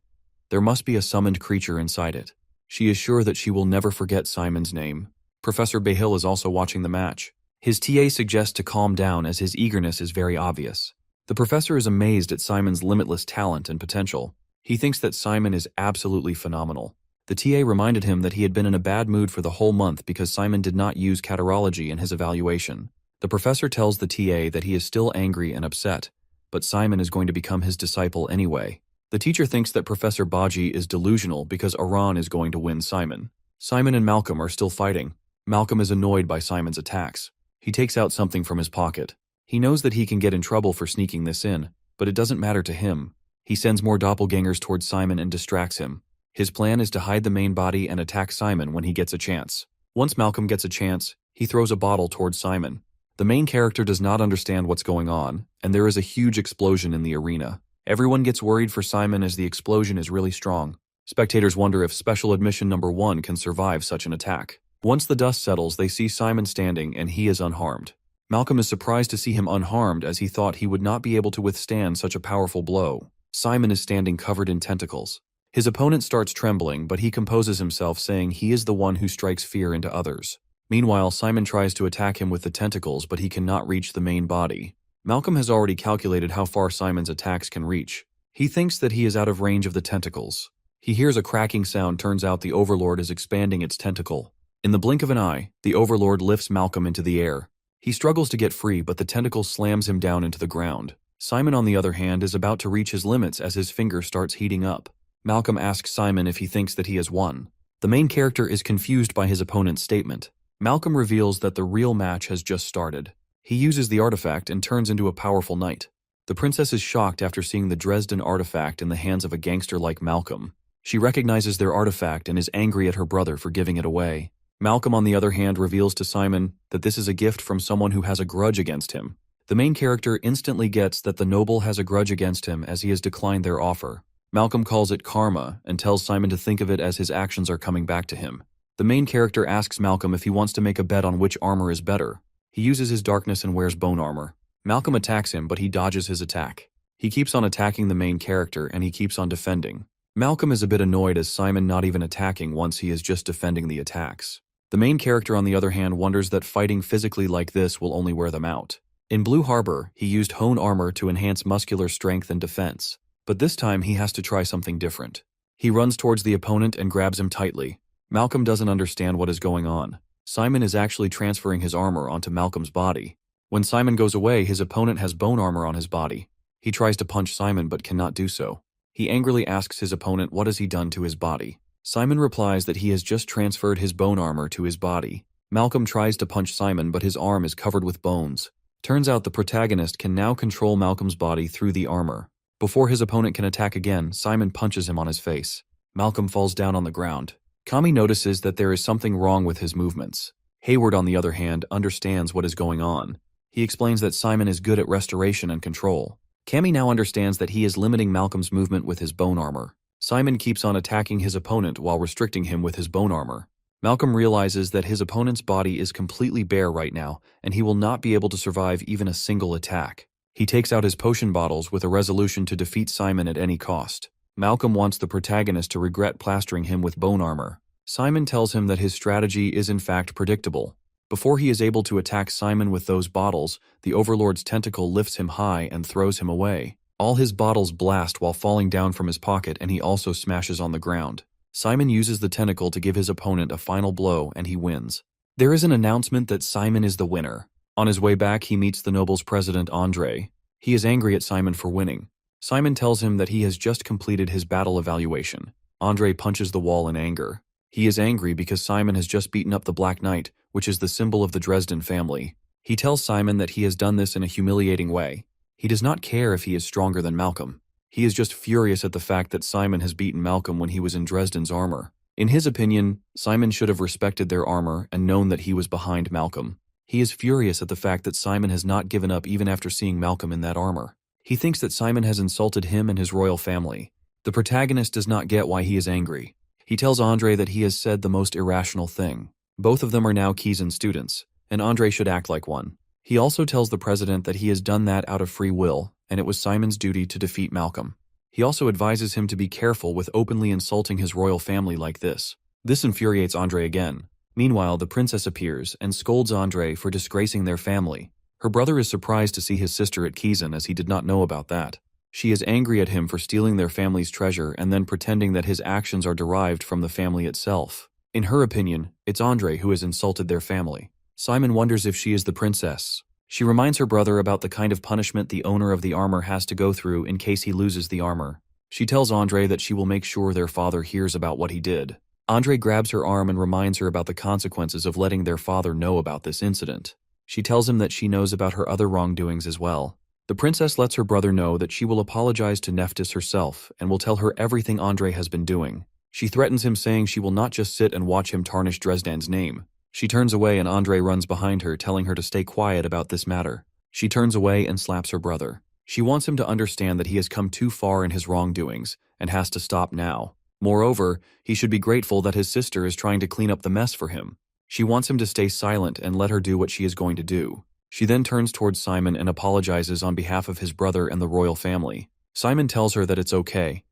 [SPEAKER 1] there must be a summoned creature inside it. She is sure that she will never forget Simon's name. Professor Behill is also watching the match. His TA suggests to calm down as his eagerness is very obvious. The professor is amazed at Simon's limitless talent and potential. He thinks that Simon is absolutely phenomenal. The TA reminded him that he had been in a bad mood for the whole month because Simon did not use catarology in his evaluation. The professor tells the TA that he is still angry and upset, but Simon is going to become his disciple anyway. The teacher thinks that Professor Baji is delusional because Aran is going to win Simon. Simon and Malcolm are still fighting. Malcolm is annoyed by Simon's attacks. He takes out something from his pocket. He knows that he can get in trouble for sneaking this in, but it doesn't matter to him. He sends more doppelgangers towards Simon and distracts him. His plan is to hide the main body and attack Simon when he gets a chance. Once Malcolm gets a chance, he throws a bottle towards Simon. The main character does not understand what's going on, and there is a huge explosion in the arena. Everyone gets worried for Simon as the explosion is really strong. Spectators wonder if Special Admission number 1 can survive such an attack. Once the dust settles, they see Simon standing and he is unharmed. Malcolm is surprised to see him unharmed as he thought he would not be able to withstand such a powerful blow. Simon is standing covered in tentacles. His opponent starts trembling, but he composes himself, saying he is the one who strikes fear into others. Meanwhile, Simon tries to attack him with the tentacles, but he cannot reach the main body. Malcolm has already calculated how far Simon's attacks can reach. He thinks that he is out of range of the tentacles. He hears a cracking sound. Turns out the Overlord is expanding its tentacle. In the blink of an eye, the Overlord lifts Malcolm into the air. He struggles to get free, but the tentacle slams him down into the ground. Simon, on the other hand, is about to reach his limits as his finger starts heating up. Malcolm asks Simon if he thinks that he has won. The main character is confused by his opponent's statement. Malcolm reveals that the real match has just started. He uses the artifact and turns into a powerful knight. The princess is shocked after seeing the Dresden artifact in the hands of a gangster like Malcolm. She recognizes their artifact and is angry at her brother for giving it away. Malcolm, on the other hand, reveals to Simon that this is a gift from someone who has a grudge against him. The main character instantly gets that the noble has a grudge against him as he has declined their offer. Malcolm calls it karma and tells Simon to think of it as his actions are coming back to him. The main character asks Malcolm if he wants to make a bet on which armor is better. He uses his darkness and wears bone armor. Malcolm attacks him, but he dodges his attack. He keeps on attacking the main character and he keeps on defending. Malcolm is a bit annoyed as Simon not even attacking once he is just defending the attacks. The main character, on the other hand, wonders that fighting physically like this will only wear them out. In Blue Harbor, he used Hone armor to enhance muscular strength and defense. But this time he has to try something different. He runs towards the opponent and grabs him tightly. Malcolm doesn't understand what is going on. Simon is actually transferring his armor onto Malcolm's body. When Simon goes away, his opponent has bone armor on his body. He tries to punch Simon but cannot do so. He angrily asks his opponent what has he done to his body. Simon replies that he has just transferred his bone armor to his body. Malcolm tries to punch Simon but his arm is covered with bones. Turns out the protagonist can now control Malcolm's body through the armor. Before his opponent can attack again, Simon punches him on his face. Malcolm falls down on the ground. Kami notices that there is something wrong with his movements. Hayward, on the other hand, understands what is going on. He explains that Simon is good at restoration and control. Kami now understands that he is limiting Malcolm's movement with his bone armor. Simon keeps on attacking his opponent while restricting him with his bone armor. Malcolm realizes that his opponent's body is completely bare right now, and he will not be able to survive even a single attack. He takes out his potion bottles with a resolution to defeat Simon at any cost. Malcolm wants the protagonist to regret plastering him with bone armor. Simon tells him that his strategy is in fact predictable. Before he is able to attack Simon with those bottles, the Overlord's tentacle lifts him high and throws him away. All his bottles blast while falling down from his pocket, and he also smashes on the ground. Simon uses the tentacle to give his opponent a final blow, and he wins. There is an announcement that Simon is the winner. On his way back, he meets the noble's president, Andre. He is angry at Simon for winning. Simon tells him that he has just completed his battle evaluation. Andre punches the wall in anger. He is angry because Simon has just beaten up the Black Knight, which is the symbol of the Dresden family. He tells Simon that he has done this in a humiliating way. He does not care if he is stronger than Malcolm. He is just furious at the fact that Simon has beaten Malcolm when he was in Dresden's armor. In his opinion, Simon should have respected their armor and known that he was behind Malcolm. He is furious at the fact that Simon has not given up even after seeing Malcolm in that armor. He thinks that Simon has insulted him and his royal family. The protagonist does not get why he is angry. He tells Andre that he has said the most irrational thing. Both of them are now Kizan students, and Andre should act like one. He also tells the president that he has done that out of free will, and it was Simon's duty to defeat Malcolm. He also advises him to be careful with openly insulting his royal family like this. This infuriates Andre again. Meanwhile, the princess appears and scolds Andre for disgracing their family. Her brother is surprised to see his sister at Kizan as he did not know about that. She is angry at him for stealing their family's treasure and then pretending that his actions are derived from the family itself. In her opinion, it's Andre who has insulted their family. Simon wonders if she is the princess. She reminds her brother about the kind of punishment the owner of the armor has to go through in case he loses the armor. She tells Andre that she will make sure their father hears about what he did. Andre grabs her arm and reminds her about the consequences of letting their father know about this incident. She tells him that she knows about her other wrongdoings as well. The princess lets her brother know that she will apologize to Nephthys herself and will tell her everything Andre has been doing. She threatens him, saying she will not just sit and watch him tarnish Dresdan's name. She turns away and Andre runs behind her, telling her to stay quiet about this matter. She turns away and slaps her brother. She wants him to understand that he has come too far in his wrongdoings and has to stop now. Moreover, he should be grateful that his sister is trying to clean up the mess for him. She wants him to stay silent and let her do what she is going to do. She then turns towards Simon and apologizes on behalf of his brother and the royal family. Simon tells her that it's okay,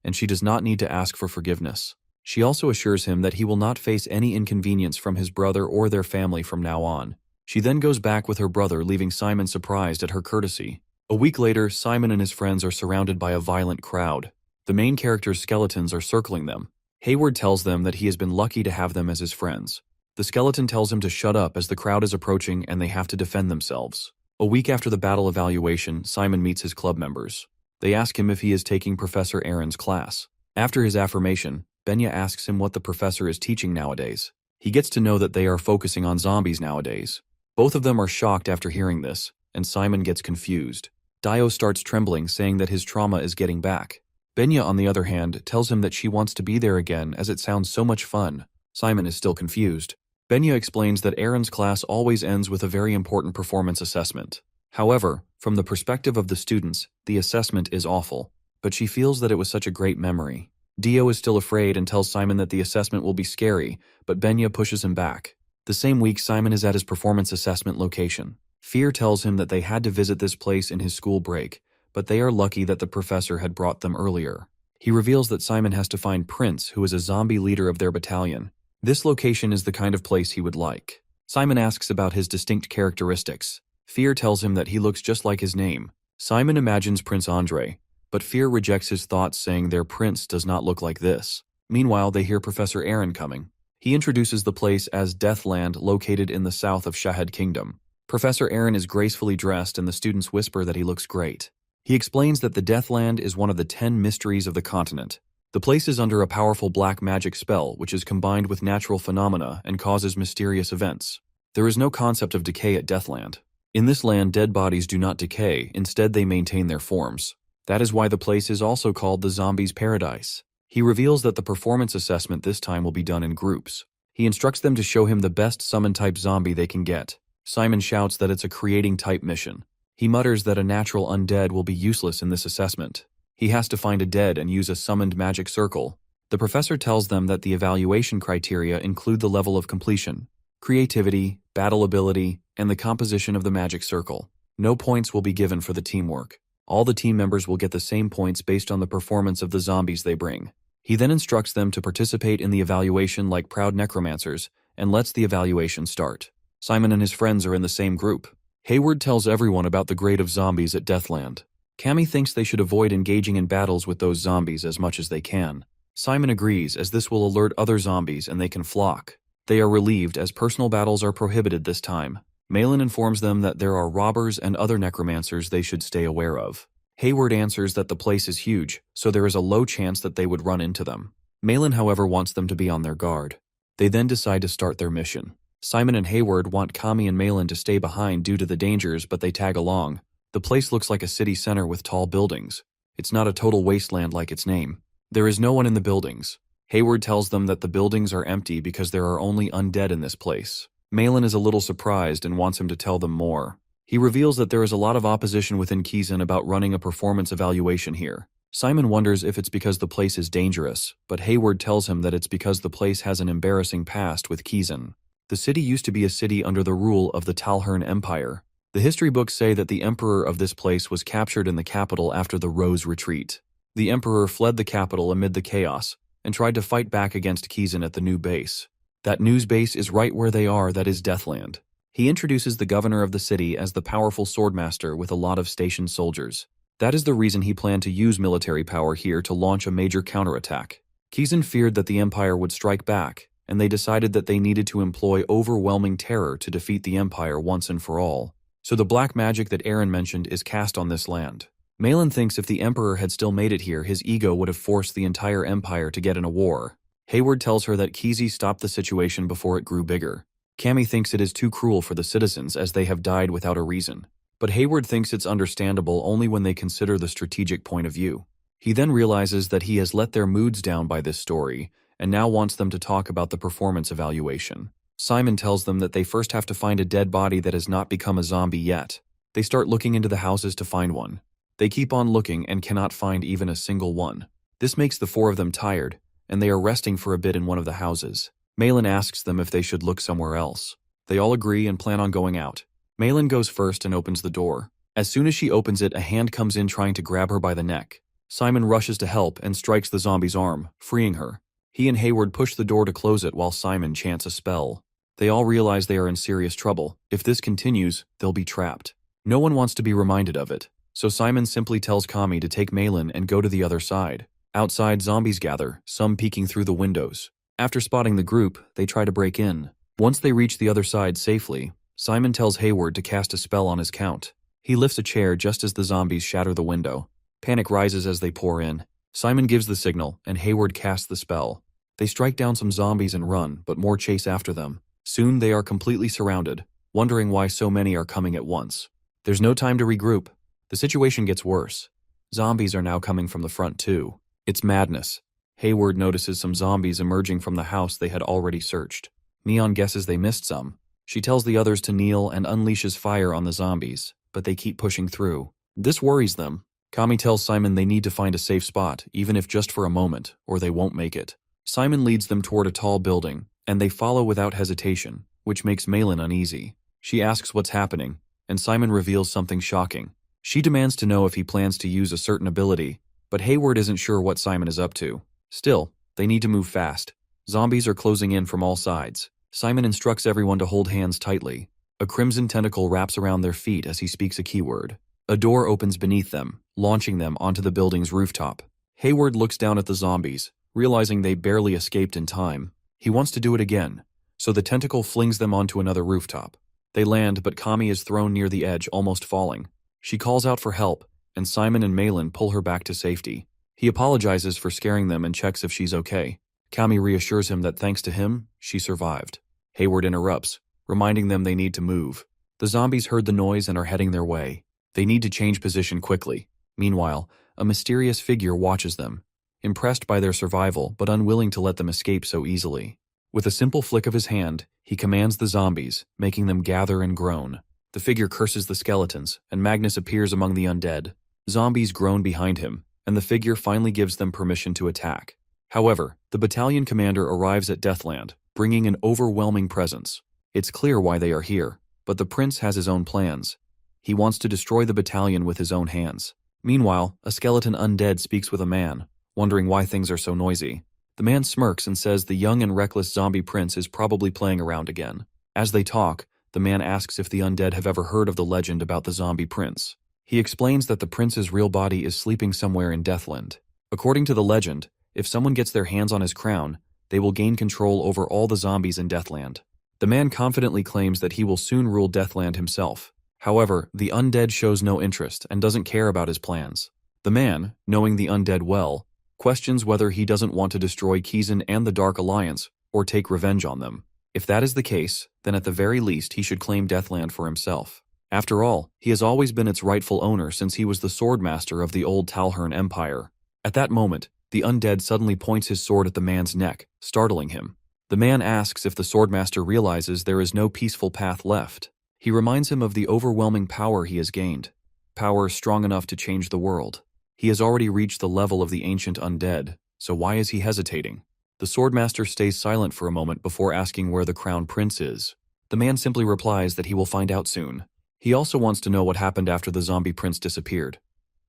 [SPEAKER 1] and she does not need to ask for forgiveness. She also assures him that he will not face any inconvenience from his brother or their family from now on. She then goes back with her brother, leaving Simon surprised at her courtesy. A week later, Simon and his friends are surrounded by a violent crowd. The main character's skeletons are circling them. Hayward tells them that he has been lucky to have them as his friends. The skeleton tells him to shut up as the crowd is approaching and they have to defend themselves. A week after the battle evaluation, Simon meets his club members. They ask him if he is taking Professor Aaron's class. After his affirmation, Benya asks him what the professor is teaching nowadays. He gets to know that they are focusing on zombies nowadays. Both of them are shocked after hearing this, and Simon gets confused. Dio starts trembling, saying that his trauma is getting back. Benya, on the other hand, tells him that she wants to be there again as it sounds so much fun. Simon is still confused. Benya explains that Aaron's class always ends with a very important performance assessment. However, from the perspective of the students, the assessment is awful, but she feels that it was such a great memory. Dio is still afraid and tells Simon that the assessment will be scary, but Benya pushes him back. The same week, Simon is at his performance assessment location. Fear tells him that they had to visit this place in his school break, but they are lucky that the professor had brought them earlier. He reveals that Simon has to find Prince, who is a zombie leader of their battalion. This location is the kind of place he would like. Simon asks about his distinct characteristics. Fear tells him that he looks just like his name. Simon imagines Prince Andre, but Fear rejects his thoughts, saying their prince does not look like this. Meanwhile, they hear Professor Aaron coming. He introduces the place as Deathland, located in the south of Shahad Kingdom. Professor Aaron is gracefully dressed and the students whisper that he looks great. He explains that the Deathland is one of the 10 mysteries of the continent. The place is under a powerful black magic spell which is combined with natural phenomena and causes mysterious events. There is no concept of decay at Deathland. In this land, dead bodies do not decay, instead they maintain their forms. That is why the place is also called the Zombies' Paradise. He reveals that the performance assessment this time will be done in groups. He instructs them to show him the best summon-type zombie they can get. Simon shouts that it's a creating-type mission. He mutters that a natural undead will be useless in this assessment. He has to find a dead and use a summoned magic circle. The professor tells them that the evaluation criteria include the level of completion, creativity, battle ability, and the composition of the magic circle. No points will be given for the teamwork. All the team members will get the same points based on the performance of the zombies they bring. He then instructs them to participate in the evaluation like proud necromancers and lets the evaluation start. Simon and his friends are in the same group. Hayward tells everyone about the grade of zombies at Deathland. Cammy thinks they should avoid engaging in battles with those zombies as much as they can. Simon agrees, as this will alert other zombies and they can flock. They are relieved as personal battles are prohibited this time. Malin informs them that there are robbers and other necromancers they should stay aware of. Hayward answers that the place is huge, so there is a low chance that they would run into them. Malin, however, wants them to be on their guard. They then decide to start their mission. Simon and Hayward want Kami and Malin to stay behind due to the dangers, but they tag along. The place looks like a city center with tall buildings. It's not a total wasteland like its name. There is no one in the buildings. Hayward tells them that the buildings are empty because there are only undead in this place. Malin is a little surprised and wants him to tell them more. He reveals that there is a lot of opposition within Kizan about running a performance evaluation here. Simon wonders if it's because the place is dangerous, but Hayward tells him that it's because the place has an embarrassing past with Kizan. The city used to be a city under the rule of the Talhern Empire. The history books say that the emperor of this place was captured in the capital after the Rose Retreat. The emperor fled the capital amid the chaos and tried to fight back against Kizan at the new base. That news base is right where they are, that is Deathland. He introduces the governor of the city as the powerful swordmaster with a lot of stationed soldiers. That is the reason he planned to use military power here to launch a major counterattack. Kizan feared that the Empire would strike back, and they decided that they needed to employ overwhelming terror to defeat the Empire once and for all. So the black magic that Aaron mentioned is cast on this land. Malin thinks if the Emperor had still made it here, his ego would have forced the entire Empire to get in a war. Hayward tells her that Kizi stopped the situation before it grew bigger. Cammy thinks it is too cruel for the citizens as they have died without a reason. But Hayward thinks it's understandable only when they consider the strategic point of view. He then realizes that he has let their moods down by this story, and now wants them to talk about the performance evaluation. Simon tells them that they first have to find a dead body that has not become a zombie yet. They start looking into the houses to find one. They keep on looking and cannot find even a single one. This makes the four of them tired, and they are resting for a bit in one of the houses. Malin asks them if they should look somewhere else. They all agree and plan on going out. Malin goes first and opens the door. As soon as she opens it, a hand comes in trying to grab her by the neck. Simon rushes to help and strikes the zombie's arm, freeing her. He and Hayward push the door to close it while Simon chants a spell. They all realize they are in serious trouble. If this continues, they'll be trapped. No one wants to be reminded of it, so Simon simply tells Kami to take Malin and go to the other side. Outside, zombies gather, some peeking through the windows. After spotting the group, they try to break in. Once they reach the other side safely, Simon tells Hayward to cast a spell on his count. He lifts a chair just as the zombies shatter the window. Panic rises as they pour in. Simon gives the signal, and Hayward casts the spell. They strike down some zombies and run, but more chase after them. Soon they are completely surrounded, wondering why so many are coming at once. There's no time to regroup. The situation gets worse. Zombies are now coming from the front too. It's madness. Hayward notices some zombies emerging from the house they had already searched. Neon guesses they missed some. She tells the others to kneel and unleashes fire on the zombies, but they keep pushing through. This worries them. Kami tells Simon they need to find a safe spot, even if just for a moment, or they won't make it. Simon leads them toward a tall building, and they follow without hesitation, which makes Malin uneasy. She asks what's happening, and Simon reveals something shocking. She demands to know if he plans to use a certain ability, but Hayward isn't sure what Simon is up to. Still, they need to move fast. Zombies are closing in from all sides. Simon instructs everyone to hold hands tightly. A crimson tentacle wraps around their feet as he speaks a keyword. A door opens beneath them, launching them onto the building's rooftop. Hayward looks down at the zombies, realizing they barely escaped in time. He wants to do it again, so the tentacle flings them onto another rooftop. They land, but Kami is thrown near the edge, almost falling. She calls out for help, and Simon and Malin pull her back to safety. He apologizes for scaring them and checks if she's okay. Kami reassures him that thanks to him, she survived. Hayward interrupts, reminding them they need to move. The zombies heard the noise and are heading their way. They need to change position quickly. Meanwhile, a mysterious figure watches them, impressed by their survival but unwilling to let them escape so easily. With a simple flick of his hand, he commands the zombies, making them gather and groan. The figure curses the skeletons, and Magnus appears among the undead. Zombies groan behind him, and the figure finally gives them permission to attack. However, the battalion commander arrives at Deathland, bringing an overwhelming presence. It's clear why they are here, but the prince has his own plans. He wants to destroy the battalion with his own hands. Meanwhile, a skeleton undead speaks with a man, wondering why things are so noisy. The man smirks and says the young and reckless zombie prince is probably playing around again. As they talk, the man asks if the undead have ever heard of the legend about the zombie prince. He explains that the prince's real body is sleeping somewhere in Deathland. According to the legend, if someone gets their hands on his crown, they will gain control over all the zombies in Deathland. The man confidently claims that he will soon rule Deathland himself. However, the undead shows no interest and doesn't care about his plans. The man, knowing the undead well, questions whether he doesn't want to destroy Kizan and the Dark Alliance or take revenge on them. If that is the case, then at the very least he should claim Deathland for himself. After all, he has always been its rightful owner since he was the swordmaster of the old Talhern Empire. At that moment, the undead suddenly points his sword at the man's neck, startling him. The man asks if the swordmaster realizes there is no peaceful path left. He reminds him of the overwhelming power he has gained, power strong enough to change the world. He has already reached the level of the ancient undead, so why is he hesitating? The swordmaster stays silent for a moment before asking where the crown prince is. The man simply replies that he will find out soon. He also wants to know what happened after the zombie prince disappeared,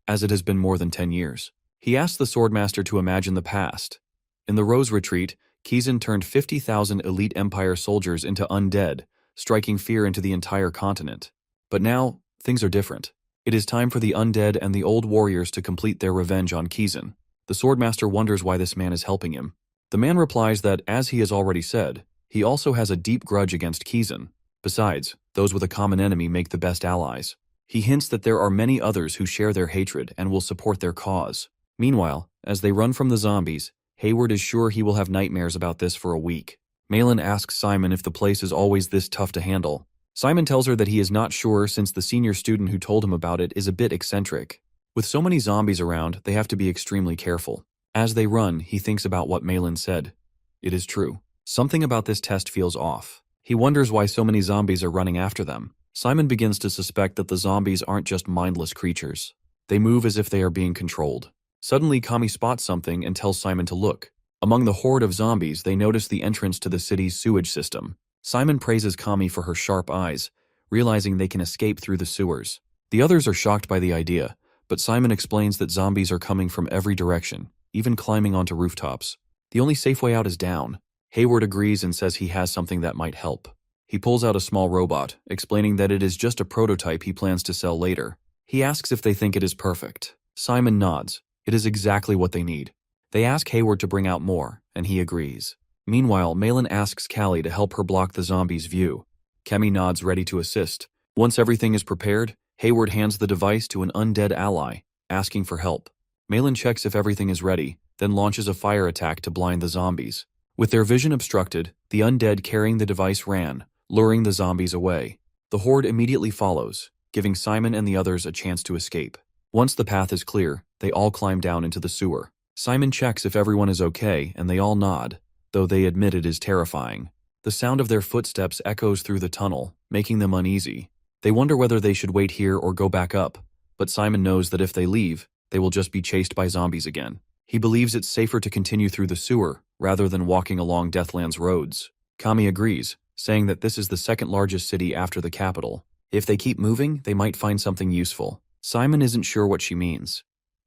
[SPEAKER 1] as it has been more than 10 years. He asks the swordmaster to imagine the past. In the Rose Retreat, Kizan turned 50,000 elite Empire soldiers into undead, striking fear into the entire continent. But now, things are different. It is time for the undead and the old warriors to complete their revenge on Kizan. The Swordmaster wonders why this man is helping him. The man replies that, as he has already said, he also has a deep grudge against Kizan. Besides, those with a common enemy make the best allies. He hints that there are many others who share their hatred and will support their cause. Meanwhile, as they run from the zombies, Hayward is sure he will have nightmares about this for a week. Malin asks Simon if the place is always this tough to handle. Simon tells her that he is not sure since the senior student who told him about it is a bit eccentric. With so many zombies around, they have to be extremely careful. As they run, he thinks about what Malin said. It is true. Something about this test feels off. He wonders why so many zombies are running after them. Simon begins to suspect that the zombies aren't just mindless creatures. They move as if they are being controlled. Suddenly, Kami spots something and tells Simon to look. Among the horde of zombies, they notice the entrance to the city's sewage system. Simon praises Kami for her sharp eyes, realizing they can escape through the sewers. The others are shocked by the idea, but Simon explains that zombies are coming from every direction, even climbing onto rooftops. The only safe way out is down. Hayward agrees and says he has something that might help. He pulls out a small robot, explaining that it is just a prototype he plans to sell later. He asks if they think it is perfect. Simon nods. It is exactly what they need. They ask Hayward to bring out more, and he agrees. Meanwhile, Malin asks Callie to help her block the zombies' view. Kemi nods, ready to assist. Once everything is prepared, Hayward hands the device to an undead ally, asking for help. Malin checks if everything is ready, then launches a fire attack to blind the zombies. With their vision obstructed, the undead carrying the device ran, luring the zombies away. The horde immediately follows, giving Simon and the others a chance to escape. Once the path is clear, they all climb down into the sewer. Simon checks if everyone is okay, and they all nod, though they admit it is terrifying. The sound of their footsteps echoes through the tunnel, making them uneasy. They wonder whether they should wait here or go back up, but Simon knows that if they leave, they will just be chased by zombies again. He believes it's safer to continue through the sewer, rather than walking along Deathland's roads. Kami agrees, saying that this is the second largest city after the capital. If they keep moving, they might find something useful. Simon isn't sure what she means.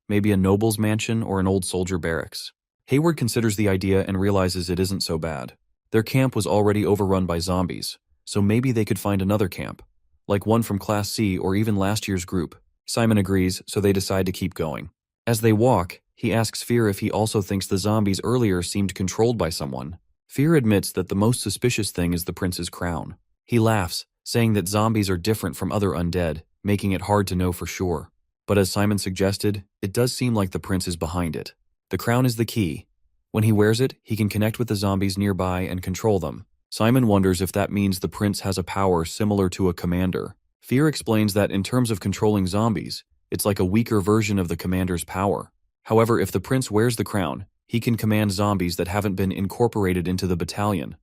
[SPEAKER 1] Maybe a noble's mansion or an old soldier barracks. Hayward considers the idea and realizes it isn't so bad. Their camp was already overrun by zombies, so maybe they could find another camp, like one from Class C or even last year's group. Simon agrees, so they decide to keep going. As they walk, he asks Fear if he also thinks the zombies earlier seemed controlled by someone. Fear admits that the most suspicious thing is the prince's crown. He laughs, saying that zombies are different from other undead, making it hard to know for sure. But as Simon suggested, it does seem like the prince is behind it. The crown is the key. When he wears it, he can connect with the zombies nearby and control them. Simon wonders if that means the prince has a power similar to a commander. Fear explains that in terms of controlling zombies, it's like a weaker version of the commander's power. However, if the prince wears the crown, he can command zombies that haven't been incorporated into the battalion.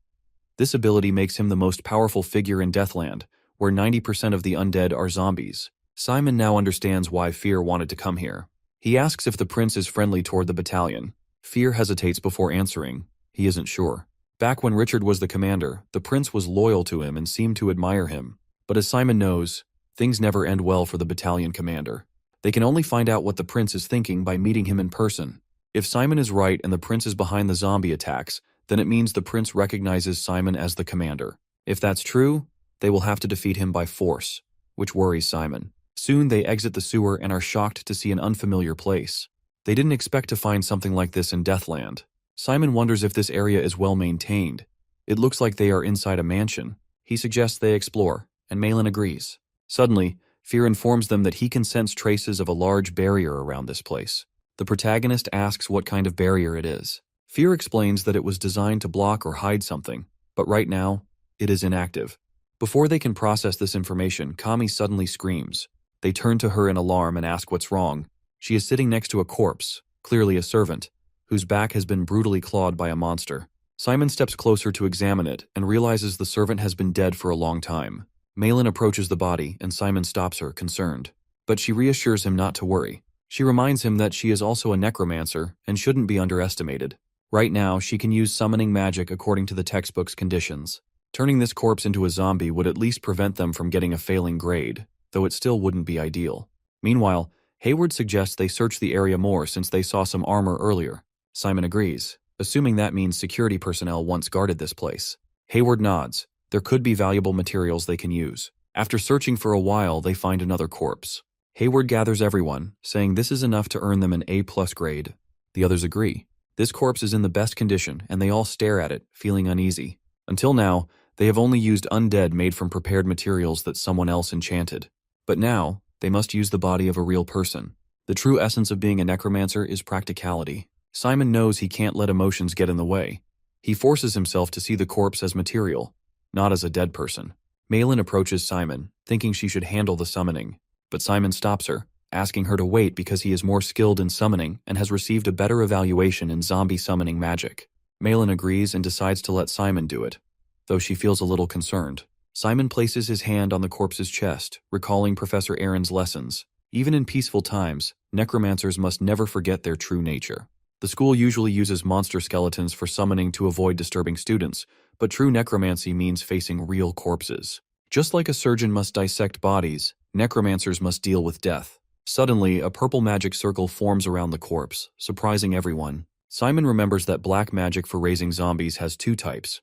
[SPEAKER 1] This ability makes him the most powerful figure in Deathland, where 90% of the undead are zombies. Simon now understands why Fear wanted to come here. He asks if the prince is friendly toward the battalion. Fear hesitates before answering. He isn't sure. Back when Richard was the commander, the prince was loyal to him and seemed to admire him. But as Simon knows, things never end well for the battalion commander. They can only find out what the prince is thinking by meeting him in person. If Simon is right and the prince is behind the zombie attacks, then it means the prince recognizes Simon as the commander. If that's true, they will have to defeat him by force, which worries Simon. Soon they exit the sewer and are shocked to see an unfamiliar place. They didn't expect to find something like this in Deathland. Simon wonders if this area is well maintained. It looks like they are inside a mansion. He suggests they explore, and Malin agrees. Suddenly, Fear informs them that he can sense traces of a large barrier around this place. The protagonist asks what kind of barrier it is. Fear explains that it was designed to block or hide something, but right now, it is inactive. Before they can process this information, Kami suddenly screams. They turn to her in alarm and ask what's wrong. She is sitting next to a corpse, clearly a servant, whose back has been brutally clawed by a monster. Simon steps closer to examine it and realizes the servant has been dead for a long time. Malin approaches the body and Simon stops her, concerned. But she reassures him not to worry. She reminds him that she is also a necromancer and shouldn't be underestimated. Right now, she can use summoning magic according to the textbook's conditions. Turning this corpse into a zombie would at least prevent them from getting a failing grade, though it still wouldn't be ideal. Meanwhile, Hayward suggests they search the area more since they saw some armor earlier. Simon agrees, assuming that means security personnel once guarded this place. Hayward nods. There could be valuable materials they can use. After searching for a while, they find another corpse. Hayward gathers everyone, saying this is enough to earn them an A+ grade. The others agree. This corpse is in the best condition, and they all stare at it, feeling uneasy. Until now, they have only used undead made from prepared materials that someone else enchanted. But now, they must use the body of a real person. The true essence of being a necromancer is practicality. Simon knows he can't let emotions get in the way. He forces himself to see the corpse as material, not as a dead person. Malin approaches Simon, thinking she should handle the summoning. But Simon stops her, asking her to wait because he is more skilled in summoning and has received a better evaluation in zombie summoning magic. Malin agrees and decides to let Simon do it, though she feels a little concerned. Simon places his hand on the corpse's chest, recalling Professor Aaron's lessons. Even in peaceful times, necromancers must never forget their true nature. The school usually uses monster skeletons for summoning to avoid disturbing students, but true necromancy means facing real corpses. Just like a surgeon must dissect bodies, necromancers must deal with death. Suddenly, a purple magic circle forms around the corpse, surprising everyone. Simon remembers that black magic for raising zombies has two types: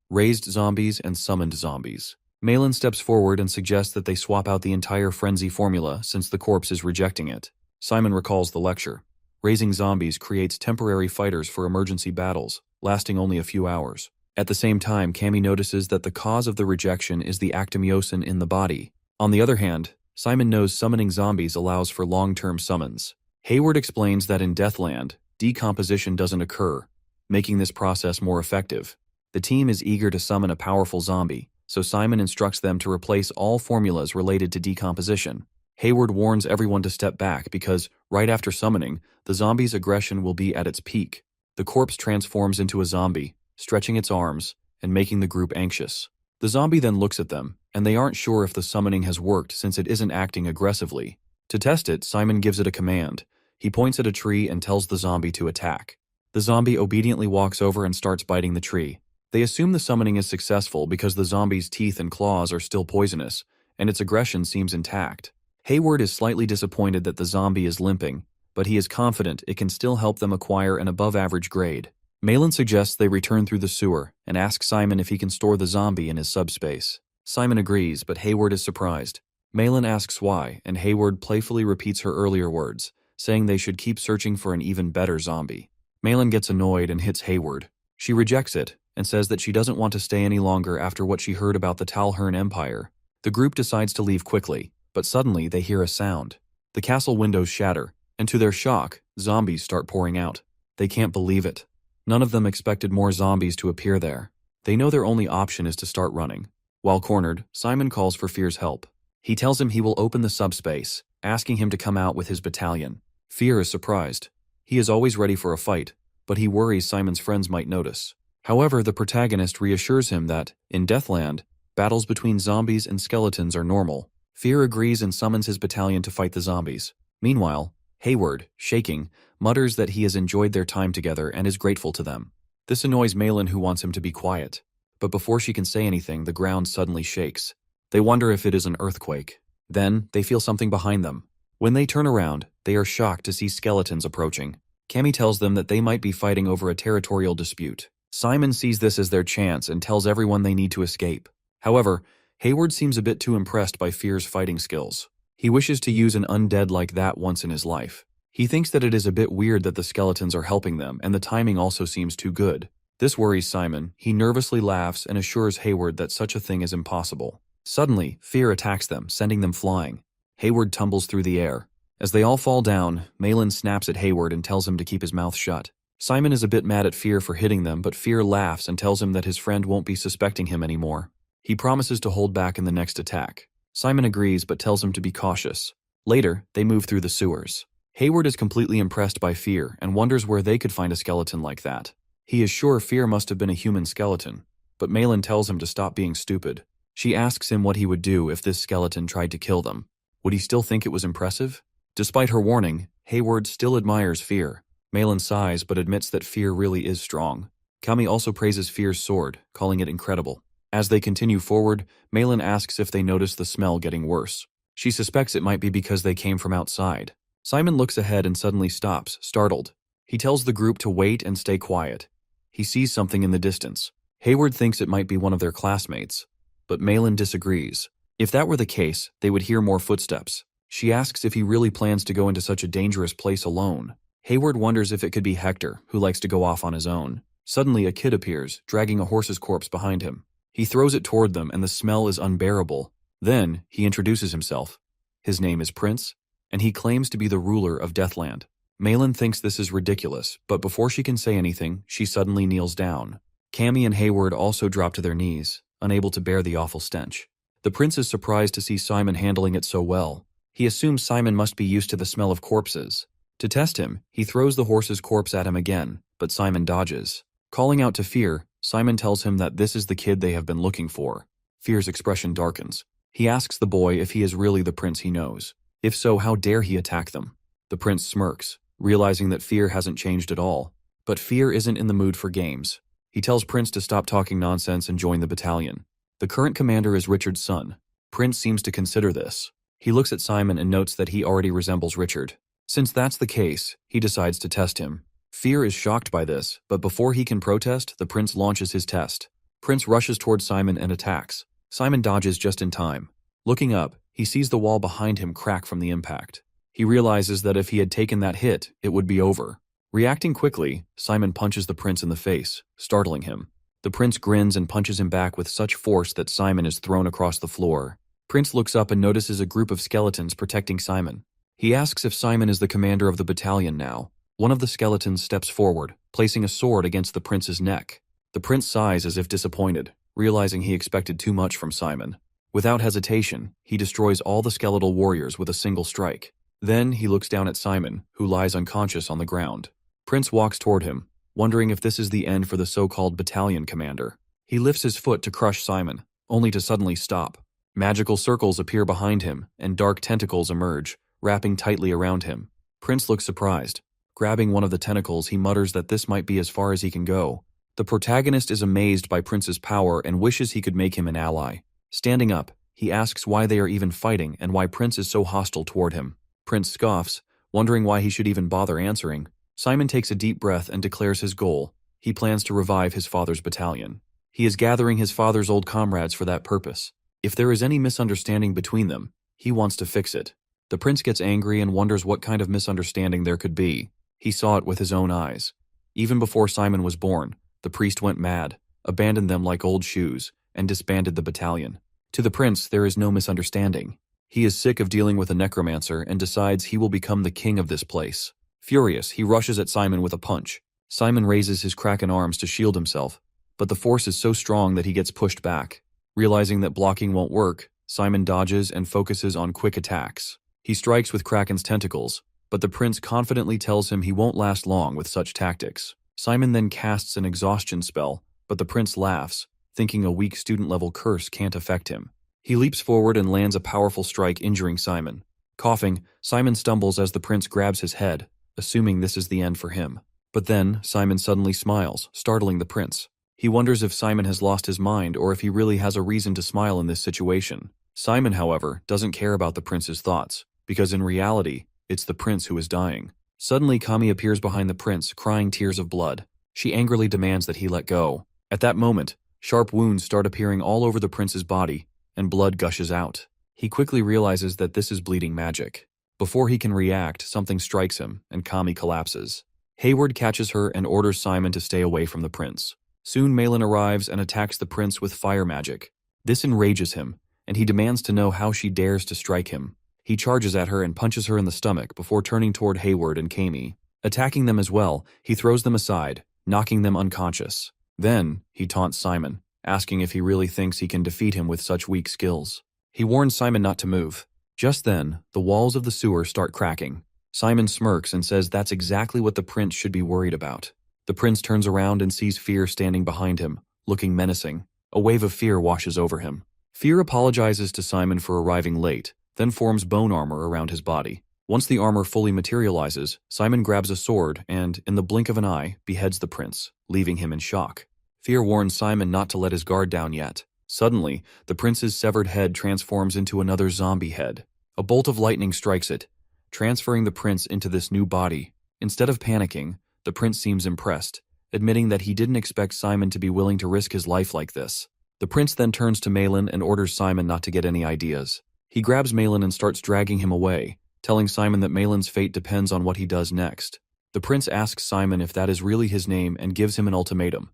[SPEAKER 1] raised zombies and summoned zombies. Malin steps forward and suggests that they swap out the entire frenzy formula since the corpse is rejecting it. Simon recalls the lecture. Raising zombies creates temporary fighters for emergency battles, lasting only a few hours. At the same time, Cammy notices that the cause of the rejection is the actimyosin in the body. On the other hand, Simon knows summoning zombies allows for long-term summons. Hayward explains that in Deathland, decomposition doesn't occur, making this process more effective. The team is eager to summon a powerful zombie, so Simon instructs them to replace all formulas related to decomposition. Hayward warns everyone to step back because, right after summoning, the zombie's aggression will be at its peak. The corpse transforms into a zombie, stretching its arms and making the group anxious. The zombie then looks at them, and they aren't sure if the summoning has worked since it isn't acting aggressively. To test it, Simon gives it a command. He points at a tree and tells the zombie to attack. The zombie obediently walks over and starts biting the tree. They assume the summoning is successful because the zombie's teeth and claws are still poisonous, and its aggression seems intact. Hayward is slightly disappointed that the zombie is limping, but he is confident it can still help them acquire an above-average grade. Malin suggests they return through the sewer and asks Simon if he can store the zombie in his subspace. Simon agrees, but Hayward is surprised. Malin asks why, and Hayward playfully repeats her earlier words, saying they should keep searching for an even better zombie. Malin gets annoyed and hits Hayward. She rejects it and says that she doesn't want to stay any longer after what she heard about the Talhern Empire. The group decides to leave quickly, but suddenly they hear a sound. The castle windows shatter, and to their shock, zombies start pouring out. They can't believe it. None of them expected more zombies to appear there. They know their only option is to start running. While cornered, Simon calls for Fear's help. He tells him he will open the subspace, asking him to come out with his battalion. Fear is surprised. He is always ready for a fight, but he worries Simon's friends might notice. However, the protagonist reassures him that, in Deathland, battles between zombies and skeletons are normal. Fear agrees and summons his battalion to fight the zombies. Meanwhile, Hayward, shaking, mutters that he has enjoyed their time together and is grateful to them. This annoys Malin, who wants him to be quiet. But before she can say anything, the ground suddenly shakes. They wonder if it is an earthquake. Then, they feel something behind them. When they turn around, they are shocked to see skeletons approaching. Cammy tells them that they might be fighting over a territorial dispute. Simon sees this as their chance and tells everyone they need to escape. However, Hayward seems a bit too impressed by Fear's fighting skills. He wishes to use an undead like that once in his life. He thinks that it is a bit weird that the skeletons are helping them, and the timing also seems too good. This worries Simon. He nervously laughs and assures Hayward that such a thing is impossible. Suddenly, Fear attacks them, sending them flying. Hayward tumbles through the air. As they all fall down, Malin snaps at Hayward and tells him to keep his mouth shut. Simon is a bit mad at Fear for hitting them, but Fear laughs and tells him that his friend won't be suspecting him anymore. He promises to hold back in the next attack. Simon agrees but tells him to be cautious. Later, they move through the sewers. Hayward is completely impressed by Fear and wonders where they could find a skeleton like that. He is sure Fear must have been a human skeleton, but Malin tells him to stop being stupid. She asks him what he would do if this skeleton tried to kill them. Would he still think it was impressive? Despite her warning, Hayward still admires Fear. Malin sighs but admits that Fear really is strong. Kami also praises Fear's sword, calling it incredible. As they continue forward, Malin asks if they notice the smell getting worse. She suspects it might be because they came from outside. Simon looks ahead and suddenly stops, startled. He tells the group to wait and stay quiet. He sees something in the distance. Hayward thinks it might be one of their classmates, but Malin disagrees. If that were the case, they would hear more footsteps. She asks if he really plans to go into such a dangerous place alone. Hayward wonders if it could be Hector, who likes to go off on his own. Suddenly, a kid appears, dragging a horse's corpse behind him. He throws it toward them, and the smell is unbearable. Then, he introduces himself. His name is Prince, and he claims to be the ruler of Deathland. Malin thinks this is ridiculous, but before she can say anything, she suddenly kneels down. Cammy and Hayward also drop to their knees, unable to bear the awful stench. The prince is surprised to see Simon handling it so well. He assumes Simon must be used to the smell of corpses. To test him, he throws the horse's corpse at him again, but Simon dodges. Calling out to Fear, Simon tells him that this is the kid they have been looking for. Fear's expression darkens. He asks the boy if he is really the prince he knows. If so, how dare he attack them? The prince smirks, realizing that Fear hasn't changed at all. But Fear isn't in the mood for games. He tells Prince to stop talking nonsense and join the battalion. The current commander is Richard's son. Prince seems to consider this. He looks at Simon and notes that he already resembles Richard. Since that's the case, he decides to test him. Fear is shocked by this, but before he can protest, the prince launches his test. Prince rushes toward Simon and attacks. Simon dodges just in time. Looking up, he sees the wall behind him crack from the impact. He realizes that if he had taken that hit, it would be over. Reacting quickly, Simon punches the prince in the face, startling him. The prince grins and punches him back with such force that Simon is thrown across the floor. Prince looks up and notices a group of skeletons protecting Simon. He asks if Simon is the commander of the battalion now. One of the skeletons steps forward, placing a sword against the prince's neck. The prince sighs as if disappointed, realizing he expected too much from Simon. Without hesitation, he destroys all the skeletal warriors with a single strike. Then he looks down at Simon, who lies unconscious on the ground. Prince walks toward him, wondering if this is the end for the so-called battalion commander. He lifts his foot to crush Simon, only to suddenly stop. Magical circles appear behind him, and dark tentacles emerge, wrapping tightly around him. Prince looks surprised. Grabbing one of the tentacles, he mutters that this might be as far as he can go. The protagonist is amazed by Prince's power and wishes he could make him an ally. Standing up, he asks why they are even fighting and why Prince is so hostile toward him. Prince scoffs, wondering why he should even bother answering. Simon takes a deep breath and declares his goal. He plans to revive his father's battalion. He is gathering his father's old comrades for that purpose. If there is any misunderstanding between them, he wants to fix it. The prince gets angry and wonders what kind of misunderstanding there could be. He saw it with his own eyes. Even before Simon was born, the priest went mad, abandoned them like old shoes, and disbanded the battalion. To the prince, there is no misunderstanding. He is sick of dealing with a necromancer and decides he will become the king of this place. Furious, he rushes at Simon with a punch. Simon raises his kraken arms to shield himself, but the force is so strong that he gets pushed back. Realizing that blocking won't work, Simon dodges and focuses on quick attacks. He strikes with Kraken's tentacles, but the prince confidently tells him he won't last long with such tactics. Simon then casts an exhaustion spell, but the prince laughs, thinking a weak student-level curse can't affect him. He leaps forward and lands a powerful strike, injuring Simon. Coughing, Simon stumbles as the prince grabs his head, assuming this is the end for him. But then, Simon suddenly smiles, startling the prince. He wonders if Simon has lost his mind or if he really has a reason to smile in this situation. Simon, however, doesn't care about the prince's thoughts, because in reality, it's the prince who is dying. Suddenly, Kami appears behind the prince, crying tears of blood. She angrily demands that he let go. At that moment, sharp wounds start appearing all over the prince's body, and blood gushes out. He quickly realizes that this is bleeding magic. Before he can react, something strikes him, and Kami collapses. Hayward catches her and orders Simon to stay away from the prince. Soon Malin arrives and attacks the prince with fire magic. This enrages him, and he demands to know how she dares to strike him. He charges at her and punches her in the stomach before turning toward Hayward and Kami. Attacking them as well, he throws them aside, knocking them unconscious. Then, he taunts Simon, asking if he really thinks he can defeat him with such weak skills. He warns Simon not to move. Just then, the walls of the sewer start cracking. Simon smirks and says that's exactly what the prince should be worried about. The prince turns around and sees Fear standing behind him, looking menacing. A wave of fear washes over him. Fear apologizes to Simon for arriving late, then forms bone armor around his body. Once the armor fully materializes, Simon grabs a sword and, in the blink of an eye, beheads the prince, leaving him in shock. Fear warns Simon not to let his guard down yet. Suddenly, the prince's severed head transforms into another zombie head. A bolt of lightning strikes it, transferring the prince into this new body. Instead of panicking, the prince seems impressed, admitting that he didn't expect Simon to be willing to risk his life like this. The prince then turns to Malin and orders Simon not to get any ideas. He grabs Malin and starts dragging him away, telling Simon that Malin's fate depends on what he does next. The prince asks Simon if that is really his name and gives him an ultimatum.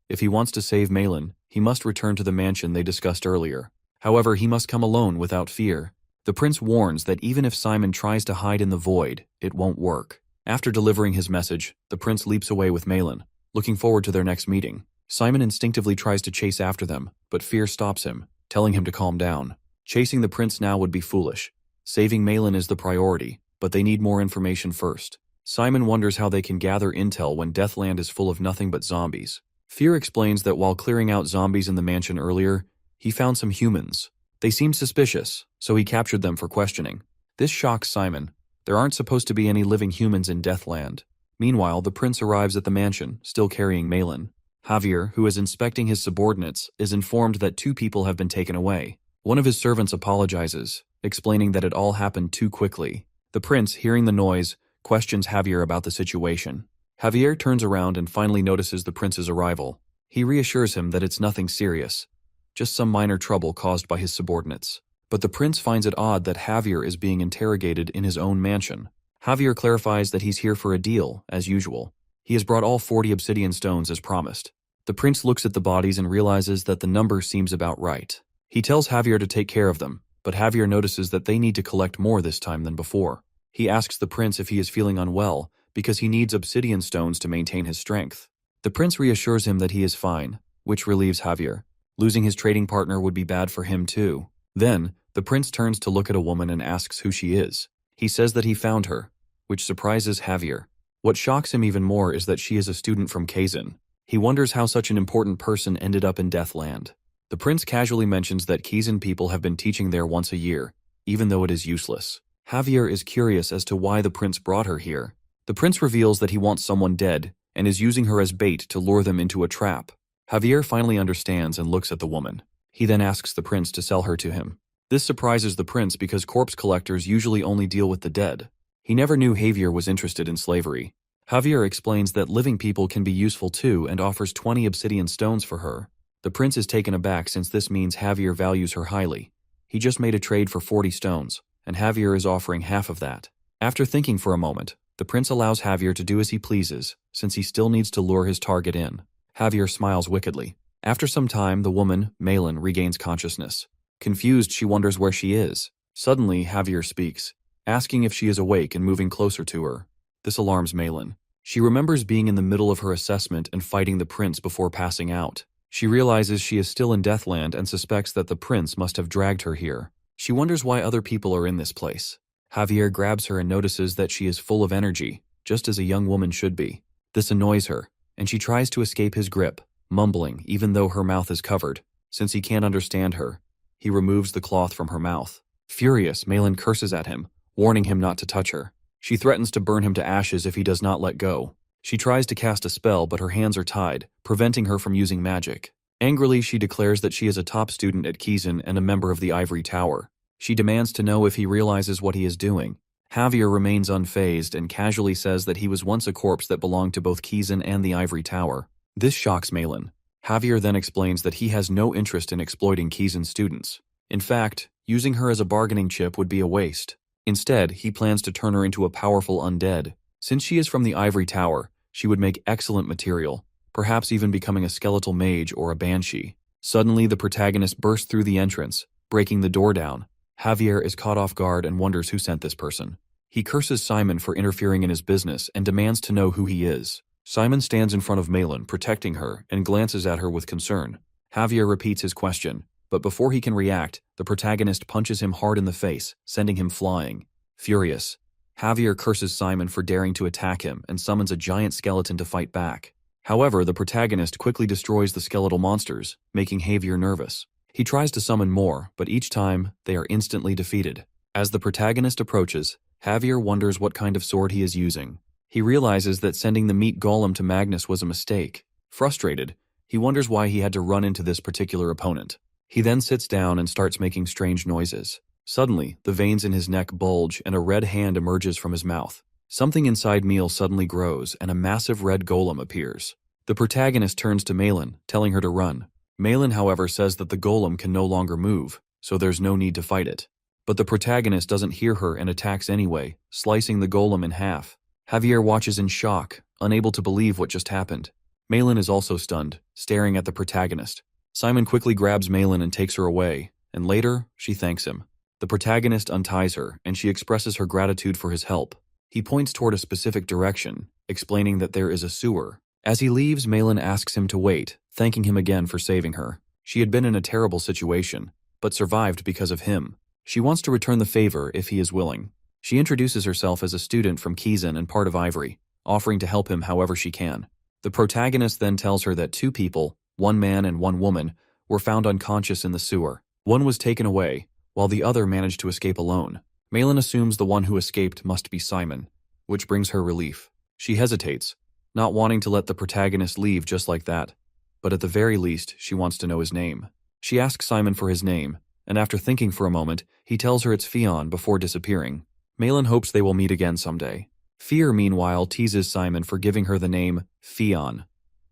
[SPEAKER 1] If he wants to save Malin, he must return to the mansion they discussed earlier. However, he must come alone without fear. The prince warns that even if Simon tries to hide in the void, it won't work. After delivering his message, the prince leaps away with Malin, looking forward to their next meeting. Simon instinctively tries to chase after them, but fear stops him, telling him to calm down. Chasing the prince now would be foolish. Saving Malin is the priority, but they need more information first. Simon wonders how they can gather intel when Deathland is full of nothing but zombies. Fear explains that while clearing out zombies in the mansion earlier, he found some humans. They seemed suspicious, so he captured them for questioning. This shocks Simon. There aren't supposed to be any living humans in Deathland. Meanwhile, the prince arrives at the mansion, still carrying Malin. Javier, who is inspecting his subordinates, is informed that 2 people have been taken away. One of his servants apologizes, explaining that it all happened too quickly. The prince, hearing the noise, questions Javier about the situation. Javier turns around and finally notices the prince's arrival. He reassures him that it's nothing serious, just some minor trouble caused by his subordinates. But the prince finds it odd that Javier is being interrogated in his own mansion. Javier clarifies that he's here for a deal, as usual. He has brought all 40 obsidian stones as promised. The prince looks at the bodies and realizes that the number seems about right. He tells Javier to take care of them, but Javier notices that they need to collect more this time than before. He asks the prince if he is feeling unwell, because he needs obsidian stones to maintain his strength. The prince reassures him that he is fine, which relieves Javier. Losing his trading partner would be bad for him too. Then, the prince turns to look at a woman and asks who she is. He says that he found her, which surprises Javier. What shocks him even more is that she is a student from Kazan. He wonders how such an important person ended up in Deathland. The prince casually mentions that Kazan people have been teaching there once a year, even though it is useless. Javier is curious as to why the prince brought her here. The prince reveals that he wants someone dead and is using her as bait to lure them into a trap. Javier finally understands and looks at the woman. He then asks the prince to sell her to him. This surprises the prince because corpse collectors usually only deal with the dead. He never knew Javier was interested in slavery. Javier explains that living people can be useful too and offers 20 obsidian stones for her. The prince is taken aback since this means Javier values her highly. He just made a trade for 40 stones, and Javier is offering half of that. After thinking for a moment, the prince allows Javier to do as he pleases, since he still needs to lure his target in. Javier smiles wickedly. After some time, the woman, Malin, regains consciousness. Confused, she wonders where she is. Suddenly, Javier speaks, asking if she is awake and moving closer to her. This alarms Malin. She remembers being in the middle of her assessment and fighting the prince before passing out. She realizes she is still in Deathland and suspects that the prince must have dragged her here. She wonders why other people are in this place. Javier grabs her and notices that she is full of energy, just as a young woman should be. This annoys her, and she tries to escape his grip, mumbling even though her mouth is covered. Since he can't understand her, he removes the cloth from her mouth. Furious, Malin curses at him, warning him not to touch her. She threatens to burn him to ashes if he does not let go. She tries to cast a spell, but her hands are tied, preventing her from using magic. Angrily, she declares that she is a top student at Kazan and a member of the Ivory Tower. She demands to know if he realizes what he is doing. Javier remains unfazed and casually says that he was once a corpse that belonged to both Kazan and the Ivory Tower. This shocks Malin. Javier then explains that he has no interest in exploiting Kazan students. In fact, using her as a bargaining chip would be a waste. Instead, he plans to turn her into a powerful undead. Since she is from the Ivory Tower, she would make excellent material, perhaps even becoming a skeletal mage or a banshee. Suddenly, the protagonist bursts through the entrance, breaking the door down. Javier is caught off guard and wonders who sent this person. He curses Simon for interfering in his business and demands to know who he is. Simon stands in front of Malin, protecting her, and glances at her with concern. Javier repeats his question, but before he can react, the protagonist punches him hard in the face, sending him flying. Furious, Javier curses Simon for daring to attack him and summons a giant skeleton to fight back. However, the protagonist quickly destroys the skeletal monsters, making Javier nervous. He tries to summon more, but each time, they are instantly defeated. As the protagonist approaches, Javier wonders what kind of sword he is using. He realizes that sending the meat golem to Magnus was a mistake. Frustrated, he wonders why he had to run into this particular opponent. He then sits down and starts making strange noises. Suddenly, the veins in his neck bulge and a red hand emerges from his mouth. Something inside Meal suddenly grows and a massive red golem appears. The protagonist turns to Malin, telling her to run. Malin, however, says that the golem can no longer move, so there's no need to fight it. But the protagonist doesn't hear her and attacks anyway, slicing the golem in half. Javier watches in shock, unable to believe what just happened. Malin is also stunned, staring at the protagonist. Simon quickly grabs Malin and takes her away, and later, she thanks him. The protagonist unties her, and she expresses her gratitude for his help. He points toward a specific direction, explaining that there is a sewer. As he leaves, Malin asks him to wait, thanking him again for saving her. She had been in a terrible situation, but survived because of him. She wants to return the favor if he is willing. She introduces herself as a student from Kizan and part of Ivory, offering to help him however she can. The protagonist then tells her that 2 people, 1 man and 1 woman, were found unconscious in the sewer. One was taken away, while the other managed to escape alone. Malin assumes the one who escaped must be Simon, which brings her relief. She hesitates, not wanting to let the protagonist leave just like that, but at the very least, she wants to know his name. She asks Simon for his name, and after thinking for a moment, he tells her it's Fionn before disappearing. Malin hopes they will meet again someday. Fear, meanwhile, teases Simon for giving her the name Fionn.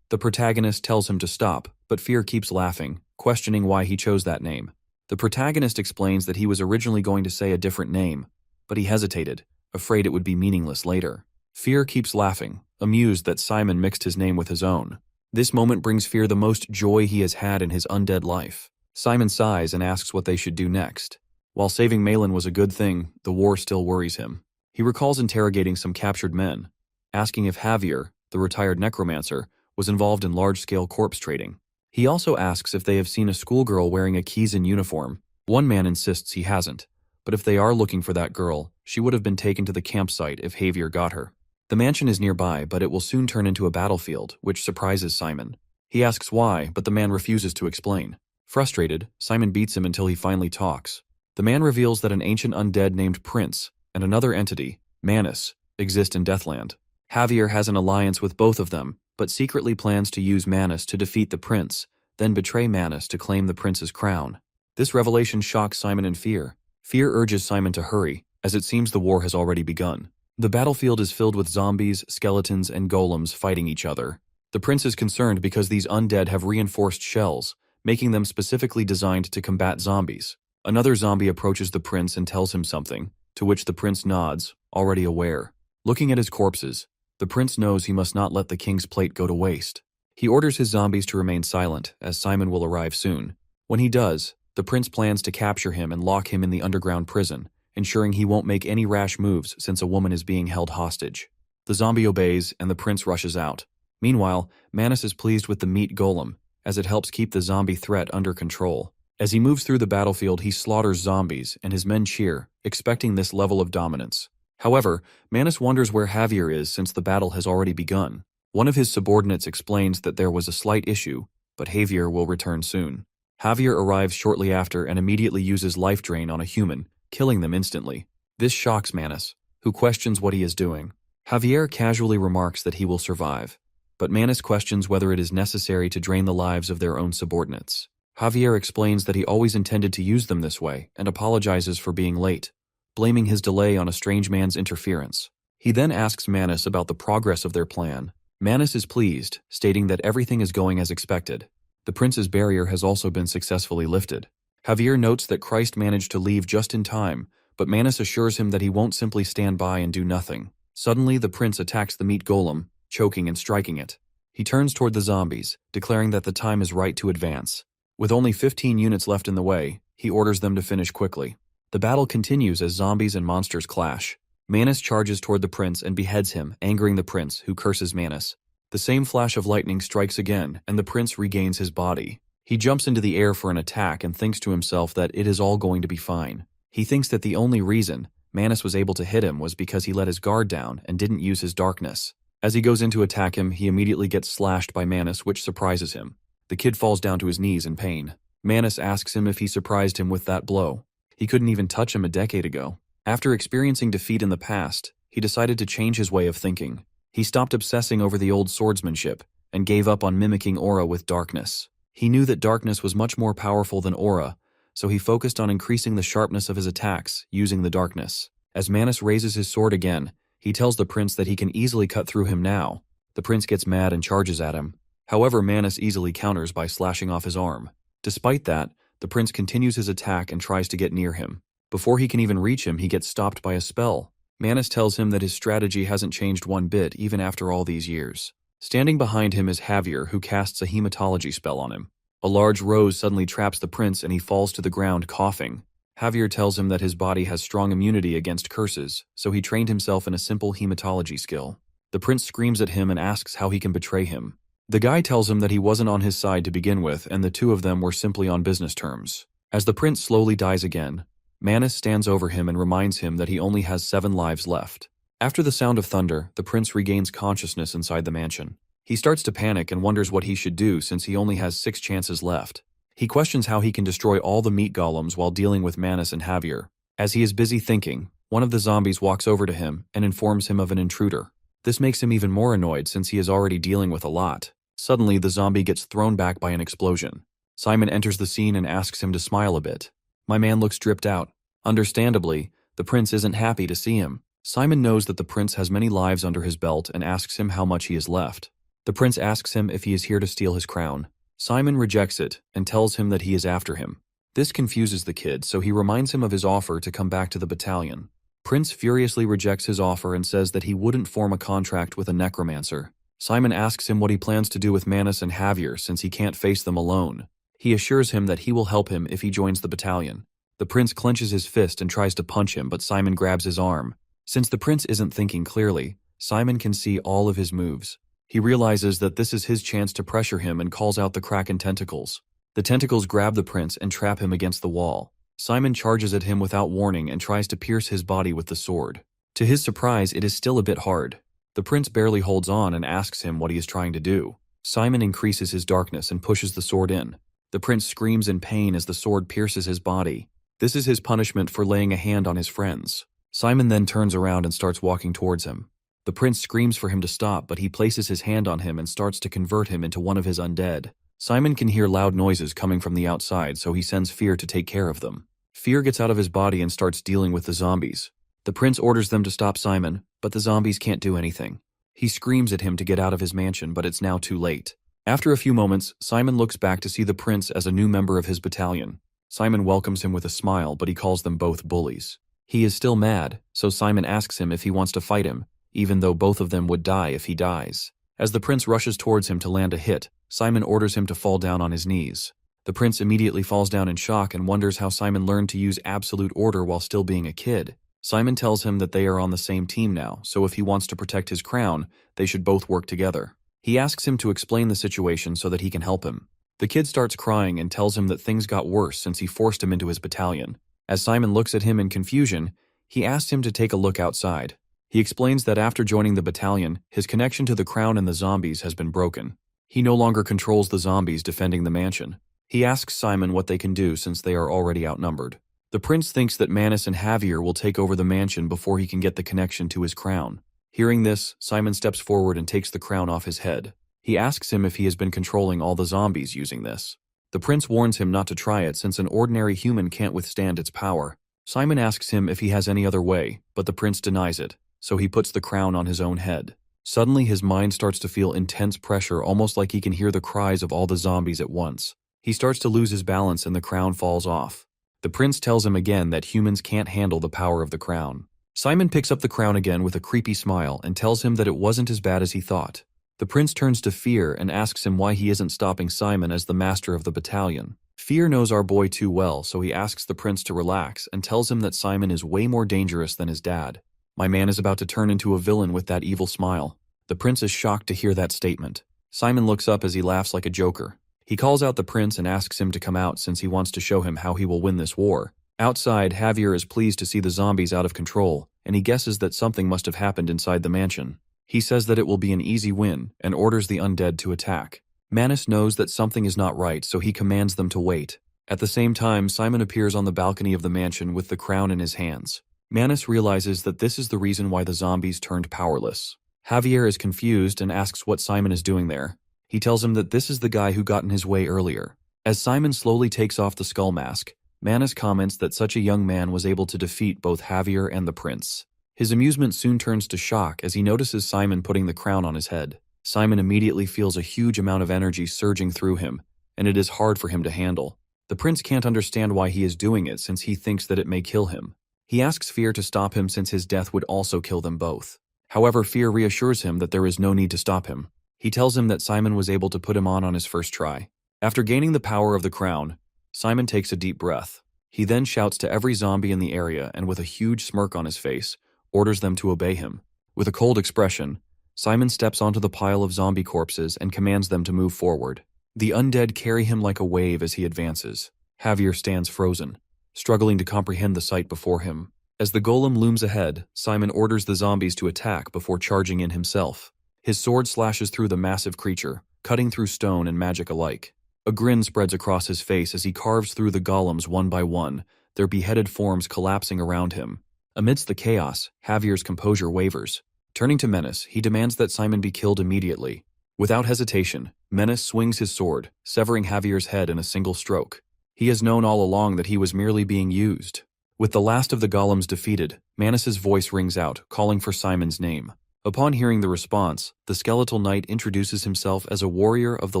[SPEAKER 1] The protagonist tells him to stop, but Fear keeps laughing, questioning why he chose that name. The protagonist explains that he was originally going to say a different name, but he hesitated, afraid it would be meaningless later. Fear keeps laughing, amused that Simon mixed his name with his own. This moment brings Fear the most joy he has had in his undead life. Simon sighs and asks what they should do next. While saving Malin was a good thing, the war still worries him. He recalls interrogating some captured men, asking if Javier, the retired necromancer, was involved in large-scale corpse trading. He also asks if they have seen a schoolgirl wearing a Kizan uniform. One man insists he hasn't, but if they are looking for that girl, she would have been taken to the campsite if Javier got her. The mansion is nearby, but it will soon turn into a battlefield, which surprises Simon. He asks why, but the man refuses to explain. Frustrated, Simon beats him until he finally talks. The man reveals that an ancient undead named Prince and another entity, Manus, exist in Deathland. Javier has an alliance with both of them, but secretly plans to use Manus to defeat the prince, then betray Manus to claim the prince's crown. This revelation shocks Simon and Fear. Fear urges Simon to hurry, as it seems the war has already begun. The battlefield is filled with zombies, skeletons, and golems fighting each other. The prince is concerned because these undead have reinforced shells, making them specifically designed to combat zombies. Another zombie approaches the prince and tells him something, to which the prince nods, already aware. Looking at his corpses, the prince knows he must not let the king's plate go to waste. He orders his zombies to remain silent, as Simon will arrive soon. When he does, the prince plans to capture him and lock him in the underground prison, ensuring he won't make any rash moves since a woman is being held hostage. The zombie obeys, and the prince rushes out. Meanwhile, Manus is pleased with the meat golem, as it helps keep the zombie threat under control. As he moves through the battlefield, he slaughters zombies, and his men cheer, expecting this level of dominance. However, Manus wonders where Javier is since the battle has already begun. One of his subordinates explains that there was a slight issue, but Javier will return soon. Javier arrives shortly after and immediately uses life drain on a human, killing them instantly. This shocks Manus, who questions what he is doing. Javier casually remarks that he will survive, but Manus questions whether it is necessary to drain the lives of their own subordinates. Javier explains that he always intended to use them this way and apologizes for being late, blaming his delay on a strange man's interference. He then asks Manus about the progress of their plan. Manus is pleased, stating that everything is going as expected. The prince's barrier has also been successfully lifted. Javier notes that Christ managed to leave just in time, but Manus assures him that he won't simply stand by and do nothing. Suddenly, the prince attacks the meat golem, choking and striking it. He turns toward the zombies, declaring that the time is right to advance. With only 15 units left in the way, he orders them to finish quickly. The battle continues as zombies and monsters clash. Manus charges toward the prince and beheads him, angering the prince, who curses Manus. The same flash of lightning strikes again, and the prince regains his body. He jumps into the air for an attack and thinks to himself that it is all going to be fine. He thinks that the only reason Manus was able to hit him was because he let his guard down and didn't use his darkness. As he goes in to attack him, he immediately gets slashed by Manus, which surprises him. The kid falls down to his knees in pain. Manus asks him if he surprised him with that blow. He couldn't even touch him a decade ago. After experiencing defeat in the past, he decided to change his way of thinking. He stopped obsessing over the old swordsmanship and gave up on mimicking aura with darkness. He knew that darkness was much more powerful than aura, so he focused on increasing the sharpness of his attacks using the darkness. As Manus raises his sword again, he tells the prince that he can easily cut through him now. The prince gets mad and charges at him. However, Manus easily counters by slashing off his arm. Despite that, the prince continues his attack and tries to get near him. Before he can even reach him, he gets stopped by a spell. Manus tells him that his strategy hasn't changed one bit even after all these years. Standing behind him is Javier, who casts a hematology spell on him. A large rose suddenly traps the prince and he falls to the ground coughing. Javier tells him that his body has strong immunity against curses, so he trained himself in a simple hematology skill. The prince screams at him and asks how he can betray him. The guy tells him that he wasn't on his side to begin with and the two of them were simply on business terms. As the prince slowly dies again, Manus stands over him and reminds him that he only has 7 lives left. After the sound of thunder, the prince regains consciousness inside the mansion. He starts to panic and wonders what he should do since he only has 6 chances left. He questions how he can destroy all the meat golems while dealing with Manus and Javier. As he is busy thinking, one of the zombies walks over to him and informs him of an intruder. This makes him even more annoyed since he is already dealing with a lot. Suddenly, the zombie gets thrown back by an explosion. Simon enters the scene and asks him to smile a bit. My man looks dripped out. Understandably, the prince isn't happy to see him. Simon knows that the prince has many lives under his belt and asks him how much he has left. The prince asks him if he is here to steal his crown. Simon rejects it and tells him that he is after him. This confuses the kid, so he reminds him of his offer to come back to the battalion. Prince furiously rejects his offer and says that he wouldn't form a contract with a necromancer. Simon asks him what he plans to do with Manus and Javier since he can't face them alone. He assures him that he will help him if he joins the battalion. The prince clenches his fist and tries to punch him, but Simon grabs his arm. Since the prince isn't thinking clearly, Simon can see all of his moves. He realizes that this is his chance to pressure him and calls out the Kraken tentacles. The tentacles grab the prince and trap him against the wall. Simon charges at him without warning and tries to pierce his body with the sword. To his surprise, it is still a bit hard. The prince barely holds on and asks him what he is trying to do. Simon increases his darkness and pushes the sword in. The prince screams in pain as the sword pierces his body. This is his punishment for laying a hand on his friends. Simon then turns around and starts walking towards him. The prince screams for him to stop, but he places his hand on him and starts to convert him into one of his undead. Simon can hear loud noises coming from the outside, so he sends Fear to take care of them. Fear gets out of his body and starts dealing with the zombies. The prince orders them to stop Simon, but the zombies can't do anything. He screams at him to get out of his mansion, but it's now too late. After a few moments, Simon looks back to see the prince as a new member of his battalion. Simon welcomes him with a smile, but he calls them both bullies. He is still mad, so Simon asks him if he wants to fight him, even though both of them would die if he dies. As the prince rushes towards him to land a hit, Simon orders him to fall down on his knees. The prince immediately falls down in shock and wonders how Simon learned to use absolute order while still being a kid. Simon tells him that they are on the same team now, so if he wants to protect his crown, they should both work together. He asks him to explain the situation so that he can help him. The kid starts crying and tells him that things got worse since he forced him into his battalion. As Simon looks at him in confusion, he asks him to take a look outside. He explains that after joining the battalion, his connection to the crown and the zombies has been broken. He no longer controls the zombies defending the mansion. He asks Simon what they can do since they are already outnumbered. The prince thinks that Manus and Javier will take over the mansion before he can get the connection to his crown. Hearing this, Simon steps forward and takes the crown off his head. He asks him if he has been controlling all the zombies using this. The prince warns him not to try it since an ordinary human can't withstand its power. Simon asks him if he has any other way, but the prince denies it, so he puts the crown on his own head. Suddenly his mind starts to feel intense pressure, almost like he can hear the cries of all the zombies at once. He starts to lose his balance and the crown falls off. The prince tells him again that humans can't handle the power of the crown. Simon picks up the crown again with a creepy smile and tells him that it wasn't as bad as he thought. The prince turns to Fear and asks him why he isn't stopping Simon as the master of the battalion. Fear knows our boy too well, so he asks the prince to relax and tells him that Simon is way more dangerous than his dad. My man is about to turn into a villain with that evil smile. The prince is shocked to hear that statement. Simon looks up as he laughs like a joker. He calls out the prince and asks him to come out since he wants to show him how he will win this war. Outside, Javier is pleased to see the zombies out of control, and he guesses that something must have happened inside the mansion. He says that it will be an easy win, and orders the undead to attack. Manus knows that something is not right, so he commands them to wait. At the same time, Simon appears on the balcony of the mansion with the crown in his hands. Manus realizes that this is the reason why the zombies turned powerless. Javier is confused and asks what Simon is doing there. He tells him that this is the guy who got in his way earlier. As Simon slowly takes off the skull mask, Manus comments that such a young man was able to defeat both Javier and the prince. His amusement soon turns to shock as he notices Simon putting the crown on his head. Simon immediately feels a huge amount of energy surging through him, and it is hard for him to handle. The prince can't understand why he is doing it since he thinks that it may kill him. He asks Fear to stop him since his death would also kill them both. However, Fear reassures him that there is no need to stop him. He tells him that Simon was able to put him on his first try. After gaining the power of the crown, Simon takes a deep breath. He then shouts to every zombie in the area and with a huge smirk on his face, orders them to obey him. With a cold expression, Simon steps onto the pile of zombie corpses and commands them to move forward. The undead carry him like a wave as he advances. Javier stands frozen, struggling to comprehend the sight before him. As the golem looms ahead, Simon orders the zombies to attack before charging in himself. His sword slashes through the massive creature, cutting through stone and magic alike. A grin spreads across his face as he carves through the golems one by one, their beheaded forms collapsing around him. Amidst the chaos, Javier's composure wavers. Turning to Menace, he demands that Simon be killed immediately. Without hesitation, Menace swings his sword, severing Javier's head in a single stroke. He has known all along that he was merely being used. With the last of the golems defeated, Menace's voice rings out, calling for Simon's name. Upon hearing the response, the skeletal knight introduces himself as a warrior of the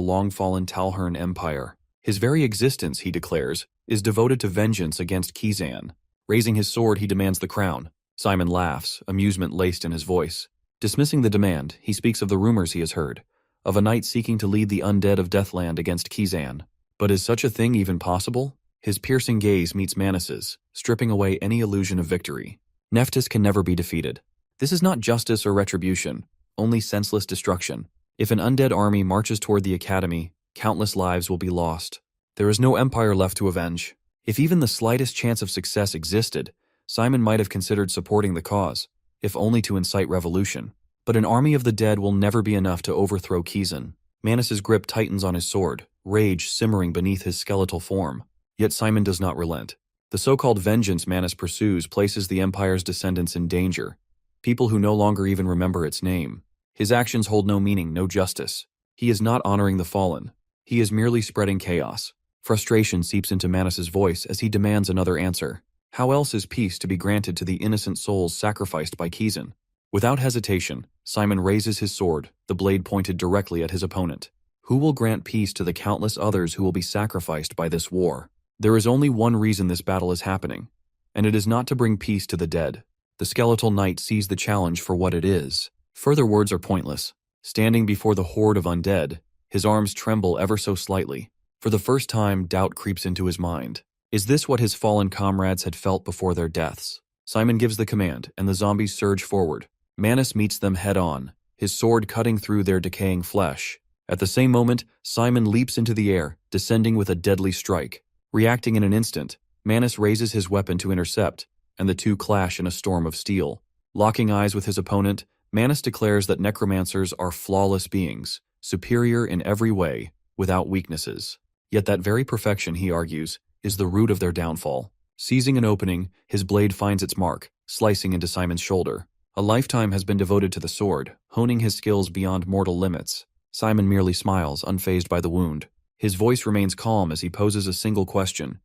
[SPEAKER 1] long-fallen Talhern Empire. His very existence, he declares, is devoted to vengeance against Kizan. Raising his sword, he demands the crown. Simon laughs, amusement laced in his voice. Dismissing the demand, he speaks of the rumors he has heard, of a knight seeking to lead the undead of Deathland against Kizan. But is such a thing even possible? His piercing gaze meets Manas's, stripping away any illusion of victory. Nephthys can never be defeated. This is not justice or retribution, only senseless destruction. If an undead army marches toward the academy, countless lives will be lost. There is no empire left to avenge. If even the slightest chance of success existed, Simon might have considered supporting the cause, if only to incite revolution. But an army of the dead will never be enough to overthrow Kizan. Manas's grip tightens on his sword, rage simmering beneath his skeletal form. Yet Simon does not relent. The so-called vengeance Manas pursues places the Empire's descendants in danger, people who no longer even remember its name. His actions hold no meaning, no justice. He is not honoring the fallen. He is merely spreading chaos. Frustration seeps into Manas's voice as he demands another answer. How else is peace to be granted to the innocent souls sacrificed by Kizan? Without hesitation, Simon raises his sword, the blade pointed directly at his opponent. Who will grant peace to the countless others who will be sacrificed by this war? There is only one reason this battle is happening, and it is not to bring peace to the dead. The skeletal knight sees the challenge for what it is. Further words are pointless. Standing before the horde of undead, his arms tremble ever so slightly. For the first time, doubt creeps into his mind. Is this what his fallen comrades had felt before their deaths? Simon gives the command, and the zombies surge forward. Manas meets them head-on, his sword cutting through their decaying flesh. At the same moment, Simon leaps into the air, descending with a deadly strike. Reacting in an instant, Manas raises his weapon to intercept, and the two clash in a storm of steel. Locking eyes with his opponent, Manas declares that necromancers are flawless beings, superior in every way, without weaknesses. Yet that very perfection, he argues, is the root of their downfall. Seizing an opening, his blade finds its mark, slicing into Simon's shoulder. A lifetime has been devoted to the sword, honing his skills beyond mortal limits. Simon merely smiles, unfazed by the wound. His voice remains calm as he poses a single question.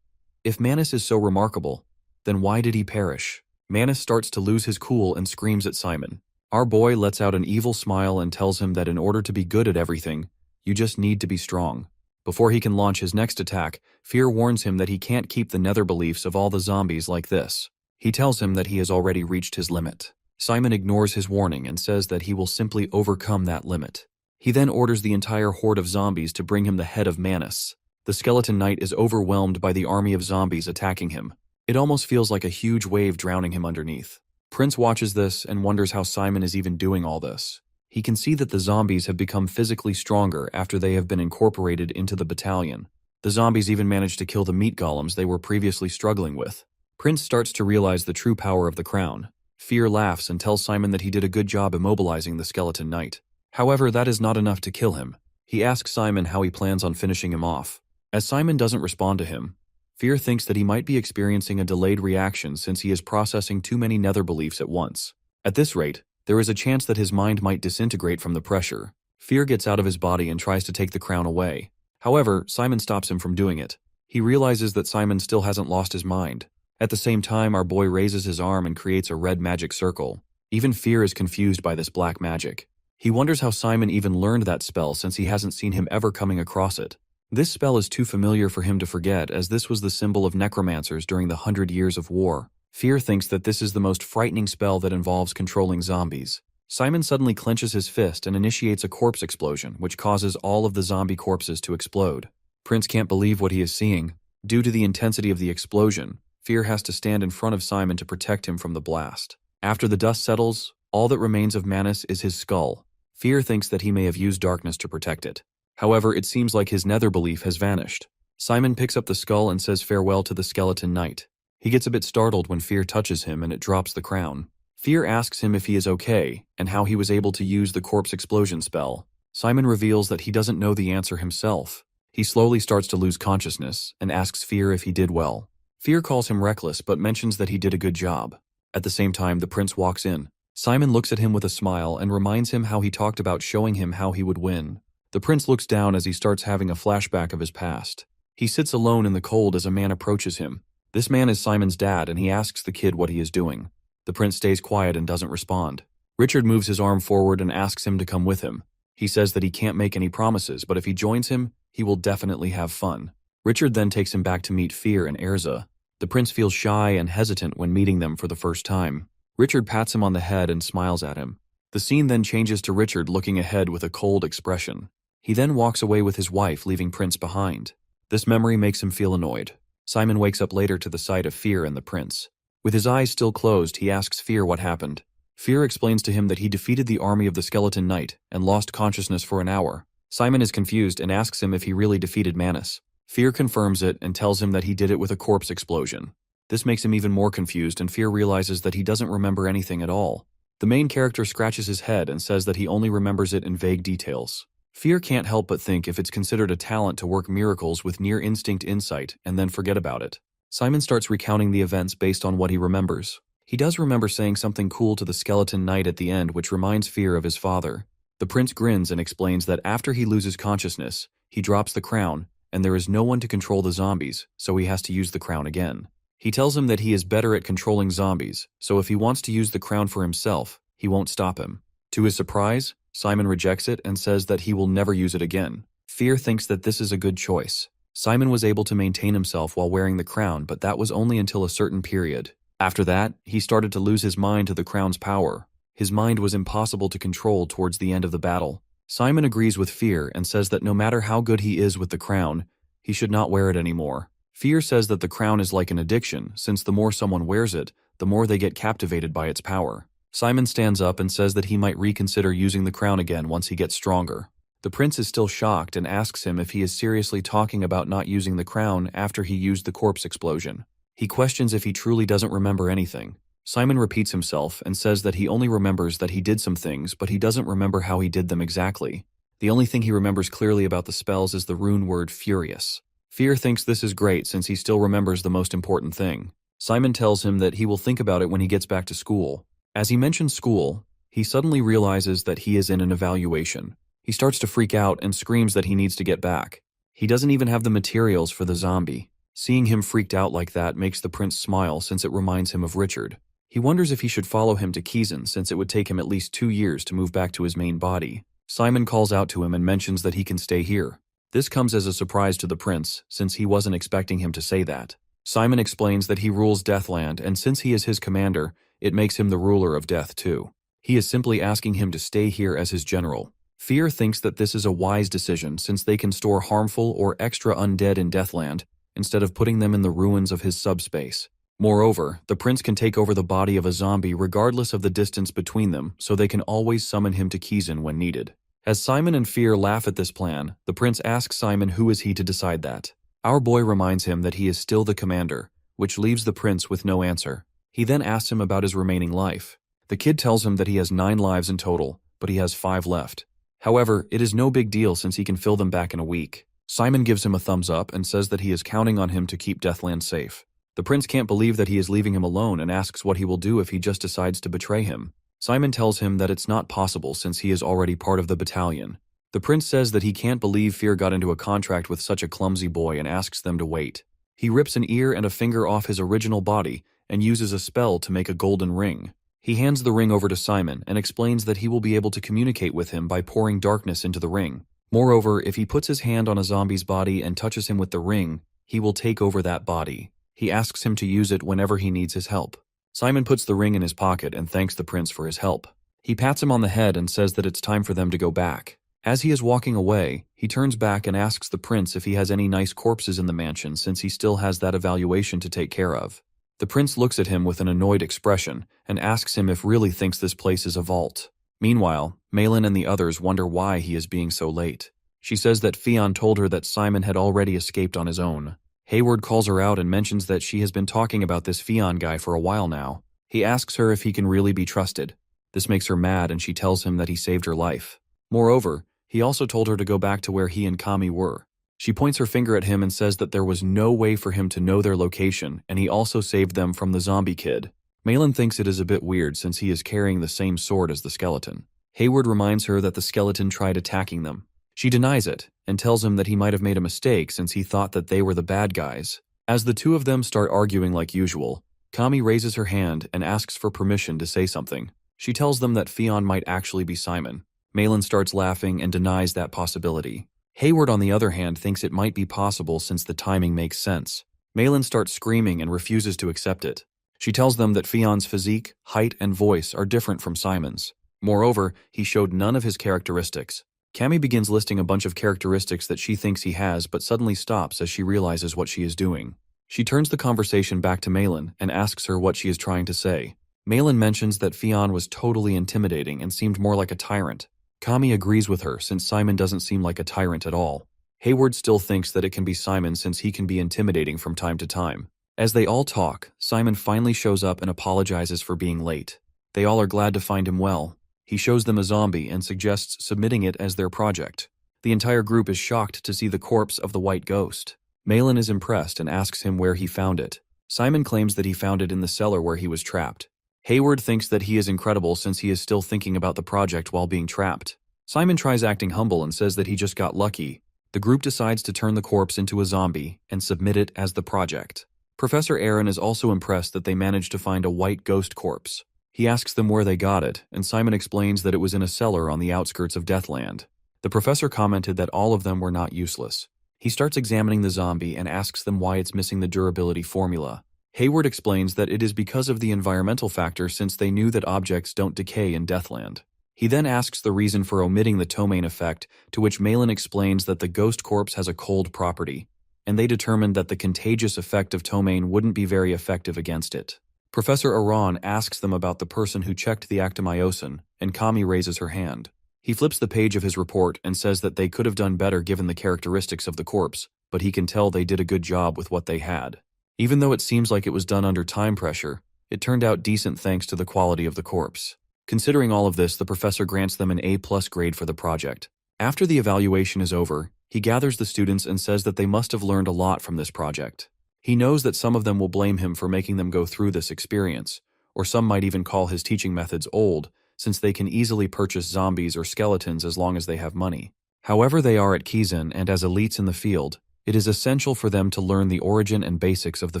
[SPEAKER 1] If Manas is so remarkable, then why did he perish? Manas starts to lose his cool and screams at Simon. Our boy lets out an evil smile and tells him that in order to be good at everything, you just need to be strong. Before he can launch his next attack, Fear warns him that he can't keep the nether beliefs of all the zombies like this. He tells him that he has already reached his limit. Simon ignores his warning and says that he will simply overcome that limit. He then orders the entire horde of zombies to bring him the head of Manas. The skeleton knight is overwhelmed by the army of zombies attacking him. It almost feels like a huge wave drowning him underneath. Prince watches this and wonders how Simon is even doing all this. He can see that the zombies have become physically stronger after they have been incorporated into the battalion. The zombies even managed to kill the meat golems they were previously struggling with. Prince starts to realize the true power of the crown. Fear laughs and tells Simon that he did a good job immobilizing the skeleton knight. However, that is not enough to kill him. He asks Simon how he plans on finishing him off. As Simon doesn't respond to him, Fear thinks that he might be experiencing a delayed reaction since he is processing too many nether beliefs at once. At this rate, there is a chance that his mind might disintegrate from the pressure. Fear gets out of his body and tries to take the crown away. However, Simon stops him from doing it. He realizes that Simon still hasn't lost his mind. At the same time, our boy raises his arm and creates a red magic circle. Even Fear is confused by this black magic. He wonders how Simon even learned that spell since he hasn't seen him ever coming across it. This spell is too familiar for him to forget, as this was the symbol of necromancers during the 100 Years of War. Fear thinks that this is the most frightening spell that involves controlling zombies. Simon suddenly clenches his fist and initiates a corpse explosion, which causes all of the zombie corpses to explode. Prince can't believe what he is seeing. Due to the intensity of the explosion, Fear has to stand in front of Simon to protect him from the blast. After the dust settles, all that remains of Manus is his skull. Fear thinks that he may have used darkness to protect it. However, it seems like his nether belief has vanished. Simon picks up the skull and says farewell to the skeleton knight. He gets a bit startled when Fear touches him and it drops the crown. Fear asks him if he is okay and how he was able to use the corpse explosion spell. Simon reveals that he doesn't know the answer himself. He slowly starts to lose consciousness and asks Fear if he did well. Fear calls him reckless but mentions that he did a good job. At the same time, the prince walks in. Simon looks at him with a smile and reminds him how he talked about showing him how he would win. The prince looks down as he starts having a flashback of his past. He sits alone in the cold as a man approaches him. This man is Simon's dad, and he asks the kid what he is doing. The prince stays quiet and doesn't respond. Richard moves his arm forward and asks him to come with him. He says that he can't make any promises, but if he joins him, he will definitely have fun. Richard then takes him back to meet Fear and Erza. The prince feels shy and hesitant when meeting them for the first time. Richard pats him on the head and smiles at him. The scene then changes to Richard looking ahead with a cold expression. He then walks away with his wife, leaving Prince behind. This memory makes him feel annoyed. Simon wakes up later to the sight of Fear and the prince. With his eyes still closed, he asks Fear what happened. Fear explains to him that he defeated the army of the skeleton knight and lost consciousness for an hour. Simon is confused and asks him if he really defeated Manus. Fear confirms it and tells him that he did it with a corpse explosion. This makes him even more confused, and Fear realizes that he doesn't remember anything at all. The main character scratches his head and says that he only remembers it in vague details. Fear can't help but think if it's considered a talent to work miracles with near-instinct insight and then forget about it. Simon starts recounting the events based on what he remembers. He does remember saying something cool to the skeleton knight at the end, which reminds Fear of his father. The prince grins and explains that after he loses consciousness, he drops the crown, and there is no one to control the zombies, so he has to use the crown again. He tells him that he is better at controlling zombies, so if he wants to use the crown for himself, he won't stop him. To his surprise, Simon rejects it and says that he will never use it again. Fear thinks that this is a good choice. Simon was able to maintain himself while wearing the crown, but that was only until a certain period. After that, he started to lose his mind to the crown's power. His mind was impossible to control towards the end of the battle. Simon agrees with Fear and says that no matter how good he is with the crown, he should not wear it anymore. Fear says that the crown is like an addiction, since the more someone wears it, the more they get captivated by its power. Simon stands up and says that he might reconsider using the crown again once he gets stronger. The prince is still shocked and asks him if he is seriously talking about not using the crown after he used the corpse explosion. He questions if he truly doesn't remember anything. Simon repeats himself and says that he only remembers that he did some things, but he doesn't remember how he did them exactly. The only thing he remembers clearly about the spells is the rune word Furious. Fear thinks this is great since he still remembers the most important thing. Simon tells him that he will think about it when he gets back to school. As he mentions school, he suddenly realizes that he is in an evaluation. He starts to freak out and screams that he needs to get back. He doesn't even have the materials for the zombie. Seeing him freaked out like that makes the prince smile since it reminds him of Richard. He wonders if he should follow him to Kizan since it would take him at least 2 years to move back to his main body. Simon calls out to him and mentions that he can stay here. This comes as a surprise to the prince since he wasn't expecting him to say that. Simon explains that he rules Deathland, and since he is his commander, it makes him the ruler of death too. He is simply asking him to stay here as his general. Fear thinks that this is a wise decision since they can store harmful or extra undead in Deathland instead of putting them in the ruins of his subspace. Moreover, the prince can take over the body of a zombie regardless of the distance between them, so they can always summon him to Kizan when needed. As Simon and Fear laugh at this plan, the prince asks Simon who is he to decide that. Our boy reminds him that he is still the commander, which leaves the prince with no answer. He then asks him about his remaining life. The kid tells him that he has 9 lives in total, but he has 5 left. However, it is no big deal since he can fill them back in a week. Simon gives him a thumbs up and says that he is counting on him to keep Deathland safe. The prince can't believe that he is leaving him alone and asks what he will do if he just decides to betray him. Simon tells him that it's not possible since he is already part of the battalion. The prince says that he can't believe Fear got into a contract with such a clumsy boy and asks them to wait. He rips an ear and a finger off his original body and uses a spell to make a golden ring. He hands the ring over to Simon and explains that he will be able to communicate with him by pouring darkness into the ring. Moreover, if he puts his hand on a zombie's body and touches him with the ring, he will take over that body. He asks him to use it whenever he needs his help. Simon puts the ring in his pocket and thanks the prince for his help. He pats him on the head and says that it's time for them to go back. As he is walking away, he turns back and asks the prince if he has any nice corpses in the mansion since he still has that evaluation to take care of. The prince looks at him with an annoyed expression and asks him if really thinks this place is a vault. Meanwhile, Malin and the others wonder why he is being so late. She says that Fionn told her that Simon had already escaped on his own. Hayward calls her out and mentions that she has been talking about this Fionn guy for a while now. He asks her if he can really be trusted. This makes her mad and she tells him that he saved her life. Moreover, he also told her to go back to where he and Kami were. She points her finger at him and says that there was no way for him to know their location, and he also saved them from the zombie kid. Malin thinks it is a bit weird since he is carrying the same sword as the skeleton. Hayward reminds her that the skeleton tried attacking them. She denies it and tells him that he might have made a mistake since he thought that they were the bad guys. As the two of them start arguing like usual, Kami raises her hand and asks for permission to say something. She tells them that Fionn might actually be Simon. Malin starts laughing and denies that possibility. Hayward, on the other hand, thinks it might be possible since the timing makes sense. Malin starts screaming and refuses to accept it. She tells them that Fionn's physique, height, and voice are different from Simon's. Moreover, he showed none of his characteristics. Kami begins listing a bunch of characteristics that she thinks he has but suddenly stops as she realizes what she is doing. She turns the conversation back to Malin and asks her what she is trying to say. Malin mentions that Fionn was totally intimidating and seemed more like a tyrant. Kami agrees with her since Simon doesn't seem like a tyrant at all. Hayward still thinks that it can be Simon since he can be intimidating from time to time. As they all talk, Simon finally shows up and apologizes for being late. They all are glad to find him well. He shows them a zombie and suggests submitting it as their project. The entire group is shocked to see the corpse of the white ghost. Malin is impressed and asks him where he found it. Simon claims that he found it in the cellar where he was trapped. Hayward thinks that he is incredible since he is still thinking about the project while being trapped. Simon tries acting humble and says that he just got lucky. The group decides to turn the corpse into a zombie and submit it as the project. Professor Aaron is also impressed that they managed to find a white ghost corpse. He asks them where they got it, and Simon explains that it was in a cellar on the outskirts of Deathland. The professor commented that all of them were not useless. He starts examining the zombie and asks them why it's missing the durability formula. Hayward explains that it is because of the environmental factor since they knew that objects don't decay in Deathland. He then asks the reason for omitting the Tomaine effect, to which Malin explains that the ghost corpse has a cold property, and they determined that the contagious effect of Tomaine wouldn't be very effective against it. Professor Aran asks them about the person who checked the actomyosin, and Kami raises her hand. He flips the page of his report and says that they could have done better given the characteristics of the corpse, but he can tell they did a good job with what they had. Even though it seems like it was done under time pressure, it turned out decent thanks to the quality of the corpse. Considering all of this, the professor grants them an A+ grade for the project. After the evaluation is over, he gathers the students and says that they must have learned a lot from this project. He knows that some of them will blame him for making them go through this experience, or some might even call his teaching methods old, since they can easily purchase zombies or skeletons as long as they have money. However they are at Kizan and as elites in the field, it is essential for them to learn the origin and basics of the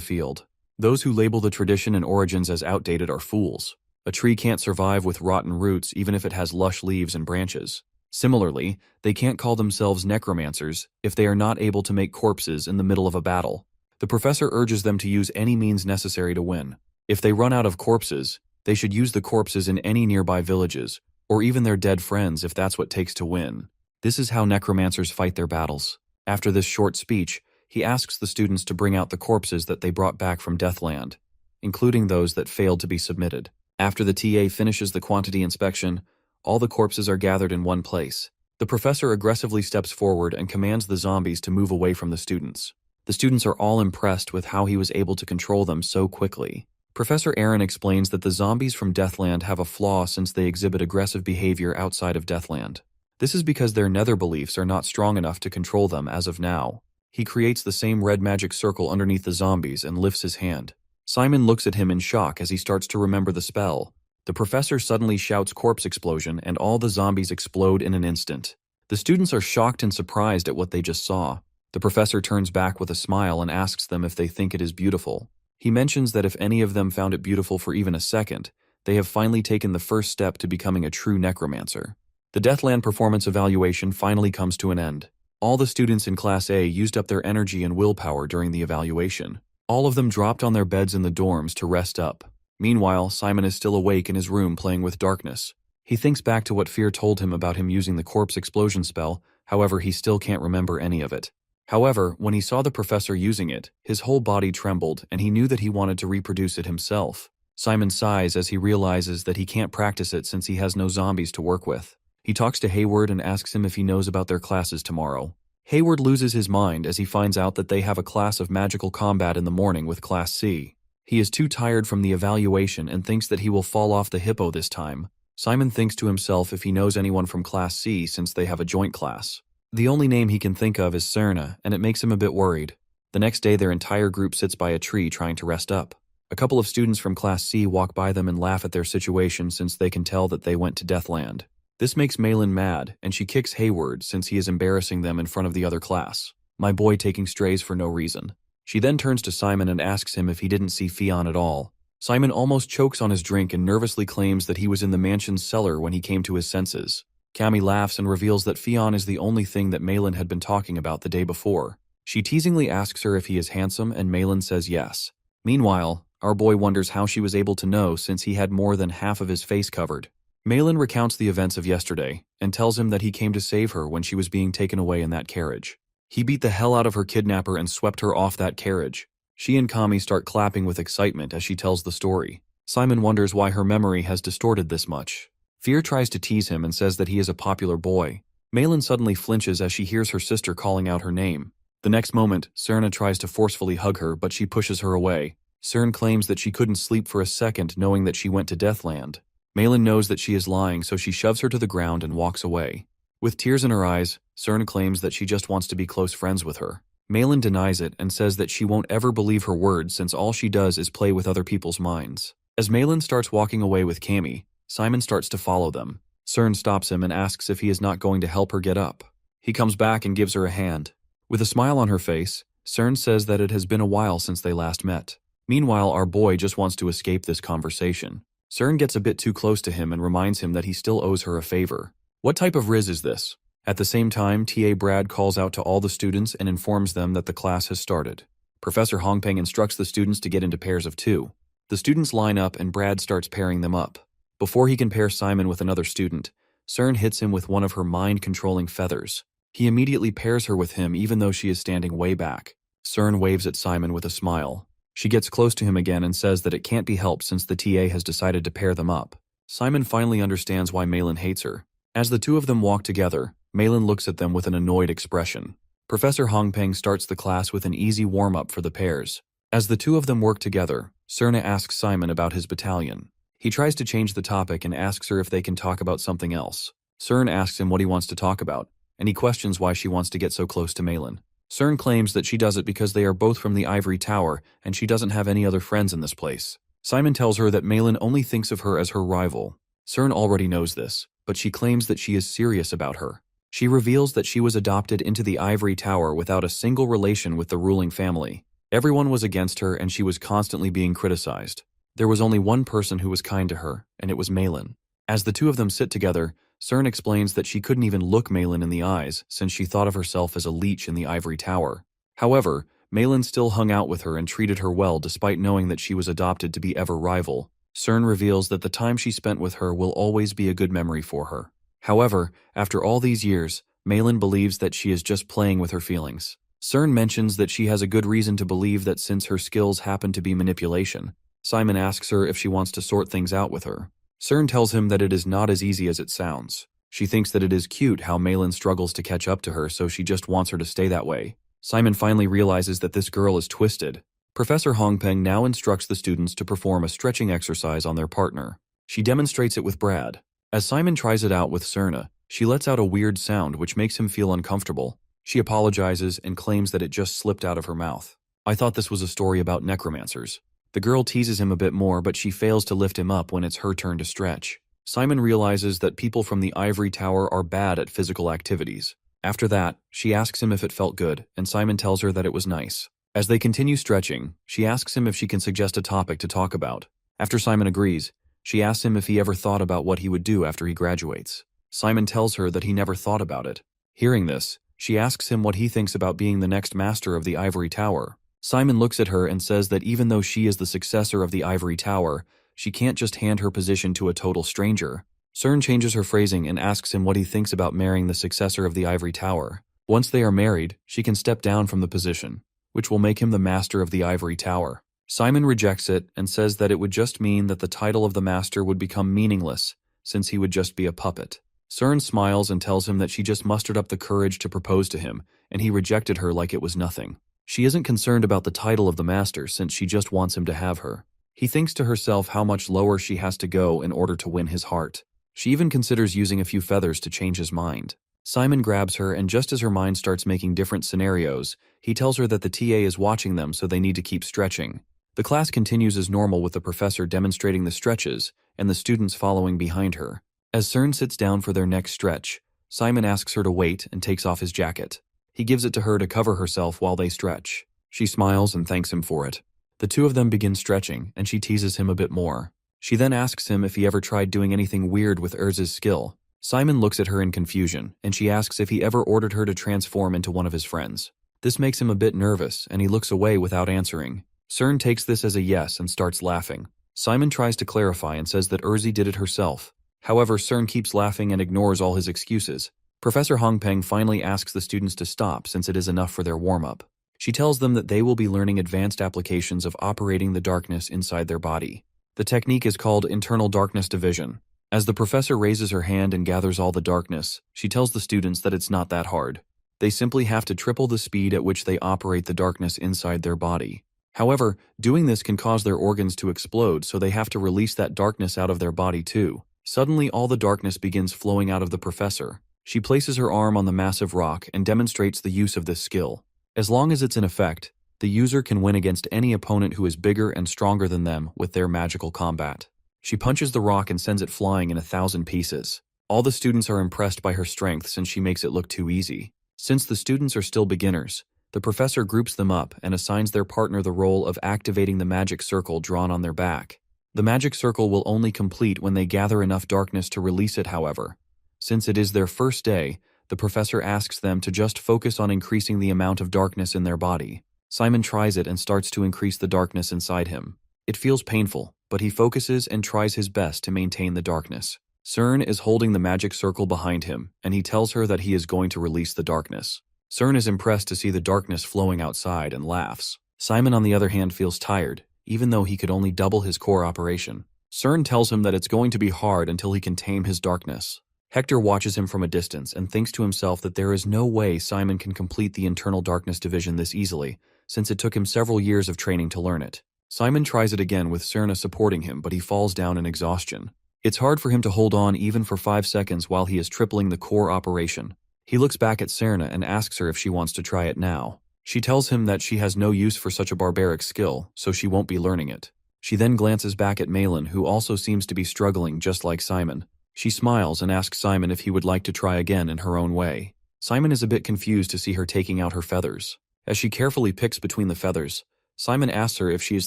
[SPEAKER 1] field. Those who label the tradition and origins as outdated are fools. A tree can't survive with rotten roots even if it has lush leaves and branches. Similarly, they can't call themselves necromancers if they are not able to make corpses in the middle of a battle. The professor urges them to use any means necessary to win. If they run out of corpses, they should use the corpses in any nearby villages, or even their dead friends if that's what takes to win. This is how necromancers fight their battles. After this short speech, he asks the students to bring out the corpses that they brought back from Deathland, including those that failed to be submitted. After the TA finishes the quantity inspection, all the corpses are gathered in one place. The professor aggressively steps forward and commands the zombies to move away from the students. The students are all impressed with how he was able to control them so quickly. Professor Aaron explains that the zombies from Deathland have a flaw since they exhibit aggressive behavior outside of Deathland. This is because their nether beliefs are not strong enough to control them as of now. He creates the same red magic circle underneath the zombies and lifts his hand. Simon looks at him in shock as he starts to remember the spell. The professor suddenly shouts corpse explosion and all the zombies explode in an instant. The students are shocked and surprised at what they just saw. The professor turns back with a smile and asks them if they think it is beautiful. He mentions that if any of them found it beautiful for even a second, they have finally taken the first step to becoming a true necromancer. The Deathland performance evaluation finally comes to an end. All the students in Class A used up their energy and willpower during the evaluation. All of them dropped on their beds in the dorms to rest up. Meanwhile, Simon is still awake in his room playing with darkness. He thinks back to what Fear told him about him using the corpse explosion spell, however he still can't remember any of it. However, when he saw the professor using it, his whole body trembled and he knew that he wanted to reproduce it himself. Simon sighs as he realizes that he can't practice it since he has no zombies to work with. He talks to Hayward and asks him if he knows about their classes tomorrow. Hayward loses his mind as he finds out that they have a class of magical combat in the morning with Class C. He is too tired from the evaluation and thinks that he will fall off the hippo this time. Simon thinks to himself if he knows anyone from Class C since they have a joint class. The only name he can think of is Serna, and it makes him a bit worried. The next day their entire group sits by a tree trying to rest up. A couple of students from Class C walk by them and laugh at their situation since they can tell that they went to Deathland. This makes Malin mad, and she kicks Hayward since he is embarrassing them in front of the other class. My boy taking strays for no reason. She then turns to Simon and asks him if he didn't see Fionn at all. Simon almost chokes on his drink and nervously claims that he was in the mansion's cellar when he came to his senses. Cammy laughs and reveals that Fionn is the only thing that Malin had been talking about the day before. She teasingly asks her if he is handsome and Malin says yes. Meanwhile, our boy wonders how she was able to know since he had more than half of his face covered. Malin recounts the events of yesterday and tells him that he came to save her when she was being taken away in that carriage. He beat the hell out of her kidnapper and swept her off that carriage. She and Kami start clapping with excitement as she tells the story. Simon wonders why her memory has distorted this much. Fear tries to tease him and says that he is a popular boy. Malin suddenly flinches as she hears her sister calling out her name. The next moment, Serna tries to forcefully hug her, but she pushes her away. Cern claims that she couldn't sleep for a second knowing that she went to Deathland. Malin knows that she is lying, so she shoves her to the ground and walks away. With tears in her eyes, Cern claims that she just wants to be close friends with her. Malin denies it and says that she won't ever believe her words since all she does is play with other people's minds. As Malin starts walking away with Cammy, Simon starts to follow them. Cern stops him and asks if he is not going to help her get up. He comes back and gives her a hand. With a smile on her face, Cern says that it has been a while since they last met. Meanwhile, our boy just wants to escape this conversation. Cern gets a bit too close to him and reminds him that he still owes her a favor. What type of riz is this? At the same time, TA Brad calls out to all the students and informs them that the class has started. Professor Hongpeng instructs the students to get into pairs of 2. The students line up and Brad starts pairing them up. Before he can pair Simon with another student, Cern hits him with one of her mind-controlling feathers. He immediately pairs her with him even though she is standing way back. Cern waves at Simon with a smile. She gets close to him again and says that it can't be helped since the TA has decided to pair them up. Simon finally understands why Malin hates her. As the two of them walk together, Malin looks at them with an annoyed expression. Professor Hongpeng starts the class with an easy warm-up for the pairs. As the two of them work together, Serna asks Simon about his battalion. He tries to change the topic and asks her if they can talk about something else. Cern asks him what he wants to talk about, and he questions why she wants to get so close to Malin. Cern claims that she does it because they are both from the Ivory Tower and she doesn't have any other friends in this place. Simon tells her that Malin only thinks of her as her rival. Cern already knows this, but she claims that she is serious about her. She reveals that she was adopted into the Ivory Tower without a single relation with the ruling family. Everyone was against her and she was constantly being criticized. There was only one person who was kind to her, and it was Malin. As the two of them sit together, Cern explains that she couldn't even look Malin in the eyes since she thought of herself as a leech in the Ivory Tower. However, Malin still hung out with her and treated her well despite knowing that she was adopted to be ever rival. Cern reveals that the time she spent with her will always be a good memory for her. However, after all these years, Malin believes that she is just playing with her feelings. Cern mentions that she has a good reason to believe that since her skills happen to be manipulation. Simon asks her if she wants to sort things out with her. Cern tells him that it is not as easy as it sounds. She thinks that it is cute how Malin struggles to catch up to her, so she just wants her to stay that way. Simon finally realizes that this girl is twisted. Professor Hongpeng now instructs the students to perform a stretching exercise on their partner. She demonstrates it with Brad. As Simon tries it out with Serna, she lets out a weird sound which makes him feel uncomfortable. She apologizes and claims that it just slipped out of her mouth. I thought this was a story about necromancers. The girl teases him a bit more, but she fails to lift him up when it's her turn to stretch. Simon realizes that people from the Ivory Tower are bad at physical activities. After that, she asks him if it felt good, and Simon tells her that it was nice. As they continue stretching, she asks him if she can suggest a topic to talk about. After Simon agrees, She asks him if he ever thought about what he would do after he graduates. Simon tells her that he never thought about it. Hearing this, she asks him what he thinks about being the next master of the Ivory Tower. Simon looks at her and says that even though she is the successor of the Ivory Tower, she can't just hand her position to a total stranger. Cern changes her phrasing and asks him what he thinks about marrying the successor of the Ivory Tower. Once they are married, she can step down from the position, which will make him the master of the Ivory Tower. Simon rejects it and says that it would just mean that the title of the master would become meaningless, since he would just be a puppet. Cern smiles and tells him that she just mustered up the courage to propose to him, and he rejected her like it was nothing. She isn't concerned about the title of the master since she just wants him to have her. He thinks to herself how much lower she has to go in order to win his heart. She even considers using a few feathers to change his mind. Simon grabs her, and just as her mind starts making different scenarios, he tells her that the TA is watching them, so they need to keep stretching. The class continues as normal with the professor demonstrating the stretches and the students following behind her. As Cern sits down for their next stretch, Simon asks her to wait and takes off his jacket. He gives it to her to cover herself while they stretch. She smiles and thanks him for it. The two of them begin stretching, and she teases him a bit more. She then asks him if he ever tried doing anything weird with Erz's skill. Simon looks at her in confusion, and she asks if he ever ordered her to transform into one of his friends. This makes him a bit nervous, and he looks away without answering. Cern takes this as a yes and starts laughing. Simon tries to clarify and says that Erzi did it herself. However, Cern keeps laughing and ignores all his excuses. Professor Hongpeng finally asks the students to stop since it is enough for their warm-up. She tells them that they will be learning advanced applications of operating the darkness inside their body. The technique is called internal darkness division. As the professor raises her hand and gathers all the darkness, she tells the students that it's not that hard. They simply have to triple the speed at which they operate the darkness inside their body. However, doing this can cause their organs to explode, so they have to release that darkness out of their body too. Suddenly, all the darkness begins flowing out of the professor. She places her arm on the massive rock and demonstrates the use of this skill. As long as it's in effect, the user can win against any opponent who is bigger and stronger than them with their magical combat. She punches the rock and sends it flying in 1,000 pieces. All the students are impressed by her strength since she makes it look too easy. Since the students are still beginners, the professor groups them up and assigns their partner the role of activating the magic circle drawn on their back. The magic circle will only complete when they gather enough darkness to release it, however. Since it is their first day, the professor asks them to just focus on increasing the amount of darkness in their body. Simon tries it and starts to increase the darkness inside him. It feels painful, but he focuses and tries his best to maintain the darkness. Cern is holding the magic circle behind him, and he tells her that he is going to release the darkness. Cern is impressed to see the darkness flowing outside and laughs. Simon, on the other hand, feels tired, even though he could only double his core operation. Cern tells him that it's going to be hard until he can tame his darkness. Hector watches him from a distance and thinks to himself that there is no way Simon can complete the internal darkness division this easily, since it took him several years of training to learn it. Simon tries it again with Serna supporting him, but he falls down in exhaustion. It's hard for him to hold on even for 5 seconds while he is tripling the core operation. He looks back at Serna and asks her if she wants to try it now. She tells him that she has no use for such a barbaric skill, so she won't be learning it. She then glances back at Malin, who also seems to be struggling just like Simon. She smiles and asks Simon if he would like to try again in her own way. Simon is a bit confused to see her taking out her feathers. As she carefully picks between the feathers, Simon asks her if she is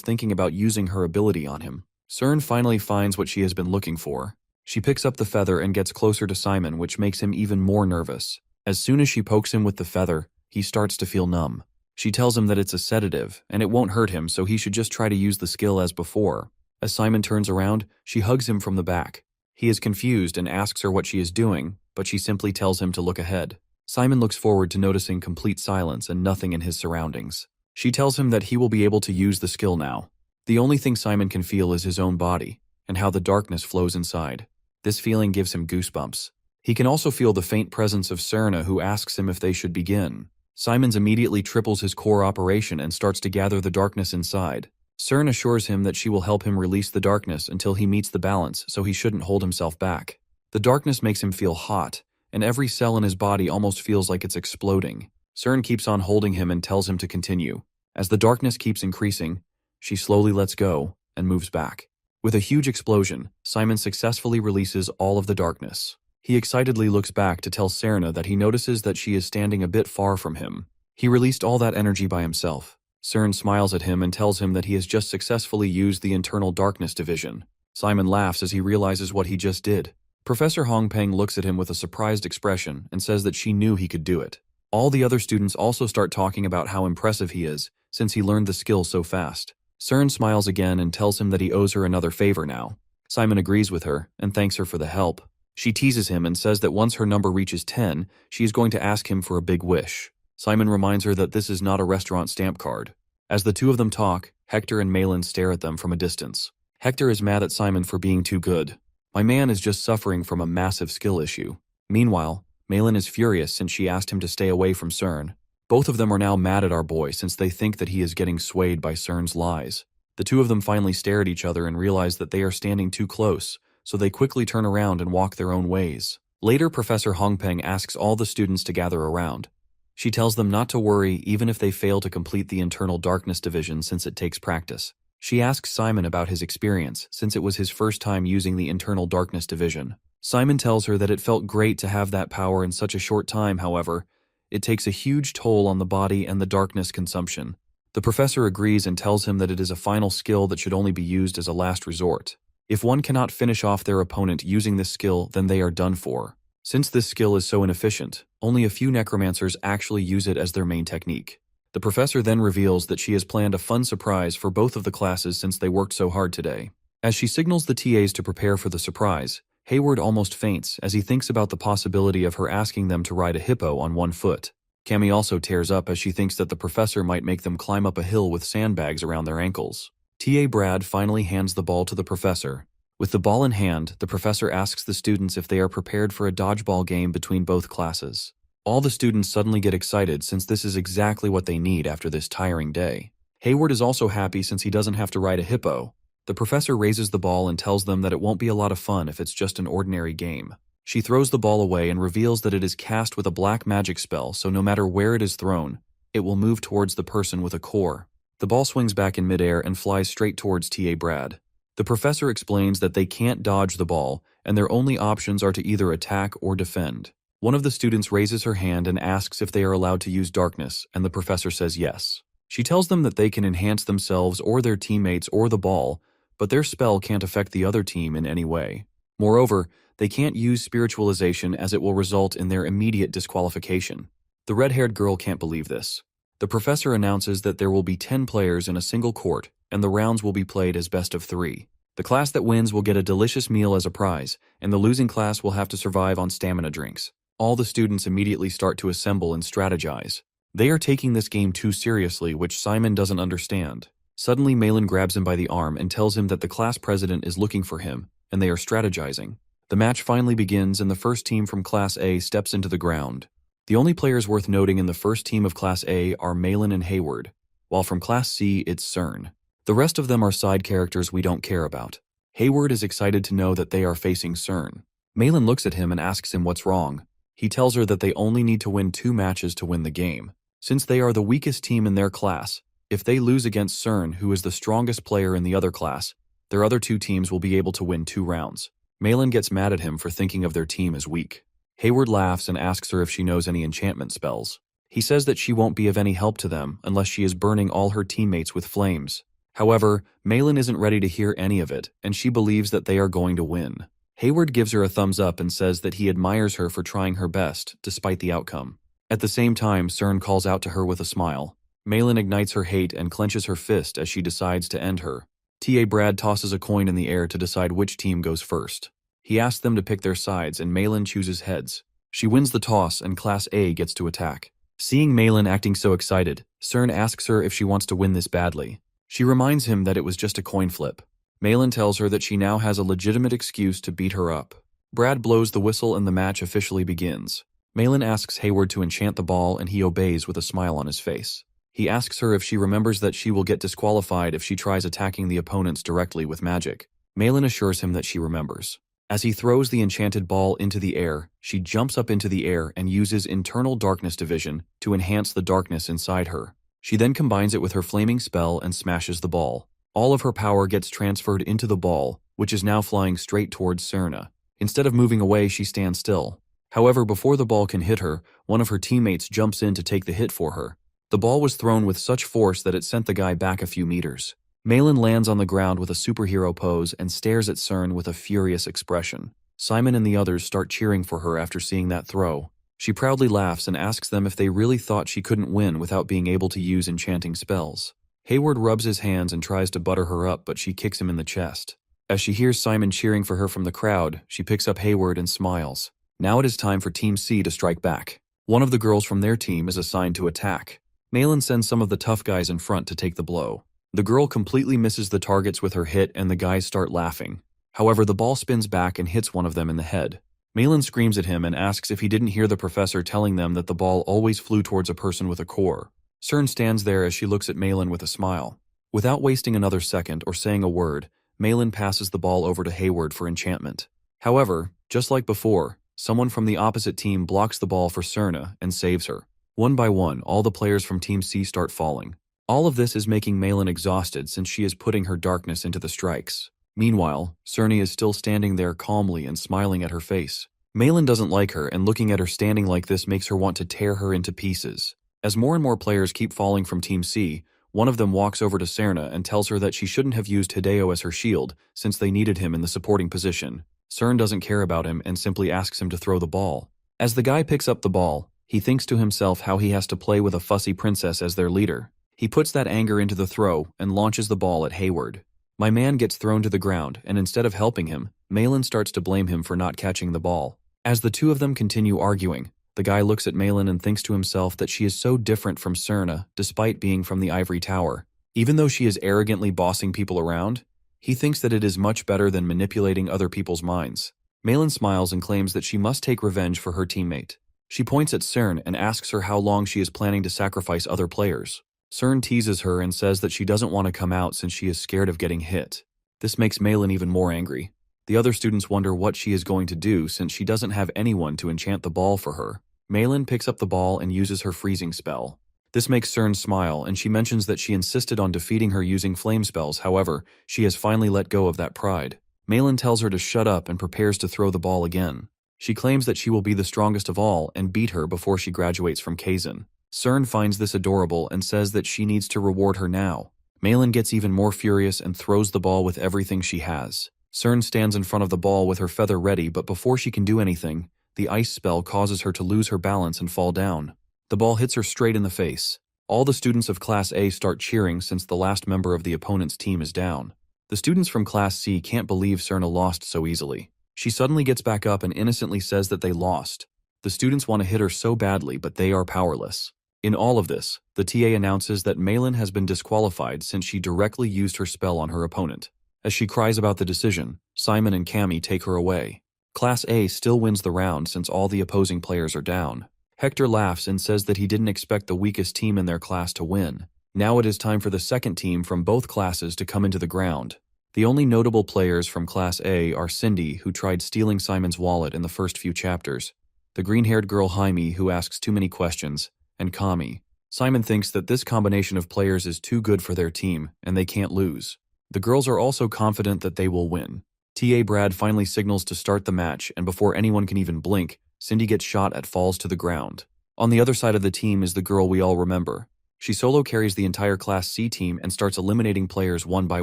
[SPEAKER 1] thinking about using her ability on him. Cern finally finds what she has been looking for. She picks up the feather and gets closer to Simon, which makes him even more nervous. As soon as she pokes him with the feather, he starts to feel numb. She tells him that it's a sedative, and it won't hurt him, so he should just try to use the skill as before. As Simon turns around, she hugs him from the back. He is confused and asks her what she is doing, but she simply tells him to look ahead. Simon looks forward to noticing complete silence and nothing in his surroundings. She tells him that he will be able to use the skill now. The only thing Simon can feel is his own body, and how the darkness flows inside. This feeling gives him goosebumps. He can also feel the faint presence of Serna, who asks him if they should begin. Simons immediately triples his core operation and starts to gather the darkness inside. Cern assures him that she will help him release the darkness until he meets the balance, so he shouldn't hold himself back. The darkness makes him feel hot, and every cell in his body almost feels like it's exploding. Cern keeps on holding him and tells him to continue. As the darkness keeps increasing, she slowly lets go and moves back. With a huge explosion, Simon successfully releases all of the darkness. He excitedly looks back to tell Serna that he notices that she is standing a bit far from him. He released all that energy by himself. Cern smiles at him and tells him that he has just successfully used the internal darkness division. Simon laughs as he realizes what he just did. Professor Hongpeng looks at him with a surprised expression and says that she knew he could do it. All the other students also start talking about how impressive he is, since he learned the skill so fast. Cern smiles again and tells him that he owes her another favor now. Simon agrees with her and thanks her for the help. She teases him and says that once her number reaches 10, she is going to ask him for a big wish. Simon reminds her that this is not a restaurant stamp card. As the two of them talk, Hector and Malin stare at them from a distance. Hector is mad at Simon for being too good. My man is just suffering from a massive skill issue. Meanwhile, Malin is furious since she asked him to stay away from Cern. Both of them are now mad at our boy since they think that he is getting swayed by Cern's lies. The two of them finally stare at each other and realize that they are standing too close, so they quickly turn around and walk their own ways. Later, Professor Hongpeng asks all the students to gather around. She tells them not to worry even if they fail to complete the internal darkness division since it takes practice. She asks Simon about his experience since it was his first time using the internal darkness division. Simon tells her that it felt great to have that power in such a short time, however, it takes a huge toll on the body and the darkness consumption. The professor agrees and tells him that it is a final skill that should only be used as a last resort. If one cannot finish off their opponent using this skill, then they are done for. Since this skill is so inefficient, only a few necromancers actually use it as their main technique. The professor then reveals that she has planned a fun surprise for both of the classes since they worked so hard today. As she signals the TAs to prepare for the surprise, Hayward almost faints as he thinks about the possibility of her asking them to ride a hippo on one foot. Cammy also tears up as she thinks that the professor might make them climb up a hill with sandbags around their ankles. TA Brad finally hands the ball to the professor. With the ball in hand, the professor asks the students if they are prepared for a dodgeball game between both classes. All the students suddenly get excited since this is exactly what they need after this tiring day. Hayward is also happy since he doesn't have to ride a hippo. The professor raises the ball and tells them that it won't be a lot of fun if it's just an ordinary game. She throws the ball away and reveals that it is cast with a black magic spell, so no matter where it is thrown, it will move towards the person with a core. The ball swings back in midair and flies straight towards TA Brad. The professor explains that they can't dodge the ball, and their only options are to either attack or defend. One of the students raises her hand and asks if they are allowed to use darkness, and the professor says yes. She tells them that they can enhance themselves or their teammates or the ball, but their spell can't affect the other team in any way. Moreover, they can't use spiritualization as it will result in their immediate disqualification. The red-haired girl can't believe this. The professor announces that there will be 10 players in a single court, and the rounds will be played as best of 3. The class that wins will get a delicious meal as a prize, and the losing class will have to survive on stamina drinks. All the students immediately start to assemble and strategize. They are taking this game too seriously, which Simon doesn't understand. Suddenly, Malin grabs him by the arm and tells him that the class president is looking for him, and they are strategizing. The match finally begins and the first team from Class A steps into the ground. The only players worth noting in the first team of Class A are Malin and Hayward, while from Class C it's Cern. The rest of them are side characters we don't care about. Hayward is excited to know that they are facing Cern. Malin looks at him and asks him what's wrong. He tells her that they only need to win 2 matches to win the game. Since they are the weakest team in their class, if they lose against Cern, who is the strongest player in the other class, their other 2 teams will be able to win 2 rounds. Malin gets mad at him for thinking of their team as weak. Hayward laughs and asks her if she knows any enchantment spells. He says that she won't be of any help to them unless she is burning all her teammates with flames. However, Malin isn't ready to hear any of it, and she believes that they are going to win. Hayward gives her a thumbs up and says that he admires her for trying her best, despite the outcome. At the same time, Cern calls out to her with a smile. Malin ignites her hate and clenches her fist as she decides to end her. TA Brad tosses a coin in the air to decide which team goes first. He asks them to pick their sides and Malin chooses heads. She wins the toss and Class A gets to attack. Seeing Malin acting so excited, Cern asks her if she wants to win this badly. She reminds him that it was just a coin flip. Malin tells her that she now has a legitimate excuse to beat her up. Brad blows the whistle and the match officially begins. Malin asks Hayward to enchant the ball and he obeys with a smile on his face. He asks her if she remembers that she will get disqualified if she tries attacking the opponents directly with magic. Malin assures him that she remembers. As he throws the enchanted ball into the air, she jumps up into the air and uses internal darkness division to enhance the darkness inside her. She then combines it with her flaming spell and smashes the ball. All of her power gets transferred into the ball, which is now flying straight towards Cerna. Instead of moving away, she stands still. However, before the ball can hit her, one of her teammates jumps in to take the hit for her. The ball was thrown with such force that it sent the guy back a few meters. Malin lands on the ground with a superhero pose and stares at CERN with a furious expression. Simon and the others start cheering for her after seeing that throw. She proudly laughs and asks them if they really thought she couldn't win without being able to use enchanting spells. Hayward rubs his hands and tries to butter her up, but she kicks him in the chest. As she hears Simon cheering for her from the crowd, she picks up Hayward and smiles. Now it is time for Team C to strike back. One of the girls from their team is assigned to attack. Malin sends some of the tough guys in front to take the blow. The girl completely misses the targets with her hit and the guys start laughing. However, the ball spins back and hits one of them in the head. Malin screams at him and asks if he didn't hear the professor telling them that the ball always flew towards a person with a core. CERN stands there as she looks at Malin with a smile. Without wasting another second or saying a word, Malin passes the ball over to Hayward for enchantment. However, just like before, someone from the opposite team blocks the ball for Cerna and saves her. One by one, all the players from Team C start falling. All of this is making Malin exhausted since she is putting her darkness into the strikes. Meanwhile, Cerny is still standing there calmly and smiling at her face. Malin doesn't like her, and looking at her standing like this makes her want to tear her into pieces. As more and more players keep falling from Team C, one of them walks over to Cerna and tells her that she shouldn't have used Hideo as her shield since they needed him in the supporting position. CERN doesn't care about him and simply asks him to throw the ball. As the guy picks up the ball, he thinks to himself how he has to play with a fussy princess as their leader. He puts that anger into the throw and launches the ball at Hayward. My man gets thrown to the ground, and instead of helping him, Malin starts to blame him for not catching the ball. As the two of them continue arguing, the guy looks at Malin and thinks to himself that she is so different from Cerna despite being from the Ivory Tower. Even though she is arrogantly bossing people around, he thinks that it is much better than manipulating other people's minds. Malin smiles and claims that she must take revenge for her teammate. She points at CERN and asks her how long she is planning to sacrifice other players. CERN teases her and says that she doesn't want to come out since she is scared of getting hit. This makes Malin even more angry. The other students wonder what she is going to do since she doesn't have anyone to enchant the ball for her. Malin picks up the ball and uses her freezing spell. This makes CERN smile, and she mentions that she insisted on defeating her using flame spells. However, she has finally let go of that pride. Malin tells her to shut up and prepares to throw the ball again. She claims that she will be the strongest of all and beat her before she graduates from Kaizen. CERN finds this adorable and says that she needs to reward her now. Malin gets even more furious and throws the ball with everything she has. CERN stands in front of the ball with her feather ready, but before she can do anything, the ice spell causes her to lose her balance and fall down. The ball hits her straight in the face. All the students of Class A start cheering since the last member of the opponent's team is down. The students from Class C can't believe Cerna lost so easily. She suddenly gets back up and innocently says that they lost. The students want to hit her so badly, but they are powerless. In all of this, the TA announces that Malin has been disqualified since she directly used her spell on her opponent. As she cries about the decision, Simon and Cammy take her away. Class A still wins the round since all the opposing players are down. Hector laughs and says that he didn't expect the weakest team in their class to win. Now it is time for the second team from both classes to come into the ground. The only notable players from Class A are Cindy, who tried stealing Simon's wallet in the first few chapters, the green-haired girl Jaime, who asks too many questions, and Kami. Simon thinks that this combination of players is too good for their team, and they can't lose. The girls are also confident that they will win. TA Brad finally signals to start the match, and before anyone can even blink, Cindy gets shot and falls to the ground. On the other side of the team is the girl we all remember. She solo carries the entire Class C team and starts eliminating players one by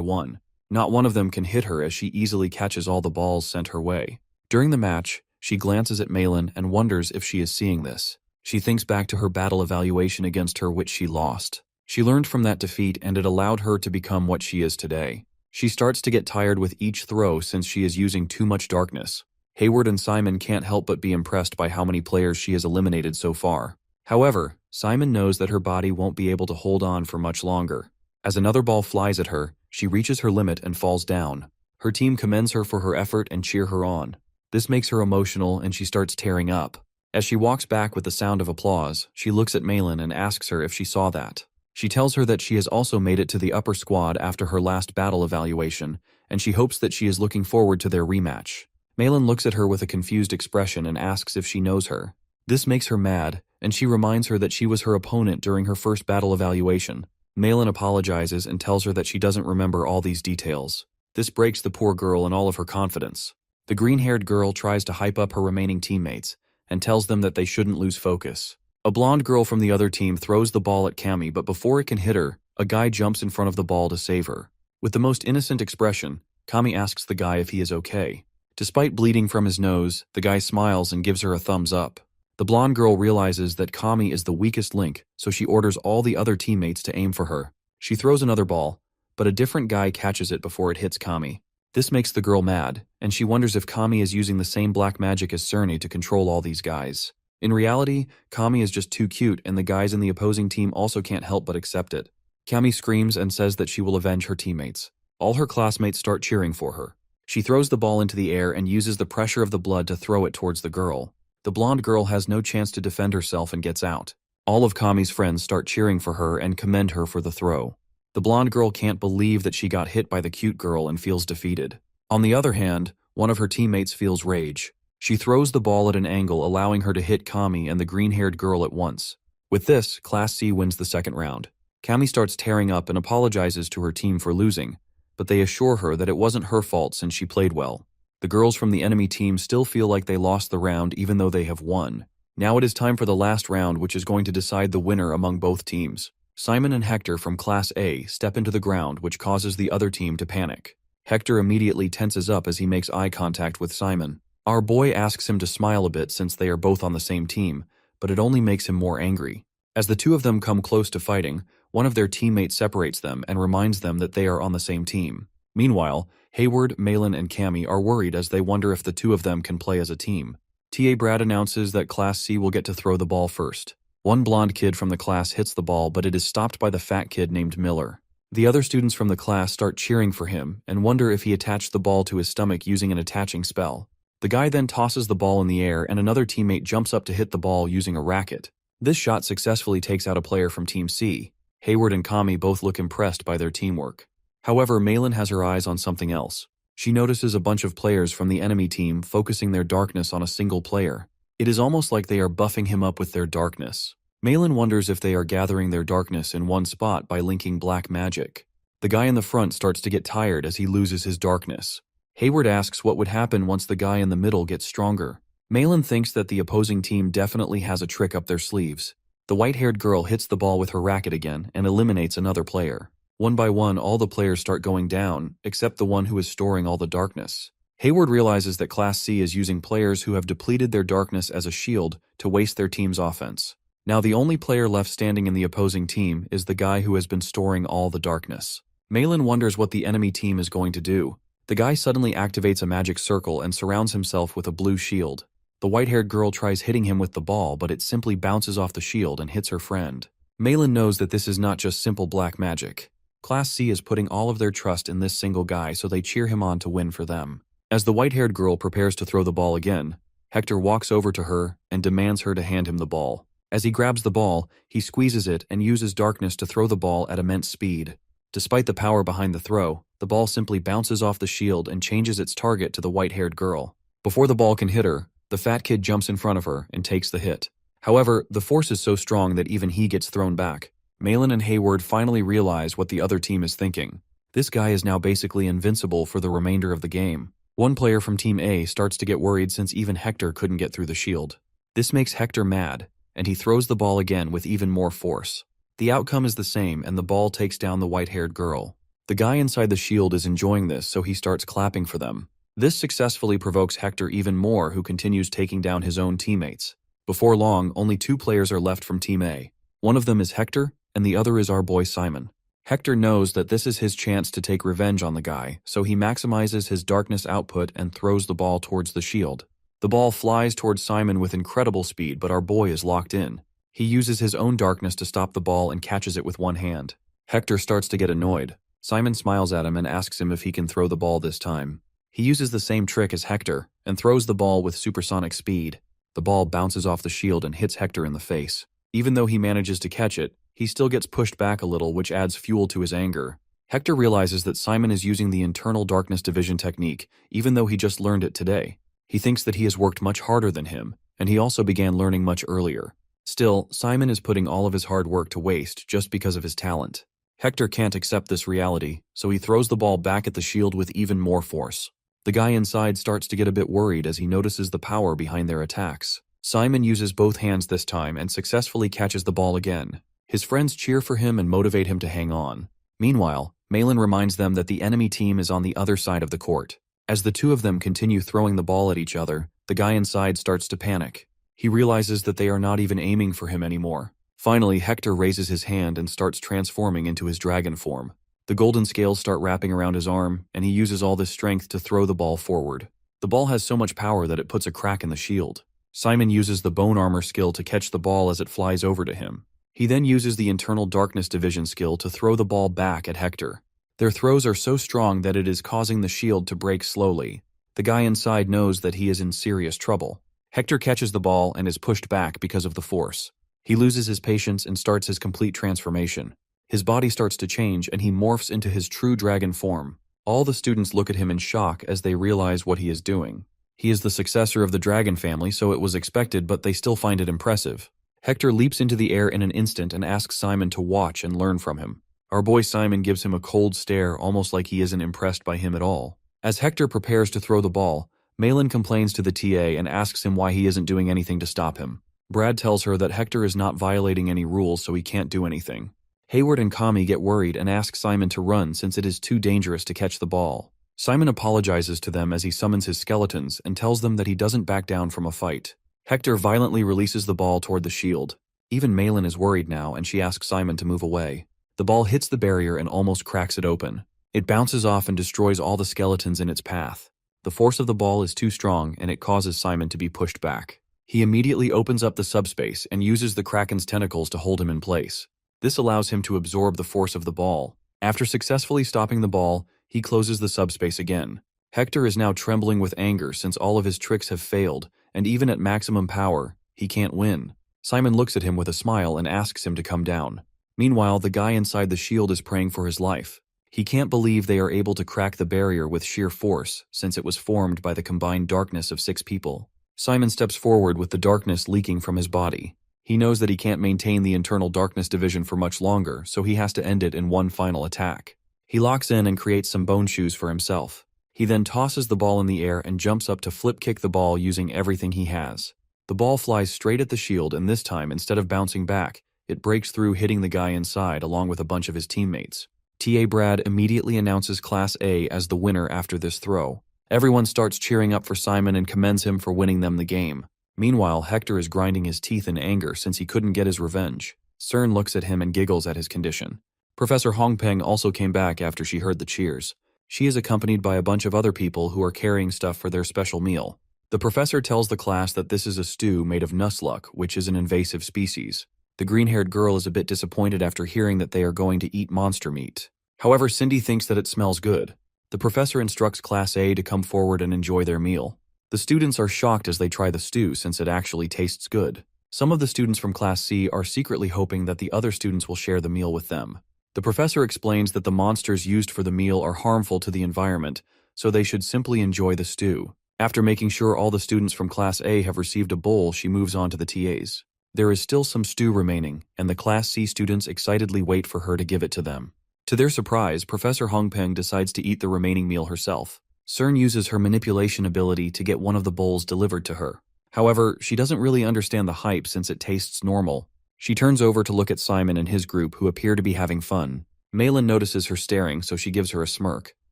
[SPEAKER 1] one. Not one of them can hit her as she easily catches all the balls sent her way. During the match, she glances at Malin and wonders if she is seeing this. She thinks back to her battle evaluation against her, which she lost. She learned from that defeat, and it allowed her to become what she is today. She starts to get tired with each throw since she is using too much darkness. Hayward and Simon can't help but be impressed by how many players she has eliminated so far. However, Simon knows that her body won't be able to hold on for much longer. As another ball flies at her, she reaches her limit and falls down. Her team commends her for her effort and cheer her on. This makes her emotional and she starts tearing up. As she walks back with the sound of applause, she looks at Malin and asks her if she saw that. She tells her that she has also made it to the upper squad after her last battle evaluation, and she hopes that she is looking forward to their rematch. Malin looks at her with a confused expression and asks if she knows her. This makes her mad, and she reminds her that she was her opponent during her first battle evaluation. Malin apologizes and tells her that she doesn't remember all these details. This breaks the poor girl and all of her confidence. The green-haired girl tries to hype up her remaining teammates, and tells them that they shouldn't lose focus. A blonde girl from the other team throws the ball at Cammy, but before it can hit her, a guy jumps in front of the ball to save her. With the most innocent expression, Kami asks the guy if he is okay. Despite bleeding from his nose, the guy smiles and gives her a thumbs up. The blonde girl realizes that Kami is the weakest link, so she orders all the other teammates to aim for her. She throws another ball, but a different guy catches it before it hits Kami. This makes the girl mad, and she wonders if Kami is using the same black magic as Cerny to control all these guys. In reality, Kami is just too cute, and the guys in the opposing team also can't help but accept it. Kami screams and says that she will avenge her teammates. All her classmates start cheering for her. She throws the ball into the air and uses the pressure of the blood to throw it towards the girl. The blonde girl has no chance to defend herself and gets out. All of Kami's friends start cheering for her and commend her for the throw. The blonde girl can't believe that she got hit by the cute girl and feels defeated. On the other hand, one of her teammates feels rage. She throws the ball at an angle, allowing her to hit Kami and the green-haired girl at once. With this, Class C wins the second round. Kami starts tearing up and apologizes to her team for losing, but they assure her that it wasn't her fault since she played well. The girls from the enemy team still feel like they lost the round even though they have won. Now it is time for the last round, which is going to decide the winner among both teams. Simon and Hector from Class A step into the ground, which causes the other team to panic. Hector immediately tenses up as he makes eye contact with Simon. Our boy asks him to smile a bit since they are both on the same team, but it only makes him more angry. As the two of them come close to fighting, one of their teammates separates them and reminds them that they are on the same team. Meanwhile, Hayward, Malin, and Cami are worried as they wonder if the two of them can play as a team. T.A. Brad announces that Class C will get to throw the ball first. One blonde kid from the class hits the ball, but it is stopped by the fat kid named Miller. The other students from the class start cheering for him and wonder if he attached the ball to his stomach using an attaching spell. The guy then tosses the ball in the air and another teammate jumps up to hit the ball using a racket. This shot successfully takes out a player from Team C. Hayward and Kami both look impressed by their teamwork. However, Malin has her eyes on something else. She notices a bunch of players from the enemy team focusing their darkness on a single player. It is almost like they are buffing him up with their darkness. Malin wonders if they are gathering their darkness in one spot by linking black magic. The guy in the front starts to get tired as he loses his darkness. Hayward asks what would happen once the guy in the middle gets stronger. Malin thinks that the opposing team definitely has a trick up their sleeves. The white-haired girl hits the ball with her racket again and eliminates another player. One by one, all the players start going down, except the one who is storing all the darkness. Hayward realizes that Class C is using players who have depleted their darkness as a shield to waste their team's offense. Now the only player left standing in the opposing team is the guy who has been storing all the darkness. Malin wonders what the enemy team is going to do. The guy suddenly activates a magic circle and surrounds himself with a blue shield. The white-haired girl tries hitting him with the ball, but it simply bounces off the shield and hits her friend. Malin knows that this is not just simple black magic. Class C is putting all of their trust in this single guy, so they cheer him on to win for them. As the white-haired girl prepares to throw the ball again, Hector walks over to her and demands her to hand him the ball. As he grabs the ball, he squeezes it and uses darkness to throw the ball at immense speed. Despite the power behind the throw, the ball simply bounces off the shield and changes its target to the white-haired girl. Before the ball can hit her, the fat kid jumps in front of her and takes the hit. However, the force is so strong that even he gets thrown back. Malin and Hayward finally realize what the other team is thinking. This guy is now basically invincible for the remainder of the game. One player from Team A starts to get worried since even Hector couldn't get through the shield. This makes Hector mad, and he throws the ball again with even more force. The outcome is the same, and the ball takes down the white-haired girl. The guy inside the shield is enjoying this, so he starts clapping for them. This successfully provokes Hector even more, who continues taking down his own teammates. Before long, only 2 players are left from Team A. One of them is Hector, and the other is our boy Simon. Hector knows that this is his chance to take revenge on the guy, so he maximizes his darkness output and throws the ball towards the shield. The ball flies towards Simon with incredible speed, but our boy is locked in. He uses his own darkness to stop the ball and catches it with one hand. Hector starts to get annoyed. Simon smiles at him and asks him if he can throw the ball this time. He uses the same trick as Hector and throws the ball with supersonic speed. The ball bounces off the shield and hits Hector in the face. Even though he manages to catch it, he still gets pushed back a little, which adds fuel to his anger. Hector realizes that Simon is using the internal darkness division technique, even though he just learned it today. He thinks that he has worked much harder than him, and he also began learning much earlier. Still, Simon is putting all of his hard work to waste just because of his talent. Hector can't accept this reality, so he throws the ball back at the shield with even more force. The guy inside starts to get a bit worried as he notices the power behind their attacks. Simon uses both hands this time and successfully catches the ball again. His friends cheer for him and motivate him to hang on. Meanwhile, Malin reminds them that the enemy team is on the other side of the court. As the two of them continue throwing the ball at each other, the guy inside starts to panic. He realizes that they are not even aiming for him anymore. Finally, Hector raises his hand and starts transforming into his dragon form. The golden scales start wrapping around his arm, and he uses all this strength to throw the ball forward. The ball has so much power that it puts a crack in the shield. Simon uses the bone armor skill to catch the ball as it flies over to him. He then uses the internal darkness division skill to throw the ball back at Hector. Their throws are so strong that it is causing the shield to break slowly. The guy inside knows that he is in serious trouble. Hector catches the ball and is pushed back because of the force. He loses his patience and starts his complete transformation. His body starts to change and he morphs into his true dragon form. All the students look at him in shock as they realize what he is doing. He is the successor of the dragon family, so it was expected, but they still find it impressive. Hector leaps into the air in an instant and asks Simon to watch and learn from him. Our boy Simon gives him a cold stare, almost like he isn't impressed by him at all. As Hector prepares to throw the ball, Malin complains to the TA and asks him why he isn't doing anything to stop him. Brad tells her that Hector is not violating any rules, so he can't do anything. Hayward and Kami get worried and ask Simon to run since it is too dangerous to catch the ball. Simon apologizes to them as he summons his skeletons and tells them that he doesn't back down from a fight. Hector violently releases the ball toward the shield. Even Malin is worried now and she asks Simon to move away. The ball hits the barrier and almost cracks it open. It bounces off and destroys all the skeletons in its path. The force of the ball is too strong and it causes Simon to be pushed back. He immediately opens up the subspace and uses the Kraken's tentacles to hold him in place. This allows him to absorb the force of the ball. After successfully stopping the ball, he closes the subspace again. Hector is now trembling with anger since all of his tricks have failed, and even at maximum power, he can't win. Simon looks at him with a smile and asks him to come down. Meanwhile, the guy inside the shield is praying for his life. He can't believe they are able to crack the barrier with sheer force, since it was formed by the combined darkness of 6 people. Simon steps forward with the darkness leaking from his body. He knows that he can't maintain the internal darkness division for much longer, so he has to end it in one final attack. He locks in and creates some bone shoes for himself. He then tosses the ball in the air and jumps up to flip kick the ball using everything he has. The ball flies straight at the shield, and this time, instead of bouncing back, it breaks through, hitting the guy inside along with a bunch of his teammates. TA Brad immediately announces Class A as the winner after this throw. Everyone starts cheering up for Simon and commends him for winning them the game. Meanwhile, Hector is grinding his teeth in anger since he couldn't get his revenge. Cern looks at him and giggles at his condition. Professor Hongpeng also came back after she heard the cheers. She is accompanied by a bunch of other people who are carrying stuff for their special meal. The professor tells the class that this is a stew made of nusluck, which is an invasive species. The green-haired girl is a bit disappointed after hearing that they are going to eat monster meat. However, Cindy thinks that it smells good. The professor instructs Class A to come forward and enjoy their meal. The students are shocked as they try the stew since it actually tastes good. Some of the students from Class C are secretly hoping that the other students will share the meal with them. The professor explains that the monsters used for the meal are harmful to the environment, so they should simply enjoy the stew. After making sure all the students from Class A have received a bowl, she moves on to the TAs. There is still some stew remaining, and the Class C students excitedly wait for her to give it to them. To their surprise, Professor Hongpeng decides to eat the remaining meal herself. Cern uses her manipulation ability to get one of the bowls delivered to her. However, she doesn't really understand the hype since it tastes normal. She turns over to look at Simon and his group, who appear to be having fun. Malin notices her staring, so she gives her a smirk.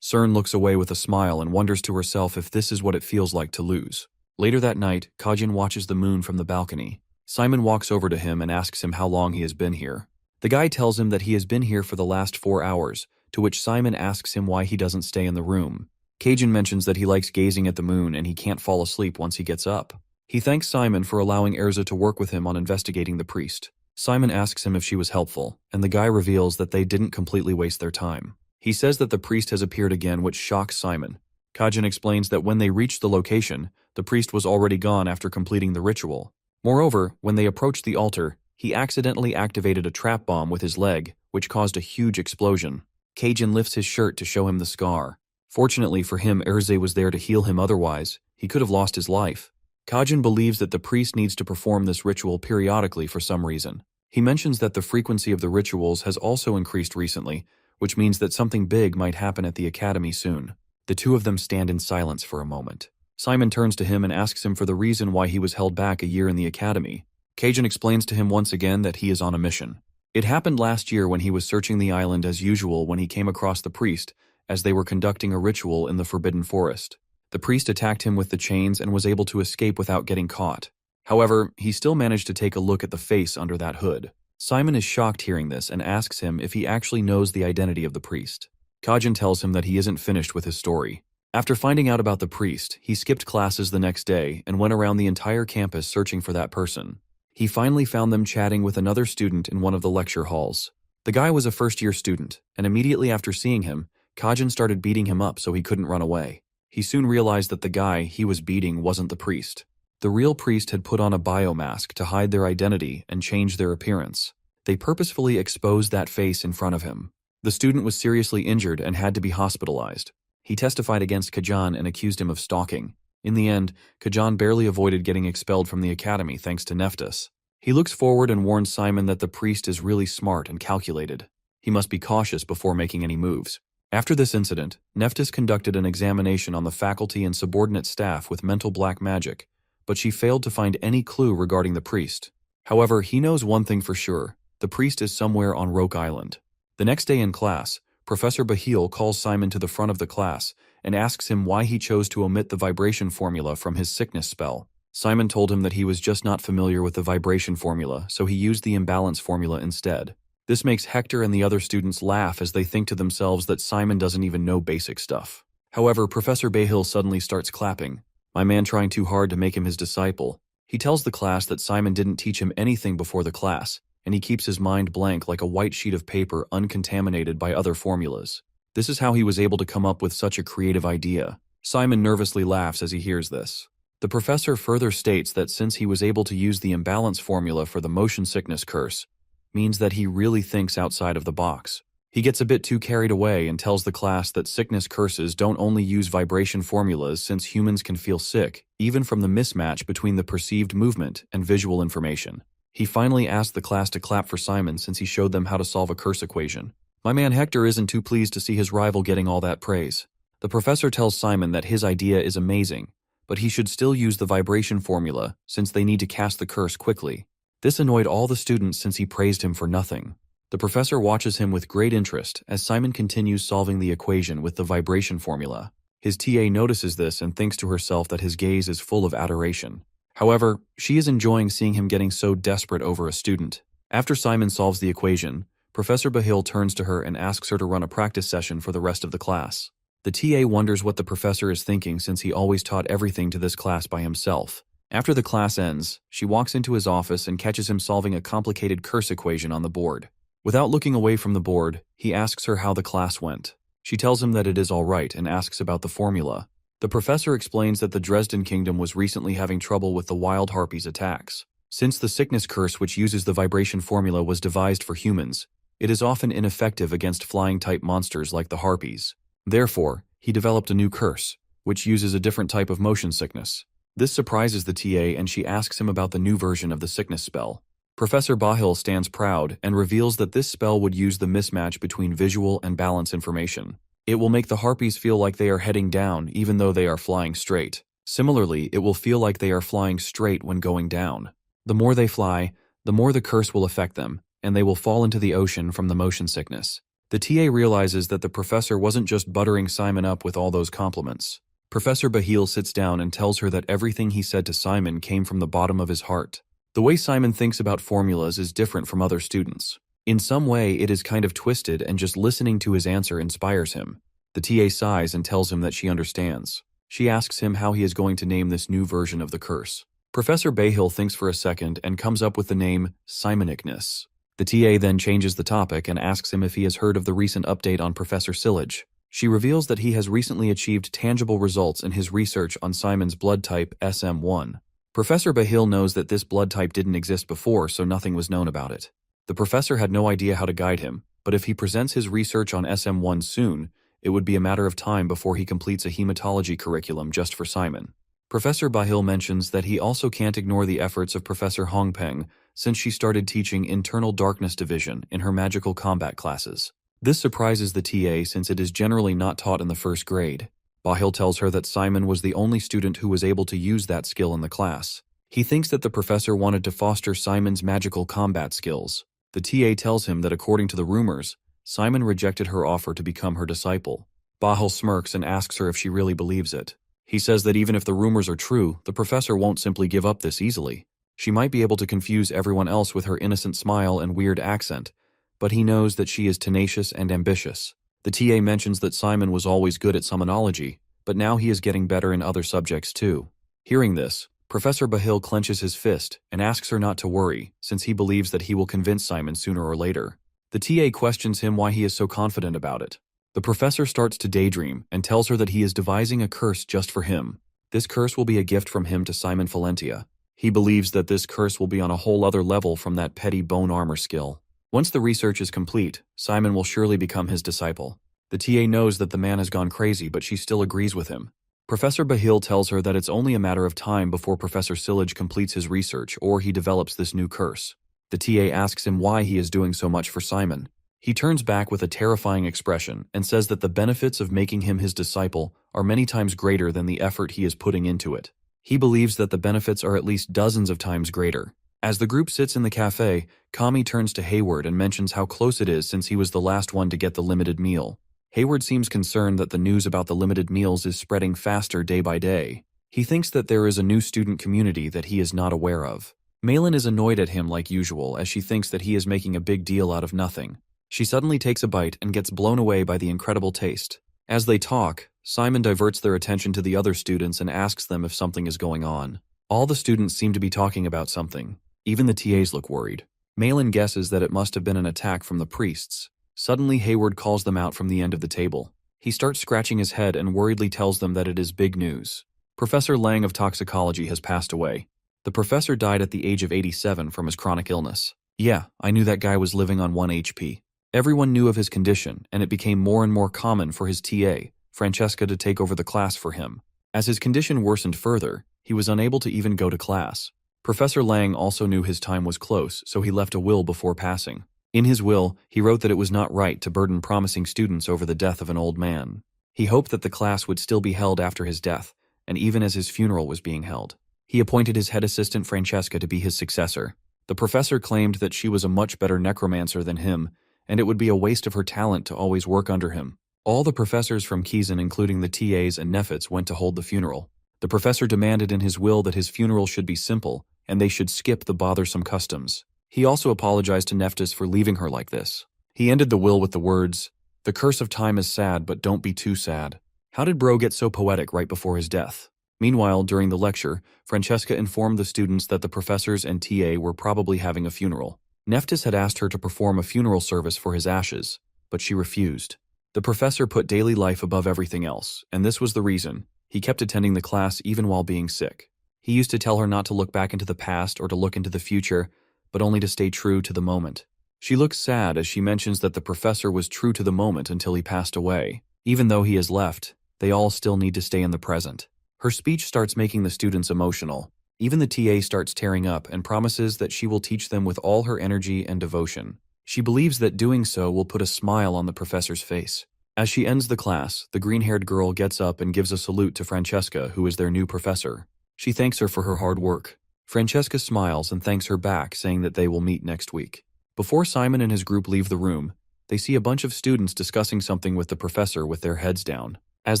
[SPEAKER 1] Cern looks away with a smile and wonders to herself if this is what it feels like to lose. Later that night, Kajin watches the moon from the balcony. Simon walks over to him and asks him how long he has been here. The guy tells him that he has been here for the last 4 hours, to which Simon asks him why he doesn't stay in the room. Kajin mentions that he likes gazing at the moon and he can't fall asleep once he gets up. He thanks Simon for allowing Erza to work with him on investigating the priest. Simon asks him if she was helpful, and the guy reveals that they didn't completely waste their time. He says that the priest has appeared again, which shocks Simon. Kajin explains that when they reached the location, the priest was already gone after completing the ritual. Moreover, when they approached the altar, he accidentally activated a trap bomb with his leg, which caused a huge explosion. Kajin lifts his shirt to show him the scar. Fortunately for him, Erze was there to heal him, otherwise he could have lost his life. Kajin believes that the priest needs to perform this ritual periodically for some reason. He mentions that the frequency of the rituals has also increased recently, which means that something big might happen at the academy soon. The two of them stand in silence for a moment. Simon turns to him and asks him for the reason why he was held back a year in the academy. Kajin explains to him once again that he is on a mission. It happened last year when he was searching the island as usual when he came across the priest as they were conducting a ritual in the Forbidden Forest. The priest attacked him with the chains and was able to escape without getting caught. However, he still managed to take a look at the face under that hood. Simon is shocked hearing this and asks him if he actually knows the identity of the priest. Kajin tells him that he isn't finished with his story. After finding out about the priest, he skipped classes the next day and went around the entire campus searching for that person. He finally found them chatting with another student in one of the lecture halls. The guy was a first-year student, and immediately after seeing him, Kajin started beating him up so he couldn't run away. He soon realized that the guy he was beating wasn't the priest. The real priest had put on a biomask to hide their identity and change their appearance. They purposefully exposed that face in front of him. The student was seriously injured and had to be hospitalized. He testified against Kajan and accused him of stalking. In the end, Kajan barely avoided getting expelled from the academy thanks to Nephthys. He looks forward and warns Simon that the priest is really smart and calculated. He must be cautious before making any moves. After this incident, Nephthys conducted an examination on the faculty and subordinate staff with mental black magic, but she failed to find any clue regarding the priest. However, he knows one thing for sure: the priest is somewhere on Roke Island. The next day in class, Professor Bahil calls Simon to the front of the class and asks him why he chose to omit the vibration formula from his sickness spell. Simon told him that he was just not familiar with the vibration formula, so he used the imbalance formula instead. This makes Hector and the other students laugh as they think to themselves that Simon doesn't even know basic stuff. However, Professor Bahil suddenly starts clapping, my man trying too hard to make him his disciple. He tells the class that Simon didn't teach him anything before the class, and he keeps his mind blank like a white sheet of paper uncontaminated by other formulas. This is how he was able to come up with such a creative idea. Simon nervously laughs as he hears this. The professor further states that since he was able to use the imbalance formula for the motion sickness curse, means that he really thinks outside of the box. He gets a bit too carried away and tells the class that sickness curses don't only use vibration formulas since humans can feel sick, even from the mismatch between the perceived movement and visual information. He finally asked the class to clap for Simon since he showed them how to solve a curse equation. My man Hector isn't too pleased to see his rival getting all that praise. The professor tells Simon that his idea is amazing, but he should still use the vibration formula since they need to cast the curse quickly. This annoyed all the students since he praised him for nothing. The professor watches him with great interest as Simon continues solving the equation with the vibration formula. His TA notices this and thinks to herself that his gaze is full of adoration. However, she is enjoying seeing him getting so desperate over a student. After Simon solves the equation, Professor Bahil turns to her and asks her to run a practice session for the rest of the class. The TA wonders what the professor is thinking since he always taught everything to this class by himself. After the class ends, she walks into his office and catches him solving a complicated curse equation on the board. Without looking away from the board, he asks her how the class went. She tells him that it is all right and asks about the formula. The professor explains that the Dresden Kingdom was recently having trouble with the wild harpies' attacks. Since the sickness curse which uses the vibration formula was devised for humans, it is often ineffective against flying-type monsters like the harpies. Therefore, he developed a new curse, which uses a different type of motion sickness. This surprises the TA and she asks him about the new version of the sickness spell. Professor Bahil stands proud and reveals that this spell would use the mismatch between visual and balance information. It will make the harpies feel like they are heading down even though they are flying straight. Similarly, it will feel like they are flying straight when going down. The more they fly, the more the curse will affect them, and they will fall into the ocean from the motion sickness. The TA realizes that the professor wasn't just buttering Simon up with all those compliments. Professor Bahil sits down and tells her that everything he said to Simon came from the bottom of his heart. The way Simon thinks about formulas is different from other students. In some way, it is kind of twisted and just listening to his answer inspires him. The TA sighs and tells him that she understands. She asks him how he is going to name this new version of the curse. Professor Bahil thinks for a second and comes up with the name Simonicness. The TA then changes the topic and asks him if he has heard of the recent update on Professor Sillage. She reveals that he has recently achieved tangible results in his research on Simon's blood type SM1. Professor Bahil knows that this blood type didn't exist before, so nothing was known about it. The professor had no idea how to guide him, but if he presents his research on SM1 soon, it would be a matter of time before he completes a hematology curriculum just for Simon. Professor Bahil mentions that he also can't ignore the efforts of Professor Hongpeng since she started teaching Internal Darkness Division in her magical combat classes. This surprises the TA since it is generally not taught in the first grade. Bahil tells her that Simon was the only student who was able to use that skill in the class. He thinks that the professor wanted to foster Simon's magical combat skills. The TA tells him that according to the rumors, Simon rejected her offer to become her disciple. Bahal smirks and asks her if she really believes it. He says that even if the rumors are true, the professor won't simply give up this easily. She might be able to confuse everyone else with her innocent smile and weird accent, but he knows that she is tenacious and ambitious. The TA mentions that Simon was always good at summonology, but now he is getting better in other subjects too. Hearing this, Professor Bahil clenches his fist and asks her not to worry, since he believes that he will convince Simon sooner or later. The TA questions him why he is so confident about it. The professor starts to daydream and tells her that he is devising a curse just for him. This curse will be a gift from him to Simon Valentia. He believes that this curse will be on a whole other level from that petty bone armor skill. Once the research is complete, Simon will surely become his disciple. The TA knows that the man has gone crazy, but she still agrees with him. Professor Bahil tells her that it's only a matter of time before Professor Sillage completes his research or he develops this new curse. The TA asks him why he is doing so much for Simon. He turns back with a terrifying expression and says that the benefits of making him his disciple are many times greater than the effort he is putting into it. He believes that the benefits are at least dozens of times greater. As the group sits in the cafe, Kami turns to Hayward and mentions how close it is since he was the last one to get the limited meal. Hayward seems concerned that the news about the limited meals is spreading faster day by day. He thinks that there is a new student community that he is not aware of. Malin is annoyed at him like usual as she thinks that he is making a big deal out of nothing. She suddenly takes a bite and gets blown away by the incredible taste. As they talk, Simon diverts their attention to the other students and asks them if something is going on. All the students seem to be talking about something. Even the TAs look worried. Malin guesses that it must have been an attack from the priests. Suddenly Hayward calls them out from the end of the table. He starts scratching his head and worriedly tells them that it is big news. Professor Lang of toxicology has passed away. The professor died at the age of 87 from his chronic illness. Yeah, I knew that guy was living on 1 HP. Everyone knew of his condition, and it became more and more common for his TA, Francesca, to take over the class for him. As his condition worsened further, he was unable to even go to class. Professor Lang also knew his time was close, so he left a will before passing. In his will, he wrote that it was not right to burden promising students over the death of an old man. He hoped that the class would still be held after his death, and even as his funeral was being held. He appointed his head assistant Francesca to be his successor. The professor claimed that she was a much better necromancer than him, and it would be a waste of her talent to always work under him. All the professors from Kizan, including the TAs and Nephits, went to hold the funeral. The professor demanded in his will that his funeral should be simple, and they should skip the bothersome customs. He also apologized to Nephthys for leaving her like this. He ended the will with the words, "The curse of time is sad, but don't be too sad." How did Bro get so poetic right before his death? Meanwhile, during the lecture, Francesca informed the students that the professors and TA were probably having a funeral. Nephthys had asked her to perform a funeral service for his ashes, but she refused. The professor put daily life above everything else, and this was the reason. He kept attending the class even while being sick. He used to tell her not to look back into the past or to look into the future, but only to stay true to the moment. She looks sad as she mentions that the professor was true to the moment until he passed away. Even though he has left, they all still need to stay in the present. Her speech starts making the students emotional. Even the TA starts tearing up and promises that she will teach them with all her energy and devotion. She believes that doing so will put a smile on the professor's face. As she ends the class, the green-haired girl gets up and gives a salute to Francesca, who is their new professor. She thanks her for her hard work. Francesca smiles and thanks her back, saying that they will meet next week. Before Simon and his group leave the room, they see a bunch of students discussing something with the professor with their heads down. As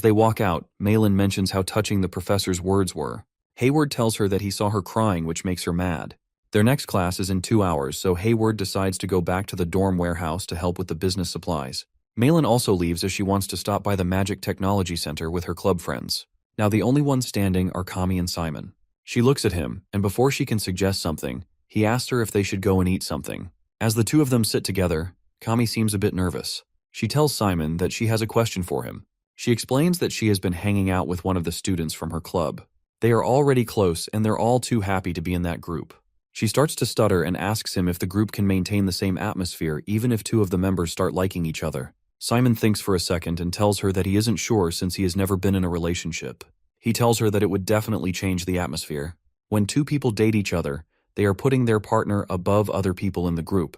[SPEAKER 1] they walk out, Malin mentions how touching the professor's words were. Hayward tells her that he saw her crying, which makes her mad. Their next class is in 2 hours, so Hayward decides to go back to the dorm warehouse to help with the business supplies. Malin also leaves as she wants to stop by the Magic Technology Center with her club friends. Now the only ones standing are Kami and Simon. She looks at him, and before she can suggest something, he asks her if they should go and eat something. As the two of them sit together, Kami seems a bit nervous. She tells Simon that she has a question for him. She explains that she has been hanging out with one of the students from her club. They are already close, and they're all too happy to be in that group. She starts to stutter and asks him if the group can maintain the same atmosphere even if two of the members start liking each other. Simon thinks for a second and tells her that he isn't sure since he has never been in a relationship. He tells her that it would definitely change the atmosphere. When two people date each other, they are putting their partner above other people in the group,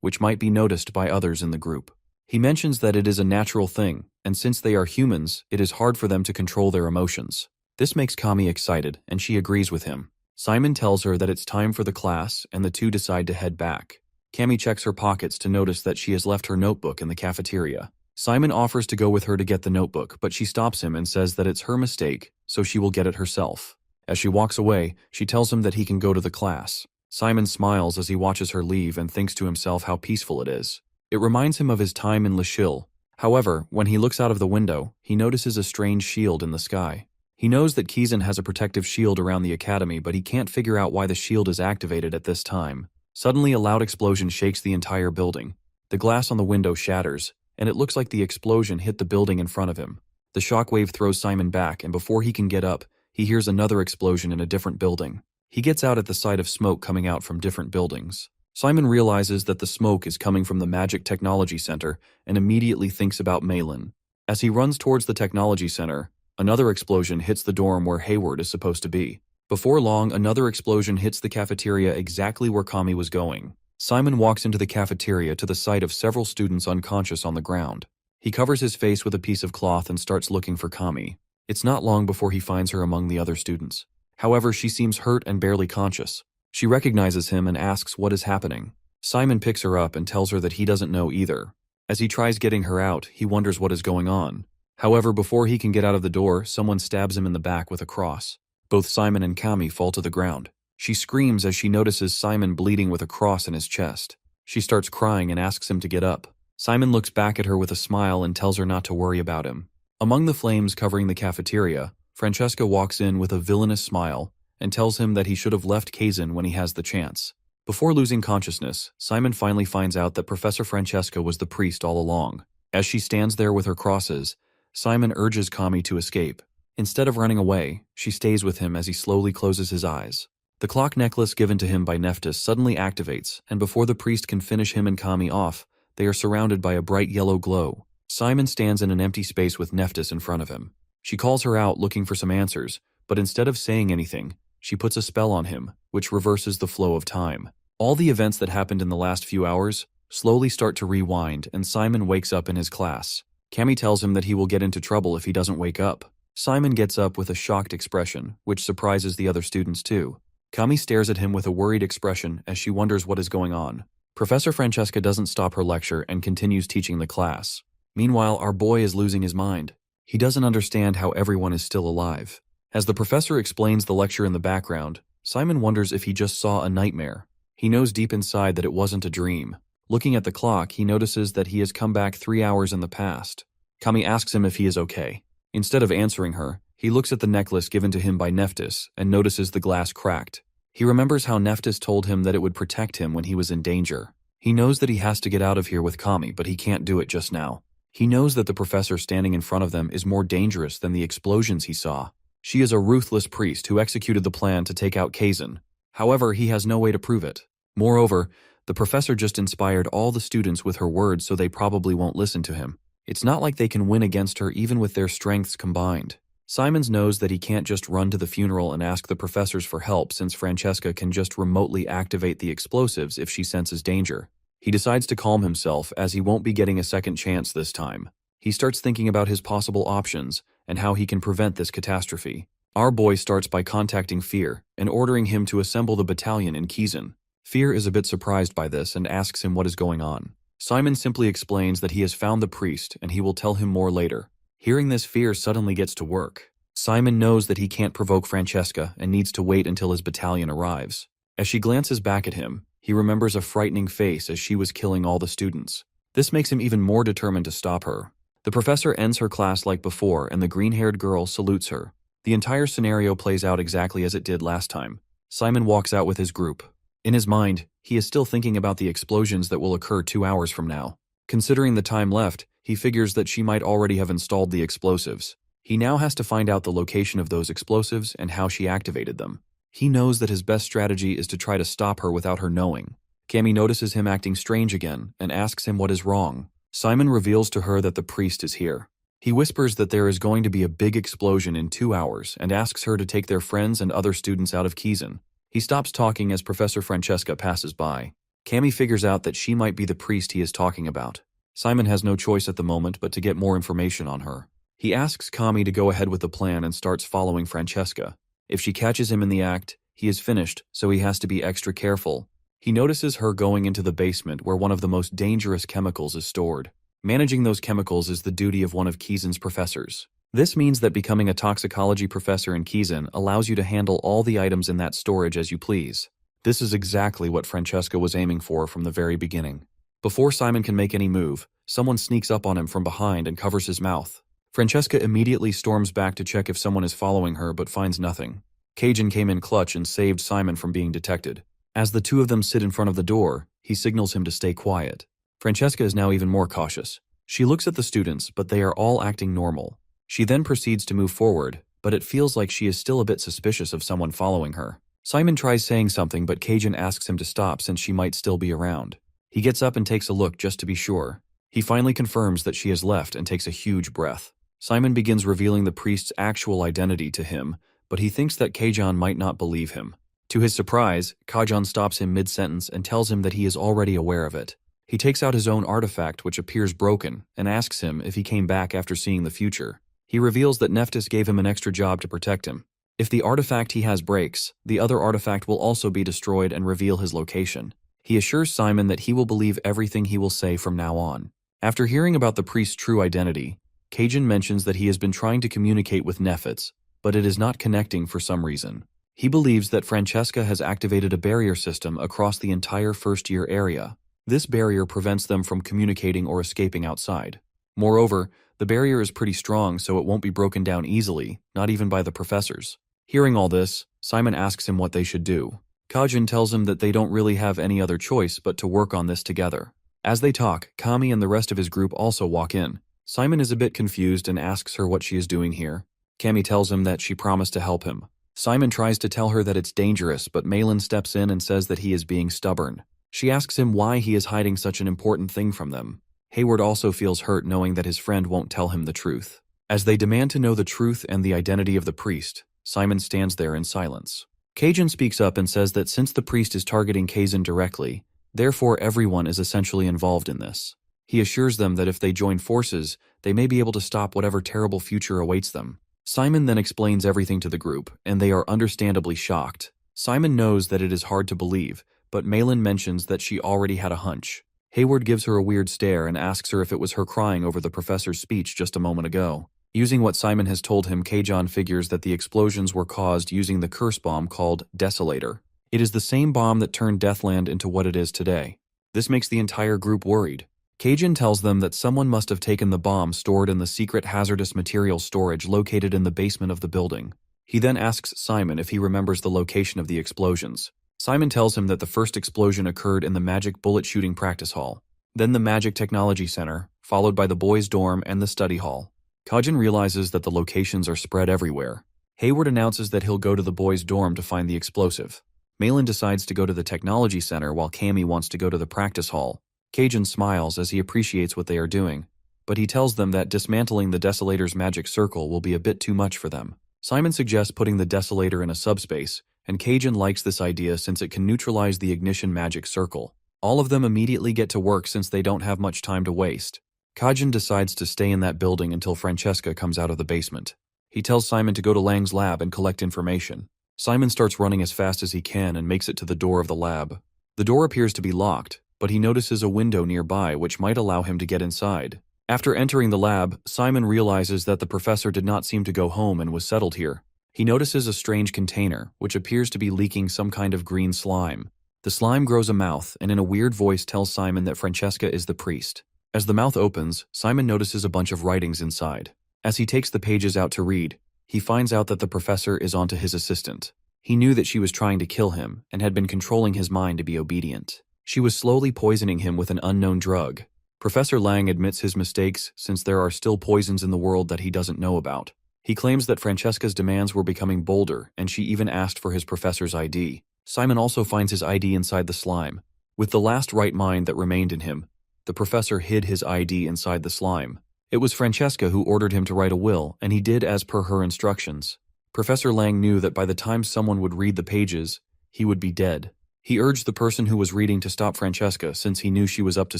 [SPEAKER 1] which might be noticed by others in the group. He mentions that it is a natural thing, and since they are humans, it is hard for them to control their emotions. This makes Kami excited, and she agrees with him. Simon tells her that it's time for the class, and the two decide to head back. Cammy checks her pockets to notice that she has left her notebook in the cafeteria. Simon offers to go with her to get the notebook, but she stops him and says that it's her mistake, so she will get it herself. As she walks away, she tells him that he can go to the class. Simon smiles as he watches her leave and thinks to himself how peaceful it is. It reminds him of his time in Lachille. However, when he looks out of the window, he notices a strange shield in the sky. He knows that Kizan has a protective shield around the academy, but he can't figure out why the shield is activated at this time. Suddenly, a loud explosion shakes the entire building. The glass on the window shatters, and it looks like the explosion hit the building in front of him. The shockwave throws Simon back, and before he can get up, he hears another explosion in a different building. He gets out at the sight of smoke coming out from different buildings. Simon realizes that the smoke is coming from the Magic Technology Center and immediately thinks about Malin. As he runs towards the Technology Center, another explosion hits the dorm where Hayward is supposed to be. Before long, another explosion hits the cafeteria exactly where Kami was going. Simon walks into the cafeteria to the sight of several students unconscious on the ground. He covers his face with a piece of cloth and starts looking for Kami. It's not long before he finds her among the other students. However, she seems hurt and barely conscious. She recognizes him and asks what is happening. Simon picks her up and tells her that he doesn't know either. As he tries getting her out, he wonders what is going on. However, before he can get out of the door, someone stabs him in the back with a cross. Both Simon and Kami fall to the ground. She screams as she notices Simon bleeding with a cross in his chest. She starts crying and asks him to get up. Simon looks back at her with a smile and tells her not to worry about him. Among the flames covering the cafeteria, Francesca walks in with a villainous smile and tells him that he should have left Kazan when he has the chance. Before losing consciousness, Simon finally finds out that Professor Francesca was the priest all along. As she stands there with her crosses, Simon urges Kami to escape. Instead of running away, she stays with him as he slowly closes his eyes. The clock necklace given to him by Nephthys suddenly activates, and before the priest can finish him and Kami off, they are surrounded by a bright yellow glow. Simon stands in an empty space with Nephthys in front of him. She calls her out looking for some answers, but instead of saying anything, she puts a spell on him, which reverses the flow of time. All the events that happened in the last few hours slowly start to rewind, and Simon wakes up in his class. Kami tells him that he will get into trouble if he doesn't wake up. Simon gets up with a shocked expression, which surprises the other students too. Kami stares at him with a worried expression as she wonders what is going on. Professor Francesca doesn't stop her lecture and continues teaching the class. Meanwhile, our boy is losing his mind. He doesn't understand how everyone is still alive. As the professor explains the lecture in the background, Simon wonders if he just saw a nightmare. He knows deep inside that it wasn't a dream. Looking at the clock, he notices that he has come back 3 hours in the past. Kami asks him if he is okay. Instead of answering her, he looks at the necklace given to him by Nephthys and notices the glass cracked. He remembers how Nephthys told him that it would protect him when he was in danger. He knows that he has to get out of here with Kami, but he can't do it just now. He knows that the professor standing in front of them is more dangerous than the explosions he saw. She is a ruthless priest who executed the plan to take out Kazan. However, he has no way to prove it. Moreover, the professor just inspired all the students with her words, so they probably won't listen to him. It's not like they can win against her even with their strengths combined. Simons knows that he can't just run to the funeral and ask the professors for help, since Francesca can just remotely activate the explosives if she senses danger. He decides to calm himself as he won't be getting a second chance this time. He starts thinking about his possible options and how he can prevent this catastrophe. Our boy starts by contacting Fear and ordering him to assemble the battalion in Kizan. Fear is a bit surprised by this and asks him what is going on. Simon simply explains that he has found the priest and he will tell him more later. Hearing this, Fear suddenly gets to work. Simon knows that he can't provoke Francesca and needs to wait until his battalion arrives. As she glances back at him, he remembers a frightening face as she was killing all the students. This makes him even more determined to stop her. The professor ends her class like before, and the green-haired girl salutes her. The entire scenario plays out exactly as it did last time. Simon walks out with his group. In his mind, he is still thinking about the explosions that will occur 2 hours from now. Considering the time left, he figures that she might already have installed the explosives. He now has to find out the location of those explosives and how she activated them. He knows that his best strategy is to try to stop her without her knowing. Kami notices him acting strange again and asks him what is wrong. Simon reveals to her that the priest is here. He whispers that there is going to be a big explosion in 2 hours and asks her to take their friends and other students out of Kizan. He stops talking as Professor Francesca passes by. Kami figures out that she might be the priest he is talking about. Simon has no choice at the moment but to get more information on her. He asks Kami to go ahead with the plan and starts following Francesca. If she catches him in the act, he is finished, so he has to be extra careful. He notices her going into the basement where one of the most dangerous chemicals is stored. Managing those chemicals is the duty of one of Kizun's professors. This means that becoming a toxicology professor in Kizun allows you to handle all the items in that storage as you please. This is exactly what Francesca was aiming for from the very beginning. Before Simon can make any move, someone sneaks up on him from behind and covers his mouth. Francesca immediately storms back to check if someone is following her but finds nothing. Cajun came in clutch and saved Simon from being detected. As the two of them sit in front of the door, he signals him to stay quiet. Francesca is now even more cautious. She looks at the students, but they are all acting normal. She then proceeds to move forward, but it feels like she is still a bit suspicious of someone following her. Simon tries saying something, but Cajun asks him to stop since she might still be around. He gets up and takes a look just to be sure. He finally confirms that she has left and takes a huge breath. Simon begins revealing the priest's actual identity to him, but he thinks that Cajun might not believe him. To his surprise, Cajun stops him mid-sentence and tells him that he is already aware of it. He takes out his own artifact, which appears broken, and asks him if he came back after seeing the future. He reveals that Nephthys gave him an extra job to protect him. If the artifact he has breaks, the other artifact will also be destroyed and reveal his location. He assures Simon that he will believe everything he will say from now on. After hearing about the priest's true identity, Cajun mentions that he has been trying to communicate with Nephthys, but it is not connecting for some reason. He believes that Francesca has activated a barrier system across the entire first-year area. This barrier prevents them from communicating or escaping outside. Moreover, the barrier is pretty strong, so it won't be broken down easily, not even by the professors. Hearing all this, Simon asks him what they should do. Cajun tells him that they don't really have any other choice but to work on this together. As they talk, Kami and the rest of his group also walk in. Simon is a bit confused and asks her what she is doing here. Kami tells him that she promised to help him. Simon tries to tell her that it's dangerous, but Malin steps in and says that he is being stubborn. She asks him why he is hiding such an important thing from them. Hayward also feels hurt knowing that his friend won't tell him the truth. As they demand to know the truth and the identity of the priest, Simon stands there in silence. Cajun speaks up and says that since the priest is targeting Kazan directly, therefore everyone is essentially involved in this. He assures them that if they join forces, they may be able to stop whatever terrible future awaits them. Simon then explains everything to the group, and they are understandably shocked. Simon knows that it is hard to believe, but Malin mentions that she already had a hunch. Hayward gives her a weird stare and asks her if it was her crying over the professor's speech just a moment ago. Using what Simon has told him, Cajun figures that the explosions were caused using the curse bomb called Desolator. It is the same bomb that turned Deathland into what it is today. This makes the entire group worried. Cajun tells them that someone must have taken the bomb stored in the secret hazardous materials storage located in the basement of the building. He then asks Simon if he remembers the location of the explosions. Simon tells him that the first explosion occurred in the magic bullet shooting practice hall, then the magic technology center, followed by the boys' dorm and the study hall. Cajun realizes that the locations are spread everywhere. Hayward announces that he'll go to the boys' dorm to find the explosive. Malin decides to go to the technology center while Cammy wants to go to the practice hall. Cajun smiles as he appreciates what they are doing, but he tells them that dismantling the Desolator's magic circle will be a bit too much for them. Simon suggests putting the Desolator in a subspace, and Cajun likes this idea since it can neutralize the ignition magic circle. All of them immediately get to work since they don't have much time to waste. Cajun decides to stay in that building until Francesca comes out of the basement. He tells Simon to go to Lang's lab and collect information. Simon starts running as fast as he can and makes it to the door of the lab. The door appears to be locked, but he notices a window nearby which might allow him to get inside. After entering the lab, Simon realizes that the professor did not seem to go home and was settled here. He notices a strange container, which appears to be leaking some kind of green slime. The slime grows a mouth and in a weird voice tells Simon that Francesca is the priest. As the mouth opens, Simon notices a bunch of writings inside. As he takes the pages out to read, he finds out that the professor is onto his assistant. He knew that she was trying to kill him and had been controlling his mind to be obedient. She was slowly poisoning him with an unknown drug. Professor Lang admits his mistakes since there are still poisons in the world that he doesn't know about. He claims that Francesca's demands were becoming bolder, and she even asked for his professor's ID. Simon also finds his ID inside the slime. With the last right mind that remained in him, the professor hid his ID inside the slime. It was Francesca who ordered him to write a will, and he did as per her instructions. Professor Lang knew that by the time someone would read the pages, he would be dead. He urged the person who was reading to stop Francesca since he knew she was up to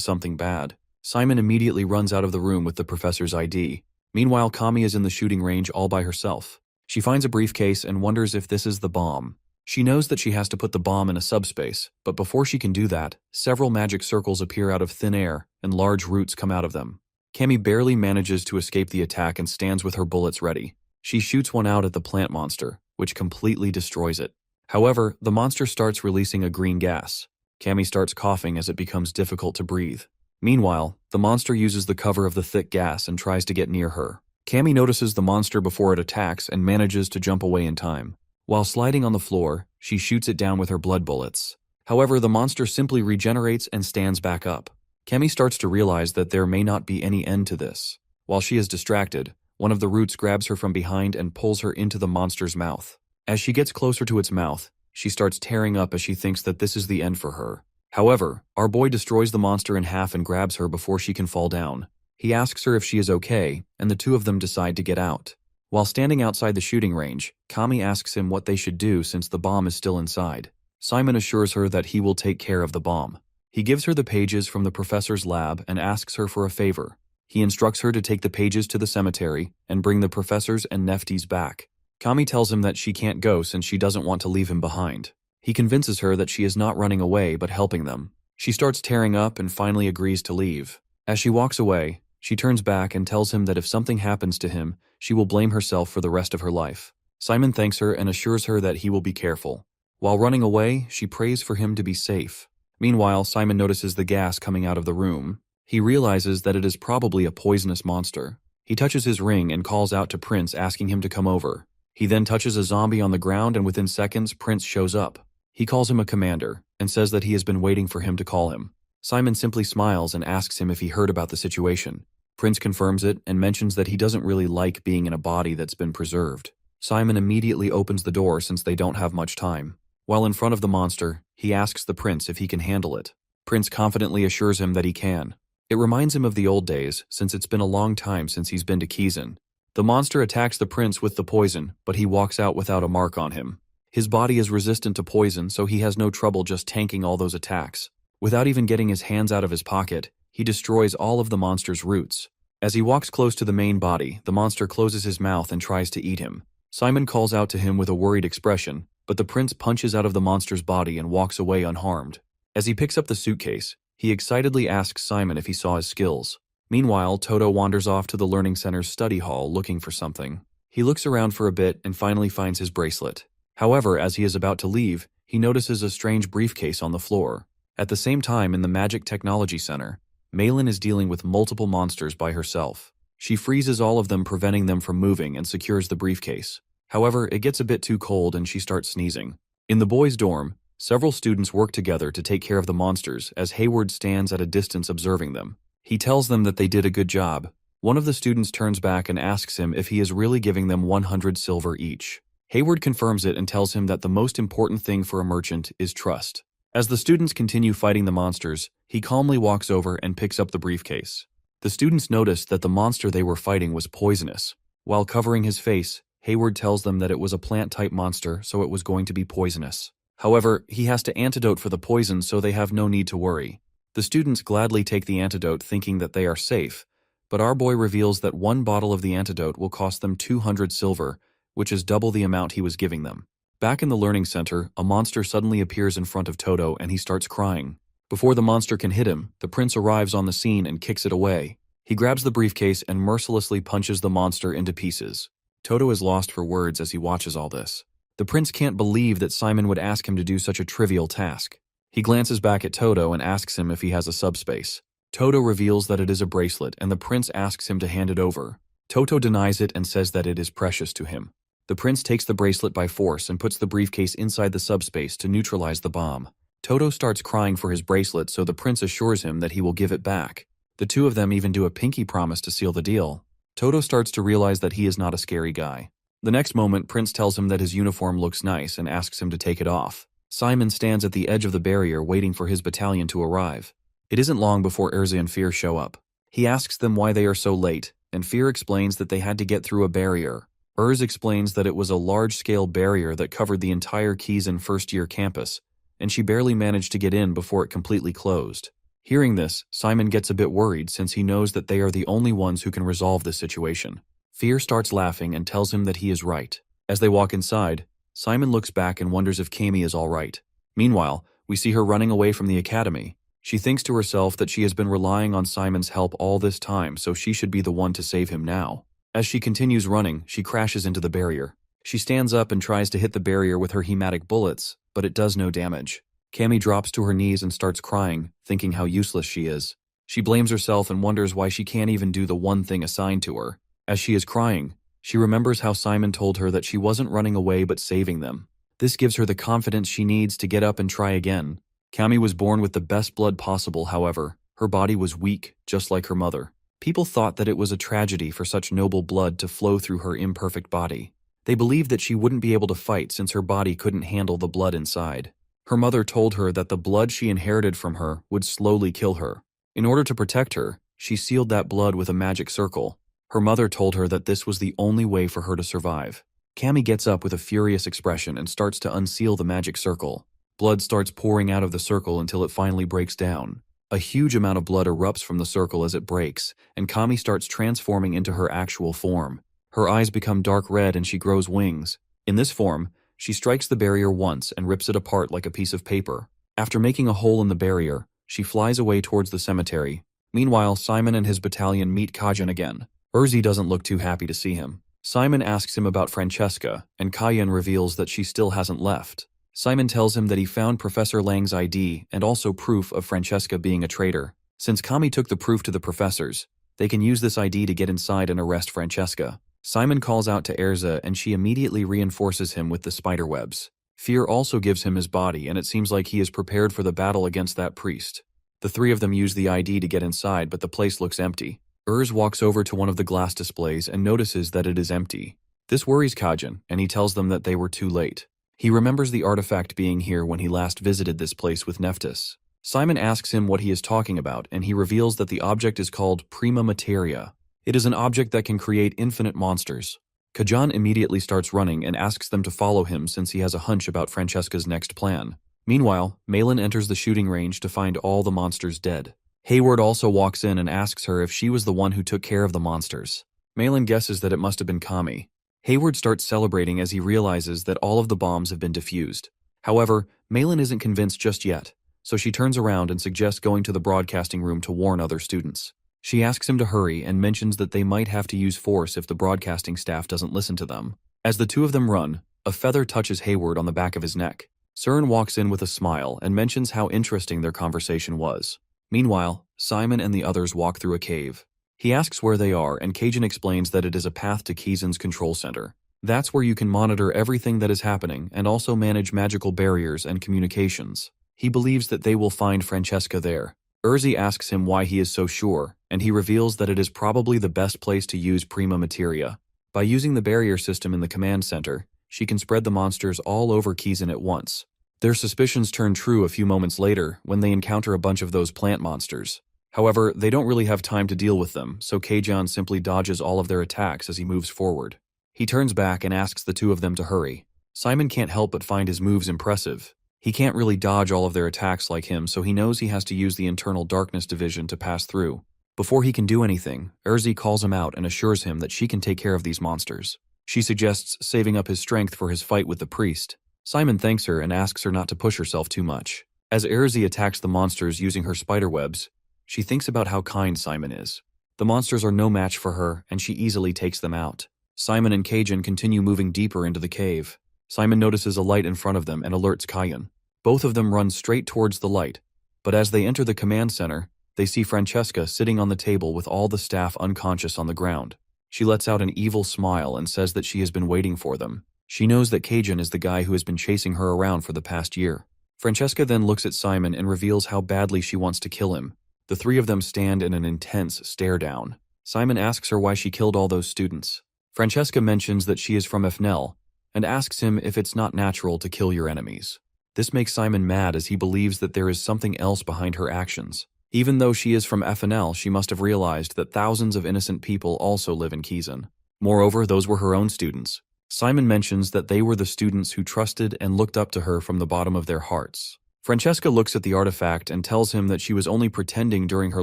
[SPEAKER 1] something bad. Simon immediately runs out of the room with the professor's ID. Meanwhile, Kami is in the shooting range all by herself. She finds a briefcase and wonders if this is the bomb. She knows that she has to put the bomb in a subspace, but before she can do that, several magic circles appear out of thin air and large roots come out of them. Cammy barely manages to escape the attack and stands with her bullets ready. She shoots one out at the plant monster, which completely destroys it. However, the monster starts releasing a green gas. Cammy starts coughing as it becomes difficult to breathe. Meanwhile, the monster uses the cover of the thick gas and tries to get near her. Cammy notices the monster before it attacks and manages to jump away in time. While sliding on the floor, she shoots it down with her blood bullets. However, the monster simply regenerates and stands back up. Cammy starts to realize that there may not be any end to this. While she is distracted, one of the roots grabs her from behind and pulls her into the monster's mouth. As she gets closer to its mouth, she starts tearing up as she thinks that this is the end for her. However, our boy destroys the monster in half and grabs her before she can fall down. He asks her if she is okay, and the two of them decide to get out. While standing outside the shooting range, Cammy asks him what they should do since the bomb is still inside. Simon assures her that he will take care of the bomb. He gives her the pages from the professor's lab and asks her for a favor. He instructs her to take the pages to the cemetery and bring the professors and Neftis back. Cammy tells him that she can't go since she doesn't want to leave him behind. He convinces her that she is not running away but helping them. She starts tearing up and finally agrees to leave. As she walks away, she turns back and tells him that if something happens to him, she will blame herself for the rest of her life. Simon thanks her and assures her that he will be careful. While running away, she prays for him to be safe. Meanwhile, Simon notices the gas coming out of the room. He realizes that it is probably a poisonous monster. He touches his ring and calls out to Prince asking him to come over. He then touches a zombie on the ground and within seconds, Prince shows up. He calls him a commander and says that he has been waiting for him to call him. Simon simply smiles and asks him if he heard about the situation. Prince confirms it and mentions that he doesn't really like being in a body that's been preserved. Simon immediately opens the door since they don't have much time. While in front of the monster, he asks the prince if he can handle it. Prince confidently assures him that he can. It reminds him of the old days since it's been a long time since he's been to Kizan. The monster attacks the prince with the poison, but he walks out without a mark on him. His body is resistant to poison, so he has no trouble just tanking all those attacks. Without even getting his hands out of his pocket, he destroys all of the monster's roots. As he walks close to the main body, the monster closes his mouth and tries to eat him. Simon calls out to him with a worried expression, but the prince punches out of the monster's body and walks away unharmed. As he picks up the suitcase, he excitedly asks Simon if he saw his skills. Meanwhile, Toto wanders off to the Learning Center's study hall looking for something. He looks around for a bit and finally finds his bracelet. However, as he is about to leave, he notices a strange briefcase on the floor. At the same time, in the Magic Technology Center, Malin is dealing with multiple monsters by herself. She freezes all of them, preventing them from moving, and secures the briefcase. However, it gets a bit too cold and she starts sneezing. In the boys' dorm, several students work together to take care of the monsters as Hayward stands at a distance observing them. He tells them that they did a good job. One of the students turns back and asks him if he is really giving them 100 silver each. Hayward confirms it and tells him that the most important thing for a merchant is trust. As the students continue fighting the monsters, he calmly walks over and picks up the briefcase. The students notice that the monster they were fighting was poisonous. While covering his face, Hayward tells them that it was a plant-type monster, so it was going to be poisonous. However, he has to antidote for the poison, so they have no need to worry. The students gladly take the antidote thinking that they are safe, but our boy reveals that one bottle of the antidote will cost them 200 silver, which is double the amount he was giving them. Back in the learning center, a monster suddenly appears in front of Toto and he starts crying. Before the monster can hit him, the prince arrives on the scene and kicks it away. He grabs the briefcase and mercilessly punches the monster into pieces. Toto is lost for words as he watches all this. The prince can't believe that Simon would ask him to do such a trivial task. He glances back at Toto and asks him if he has a subspace. Toto reveals that it is a bracelet and the prince asks him to hand it over. Toto denies it and says that it is precious to him. The prince takes the bracelet by force and puts the briefcase inside the subspace to neutralize the bomb. Toto starts crying for his bracelet, so the prince assures him that he will give it back. The two of them even do a pinky promise to seal the deal. Toto starts to realize that he is not a scary guy. The next moment, Prince tells him that his uniform looks nice and asks him to take it off. Simon stands at the edge of the barrier waiting for his battalion to arrive. It isn't long before Erza and Fear show up. He asks them why they are so late, and Fear explains that they had to get through a barrier. Erz explains that it was a large-scale barrier that covered the entire Kizan first-year campus, and she barely managed to get in before it completely closed. Hearing this, Simon gets a bit worried since he knows that they are the only ones who can resolve this situation. Fear starts laughing and tells him that he is right. As they walk inside, Simon looks back and wonders if Kami is all right. Meanwhile, we see her running away from the academy. She thinks to herself that she has been relying on Simon's help all this time, so she should be the one to save him now. As she continues running, she crashes into the barrier. She stands up and tries to hit the barrier with her hematic bullets, but it does no damage. Kami drops to her knees and starts crying, thinking how useless she is. She blames herself and wonders why she can't even do the one thing assigned to her. As she is crying, she remembers how Simon told her that she wasn't running away but saving them. This gives her the confidence she needs to get up and try again. Kami was born with the best blood possible, however. Her body was weak, just like her mother. People thought that it was a tragedy for such noble blood to flow through her imperfect body. They believed that she wouldn't be able to fight since her body couldn't handle the blood inside. Her mother told her that the blood she inherited from her would slowly kill her. In order to protect her, she sealed that blood with a magic circle. Her mother told her that this was the only way for her to survive. Kami gets up with a furious expression and starts to unseal the magic circle. Blood starts pouring out of the circle until it finally breaks down. A huge amount of blood erupts from the circle as it breaks, and Kami starts transforming into her actual form. Her eyes become dark red and she grows wings. In this form, she strikes the barrier once and rips it apart like a piece of paper. After making a hole in the barrier, she flies away towards the cemetery. Meanwhile, Simon and his battalion meet Kajan again. Urzi doesn't look too happy to see him. Simon asks him about Francesca, and Kajan reveals that she still hasn't left. Simon tells him that he found Professor Lang's ID and also proof of Francesca being a traitor. Since Kami took the proof to the professors, they can use this ID to get inside and arrest Francesca. Simon calls out to Erza and she immediately reinforces him with the spiderwebs. Fear also gives him his body and it seems like he is prepared for the battle against that priest. The three of them use the ID to get inside, but the place looks empty. Urz walks over to one of the glass displays and notices that it is empty. This worries Kajan, and he tells them that they were too late. He remembers the artifact being here when he last visited this place with Nephthys. Simon asks him what he is talking about, and he reveals that the object is called Prima Materia. It is an object that can create infinite monsters. Kajan immediately starts running and asks them to follow him since he has a hunch about Francesca's next plan. Meanwhile, Malin enters the shooting range to find all the monsters dead. Hayward also walks in and asks her if she was the one who took care of the monsters. Malin guesses that it must have been Kami. Hayward starts celebrating as he realizes that all of the bombs have been defused. However, Malin isn't convinced just yet, so she turns around and suggests going to the broadcasting room to warn other students. She asks him to hurry and mentions that they might have to use force if the broadcasting staff doesn't listen to them. As the two of them run, a feather touches Hayward on the back of his neck. Cern walks in with a smile and mentions how interesting their conversation was. Meanwhile, Simon and the others walk through a cave. He asks where they are, and Kajan explains that it is a path to Kizan's control center. That's where you can monitor everything that is happening and also manage magical barriers and communications. He believes that they will find Francesca there. Urzi asks him why he is so sure, and he reveals that it is probably the best place to use Prima Materia. By using the barrier system in the command center, she can spread the monsters all over Kizan at once. Their suspicions turn true a few moments later when they encounter a bunch of those plant monsters. However, they don't really have time to deal with them, so Kajan simply dodges all of their attacks as he moves forward. He turns back and asks the two of them to hurry. Simon can't help but find his moves impressive. He can't really dodge all of their attacks like him, so he knows he has to use the internal darkness division to pass through. Before he can do anything, Urzi calls him out and assures him that she can take care of these monsters. She suggests saving up his strength for his fight with the priest. Simon thanks her and asks her not to push herself too much. As Urzi attacks the monsters using her spiderwebs, she thinks about how kind Simon is. The monsters are no match for her, and she easily takes them out. Simon and Kajan continue moving deeper into the cave. Simon notices a light in front of them and alerts Kajan. Both of them run straight towards the light, but as they enter the command center, they see Francesca sitting on the table with all the staff unconscious on the ground. She lets out an evil smile and says that she has been waiting for them. She knows that Kajan is the guy who has been chasing her around for the past year. Francesca then looks at Simon and reveals how badly she wants to kill him. The three of them stand in an intense stare-down. Simon asks her why she killed all those students. Francesca mentions that she is from Efnel, and asks him if it's not natural to kill your enemies. This makes Simon mad as he believes that there is something else behind her actions. Even though she is from Efnel, she must have realized that thousands of innocent people also live in Kizan. Moreover, those were her own students. Simon mentions that they were the students who trusted and looked up to her from the bottom of their hearts. Francesca looks at the artifact and tells him that she was only pretending during her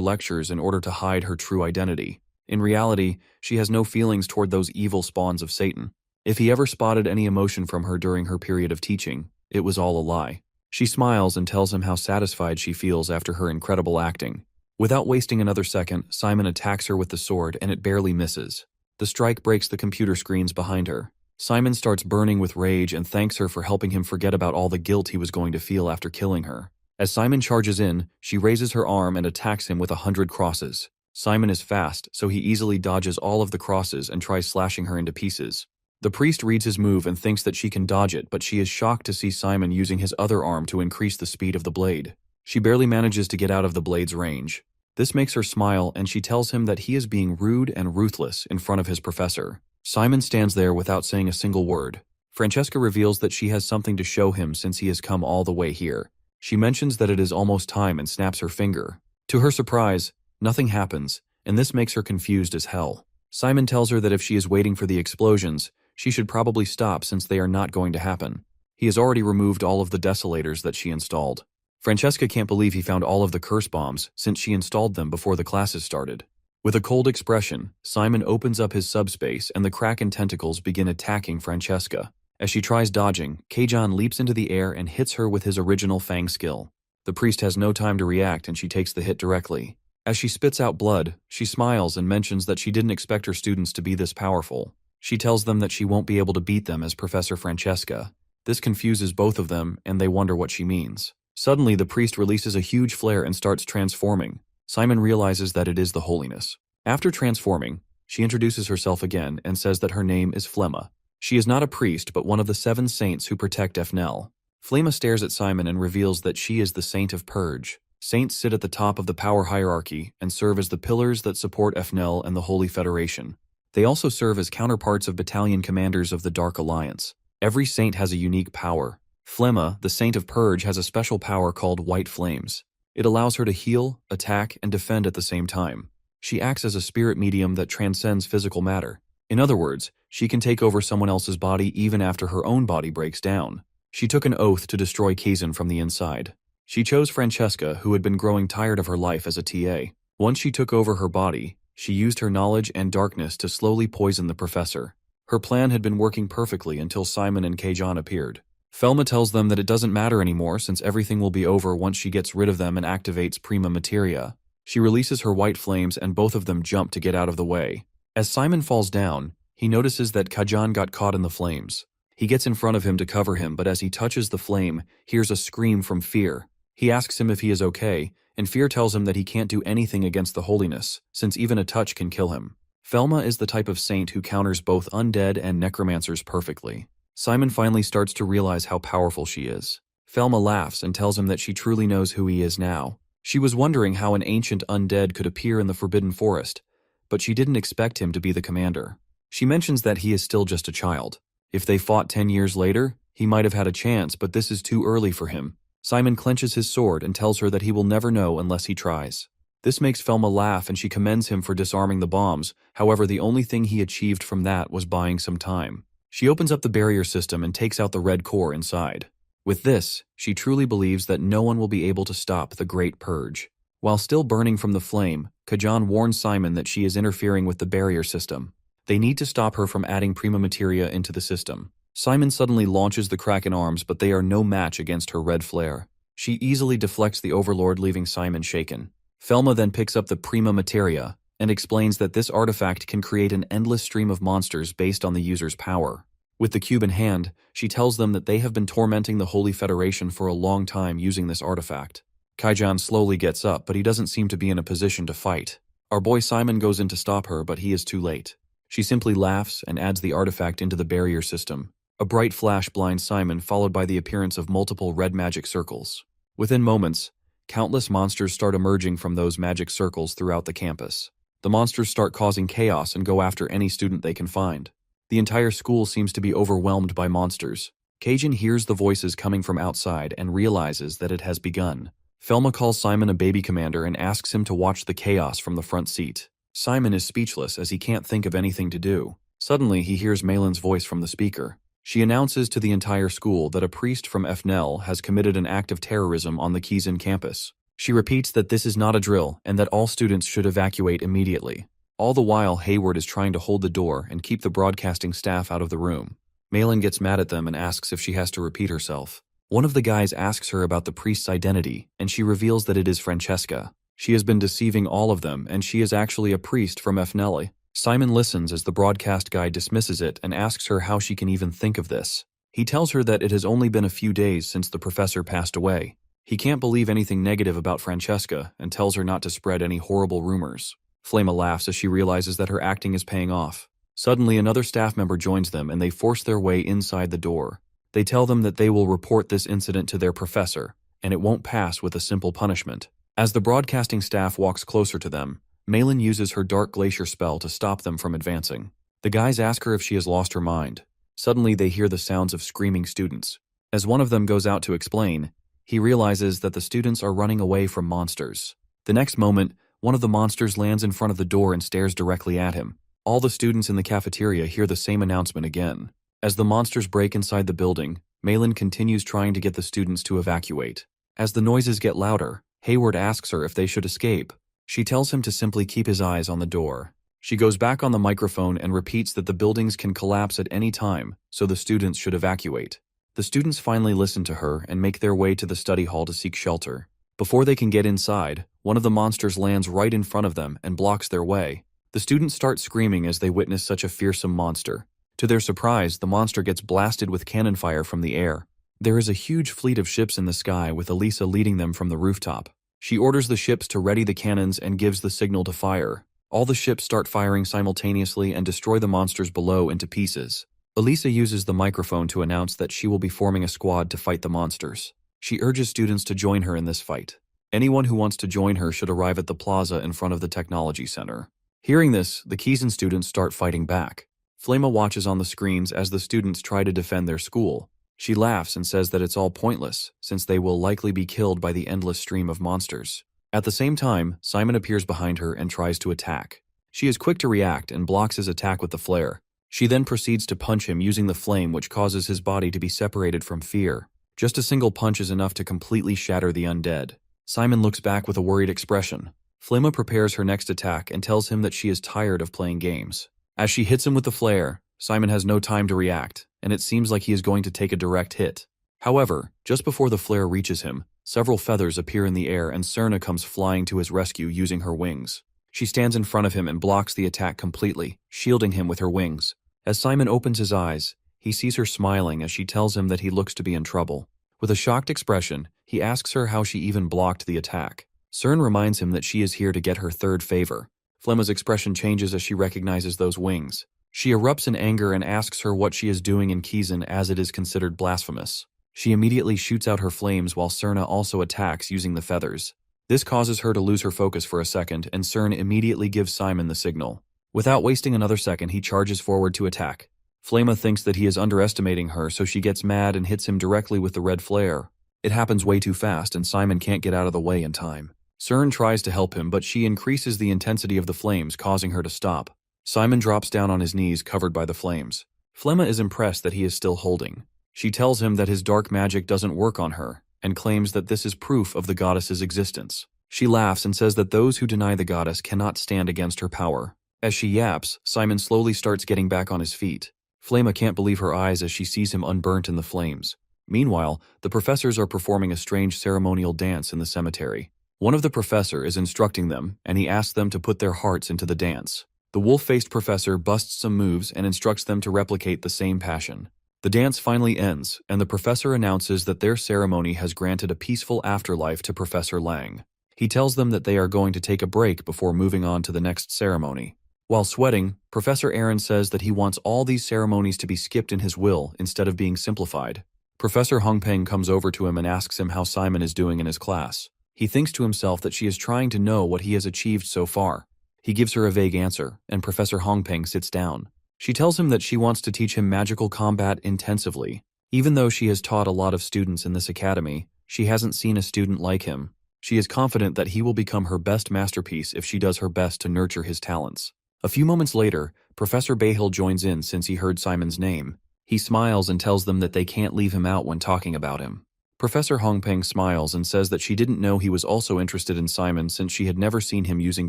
[SPEAKER 1] lectures in order to hide her true identity. In reality, she has no feelings toward those evil spawns of Satan. If he ever spotted any emotion from her during her period of teaching, it was all a lie. She smiles and tells him how satisfied she feels after her incredible acting. Without wasting another second, Simon attacks her with the sword and it barely misses. The strike breaks the computer screens behind her. Simon starts burning with rage and thanks her for helping him forget about all the guilt he was going to feel after killing her. As Simon charges in, she raises her arm and attacks him with 100 crosses. Simon is fast, so he easily dodges all of the crosses and tries slashing her into pieces. The priest reads his move and thinks that she can dodge it, but she is shocked to see Simon using his other arm to increase the speed of the blade. She barely manages to get out of the blade's range. This makes her smile and she tells him that he is being rude and ruthless in front of his professor. Simon stands there without saying a single word. Francesca reveals that she has something to show him since he has come all the way here. She mentions that it is almost time and snaps her finger. To her surprise, nothing happens, and this makes her confused as hell. Simon tells her that if she is waiting for the explosions, she should probably stop since they are not going to happen. He has already removed all of the desolators that she installed. Francesca can't believe he found all of the curse bombs since she installed them before the classes started. With a cold expression, Simon opens up his subspace and the Kraken tentacles begin attacking Francesca. As she tries dodging, Keijan leaps into the air and hits her with his original Fang skill. The priest has no time to react and she takes the hit directly. As she spits out blood, she smiles and mentions that she didn't expect her students to be this powerful. She tells them that she won't be able to beat them as Professor Francesca. This confuses both of them and they wonder what she means. Suddenly, the priest releases a huge flare and starts transforming. Simon realizes that it is the holiness. After transforming, she introduces herself again and says that her name is Flemma. She is not a priest but one of the 7 saints who protect Efnel. Flemma stares at Simon and reveals that she is the Saint of Purge. Saints sit at the top of the power hierarchy and serve as the pillars that support Efnel and the Holy Federation. They also serve as counterparts of battalion commanders of the Dark Alliance. Every saint has a unique power. Flemma, the Saint of Purge, has a special power called White Flames. It allows her to heal, attack, and defend at the same time. She acts as a spirit medium that transcends physical matter. In other words, she can take over someone else's body even after her own body breaks down. She took an oath to destroy Keijan from the inside. She chose Francesca, who had been growing tired of her life as a TA. Once she took over her body, she used her knowledge and darkness to slowly poison the professor. Her plan had been working perfectly until Simon and Keijan appeared. Flemma tells them that it doesn't matter anymore since everything will be over once she gets rid of them and activates Prima Materia. She releases her white flames and both of them jump to get out of the way. As Simon falls down, he notices that Keijan got caught in the flames. He gets in front of him to cover him, but as he touches the flame, hears a scream from Fear. He asks him if he is okay, and Fear tells him that he can't do anything against the holiness, since even a touch can kill him. Flemma is the type of saint who counters both undead and necromancers perfectly. Simon finally starts to realize how powerful she is. Flemma laughs and tells him that she truly knows who he is now. She was wondering how an ancient undead could appear in the Forbidden Forest, but she didn't expect him to be the commander. She mentions that he is still just a child. If they fought 10 years later, he might have had a chance, but this is too early for him. Simon clenches his sword and tells her that he will never know unless he tries. This makes Flemma laugh and she commends him for disarming the bombs. However, the only thing he achieved from that was buying some time. She opens up the barrier system and takes out the red core inside. With this, she truly believes that no one will be able to stop the Great Purge. While still burning from the flame, Keijan warns Simon that she is interfering with the barrier system. They need to stop her from adding Prima Materia into the system. Simon suddenly launches the Kraken arms, but they are no match against her red flare. She easily deflects the Overlord, leaving Simon shaken. Flemma then picks up the Prima Materia and explains that this artifact can create an endless stream of monsters based on the user's power. With the cube in hand, she tells them that they have been tormenting the Holy Federation for a long time using this artifact. Keijan slowly gets up, but he doesn't seem to be in a position to fight. Our boy Simon goes in to stop her, but he is too late. She simply laughs and adds the artifact into the barrier system. A bright flash blinds Simon, followed by the appearance of multiple red magic circles. Within moments, countless monsters start emerging from those magic circles throughout the campus. The monsters start causing chaos and go after any student they can find. The entire school seems to be overwhelmed by monsters. Keijan hears the voices coming from outside and realizes that it has begun. Flemma calls Simon a baby commander and asks him to watch the chaos from the front seat. Simon is speechless as he can't think of anything to do. Suddenly, he hears Malin's voice from the speaker. She announces to the entire school that a priest from Efnel has committed an act of terrorism on the Keijan campus. She repeats that this is not a drill and that all students should evacuate immediately. All the while, Hayward is trying to hold the door and keep the broadcasting staff out of the room. Malin gets mad at them and asks if she has to repeat herself. One of the guys asks her about the priest's identity, and she reveals that it is Francesca. She has been deceiving all of them, and she is actually a priest from Efnelli. Simon listens as the broadcast guy dismisses it and asks her how she can even think of this. He tells her that it has only been a few days since the professor passed away. He can't believe anything negative about Francesca and tells her not to spread any horrible rumors. Flema laughs as she realizes that her acting is paying off. Suddenly, another staff member joins them and they force their way inside the door. They tell them that they will report this incident to their professor, and it won't pass with a simple punishment. As the broadcasting staff walks closer to them, Malin uses her Dark Glacier spell to stop them from advancing. The guys ask her if she has lost her mind. Suddenly, they hear the sounds of screaming students. As one of them goes out to explain, he realizes that the students are running away from monsters. The next moment, one of the monsters lands in front of the door and stares directly at him. All the students in the cafeteria hear the same announcement again. As the monsters break inside the building, Malin continues trying to get the students to evacuate. As the noises get louder, Hayward asks her if they should escape. She tells him to simply keep his eyes on the door. She goes back on the microphone and repeats that the buildings can collapse at any time, so the students should evacuate. The students finally listen to her and make their way to the study hall to seek shelter. Before they can get inside, one of the monsters lands right in front of them and blocks their way. The students start screaming as they witness such a fearsome monster. To their surprise, the monster gets blasted with cannon fire from the air. There is a huge fleet of ships in the sky with Elisa leading them from the rooftop. She orders the ships to ready the cannons and gives the signal to fire. All the ships start firing simultaneously and destroy the monsters below into pieces. Elisa uses the microphone to announce that she will be forming a squad to fight the monsters. She urges students to join her in this fight. Anyone who wants to join her should arrive at the plaza in front of the technology center. Hearing this, the Kiezen students start fighting back. Flema watches on the screens as the students try to defend their school. She laughs and says that it's all pointless, since they will likely be killed by the endless stream of monsters. At the same time, Simon appears behind her and tries to attack. She is quick to react and blocks his attack with the flare. She then proceeds to punch him using the flame, which causes his body to be separated from fear. Just a single punch is enough to completely shatter the undead. Simon looks back with a worried expression. Flema prepares her next attack and tells him that she is tired of playing games. As she hits him with the flare, Simon has no time to react, and it seems like he is going to take a direct hit. However, just before the flare reaches him, several feathers appear in the air and Serna comes flying to his rescue using her wings. She stands in front of him and blocks the attack completely, shielding him with her wings. As Simon opens his eyes, he sees her smiling as she tells him that he looks to be in trouble. With a shocked expression, he asks her how she even blocked the attack. Cern reminds him that she is here to get her third favor. Flema's expression changes as she recognizes those wings. She erupts in anger and asks her what she is doing in Kiezen as it is considered blasphemous. She immediately shoots out her flames while Serna also attacks using the feathers. This causes her to lose her focus for a second, and Cern immediately gives Simon the signal. Without wasting another second, he charges forward to attack. Flema thinks that he is underestimating her, so she gets mad and hits him directly with the red flare. It happens way too fast, and Simon can't get out of the way in time. Cern tries to help him, but she increases the intensity of the flames, causing her to stop. Simon drops down on his knees, covered by the flames. Flema is impressed that he is still holding. She tells him that his dark magic doesn't work on her, and claims that this is proof of the goddess's existence. She laughs and says that those who deny the goddess cannot stand against her power. As she yaps, Simon slowly starts getting back on his feet. Flema can't believe her eyes as she sees him unburnt in the flames. Meanwhile, the professors are performing a strange ceremonial dance in the cemetery. One of the professors is instructing them, and he asks them to put their hearts into the dance. The wolf-faced professor busts some moves and instructs them to replicate the same passion. The dance finally ends, and the professor announces that their ceremony has granted a peaceful afterlife to Professor Lang. He tells them that they are going to take a break before moving on to the next ceremony. While sweating, Professor Aaron says that he wants all these ceremonies to be skipped in his will instead of being simplified. Professor Hongpeng comes over to him and asks him how Simon is doing in his class. He thinks to himself that she is trying to know what he has achieved so far. He gives her a vague answer, and Professor Hongpeng sits down. She tells him that she wants to teach him magical combat intensively. Even though she has taught a lot of students in this academy, she hasn't seen a student like him. She is confident that he will become her best masterpiece if she does her best to nurture his talents. A few moments later, Professor Bayhill joins in since he heard Simon's name. He smiles and tells them that they can't leave him out when talking about him. Professor Hongpeng smiles and says that she didn't know he was also interested in Simon since she had never seen him using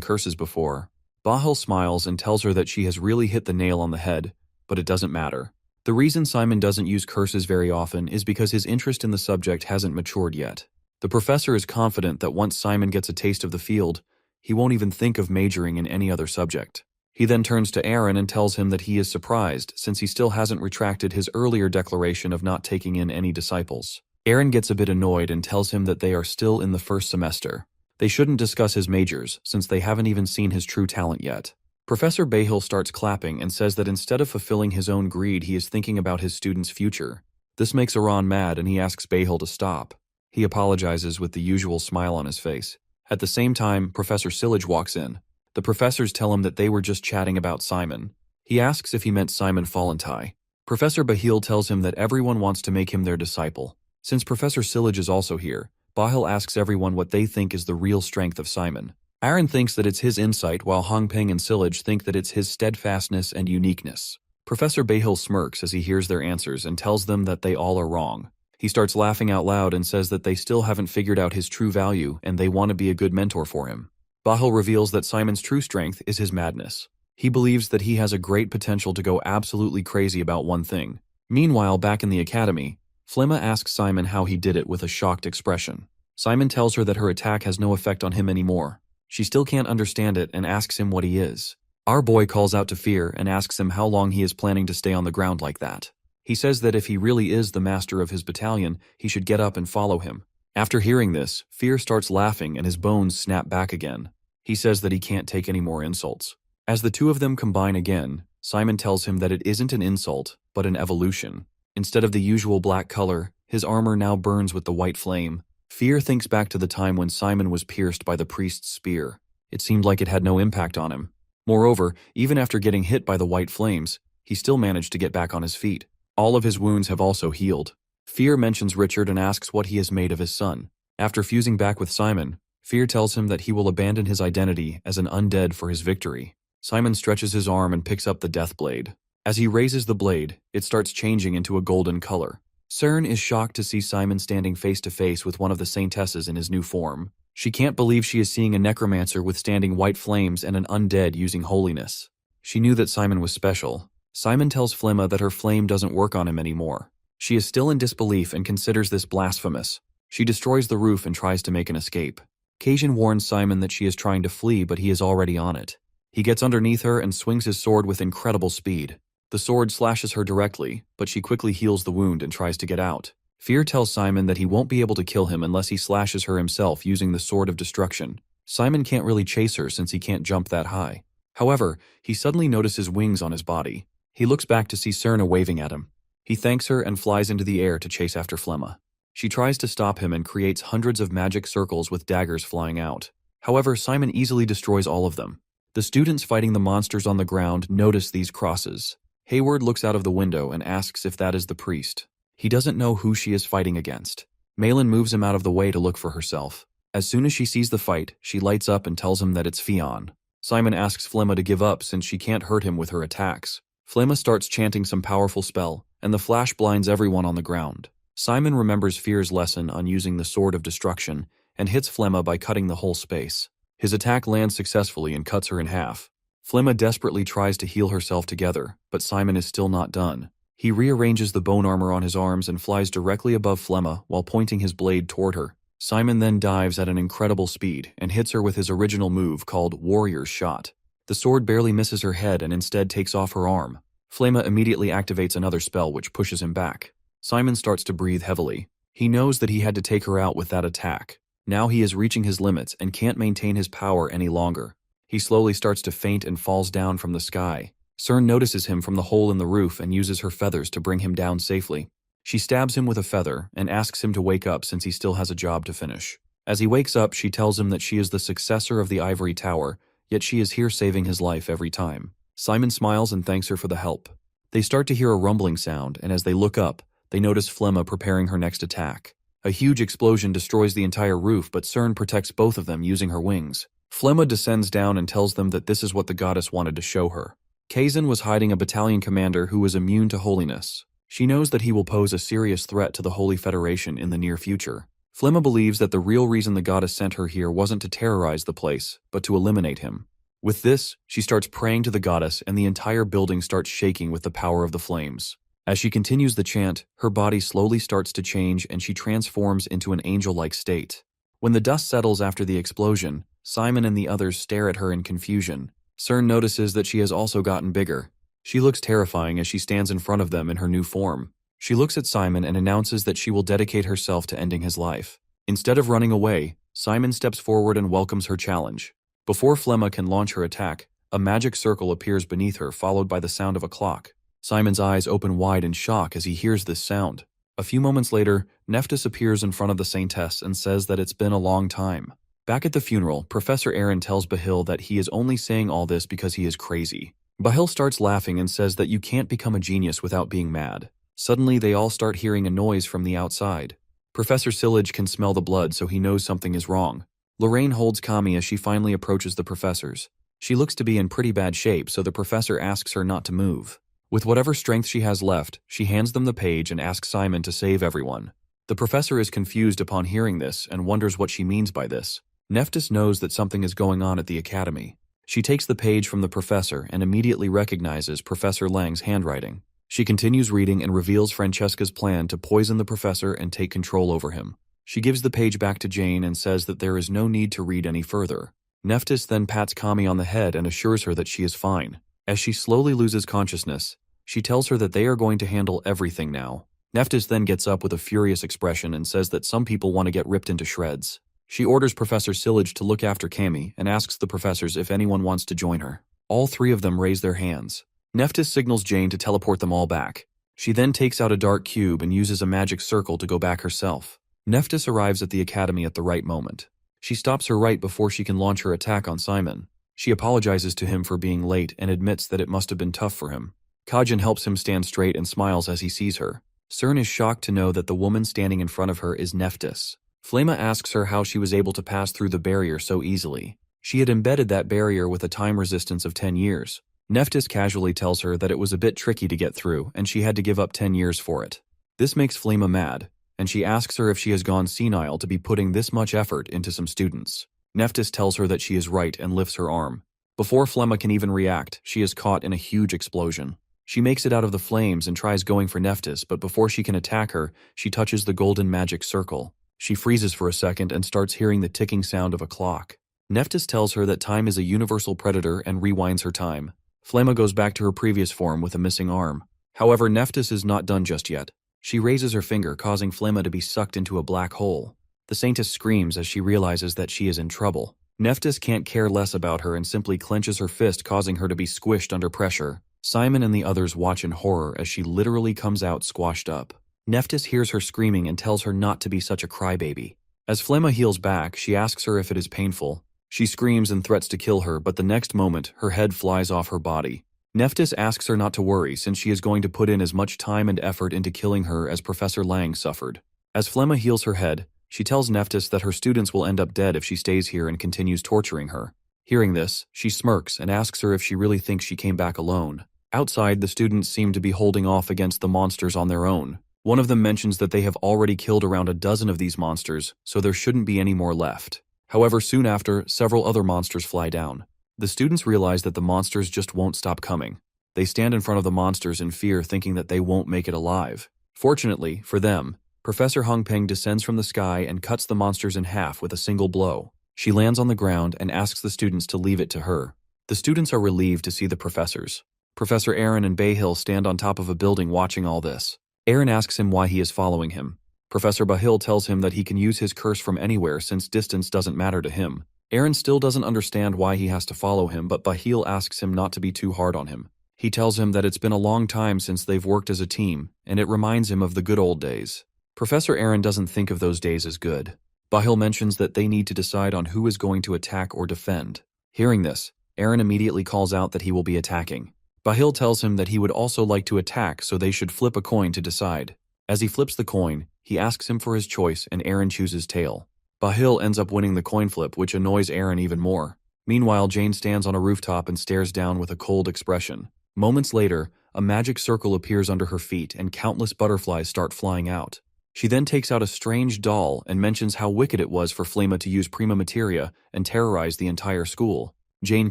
[SPEAKER 1] curses before. Bahil smiles and tells her that she has really hit the nail on the head, but it doesn't matter. The reason Simon doesn't use curses very often is because his interest in the subject hasn't matured yet. The professor is confident that once Simon gets a taste of the field, he won't even think of majoring in any other subject. He then turns to Aaron and tells him that he is surprised since he still hasn't retracted his earlier declaration of not taking in any disciples. Aaron gets a bit annoyed and tells him that they are still in the first semester. They shouldn't discuss his majors since they haven't even seen his true talent yet. Professor Bahil starts clapping and says that instead of fulfilling his own greed, he is thinking about his students' future. This makes Aaron mad and he asks Bahil to stop. He apologizes with the usual smile on his face. At the same time, Professor Sillage walks in. The professors tell him that they were just chatting about Simon. He asks if he meant Simon Fallentai. Professor Bahil tells him that everyone wants to make him their disciple. Since Professor Sillage is also here, Bahil asks everyone what they think is the real strength of Simon. Aaron thinks that it's his insight, while Hongping and Sillage think that it's his steadfastness and uniqueness. Professor Bahil smirks as he hears their answers and tells them that they all are wrong. He starts laughing out loud and says that they still haven't figured out his true value and they want to be a good mentor for him. Bahil reveals that Simon's true strength is his madness. He believes that he has a great potential to go absolutely crazy about one thing. Meanwhile, back in the academy, Flemma asks Simon how he did it with a shocked expression. Simon tells her that her attack has no effect on him anymore. She still can't understand it and asks him what he is. Our boy calls out to Fear and asks him how long he is planning to stay on the ground like that. He says that if he really is the master of his battalion, he should get up and follow him. After hearing this, Fear starts laughing and his bones snap back again. He says that he can't take any more insults. As the two of them combine again, Simon tells him that it isn't an insult, but an evolution. Instead of the usual black color, his armor now burns with the white flame. Fear thinks back to the time when Simon was pierced by the priest's spear. It seemed like it had no impact on him. Moreover, even after getting hit by the white flames, he still managed to get back on his feet. All of his wounds have also healed. Fear mentions Richard and asks what he has made of his son. After fusing back with Simon, Fear tells him that he will abandon his identity as an undead for his victory. Simon stretches his arm and picks up the death blade. As he raises the blade, it starts changing into a golden color. Cern is shocked to see Simon standing face to face with one of the Saintesses in his new form. She can't believe she is seeing a necromancer withstanding white flames and an undead using holiness. She knew that Simon was special. Simon tells Flemma that her flame doesn't work on him anymore. She is still in disbelief and considers this blasphemous. She destroys the roof and tries to make an escape. Kajin warns Simon that she is trying to flee, but he is already on it. He gets underneath her and swings his sword with incredible speed. The sword slashes her directly, but she quickly heals the wound and tries to get out. Fear tells Simon that he won't be able to kill him unless he slashes her himself using the Sword of Destruction. Simon can't really chase her since he can't jump that high. However, he suddenly notices wings on his body. He looks back to see Cerna waving at him. He thanks her and flies into the air to chase after Flemma. She tries to stop him and creates hundreds of magic circles with daggers flying out. However, Simon easily destroys all of them. The students fighting the monsters on the ground notice these crosses. Hayward looks out of the window and asks if that is the priest. He doesn't know who she is fighting against. Malin moves him out of the way to look for herself. As soon as she sees the fight, she lights up and tells him that it's Fionn. Simon asks Flemma to give up since she can't hurt him with her attacks. Flemma starts chanting some powerful spell, and the flash blinds everyone on the ground. Simon remembers Fear's lesson on using the Sword of Destruction and hits Flemma by cutting the whole space. His attack lands successfully and cuts her in half. Flemma desperately tries to heal herself together, but Simon is still not done. He rearranges the bone armor on his arms and flies directly above Flemma while pointing his blade toward her. Simon then dives at an incredible speed and hits her with his original move called Warrior's Shot. The sword barely misses her head and instead takes off her arm. Flemma immediately activates another spell which pushes him back. Simon starts to breathe heavily. He knows that he had to take her out with that attack. Now he is reaching his limits and can't maintain his power any longer. He slowly starts to faint and falls down from the sky. Cern notices him from the hole in the roof and uses her feathers to bring him down safely. She stabs him with a feather and asks him to wake up since he still has a job to finish. As he wakes up, she tells him that she is the successor of the Ivory Tower, yet she is here saving his life every time. Simon smiles and thanks her for the help. They start to hear a rumbling sound, and as they look up, they notice Flemma preparing her next attack. A huge explosion destroys the entire roof, but Cern protects both of them using her wings. Flemma descends down and tells them that this is what the goddess wanted to show her. Kazan was hiding a battalion commander who was immune to holiness. She knows that he will pose a serious threat to the Holy Federation in the near future. Flemma believes that the real reason the goddess sent her here wasn't to terrorize the place, but to eliminate him. With this, she starts praying to the goddess and the entire building starts shaking with the power of the flames. As she continues the chant, her body slowly starts to change and she transforms into an angel-like state. When the dust settles after the explosion, Simon and the others stare at her in confusion. Cern notices that she has also gotten bigger. She looks terrifying as she stands in front of them in her new form. She looks at Simon and announces that she will dedicate herself to ending his life. Instead of running away, Simon steps forward and welcomes her challenge. Before Flemma can launch her attack, a magic circle appears beneath her, followed by the sound of a clock. Simon's eyes open wide in shock as he hears this sound. A few moments later, Nephthys appears in front of the Saintess and says that it's been a long time. Back at the funeral, Professor Aaron tells Bahil that he is only saying all this because he is crazy. Bahil starts laughing and says that you can't become a genius without being mad. Suddenly, they all start hearing a noise from the outside. Professor Sillage can smell the blood, so he knows something is wrong. Lorraine holds Kami as she finally approaches the professors. She looks to be in pretty bad shape, so the professor asks her not to move. With whatever strength she has left, she hands them the page and asks Simon to save everyone. The professor is confused upon hearing this and wonders what she means by this. Nephthys knows that something is going on at the academy. She takes the page from the professor and immediately recognizes Professor Lang's handwriting. She continues reading and reveals Francesca's plan to poison the professor and take control over him. She gives the page back to Jane and says that there is no need to read any further. Nephthys then pats Kami on the head and assures her that she is fine. As she slowly loses consciousness, she tells her that they are going to handle everything now. Nephthys then gets up with a furious expression and says that some people want to get ripped into shreds. She orders Professor Sillage to look after Kami and asks the professors if anyone wants to join her. All three of them raise their hands. Nephthys signals Jane to teleport them all back. She then takes out a dark cube and uses a magic circle to go back herself. Nephthys arrives at the academy at the right moment. She stops her right before she can launch her attack on Simon. She apologizes to him for being late and admits that it must have been tough for him. Kajin helps him stand straight and smiles as he sees her. Cern is shocked to know that the woman standing in front of her is Nephthys. Flemma asks her how she was able to pass through the barrier so easily. She had embedded that barrier with a time resistance of 10 years. Nephthys casually tells her that it was a bit tricky to get through and she had to give up 10 years for it. This makes Flemma mad, and she asks her if she has gone senile to be putting this much effort into some students. Nephthys tells her that she is right and lifts her arm. Before Flemma can even react, she is caught in a huge explosion. She makes it out of the flames and tries going for Nephthys, but before she can attack her, she touches the golden magic circle. She freezes for a second and starts hearing the ticking sound of a clock. Nephthys tells her that time is a universal predator and rewinds her time. Flemma goes back to her previous form with a missing arm. However, Nephthys is not done just yet. She raises her finger, causing Flemma to be sucked into a black hole. The Saintess screams as she realizes that she is in trouble. Nephthys can't care less about her and simply clenches her fist, causing her to be squished under pressure. Simon and the others watch in horror as she literally comes out squashed up. Nephthys hears her screaming and tells her not to be such a crybaby. As Flemma heals back, she asks her if it is painful. She screams and threats to kill her, but the next moment, her head flies off her body. Nephthys asks her not to worry since she is going to put in as much time and effort into killing her as Professor Lang suffered. As Flemma heals her head, she tells Nephthys that her students will end up dead if she stays here and continues torturing her. Hearing this, she smirks and asks her if she really thinks she came back alone. Outside, the students seem to be holding off against the monsters on their own. One of them mentions that they have already killed around a dozen of these monsters, so there shouldn't be any more left. However, soon after, several other monsters fly down. The students realize that the monsters just won't stop coming. They stand in front of the monsters in fear, thinking that they won't make it alive. Fortunately, for them, Professor Hung Peng descends from the sky and cuts the monsters in half with a single blow. She lands on the ground and asks the students to leave it to her. The students are relieved to see the professors. Professor Aaron and Bahil stand on top of a building watching all this. Aaron asks him why he is following him. Professor Bahil tells him that he can use his curse from anywhere since distance doesn't matter to him. Aaron still doesn't understand why he has to follow him, but Bahil asks him not to be too hard on him. He tells him that it's been a long time since they've worked as a team, and it reminds him of the good old days. Professor Aaron doesn't think of those days as good. Bahil mentions that they need to decide on who is going to attack or defend. Hearing this, Aaron immediately calls out that he will be attacking. Bahil tells him that he would also like to attack, so they should flip a coin to decide. As he flips the coin, he asks him for his choice and Aaron chooses tail. Bahil ends up winning the coin flip, which annoys Aaron even more. Meanwhile, Jane stands on a rooftop and stares down with a cold expression. Moments later, a magic circle appears under her feet and countless butterflies start flying out. She then takes out a strange doll and mentions how wicked it was for Flemma to use prima materia and terrorize the entire school. Jane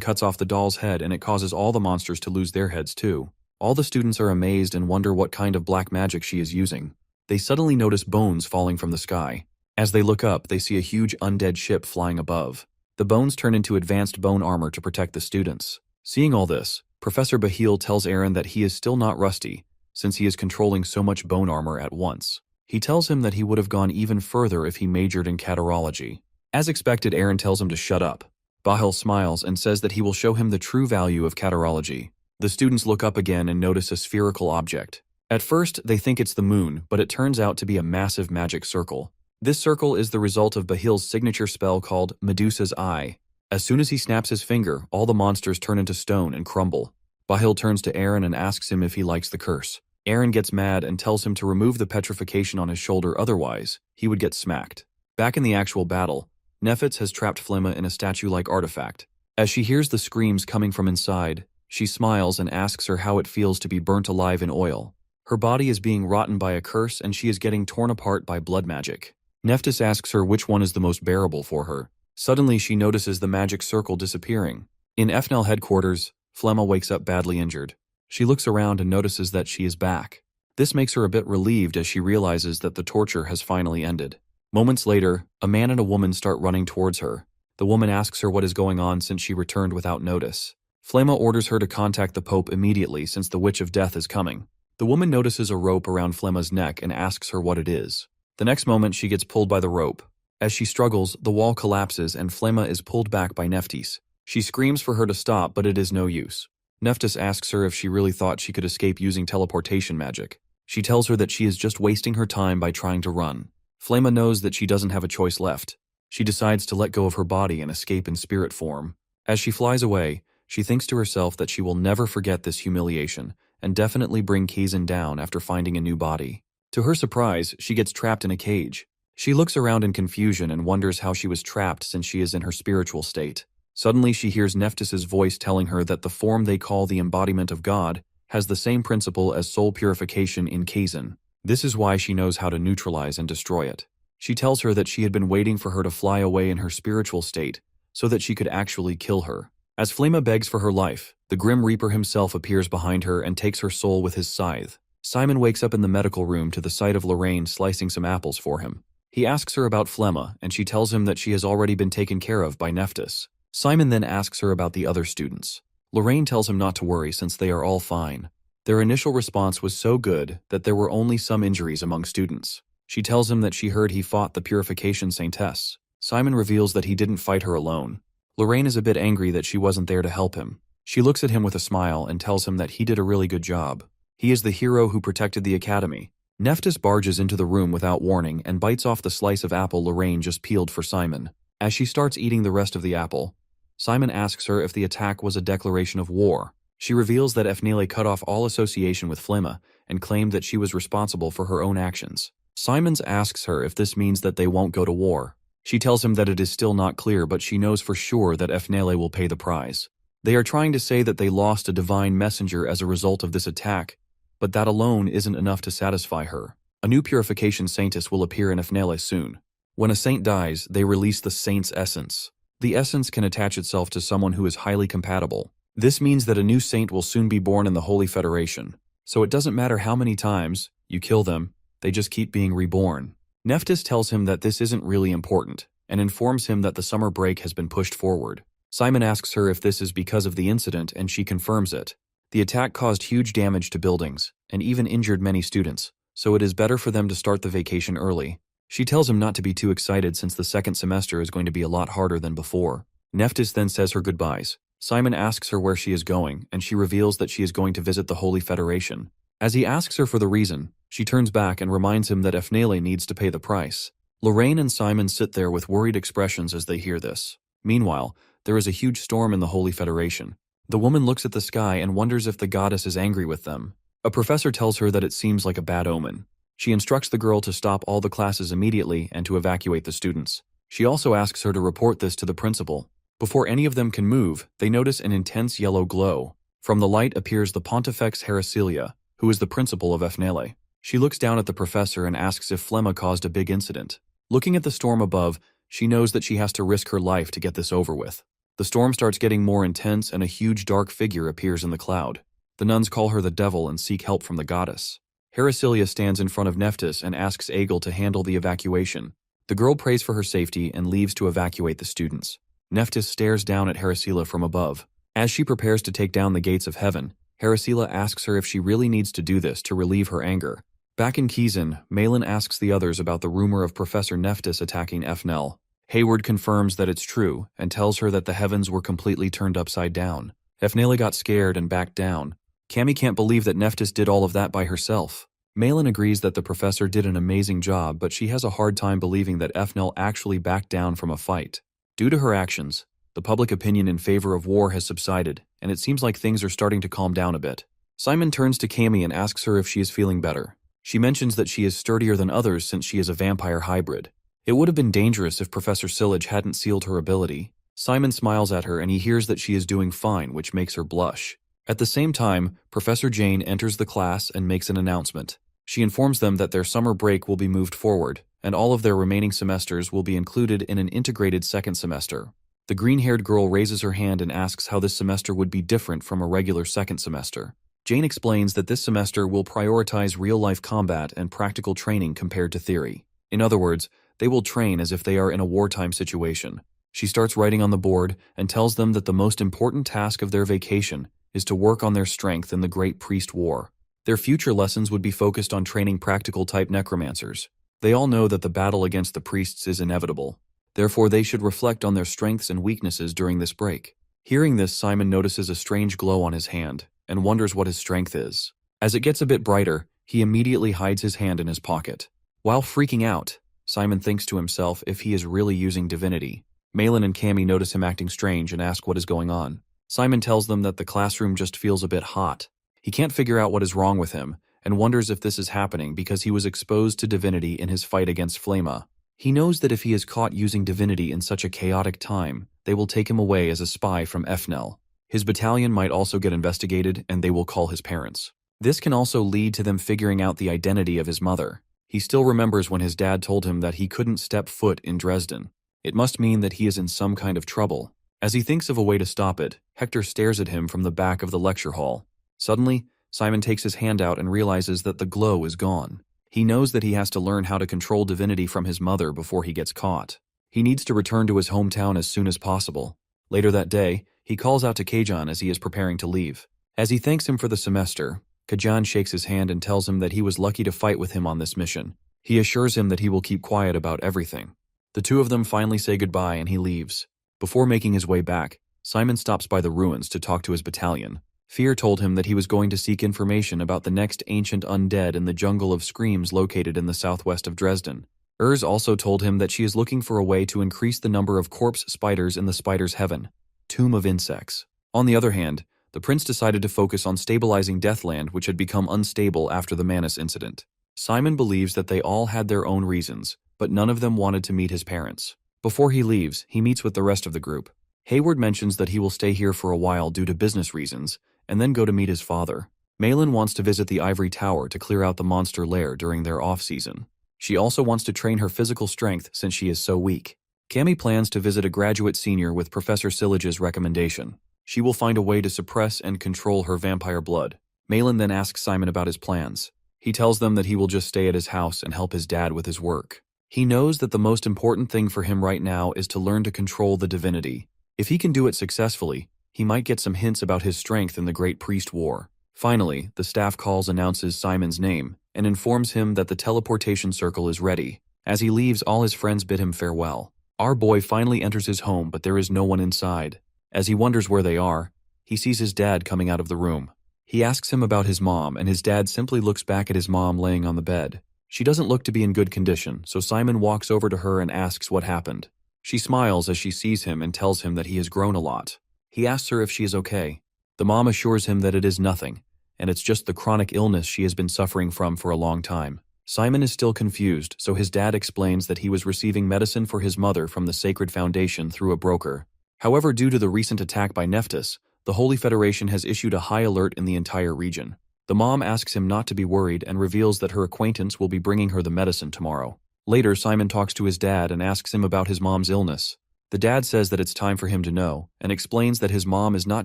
[SPEAKER 1] cuts off the doll's head and it causes all the monsters to lose their heads too. All the students are amazed and wonder what kind of black magic she is using. They suddenly notice bones falling from the sky. As they look up, they see a huge undead ship flying above. The bones turn into advanced bone armor to protect the students. Seeing all this, Professor Bahil tells Aaron that he is still not rusty, since he is controlling so much bone armor at once. He tells him that he would have gone even further if he majored in catarology. As expected, Aaron tells him to shut up. Bahil smiles and says that he will show him the true value of catarology. The students look up again and notice a spherical object. At first, they think it's the moon, but it turns out to be a massive magic circle. This circle is the result of Bahil's signature spell called Medusa's Eye. As soon as he snaps his finger, all the monsters turn into stone and crumble. Bahil turns to Aaron and asks him if he likes the curse. Aaron gets mad and tells him to remove the petrification on his shoulder, otherwise, he would get smacked. Back in the actual battle, Nephitz has trapped Flemma in a statue-like artifact. As she hears the screams coming from inside, she smiles and asks her how it feels to be burnt alive in oil. Her body is being rotten by a curse and she is getting torn apart by blood magic. Nephthys asks her which one is the most bearable for her. Suddenly she notices the magic circle disappearing. In FNL headquarters, Flemma wakes up badly injured. She looks around and notices that she is back. This makes her a bit relieved as she realizes that the torture has finally ended. Moments later, a man and a woman start running towards her. The woman asks her what is going on since she returned without notice. Flemma orders her to contact the Pope immediately since the Witch of Death is coming. The woman notices a rope around Flemma's neck and asks her what it is. The next moment she gets pulled by the rope. As she struggles, the wall collapses and Flemma is pulled back by Nephthys. She screams for her to stop, but it is no use. Nephthys asks her if she really thought she could escape using teleportation magic. She tells her that she is just wasting her time by trying to run. Flemma knows that she doesn't have a choice left. She decides to let go of her body and escape in spirit form. As she flies away, she thinks to herself that she will never forget this humiliation and definitely bring Kazan down after finding a new body. To her surprise, she gets trapped in a cage. She looks around in confusion and wonders how she was trapped since she is in her spiritual state. Suddenly she hears Nephthys' voice telling her that the form they call the embodiment of God has the same principle as soul purification in Kazan. This is why she knows how to neutralize and destroy it. She tells her that she had been waiting for her to fly away in her spiritual state so that she could actually kill her. As Flemma begs for her life, the Grim Reaper himself appears behind her and takes her soul with his scythe. Simon wakes up in the medical room to the sight of Lorraine slicing some apples for him. He asks her about Flemma, and she tells him that she has already been taken care of by Nephthys. Simon then asks her about the other students. Lorraine tells him not to worry since they are all fine. Their initial response was so good that there were only some injuries among students. She tells him that she heard he fought the Purification Saintess. Simon reveals that he didn't fight her alone. Lorraine is a bit angry that she wasn't there to help him. She looks at him with a smile and tells him that he did a really good job. He is the hero who protected the academy. Nephthys barges into the room without warning and bites off the slice of apple Lorraine just peeled for Simon. As she starts eating the rest of the apple, Simon asks her if the attack was a declaration of war. She reveals that Efnele cut off all association with Flemma and claimed that she was responsible for her own actions. Simons asks her if this means that they won't go to war. She tells him that it is still not clear, but she knows for sure that Efnele will pay the price. They are trying to say that they lost a divine messenger as a result of this attack, but that alone isn't enough to satisfy her. A new purification saintess will appear in Efnele soon. When a saint dies, they release the saint's essence. The essence can attach itself to someone who is highly compatible. This means that a new saint will soon be born in the Holy Federation. So it doesn't matter how many times you kill them, they just keep being reborn. Nephthys tells him that this isn't really important, and informs him that the summer break has been pushed forward. Simon asks her if this is because of the incident, and she confirms it. The attack caused huge damage to buildings, and even injured many students, so it is better for them to start the vacation early. She tells him not to be too excited since the second semester is going to be a lot harder than before. Nephthys then says her goodbyes. Simon asks her where she is going, and she reveals that she is going to visit the Holy Federation. As he asks her for the reason, she turns back and reminds him that Efnele needs to pay the price. Lorraine and Simon sit there with worried expressions as they hear this. Meanwhile, there is a huge storm in the Holy Federation. The woman looks at the sky and wonders if the goddess is angry with them. A professor tells her that it seems like a bad omen. She instructs the girl to stop all the classes immediately and to evacuate the students. She also asks her to report this to the principal. Before any of them can move, they notice an intense yellow glow. From the light appears the Pontifex Heracillia, who is the principal of Efnele. She looks down at the professor and asks if Flemma caused a big incident. Looking at the storm above, she knows that she has to risk her life to get this over with. The storm starts getting more intense and a huge dark figure appears in the cloud. The nuns call her the devil and seek help from the goddess. Heracillia stands in front of Nephthys and asks Aegle to handle the evacuation. The girl prays for her safety and leaves to evacuate the students. Nephthys stares down at Heracilla from above. As she prepares to take down the gates of heaven, Heracilla asks her if she really needs to do this to relieve her anger. Back in Kizan, Malin asks the others about the rumor of Professor Nephthys attacking Fnel. Hayward confirms that it's true and tells her that the heavens were completely turned upside down. Fnela got scared and backed down. Cammy can't believe that Nephthys did all of that by herself. Malin agrees that the professor did an amazing job, but she has a hard time believing that Fnel actually backed down from a fight. Due to her actions, the public opinion in favor of war has subsided, and it seems like things are starting to calm down a bit. Simon turns to Cammy and asks her if she is feeling better. She mentions that she is sturdier than others since she is a vampire hybrid. It would have been dangerous if Professor Sillage hadn't sealed her ability. Simon smiles at her and he hears that she is doing fine, which makes her blush. At the same time, Professor Jane enters the class and makes an announcement. She informs them that their summer break will be moved forward, and all of their remaining semesters will be included in an integrated second semester. The green-haired girl raises her hand and asks how this semester would be different from a regular second semester. Jane explains that this semester will prioritize real-life combat and practical training compared to theory. In other words, they will train as if they are in a wartime situation. She starts writing on the board and tells them that the most important task of their vacation is to work on their strength in the Great Priest War. Their future lessons would be focused on training practical-type necromancers. They all know that the battle against the priests is inevitable. Therefore, they should reflect on their strengths and weaknesses during this break. Hearing this, Simon notices a strange glow on his hand and wonders what his strength is. As it gets a bit brighter, he immediately hides his hand in his pocket. While freaking out, Simon thinks to himself if he is really using divinity. Malin and Cammy notice him acting strange and ask what is going on. Simon tells them that the classroom just feels a bit hot. He can't figure out what is wrong with him, and wonders if this is happening because he was exposed to divinity in his fight against Flema. He knows that if he is caught using divinity in such a chaotic time, they will take him away as a spy from Fnel. His battalion might also get investigated, and they will call his parents. This can also lead to them figuring out the identity of his mother. He still remembers when his dad told him that he couldn't step foot in Dresden. It must mean that he is in some kind of trouble. As he thinks of a way to stop it, Hector stares at him from the back of the lecture hall. Suddenly, Simon takes his hand out and realizes that the glow is gone. He knows that he has to learn how to control divinity from his mother before he gets caught. He needs to return to his hometown as soon as possible. Later that day, he calls out to Kajan as he is preparing to leave. As he thanks him for the semester, Kajan shakes his hand and tells him that he was lucky to fight with him on this mission. He assures him that he will keep quiet about everything. The two of them finally say goodbye and he leaves. Before making his way back, Simon stops by the ruins to talk to his battalion. Fear told him that he was going to seek information about the next ancient undead in the jungle of screams located in the southwest of Dresden. Also told him that she is looking for a way to increase the number of corpse spiders in the spider's heaven, tomb of insects. On the other hand, the prince decided to focus on stabilizing Deathland, which had become unstable after the Manus incident. Simon believes that they all had their own reasons, but none of them wanted to meet his parents. Before he leaves, he meets with the rest of the group. Hayward mentions that he will stay here for a while due to business reasons, and then go to meet his father. Malin wants to visit the Ivory Tower to clear out the monster lair during their off-season. She also wants to train her physical strength since she is so weak. Cammy plans to visit a graduate senior with Professor Sillage's recommendation. She will find a way to suppress and control her vampire blood. Malin then asks Simon about his plans. He tells them that he will just stay at his house and help his dad with his work. He knows that the most important thing for him right now is to learn to control the divinity. If he can do it successfully, he might get some hints about his strength in the Great Priest War. Finally, the staff calls announces Simon's name and informs him that the teleportation circle is ready. As he leaves, all his friends bid him farewell. Our boy finally enters his home, but there is no one inside. As he wonders where they are, he sees his dad coming out of the room. He asks him about his mom, and his dad simply looks back at his mom laying on the bed. She doesn't look to be in good condition, so Simon walks over to her and asks what happened. She smiles as she sees him and tells him that he has grown a lot. He asks her if she is okay. The mom assures him that it is nothing, and it's just the chronic illness she has been suffering from for a long time. Simon is still confused, so his dad explains that he was receiving medicine for his mother from the Sacred Foundation through a broker. However, due to the recent attack by Nephthys, the Holy Federation has issued a high alert in the entire region. The mom asks him not to be worried and reveals that her acquaintance will be bringing her the medicine tomorrow. Later, Simon talks to his dad and asks him about his mom's illness. The dad says that it's time for him to know, and explains that his mom is not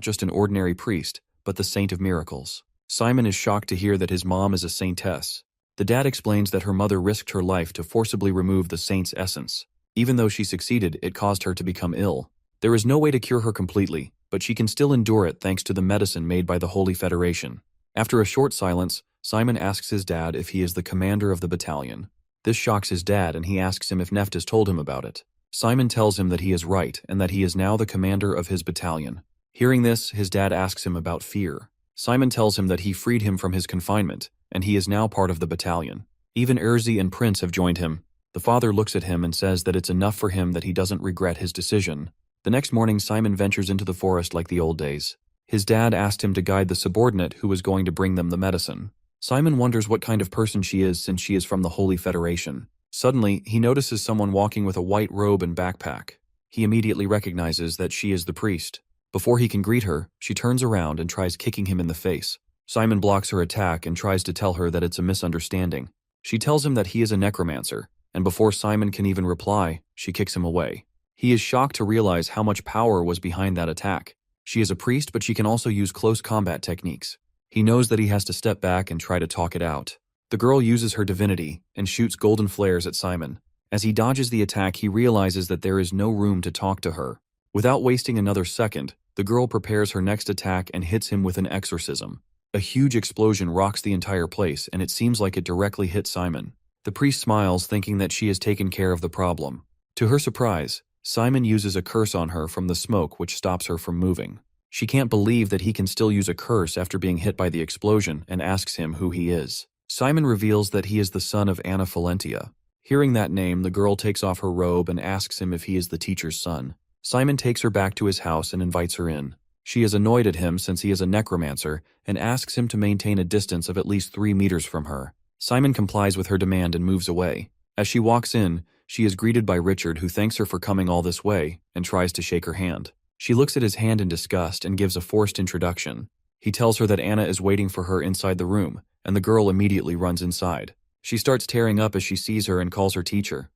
[SPEAKER 1] just an ordinary priest, but the saint of miracles. Simon is shocked to hear that his mom is a saintess. The dad explains that her mother risked her life to forcibly remove the saint's essence. Even though she succeeded, it caused her to become ill. There is no way to cure her completely, but she can still endure it thanks to the medicine made by the Holy Federation. After a short silence, Simon asks his dad if he is the commander of the battalion. This shocks his dad, and he asks him if Nephthys told him about it. Simon tells him that he is right and that he is now the commander of his battalion. Hearing this, his dad asks him about fear. Simon tells him that he freed him from his confinement, and he is now part of the battalion. Even Erzi and Prince have joined him. The father looks at him and says that it's enough for him that he doesn't regret his decision. The next morning, Simon ventures into the forest like the old days. His dad asked him to guide the subordinate who was going to bring them the medicine. Simon wonders what kind of person she is since she is from the Holy Federation. Suddenly, he notices someone walking with a white robe and backpack. He immediately recognizes that she is the priest. Before he can greet her, she turns around and tries kicking him in the face. Simon blocks her attack and tries to tell her that it's a misunderstanding. She tells him that he is a necromancer, and before Simon can even reply, she kicks him away. He is shocked to realize how much power was behind that attack. She is a priest, but she can also use close combat techniques. He knows that he has to step back and try to talk it out. The girl uses her divinity and shoots golden flares at Simon. As he dodges the attack, he realizes that there is no room to talk to her. Without wasting another second, the girl prepares her next attack and hits him with an exorcism. A huge explosion rocks the entire place, and it seems like it directly hit Simon. The priest smiles, thinking that she has taken care of the problem. To her surprise, Simon uses a curse on her from the smoke, which stops her from moving. She can't believe that he can still use a curse after being hit by the explosion and asks him who he is. Simon reveals that he is the son of Anna Falentia. Hearing that name, the girl takes off her robe and asks him if he is the teacher's son. Simon takes her back to his house and invites her in. She is annoyed at him since he is a necromancer and asks him to maintain a distance of at least 3 meters from her. Simon complies with her demand and moves away. As she walks in, she is greeted by Richard, who thanks her for coming all this way and tries to shake her hand. She looks at his hand in disgust and gives a forced introduction. He tells her that Anna is waiting for her inside the room, and the girl immediately runs inside. She starts tearing up as she sees her and calls her teacher.